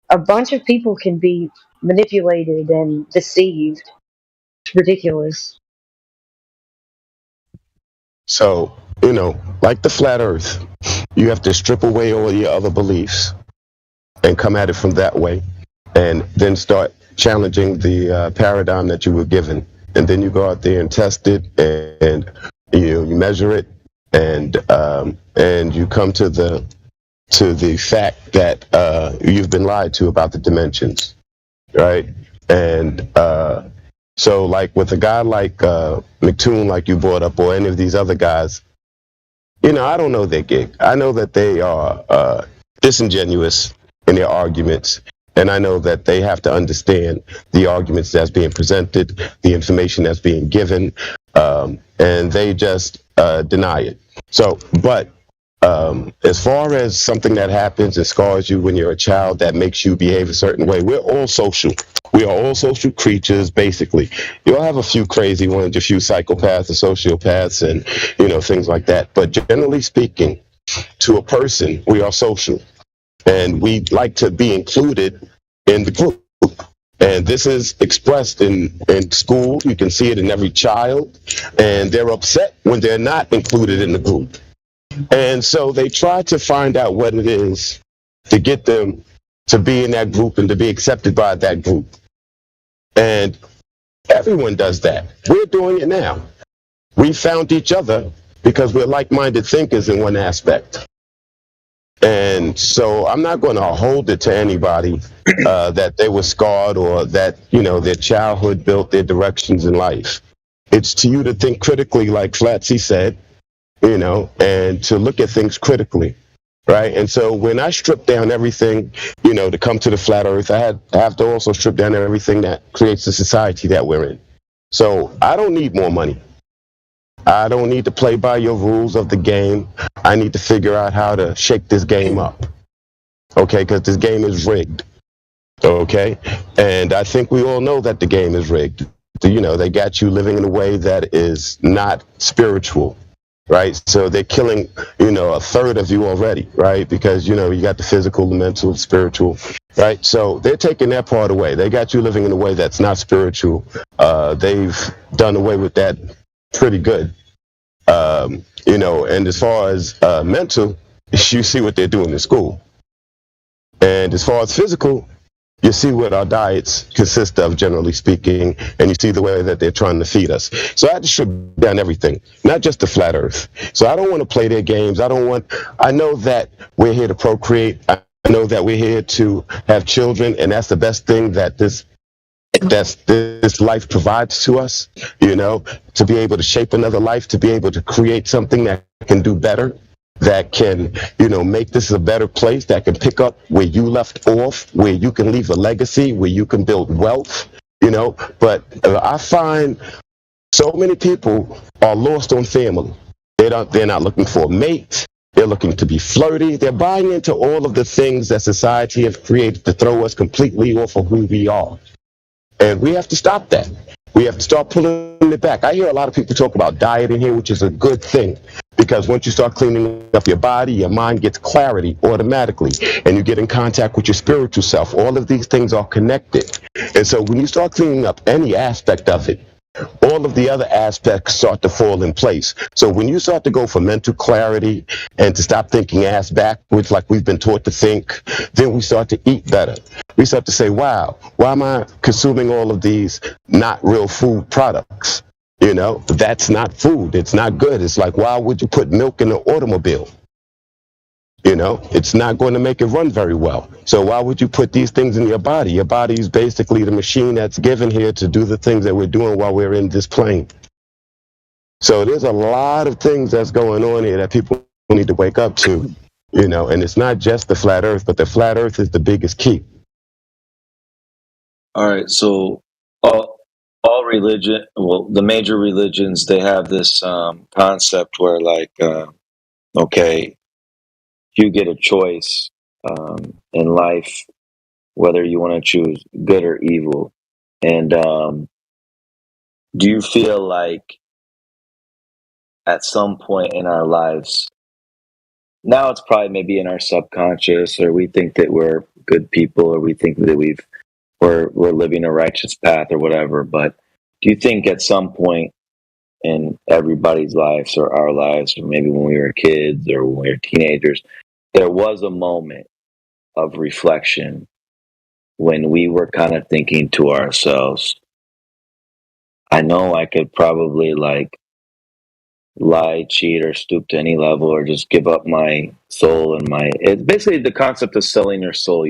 a bunch of people can be manipulated and deceived. It's ridiculous. So, like the flat earth, you have to strip away all your other beliefs and come at it from that way, and then start challenging the paradigm that you were given. And then you go out there and test it, and you measure it, and you come to the fact that you've been lied to about the dimensions, right? And so, like with a guy like McToon, like you brought up, or any of these other guys, I don't know their gig. I know that they are disingenuous in their arguments, and I know that they have to understand the arguments that's being presented, the information that's being given, and they just deny it. So, but as far as something that happens and scars you when you're a child that makes you behave a certain way, we're all social. We are all social creatures, basically. You'll have a few crazy ones, a few psychopaths or sociopaths and, things like that. But generally speaking, to a person, we are social. And we like to be included in the group. And this is expressed in school. You can see it in every child. And they're upset when they're not included in the group. And so they try to find out what it is to get them to be in that group and to be accepted by that group. And everyone does that. We're doing it now. We found each other because we're like-minded thinkers in one aspect. And so I'm not going to hold it to anybody that they were scarred or that, their childhood built their directions in life. It's to you to think critically, like Flatsy said, and to look at things critically, right? And so when I strip down everything, to come to the flat earth, I have to also strip down everything that creates the society that we're in. So I don't need more money. I don't need to play by your rules of the game. I need to figure out how to shake this game up, okay? Because this game is rigged, okay? And I think we all know that the game is rigged. They got you living in a way that is not spiritual. Right, so they're killing, a third of you already, right? Because you got the physical, the mental, the spiritual, right? So they're taking that part away. They got you living in a way that's not spiritual. They've done away with that pretty good, And as far as mental, you see what they're doing in school. And as far as physical, you see what our diets consist of, generally speaking, and you see the way that they're trying to feed us. So I had to strip down everything, not just the flat earth. So I don't want to play their games. I know that we're here to procreate. I know that we're here to have children, and that's the best thing that this life provides to us, to be able to shape another life, to be able to create something that can do better, that can, make this a better place, that can pick up where you left off, where you can leave a legacy, where you can build wealth, But I find so many people are lost on family. They're not looking for a mate. They're looking to be flirty. They're buying into all of the things that society has created to throw us completely off of who we are. And we have to stop that. We have to start pulling it back. I hear a lot of people talk about diet in here, which is a good thing, because once you start cleaning up your body, your mind gets clarity automatically, and you get in contact with your spiritual self. All of these things are connected. And so when you start cleaning up any aspect of it, all of the other aspects start to fall in place. So when you start to go for mental clarity and to stop thinking ass backwards like we've been taught to think, then we start to eat better. We start to say, wow, why am I consuming all of these not real food products? That's not food. It's not good. It's like, why would you put milk in an automobile? It's not going to make it run very well. So why would you put these things in your body? Your body is basically the machine that's given here to do the things that we're doing while we're in this plane. So there's a lot of things that's going on here that people need to wake up to, and it's not just the flat earth, but the flat earth is the biggest key. All right, so all religion, well, the major religions, they have this concept where, like, okay, you get a choice in life whether you want to choose good or evil. And do you feel like at some point in our lives, now it's probably maybe in our subconscious, or we think that we're good people, or we think that we're living a righteous path or whatever, but do you think at some point in everybody's lives, or our lives, or maybe when we were kids or when we were teenagers, there was a moment of reflection when we were kind of thinking to ourselves, I know I could probably lie, cheat, or stoop to any level, or just give up my soul and it's basically the concept of selling your soul,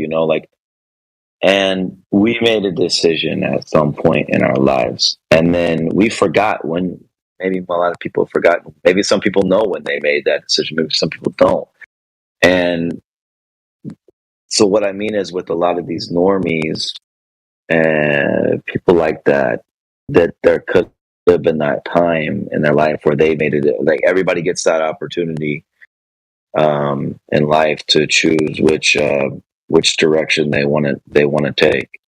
and we made a decision at some point in our lives, and then we forgot when. Maybe a lot of people have forgotten. Maybe some people know when they made that decision. Maybe some people don't. And so what I mean is, with a lot of these normies and people like that there could have been that time in their life where they made it. Like, everybody gets that opportunity in life to choose which direction they want to take.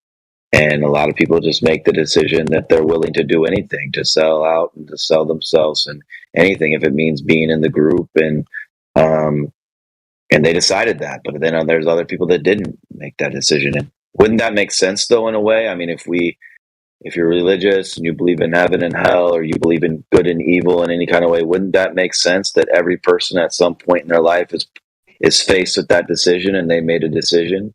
And a lot of people just make the decision that they're willing to do anything, to sell out and to sell themselves, and anything if it means being in the group. And they decided that. But then there's other people that didn't make that decision. And wouldn't that make sense, though, in a way? I mean, if you're religious and you believe in heaven and hell, or you believe in good and evil in any kind of way, wouldn't that make sense that every person at some point in their life is faced with that decision, and they made a decision?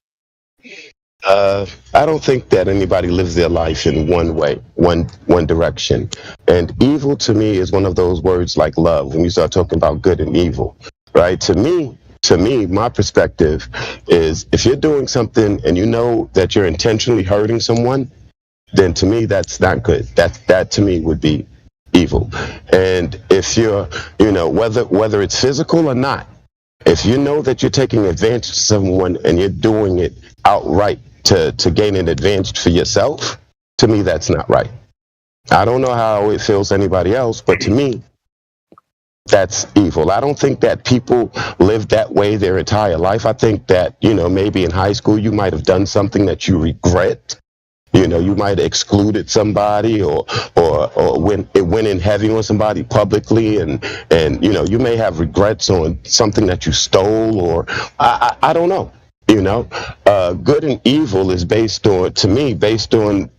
I don't think that anybody lives their life in one way, one direction. And evil to me is one of those words like love, when you start talking about good and evil, right? To me, my perspective is, if you're doing something and you know that you're intentionally hurting someone, then to me, that's not good. That to me would be evil. And if you're, whether it's physical or not, if you know that you're taking advantage of someone and you're doing it outright to gain an advantage for yourself, to me, that's not right. I don't know how it feels to anybody else, but to me, that's evil. I don't think that people live that way their entire life. I think that, maybe in high school, you might have done something that you regret. You might have excluded somebody, or went in heavy on somebody publicly, and you may have regrets on something that you stole, or I don't know. Good and evil is based on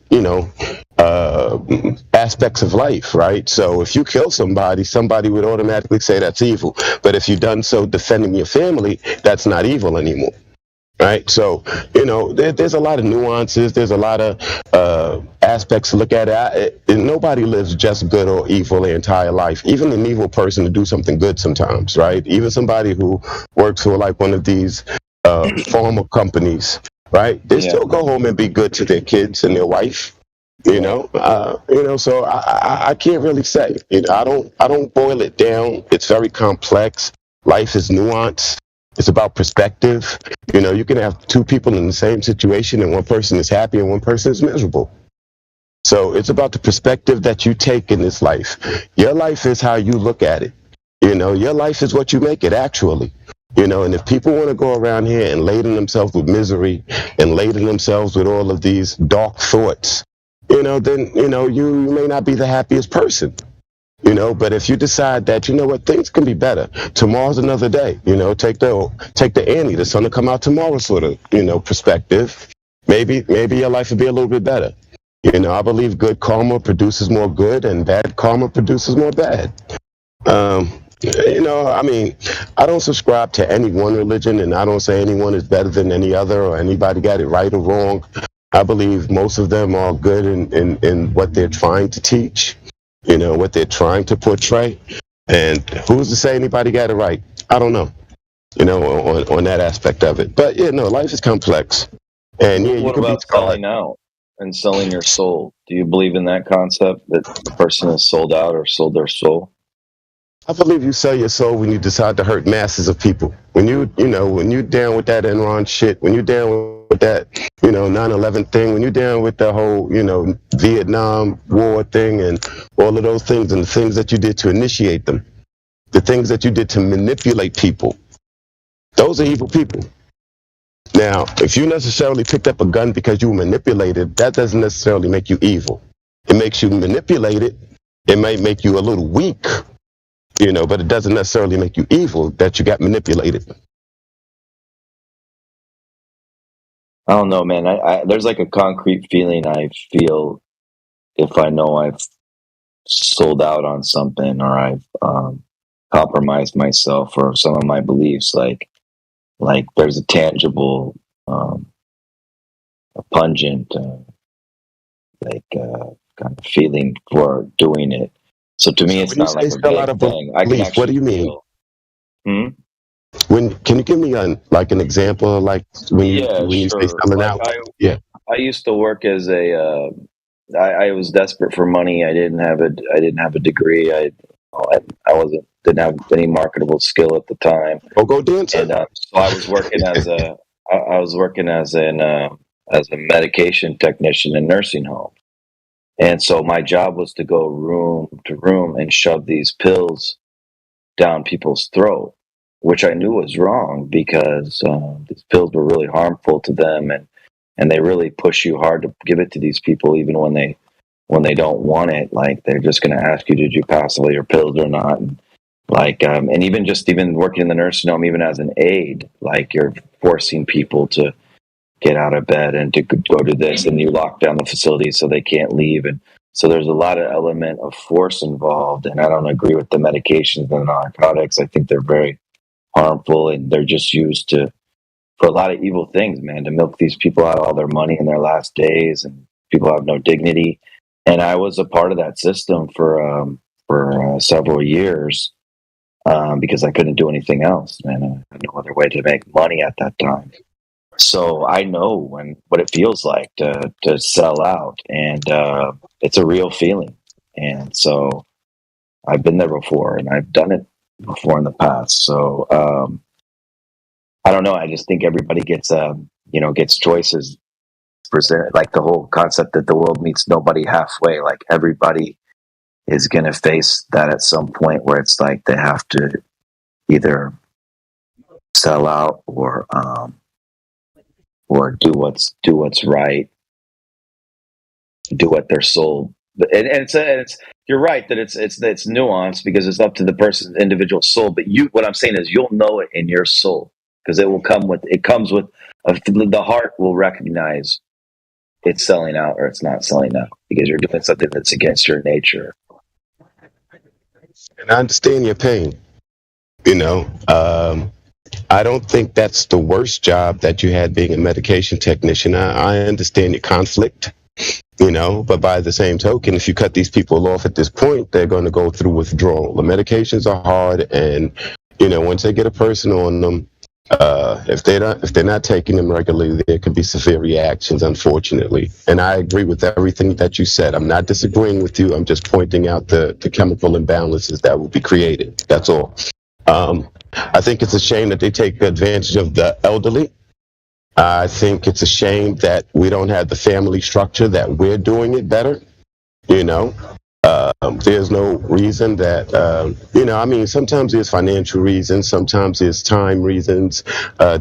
aspects of life, right? So if you kill somebody would automatically say that's evil. But if you've done so defending your family, that's not evil anymore. right? So, there's a lot of nuances. There's a lot of aspects to look at it. Nobody lives just good or evil their entire life. Even an evil person to do something good sometimes, right? Even somebody who works for like one of these pharma companies, right? They still go home and be good to their kids and their wife. So I can't really say. I don't boil it down. It's very complex. Life is nuanced. It's about perspective. You can have two people in the same situation and one person is happy and one person is miserable. So it's about the perspective that you take in this life. Your life is how you look at it. Your life is what you make it, actually. And if people want to go around here and laden themselves with misery and laden themselves with all of these dark thoughts, then, you may not be the happiest person. But if you decide that, things can be better. Tomorrow's another day. Take the Annie, the sun will come out tomorrow sort of, perspective. Maybe your life will be a little bit better. I believe good karma produces more good and bad karma produces more bad. I don't subscribe to any one religion, and I don't say anyone is better than any other or anybody got it right or wrong. I believe most of them are good in what they're trying to teach, what they're trying to portray. And who's to say anybody got it right? I don't know, on that aspect of it. But, life is complex. And yeah, you What can be about selling out and selling your soul? Do you believe in that concept that a person is sold out or sold their soul? I believe you sell your soul when you decide to hurt masses of people. When you're down with that Enron shit, when you're down with that, 9/11 thing, when you're down with the whole, Vietnam War thing and all of those things and the things that you did to initiate them, the things that you did to manipulate people, those are evil people. Now, if you necessarily picked up a gun because you were manipulated, that doesn't necessarily make you evil. It makes you manipulated. It might make you a little weak, but it doesn't necessarily make you evil that you got manipulated. I don't know, man. There's like a concrete feeling I feel if I know I've sold out on something or I've compromised myself or some of my beliefs. Like there's a tangible, a pungent, kind of feeling for doing it. So to me, it's not like a vague thing. I can actually what do you mean? feel. Can you give me an example of like when you say selling out? I used to work as I was desperate for money. I didn't have a degree. I didn't have any marketable skill at the time. Oh, go dance. And so I was working as a medication technician in nursing homes. And so my job was to go room to room and shove these pills down people's throat, which I knew was wrong because these pills were really harmful to them, and they really push you hard to give it to these people, even when they don't want it. Like they're just going to ask you, "Did you pass all your pills or not?" And even working in the nursing home, even as an aide, like you're forcing people to get out of bed and to go do this, and you lock down the facility so they can't leave. And so there's a lot of element of force involved. And I don't agree with the medications and the narcotics. I think they're very harmful, and they're just used for a lot of evil things, man, to milk these people out of all their money in their last days, and people have no dignity. And I was a part of that system for several years because I couldn't do anything else, and I had no other way to make money at that time. So I know what it feels like to sell out, and it's a real feeling. And so I've been there before, and I've done it before in the past. So I don't know. I just think everybody gets choices presented, like the whole concept that the world meets nobody halfway. Like everybody is going to face that at some point where it's like they have to either sell out or do what's right, do what they're sold. And it's you're right that it's nuanced because it's up to the person's individual soul. But what I'm saying is you'll know it in your soul because it comes with the heart will recognize it's selling out or it's not selling out because you're doing something that's against your nature. And I understand your pain. I don't think that's the worst job that you had being a medication technician. I understand your conflict, but by the same token, if you cut these people off at this point, they're going to go through withdrawal. The medications are hard, and once they get a person on them, if they're not taking them regularly, there could be severe reactions, unfortunately. And I agree with everything that you said. I'm not disagreeing with you. I'm just pointing out the chemical imbalances that will be created. That's all. I think it's a shame that they take advantage of the elderly. I think it's a shame that we don't have the family structure that we're doing it better. There's no reason that, sometimes there's financial reasons, sometimes there's time reasons,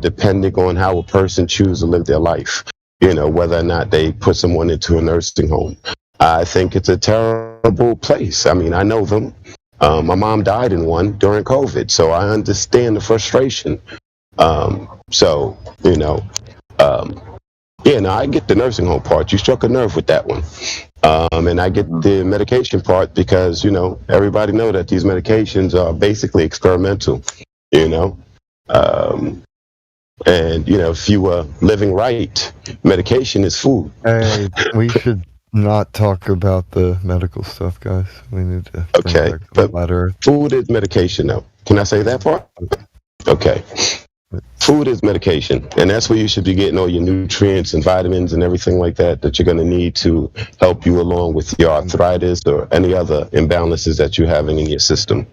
depending on how a person chooses to live their life, whether or not they put someone into a nursing home. I think it's a terrible place. I know them. My mom died in one during COVID, so I understand the frustration. I get the nursing home part. You struck a nerve with that one. And I get the medication part because, everybody know that these medications are basically experimental, if you were living right, medication is food. Hey, we should not talk about the medical stuff, guys. We need to bring Okay, back the flat earth. Food is medication, though. Can I say that part? Okay. Food is medication, and that's where you should be getting all your nutrients and vitamins and everything like that you're going to need to help you along with your arthritis or any other imbalances that you're having in your system.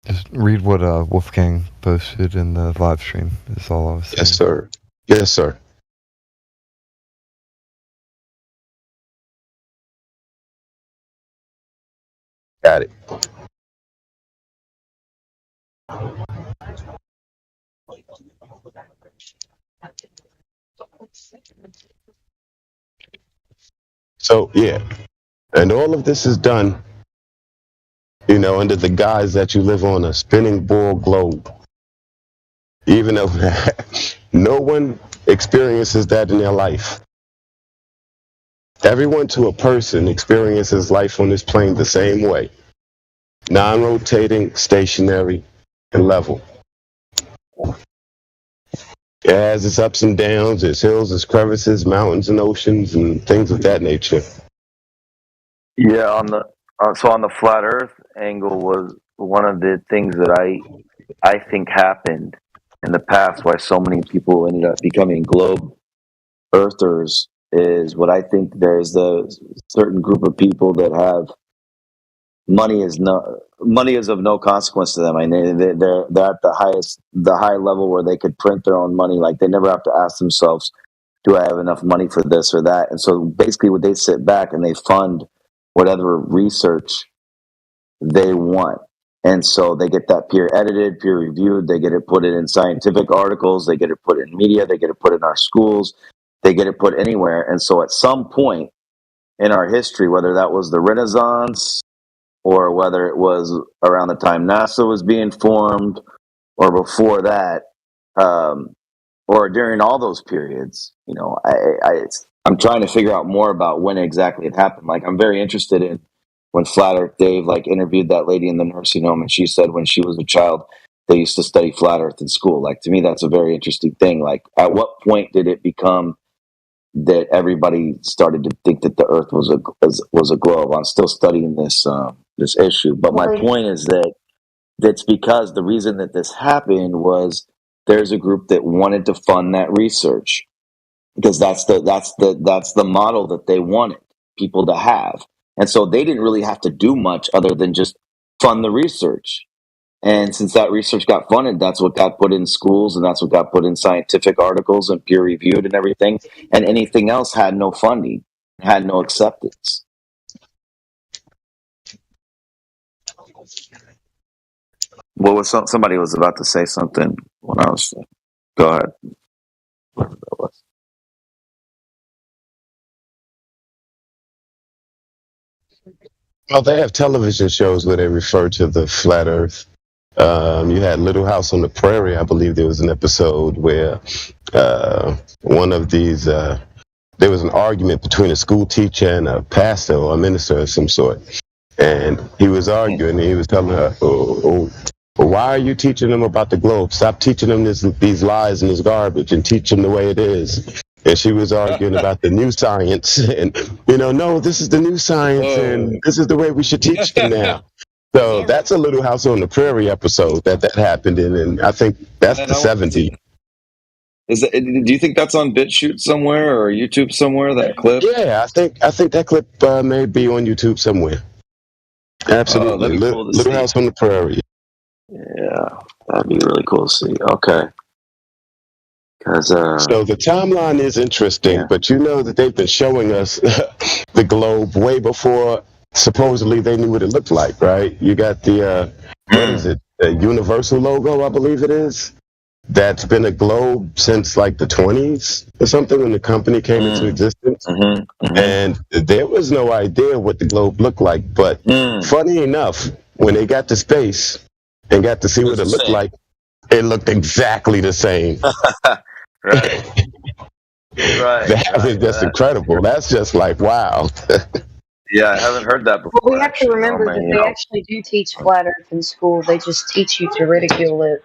Just read what Wolfgang posted in the live stream. Is all I was saying. Yes, sir. Yes, sir. Got it. So, yeah. And all of this is done, under the guise that you live on a spinning ball globe. Even though no one experiences that in their life. Everyone to a person experiences life on this plane the same way. Non-rotating, stationary, and level. It has its ups and downs, its hills, its crevices, mountains and oceans, and things of that nature. Yeah, on the flat Earth angle was one of the things that I think happened in the past. Why so many people ended up becoming globe earthers is what I think. There's the certain group of people that have money is of no consequence to them. I mean, they're at the high level where they could print their own money. Like they never have to ask themselves, do I have enough money for this or that? And so basically, what they sit back and they fund whatever research they want. And so they get that peer edited, peer reviewed, they get it put in scientific articles, they get it put in media, they get it put in our schools, they get it put anywhere. And so at some point in our history, whether that was the Renaissance or whether it was around the time NASA was being formed or before that, or during all those periods, I'm trying to figure out more about when exactly it happened. Like, I'm very interested in when Flat Earth Dave interviewed that lady in the nursing home, and she said when she was a child they used to study Flat Earth in school. Like, to me, that's a very interesting thing. Like, at what point did it become that everybody started to think that the Earth was a globe? I'm still studying this issue, but my point is that that's because the reason that this happened was there's a group that wanted to fund that research, because that's the model that they wanted people to have. And so they didn't really have to do much other than just fund the research. And since that research got funded, that's what got put in schools, and that's what got put in scientific articles and peer reviewed and everything. And anything else had no funding, had no acceptance. What was somebody was about to say something when I was. Go ahead. Whatever that was. Well, they have television shows where they refer to the flat Earth. You had Little House on the Prairie. I believe there was an episode where one of these, there was an argument between a school teacher and a pastor or a minister of some sort. And he was arguing, and he was telling her, Why are you teaching them about the globe? Stop teaching them these lies and this garbage and teach them the way it is. And she was arguing about the new science and, no, this is the new science and this is the way we should teach them now. So that's a Little House on the Prairie episode that happened in, and I think that's the 70s. Do you think that's on BitChute somewhere or YouTube somewhere, that clip? Yeah, I think that clip may be on YouTube somewhere. Absolutely. That'd be cool to Little see. House on the Prairie. Yeah, that'd be really cool to see. Okay. So the timeline is interesting, but you know that they've been showing us the globe way before supposedly they knew what it looked like, right? You got the, what is it, the Universal logo, I believe it is. That's been a globe since like the 20s or something when the company came into existence. And there was no idea what the globe looked like. But funny enough, when they got to space and got to see what it looked like, it looked exactly the same. Right. That is just incredible. That's just like, wow. Yeah, I haven't heard that before. Well, we have to remember that they actually do teach flat Earth in school. They just teach you to ridicule it.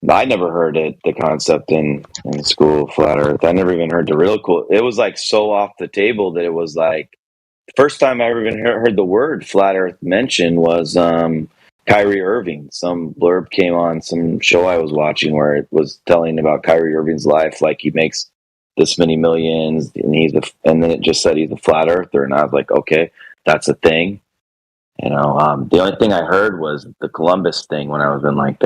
I never heard the concept in school, flat Earth. I never even heard the real cool. It was like so off the table that it was like the first time I ever even heard the word flat Earth mentioned was Kyrie Irving. Some blurb came on some show I was watching where it was telling about Kyrie Irving's life, like he makes this many millions, and then it just said he's a flat earther, and I was like, okay, that's a thing. The only thing I heard was the Columbus thing when I was in like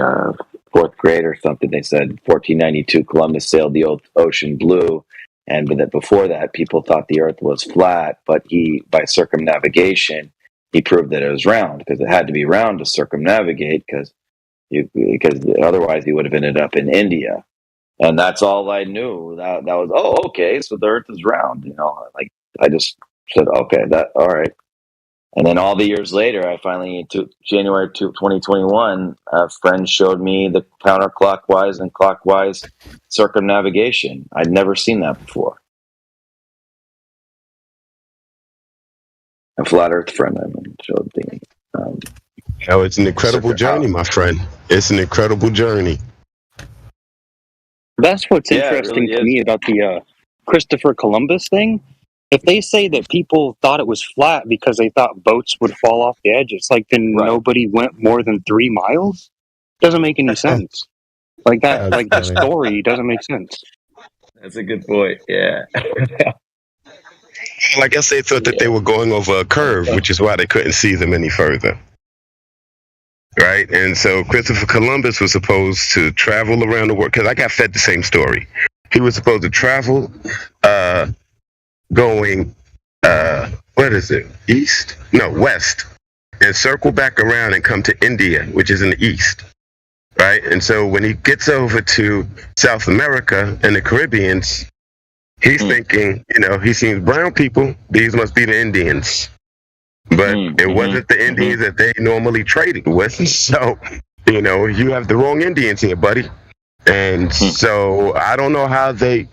fourth grade or something. They said 1492 Columbus sailed the ocean blue, but that before that people thought the Earth was flat, but by circumnavigation he proved that it was round because it had to be round to circumnavigate because otherwise he would have ended up in India. And that's all I knew. That was okay. So the Earth is round. Like I just said, okay, all right. And then all the years later, I finally, January 2021, a friend showed me the counterclockwise and clockwise circumnavigation. I'd never seen that before. A flat Earth friend, showed me. It's an incredible journey, my friend. It's an incredible journey. That's what's interesting to me about the Christopher Columbus thing. If they say that people thought it was flat because they thought boats would fall off the edge, it's like then nobody went more than 3 miles? Doesn't make any sense. Like that, like the story doesn't make sense. That's a good point. Yeah. Well, I guess they thought that they were going over a curve, which is why they couldn't see them any further. Right? And so Christopher Columbus was supposed to travel around the world, because I got fed the same story. He was supposed to travel going, what is it? East? No, west. And circle back around and come to India, which is in the east. Right? And so when he gets over to South America and the Caribbeans, he's thinking, he sees brown people, these must be the Indians. But it wasn't the Indians that they normally traded with. So, you have the wrong Indians here, buddy. And so I don't know how they,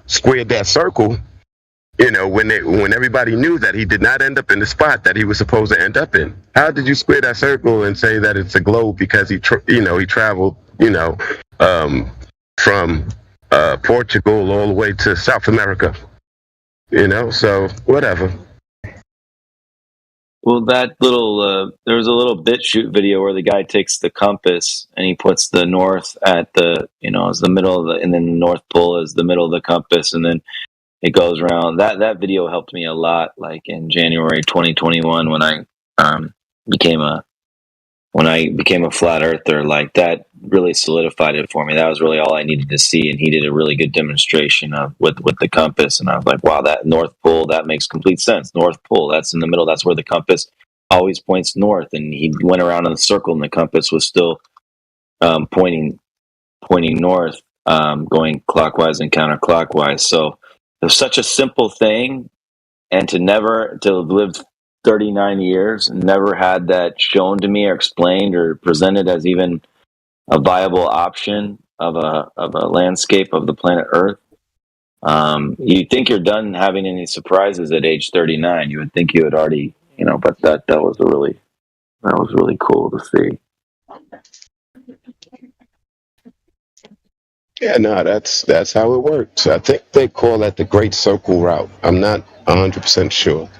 squared that circle, when everybody knew that he did not end up in the spot that he was supposed to end up in. How did you square that circle and say that it's a globe because he traveled, from Portugal all the way to South America? So whatever. Well, that little there was a little BitChute video where the guy takes the compass and he puts the north at the as the middle of and then the North Pole is the middle of the compass, and then it goes around. That video helped me a lot. Like in January 2021, when I became a flat earther, like that really solidified it for me. That was really all I needed to see, and he did a really good demonstration of with the compass. And I was like, wow, that North Pole, that makes complete sense. North Pole, that's in the middle. That's where the compass always points north. And he went around in a circle, and the compass was still pointing north, going clockwise and counterclockwise. So it was such a simple thing, and to have lived 39 years and never had that shown to me or explained or presented as even a viable option of a landscape of the planet Earth. You think you're done having any surprises at age 39. You would think you had already, but that was a really That was really cool to see. Yeah, no, that's how it works. I think they call that the Great Circle Route. I'm not 100% sure,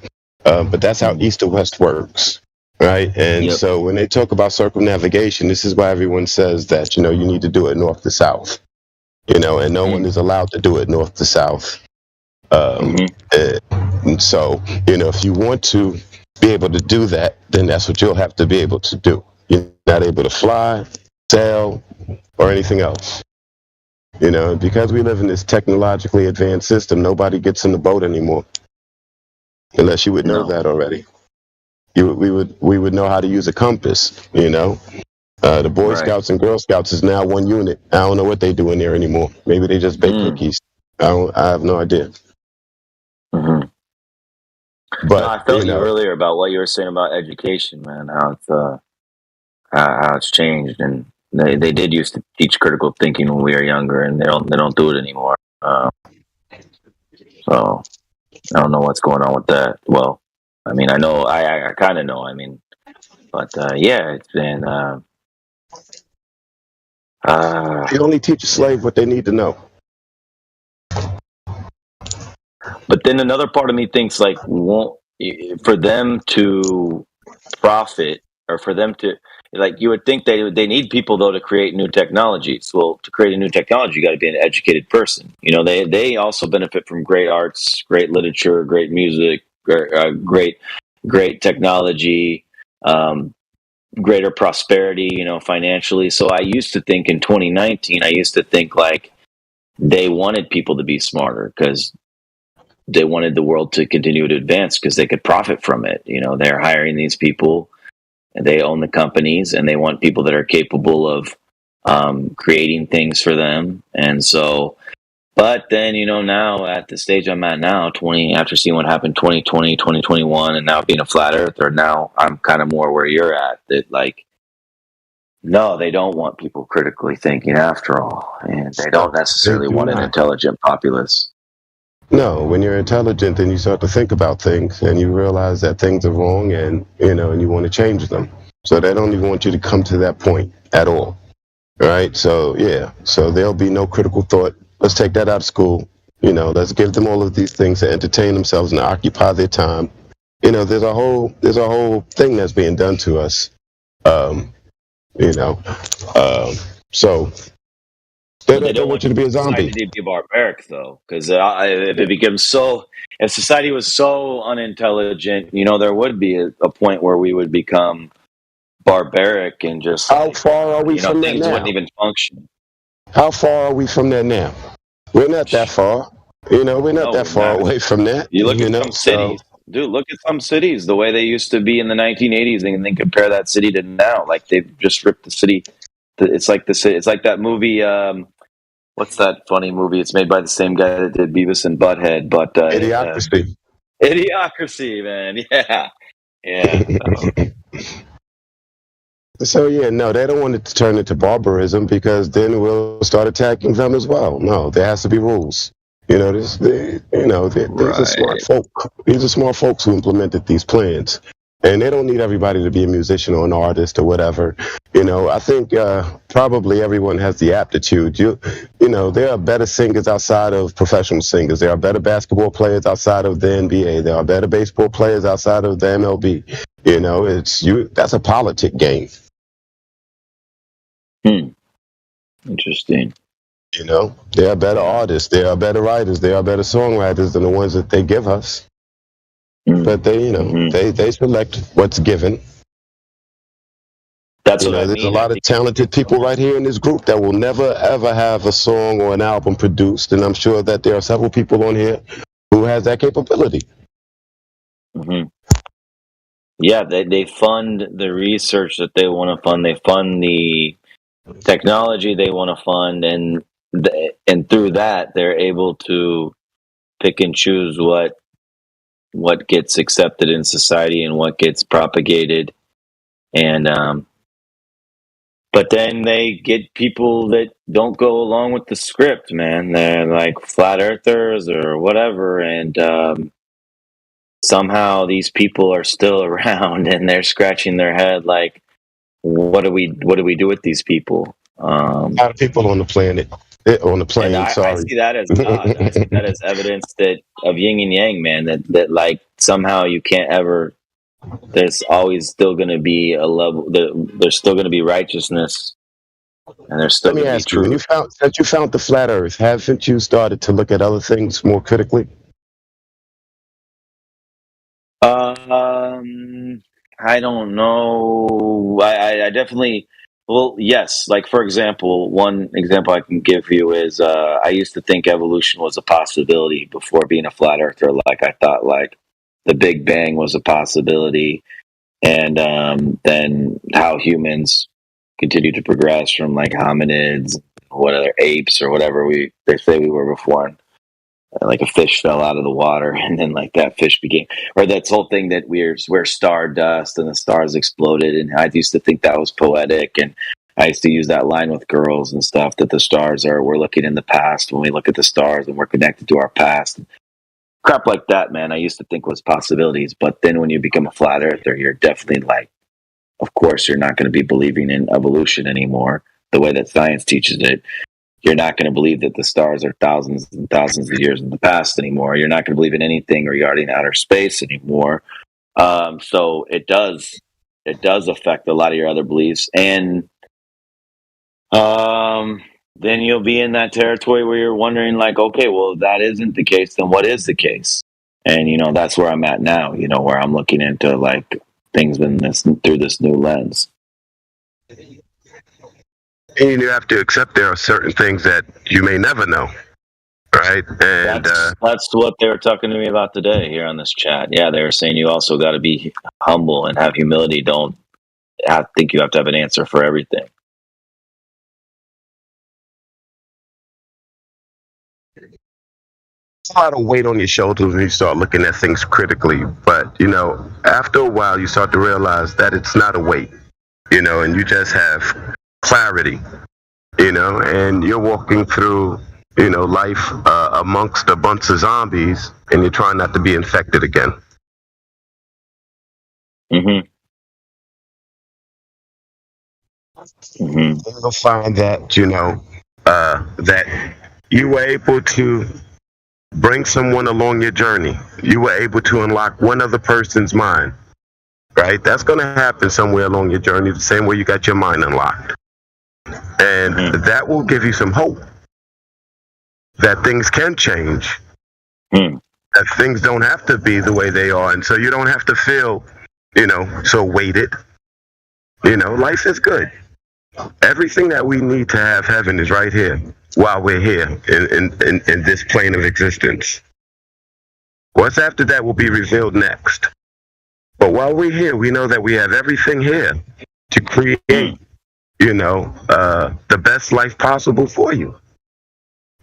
but that's how east to west works, right? And Yep. so when they talk about circumnavigation, this is why everyone says that you need to do it north to south, and no one is allowed to do it north to south. And so if you want to be able to do that, then that's what you'll have to be able to do. You're not able to fly, sail, or anything else. Because we live in this technologically advanced system, nobody gets in the boat anymore, unless you would know that already. We would know how to use a compass. The Boy Scouts and Girl Scouts is now one unit. I don't know what they do in there anymore. Maybe they just bake cookies. I have no idea. No, But I felt you earlier about what you were saying about education, man. How it's changed, and they did used to teach critical thinking when we were younger, and they don't do it anymore. So I don't know what's going on with that. Well, I mean, I know, I kind of know. I mean, but yeah, it's been. They only teach a slave what they need to know. But then another part of me thinks like, for them to profit, or for them to, like, you would think they need people though to create new technologies. Well, to create a new technology, you got to be an educated person. They also benefit from great arts, great literature, great music, great technology, greater prosperity, financially. So I used to think in 2019, like they wanted people to be smarter because they wanted the world to continue to advance because they could profit from it. They're hiring these people and they own the companies and they want people that are capable of creating things for them. And so, but then, now at the stage I'm at now, after seeing what happened 2020, 2021, and now being a flat earther, now I'm kind of more where you're at, that like, no, they don't want people critically thinking after all. And they don't necessarily want an intelligent populace. No, when you're intelligent, then you start to think about things and you realize that things are wrong and you want to change them. So they don't even want you to come to that point at all. Right? So, yeah. So there'll be no critical thought. Let's take that out of school. Let's give them all of these things to entertain themselves and occupy their time. There's a whole thing that's being done to us. So they don't want you to be a zombie. Society to be barbaric, though, because if it becomes if society was so unintelligent, there would be a point where we would become barbaric and just. How far are we from that things now? wouldn't even function. How far are we from that now? We're not that far. We're not that far away from that. You look at some cities. Dude, look at some cities, the way they used to be in the 1980s, and then compare that city to now. Like, they've just ripped the city. It's like that movie. What's that funny movie? It's made by the same guy that did Beavis and Butthead, but Idiocracy. Idiocracy, man. Yeah. So yeah, no, they don't want it to turn into barbarism because then we'll start attacking them as well. No, there has to be rules. These are smart folk. These are smart folks who implemented these plans, and they don't need everybody to be a musician or an artist or whatever. I think probably everyone has the aptitude. There are better singers outside of professional singers. There are better basketball players outside of the NBA. There are better baseball players outside of the MLB. That's a politic game. Interesting. There are better artists, there are better writers, there are better songwriters than the ones that they give us. But they, they select what's given. That's what I mean. There's a lot of talented people right here in this group that will never ever have a song or an album produced, and I'm sure that there are several people on here who has that capability. Yeah, they fund the research that they want to fund. They fund the technology they want to fund, and through that, they're able to pick and choose what gets accepted in society and what gets propagated. And but then they get people that don't go along with the script, man. They're like flat earthers or whatever, and somehow these people are still around and they're scratching their head like, what do we do with these people? A lot of people on the planet, on the And plane. I Sorry. see that as God. I see that as evidence that of yin and yang, man. That like somehow you can't ever. There's always still going to be a level. There's still going to be righteousness, and there's still Let me going to be ask you: when truth. since you found the flat Earth, haven't you started to look at other things more critically? I don't know. I definitely. Well, yes. Like for example, one example I can give you is I used to think evolution was a possibility before being a flat earther. Like I thought, like the Big Bang was a possibility, and then how humans continue to progress from like hominids, what other apes or whatever they say we were before. Like a fish fell out of the water and then like that fish became, or that's whole thing that we're stardust and the stars exploded, and I used to think that was poetic, and I used to use that line with girls and stuff, that the stars we're looking in the past when we look at the stars and we're connected to our past. Crap like that, man, I used to think was possibilities. But then when you become a flat earther, you're definitely like, of course you're not going to be believing in evolution anymore the way that science teaches it. You're not going to believe that the stars are thousands and thousands of years in the past anymore. You're not going to believe in anything regarding outer space anymore. So it does affect a lot of your other beliefs, and then you'll be in that territory where you're wondering, like, okay, well, if that isn't the case, then what is the case? And that's where I'm at now. Where I'm looking into like things through this new lens. And you have to accept there are certain things that you may never know, right? And that's what they were talking to me about today here on this chat. Yeah, they were saying you also got to be humble and have humility. Don't think you have to have an answer for everything. a lot of weight on your shoulders when you start looking at things critically. But, after a while, you start to realize that it's not a weight, and you just have clarity, and you're walking through, life amongst a bunch of zombies, and you're trying not to be infected again. Mm-hmm. You'll find that, that you were able to bring someone along your journey. You were able to unlock one other person's mind, right? That's going to happen somewhere along your journey, the same way you got your mind unlocked. And that will give you some hope that things can change, that things don't have to be the way they are. And so you don't have to feel, so weighted. Life is good. Everything that we need to have heaven is right here while we're here in this plane of existence. What's after that will be revealed next. But while we're here, we know that we have everything here to create, the best life possible for you.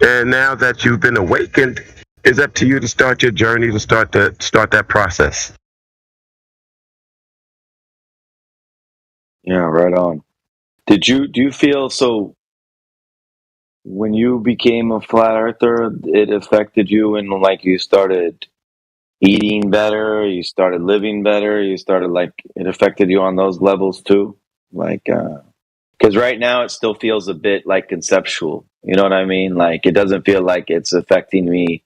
And now that you've been awakened, it's up to you to start your journey, to start that process. Yeah, right on. Do you feel so when you became a flat earther, it affected you and like you started eating better, you started living better, you started like it affected you on those levels too? Like, because right now it still feels a bit like conceptual. You know what I mean? Like it doesn't feel like it's affecting me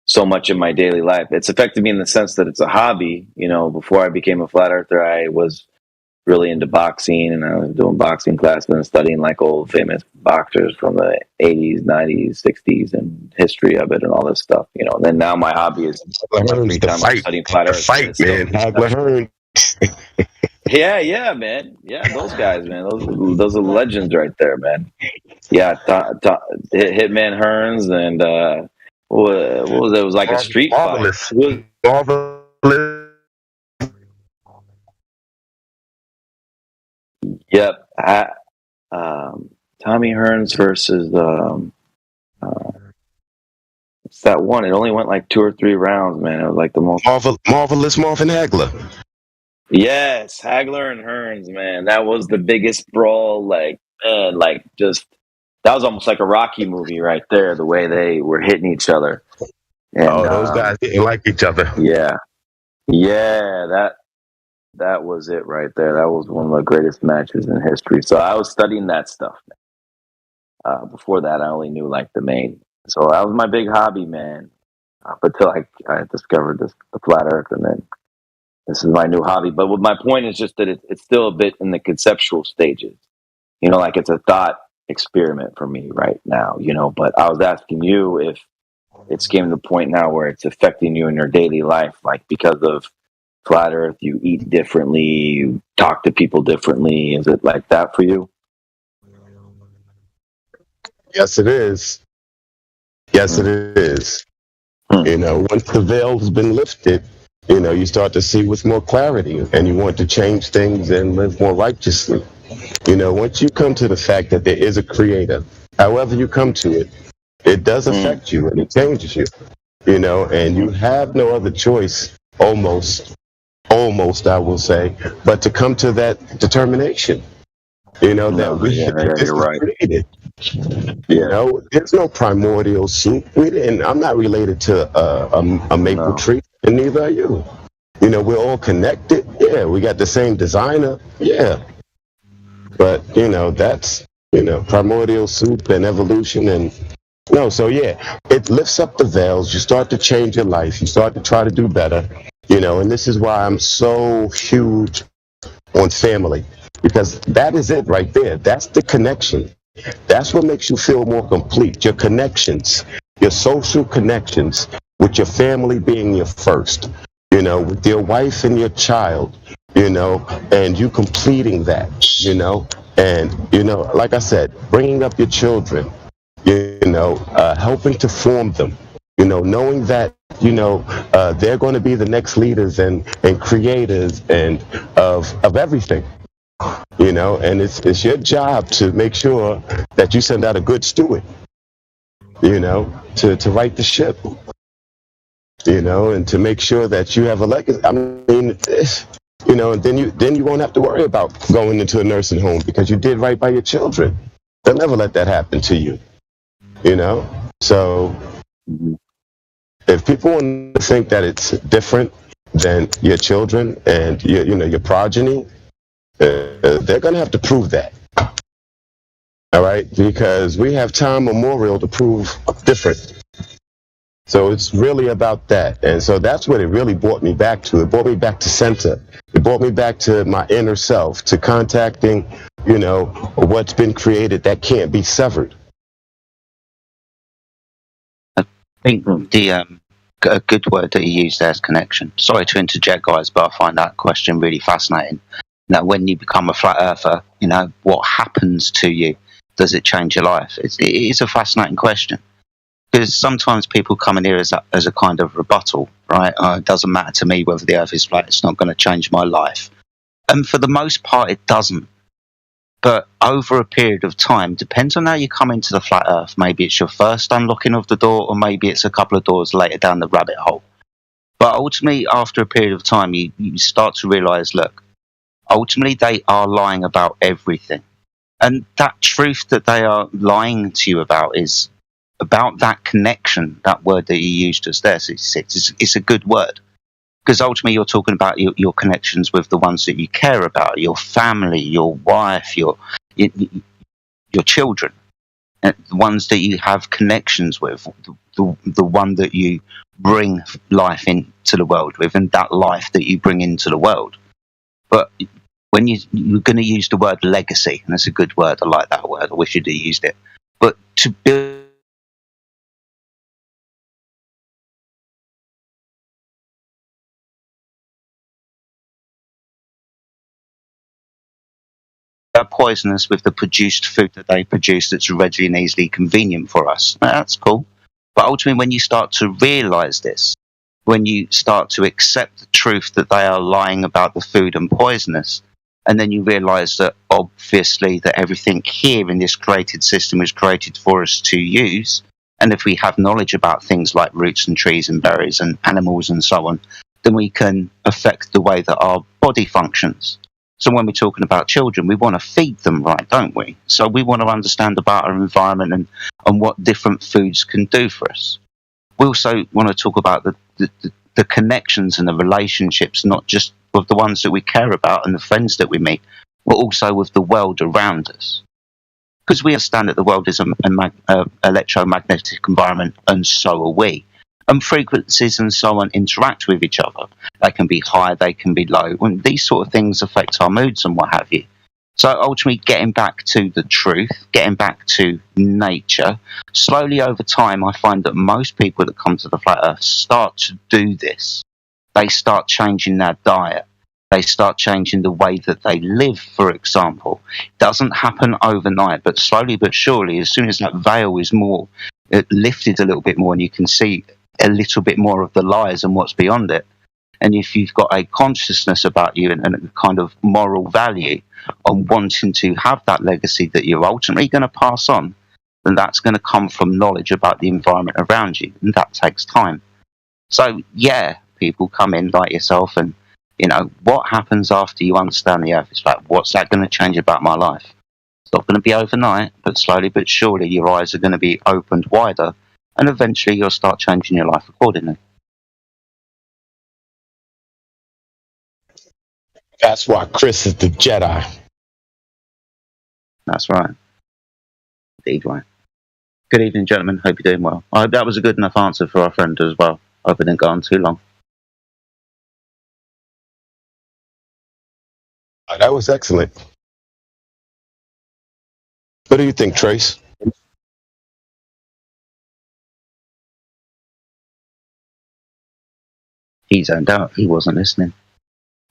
so much in my daily life. It's affected me in the sense that it's a hobby. Before I became a flat earther, I was really into boxing, and I was doing boxing classes and studying like old famous boxers from the 80s, 90s, 60s, and history of it and all this stuff. And then now my hobby is free time. I'm studying flat earth. Fight, man. Hagler Hearns. Yeah, man. Yeah, those guys, man. Those are legends right there, man. Yeah, Hitman Hearns and what was it? It was like a street Marvelous. fight. Marvelous. Yep. Tommy Hearns versus it's that one. It only went like 2 or 3 rounds, man. It was like the most marvelous Marvin Hagler. Yes, Hagler and Hearns, man. That was the biggest brawl. Like, man, like just that was almost like a Rocky movie right there. The way they were hitting each other. And, those guys didn't like each other. Yeah. Yeah, that was it right there. That was one of the greatest matches in history. So I was studying that stuff. Before that, I only knew like the main. So that was my big hobby, man. Up until I discovered the flat Earth, and then this is my new hobby. But what my point is just that it's still a bit in the conceptual stages. You know, like it's a thought experiment for me right now. You know, but I was asking you if it's came to the point now where it's affecting you in your daily life, like because of flat Earth, you eat differently, you talk to people differently. Is it like that for you? Yes, it is. Yes, it is. You know, once the veil's been lifted, you know, you start to see with more clarity, and you want to change things and live more righteously. You know, once you come to the fact that there is a creator, however you come to it, it does affect you and it changes you. You know, and you have no other choice, almost, I will say, but to come to that determination. You know, that this you're was right. created. You know, there's no primordial soup. I'm not related to a maple tree, and neither are you. You know, we're all connected. Yeah, we got the same designer. Yeah. But, you know, that's, you know, primordial soup and evolution and no, so yeah, it lifts up the veils. You start to change your life. You start to try to do better, you know, and this is why I'm so huge on family, because that is it right there. That's the connection. That's what makes you feel more complete. Your connections, your social connections with your family being your first, you know, with your wife and your child, you know, and you completing that, you know, and, you know, like I said, bringing up your children, you know, helping to form them, you know, knowing that, you know, they're going to be the next leaders and creators and of everything, you know, and it's your job to make sure that you send out a good steward, you know, to right the ship, you know, and to make sure that you have a legacy. I mean, you know, and then you won't have to worry about going into a nursing home because you did right by your children. They'll never let that happen to you. You know, so if people want to think that it's different than your children and you know, your progeny, they're going to have to prove that. All right, because we have time memorial to prove different. So it's really about that, and so that's what it really brought me back to. It brought me back to center. It brought me back to my inner self, to contacting, you know, what's been created that can't be severed. I think a good word that you used there is connection. Sorry to interject, guys, but I find that question really fascinating. Now, when you become a flat earther, you know, what happens to you? Does it change your life? It is a fascinating question, because sometimes people come in here as a kind of rebuttal, right? It doesn't matter to me whether the earth is flat, it's not going to change my life. And for the most part, it doesn't. But over a period of time, depends on how you come into the flat earth. Maybe it's your first unlocking of the door, or maybe it's a couple of doors later down the rabbit hole. But ultimately, after a period of time, you start to realize, look, ultimately they are lying about everything. And that truth that they are lying to you about is about that connection, that word that you used just there. So it's a good word. Because ultimately you're talking about your connections with the ones that you care about, your family, your wife, your children, the ones that you have connections with, the one that you bring life into the world with, and that life that you bring into the world. But when you're going to use the word legacy, and that's a good word, I like that word, I wish you'd have used it, but to build poisonous with the produced food that they produce that's readily and easily convenient for us. That's cool. But ultimately, when you start to realize this, when you start to accept the truth that they are lying about the food and poisonous, and then you realize that obviously that everything here in this created system is created for us to use, and if we have knowledge about things like roots and trees and berries and animals and so on, then we can affect the way that our body functions. So when we're talking about children, we want to feed them right, don't we? So we want to understand about our environment and what different foods can do for us. We also want to talk about the connections and the relationships, not just with the ones that we care about and the friends that we meet, but also with the world around us. Because we understand that the world is an electromagnetic environment, and so are we. And frequencies and so on interact with each other. They can be high, they can be low, and these sort of things affect our moods and what have you. So ultimately, getting back to the truth, getting back to nature, slowly over time, I find that most people that come to the Flat Earth start to do this. They start changing their diet. They start changing the way that they live, for example. It doesn't happen overnight, but slowly but surely, as soon as that veil is more lifted a little bit more and you can see a little bit more of the lies and what's beyond it, and if you've got a consciousness about you and a kind of moral value on wanting to have that legacy that you're ultimately going to pass on, then that's going to come from knowledge about the environment around you, and that takes time. So, yeah, people come in like yourself and, you know, what happens after you understand the earth? It's like, what's that going to change about my life? It's not going to be overnight, but slowly but surely your eyes are going to be opened wider, and eventually you'll start changing your life accordingly. That's why Chris is the Jedi. That's right. Indeed right. Good evening, gentlemen. Hope you're doing well. I hope that was a good enough answer for our friend as well. Hope it didn't go on too long. That was excellent. What do you think, Trace? He zoned out. He wasn't listening.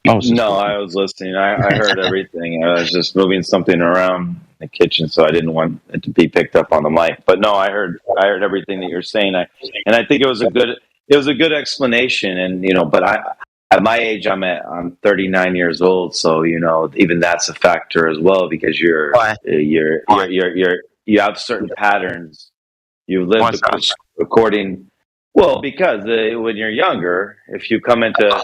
I was listening. I heard everything. I was just moving something around in the kitchen, so I didn't want it to be picked up on the mic. But no, I heard everything that you're saying. I think it was a good explanation. And but at my age, I'm 39 years old, so even that's a factor as well, because you have certain patterns. You live according. Well, because when you're younger, if you come into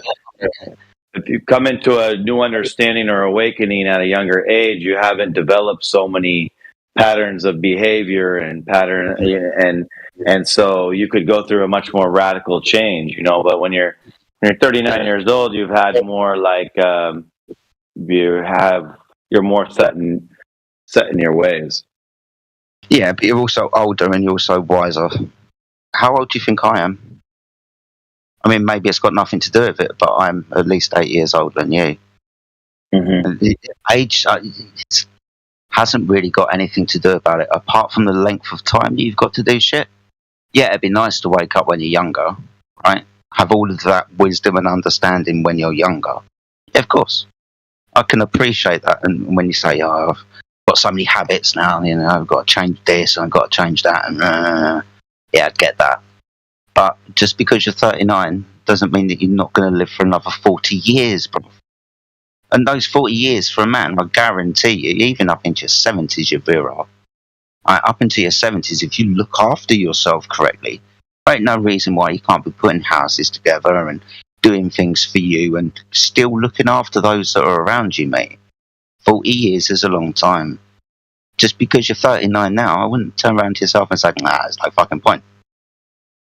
a new understanding or awakening at a younger age, you haven't developed so many patterns of behavior and so you could go through a much more radical change, but when you're 39 years old, you've had more like you're more set in your ways. Yeah, but you're also older and you're also wiser. How old do you think I am? I mean, maybe it's got nothing to do with it, but I'm at least 8 years older than you. Mm-hmm. Age hasn't really got anything to do about it, apart from the length of time that you've got to do shit. Yeah, it'd be nice to wake up when you're younger, right? Have all of that wisdom and understanding when you're younger. Yeah, of course. I can appreciate that. And when you say, oh, I've got so many habits now, I've got to change this and I've got to change that. And yeah, I get that. But just because you're 39 doesn't mean that you're not going to live for another 40 years, bro. And those 40 years for a man, I guarantee you, even up into your 70s, you're virile. Up into your 70s, if you look after yourself correctly, there ain't no reason why you can't be putting houses together and doing things for you and still looking after those that are around you, mate. 40 years is a long time. Just because you're 39 now, I wouldn't turn around to yourself and say, nah, there's no fucking point.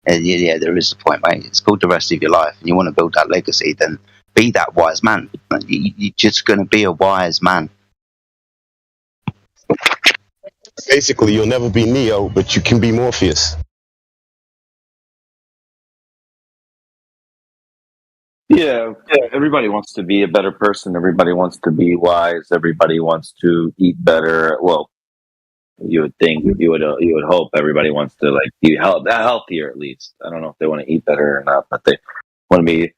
Yeah, there is a point, mate. It's called the rest of your life, and you want to build that legacy, then be that wise man. You're just going to be a wise man. Basically, you'll never be Neo, but you can be Morpheus. Yeah, everybody wants to be a better person. Everybody wants to be wise. Everybody wants to eat better. Well, you would think, you would hope everybody wants to be healthier at least. I don't know if they want to eat better or not, but they want to be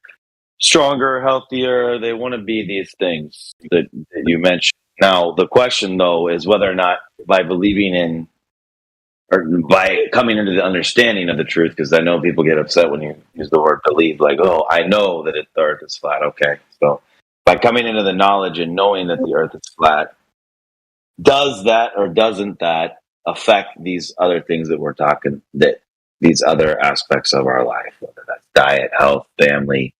stronger, healthier. They want to be these things that you mentioned. Now, the question though is whether or not by believing in or by coming into the understanding of the truth, because I know people get upset when you use the word believe, like, oh, I know that the earth is flat. Okay, so by coming into the knowledge and knowing that the earth is flat, does that or doesn't that affect these other things that we're talking, that these other aspects of our life, whether that's diet, health, family,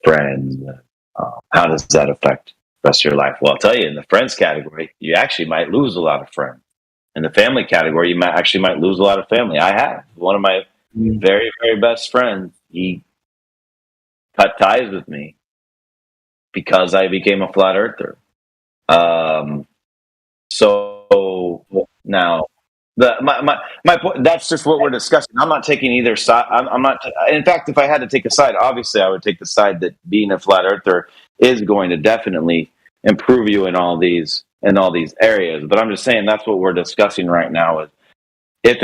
friends, how does that affect the rest of your life? Well, I'll tell you, in the friends category, you actually might lose a lot of friends. In the family category, you might lose a lot of family. I have one of my very, very best friends he cut ties with me because I became a flat earther. So now, my point. That's just what we're discussing. I'm not taking either side. I'm not. In fact, if I had to take a side, obviously I would take the side that being a flat earther is going to definitely improve you in all these areas. But I'm just saying that's what we're discussing right now. Is